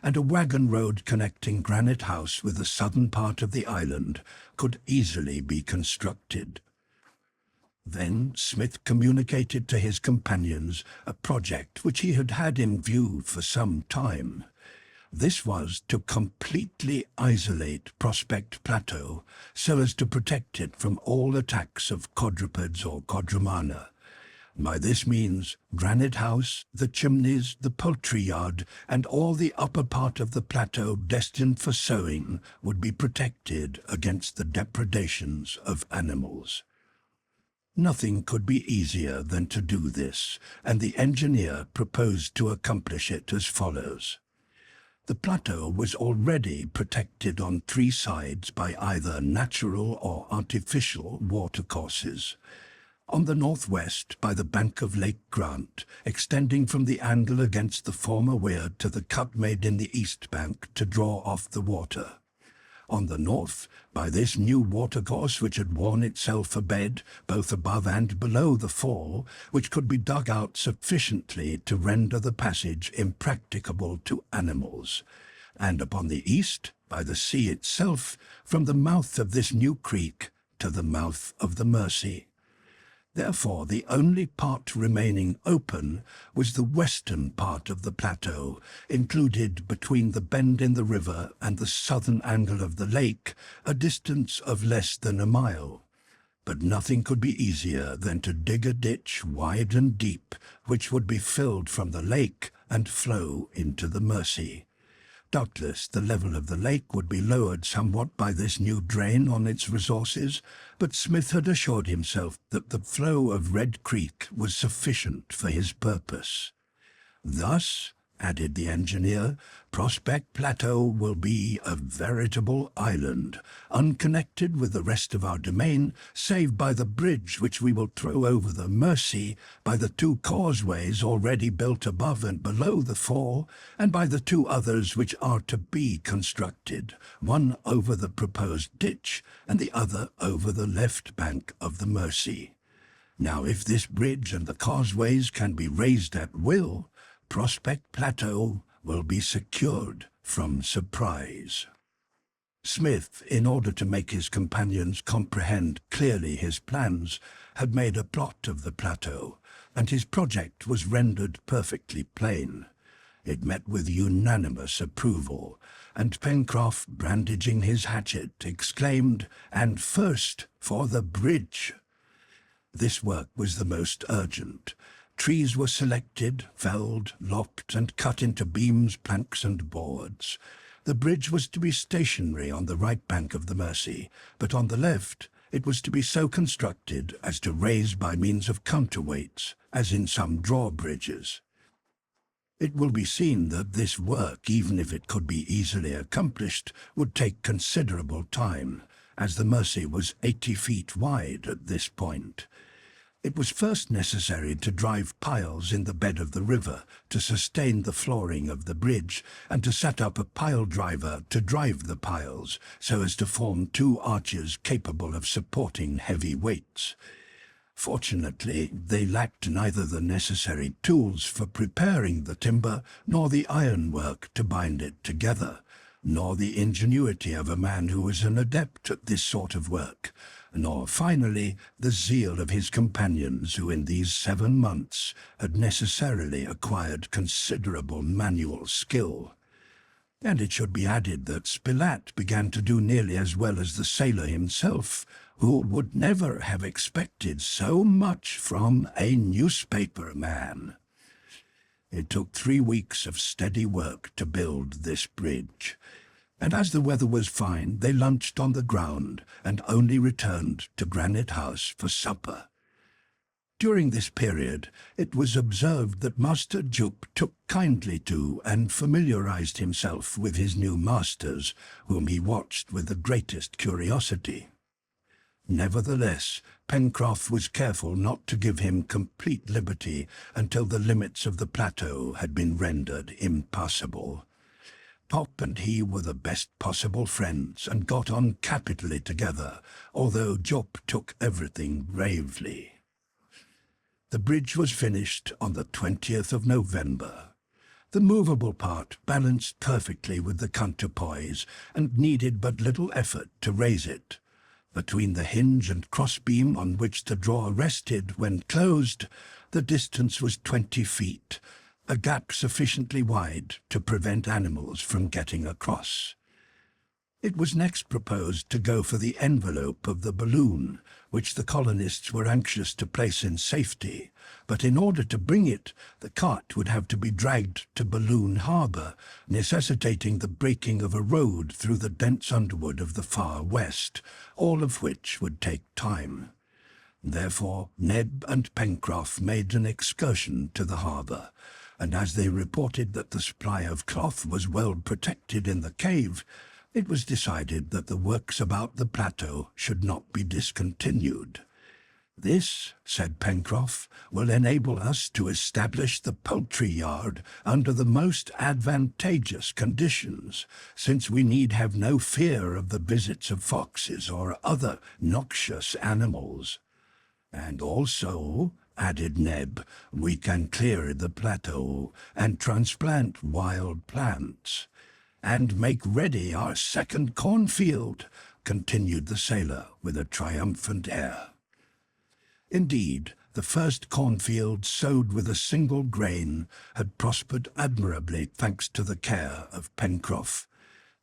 and a wagon road connecting Granite House with the southern part of the island could easily be constructed. Then Smith communicated to his companions a project which he had had in view for some time. This was to completely isolate Prospect Plateau so as to protect it from all attacks of quadrupeds or quadrumana. By this means, Granite House, the chimneys, the poultry yard, and all the upper part of the plateau destined for sowing would be protected against the depredations of animals. Nothing could be easier than to do this, and the engineer proposed to accomplish it as follows. The plateau was already protected on 3 sides by either natural or artificial watercourses. On the northwest by the bank of Lake Grant, extending from the angle against the former weir to the cut made in the east bank to draw off the water. On the north, by this new watercourse which had worn itself a bed, both above and below the fall, which could be dug out sufficiently to render the passage impracticable to animals. And upon the east, by the sea itself, from the mouth of this new creek to the mouth of the Mersey. Therefore, the only part remaining open was the western part of the plateau, included between the bend in the river and the southern angle of the lake, a distance of less than a mile. But nothing could be easier than to dig a ditch wide and deep, which would be filled from the lake and flow into the Mersey. Doubtless the level of the lake would be lowered somewhat by this new drain on its resources, but Smith had assured himself that the flow of Red Creek was sufficient for his purpose. Thus, added the engineer, Prospect Plateau will be a veritable island, unconnected with the rest of our domain, save by the bridge which we will throw over the Mersey, by the 2 causeways already built above and below the fall, and by the 2 others which are to be constructed, one over the proposed ditch, and the other over the left bank of the Mersey. Now, if this bridge and the causeways can be raised at will, Prospect Plateau will be secured from surprise. Smith, in order to make his companions comprehend clearly his plans, had made a plot of the plateau, and his project was rendered perfectly plain. It met with unanimous approval, and Pencroff, brandishing his hatchet, exclaimed, "And first for the bridge!" This work was the most urgent. Trees were selected, felled, lopped, and cut into beams, planks, and boards. The bridge was to be stationary on the right bank of the Mersey, but on the left it was to be so constructed as to raise by means of counterweights, as in some drawbridges. It will be seen that this work, even if it could be easily accomplished, would take considerable time, as the Mersey was 80 feet wide at this point. It was first necessary to drive piles in the bed of the river to sustain the flooring of the bridge, and to set up a pile driver to drive the piles, so as to form 2 arches capable of supporting heavy weights. Fortunately, they lacked neither the necessary tools for preparing the timber, nor the ironwork to bind it together, nor the ingenuity of a man who was an adept at this sort of work, nor, finally, the zeal of his companions, who in these 7 months had necessarily acquired considerable manual skill. And it should be added that Spilett began to do nearly as well as the sailor himself, who would never have expected so much from a newspaper man. It took 3 weeks of steady work to build this bridge, and as the weather was fine, they lunched on the ground and only returned to Granite House for supper. During this period, it was observed that Master Jup took kindly to and familiarized himself with his new masters, whom he watched with the greatest curiosity. Nevertheless, Pencroff was careful not to give him complete liberty until the limits of the plateau had been rendered impassable. Top and he were the best possible friends and got on capitally together, although Jup took everything bravely. The bridge was finished on the 20th of November. The movable part balanced perfectly with the counterpoise and needed but little effort to raise it. Between the hinge and crossbeam on which the drawer rested when closed, the distance was 20 feet, a gap sufficiently wide to prevent animals from getting across. It was next proposed to go for the envelope of the balloon, which the colonists were anxious to place in safety, but in order to bring it, the cart would have to be dragged to Balloon Harbor, necessitating the breaking of a road through the dense underwood of the far west, all of which would take time. Therefore, Neb and Pencroff made an excursion to the harbor, and as they reported that the supply of cloth was well protected in the cave, it was decided that the works about the plateau should not be discontinued. "This," said Pencroff, "will enable us to establish the poultry yard under the most advantageous conditions, since we need have no fear of the visits of foxes or other noxious animals. And also," added Neb, "we can clear the plateau and transplant wild plants." "And make ready our second cornfield," continued the sailor with a triumphant air. Indeed, the first cornfield, sowed with a single grain, had prospered admirably thanks to the care of Pencroff.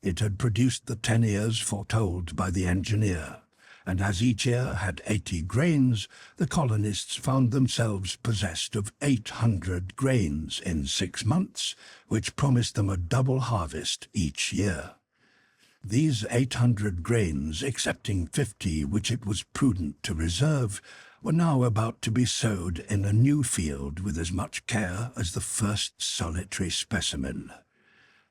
It had produced the 10 ears foretold by the engineer, and as each ear had 80 grains, the colonists found themselves possessed of 800 grains in 6 months, which promised them a double harvest each year. These 800 grains, excepting 50 which it was prudent to reserve, were now about to be sowed in a new field with as much care as the first solitary specimen.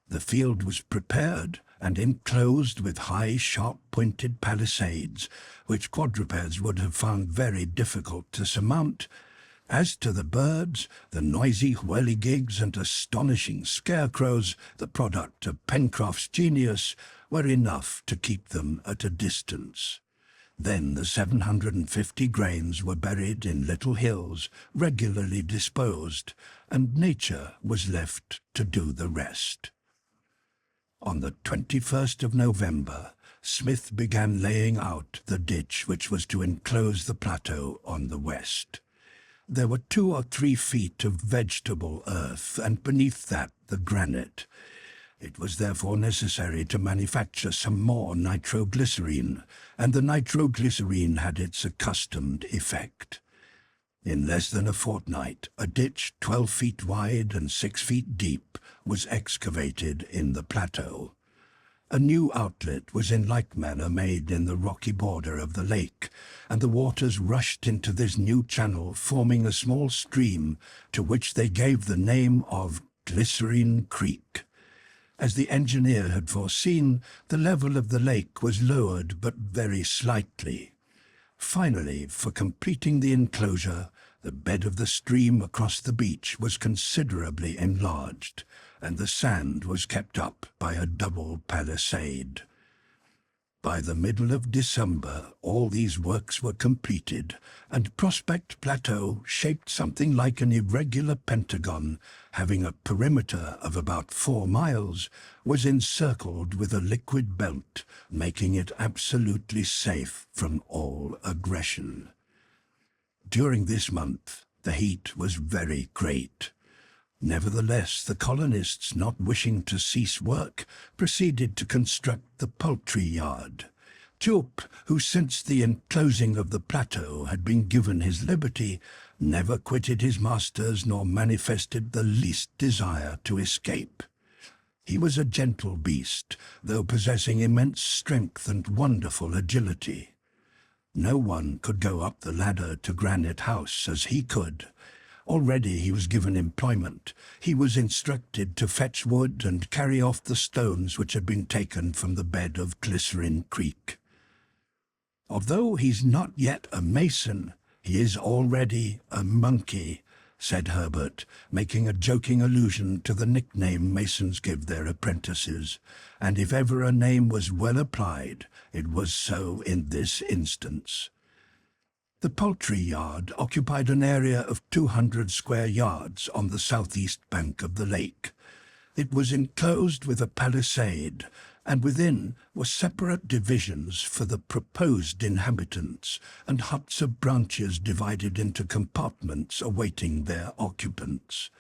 The field was prepared and enclosed with high, sharp-pointed palisades, which quadrupeds would have found very difficult to surmount. As to the birds, the noisy whirligigs and astonishing scarecrows, the product of Pencroff's genius, were enough to keep them at a distance. Then the 750 grains were buried in little hills, regularly disposed, and nature was left to do the rest. On the 21st of November, Smith began laying out the ditch which was to enclose the plateau on the west. There were 2 or 3 feet of vegetable earth, and beneath that the granite. It was therefore necessary to manufacture some more nitroglycerine, and the nitroglycerine had its accustomed effect. In less than a fortnight, a ditch 12 feet wide and 6 feet deep was excavated in the plateau. A new outlet was in like manner made in the rocky border of the lake, and the waters rushed into this new channel, forming a small stream to which they gave the name of Glycerine Creek. As the engineer had foreseen, the level of the lake was lowered but very slightly. Finally, for completing the enclosure, the bed of the stream across the beach was considerably enlarged, and the sand was kept up by a double palisade. By the middle of December, all these works were completed, and Prospect Plateau, shaped something like an irregular pentagon, having a perimeter of about 4 miles, was encircled with a liquid belt, making it absolutely safe from all aggression. During this month, the heat was very great. Nevertheless, the colonists, not wishing to cease work, proceeded to construct the poultry yard. Jup, who since the enclosing of the plateau had been given his liberty, never quitted his masters nor manifested the least desire to escape. He was a gentle beast, though possessing immense strength and wonderful agility. No one could go up the ladder to Granite House as he could. Already he was given employment. He was instructed to fetch wood and carry off the stones which had been taken from the bed of Glycerine Creek. "Although he's not yet a mason, he is already a monkey," said Harbert, making a joking allusion to the nickname masons give their apprentices, and if ever a name was well applied, it was so in this instance. The poultry yard occupied an area of 200 square yards on the southeast bank of the lake. It was enclosed with a palisade, and within were separate divisions for the proposed inhabitants, and huts of branches divided into compartments awaiting their occupants.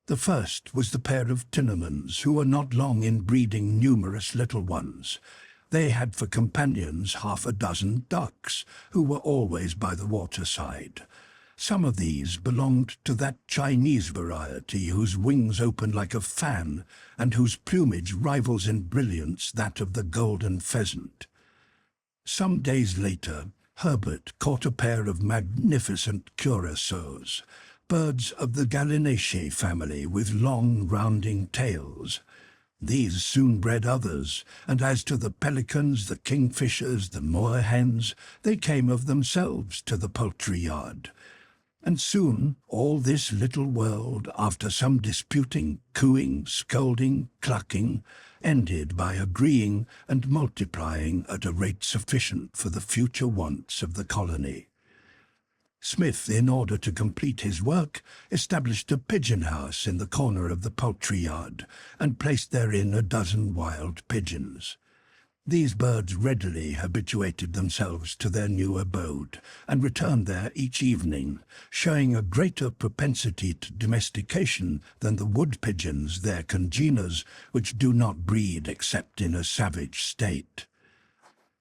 The first was the pair of Tinamans, who were not long in breeding numerous little ones. They had for companions 6 ducks, who were always by the waterside. Some of these belonged to that Chinese variety whose wings open like a fan, and whose plumage rivals in brilliance that of the golden pheasant. Some days later, Harbert caught a pair of magnificent curassows, birds of the Gallinaceae family with long, rounding tails. These soon bred others, and as to the pelicans, the kingfishers, the moorhens, they came of themselves to the poultry yard. And soon all this little world, after some disputing, cooing, scolding, clucking, ended by agreeing and multiplying at a rate sufficient for the future wants of the colony. Smith, in order to complete his work, established a pigeon house in the corner of the poultry yard, and placed therein 12 wild pigeons. These birds readily habituated themselves to their new abode, and returned there each evening, showing a greater propensity to domestication than the wood pigeons, their congeners, which do not breed except in a savage state.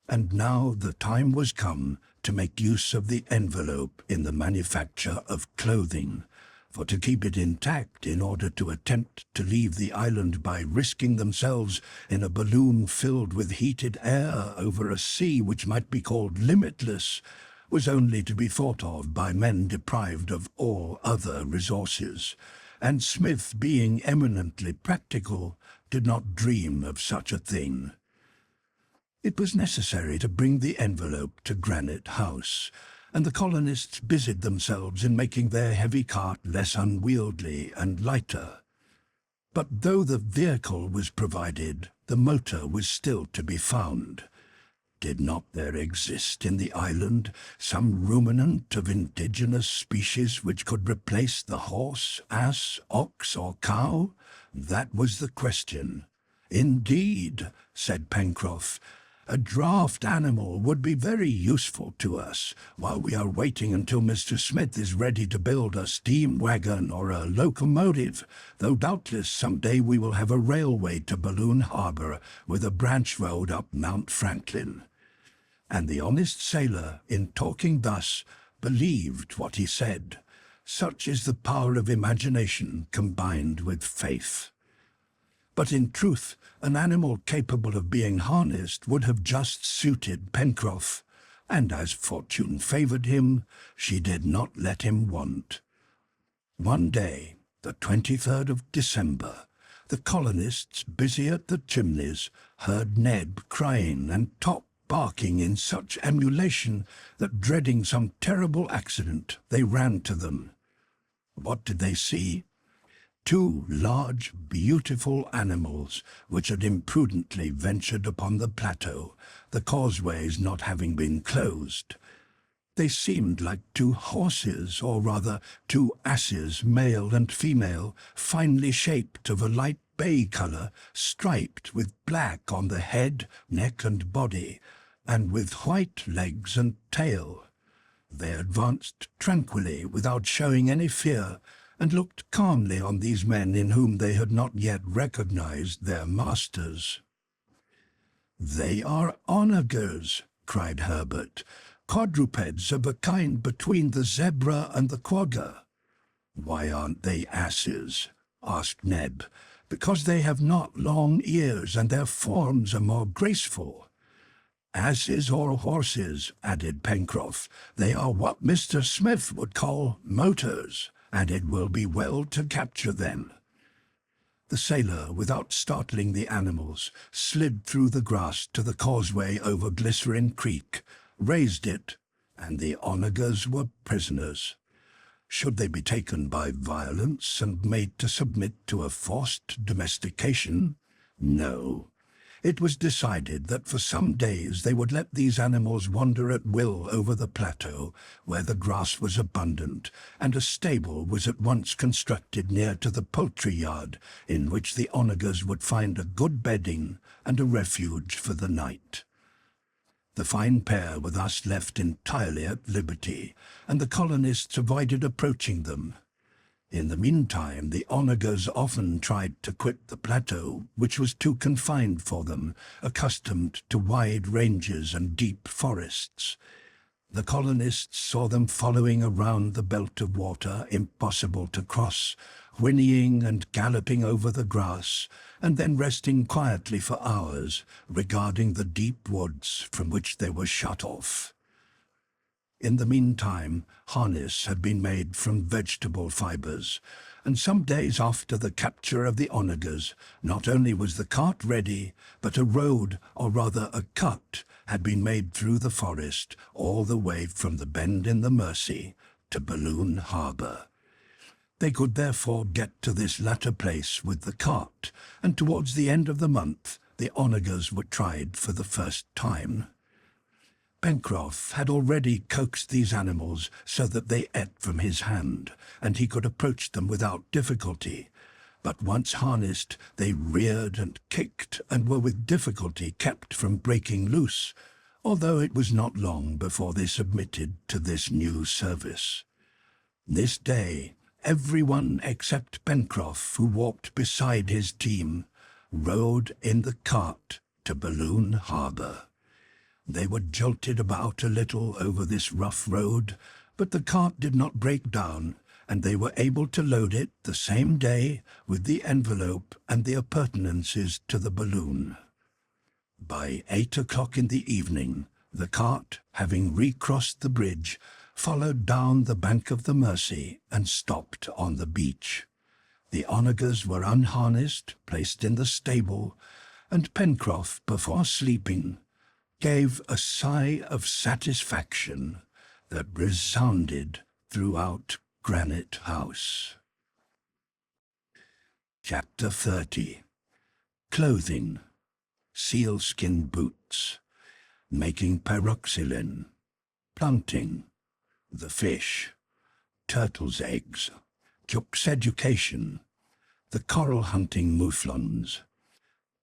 And now the time was come to make use of the envelope in the manufacture of clothing, for to keep it intact in order to attempt to leave the island by risking themselves in a balloon filled with heated air over a sea which might be called limitless, was only to be thought of by men deprived of all other resources, and Smith, being eminently practical, did not dream of such a thing. It was necessary to bring the envelope to Granite House, and the colonists busied themselves in making their heavy cart less unwieldy and lighter. But though the vehicle was provided, the motor was still to be found. Did not there exist in the island some ruminant of indigenous species which could replace the horse, ass, ox, or cow? That was the question. "Indeed," said Pencroff, "a draught animal would be very useful to us while we are waiting until Mr. Smith is ready to build a steam wagon or a locomotive, though doubtless some day we will have a railway to Balloon Harbor with a branch road up Mount Franklin." And the honest sailor, in talking thus, believed what he said. Such is the power of imagination combined with faith. But in truth, an animal capable of being harnessed would have just suited Pencroff, and as fortune favoured him, she did not let him want. One day, the 23rd of December, the colonists, busy at the chimneys, heard Neb crying and Top barking in such emulation that, dreading some terrible accident, they ran to them. What did they see? Two large, beautiful animals which had imprudently ventured upon the plateau, the causeways not having been closed. They seemed like two horses, or rather two asses, male and female, finely shaped, of a light bay colour, striped with black on the head, neck and body, and with white legs and tail. They advanced tranquilly, without showing any fear, and looked calmly on these men in whom they had not yet recognized their masters. "They are onagers," cried Harbert, "quadrupeds of a kind between the zebra and the quagga." "Why aren't they asses?" asked Neb. "Because they have not long ears, and their forms are more graceful." "Asses or horses," added Pencroff, "they are what Mr. Smith would call motors, and it will be well to capture them." The sailor, without startling the animals, slid through the grass to the causeway over Glycerine Creek, raised it, and the onagers were prisoners. Should they be taken by violence and made to submit to a forced domestication? No. It was decided that for some days they would let these animals wander at will over the plateau, where the grass was abundant, and a stable was at once constructed near to the poultry yard, in which the onagers would find a good bedding and a refuge for the night. The fine pair were thus left entirely at liberty, and the colonists avoided approaching them. In the meantime, the onagers often tried to quit the plateau, which was too confined for them, accustomed to wide ranges and deep forests. The colonists saw them following around the belt of water impossible to cross, whinnying and galloping over the grass, and then resting quietly for hours, regarding the deep woods from which they were shut off. In the meantime, harness had been made from vegetable fibres, and some days after the capture of the onagers, not only was the cart ready, but a road, or rather a cut, had been made through the forest, all the way from the bend in the Mersey to Balloon Harbor. They could therefore get to this latter place with the cart, and towards the end of the month the onagers were tried for the first time. Pencroff had already coaxed these animals so that they ate from his hand, and he could approach them without difficulty. But once harnessed, they reared and kicked, and were with difficulty kept from breaking loose, although it was not long before they submitted to this new service. This day, everyone except Pencroff, who walked beside his team, rode in the cart to Balloon Harbor. They were jolted about a little over this rough road, but the cart did not break down, and they were able to load it the same day with the envelope and the appurtenances to the balloon. By 8 o'clock in the evening, The cart, having recrossed the bridge, followed down the bank of the Mersey and stopped on the beach. The onagers were unharnessed, placed in the stable, and Pencroff, before sleeping, gave a sigh of satisfaction that resounded throughout Granite House. Chapter 30. Clothing, sealskin boots, making pyroxylin, planting, the fish, turtles' eggs, Jupp's education, the coral hunting mouflons,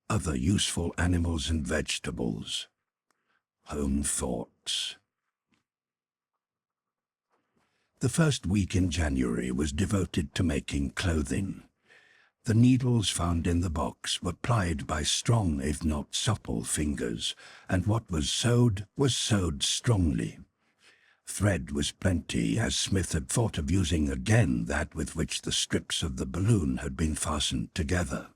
other useful animals and vegetables, home thoughts. The first week in January was devoted to making clothing. The needles found in the box were plied by strong if not supple fingers, and what was sewed strongly. Thread was plenty, as Smith had thought of using again that with which the strips of the balloon had been fastened together.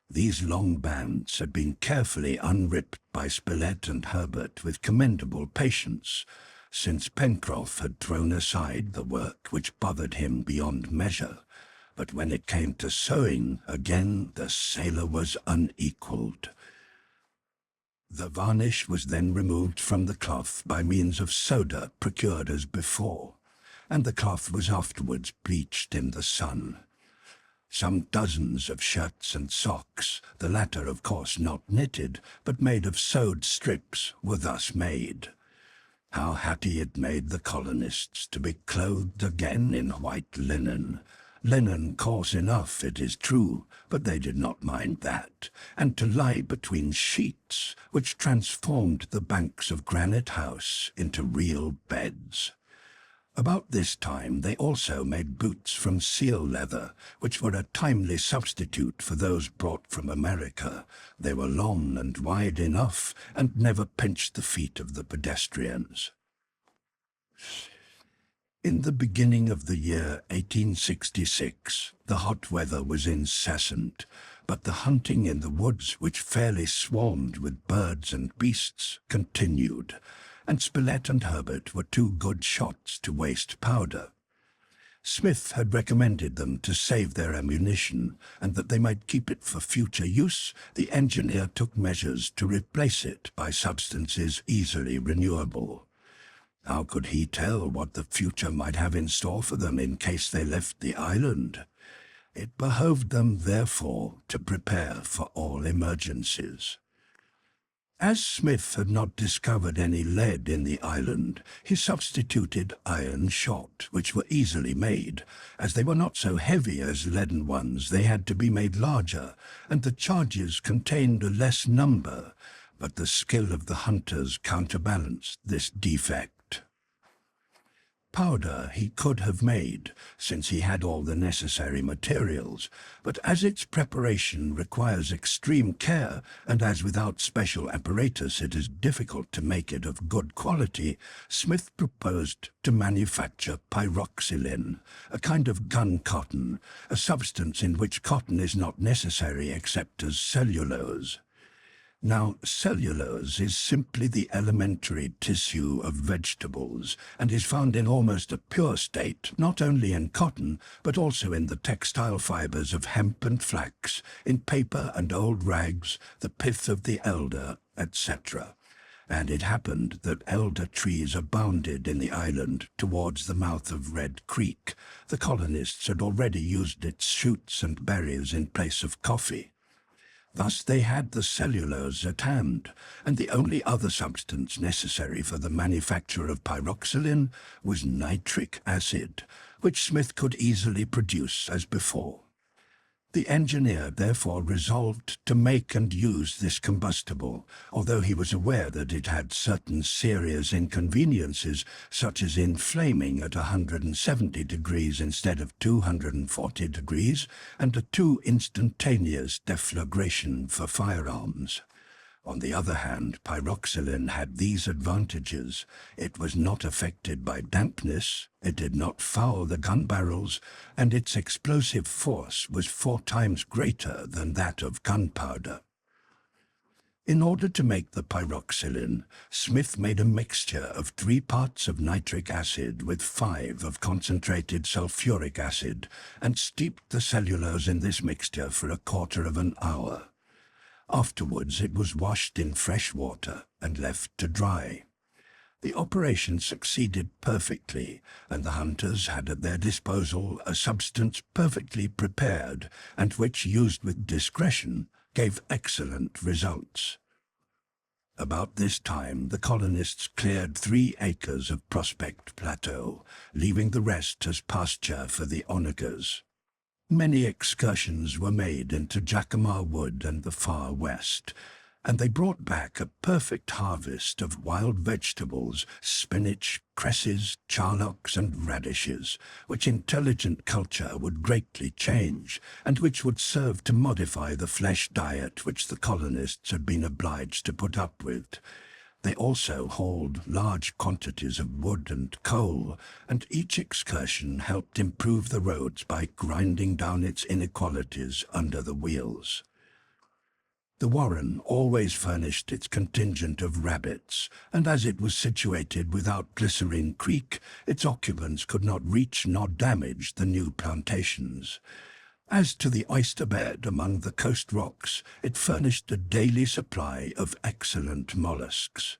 These long bands had been carefully unripped by Spilett and Harbert with commendable patience, since Pencroff had thrown aside the work which bothered him beyond measure. But when it came to sewing, again the sailor was unequalled. The varnish was then removed from the cloth by means of soda procured as before, and the cloth was afterwards bleached in the sun. Some dozens of shirts and socks, the latter of course not knitted, but made of sewed strips, were thus made. How happy it made the colonists to be clothed again in white linen. Linen coarse enough, it is true, but they did not mind that, and to lie between sheets, which transformed the banks of Granite House into real beds. About this time they also made boots from seal leather, which were a timely substitute for those brought from America. They were long and wide enough, and never pinched the feet of the pedestrians. In the beginning of the year 1866, the hot weather was incessant, but the hunting in the woods, which fairly swarmed with birds and beasts, continued, and Spilett and Harbert were too good shots to waste powder. Smith had recommended them to save their ammunition, and that they might keep it for future use, the engineer took measures to replace it by substances easily renewable. How could he tell what the future might have in store for them in case they left the island? It behoved them, therefore, to prepare for all emergencies. As Smith had not discovered any lead in the island, he substituted iron shot, which were easily made. As they were not so heavy as leaden ones, they had to be made larger, and the charges contained a less number, but the skill of the hunters counterbalanced this defect. Powder he could have made, since he had all the necessary materials, but as its preparation requires extreme care, and as without special apparatus it is difficult to make it of good quality, Smith proposed to manufacture pyroxylin, a kind of gun cotton, a substance in which cotton is not necessary except as cellulose. Now, cellulose is simply the elementary tissue of vegetables, and is found in almost a pure state, not only in cotton, but also in the textile fibers of hemp and flax, in paper and old rags, the pith of the elder, etc. And it happened that elder trees abounded in the island towards the mouth of Red Creek. The colonists had already used its shoots and berries in place of coffee. Thus they had the cellulose at hand, and the only other substance necessary for the manufacture of pyroxylin was nitric acid, which Smith could easily produce as before. The engineer therefore resolved to make and use this combustible, although he was aware that it had certain serious inconveniences, such as inflaming at 170 degrees instead of 240 degrees, and a too instantaneous deflagration for firearms. On the other hand, pyroxylin had these advantages. It was not affected by dampness, it did not foul the gun barrels, and its explosive force was 4 times greater than that of gunpowder. In order to make the pyroxylin, Smith made a mixture of 3 parts of nitric acid with 5 of concentrated sulfuric acid and steeped the cellulose in this mixture for a quarter of an hour. Afterwards it was washed in fresh water and left to dry. The operation succeeded perfectly, and the hunters had at their disposal a substance perfectly prepared and which, used with discretion, gave excellent results. About this time the colonists cleared 3 acres of Prospect Plateau, leaving the rest as pasture for the onagers. Many excursions were made into Jacamar Wood and the far west, and they brought back a perfect harvest of wild vegetables, spinach, cresses, charlocks, and radishes, which intelligent culture would greatly change, and which would serve to modify the flesh diet which the colonists had been obliged to put up with. They also hauled large quantities of wood and coal, and each excursion helped improve the roads by grinding down its inequalities under the wheels. The warren always furnished its contingent of rabbits, and as it was situated without Glycerine Creek, its occupants could not reach nor damage the new plantations. As to the oyster bed among the coast rocks, it furnished a daily supply of excellent mollusks.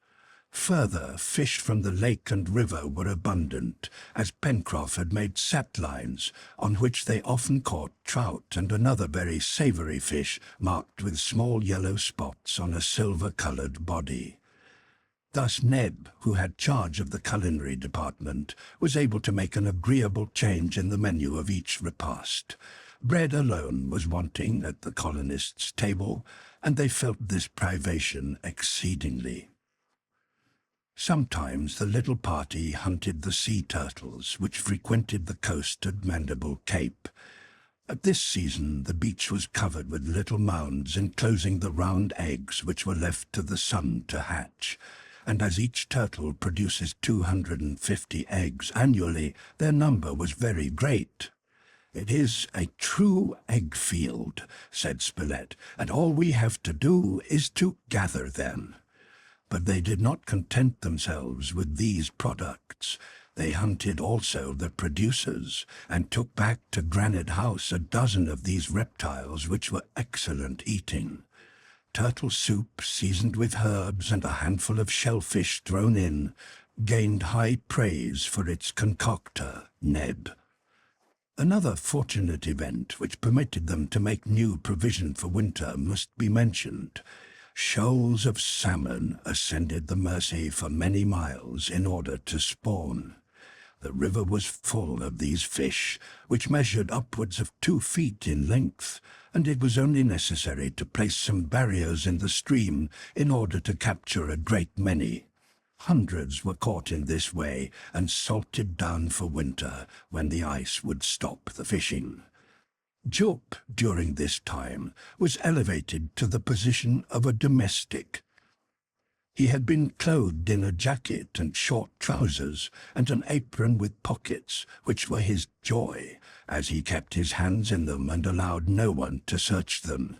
Further, fish from the lake and river were abundant, as Pencroff had made satlines, on which they often caught trout and another very savoury fish marked with small yellow spots on a silver-coloured body. Thus Neb, who had charge of the culinary department, was able to make an agreeable change in the menu of each repast. Bread alone was wanting at the colonists' table, and they felt this privation exceedingly. Sometimes the little party hunted the sea turtles which frequented the coast at Mandible Cape. At this season the beach was covered with little mounds enclosing the round eggs which were left to the sun to hatch, and as each turtle produces 250 eggs annually, their number was very great. "It is a true egg field," said Spilett, "and all we have to do is to gather them." But they did not content themselves with these products. They hunted also the producers, and took back to Granite House a dozen of these reptiles which were excellent eating. Turtle soup seasoned with herbs and a handful of shellfish thrown in gained high praise for its concoctor, Neb. Another fortunate event which permitted them to make new provision for winter must be mentioned. Shoals of salmon ascended the Mersey for many miles in order to spawn. The river was full of these fish, which measured upwards of 2 feet in length, and it was only necessary to place some barriers in the stream in order to capture a great many. Hundreds were caught in this way and salted down for winter, when the ice would stop the fishing. Jup, during this time, was elevated to the position of a domestic. He had been clothed in a jacket and short trousers, and an apron with pockets, which were his joy, as he kept his hands in them and allowed no one to search them.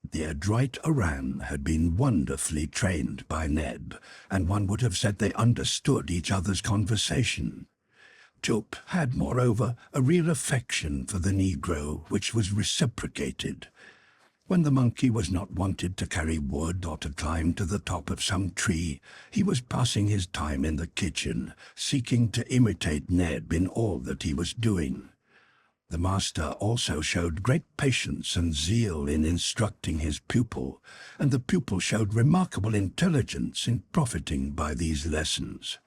The adroit Oran had been wonderfully trained by Neb, and one would have said they understood each other's conversation. Jup had, moreover, a real affection for the negro, which was reciprocated. When the monkey was not wanted to carry wood or to climb to the top of some tree, he was passing his time in the kitchen, seeking to imitate Neb in all that he was doing. The master also showed great patience and zeal in instructing his pupil, and the pupil showed remarkable intelligence in profiting by these lessons.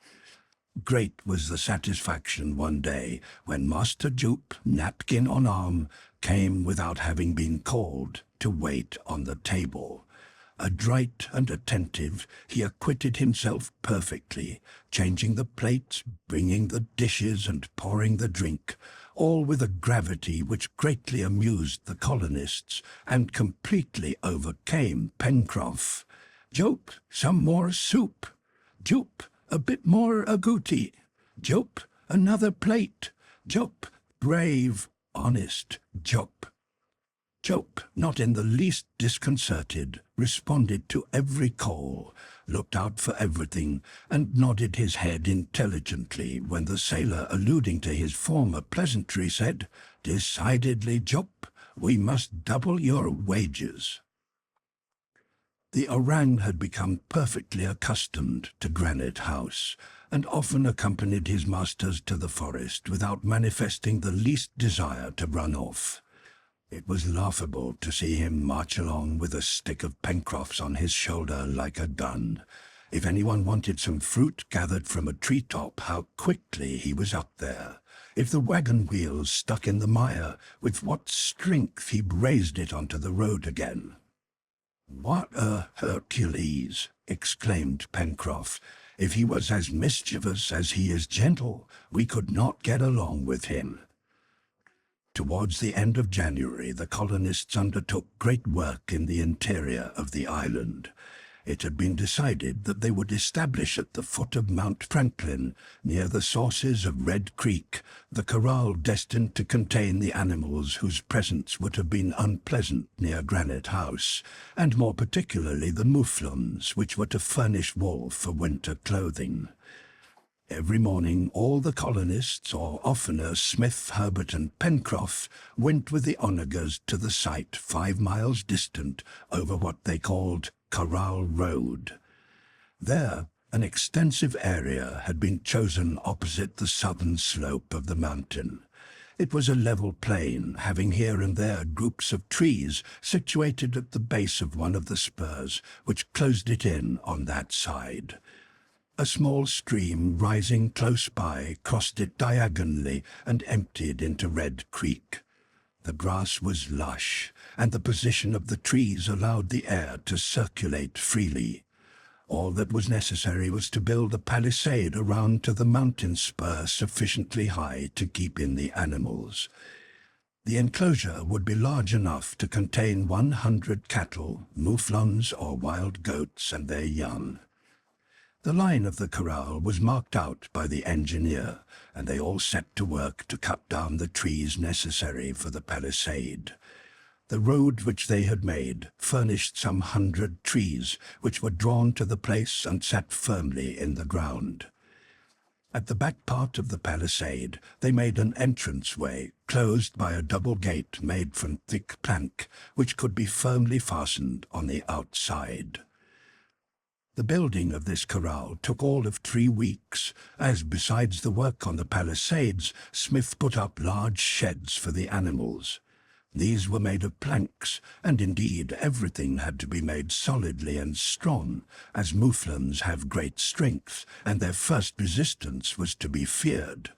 Great was the satisfaction one day when Master Jup, napkin on arm, came without having been called to wait on the table. Adroit and attentive, he acquitted himself perfectly, changing the plates, bringing the dishes, and pouring the drink, all with a gravity which greatly amused the colonists and completely overcame Pencroff. "Jup, some more soup. Jup, a bit more agouti. Jup, another plate. Jup, brave, honest Jup." Jup, not in the least disconcerted, responded to every call, looked out for everything, and nodded his head intelligently when the sailor, alluding to his former pleasantry, said, "Decidedly, Jup, we must double your wages." The orang had become perfectly accustomed to Granite House, and often accompanied his masters to the forest without manifesting the least desire to run off. It was laughable to see him march along with a stick of Pencroff's on his shoulder like a gun. If anyone wanted some fruit gathered from a treetop, how quickly he was up there. If the wagon wheels stuck in the mire, with what strength he raised it onto the road again. "What a Hercules!" exclaimed Pencroff. "If he was as mischievous as he is gentle, we could not get along with him." Towards the end of January, the colonists undertook great work in the interior of the island. It had been decided that they would establish at the foot of Mount Franklin, near the sources of Red Creek, the corral destined to contain the animals whose presence would have been unpleasant near Granite House, and more particularly the mouflons, which were to furnish wool for winter clothing. Every morning all the colonists, or oftener Smith, Harbert, and Pencroff, went with the onagers to the site 5 miles distant over what they called Corral Road. There, an extensive area had been chosen opposite the southern slope of the mountain. It was a level plain, having here and there groups of trees situated at the base of one of the spurs, which closed it in on that side. A small stream rising close by crossed it diagonally and emptied into Red Creek. The grass was lush, and the position of the trees allowed the air to circulate freely. All that was necessary was to build a palisade around to the mountain spur sufficiently high to keep in the animals. The enclosure would be large enough to contain 100 cattle, mouflons or wild goats, and their young. The line of the corral was marked out by the engineer, and they all set to work to cut down the trees necessary for the palisade. The road which they had made furnished some 100 trees, which were drawn to the place and set firmly in the ground. At the back part of the palisade they made an entranceway, closed by a double gate made from thick plank, which could be firmly fastened on the outside. The building of this corral took all of 3 weeks, as besides the work on the palisades, Smith put up large sheds for the animals. These were made of planks, and indeed everything had to be made solidly and strong, as mouflons have great strength, and their first resistance was to be feared.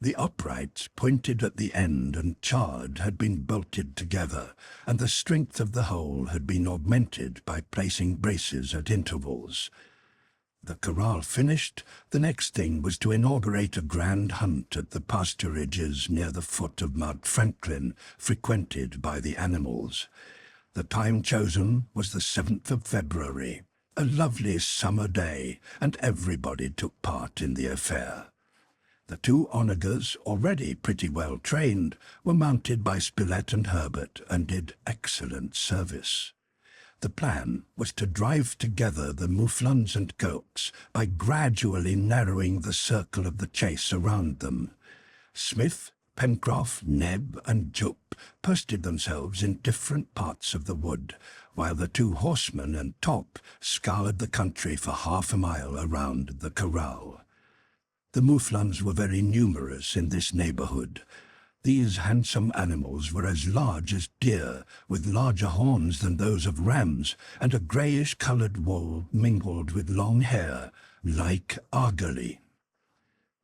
The uprights, pointed at the end and charred, had been bolted together, and the strength of the whole had been augmented by placing braces at intervals. The corral finished, the next thing was to inaugurate a grand hunt at the pasturages near the foot of Mount Franklin, frequented by the animals. The time chosen was the 7th of February, a lovely summer day, and everybody took part in the affair. The 2 onagers, already pretty well trained, were mounted by Spilett and Harbert and did excellent service. The plan was to drive together the mouflons and goats by gradually narrowing the circle of the chase around them. Smith, Pencroff, Neb, and Jup posted themselves in different parts of the wood, while the 2 horsemen and Top scoured the country for half a mile around the corral. The mouflons were very numerous in this neighborhood. These handsome animals were as large as deer, with larger horns than those of rams, and a greyish-coloured wool mingled with long hair, like argali.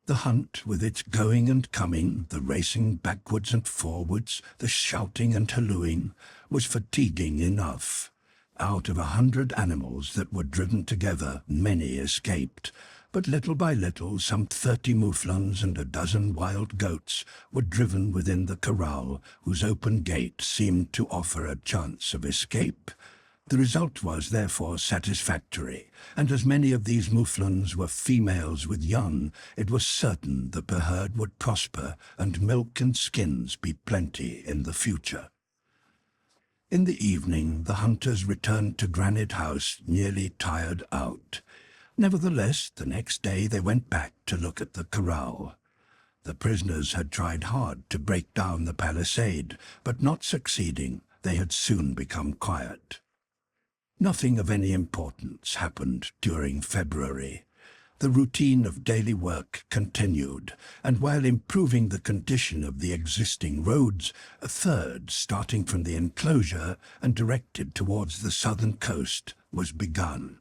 The hunt, with its going and coming, the racing backwards and forwards, the shouting and hallooing, was fatiguing enough. Out of 100 animals that were driven together, many escaped, but little by little some 30 mouflons and a dozen wild goats were driven within the corral, whose open gate seemed to offer a chance of escape. The result was therefore satisfactory, and as many of these mouflons were females with young, it was certain that the herd would prosper and milk and skins be plenty in the future. In the evening, the hunters returned to Granite House nearly tired out. Nevertheless, the next day they went back to look at the corral. The prisoners had tried hard to break down the palisade, but not succeeding, they had soon become quiet. Nothing of any importance happened during February. The routine of daily work continued, and while improving the condition of the existing roads, a third, starting from the enclosure and directed towards the southern coast, was begun.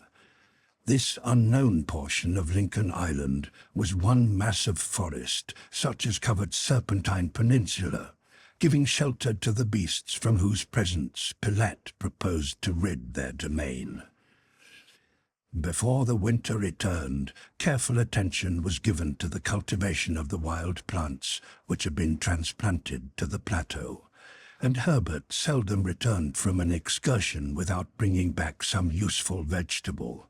This unknown portion of Lincoln Island was one massive forest, such as covered Serpentine Peninsula, giving shelter to the beasts from whose presence Spilett proposed to rid their domain. Before the winter returned, careful attention was given to the cultivation of the wild plants which had been transplanted to the plateau, and Harbert seldom returned from an excursion without bringing back some useful vegetable.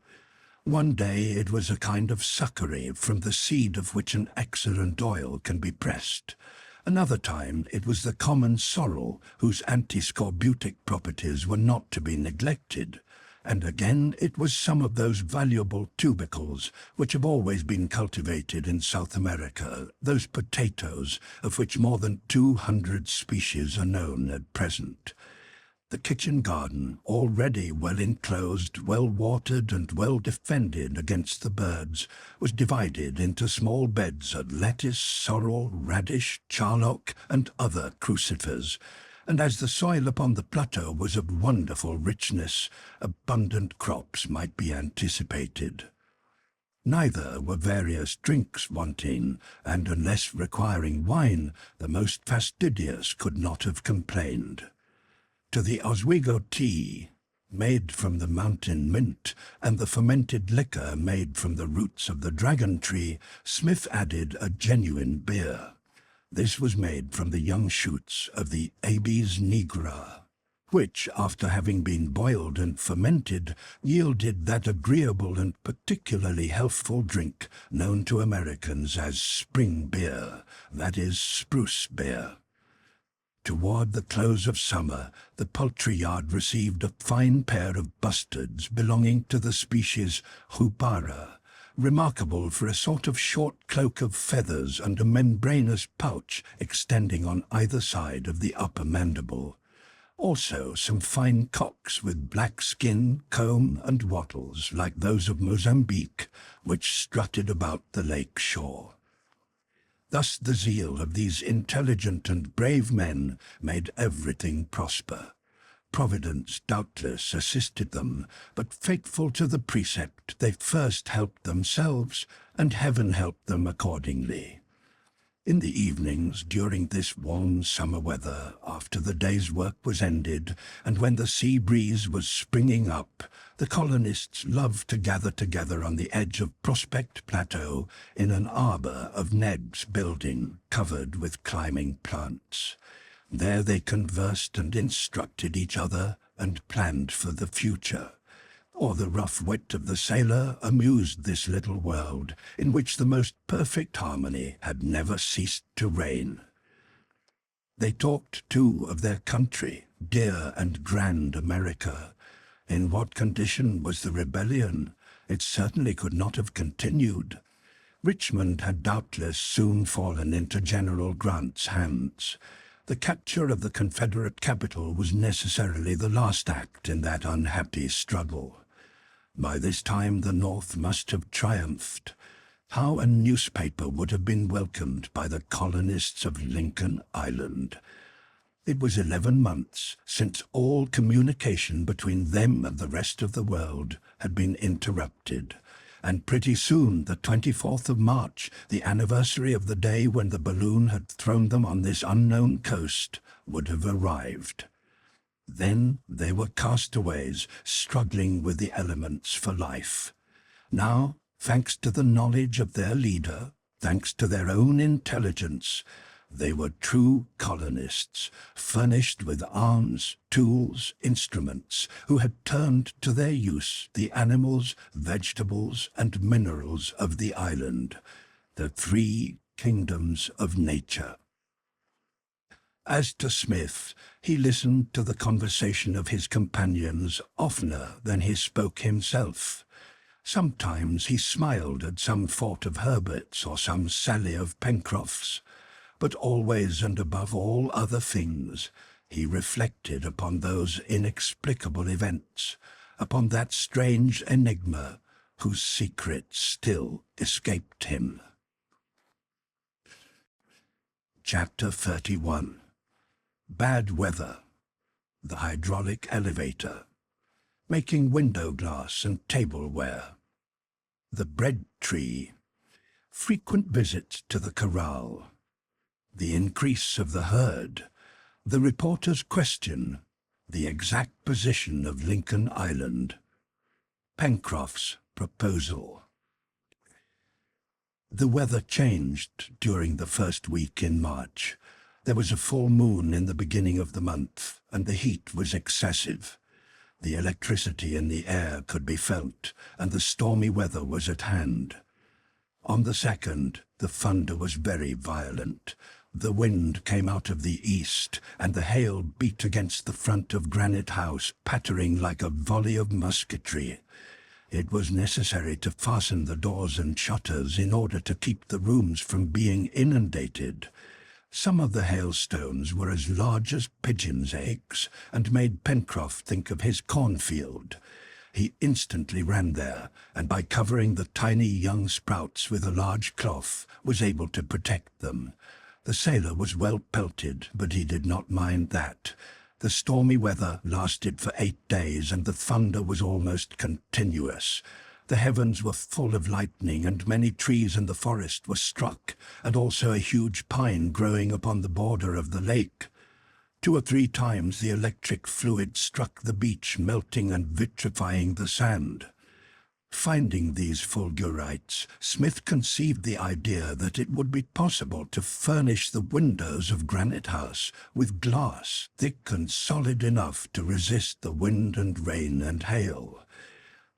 One day it was a kind of succory from the seed of which an excellent oil can be pressed. Another time it was the common sorrel, whose antiscorbutic properties were not to be neglected. And again it was some of those valuable tubercles which have always been cultivated in South America, those potatoes of which more than 200 species are known at present. The kitchen garden, already well enclosed, well watered and well defended against the birds, was divided into small beds of lettuce, sorrel, radish, charlock, and other crucifers, and as the soil upon the plateau was of wonderful richness, abundant crops might be anticipated. Neither were various drinks wanting, and unless requiring wine, the most fastidious could not have complained. To the Oswego tea, made from the mountain mint, and the fermented liquor made from the roots of the dragon tree, Smith added a genuine beer. This was made from the young shoots of the Abies nigra, which, after having been boiled and fermented, yielded that agreeable and particularly healthful drink known to Americans as spring beer, that is, spruce beer. Toward the close of summer, the poultry yard received a fine pair of bustards belonging to the species Hubara, remarkable for a sort of short cloak of feathers and a membranous pouch extending on either side of the upper mandible. Also some fine cocks with black skin, comb, and wattles like those of Mozambique, which strutted about the lake shore. Thus the zeal of these intelligent and brave men made everything prosper. Providence doubtless assisted them, but faithful to the precept, they first helped themselves, and heaven helped them accordingly. In the evenings, during this warm summer weather, after the day's work was ended, and when the sea breeze was springing up, the colonists loved to gather together on the edge of Prospect Plateau in an arbor of Neb's building, covered with climbing plants. There they conversed and instructed each other and planned for the future. Or the rough wit of the sailor amused this little world, in which the most perfect harmony had never ceased to reign. They talked, too, of their country, dear and grand America. In what condition was the rebellion? It certainly could not have continued. Richmond had doubtless soon fallen into General Grant's hands. The capture of the Confederate capital was necessarily the last act in that unhappy struggle. By this time the North must have triumphed. How a newspaper would have been welcomed by the colonists of Lincoln Island. It was 11 months since all communication between them and the rest of the world had been interrupted, and pretty soon, the 24th of March, the anniversary of the day when the balloon had thrown them on this unknown coast, would have arrived. Then they were castaways, struggling with the elements for life. Now, thanks to the knowledge of their leader, thanks to their own intelligence, they were true colonists, furnished with arms, tools, instruments, who had turned to their use the animals, vegetables, and minerals of the island, the three kingdoms of nature. As to Smith, he listened to the conversation of his companions oftener than he spoke himself. Sometimes he smiled at some thought of Herbert's or some sally of Pencroff's, but always and above all other things, he reflected upon those inexplicable events, upon that strange enigma whose secret still escaped him. Chapter 31. Bad Weather, the Hydraulic Elevator, Making Window Glass and Tableware, the Bread Tree, Frequent Visits to the Corral, the Increase of the Herd, the Reporter's Question, the Exact Position of Lincoln Island, Pencroff's Proposal. The weather changed during the first week in March. There was a full moon in the beginning of the month, and the heat was excessive. The electricity in the air could be felt, and the stormy weather was at hand. On the 2nd, the thunder was very violent. The wind came out of the east, and the hail beat against the front of Granite House, pattering like a volley of musketry. It was necessary to fasten the doors and shutters in order to keep the rooms from being inundated. Some of the hailstones were as large as pigeons' eggs, and made Pencroff think of his cornfield. He instantly ran there, and by covering the tiny young sprouts with a large cloth, was able to protect them. The sailor was well pelted, but he did not mind that. The stormy weather lasted for 8 days, and the thunder was almost continuous. The heavens were full of lightning, and many trees in the forest were struck, and also a huge pine growing upon the border of the lake. 2 or 3 times the electric fluid struck the beach, melting and vitrifying the sand. Finding these fulgurites, Smith conceived the idea that it would be possible to furnish the windows of Granite House with glass thick and solid enough to resist the wind and rain and hail.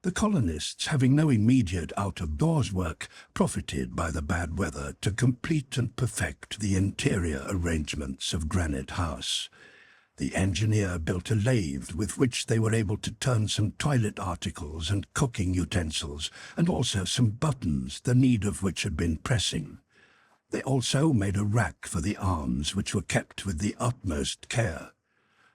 The colonists, having no immediate out-of-doors work, profited by the bad weather to complete and perfect the interior arrangements of Granite House. The engineer built a lathe with which they were able to turn some toilet articles and cooking utensils, and also some buttons, the need of which had been pressing. They also made a rack for the arms, which were kept with the utmost care.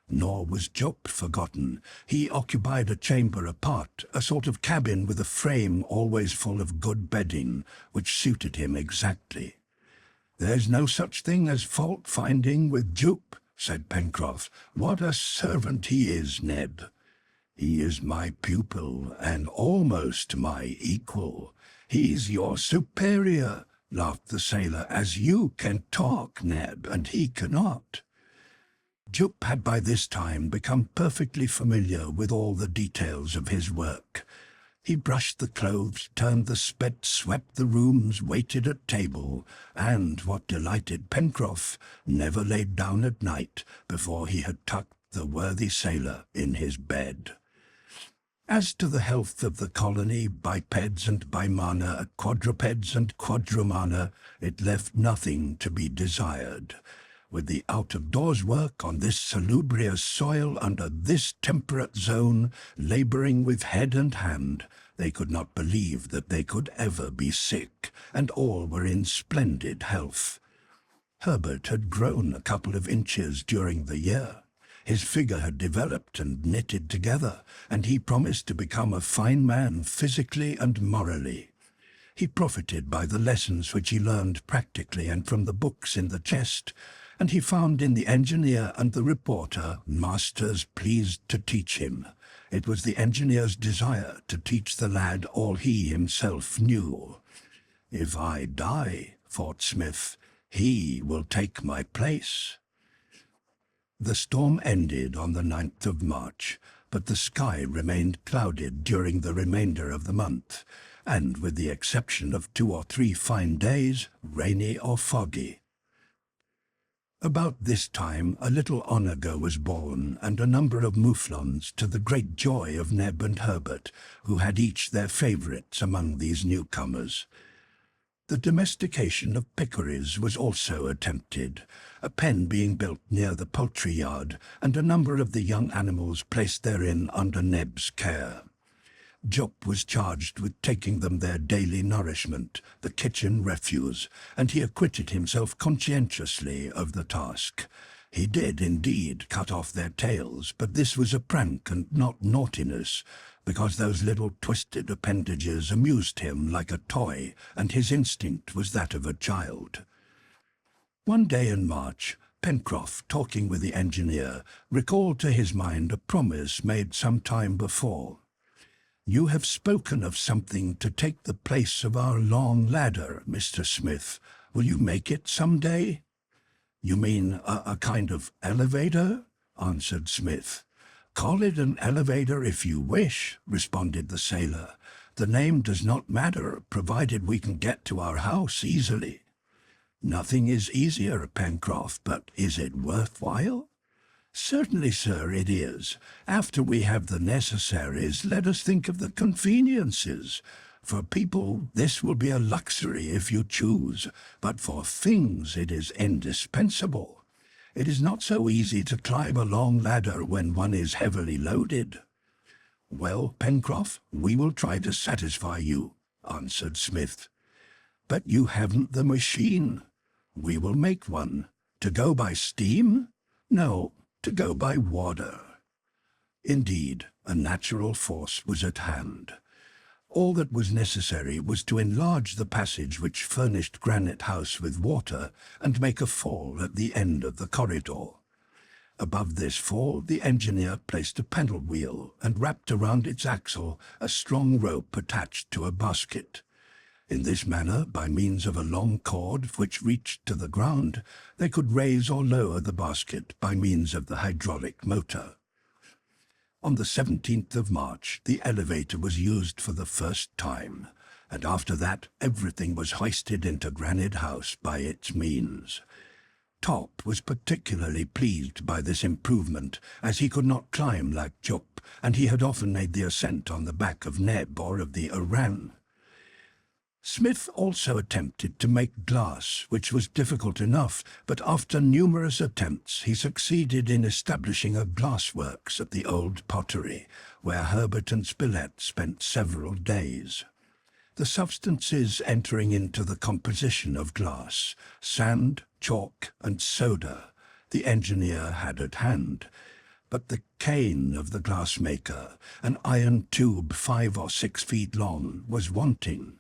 Nor was Jup forgotten. He occupied a chamber apart, a sort of cabin with a frame always full of good bedding, which suited him exactly. "There's no such thing as fault-finding with Jup," said Pencroff. "What a servant he is, Neb!" "He is my pupil, and almost my equal. He's your superior," laughed the sailor, "as you can talk, Neb, and he cannot." Jup had by this time become perfectly familiar with all the details of his work. He brushed the clothes, turned the spit, swept the rooms, waited at table, and, what delighted Pencroff, never laid down at night before he had tucked the worthy sailor in his bed. As to the health of the colony, bipeds and bimana, quadrupeds and quadrumana, it left nothing to be desired. With the out-of-doors work on this salubrious soil under this temperate zone, labouring with head and hand, they could not believe that they could ever be sick, and all were in splendid health. Herbert had grown a couple of inches during the year. His figure had developed and knitted together, and he promised to become a fine man physically and morally. He profited by the lessons which he learned practically and from the books in the chest, and he found in the engineer and the reporter masters pleased to teach him. It was the engineer's desire to teach the lad all he himself knew. "If I die," thought Smith, "he will take my place." The storm ended on the 9th of March, but the sky remained clouded during the remainder of the month, and, with the exception of 2 or 3 fine days, rainy or foggy. About this time a little onager was born, and a number of mouflons, to the great joy of Neb and Herbert, who had each their favourites among these newcomers. The domestication of peccaries was also attempted, a pen being built near the poultry yard, and a number of the young animals placed therein under Neb's care. Jup was charged with taking them their daily nourishment, the kitchen refuse, and he acquitted himself conscientiously of the task. He did indeed cut off their tails, but this was a prank and not naughtiness, because those little twisted appendages amused him like a toy, and his instinct was that of a child. One day in March, Pencroff, talking with the engineer, recalled to his mind a promise made some time before. "You have spoken of something to take the place of our long ladder, Mr. Smith. Will you make it some day?" "You mean a kind of elevator?" answered Smith. "Call it an elevator if you wish," responded the sailor. "The name does not matter, provided we can get to our house easily." "Nothing is easier, Pencroff, but is it worthwhile?" "Certainly, sir, it is. After we have the necessaries, let us think of the conveniences. For people, this will be a luxury if you choose, but for things it is indispensable. It is not so easy to climb a long ladder when one is heavily loaded." "Well, Pencroff, we will try to satisfy you," answered Smith. "But you haven't the machine." "We will make one. To go by steam?" "No, to go by water." Indeed, a natural force was at hand. All that was necessary was to enlarge the passage which furnished Granite House with water and make a fall at the end of the corridor. Above this fall the engineer placed a paddle wheel and wrapped around its axle a strong rope attached to a basket. In this manner, by means of a long cord which reached to the ground, they could raise or lower the basket by means of the hydraulic motor. On the 17th of March, the elevator was used for the first time, and after that everything was hoisted into Granite House by its means. Top was particularly pleased by this improvement, as he could not climb like Jup, and he had often made the ascent on the back of Neb or of the Oran. Smith also attempted to make glass, which was difficult enough, but after numerous attempts he succeeded in establishing a glassworks at the old pottery, where Harbert and Spilett spent several days. The substances entering into the composition of glass, sand, chalk, and soda, the engineer had at hand, but the cane of the glassmaker, an iron tube 5 or 6 feet long, was wanting.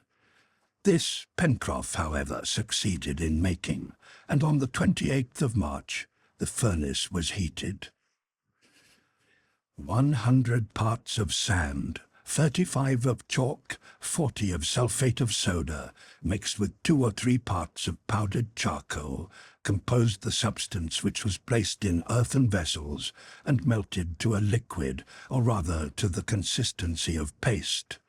This Pencroff, however, succeeded in making, and on the 28th of March the furnace was heated. 100 parts of sand, 35 of chalk, 40 of sulphate of soda, mixed with 2 or 3 parts of powdered charcoal, composed the substance, which was placed in earthen vessels and melted to a liquid, or rather to the consistency of paste.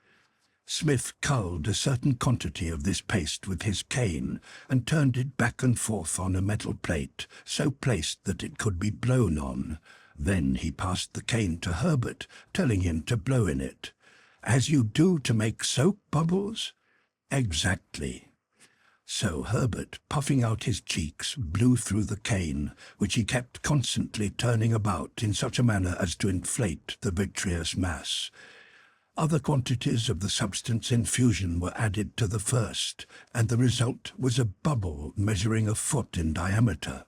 Smith culled a certain quantity of this paste with his cane and turned it back and forth on a metal plate, so placed that it could be blown on. Then he passed the cane to Harbert, telling him to blow in it. "As you do to make soap bubbles?" "Exactly." So Harbert, puffing out his cheeks, blew through the cane, which he kept constantly turning about in such a manner as to inflate the vitreous mass. Other quantities of the substance in fusion were added to the first, and the result was a bubble measuring a foot in diameter.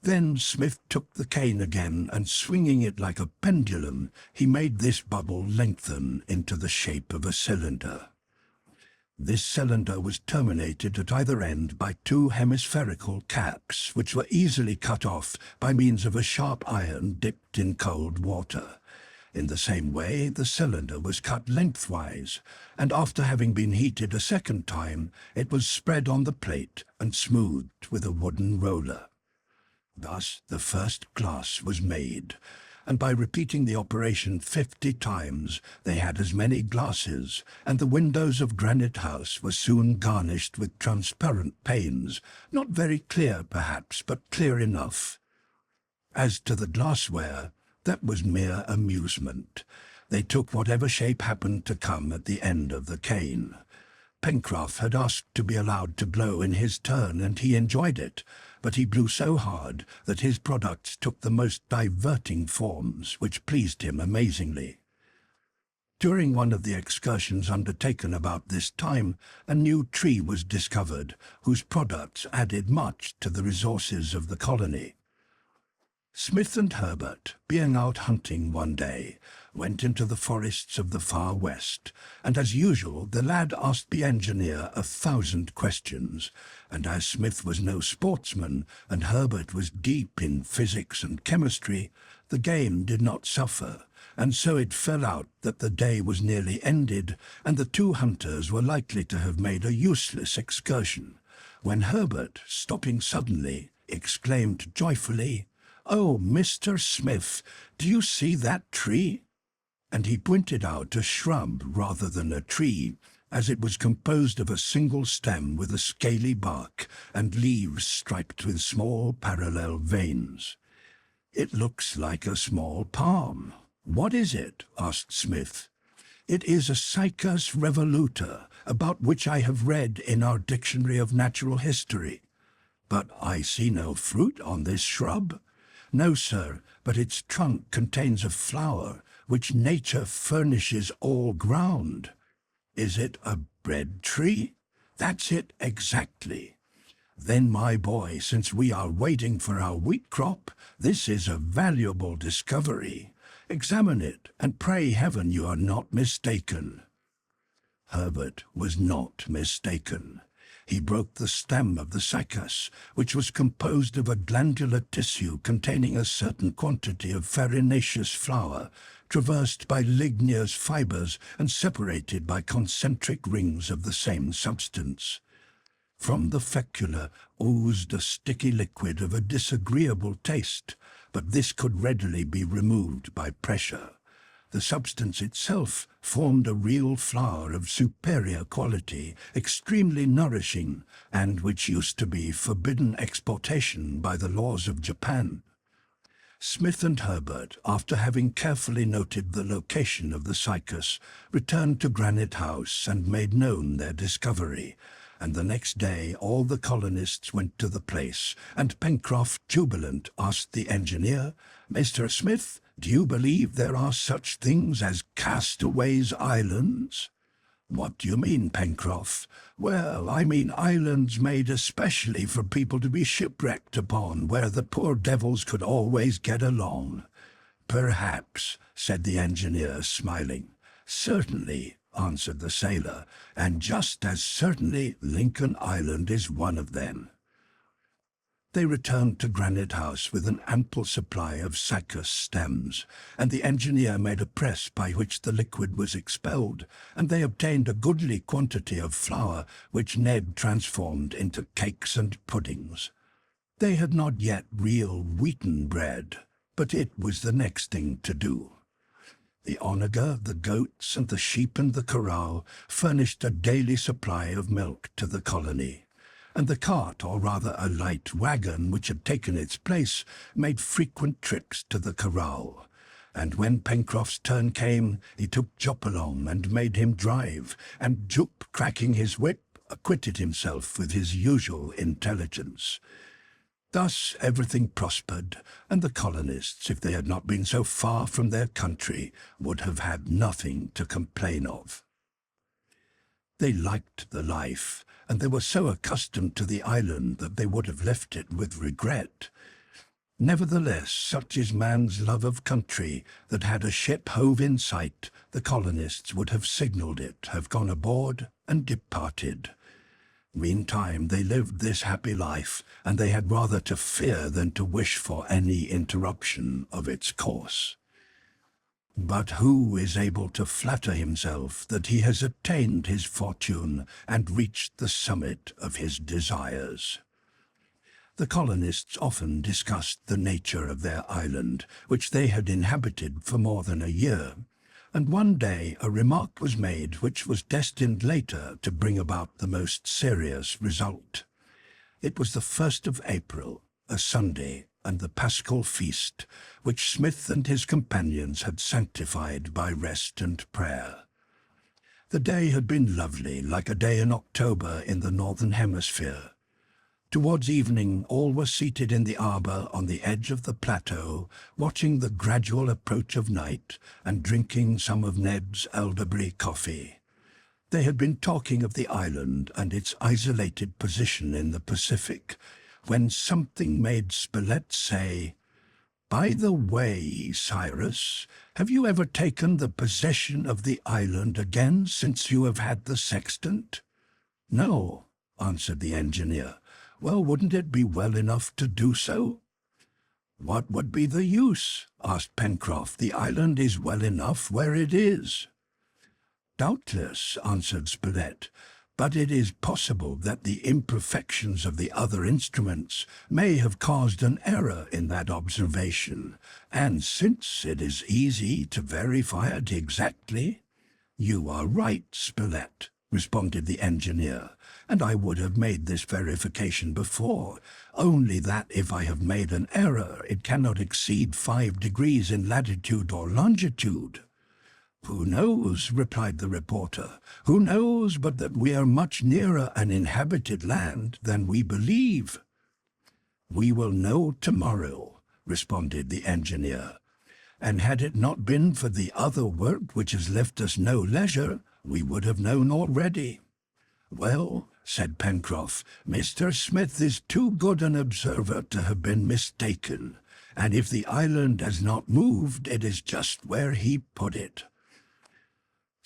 Then Smith took the cane again, and swinging it like a pendulum, he made this bubble lengthen into the shape of a cylinder. This cylinder was terminated at either end by 2 hemispherical caps, which were easily cut off by means of a sharp iron dipped in cold water. In the same way, the cylinder was cut lengthwise, and after having been heated a second time, it was spread on the plate and smoothed with a wooden roller. Thus the first glass was made, and by repeating the operation 50 times, they had as many glasses, and the windows of Granite House were soon garnished with transparent panes, not very clear perhaps, but clear enough. As to the glassware, that was mere amusement. They took whatever shape happened to come at the end of the cane. Pencroff had asked to be allowed to blow in his turn, and he enjoyed it, but he blew so hard that his products took the most diverting forms, which pleased him amazingly. During one of the excursions undertaken about this time, a new tree was discovered, whose products added much to the resources of the colony. Smith and Harbert, being out hunting one day, went into the forests of the far west, and as usual the lad asked the engineer 1,000 questions, and as Smith was no sportsman and Harbert was deep in physics and chemistry, the game did not suffer, and so it fell out that the day was nearly ended, and the two hunters were likely to have made a useless excursion, when Harbert, stopping suddenly, exclaimed joyfully, "Oh, Mr. Smith, do you see that tree?" And he pointed out a shrub rather than a tree, as it was composed of a single stem with a scaly bark and leaves striped with small parallel veins. "It looks like a small palm." "What is it?" asked Smith. "It is a Cycas revoluta, about which I have read in our Dictionary of Natural History." "But I see no fruit on this shrub." "No, sir, but its trunk contains a flower, which nature furnishes all ground." "Is it a bread tree?" "That's it exactly." "Then, my boy, since we are waiting for our wheat crop, this is a valuable discovery. Examine it, and pray heaven you are not mistaken." Harbert was not mistaken. He broke the stem of the cycas, which was composed of a glandular tissue containing a certain quantity of farinaceous flour, traversed by ligneous fibers and separated by concentric rings of the same substance. From the fecula oozed a sticky liquid of a disagreeable taste, but this could readily be removed by pressure. The substance itself formed a real flour of superior quality, extremely nourishing, and which used to be forbidden exportation by the laws of Japan. Smith and Harbert, after having carefully noted the location of the cycas, returned to Granite House and made known their discovery, and the next day all the colonists went to the place, and Pencroff, jubilant, asked the engineer, "Mr. Smith, do you believe there are such things as Castaways Islands?" "What do you mean, Pencroff?" "Well, I mean islands made especially for people to be shipwrecked upon, where the poor devils could always get along." "Perhaps," said the engineer, smiling. "Certainly," answered the sailor, "and just as certainly Lincoln Island is one of them." They returned to Granite House with an ample supply of cycas stems, and the engineer made a press by which the liquid was expelled, and they obtained a goodly quantity of flour, which Ned transformed into cakes and puddings. They had not yet real wheaten bread, but it was the next thing to do. The onager, the goats, and the sheep in the corral furnished a daily supply of milk to the colony, and the cart, or rather a light wagon which had taken its place, made frequent trips to the corral. And when Pencroff's turn came, he took Jup along and made him drive, and Jup, cracking his whip, acquitted himself with his usual intelligence. Thus everything prospered, and the colonists, if they had not been so far from their country, would have had nothing to complain of. They liked the life, and they were so accustomed to the island that they would have left it with regret. Nevertheless, such is man's love of country, that had a ship hove in sight, the colonists would have signalled it, have gone aboard, and departed. Meantime they lived this happy life, and they had rather to fear than to wish for any interruption of its course. But who is able to flatter himself that he has attained his fortune and reached the summit of his desires? The colonists often discussed the nature of their island, which they had inhabited for more than a year, and one day a remark was made which was destined later to bring about the most serious result. It was the 1st of April, a Sunday, and the Paschal feast, which Smith and his companions had sanctified by rest and prayer. The day had been lovely, like a day in October in the northern hemisphere. Towards evening, all were seated in the arbour on the edge of the plateau, watching the gradual approach of night and drinking some of Ned's elderberry coffee. They had been talking of the island and its isolated position in the Pacific, when something made Spilett say, "By the way, Cyrus, have you ever taken the possession of the island again since you have had the sextant?" "No," answered the engineer. "Well, wouldn't it be well enough to do so?" "What would be the use?" asked Pencroff. "The island is well enough where it is." "Doubtless," answered Spilett, "but it is possible that the imperfections of the other instruments may have caused an error in that observation, and since it is easy to verify it exactly—" "You are right, Spilett," responded the engineer, "and I would have made this verification before, only that if I have made an error it cannot exceed 5 degrees in latitude or longitude." "Who knows?" replied the reporter. "Who knows but that we are much nearer an inhabited land than we believe?" "We will know tomorrow," responded the engineer. "And had it not been for the other work which has left us no leisure, we would have known already." "Well," said Pencroff, "Mr. Smith is too good an observer to have been mistaken, and if the island has not moved, it is just where he put it."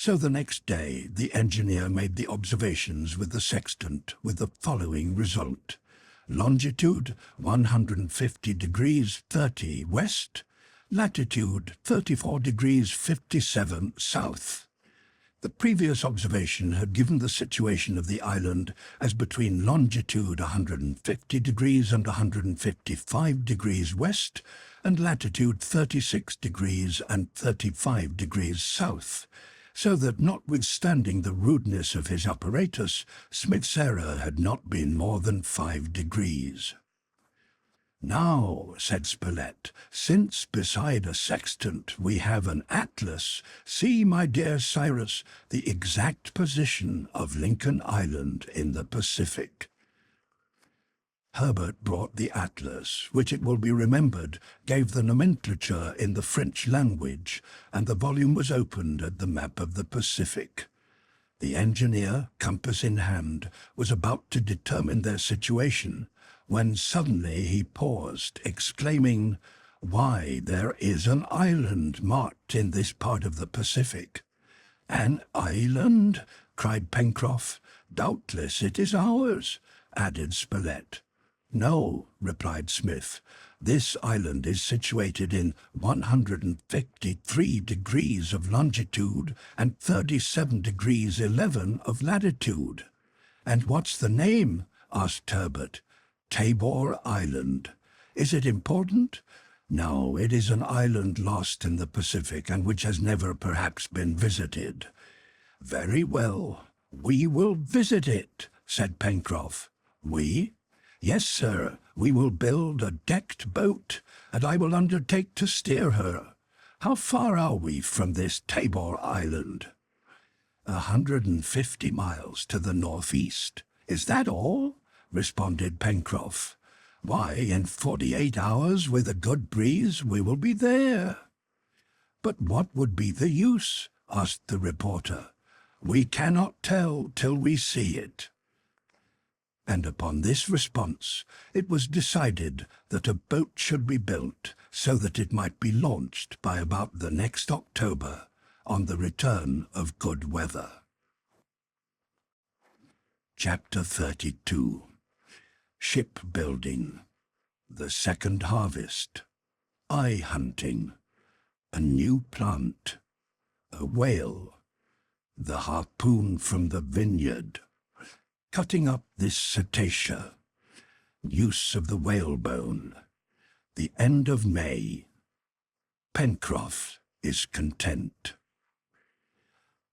So the next day the engineer made the observations with the sextant with the following result. Longitude 150 degrees 30 west, latitude 34 degrees 57 south. The previous observation had given the situation of the island as between longitude 150 degrees and 155 degrees west, and latitude 36 degrees and 35 degrees south, so that notwithstanding the rudeness of his apparatus, Smith's error had not been more than 5 degrees. "Now," said Spilett, "since beside a sextant we have an atlas, see, my dear Cyrus, the exact position of Lincoln Island in the Pacific." Harbert brought the atlas, which it will be remembered gave the nomenclature in the French language, and the volume was opened at the map of the Pacific. The engineer, compass in hand, was about to determine their situation, when suddenly he paused, exclaiming, "Why, there is an island marked in this part of the Pacific." "An island?" cried Pencroff. "Doubtless it is ours," added Spilett. "No," replied Smith, "this island is situated in 153 degrees of longitude and 37 degrees 11 of latitude." "And what's the name?" asked Harbert. "Tabor Island. Is it important?" "No, it is an island lost in the Pacific and which has never perhaps been visited." "Very well, we will visit it," said Pencroff. "We?" "Yes, sir, we will build a decked boat, and I will undertake to steer her. How far are we from this Tabor Island?" 150 miles to the northeast. "Is that all?" responded Pencroff. "Why, in 48 hours, with a good breeze, we will be there." "But what would be the use?" asked the reporter. "We cannot tell till we see it." And upon this response it was decided that a boat should be built so that it might be launched by about the next October, on the return of good weather. Chapter 32. Shipbuilding, the second harvest, eye hunting, a new plant, a whale, the harpoon from the vineyard, cutting up this cetacea, use of the whalebone, the end of May. Pencroff is content.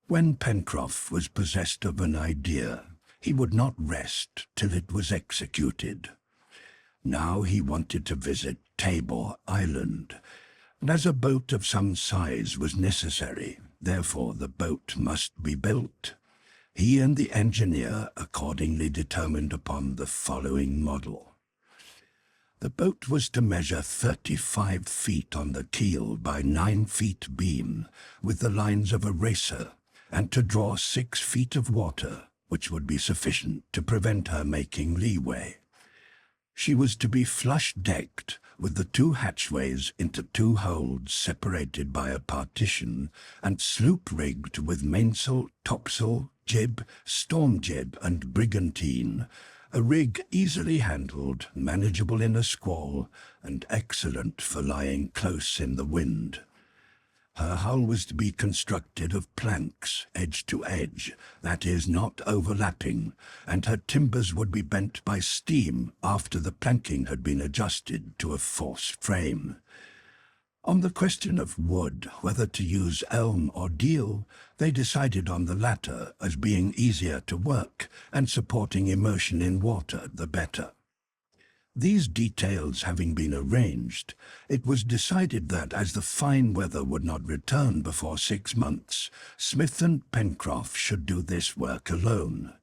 When Pencroff was possessed of an idea, he would not rest till it was executed. Now he wanted to visit Tabor Island, and as a boat of some size was necessary, Therefore the boat must be built. He and the engineer accordingly determined upon the following model. The boat was to measure 35 feet on the keel by 9 feet beam, with the lines of a racer, and to draw 6 feet of water, which would be sufficient to prevent her making leeway. She was to be flush-decked, with the 2 hatchways into 2 holds separated by a partition, and sloop-rigged with mainsail, topsail, jib, storm jib, and brigantine, a rig easily handled, manageable in a squall, and excellent for lying close in the wind. Her hull was to be constructed of planks, edge to edge, that is, not overlapping, and her timbers would be bent by steam after the planking had been adjusted to a forced frame. On the question of wood, whether to use elm or deal, they decided on the latter as being easier to work and supporting immersion in water the better. These details having been arranged, it was decided that as the fine weather would not return before 6 months, Smith and Pencroff should do this work alone.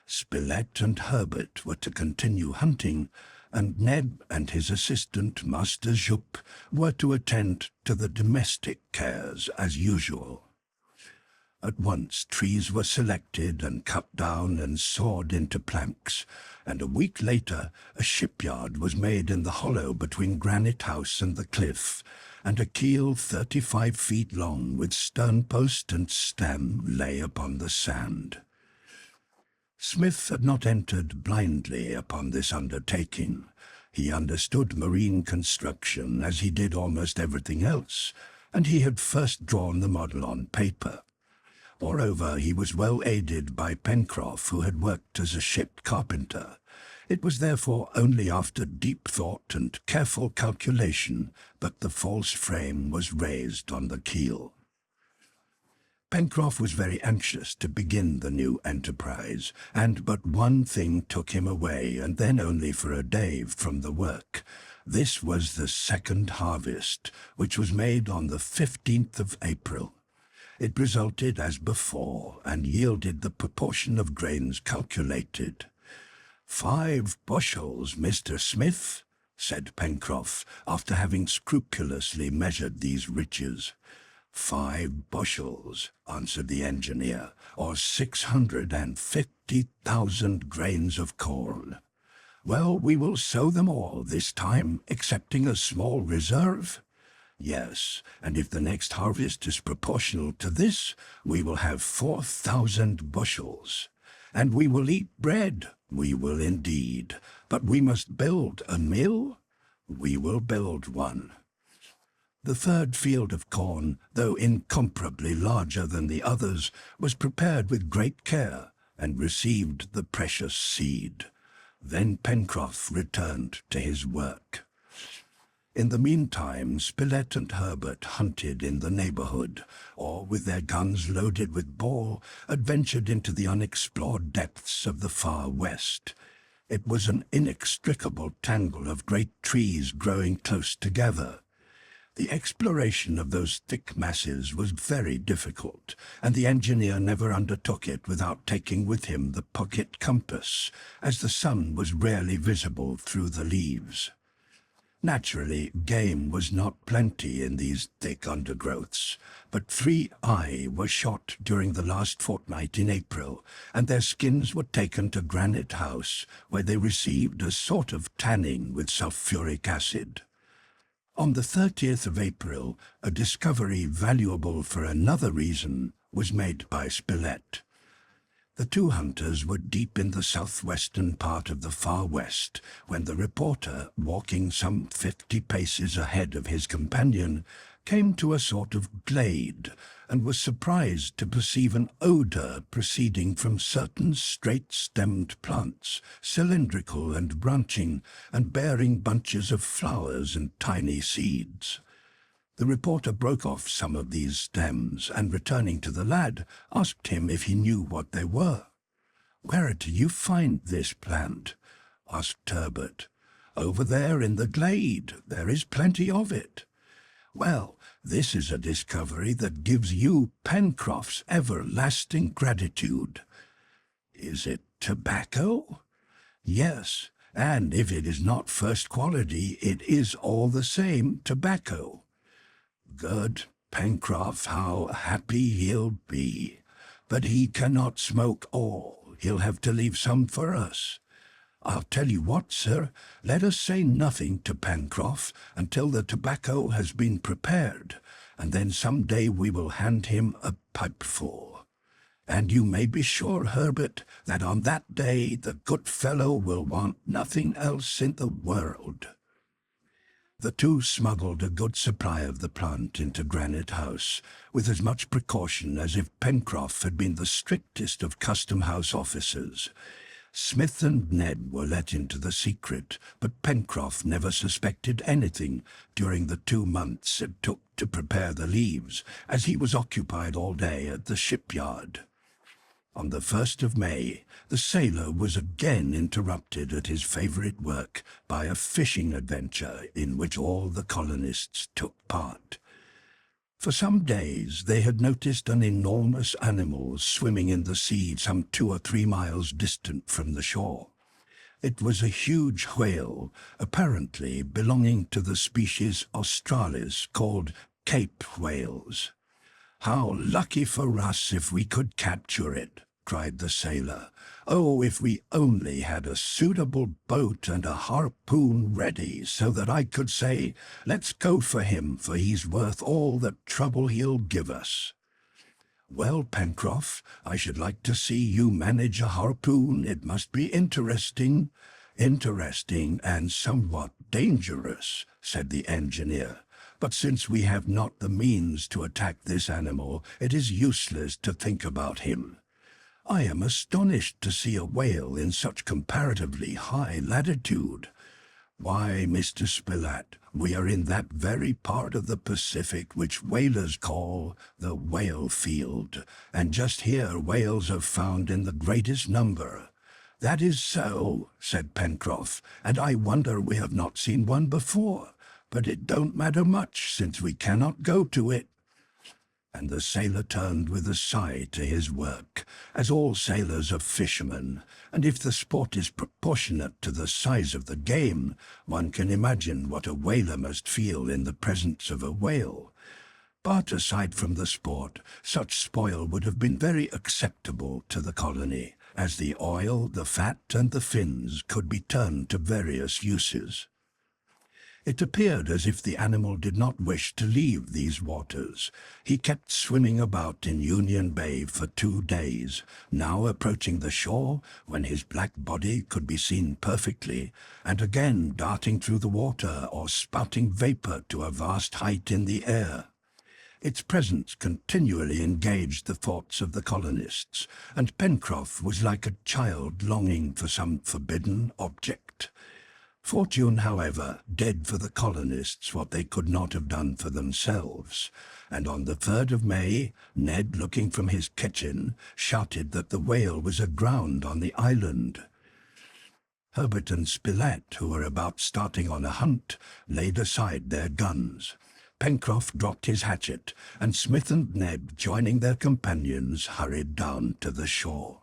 Spilett and Harbert were to continue hunting, and Neb and his assistant, Master Jup, were to attend to the domestic cares as usual. At once trees were selected and cut down and sawed into planks, and a week later a shipyard was made in the hollow between Granite House and the cliff, and a keel 35 feet long with sternpost and stem lay upon the sand. Smith had not entered blindly upon this undertaking. He understood marine construction as he did almost everything else, and he had first drawn the model on paper. Moreover, he was well aided by Pencroff, who had worked as a ship carpenter. It was therefore only after deep thought and careful calculation that the false frame was raised on the keel. Pencroff was very anxious to begin the new enterprise, and but one thing took him away, and then only for a day, from the work. This was the second harvest, which was made on the 15th of April. It resulted as before, and yielded the proportion of grains calculated. 5 bushels, Mr. Smith, said Pencroff, after having scrupulously measured these riches. 5 bushels, answered the engineer, or 650,000 grains of corn. Well, we will sow them all this time, excepting a small reserve. Yes, and if the next harvest is proportional to this, we will have 4,000 bushels. And we will eat bread, we will indeed. But we must build a mill? We will build one. The third field of corn, though incomparably larger than the others, was prepared with great care, and received the precious seed. Then Pencroff returned to his work. In the meantime, Spilett and Harbert hunted in the neighborhood, or, with their guns loaded with ball, adventured into the unexplored depths of the far west. It was an inextricable tangle of great trees growing close together. The exploration of those thick masses was very difficult, and the engineer never undertook it without taking with him the pocket compass, as the sun was rarely visible through the leaves. Naturally, game was not plenty in these thick undergrowths, but 3 were shot during the last fortnight in April, and their skins were taken to Granite House, where they received a sort of tanning with sulphuric acid. On the 30th of April, a discovery valuable for another reason was made by Spilett. The 2 hunters were deep in the southwestern part of the far west, when the reporter, walking some 50 paces ahead of his companion, came to a sort of glade, and was surprised to perceive an odour proceeding from certain straight-stemmed plants, cylindrical and branching, and bearing bunches of flowers and tiny seeds. The reporter broke off some of these stems, and returning to the lad, asked him if he knew what they were. "Where do you find this plant?" asked Harbert. "Over there in the glade. There is plenty of it." Well, this is a discovery that gives you Pencroff's everlasting gratitude. Is it tobacco? Yes, and if it is not first quality, it is all the same tobacco. Good, Pencroff, how happy he'll be. But he cannot smoke all. He'll have to leave some for us. I'll tell you what, sir, let us say nothing to Pencroff until the tobacco has been prepared, and then some day we will hand him a pipeful. And you may be sure, Herbert, that on that day the good fellow will want nothing else in the world. The two smuggled a good supply of the plant into Granite House, with as much precaution as if Pencroff had been the strictest of custom-house officers. Smith and Ned were let into the secret, but Pencroff never suspected anything during the 2 months it took to prepare the leaves, as he was occupied all day at the shipyard. On the 1st of May, the sailor was again interrupted at his favourite work by a fishing adventure in which all the colonists took part. For some days they had noticed an enormous animal swimming in the sea some 2 or 3 miles distant from the shore. It was a huge whale, apparently belonging to the species Australis, called Cape whales. "How lucky for us if we could capture it!" cried the sailor. "Oh, if we only had a suitable boat and a harpoon ready, so that I could say, 'Let's go for him, for he's worth all the trouble he'll give us.'" "Well, Pencroff, I should like to see you manage a harpoon. It must be interesting." "Interesting and somewhat dangerous," said the engineer. "But since we have not the means to attack this animal, it is useless to think about him. I am astonished to see a whale in such comparatively high latitude. Why, Mr. Spilett, we are in that very part of the Pacific which whalers call the whale field, and just here whales are found in the greatest number." "That is so," said Pencroff, "and I wonder we have not seen one before. But it don't matter much, since we cannot go to it." And the sailor turned with a sigh to his work, as all sailors are fishermen, and if the sport is proportionate to the size of the game, one can imagine what a whaler must feel in the presence of a whale. But aside from the sport, such spoil would have been very acceptable to the colony, as the oil, the fat, and the fins could be turned to various uses. It appeared as if the animal did not wish to leave these waters. He kept swimming about in Union Bay for 2 days, now approaching the shore, when his black body could be seen perfectly, and again darting through the water or spouting vapour to a vast height in the air. Its presence continually engaged the thoughts of the colonists, and Pencroff was like a child longing for some forbidden object. Fortune, however, did for the colonists what they could not have done for themselves, and on the 3rd of May, Ned, looking from his kitchen, shouted that the whale was aground on the island. Herbert and Spilett, who were about starting on a hunt, laid aside their guns. Pencroff dropped his hatchet, and Smith and Ned, joining their companions, hurried down to the shore.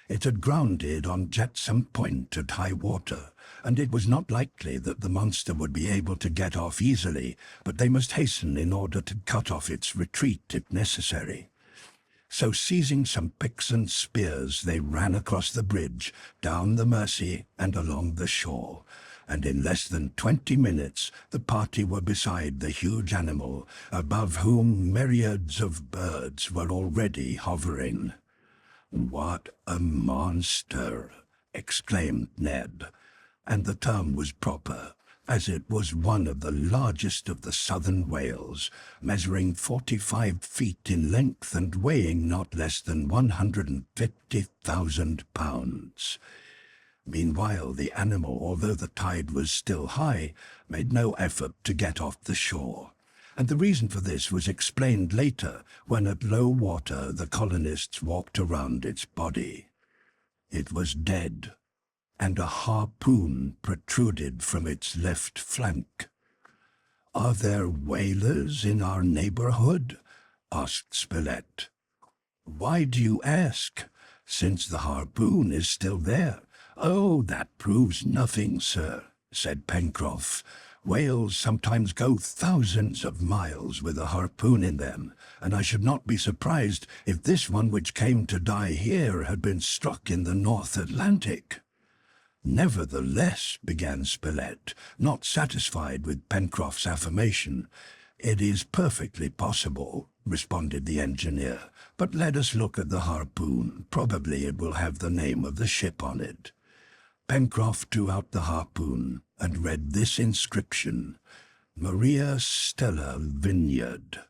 It had grounded on Jetsam Point at high water, and it was not likely that the monster would be able to get off easily, but they must hasten in order to cut off its retreat if necessary. So seizing some picks and spears, they ran across the bridge, down the Mersey, and along the shore, and in less than 20 minutes the party were beside the huge animal, above whom myriads of birds were already hovering. "What a monster!" exclaimed Ned, and the term was proper, as it was one of the largest of the southern whales, measuring 45 feet in length and weighing not less than 150,000 pounds. Meanwhile, the animal, although the tide was still high, made no effort to get off the shore, and the reason for this was explained later, when at low water the colonists walked around its body. It was dead, and a harpoon protruded from its left flank. "Are there whalers in our neighborhood?" asked Spilett. "Why do you ask? Since the harpoon is still there." "Oh, that proves nothing, sir," said Pencroff. "Whales sometimes go thousands of miles with a harpoon in them, and I should not be surprised if this one which came to die here had been struck in the North Atlantic." "Nevertheless," began Spilett, not satisfied with Pencroff's affirmation. "It is perfectly possible," responded the engineer, "but let us look at the harpoon. Probably it will have the name of the ship on it." Pencroff drew out the harpoon and read this inscription: "Maria Stella Vineyard."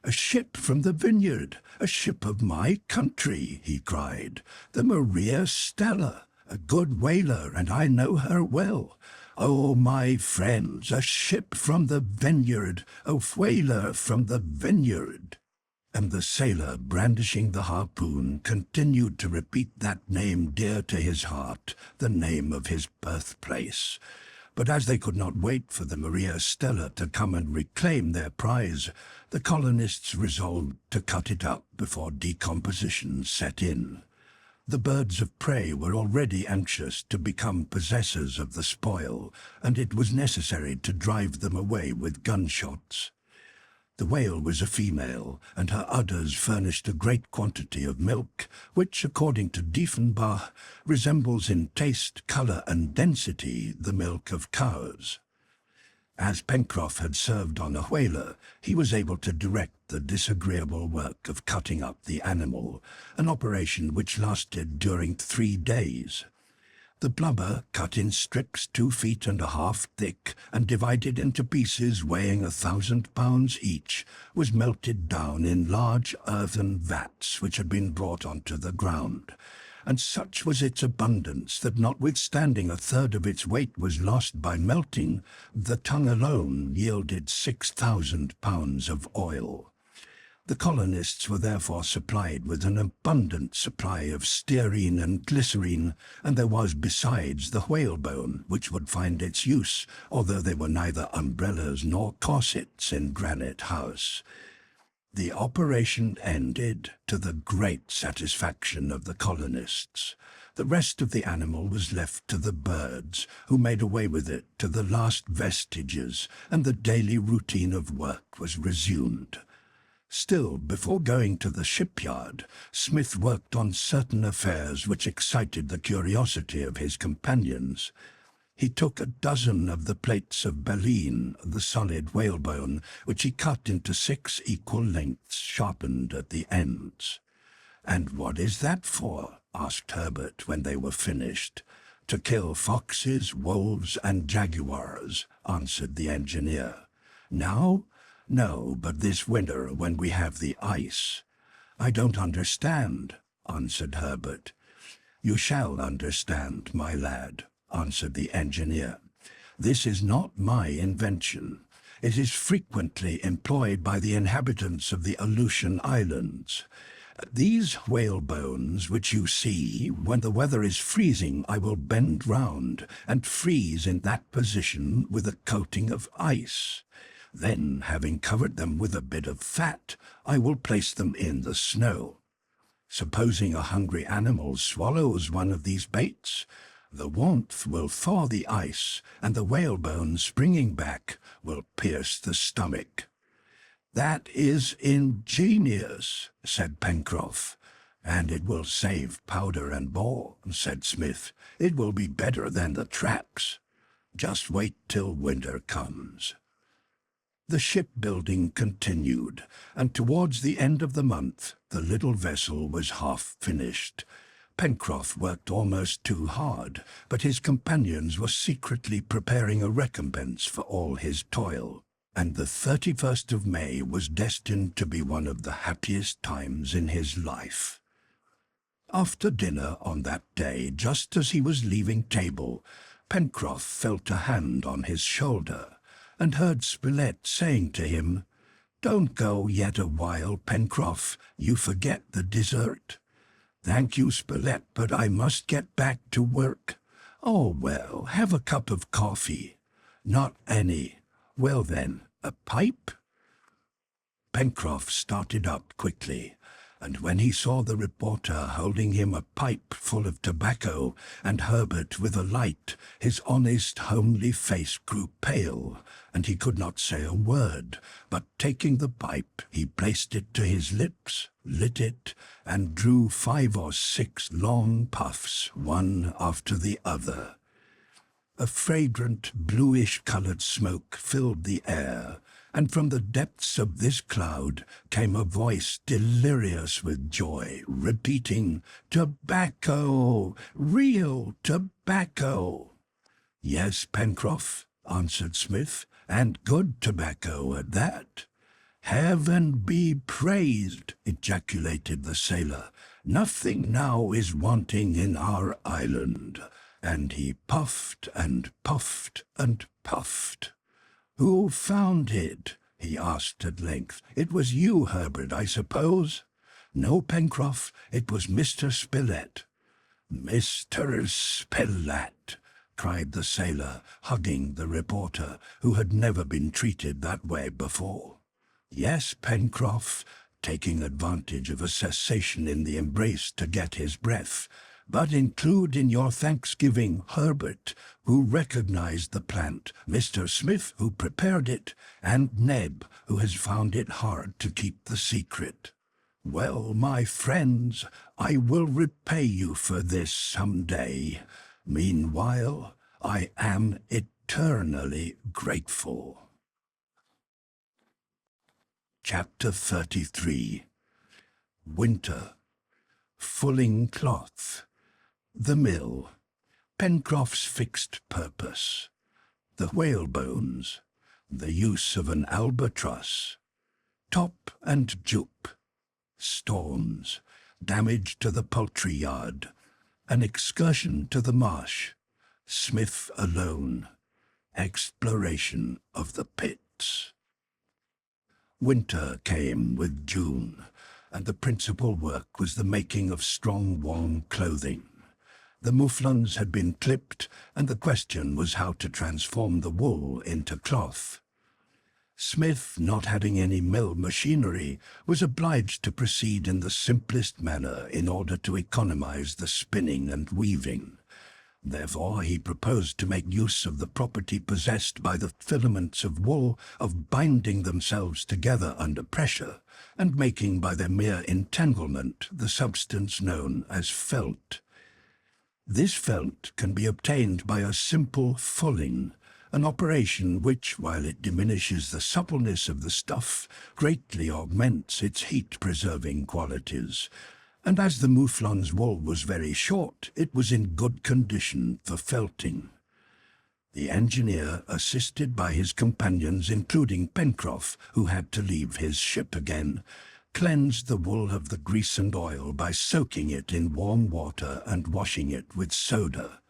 "A ship from the Vineyard, a ship of my country," he cried. "The Maria Stella, a good whaler, and I know her well. Oh, my friends, a ship from the Vineyard, a whaler from the Vineyard." And the sailor, brandishing the harpoon, continued to repeat that name dear to his heart, the name of his birthplace. But as they could not wait for the Maria Stella to come and reclaim their prize, the colonists resolved to cut it up before decomposition set in. The birds of prey were already anxious to become possessors of the spoil, and it was necessary to drive them away with gunshots. The whale was a female, and her udders furnished a great quantity of milk, which, according to Diefenbach, resembles in taste, colour, and density the milk of cows. As Pencroff had served on a whaler, he was able to direct the disagreeable work of cutting up the animal, an operation which lasted during 3 days. The blubber, cut in strips 2 feet and a half thick, and divided into pieces weighing 1,000 pounds each, was melted down in large earthen vats which had been brought onto the ground. And such was its abundance that notwithstanding 1/3 of its weight was lost by melting, the tongue alone yielded 6,000 pounds of oil. The colonists were therefore supplied with an abundant supply of stearine and glycerine, and there was besides the whalebone, which would find its use, although there were neither umbrellas nor corsets in Granite House. The operation ended to the great satisfaction of the colonists. The rest of the animal was left to the birds, who made away with it to the last vestiges, and the daily routine of work was resumed. Still, before going to the shipyard, Smith worked on certain affairs which excited the curiosity of his companions. He took 12 of the plates of baleen, the solid whalebone, which he cut into 6 equal lengths, sharpened at the ends. "And what is that for?" asked Harbert when they were finished. "To kill foxes, wolves, and jaguars," answered the engineer. "Now? No, but this winter when we have the ice." "I don't understand," answered Harbert. "You shall understand, my lad," answered the engineer. "This is not my invention. It is frequently employed by the inhabitants of the Aleutian Islands. These whalebones which you see, when the weather is freezing I will bend round and freeze in that position with a coating of ice. Then, having covered them with a bit of fat, I will place them in the snow. Supposing a hungry animal swallows one of these baits, the warmth will thaw the ice, and the whalebone, springing back, will pierce the stomach." "That is ingenious," said Pencroff. "And it will save powder and ball," said Smith. "It will be better than the traps. Just wait till winter comes." The shipbuilding continued, and towards the end of the month the little vessel was half finished. Pencroff worked almost too hard, but his companions were secretly preparing a recompense for all his toil, and the 31st of May was destined to be one of the happiest times in his life. After dinner on that day, just as he was leaving table, Pencroff felt a hand on his shoulder, and heard Spilett saying to him, "Don't go yet a while, Pencroff, you forget the dessert." "Thank you, Spilett, but I must get back to work." "Oh, well, have a cup of coffee." "Not any." "Well then, A pipe? Pencroff started up quickly, and when he saw the reporter holding him a pipe full of tobacco and Harbert with a light, his honest, homely face grew pale, and he could not say a word, but taking the pipe, he placed it to his lips, lit it, and drew 5 or 6 long puffs, one after the other. A fragrant, bluish-colored smoke filled the air, and from the depths of this cloud came a voice delirious with joy, repeating, "Tobacco! Real tobacco!" "Yes, Pencroff," answered Smith, "and good tobacco at that." "Heaven be praised!" ejaculated the sailor. "Nothing now is wanting in our island." And he puffed and puffed and puffed. "Who found it?" he asked at length. "It was you, Harbert, I suppose?" "No, Pencroff, it was Mr. Spilett." "Mr. Spilett!" cried the sailor, hugging the reporter, who had never been treated that way before. "Yes, Pencroff," taking advantage of a cessation in the embrace to get his breath, "but include in your thanksgiving Harbert, who recognized the plant, Mr. Smith, who prepared it, and Neb, who has found it hard to keep the secret. Well, my friends, I will repay you for this some day. Meanwhile, I am eternally grateful." Chapter 33. Winter. Fulling cloth. The mill. Pencroff's fixed purpose. The whalebones. The use of an albatross. Top and jupe. Storms. Damage to the poultry yard. An excursion to the marsh. Smith alone. Exploration of the pits. Winter came with June, and the principal work was the making of strong, warm clothing. The mouflons had been clipped, and the question was how to transform the wool into cloth. Smith, not having any mill machinery, was obliged to proceed in the simplest manner in order to economize the spinning and weaving. Therefore he proposed to make use of the property possessed by the filaments of wool of binding themselves together under pressure, and making by their mere entanglement the substance known as felt. This felt can be obtained by a simple fulling, an operation which, while it diminishes the suppleness of the stuff, greatly augments its heat-preserving qualities. And as the mouflon's wool was very short, it was in good condition for felting. The engineer, assisted by his companions, including Pencroff, who had to leave his ship again, cleansed the wool of the grease and oil by soaking it in warm water and washing it with soda.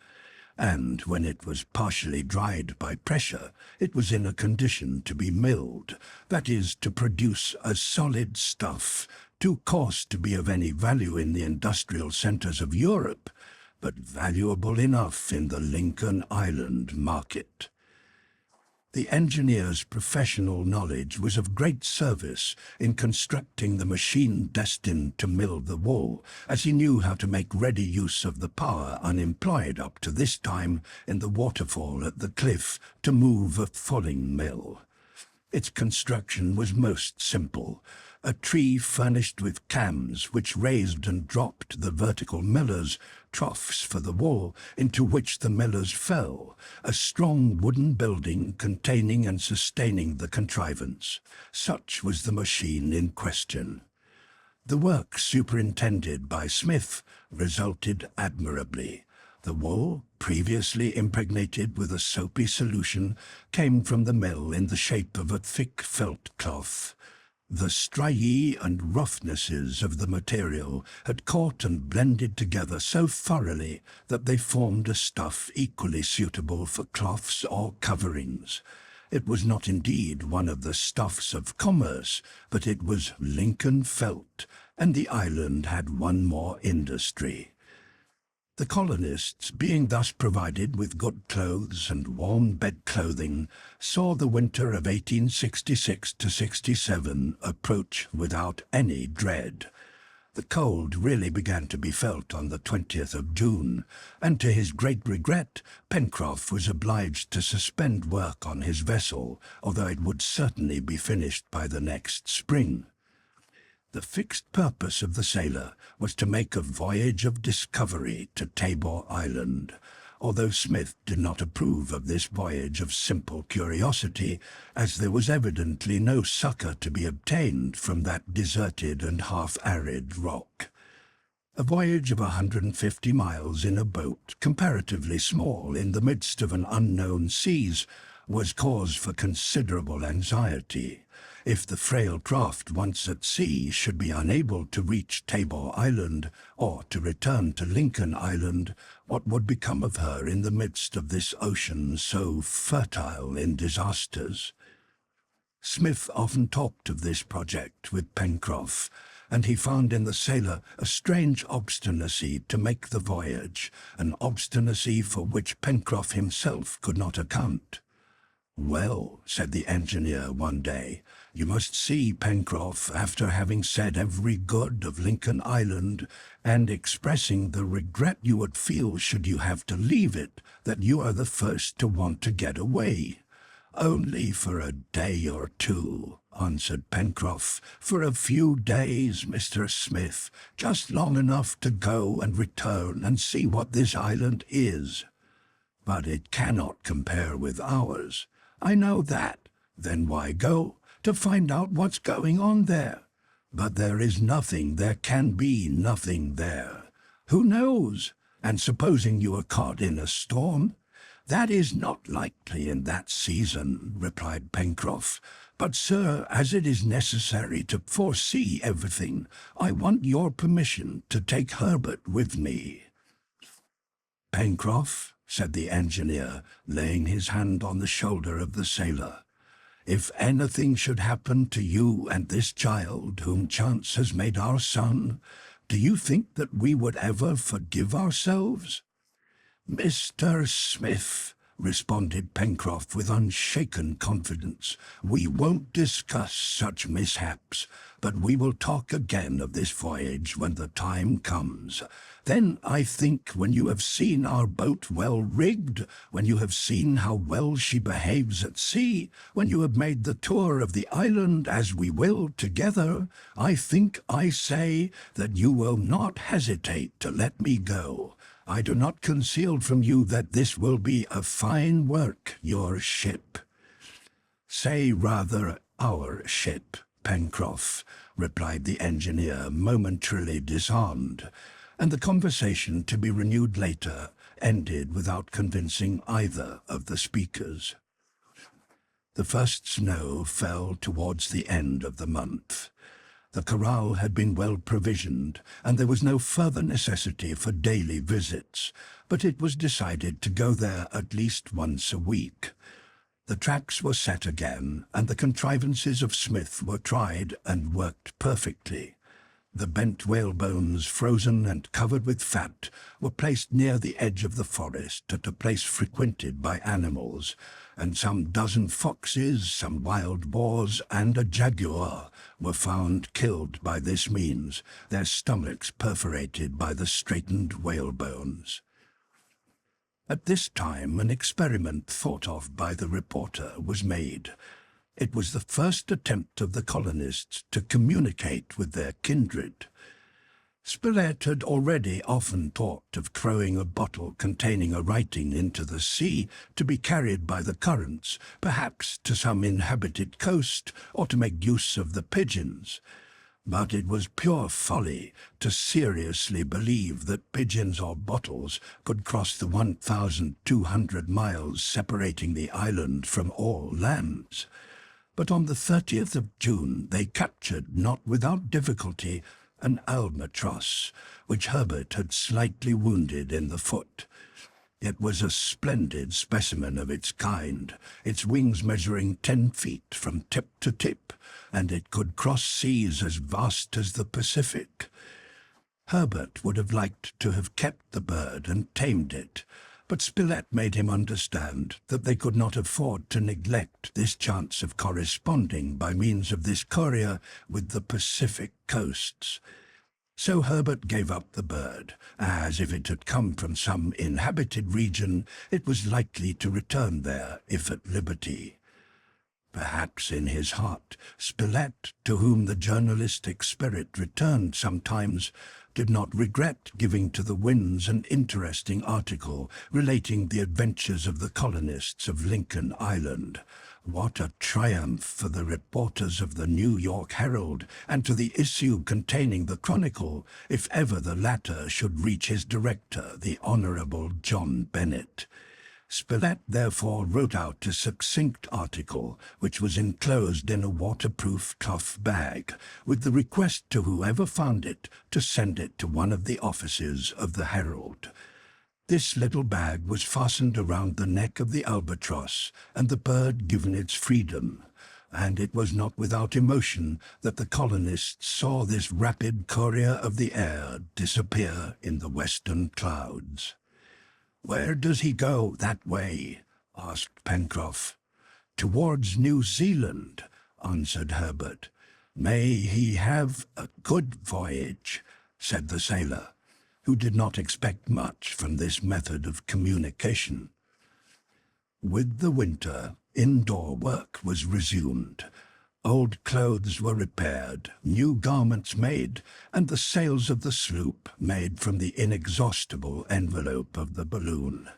And when it was partially dried by pressure, it was in a condition to be milled, that is, to produce a solid stuff, too coarse to be of any value in the industrial centers of Europe, but valuable enough in the Lincoln Island market. The engineer's professional knowledge was of great service in constructing the machine destined to mill the wool, as he knew how to make ready use of the power unemployed up to this time in the waterfall at the cliff to move a fulling mill. Its construction was most simple. A tree furnished with cams which raised and dropped the vertical millers, troughs for the wool, into which the millers fell, a strong wooden building containing and sustaining the contrivance. Such was the machine in question. The work, superintended by Smith, resulted admirably. The wool, previously impregnated with a soapy solution, came from the mill in the shape of a thick felt cloth. The striae and roughnesses of the material had caught and blended together so thoroughly that they formed a stuff equally suitable for cloths or coverings. It was not indeed one of the stuffs of commerce, but it was Lincoln felt, and the island had one more industry. The colonists, being thus provided with good clothes and warm bed-clothing, saw the winter of 1866 to 67 approach without any dread. The cold really began to be felt on the 20th of June, and to his great regret, Pencroff was obliged to suspend work on his vessel, although it would certainly be finished by the next spring. The fixed purpose of the sailor was to make a voyage of discovery to Tabor Island, although Smith did not approve of this voyage of simple curiosity, as there was evidently no succor to be obtained from that deserted and half-arid rock. A voyage of 150 miles in a boat, comparatively small in the midst of an unknown seas, was cause for considerable anxiety. If the frail craft once at sea should be unable to reach Tabor Island or to return to Lincoln Island, what would become of her in the midst of this ocean so fertile in disasters? Smith often talked of this project with Pencroff, and he found in the sailor a strange obstinacy to make the voyage, an obstinacy for which Pencroff himself could not account. "Well," said the engineer one day, "you must see, Pencroff, after having said every good of Lincoln Island, and expressing the regret you would feel should you have to leave it, that you are the first to want to get away." "Only for a day or two," answered Pencroff. "For a few days, Mr. Smith, just long enough to go and return and see what this island is." "But it cannot compare with ours." "I know that. Then why go? To find out what's going on there." "But there is nothing, there can be nothing there." "Who knows? And supposing you are caught in a storm?" "That is not likely in that season," replied Pencroff. "But, sir, as it is necessary to foresee everything, I want your permission to take Harbert with me." "Pencroff," said the engineer, laying his hand on the shoulder of the sailor, "if anything should happen to you and this child whom chance has made our son, do you think that we would ever forgive ourselves?" "Mr. Smith," responded Pencroff with unshaken confidence, "we won't discuss such mishaps, but we will talk again of this voyage when the time comes. Then, I think, when you have seen our boat well rigged, when you have seen how well she behaves at sea, when you have made the tour of the island, as we will together, I think, I say, that you will not hesitate to let me go. I do not conceal from you that this will be a fine work, your ship." "Say rather our ship, Pencroff," replied the engineer, momentarily disarmed, and the conversation, to be renewed later, ended without convincing either of the speakers. The first snow fell towards the end of the month. The corral had been well provisioned, and there was no further necessity for daily visits, but it was decided to go there at least once a week. The tracks were set again, and the contrivances of Smith were tried and worked perfectly. The bent whalebones, frozen and covered with fat, were placed near the edge of the forest at a place frequented by animals, and some dozen foxes, some wild boars, and a jaguar were found killed by this means, their stomachs perforated by the straightened whalebones. At this time an experiment thought of by the reporter was made. It was the first attempt of the colonists to communicate with their kindred. Spilett had already often talked of throwing a bottle containing a writing into the sea to be carried by the currents, perhaps to some inhabited coast, or to make use of the pigeons. But it was pure folly to seriously believe that pigeons or bottles could cross the 1,200 miles separating the island from all lands. But on the 30th of June they captured, not without difficulty, an albatross, which Harbert had slightly wounded in the foot. It was a splendid specimen of its kind, its wings measuring 10 feet from tip to tip, and it could cross seas as vast as the Pacific. Harbert would have liked to have kept the bird and tamed it, but Spilett made him understand that they could not afford to neglect this chance of corresponding by means of this courier with the Pacific coasts. So Harbert gave up the bird, as if it had come from some inhabited region, it was likely to return there if at liberty. Perhaps in his heart, Spilett, to whom the journalistic spirit returned sometimes, did not regret giving to the winds an interesting article relating the adventures of the colonists of Lincoln Island. What a triumph for the reporters of the New York Herald, and to the issue containing the Chronicle, if ever the latter should reach his director, the Honourable John Bennet. Spilett therefore wrote out a succinct article, which was enclosed in a waterproof cloth bag, with the request to whoever found it to send it to one of the offices of the Herald. This little bag was fastened around the neck of the albatross, and the bird given its freedom, and it was not without emotion that the colonists saw this rapid courier of the air disappear in the western clouds. "Where does he go that way?" asked Pencroff. "Towards New Zealand," answered Harbert. "May he have a good voyage," said the sailor, who did not expect much from this method of communication. With the winter, indoor work was resumed. Old clothes were repaired, new garments made, and the sails of the sloop made from the inexhaustible envelope of the balloon.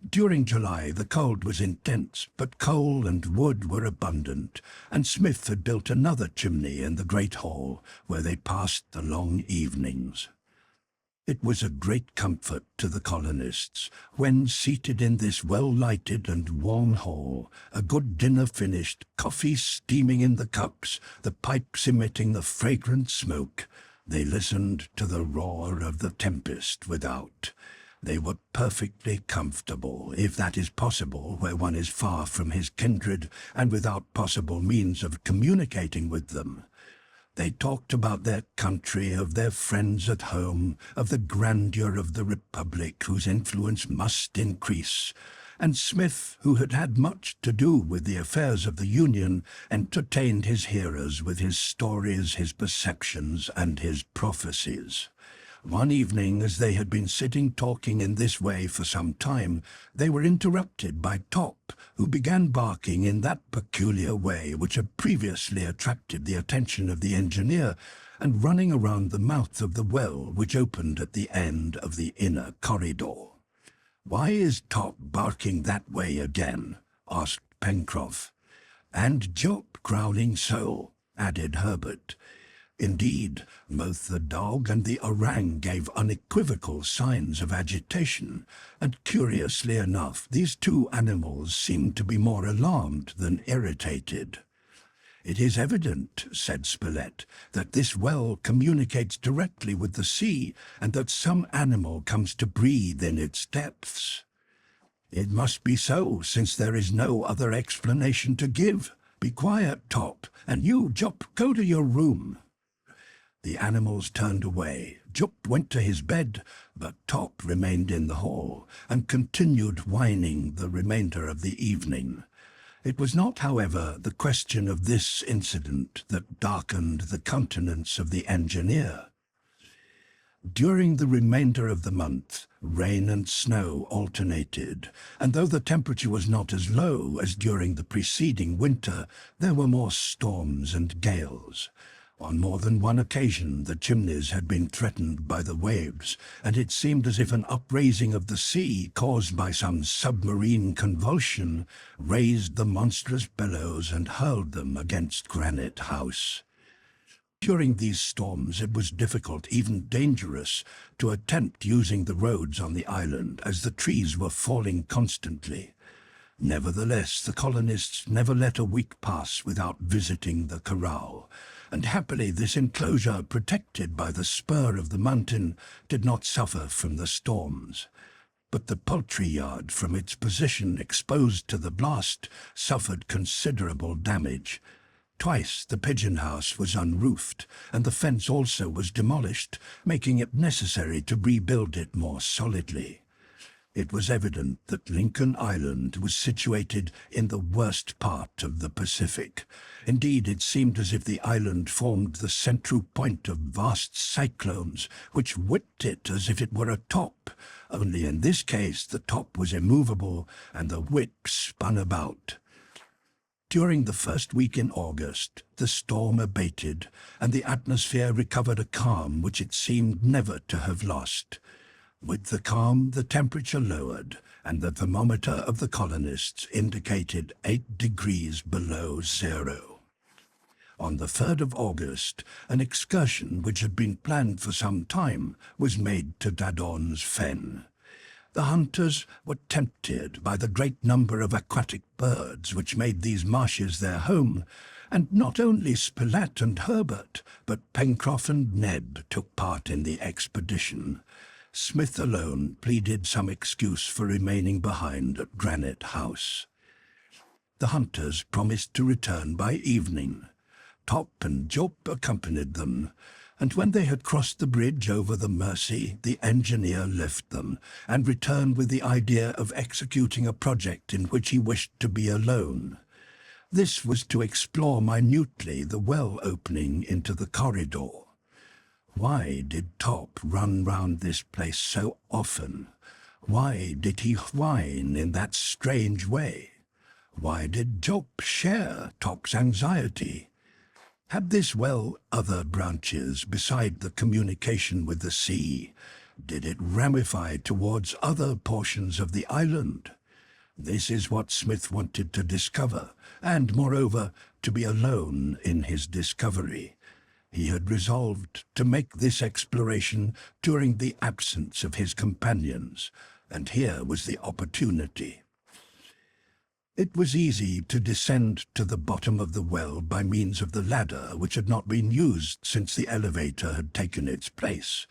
During July the cold was intense, but coal and wood were abundant, and Smith had built another chimney in the great hall, where they passed the long evenings. It was a great comfort to the colonists, when seated in this well-lighted and warm hall, a good dinner finished, coffee steaming in the cups, the pipes emitting the fragrant smoke, they listened to the roar of the tempest without. They were perfectly comfortable, if that is possible where one is far from his kindred and without possible means of communicating with them. They talked about their country, of their friends at home, of the grandeur of the Republic whose influence must increase, and Smith, who had had much to do with the affairs of the Union, entertained his hearers with his stories, his perceptions, and his prophecies. One evening, as they had been sitting talking in this way for some time, they were interrupted by Top, who began barking in that peculiar way which had previously attracted the attention of the engineer, and running around the mouth of the well which opened at the end of the inner corridor. "Why is Top barking that way again?" asked Pencroff. "And Jup growling so," added Harbert. Indeed, both the dog and the orang gave unequivocal signs of agitation, and curiously enough these two animals seemed to be more alarmed than irritated. "It is evident," said Spilett, "that this well communicates directly with the sea, and that some animal comes to breathe in its depths." "It must be so, since there is no other explanation to give. Be quiet, Top, and you, Jup, go to your room." The animals turned away. Jup went to his bed, but Top remained in the hall, and continued whining the remainder of the evening. It was not, however, the question of this incident that darkened the countenance of the engineer. During the remainder of the month, rain and snow alternated, and though the temperature was not as low as during the preceding winter, there were more storms and gales. On more than one occasion the chimneys had been threatened by the waves, and it seemed as if an upraising of the sea, caused by some submarine convulsion, raised the monstrous billows and hurled them against Granite House. During these storms it was difficult, even dangerous, to attempt using the roads on the island, as the trees were falling constantly. Nevertheless, the colonists never let a week pass without visiting the corral, and happily this enclosure, protected by the spur of the mountain, did not suffer from the storms. But the poultry yard, from its position exposed to the blast, suffered considerable damage. Twice the pigeon house was unroofed, and the fence also was demolished, making it necessary to rebuild it more solidly. It was evident that Lincoln Island was situated in the worst part of the Pacific. Indeed, it seemed as if the island formed the central point of vast cyclones, which whipped it as if it were a top, only in this case the top was immovable and the whip spun about. During the first week in August, the storm abated, and the atmosphere recovered a calm which it seemed never to have lost. With the calm, the temperature lowered, and the thermometer of the colonists indicated 8 degrees below zero. On the 3rd of August, an excursion which had been planned for some time was made to Dadon's Fen. The hunters were tempted by the great number of aquatic birds which made these marshes their home, and not only Spilett and Harbert, but Pencroff and Neb took part in the expedition. Smith alone pleaded some excuse for remaining behind at Granite House. The hunters promised to return by evening. Top and Jup accompanied them, and when they had crossed the bridge over the Mersey, the engineer left them, and returned with the idea of executing a project in which he wished to be alone. This was to explore minutely the well opening into the corridor. Why did Top run round this place so often? Why did he whine in that strange way? Why did Jup share Top's anxiety? Had this well other branches beside the communication with the sea? Did it ramify towards other portions of the island? This is what Smith wanted to discover, and, moreover, to be alone in his discovery. He had resolved to make this exploration during the absence of his companions, and here was the opportunity. It was easy to descend to the bottom of the well by means of the ladder which had not been used since the elevator had taken its place.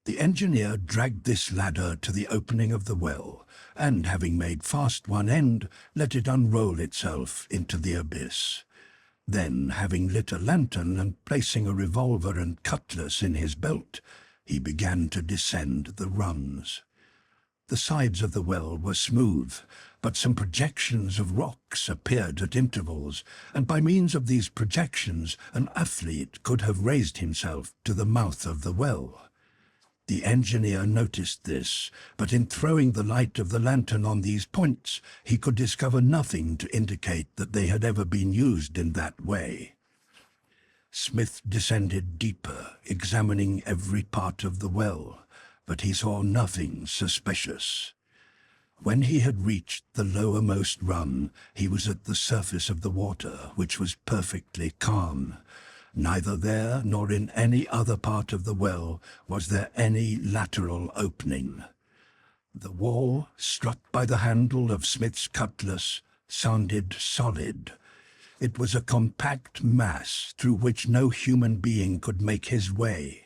The engineer dragged this ladder to the opening of the well, and having made fast one end, let it unroll itself into the abyss. Then, having lit a lantern and placing a revolver and cutlass in his belt, he began to descend the rungs. The sides of the well were smooth, but some projections of rocks appeared at intervals, and by means of these projections an athlete could have raised himself to the mouth of the well. The engineer noticed this, but in throwing the light of the lantern on these points, he could discover nothing to indicate that they had ever been used in that way. Smith descended deeper, examining every part of the well, but he saw nothing suspicious. When he had reached the lowermost rung, he was at the surface of the water, which was perfectly calm. Neither there nor in any other part of the well was there any lateral opening. The wall, struck by the handle of Smith's cutlass, sounded solid. It was a compact mass through which no human being could make his way.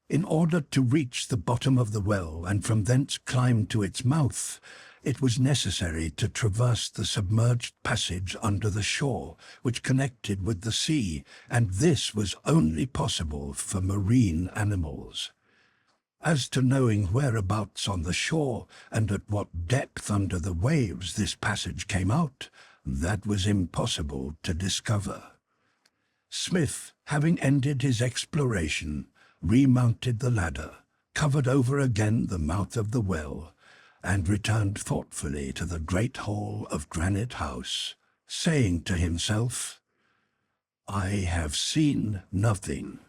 In order to reach the bottom of the well and from thence climb to its mouth, it was necessary to traverse the submerged passage under the shore, which connected with the sea, and this was only possible for marine animals. As to knowing whereabouts on the shore and at what depth under the waves this passage came out, that was impossible to discover. Smith, having ended his exploration, remounted the ladder, covered over again the mouth of the well, and returned thoughtfully to the great hall of Granite House, saying to himself, "I have seen nothing,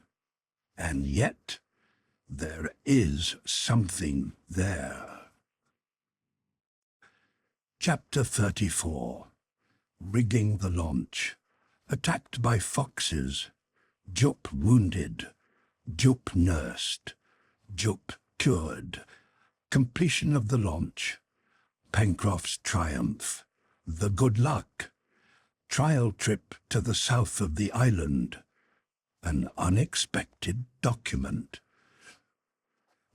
and yet there is something there." Chapter 34. Rigging the launch. Attacked by foxes. Jup wounded. Jup nursed. Jup cured. Completion of the launch. Pencroff's triumph. The good luck. Trial trip to the south of the island. An unexpected document.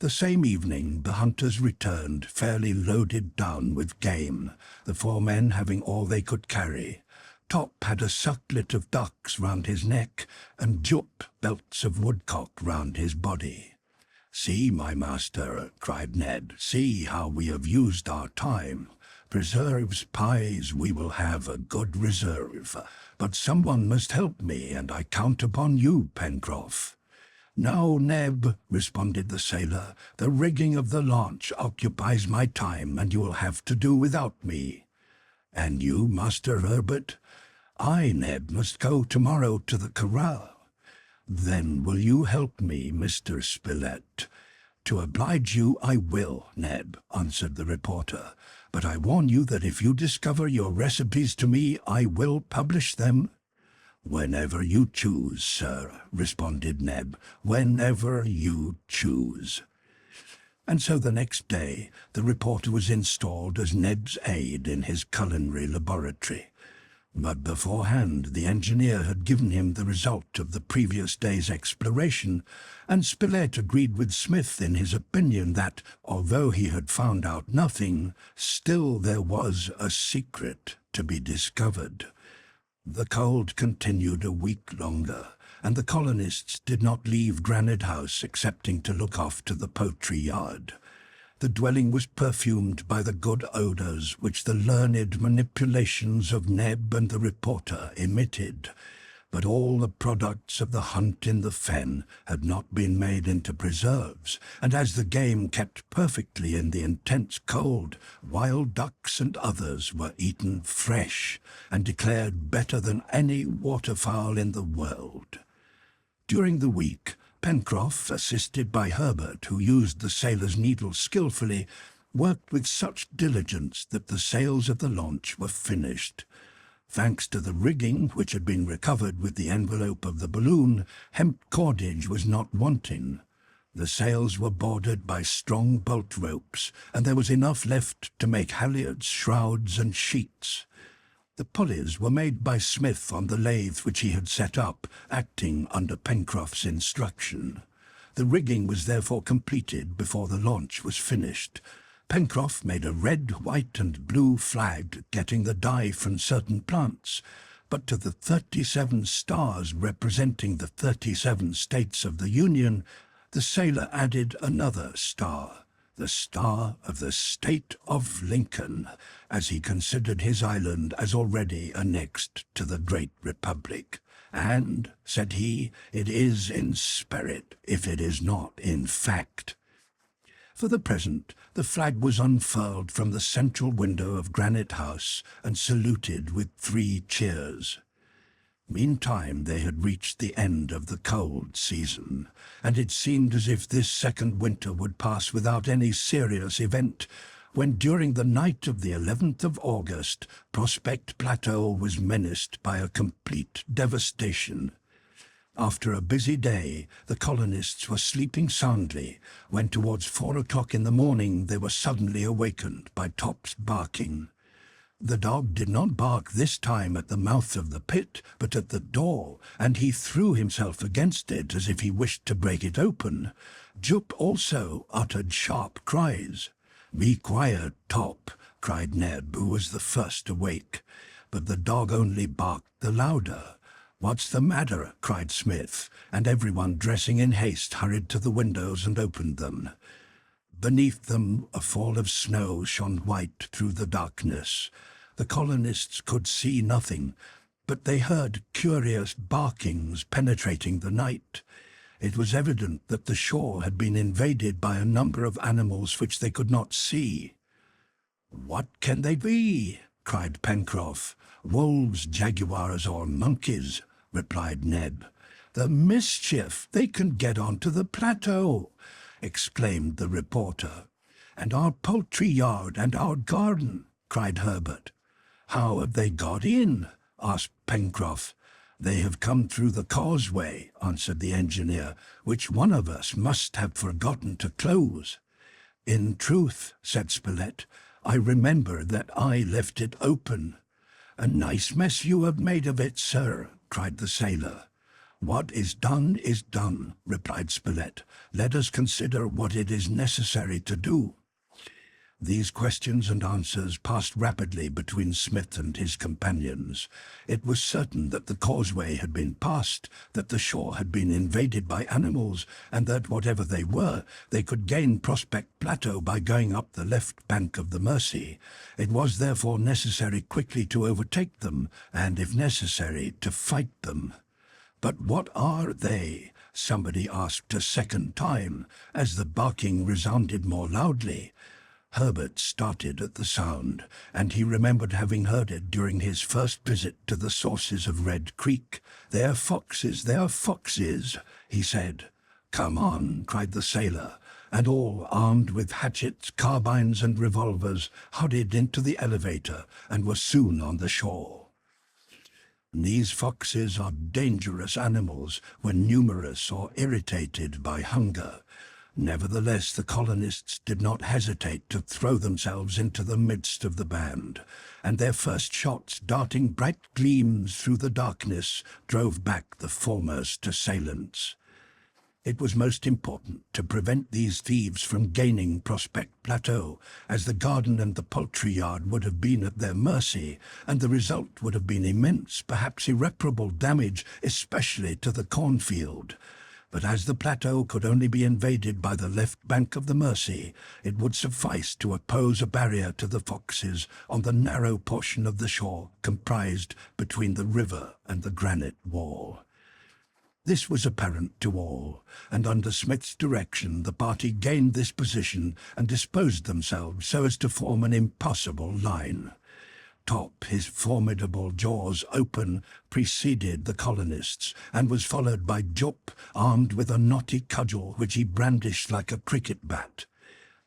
The same evening the hunters returned, fairly loaded down with game, the 4 men having all they could carry. Top had a circlet of ducks round his neck, and Jup belts of woodcock round his body. "See, my master," cried Ned, "see how we have used our time. Preserves, pies, we will have a good reserve. But someone must help me, and I count upon you, Pencroff." "No, Neb," responded the sailor, "the rigging of the launch occupies my time, and you will have to do without me." "And you, Master Herbert?" "I, Neb, must go tomorrow to the corral." "Then will you help me, Mr. Spilett?" "To oblige you, I will, Neb," answered the reporter. "But I warn you that if you discover your recipes to me, I will publish them." "Whenever you choose, sir," responded Neb. "Whenever you choose." And so the next day the reporter was installed as Neb's aide in his culinary laboratory. But beforehand the engineer had given him the result of the previous day's exploration, and Spilett agreed with Smith in his opinion that, although he had found out nothing, still there was a secret to be discovered. The cold continued a week longer, and the colonists did not leave Granite House excepting to look off to the poultry yard. The dwelling was perfumed by the good odours which the learned manipulations of Neb and the reporter emitted, but all the products of the hunt in the fen had not been made into preserves, and as the game kept perfectly in the intense cold, wild ducks and others were eaten fresh, and declared better than any waterfowl in the world. During the week, Pencroff, assisted by Harbert, who used the sailor's needle skilfully, worked with such diligence that the sails of the launch were finished. Thanks to the rigging, which had been recovered with the envelope of the balloon, hemp cordage was not wanting. The sails were boarded by strong bolt ropes, and there was enough left to make halyards, shrouds, and sheets. The pulleys were made by Smith on the lathe which he had set up, acting under Pencroff's instruction. The rigging was therefore completed before the launch was finished. Pencroff made a red, white, and blue flag, getting the dye from certain plants, but to the 37 stars representing the 37 states of the Union, the sailor added another star, the star of the state of Lincoln, as he considered his island as already annexed to the great republic. "And," said he, "it is in spirit, if it is not in fact." For the present, the flag was unfurled from the central window of Granite House and saluted with 3 cheers. Meantime they had reached the end of the cold season, and it seemed as if this second winter would pass without any serious event, when during the night of the 11th of August, Prospect Plateau was menaced by a complete devastation. After a busy day, the colonists were sleeping soundly, when towards 4 o'clock in the morning they were suddenly awakened by Top's barking. The dog did not bark this time at the mouth of the pit, but at the door, and he threw himself against it as if he wished to break it open. Jup also uttered sharp cries. "Be quiet, Top," cried Neb, who was the first awake, but the dog only barked the louder. "What's the matter?" cried Smith, and everyone, dressing in haste, hurried to the windows and opened them. Beneath them a fall of snow shone white through the darkness. The colonists could see nothing, but they heard curious barkings penetrating the night. It was evident that the shore had been invaded by a number of animals which they could not see. "What can they be?" cried Pencroff. "Wolves, jaguars, or monkeys," replied Neb. "The mischief! They can get on to the plateau!" exclaimed the reporter. "And our poultry yard and our garden!" cried Herbert. "How have they got in?" asked Pencroff. "They have come through the causeway," answered the engineer, "which one of us must have forgotten to close." "In truth," said Spilett, "I remember that I left it open." "A nice mess you have made of it, sir," cried the sailor. "What is done, replied Spilett. "Let us consider what it is necessary to do." These questions and answers passed rapidly between Smith and his companions. It was certain that the causeway had been passed, that the shore had been invaded by animals, and that whatever they were, they could gain Prospect Plateau by going up the left bank of the Mersey. It was therefore necessary quickly to overtake them, and if necessary, to fight them. "But what are they?" somebody asked a second time, as the barking resounded more loudly. Harbert started at the sound, and he remembered having heard it during his first visit to the sources of Red Creek. "They are foxes," he said. "Come on," cried the sailor, and all, armed with hatchets, carbines, and revolvers, hurried into the elevator and were soon on the shore. These foxes are dangerous animals when numerous or irritated by hunger. Nevertheless, the colonists did not hesitate to throw themselves into the midst of the band, and their first shots, darting bright gleams through the darkness, drove back the foremost assailants. It was most important to prevent these thieves from gaining Prospect Plateau, as the garden and the poultry yard would have been at their mercy, and the result would have been immense, perhaps irreparable damage, especially to the cornfield. But as the plateau could only be invaded by the left bank of the Mersey, it would suffice to oppose a barrier to the foxes on the narrow portion of the shore comprised between the river and the granite wall. This was apparent to all, and under Smith's direction the party gained this position and disposed themselves so as to form an impassable line. Top, his formidable jaws open, preceded the colonists, and was followed by Jup, armed with a knotty cudgel which he brandished like a cricket bat.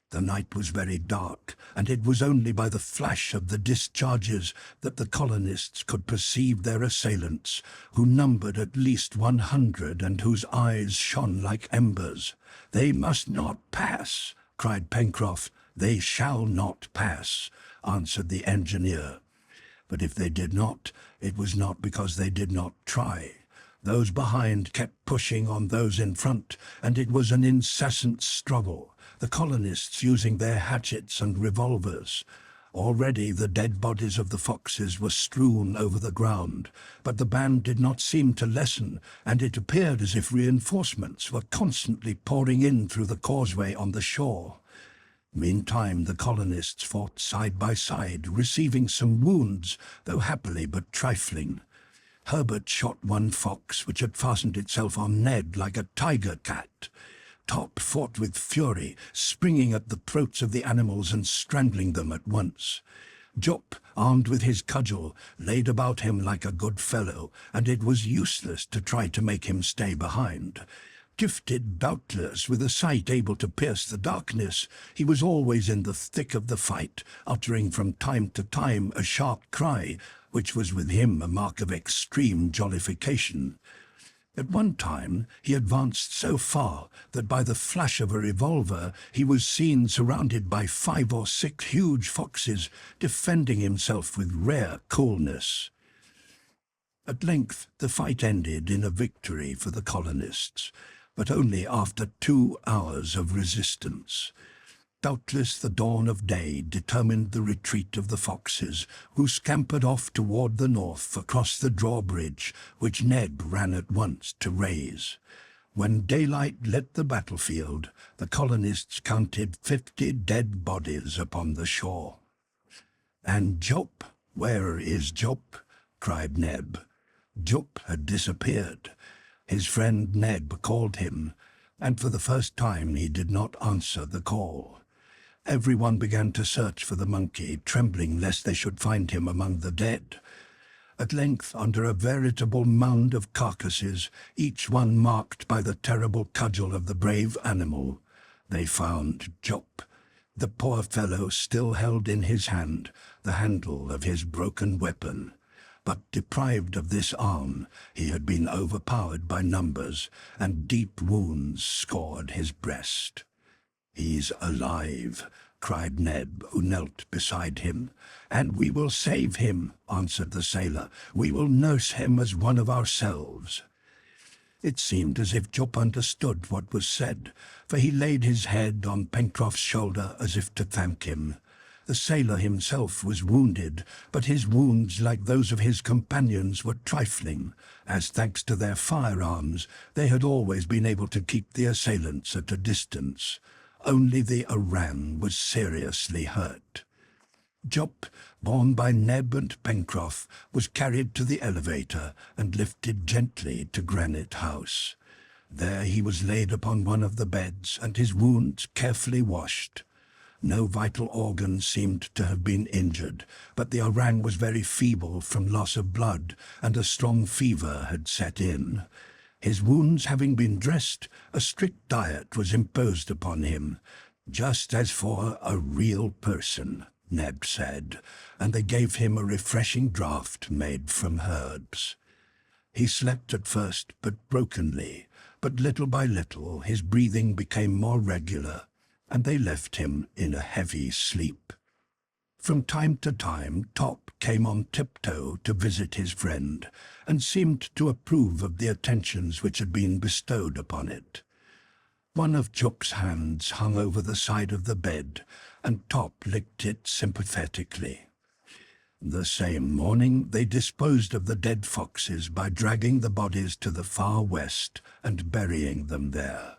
The night was very dark, and it was only by the flash of the discharges that the colonists could perceive their assailants, who numbered at least 100 and whose eyes shone like embers. "They must not pass," cried Pencroff. "They shall not pass," answered the engineer. But if they did not, it was not because they did not try. Those behind kept pushing on those in front, and it was an incessant struggle, the colonists using their hatchets and revolvers. Already the dead bodies of the foxes were strewn over the ground, but the band did not seem to lessen, and it appeared as if reinforcements were constantly pouring in through the causeway on the shore. Meantime the colonists fought side by side, receiving some wounds, though happily but trifling. Harbert shot one fox which had fastened itself on Ned like a tiger cat. Top fought with fury, springing at the throats of the animals and strangling them at once. Jup, armed with his cudgel, laid about him like a good fellow, and it was useless to try to make him stay behind. Gifted doubtless with a sight able to pierce the darkness, he was always in the thick of the fight, uttering from time to time a sharp cry, which was with him a mark of extreme jollification. At one time he advanced so far that by the flash of a revolver he was seen surrounded by 5 or 6 huge foxes, defending himself with rare coolness. At length the fight ended in a victory for the colonists, but only after 2 hours of resistance. Doubtless the dawn of day determined the retreat of the foxes, who scampered off toward the north across the drawbridge, which Ned ran at once to raise. When daylight lit the battlefield, the colonists counted 50 dead bodies upon the shore. "And Jup? Where is Jup?" cried Neb. Jup had disappeared. His friend Neb called him, and for the first time he did not answer the call. Everyone began to search for the monkey, trembling lest they should find him among the dead. At length, under a veritable mound of carcasses, each one marked by the terrible cudgel of the brave animal, they found Jup. The poor fellow still held in his hand the handle of his broken weapon. But deprived of this arm, he had been overpowered by numbers, and deep wounds scored his breast. "He's alive," cried Ned, who knelt beside him. "And we will save him," answered the sailor. "We will nurse him as one of ourselves." It seemed as if Jup understood what was said, for he laid his head on Pencroff's shoulder as if to thank him. The sailor himself was wounded, but his wounds, like those of his companions, were trifling, as thanks to their firearms, they had always been able to keep the assailants at a distance. Only the orang was seriously hurt. Jup, borne by Neb and Pencroff, was carried to the elevator and lifted gently to Granite House. There he was laid upon one of the beds and his wounds carefully washed. No vital organ seemed to have been injured, but the orang was very feeble from loss of blood, and a strong fever had set in. His wounds having been dressed, a strict diet was imposed upon him, just as for a real person, Neb said, and they gave him a refreshing draught made from herbs. He slept at first, but brokenly, but little by little his breathing became more regular, and they left him in a heavy sleep. From time to time Top came on tiptoe to visit his friend, and seemed to approve of the attentions which had been bestowed upon it. One of Jup's hands hung over the side of the bed, and Top licked it sympathetically. The same morning they disposed of the dead foxes by dragging the bodies to the far west and burying them there.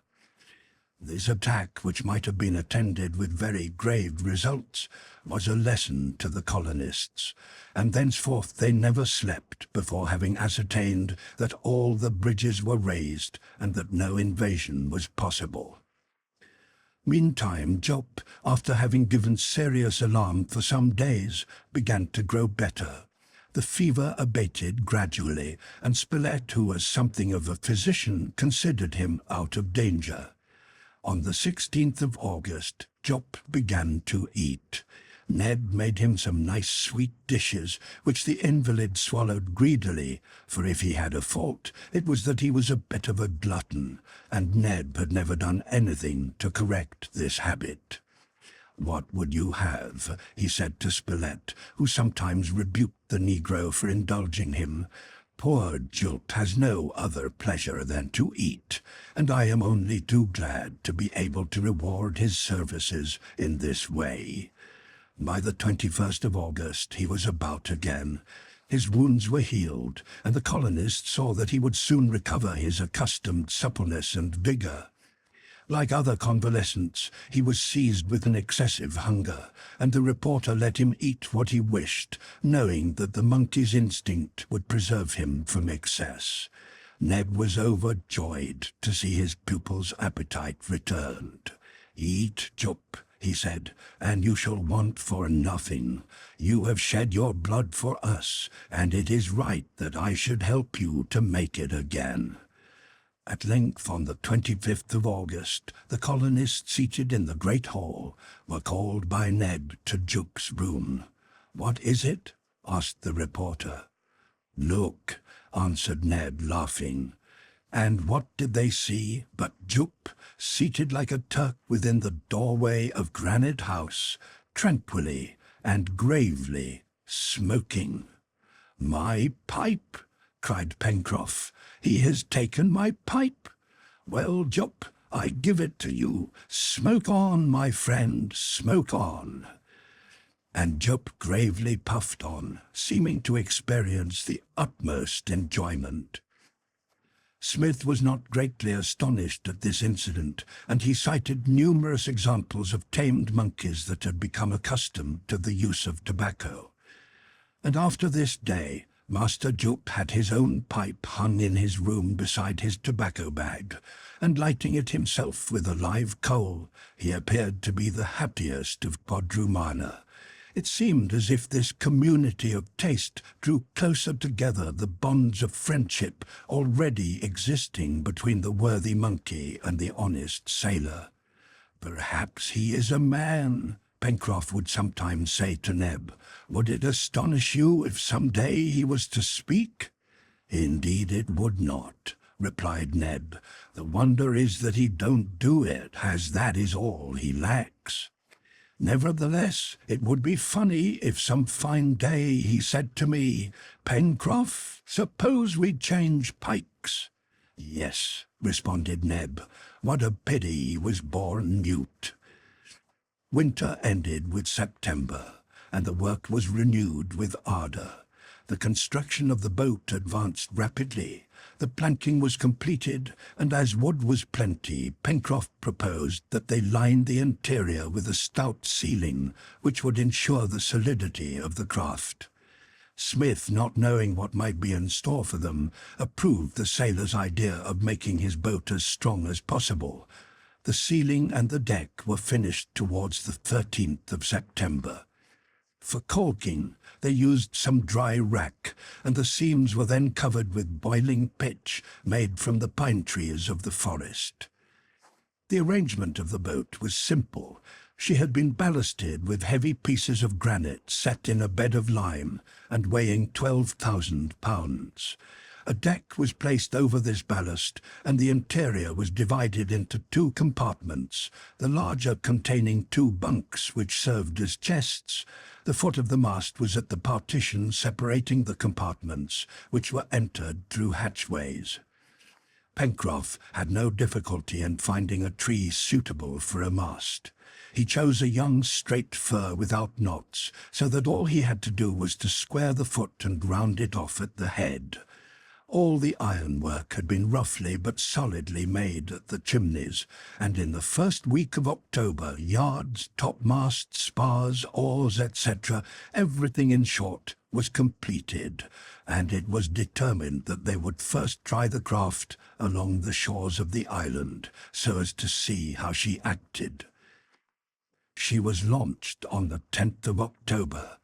This attack, which might have been attended with very grave results, was a lesson to the colonists, and thenceforth they never slept before having ascertained that all the bridges were raised and that no invasion was possible. Meantime, Jup, after having given serious alarm for some days, began to grow better. The fever abated gradually, and Spilett, who was something of a physician, considered him out of danger. On the 16th of August, Jup began to eat. Ned made him some nice sweet dishes, which the invalid swallowed greedily, for if he had a fault, it was that he was a bit of a glutton, and Ned had never done anything to correct this habit. "What would you have?" he said to Spilett, who sometimes rebuked the negro for indulging him. "Poor Jup has no other pleasure than to eat, and I am only too glad to be able to reward his services in this way." By the 21st of August he was about again. His wounds were healed, and the colonists saw that he would soon recover his accustomed suppleness and vigor. Like other convalescents, he was seized with an excessive hunger, and the reporter let him eat what he wished, knowing that the monkey's instinct would preserve him from excess. Neb was overjoyed to see his pupil's appetite returned. "Eat, Jup," he said, "and you shall want for nothing. You have shed your blood for us, and it is right that I should help you to make it again." At length, on the 25th of August, the colonists seated in the great hall were called by Neb to Jup's room. "What is it?" asked the reporter. "Look," answered Neb, laughing. And what did they see but Jup, seated like a Turk within the doorway of Granite House, tranquilly and gravely smoking. "My pipe!" cried Pencroff. "He has taken my pipe. Well, Jup, I give it to you. Smoke on, my friend, smoke on." And Jup gravely puffed on, seeming to experience the utmost enjoyment. Smith was not greatly astonished at this incident, and he cited numerous examples of tamed monkeys that had become accustomed to the use of tobacco. And after this day, Master Jup had his own pipe hung in his room beside his tobacco bag, and lighting it himself with a live coal, he appeared to be the happiest of quadrumana. It seemed as if this community of taste drew closer together the bonds of friendship already existing between the worthy monkey and the honest sailor. "Perhaps he is a man," Pencroff would sometimes say to Neb. "Would it astonish you if some day he was to speak?" "Indeed it would not," replied Neb. "The wonder is that he don't do it, as that is all he lacks. Nevertheless, it would be funny if some fine day he said to me, 'Pencroff, suppose we change pikes?'" "Yes," responded Neb. "What a pity he was born mute." Winter ended with September, and the work was renewed with ardor. The construction of the boat advanced rapidly. The planking was completed, and as wood was plenty, Pencroff proposed that they line the interior with a stout ceiling, which would ensure the solidity of the craft. Smith, not knowing what might be in store for them, approved the sailor's idea of making his boat as strong as possible. The ceiling and the deck were finished towards the 13th of September. For caulking, they used some dry wrack, and the seams were then covered with boiling pitch made from the pine trees of the forest. The arrangement of the boat was simple. She had been ballasted with heavy pieces of granite set in a bed of lime and weighing 12,000 pounds. A deck was placed over this ballast, and the interior was divided into two compartments, the larger containing two bunks which served as chests. The foot of the mast was at the partition separating the compartments, which were entered through hatchways. Pencroff had no difficulty in finding a tree suitable for a mast. He chose a young straight fir without knots, so that all he had to do was to square the foot and round it off at the head. All the ironwork had been roughly but solidly made at the chimneys, and in the first week of October, yards, topmasts, spars, oars, etc., everything in short, was completed, and it was determined that they would first try the craft along the shores of the island, so as to see how she acted. She was launched on the 10th of October.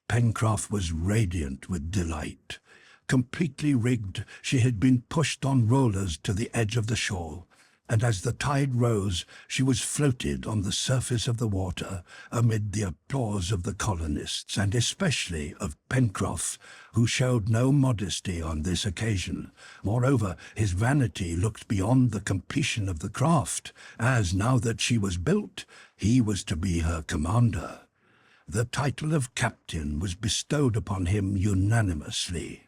Pencroff was radiant with delight. Completely rigged, she had been pushed on rollers to the edge of the shore, and as the tide rose, she was floated on the surface of the water amid the applause of the colonists, and especially of Pencroff, who showed no modesty on this occasion. Moreover, his vanity looked beyond the completion of the craft, as, now that she was built, he was to be her commander. The title of captain was bestowed upon him unanimously.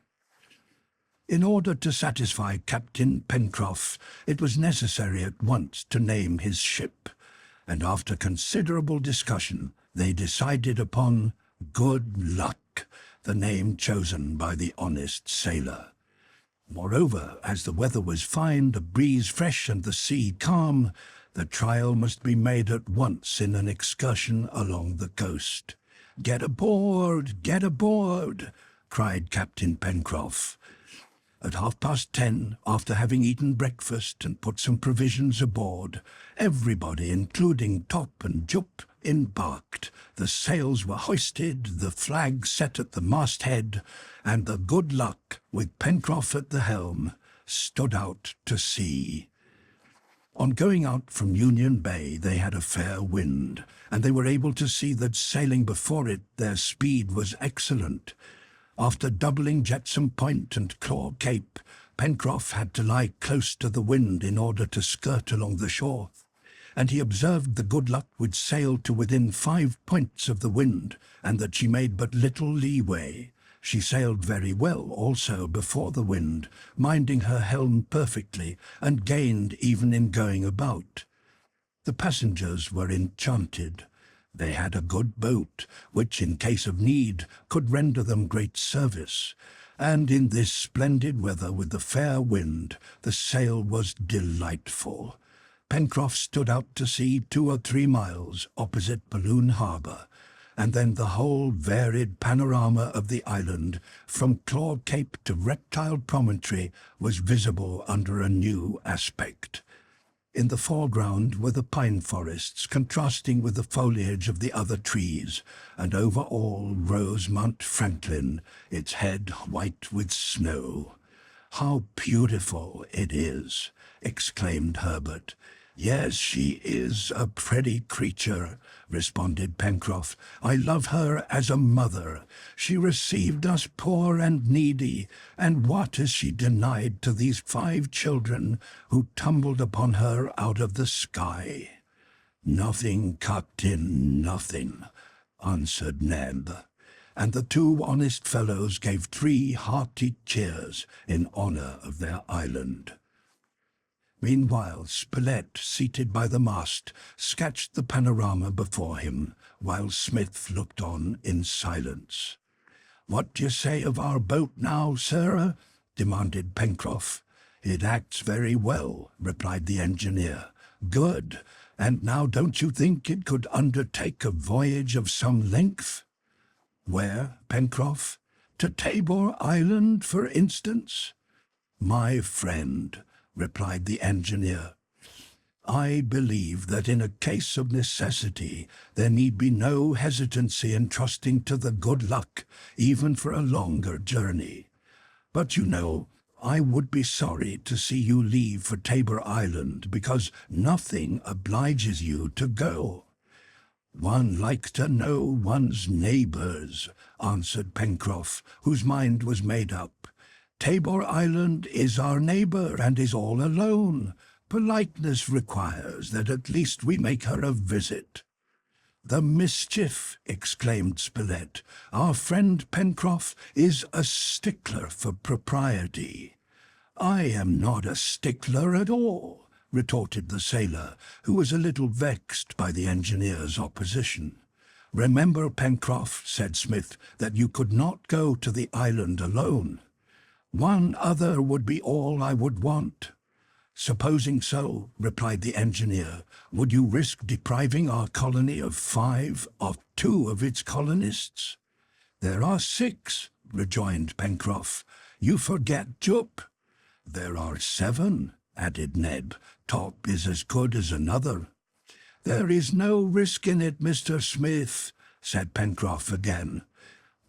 In order to satisfy Captain Pencroff, it was necessary at once to name his ship, and after considerable discussion they decided upon Good Luck, the name chosen by the honest sailor. Moreover, as the weather was fine, the breeze fresh and the sea calm, the trial must be made at once in an excursion along the coast. "Get aboard! Get aboard!" cried Captain Pencroff. At 10:30, after having eaten breakfast and put some provisions aboard, everybody, including Top and Jup, embarked. The sails were hoisted, the flag set at the masthead, and the Good Luck, with Pencroff at the helm, stood out to sea. On going out from Union Bay, they had a fair wind, and they were able to see that sailing before it their speed was excellent. After doubling Jetsam Point and Claw Cape, Pencroff had to lie close to the wind in order to skirt along the shore, and he observed the Good Luck would sail to within 5 points of the wind, and that she made but little leeway. She sailed very well also before the wind, minding her helm perfectly, and gained even in going about. The passengers were enchanted. They had a good boat, which, in case of need, could render them great service, and in this splendid weather with the fair wind, the sail was delightful. Pencroff stood out to sea 2 or 3 miles opposite Balloon Harbour, and then the whole varied panorama of the island, from Claw Cape to Reptile Promontory, was visible under a new aspect. In the foreground were the pine forests, contrasting with the foliage of the other trees, and over all rose Mount Franklin, its head white with snow. "How beautiful it is!" exclaimed Harbert. "Yes, she is a pretty creature," responded Pencroff. "I love her as a mother. She received us poor and needy, and what has she denied to these 5 children who tumbled upon her out of the sky?" "Nothing, Captain, nothing," answered Neb, and the 2 honest fellows gave 3 hearty cheers in honour of their island. Meanwhile, Spilett, seated by the mast, sketched the panorama before him, while Smith looked on in silence. "What do you say of our boat now, sir?" demanded Pencroff. "It acts very well," replied the engineer. "Good. And now don't you think it could undertake a voyage of some length?" "Where, Pencroff? To Tabor Island, for instance?" "My friend," replied the engineer, "I believe that in a case of necessity there need be no hesitancy in trusting to the good luck, even for a longer journey. But you know, I would be sorry to see you leave for Tabor Island, because nothing obliges you to go." "One likes to know one's neighbours," answered Pencroff, whose mind was made up. "Tabor Island is our neighbour and is all alone. Politeness requires that at least we make her a visit." "The mischief!" exclaimed Spilett. "Our friend Pencroff is a stickler for propriety." "I am not a stickler at all," retorted the sailor, who was a little vexed by the engineer's opposition. "Remember, Pencroff," said Smith, "that you could not go to the island alone. One other would be all I would want." "Supposing so," replied the engineer, "would you risk depriving our colony of two of its colonists?" "There are 6, rejoined Pencroff. "You forget Jup." "There are 7, added Neb. "Top is as good as another." "There is no risk in it, Mr. Smith," said Pencroff again.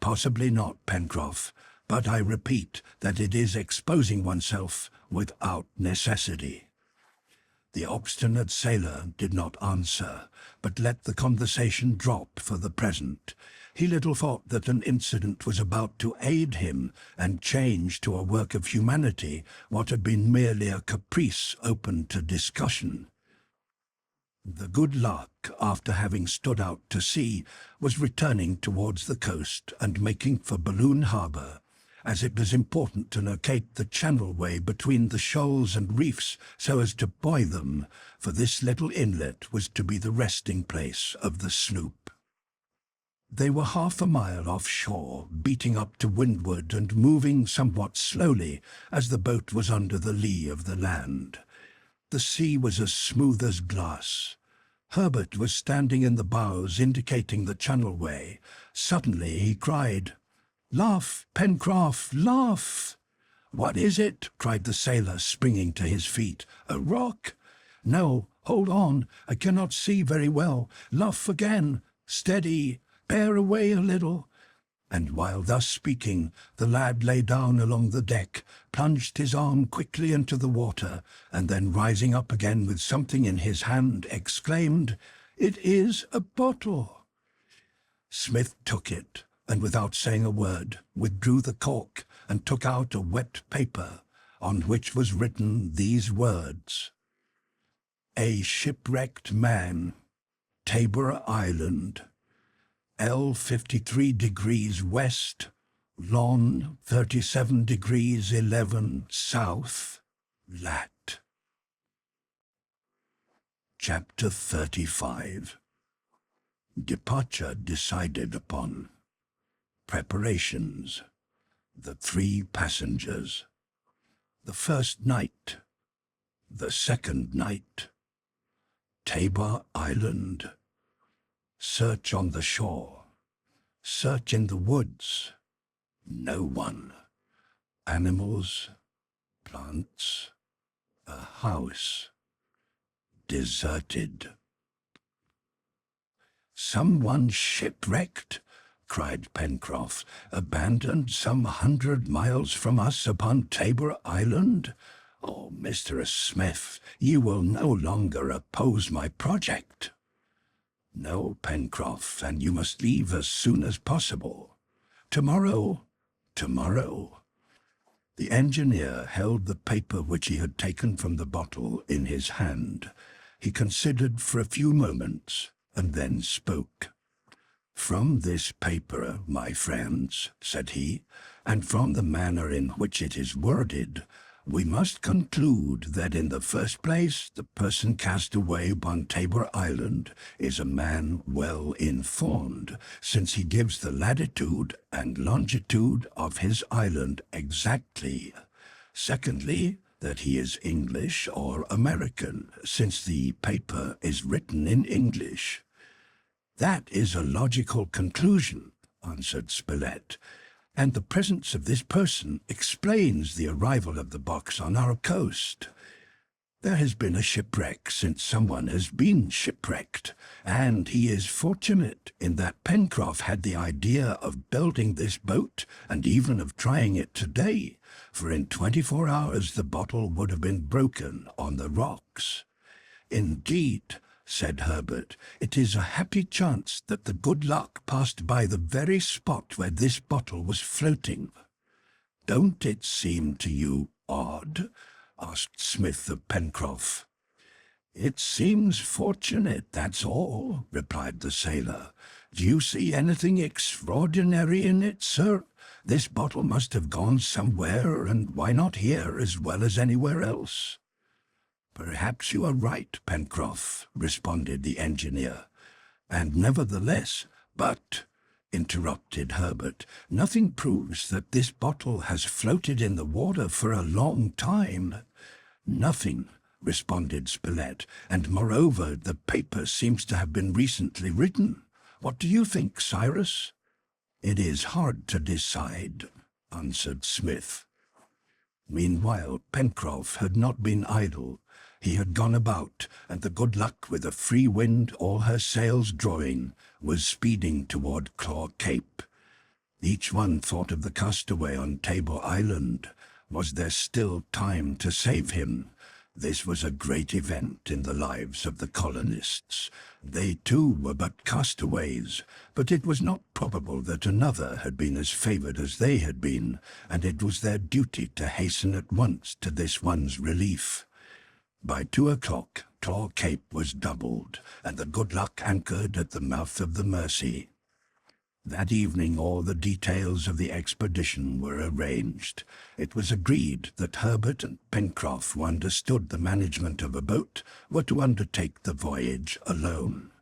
"Possibly not, Pencroff, but I repeat that it is exposing oneself without necessity." The obstinate sailor did not answer, but let the conversation drop for the present. He little thought that an incident was about to aid him and change to a work of humanity what had been merely a caprice open to discussion. The Good Luck, after having stood out to sea, was returning towards the coast and making for Balloon Harbour, as it was important to locate the channel way between the shoals and reefs so as to buoy them, for this little inlet was to be the resting place of the sloop. They were half a mile offshore, beating up to windward and moving somewhat slowly as the boat was under the lee of the land. The sea was as smooth as glass. Harbert was standing in the bows indicating the channel way. Suddenly he cried, "Laugh, Pencroff, laugh!" "What is it?" cried the sailor, springing to his feet. "A rock?" "No, hold on, I cannot see very well. Luff again. Steady, bear away a little." And while thus speaking, the lad lay down along the deck, plunged his arm quickly into the water, and then rising up again with something in his hand, exclaimed, "It is a bottle!" Smith took it, and without saying a word, withdrew the cork and took out a wet paper, on which was written these words: "A shipwrecked man, Tabor Island, L 53 degrees west, Lon 37 degrees 11 south, lat." Chapter 35. Departure decided upon. Preparations. The 3 passengers. The first night. The second night. Tabor Island. Search on the shore. Search in the woods. No one. Animals. Plants. A house. Deserted. "Someone shipwrecked?" cried Pencroff. "Abandoned some 100 miles from us upon Tabor Island? Oh, Mr. Smith, you will no longer oppose my project." "No, Pencroff, and you must leave as soon as possible." "Tomorrow?" "Tomorrow." The engineer held the paper which he had taken from the bottle in his hand. He considered for a few moments, and then spoke. "From this paper, my friends," said he, "and from the manner in which it is worded, We must conclude that in the first place, the person cast away upon Tabor Island is a man well informed, since he gives the latitude and longitude of his island exactly. Secondly, that he is English or American, since the paper is written in English. That is a logical conclusion, answered Spilett, and the presence of this person explains the arrival of the box on our coast. There has been a shipwreck since someone has been shipwrecked, and he is fortunate in that Pencroff had the idea of building this boat and even of trying it today, for in 24 hours the bottle would have been broken on the rocks. Indeed, said Harbert, it is a happy chance that the good luck passed by the very spot where this bottle was floating. Don't it seem to you odd? Asked Smith of Pencroff. It seems fortunate, that's all, replied the sailor. Do you see anything extraordinary in it, sir? This bottle must have gone somewhere, and why not here as well as anywhere else? Perhaps you are right, Pencroff, responded the engineer. And nevertheless, but, interrupted Harbert, nothing proves that this bottle has floated in the water for a long time. Nothing, responded Spilett, and moreover the paper seems to have been recently written. What do you think, Cyrus? It is hard to decide, answered Smith. Meanwhile, Pencroff had not been idle. He had gone about, and the Good Luck, with a free wind, all her sails drawing, was speeding toward Claw Cape. Each one thought of the castaway on Tabor Island. Was there still time to save him? This was a great event in the lives of the colonists. They too were but castaways, but it was not probable that another had been as favored as they had been, and it was their duty to hasten at once to this one's relief. By 2 o'clock, Claw Cape was doubled, and the Good Luck anchored at the mouth of the Mersey. That evening all the details of the expedition were arranged. It was agreed that Harbert and Pencroff, who understood the management of a boat, were to undertake the voyage alone.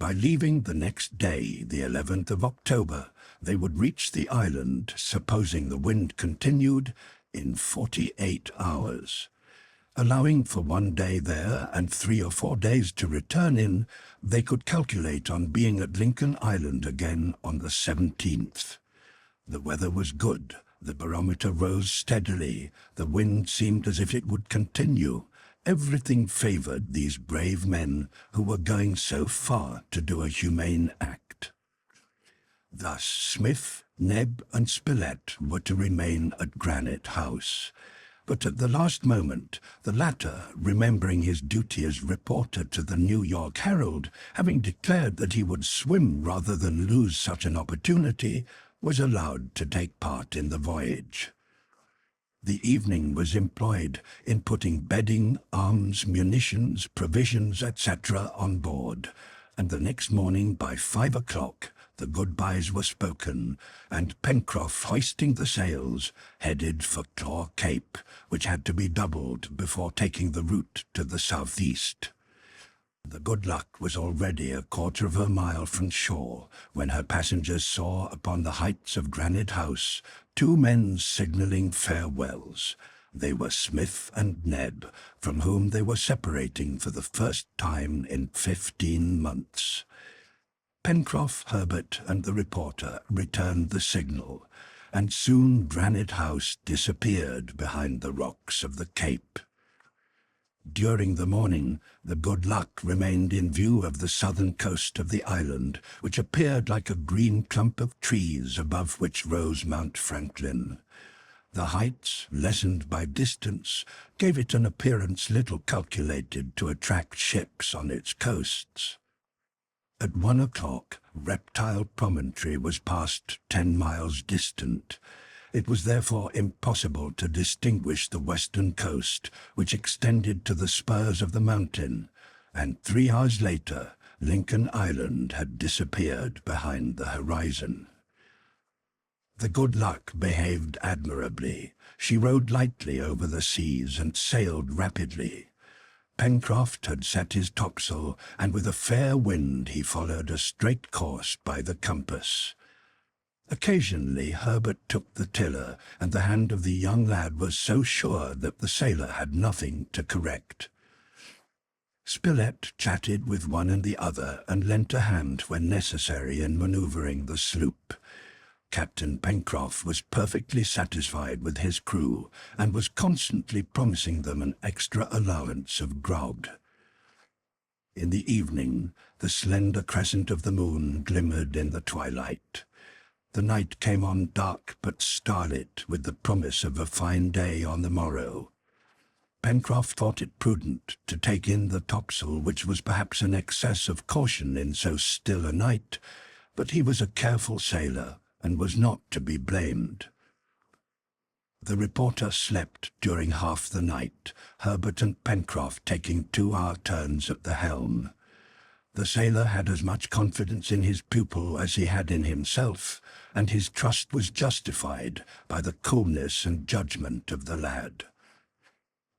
By leaving the next day, the 11th of October, they would reach the island, supposing the wind continued, in 48 hours. Allowing for 1 day there and 3 or 4 days to return in, they could calculate on being at Lincoln Island again on the 17th. The weather was good, the barometer rose steadily, the wind seemed as if it would continue. Everything favored these brave men who were going so far to do a humane act. Thus Smith, Neb, and Spilett were to remain at Granite House. But at the last moment, the latter, remembering his duty as reporter to the New York Herald, having declared that he would swim rather than lose such an opportunity, was allowed to take part in the voyage. The evening was employed in putting bedding, arms, munitions, provisions, etc. on board, and the next morning by 5 o'clock, the goodbyes were spoken, and Pencroff, hoisting the sails, headed for Claw Cape, which had to be doubled before taking the route to the southeast. The Good Luck was already a quarter of a mile from shore when her passengers saw upon the heights of Granite House 2 men signalling farewells. They were Smith and Neb, from whom they were separating for the first time in 15 months. Pencroff, Harbert, and the reporter returned the signal, and soon Granite House disappeared behind the rocks of the cape. During the morning, the Good Luck remained in view of the southern coast of the island, which appeared like a green clump of trees above which rose Mount Franklin. The heights, lessened by distance, gave it an appearance little calculated to attract ships on its coasts. At 1 o'clock, Reptile Promontory was passed 10 miles distant. It was therefore impossible to distinguish the western coast, which extended to the spurs of the mountain, and 3 hours later, Lincoln Island had disappeared behind the horizon. The Good Luck behaved admirably. She rode lightly over the seas and sailed rapidly. Pencroff had set his topsail, and with a fair wind he followed a straight course by the compass. Occasionally Harbert took the tiller, and the hand of the young lad was so sure that the sailor had nothing to correct. Spilett chatted with one and the other, and lent a hand when necessary in manoeuvring the sloop. Captain Pencroff was perfectly satisfied with his crew, and was constantly promising them an extra allowance of grog. In the evening, the slender crescent of the moon glimmered in the twilight. The night came on dark but starlit, with the promise of a fine day on the morrow. Pencroff thought it prudent to take in the topsail, which was perhaps an excess of caution in so still a night, but he was a careful sailor, and was not to be blamed. The reporter slept during half the night, Harbert and Pencroff taking 2-hour turns at the helm. The sailor had as much confidence in his pupil as he had in himself, and his trust was justified by the coolness and judgment of the lad.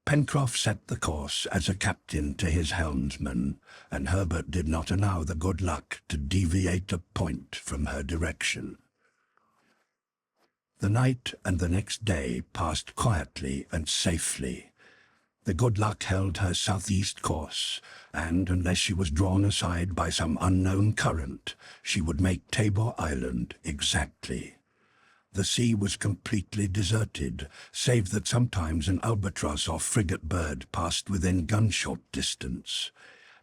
Pencroff set the course as a captain to his helmsman, and Harbert did not allow the Good Luck to deviate a point from her direction. The night and the next day passed quietly and safely. The Good Luck held her southeast course, and unless she was drawn aside by some unknown current, she would make Tabor Island exactly. The sea was completely deserted, save that sometimes an albatross or frigate bird passed within gunshot distance.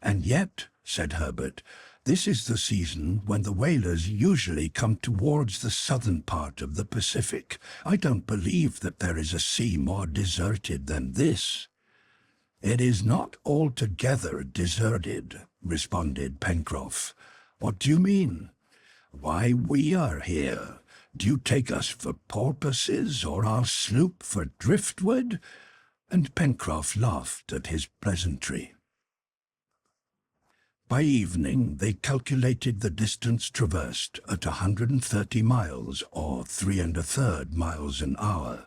"And yet," said Harbert, "this is the season when the whalers usually come towards the southern part of the Pacific. I don't believe that there is a sea more deserted than this." "It is not altogether deserted," responded Pencroff. "What do you mean?" "Why, we are here. Do you take us for porpoises, or our sloop for driftwood?" And Pencroff laughed at his pleasantry. By evening they calculated the distance traversed at 130 miles, or 3 1/3 miles an hour.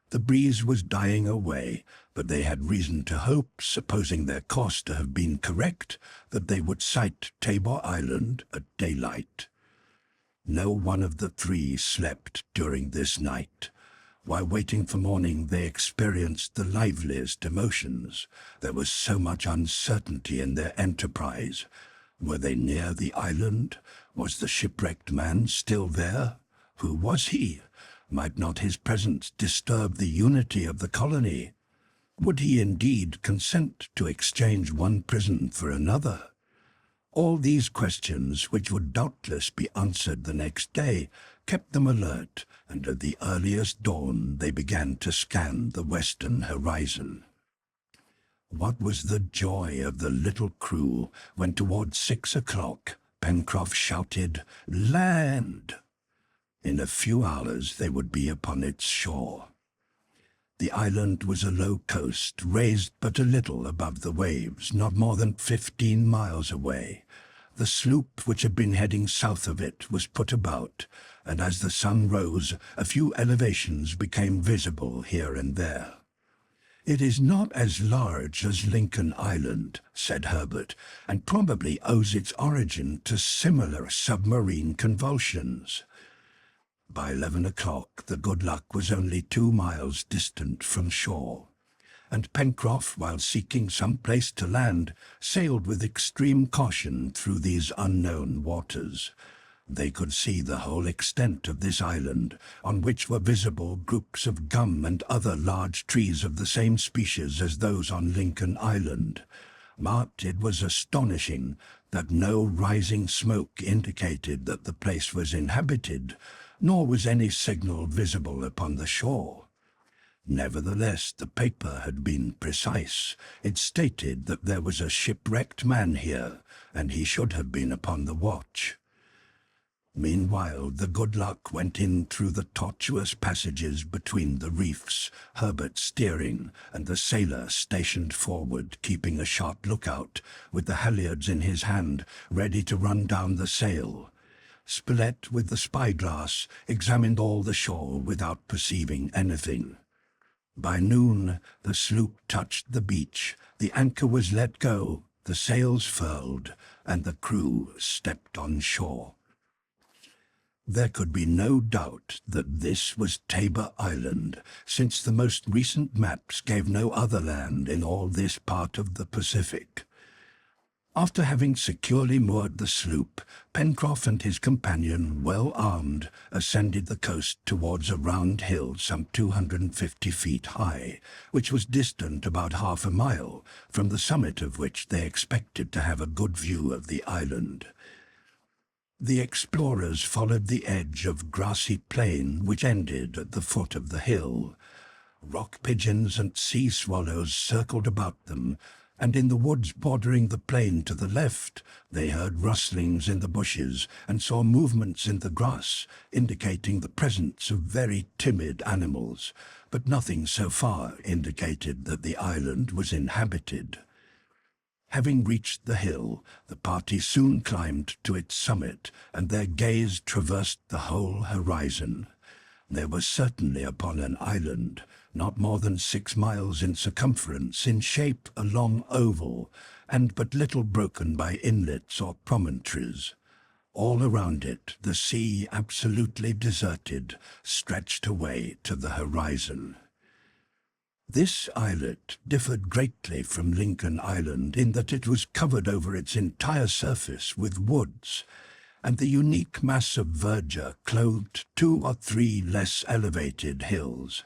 The breeze was dying away, but they had reason to hope, supposing their course to have been correct, that they would sight Tabor Island at daylight. No one of the three slept during this night. While waiting for morning, they experienced the liveliest emotions. There was so much uncertainty in their enterprise. Were they near the island? Was the shipwrecked man still there? Who was he? Might not his presence disturb the unity of the colony? Would he indeed consent to exchange one prison for another? All these questions, which would doubtless be answered the next day, kept them alert, and at the earliest dawn they began to scan the western horizon. What was the joy of the little crew when towards 6 o'clock Pencroff shouted, "Land!" In a few hours they would be upon its shore. The island was a low coast, raised but a little above the waves, not more than 15 miles away. The sloop which had been heading south of it was put about, and as the sun rose, a few elevations became visible here and there. "It is not as large as Lincoln Island," said Harbert, "and probably owes its origin to similar submarine convulsions." By 11 o'clock the Good Luck was only 2 miles distant from shore, and Pencroff, while seeking some place to land, sailed with extreme caution through these unknown waters. They could see the whole extent of this island, on which were visible groups of gum and other large trees of the same species as those on Lincoln Island. But it was astonishing that no rising smoke indicated that the place was inhabited, nor was any signal visible upon the shore. Nevertheless, the paper had been precise. It stated that there was a shipwrecked man here, and he should have been upon the watch. Meanwhile, the Good Luck went in through the tortuous passages between the reefs, Herbert steering, and the sailor stationed forward, keeping a sharp lookout, with the halyards in his hand, ready to run down the sail. Spilett, with the spyglass, examined all the shore without perceiving anything. By noon, the sloop touched the beach, the anchor was let go, the sails furled, and the crew stepped on shore. There could be no doubt that this was Tabor Island, since the most recent maps gave no other land in all this part of the Pacific. After having securely moored the sloop, Pencroff and his companion, well armed, ascended the coast towards a round hill some 250 feet high, which was distant about half a mile, from the summit of which they expected to have a good view of the island. The explorers followed the edge of grassy plain which ended at the foot of the hill. Rock pigeons and sea swallows circled about them, and in the woods bordering the plain to the left, they heard rustlings in the bushes and saw movements in the grass, indicating the presence of very timid animals, but nothing so far indicated that the island was inhabited. Having reached the hill, the party soon climbed to its summit, and their gaze traversed the whole horizon. They were certainly upon an island, not more than 6 miles in circumference, in shape a long oval, and but little broken by inlets or promontories. All around it, the sea, absolutely deserted, stretched away to the horizon. This islet differed greatly from Lincoln Island in that it was covered over its entire surface with woods, and the unique mass of verdure clothed 2 or 3 less elevated hills.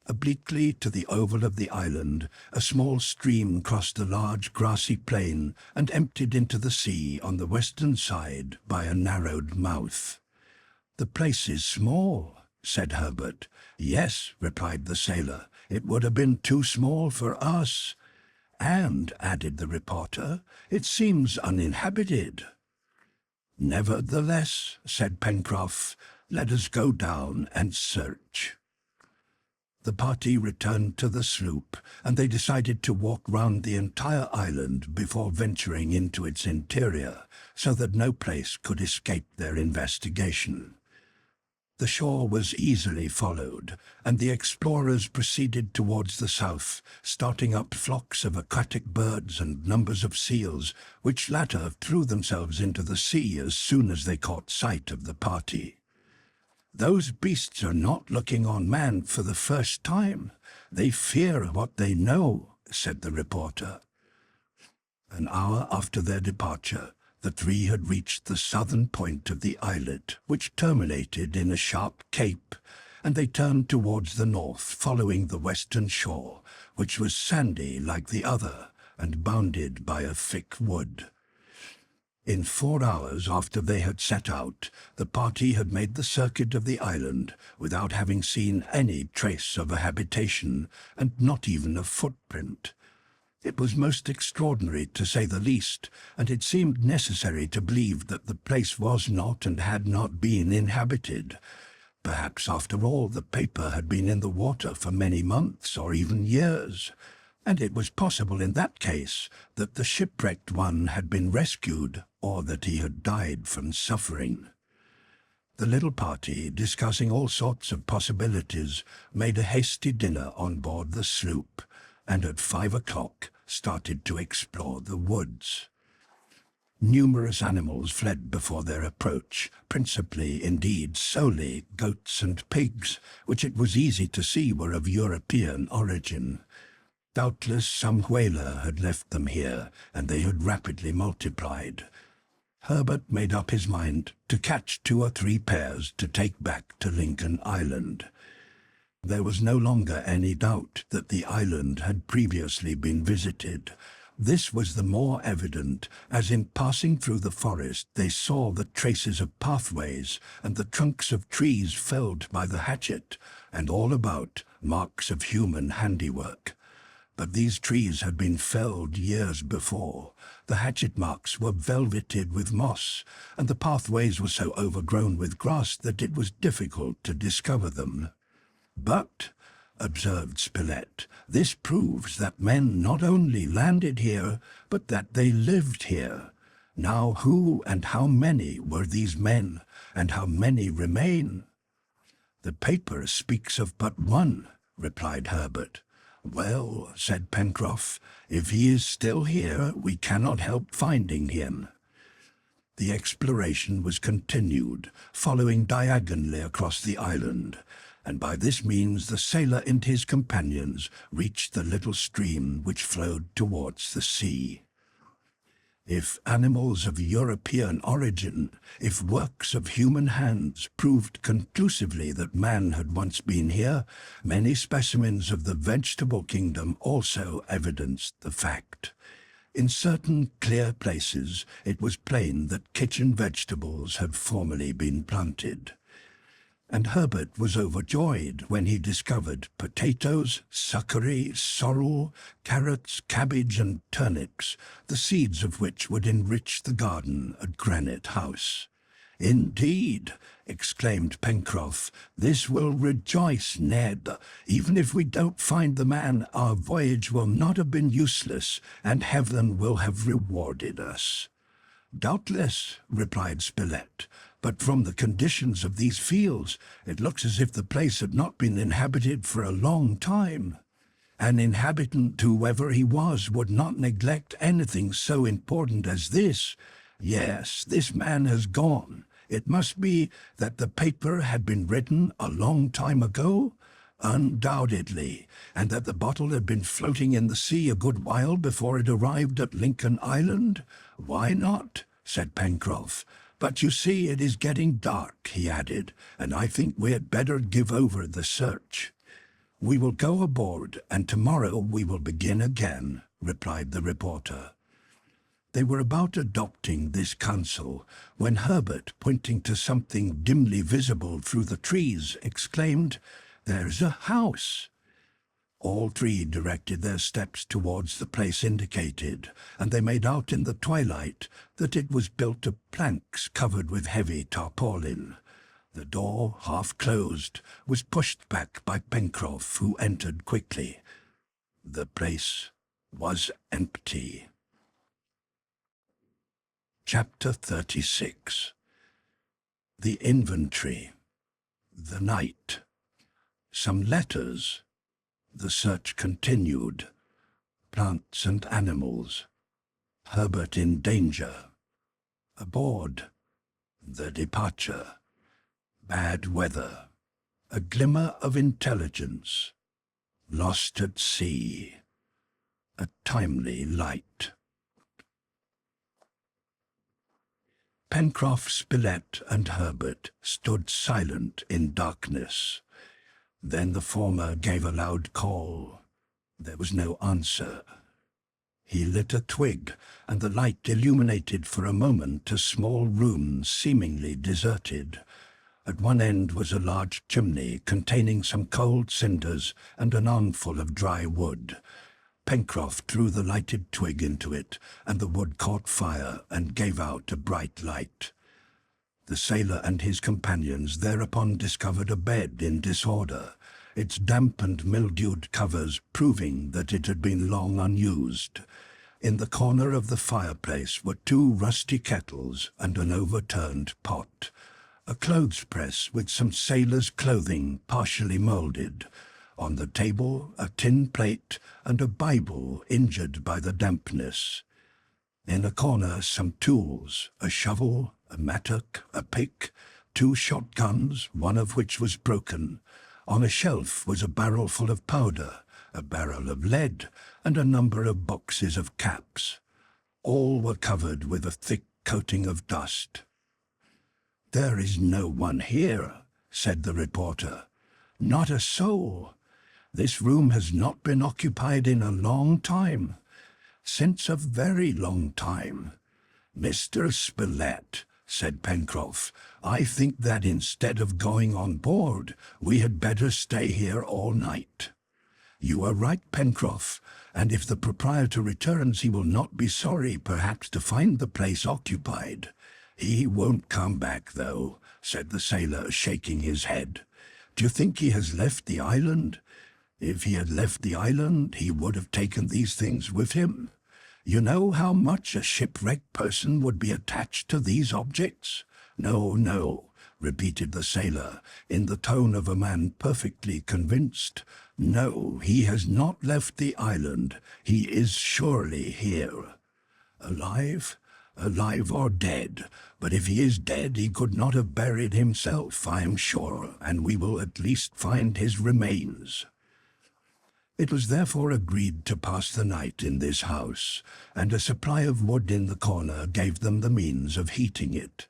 Obliquely to the oval of the island, a small stream crossed a large grassy plain and emptied into the sea on the western side by a narrowed mouth. "The place is small," said Harbert. "Yes," replied the sailor, "it would have been too small for us." "And," added the reporter, "it seems uninhabited." "Nevertheless," said Pencroff, "let us go down and search." The party returned to the sloop, and they decided to walk round the entire island before venturing into its interior, so that no place could escape their investigation. The shore was easily followed, and the explorers proceeded towards the south, starting up flocks of aquatic birds and numbers of seals, which latter threw themselves into the sea as soon as they caught sight of the party. "Those beasts are not looking on man for the first time. They fear what they know," said the reporter. An hour after their departure, the 3 had reached the southern point of the islet, which terminated in a sharp cape, and they turned towards the north, following the western shore, which was sandy like the other, and bounded by a thick wood. In 4 hours after they had set out, the party had made the circuit of the island without having seen any trace of a habitation, and not even a footprint. It was most extraordinary, to say the least, and it seemed necessary to believe that the place was not and had not been inhabited. Perhaps, after all, the paper had been in the water for many months or even years, and it was possible in that case that the shipwrecked one had been rescued, or that he had died from suffering. The little party, discussing all sorts of possibilities, made a hasty dinner on board the sloop, and at 5 o'clock started to explore the woods. Numerous animals fled before their approach, principally, indeed solely, goats and pigs, which it was easy to see were of European origin. Doubtless some whaler had left them here, and they had rapidly multiplied. Harbert made up his mind to catch 2 or 3 pairs to take back to Lincoln Island. There was no longer any doubt that the island had previously been visited. This was the more evident as in passing through the forest they saw the traces of pathways and the trunks of trees felled by the hatchet, and all about marks of human handiwork. But these trees had been felled years before. The hatchet marks were velveted with moss, and the pathways were so overgrown with grass that it was difficult to discover them. "But," observed Spilett, "this proves that men not only landed here, but that they lived here. Now who and how many were these men, and how many remain? The paper speaks of but one, replied Harbert. Well, said Pencroff, if he is still here, we cannot help finding him. The exploration was continued, following diagonally across the island, and by this means the sailor and his companions reached the little stream which flowed towards the sea. If animals of European origin, if works of human hands proved conclusively that man had once been here, many specimens of the vegetable kingdom also evidenced the fact. In certain clear places, it was plain that kitchen vegetables had formerly been planted. And Harbert was overjoyed when he discovered potatoes, succory, sorrel, carrots, cabbage, and turnips, the seeds of which would enrich the garden at Granite House. Indeed, exclaimed Pencroff, this will rejoice Ned. Even if we don't find the man, our voyage will not have been useless, and heaven will have rewarded us. Doubtless, replied Spilett, but from the conditions of these fields, it looks as if the place had not been inhabited for a long time. An inhabitant, whoever he was, would not neglect anything so important as this. Yes, this man has gone. It must be that the paper had been written a long time ago? Undoubtedly, and that the bottle had been floating in the sea a good while before it arrived at Lincoln Island? Why not? Said Pencroff. But you see, it is getting dark, he added, and I think we had better give over the search. We will go aboard, and tomorrow we will begin again, replied the reporter. They were about adopting this counsel when Harbert, pointing to something dimly visible through the trees, exclaimed, "There's a house!" All three directed their steps towards the place indicated, and they made out in the twilight that it was built of planks covered with heavy tarpaulin. The door, half closed, was pushed back by Pencroff, who entered quickly. The place was empty. Chapter 36. The inventory. The night. Some letters. The search continued. Plants and animals. Harbert in danger. Aboard. The departure. Bad weather. A glimmer of intelligence. Lost at sea. A timely light. Pencroff, Spilett, and Harbert stood silent in darkness. Then the former gave a loud call. There was no answer. He lit a twig, and the light illuminated for a moment a small room seemingly deserted. At one end was a large chimney containing some cold cinders and an armful of dry wood. Pencroff threw the lighted twig into it, and the wood caught fire and gave out a bright light. The sailor and his companions thereupon discovered a bed in disorder, its damp and mildewed covers proving that it had been long unused. In the corner of the fireplace were two rusty kettles and an overturned pot, a clothes press with some sailors' clothing partially moulded. On the table, a tin plate and a Bible injured by the dampness. In a corner, some tools, a shovel, a mattock, a pick, two shotguns, one of which was broken. On a shelf was a barrel full of powder, a barrel of lead, and a number of boxes of caps. All were covered with a thick coating of dust. "There is no one here," said the reporter. "Not a soul. This room has not been occupied in a long time. Since a very long time. Mr. Spilett," said Pencroff, "I think that instead of going on board, we had better stay here all night." "You are right, Pencroff, and if the proprietor returns he will not be sorry perhaps to find the place occupied." "He won't come back, though," said the sailor, shaking his head. "Do you think he has left the island?" "If he had left the island, he would have taken these things with him." You know how much a shipwrecked person would be attached to these objects? No, no, repeated the sailor, in the tone of a man perfectly convinced. No, he has not left the island. He is surely here. Alive? Alive or dead? But if he is dead, he could not have buried himself, I am sure, and we will at least find his remains. It was therefore agreed to pass the night in this house, and a supply of wood in the corner gave them the means of heating it.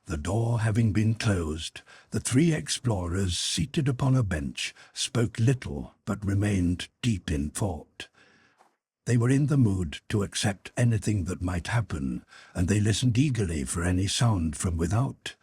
The door having been closed, the three explorers, seated upon a bench, spoke little but remained deep in thought. They were in the mood to accept anything that might happen, and they listened eagerly for any sound from without.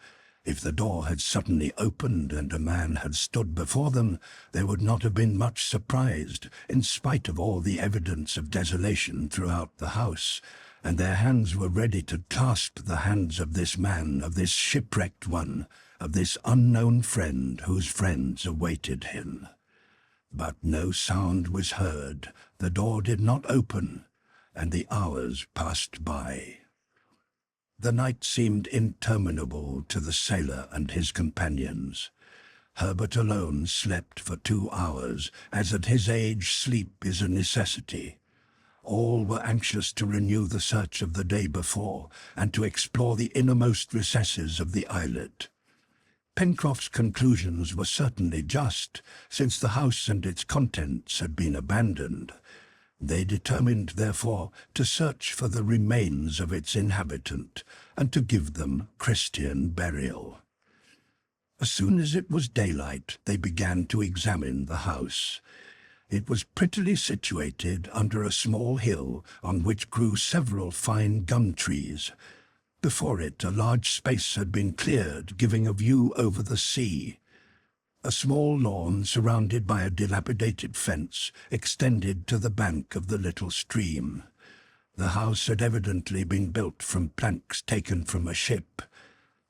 If the door had suddenly opened and a man had stood before them, they would not have been much surprised, in spite of all the evidence of desolation throughout the house, and their hands were ready to clasp the hands of this man, of this shipwrecked one, of this unknown friend whose friends awaited him. But no sound was heard, the door did not open, and the hours passed by. The night seemed interminable to the sailor and his companions. Harbert alone slept for 2 hours, as at his age sleep is a necessity. All were anxious to renew the search of the day before, and to explore the innermost recesses of the islet. Pencroff's conclusions were certainly just, since the house and its contents had been abandoned. They determined, therefore, to search for the remains of its inhabitant, and to give them Christian burial. As soon as it was daylight, they began to examine the house. It was prettily situated under a small hill on which grew several fine gum trees. Before it, a large space had been cleared, giving a view over the sea. A small lawn, surrounded by a dilapidated fence, extended to the bank of the little stream. The house had evidently been built from planks taken from a ship.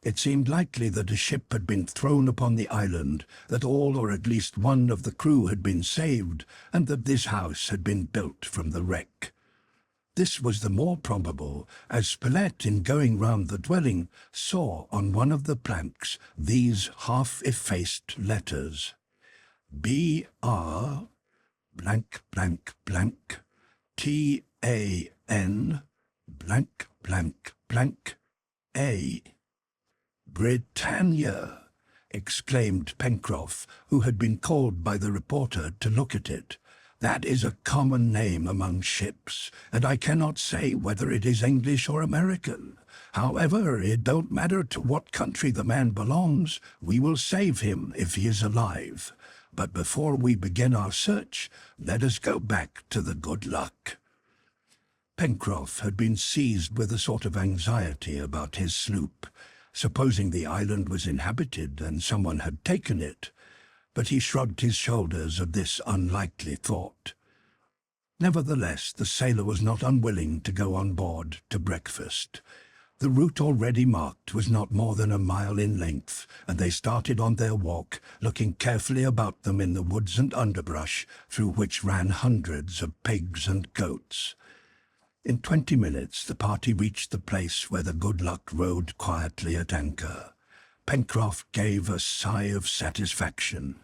It seemed likely that a ship had been thrown upon the island, that all or at least one of the crew had been saved, and that this house had been built from the wreck. This was the more probable, as Spilett, in going round the dwelling, saw on one of the planks these half-effaced letters: B.R. blank blank blank T.A.N. blank blank blank A. "Britannia!" exclaimed Pencroff, who had been called by the reporter to look at it. "That is a common name among ships, and I cannot say whether it is English or American. However, it don't matter to what country the man belongs. We will save him if he is alive. But before we begin our search, let us go back to the Good Luck." Pencroff had been seized with a sort of anxiety about his sloop, supposing the island was inhabited and someone had taken it, but he shrugged his shoulders at this unlikely thought. Nevertheless, the sailor was not unwilling to go on board to breakfast. The route already marked was not more than a mile in length, and they started on their walk, looking carefully about them in the woods and underbrush, through which ran hundreds of pigs and goats. In 20 minutes the party reached the place where the Good Luck rode quietly at anchor. Pencroff gave a sigh of satisfaction.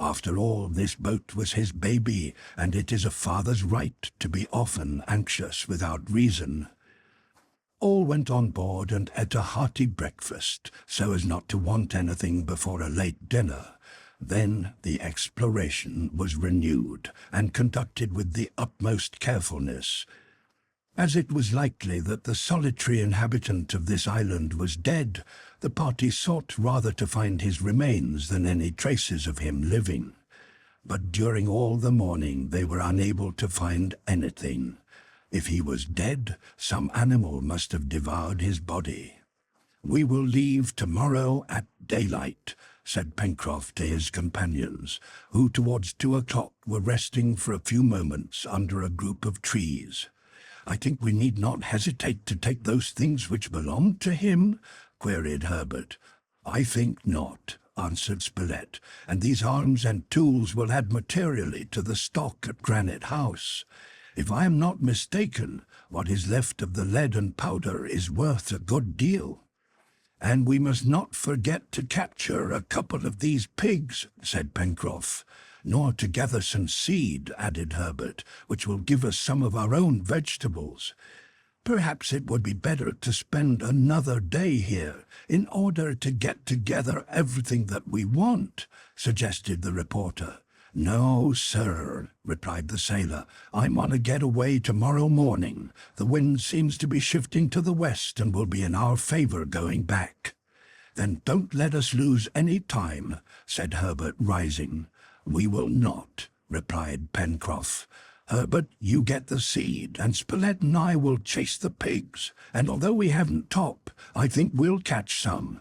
After all, this boat was his baby, and it is a father's right to be often anxious without reason. All went on board and ate a hearty breakfast, so as not to want anything before a late dinner. Then the exploration was renewed, and conducted with the utmost carefulness. As it was likely that the solitary inhabitant of this island was dead, the party sought rather to find his remains than any traces of him living. But during all the morning they were unable to find anything. If he was dead, some animal must have devoured his body. "We will leave tomorrow at daylight," said Pencroff to his companions, who towards 2 o'clock were resting for a few moments under a group of trees. "I think we need not hesitate to take those things which belong to him?" queried Harbert. "I think not," answered Spilett, "and these arms and tools will add materially to the stock at Granite House. If I am not mistaken, what is left of the lead and powder is worth a good deal. And we must not forget to capture a couple of these pigs, said Pencroff. Nor to gather some seed, added Harbert, which will give us some of our own vegetables. Perhaps it would be better to spend another day here in order to get together everything that we want, suggested the reporter. No, sir, replied the sailor. I want to get away tomorrow morning. The wind seems to be shifting to the west and will be in our favor going back. Then don't let us lose any time, said Harbert, rising. We will not, replied Pencroff. Harbert, you get the seed, and Spilett and I will chase the pigs, and although we haven't top, I think we'll catch some.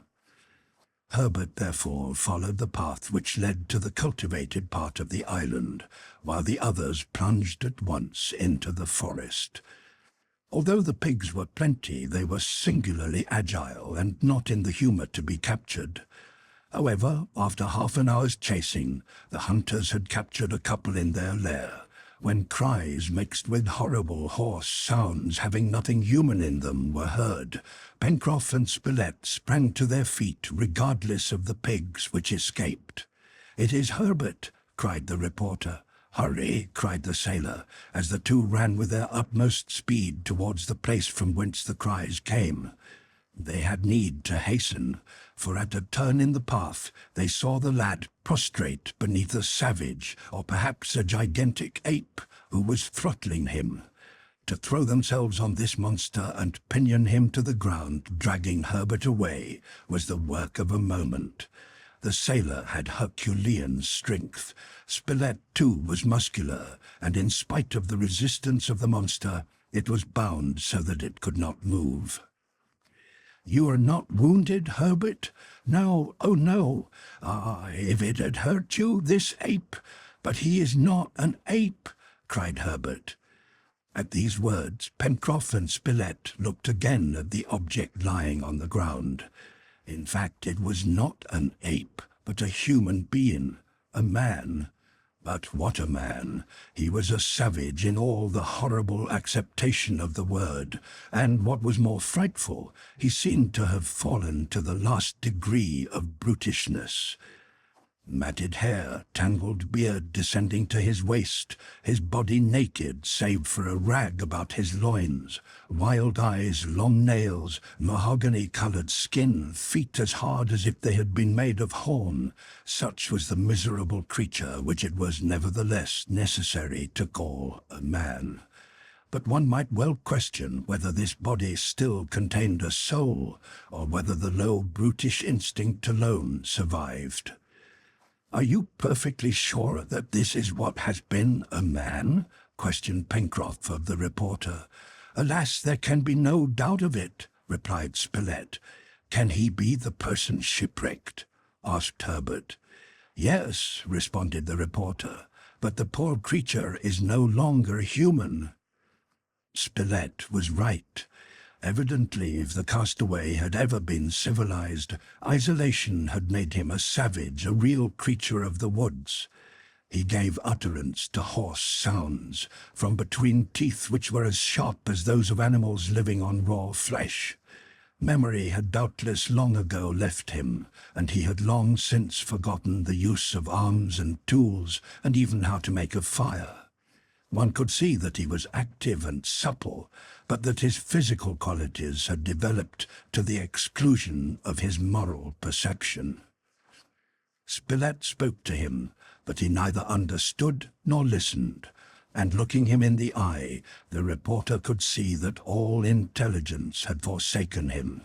Harbert therefore followed the path which led to the cultivated part of the island, while the others plunged at once into the forest. Although the pigs were plenty, they were singularly agile and not in the humour to be captured. However, after half an hour's chasing, the hunters had captured a couple in their lair, when cries mixed with horrible hoarse sounds having nothing human in them were heard. Pencroff and Spilett sprang to their feet regardless of the pigs which escaped. "It is Harbert," cried the reporter. "Hurry," cried the sailor, as the two ran with their utmost speed towards the place from whence the cries came. They had need to hasten, for at a turn in the path they saw the lad prostrate beneath a savage, or perhaps a gigantic ape, who was throttling him. To throw themselves on this monster and pinion him to the ground, dragging Harbert away, was the work of a moment. The sailor had Herculean strength. Spilett, too, was muscular, and in spite of the resistance of the monster, it was bound so that it could not move. "You are not wounded, Harbert?" "No, oh no! Ah, if it had hurt you, this ape! But he is not an ape!" cried Harbert. At these words, Pencroff and Spilett looked again at the object lying on the ground. In fact, it was not an ape, but a human being, a man. But what a man! He was a savage in all the horrible acceptation of the word, and what was more frightful, he seemed to have fallen to the last degree of brutishness. Matted hair, tangled beard descending to his waist, his body naked save for a rag about his loins, wild eyes, long nails, mahogany-coloured skin, feet as hard as if they had been made of horn. Such was the miserable creature which it was nevertheless necessary to call a man. But one might well question whether this body still contained a soul, or whether the low brutish instinct alone survived. "Are you perfectly sure that this is what has been a man?" questioned Pencroff of the reporter. "Alas, there can be no doubt of it," replied Spilett. "Can he be the person shipwrecked?" asked Harbert. "Yes," responded the reporter, "but the poor creature is no longer human." Spilett was right. Evidently, if the castaway had ever been civilized, isolation had made him a savage, a real creature of the woods. He gave utterance to hoarse sounds, from between teeth which were as sharp as those of animals living on raw flesh. Memory had doubtless long ago left him, and he had long since forgotten the use of arms and tools, and even how to make a fire. One could see that he was active and supple, but that his physical qualities had developed to the exclusion of his moral perception. Spilett spoke to him, but he neither understood nor listened, and looking him in the eye, the reporter could see that all intelligence had forsaken him.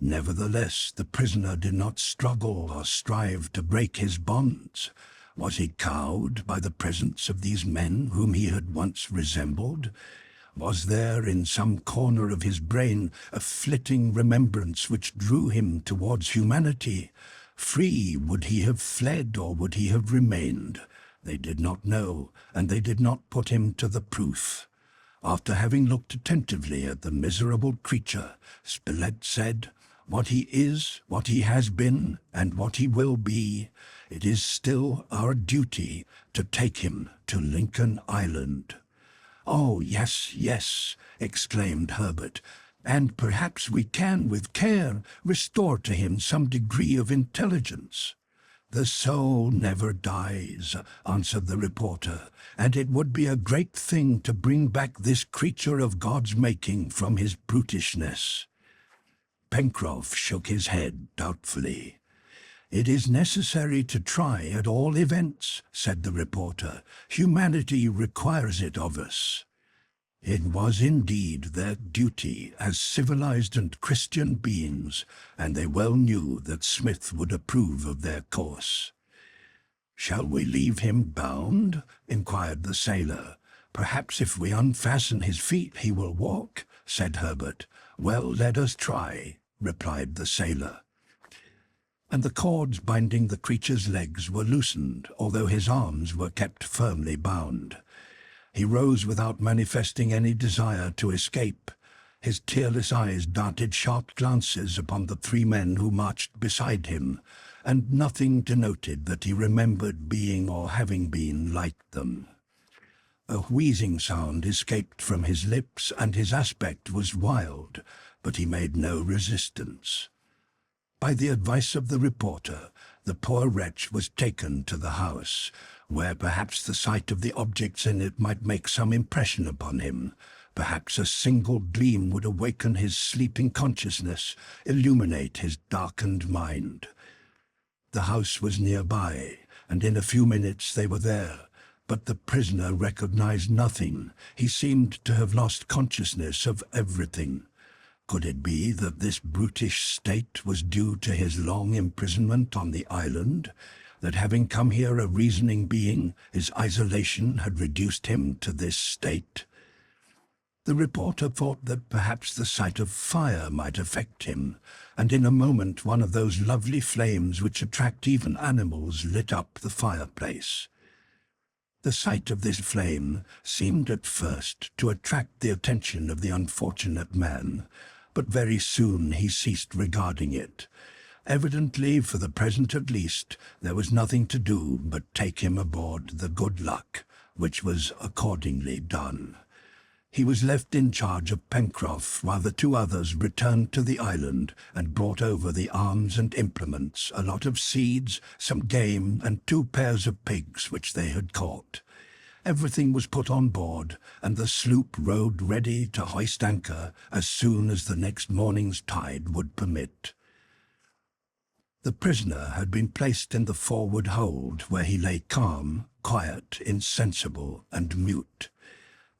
Nevertheless, the prisoner did not struggle or strive to break his bonds. Was he cowed by the presence of these men whom he had once resembled? Was there in some corner of his brain a flitting remembrance which drew him towards humanity? Free, would he have fled or would he have remained? They did not know, and they did not put him to the proof. After having looked attentively at the miserable creature, Spilett said, "What he is, what he has been, and what he will be, it is still our duty to take him to Lincoln Island." "Oh, yes, yes," exclaimed Herbert, "and perhaps we can, with care, restore to him some degree of intelligence." "The soul never dies," answered the reporter, "and it would be a great thing to bring back this creature of God's making from his brutishness." Pencroff shook his head doubtfully. "It is necessary to try at all events," said the reporter. "Humanity requires it of us." It was indeed their duty as civilized and Christian beings, and they well knew that Smith would approve of their course. "Shall we leave him bound?" inquired the sailor. "Perhaps if we unfasten his feet he will walk," said Herbert. "Well, let us try," replied the sailor. And the cords binding the creature's legs were loosened, although his arms were kept firmly bound. He rose without manifesting any desire to escape. His tearless eyes darted sharp glances upon the three men who marched beside him, and nothing denoted that he remembered being or having been like them. A wheezing sound escaped from his lips, and his aspect was wild, but he made no resistance. By the advice of the reporter, the poor wretch was taken to the house, where perhaps the sight of the objects in it might make some impression upon him. Perhaps a single gleam would awaken his sleeping consciousness, illuminate his darkened mind. The house was nearby, and in a few minutes they were there. But the prisoner recognized nothing. He seemed to have lost consciousness of everything. Could it be that this brutish state was due to his long imprisonment on the island? That having come here a reasoning being, his isolation had reduced him to this state? The reporter thought that perhaps the sight of fire might affect him, and in a moment one of those lovely flames which attract even animals lit up the fireplace. The sight of this flame seemed at first to attract the attention of the unfortunate man, but very soon he ceased regarding it. Evidently, for the present at least, there was nothing to do but take him aboard the Good Luck, which was accordingly done. He was left in charge of Pencroff, while the two others returned to the island and brought over the arms and implements, a lot of seeds, some game, and 2 pairs of pigs which they had caught. Everything was put on board, and the sloop rode ready to hoist anchor as soon as the next morning's tide would permit. The prisoner had been placed in the forward hold, where he lay calm, quiet, insensible, and mute.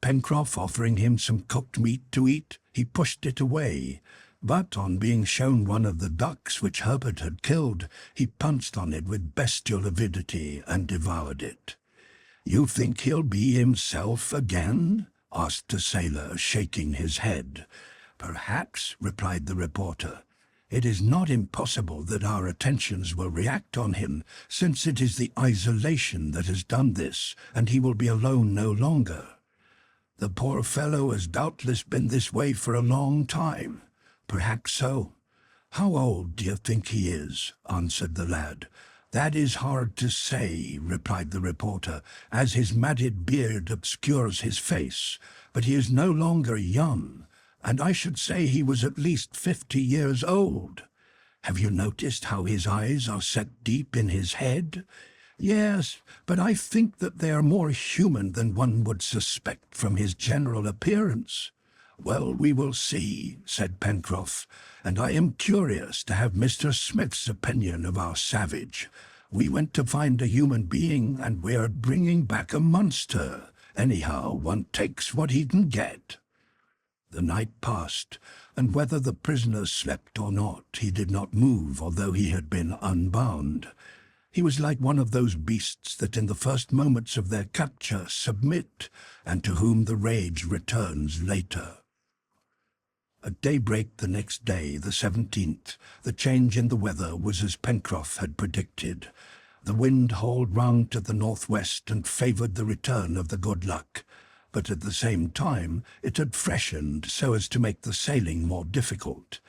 Pencroff offering him some cooked meat to eat, he pushed it away, but on being shown one of the ducks which Herbert had killed, he pounced on it with bestial avidity and devoured it. "You think he'll be himself again?" asked the sailor, shaking his head. "Perhaps," replied the reporter. "It is not impossible that our attentions will react on him, since it is the isolation that has done this, and he will be alone no longer. The poor fellow has doubtless been this way for a long time." "Perhaps so." "How old do you think he is?" answered the lad. "That is hard to say," replied the reporter, "as his matted beard obscures his face, but he is no longer young, and I should say he was at least 50 years old. Have you noticed how his eyes are set deep in his head?" "Yes, but I think that they are more human than one would suspect from his general appearance." "Well, we will see," said Pencroff, "and I am curious to have Mr. Smith's opinion of our savage. We went to find a human being, and we are bringing back a monster. Anyhow, one takes what he can get." The night passed, and whether the prisoner slept or not, he did not move, although he had been unbound. He was like one of those beasts that in the first moments of their capture submit, and to whom the rage returns later. At daybreak the next day, the 17th, the change in the weather was as Pencroff had predicted. The wind hauled round to the northwest and favoured the return of the Good Luck, but at the same time it had freshened so as to make the sailing more difficult.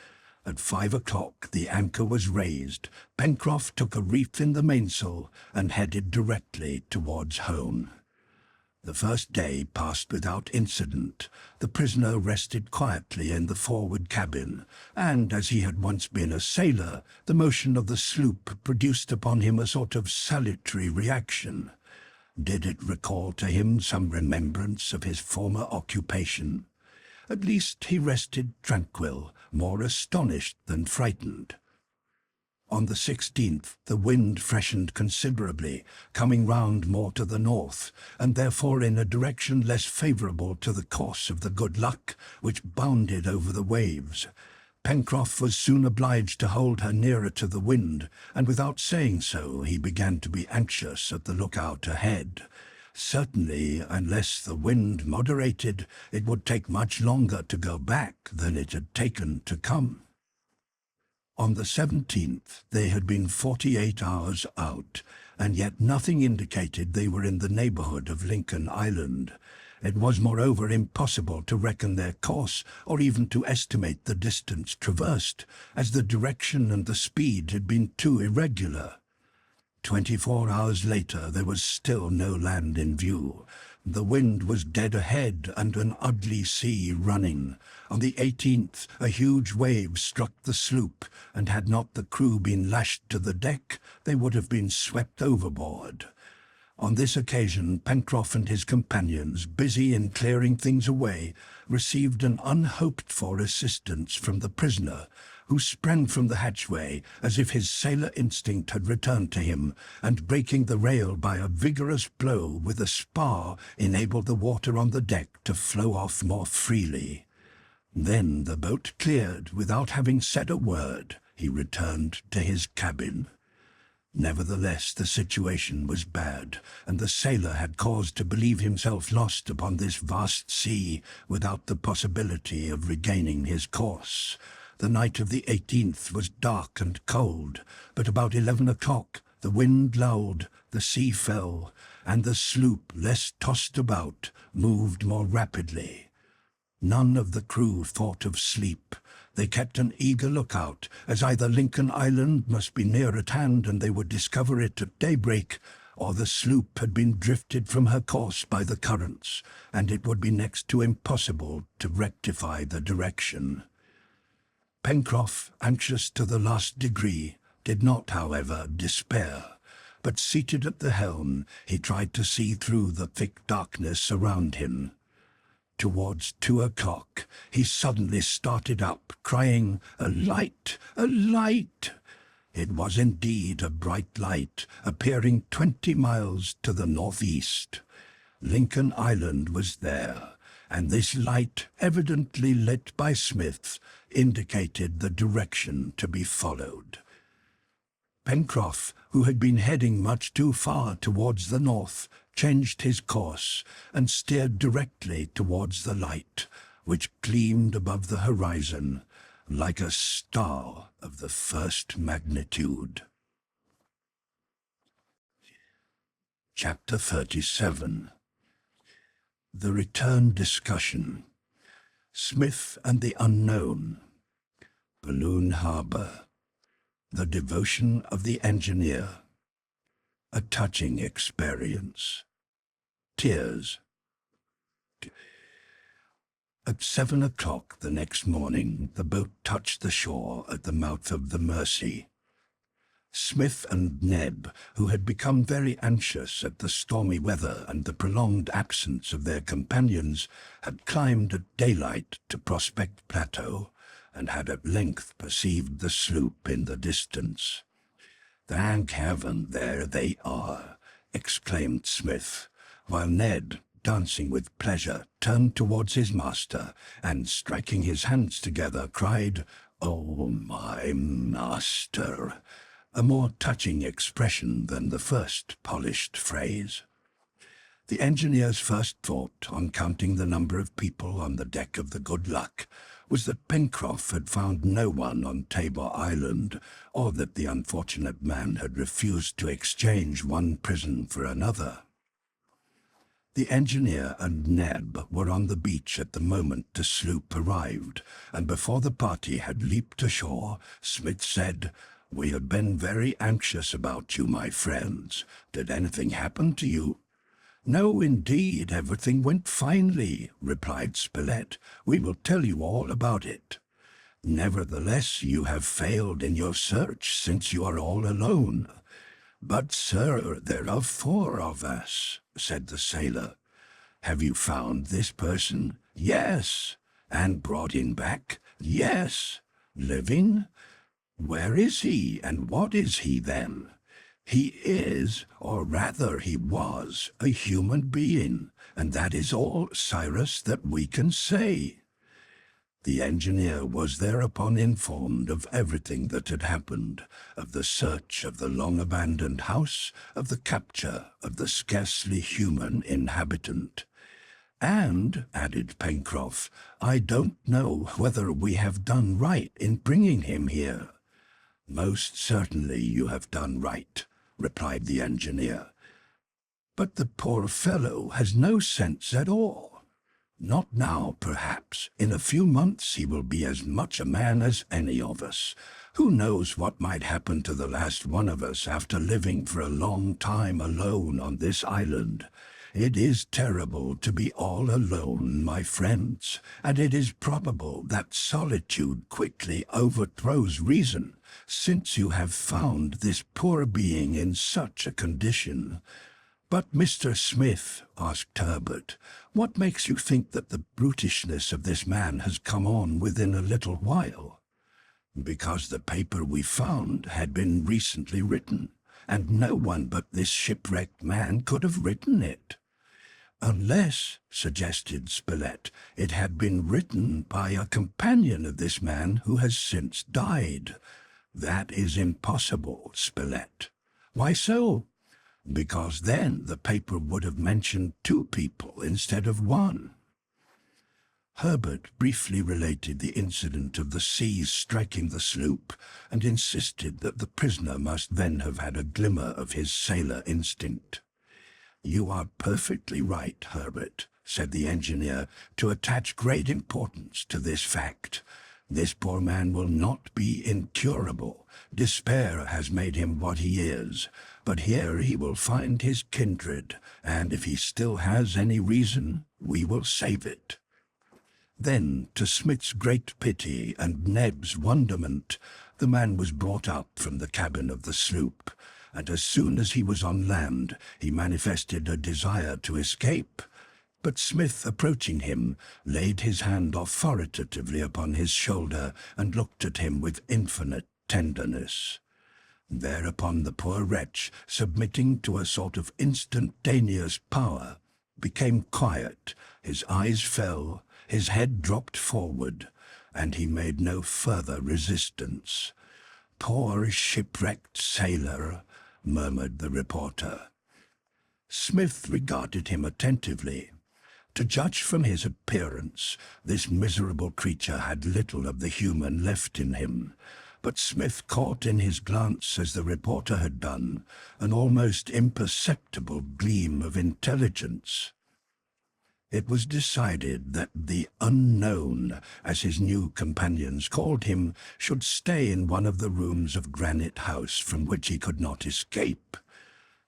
At 5 o'clock the anchor was raised. Pencroff took a reef in the mainsail and headed directly towards home. The first day passed without incident. The prisoner rested quietly in the forward cabin, and as he had once been a sailor, the motion of the sloop produced upon him a sort of salutary reaction. Did it recall to him some remembrance of his former occupation? At least he rested tranquil, more astonished than frightened. On the 16th, the wind freshened considerably, coming round more to the north, and therefore in a direction less favourable to the course of the Good Luck, which bounded over the waves. Pencroff was soon obliged to hold her nearer to the wind, and without saying so, he began to be anxious at the lookout ahead. Certainly, unless the wind moderated, it would take much longer to go back than it had taken to come. On the 17th, they had been 48 hours out, and yet nothing indicated they were in the neighbourhood of Lincoln Island. It was moreover impossible to reckon their course, or even to estimate the distance traversed, as the direction and the speed had been too irregular. 24 hours later there was still no land in view. The wind was dead ahead and an ugly sea running. On the 18th a huge wave struck the sloop, and had not the crew been lashed to the deck, they would have been swept overboard. On this occasion Pencroff and his companions, busy in clearing things away, received an unhoped-for assistance from the prisoner, who sprang from the hatchway as if his sailor instinct had returned to him, and breaking the rail by a vigorous blow with a spar enabled the water on the deck to flow off more freely. Then, the boat cleared, without having said a word, he returned to his cabin. Nevertheless, the situation was bad, and the sailor had cause to believe himself lost upon this vast sea without the possibility of regaining his course. The night of the 18th was dark and cold, but about 11 o'clock the wind lulled, the sea fell, and the sloop, less tossed about, moved more rapidly. None of the crew thought of sleep. They kept an eager lookout, as either Lincoln Island must be near at hand and they would discover it at daybreak, or the sloop had been drifted from her course by the currents, and it would be next to impossible to rectify the direction. Pencroff, anxious to the last degree, did not, however, despair, but seated at the helm, he tried to see through the thick darkness around him. Towards 2 o'clock, he suddenly started up, crying, "A light! A light!" It was indeed a bright light, appearing 20 miles to the northeast. Lincoln Island was there, and this light, evidently lit by Smith, indicated the direction to be followed. Pencroff, who had been heading much too far towards the north, changed his course and steered directly towards the light, which gleamed above the horizon like a star of the first magnitude. Chapter 37. The Return Discussion. Smith and the Unknown. Balloon Harbour. The Devotion of the Engineer. A Touching Experience. Tears. At 7 o'clock the next morning, the boat touched the shore at the mouth of the Mersey. Smith and Neb, who had become very anxious at the stormy weather and the prolonged absence of their companions, had climbed at daylight to Prospect Plateau, and had at length perceived the sloop in the distance. "Thank heaven, there they are!" exclaimed Smith, while Ned, dancing with pleasure, turned towards his master, and, striking his hands together, cried, "Oh, my master!" a more touching expression than the first polished phrase. The engineer's first thought, on counting the number of people on the deck of the Good Luck, was that Pencroff had found no one on Tabor Island, or that the unfortunate man had refused to exchange one prison for another. The engineer and Neb were on the beach at the moment the sloop arrived, and before the party had leaped ashore, Smith said, "We have been very anxious about you, my friends. Did anything happen to you?" "No, indeed, everything went finely," replied Spilett. "We will tell you all about it. Nevertheless, you have failed in your search, since you are all alone." "But, sir, there are 4 of us," said the sailor. "Have you found this person?" "Yes." "And brought him back?" "Yes." "Living?" "Where is he, and what is he then?" "He is, or rather he was, a human being, and that is all, Cyrus, that we can say." The engineer was thereupon informed of everything that had happened, of the search of the long-abandoned house, of the capture of the scarcely human inhabitant. "And," added Pencroff, "I don't know whether we have done right in bringing him here." "Most certainly you have done right," replied the engineer. "But the poor fellow has no sense at all." "Not now, perhaps. In a few months he will be as much a man as any of us. Who knows what might happen to the last one of us after living for a long time alone on this island? It is terrible to be all alone, my friends, and it is probable that solitude quickly overthrows reason, since you have found this poor being in such a condition." "But, Mr. Smith," asked Harbert, "what makes you think that the brutishness of this man has come on within a little while?" "Because the paper we found had been recently written, and no one but this shipwrecked man could have written it." "Unless," suggested Spilett, "it had been written by a companion of this man who has since died." "That is impossible, Spilett." "Why so?" "Because then the paper would have mentioned 2 people instead of 1. Herbert briefly related the incident of the seas striking the sloop, and insisted that the prisoner must then have had a glimmer of his sailor instinct. "You are perfectly right, Herbert," said the engineer, "to attach great importance to this fact. This poor man will not be incurable. Despair has made him what he is, but here he will find his kindred, and if he still has any reason, we will save it." Then, to Smith's great pity and Neb's wonderment, the man was brought up from the cabin of the sloop, and as soon as he was on land, he manifested a desire to escape. But Smith, approaching him, laid his hand authoritatively upon his shoulder and looked at him with infinite tenderness. Thereupon the poor wretch, submitting to a sort of instantaneous power, became quiet, his eyes fell, his head dropped forward, and he made no further resistance. "Poor shipwrecked sailor," murmured the reporter. Smith regarded him attentively. To judge from his appearance, this miserable creature had little of the human left in him, but Smith caught in his glance, as the reporter had done, an almost imperceptible gleam of intelligence. It was decided that the unknown, as his new companions called him, should stay in one of the rooms of Granite House from which he could not escape.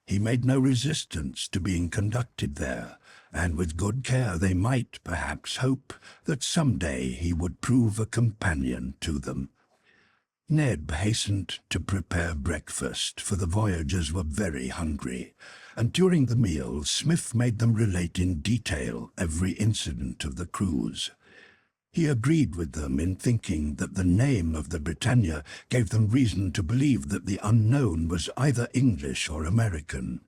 He made no resistance to being conducted there, and with good care they might perhaps hope that some day he would prove a companion to them. Neb hastened to prepare breakfast, for the voyagers were very hungry, and during the meal Smith made them relate in detail every incident of the cruise. He agreed with them in thinking that the name of the Britannia gave them reason to believe that the unknown was either English or American,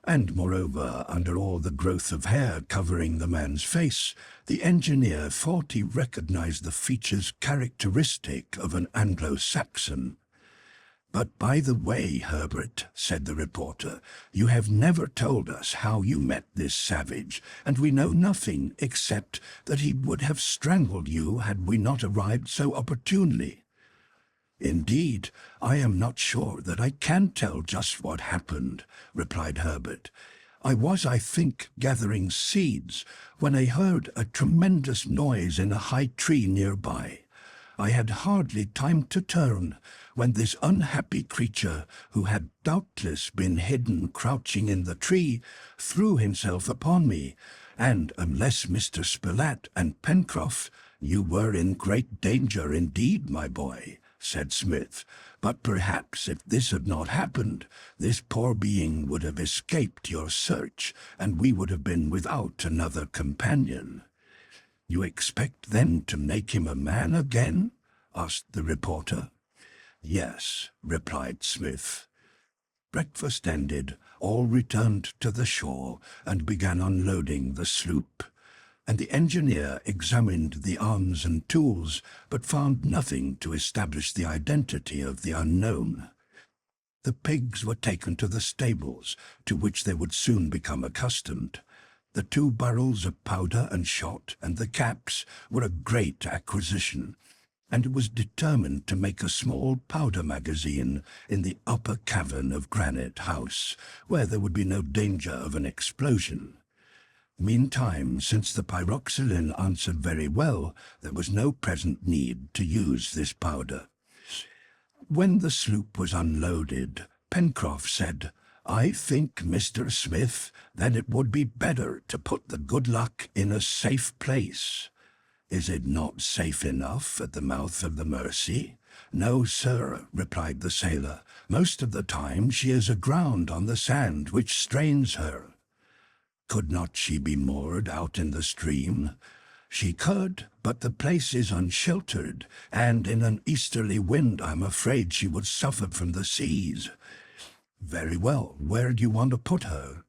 and moreover, under all the growth of hair covering the man's face, the engineer thought he recognized the features characteristic of an Anglo-Saxon. "But by the way, Herbert," said the reporter, "you have never told us how you met this savage, and we know nothing except that he would have strangled you had we not arrived so opportunely." "Indeed, I am not sure that I can tell just what happened," replied Herbert. "I was, I think, gathering seeds, when I heard a tremendous noise in a high tree nearby. I had hardly time to turn when this unhappy creature, who had doubtless been hidden crouching in the tree, threw himself upon me, and unless Mr. Spilett and Pencroff, you were in great danger indeed, my boy, said Smith. But perhaps if this had not happened, this poor being would have escaped your search, and we would have been without another companion. You expect then to make him a man again? Asked the reporter. Yes, replied Smith. Breakfast ended, all returned to the shore and began unloading the sloop, and the engineer examined the arms and tools, but found nothing to establish the identity of the unknown. The pigs were taken to the stables, to which they would soon become accustomed. The 2 barrels of powder and shot and the caps were a great acquisition, and it was determined to make a small powder magazine in the upper cavern of Granite House, where there would be no danger of an explosion. Meantime, since the pyroxylin answered very well, there was no present need to use this powder. When the sloop was unloaded, Pencroff said, I think, Mr. Smith, that it would be better to put the Good Luck in a safe place. Is it not safe enough at the mouth of the Mercy? No, sir, replied the sailor. Most of the time she is aground on the sand, which strains her. Could not she be moored out in the stream? She could, but the place is unsheltered, and in an easterly wind I'm afraid she would suffer from the seas. Very well, where do you want to put her?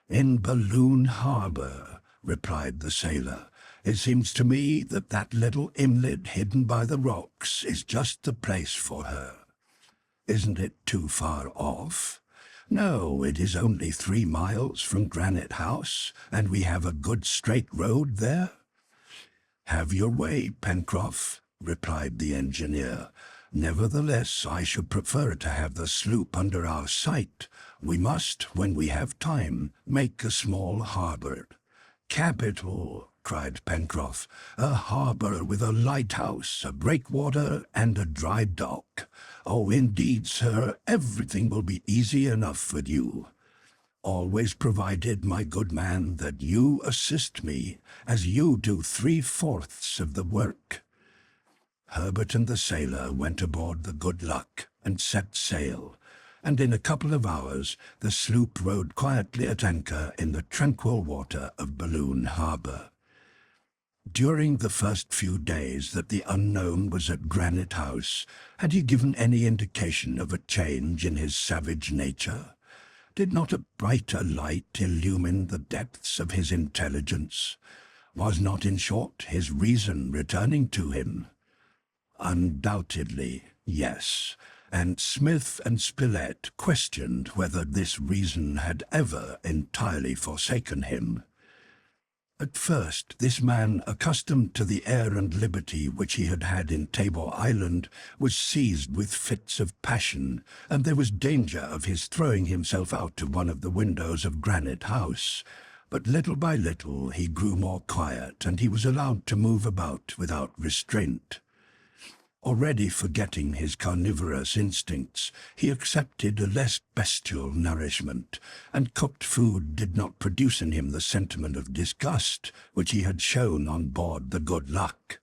In Balloon Harbor, replied the sailor. It seems to me that that little inlet hidden by the rocks is just the place for her. Isn't it too far off? No, it is only 3 miles from Granite House, and we have a good straight road there. Have your way, Pencroff, replied the engineer. Nevertheless, I should prefer to have the sloop under our sight. We must, when we have time, make a small harbor. Capital, cried Pencroff. A harbor with a lighthouse, a breakwater, and a dry dock. Oh, indeed, sir, everything will be easy enough for you. Always provided, my good man, that you assist me, as you do 3/4 of the work. Harbert and the sailor went aboard the Good Luck and set sail, and in a couple of hours the sloop rode quietly at anchor in the tranquil water of Balloon Harbor. During the first few days that the unknown was at Granite House, had he given any indication of a change in his savage nature? Did not a brighter light illumine the depths of his intelligence? Was not, in short, his reason returning to him? Undoubtedly, yes, and Smith and Spilett questioned whether this reason had ever entirely forsaken him. At first, this man, accustomed to the air and liberty which he had had in Tabor Island, was seized with fits of passion, and there was danger of his throwing himself out of one of the windows of Granite House. But little by little he grew more quiet, and he was allowed to move about without restraint. Already forgetting his carnivorous instincts, he accepted a less bestial nourishment, and cooked food did not produce in him the sentiment of disgust which he had shown on board the Good Luck.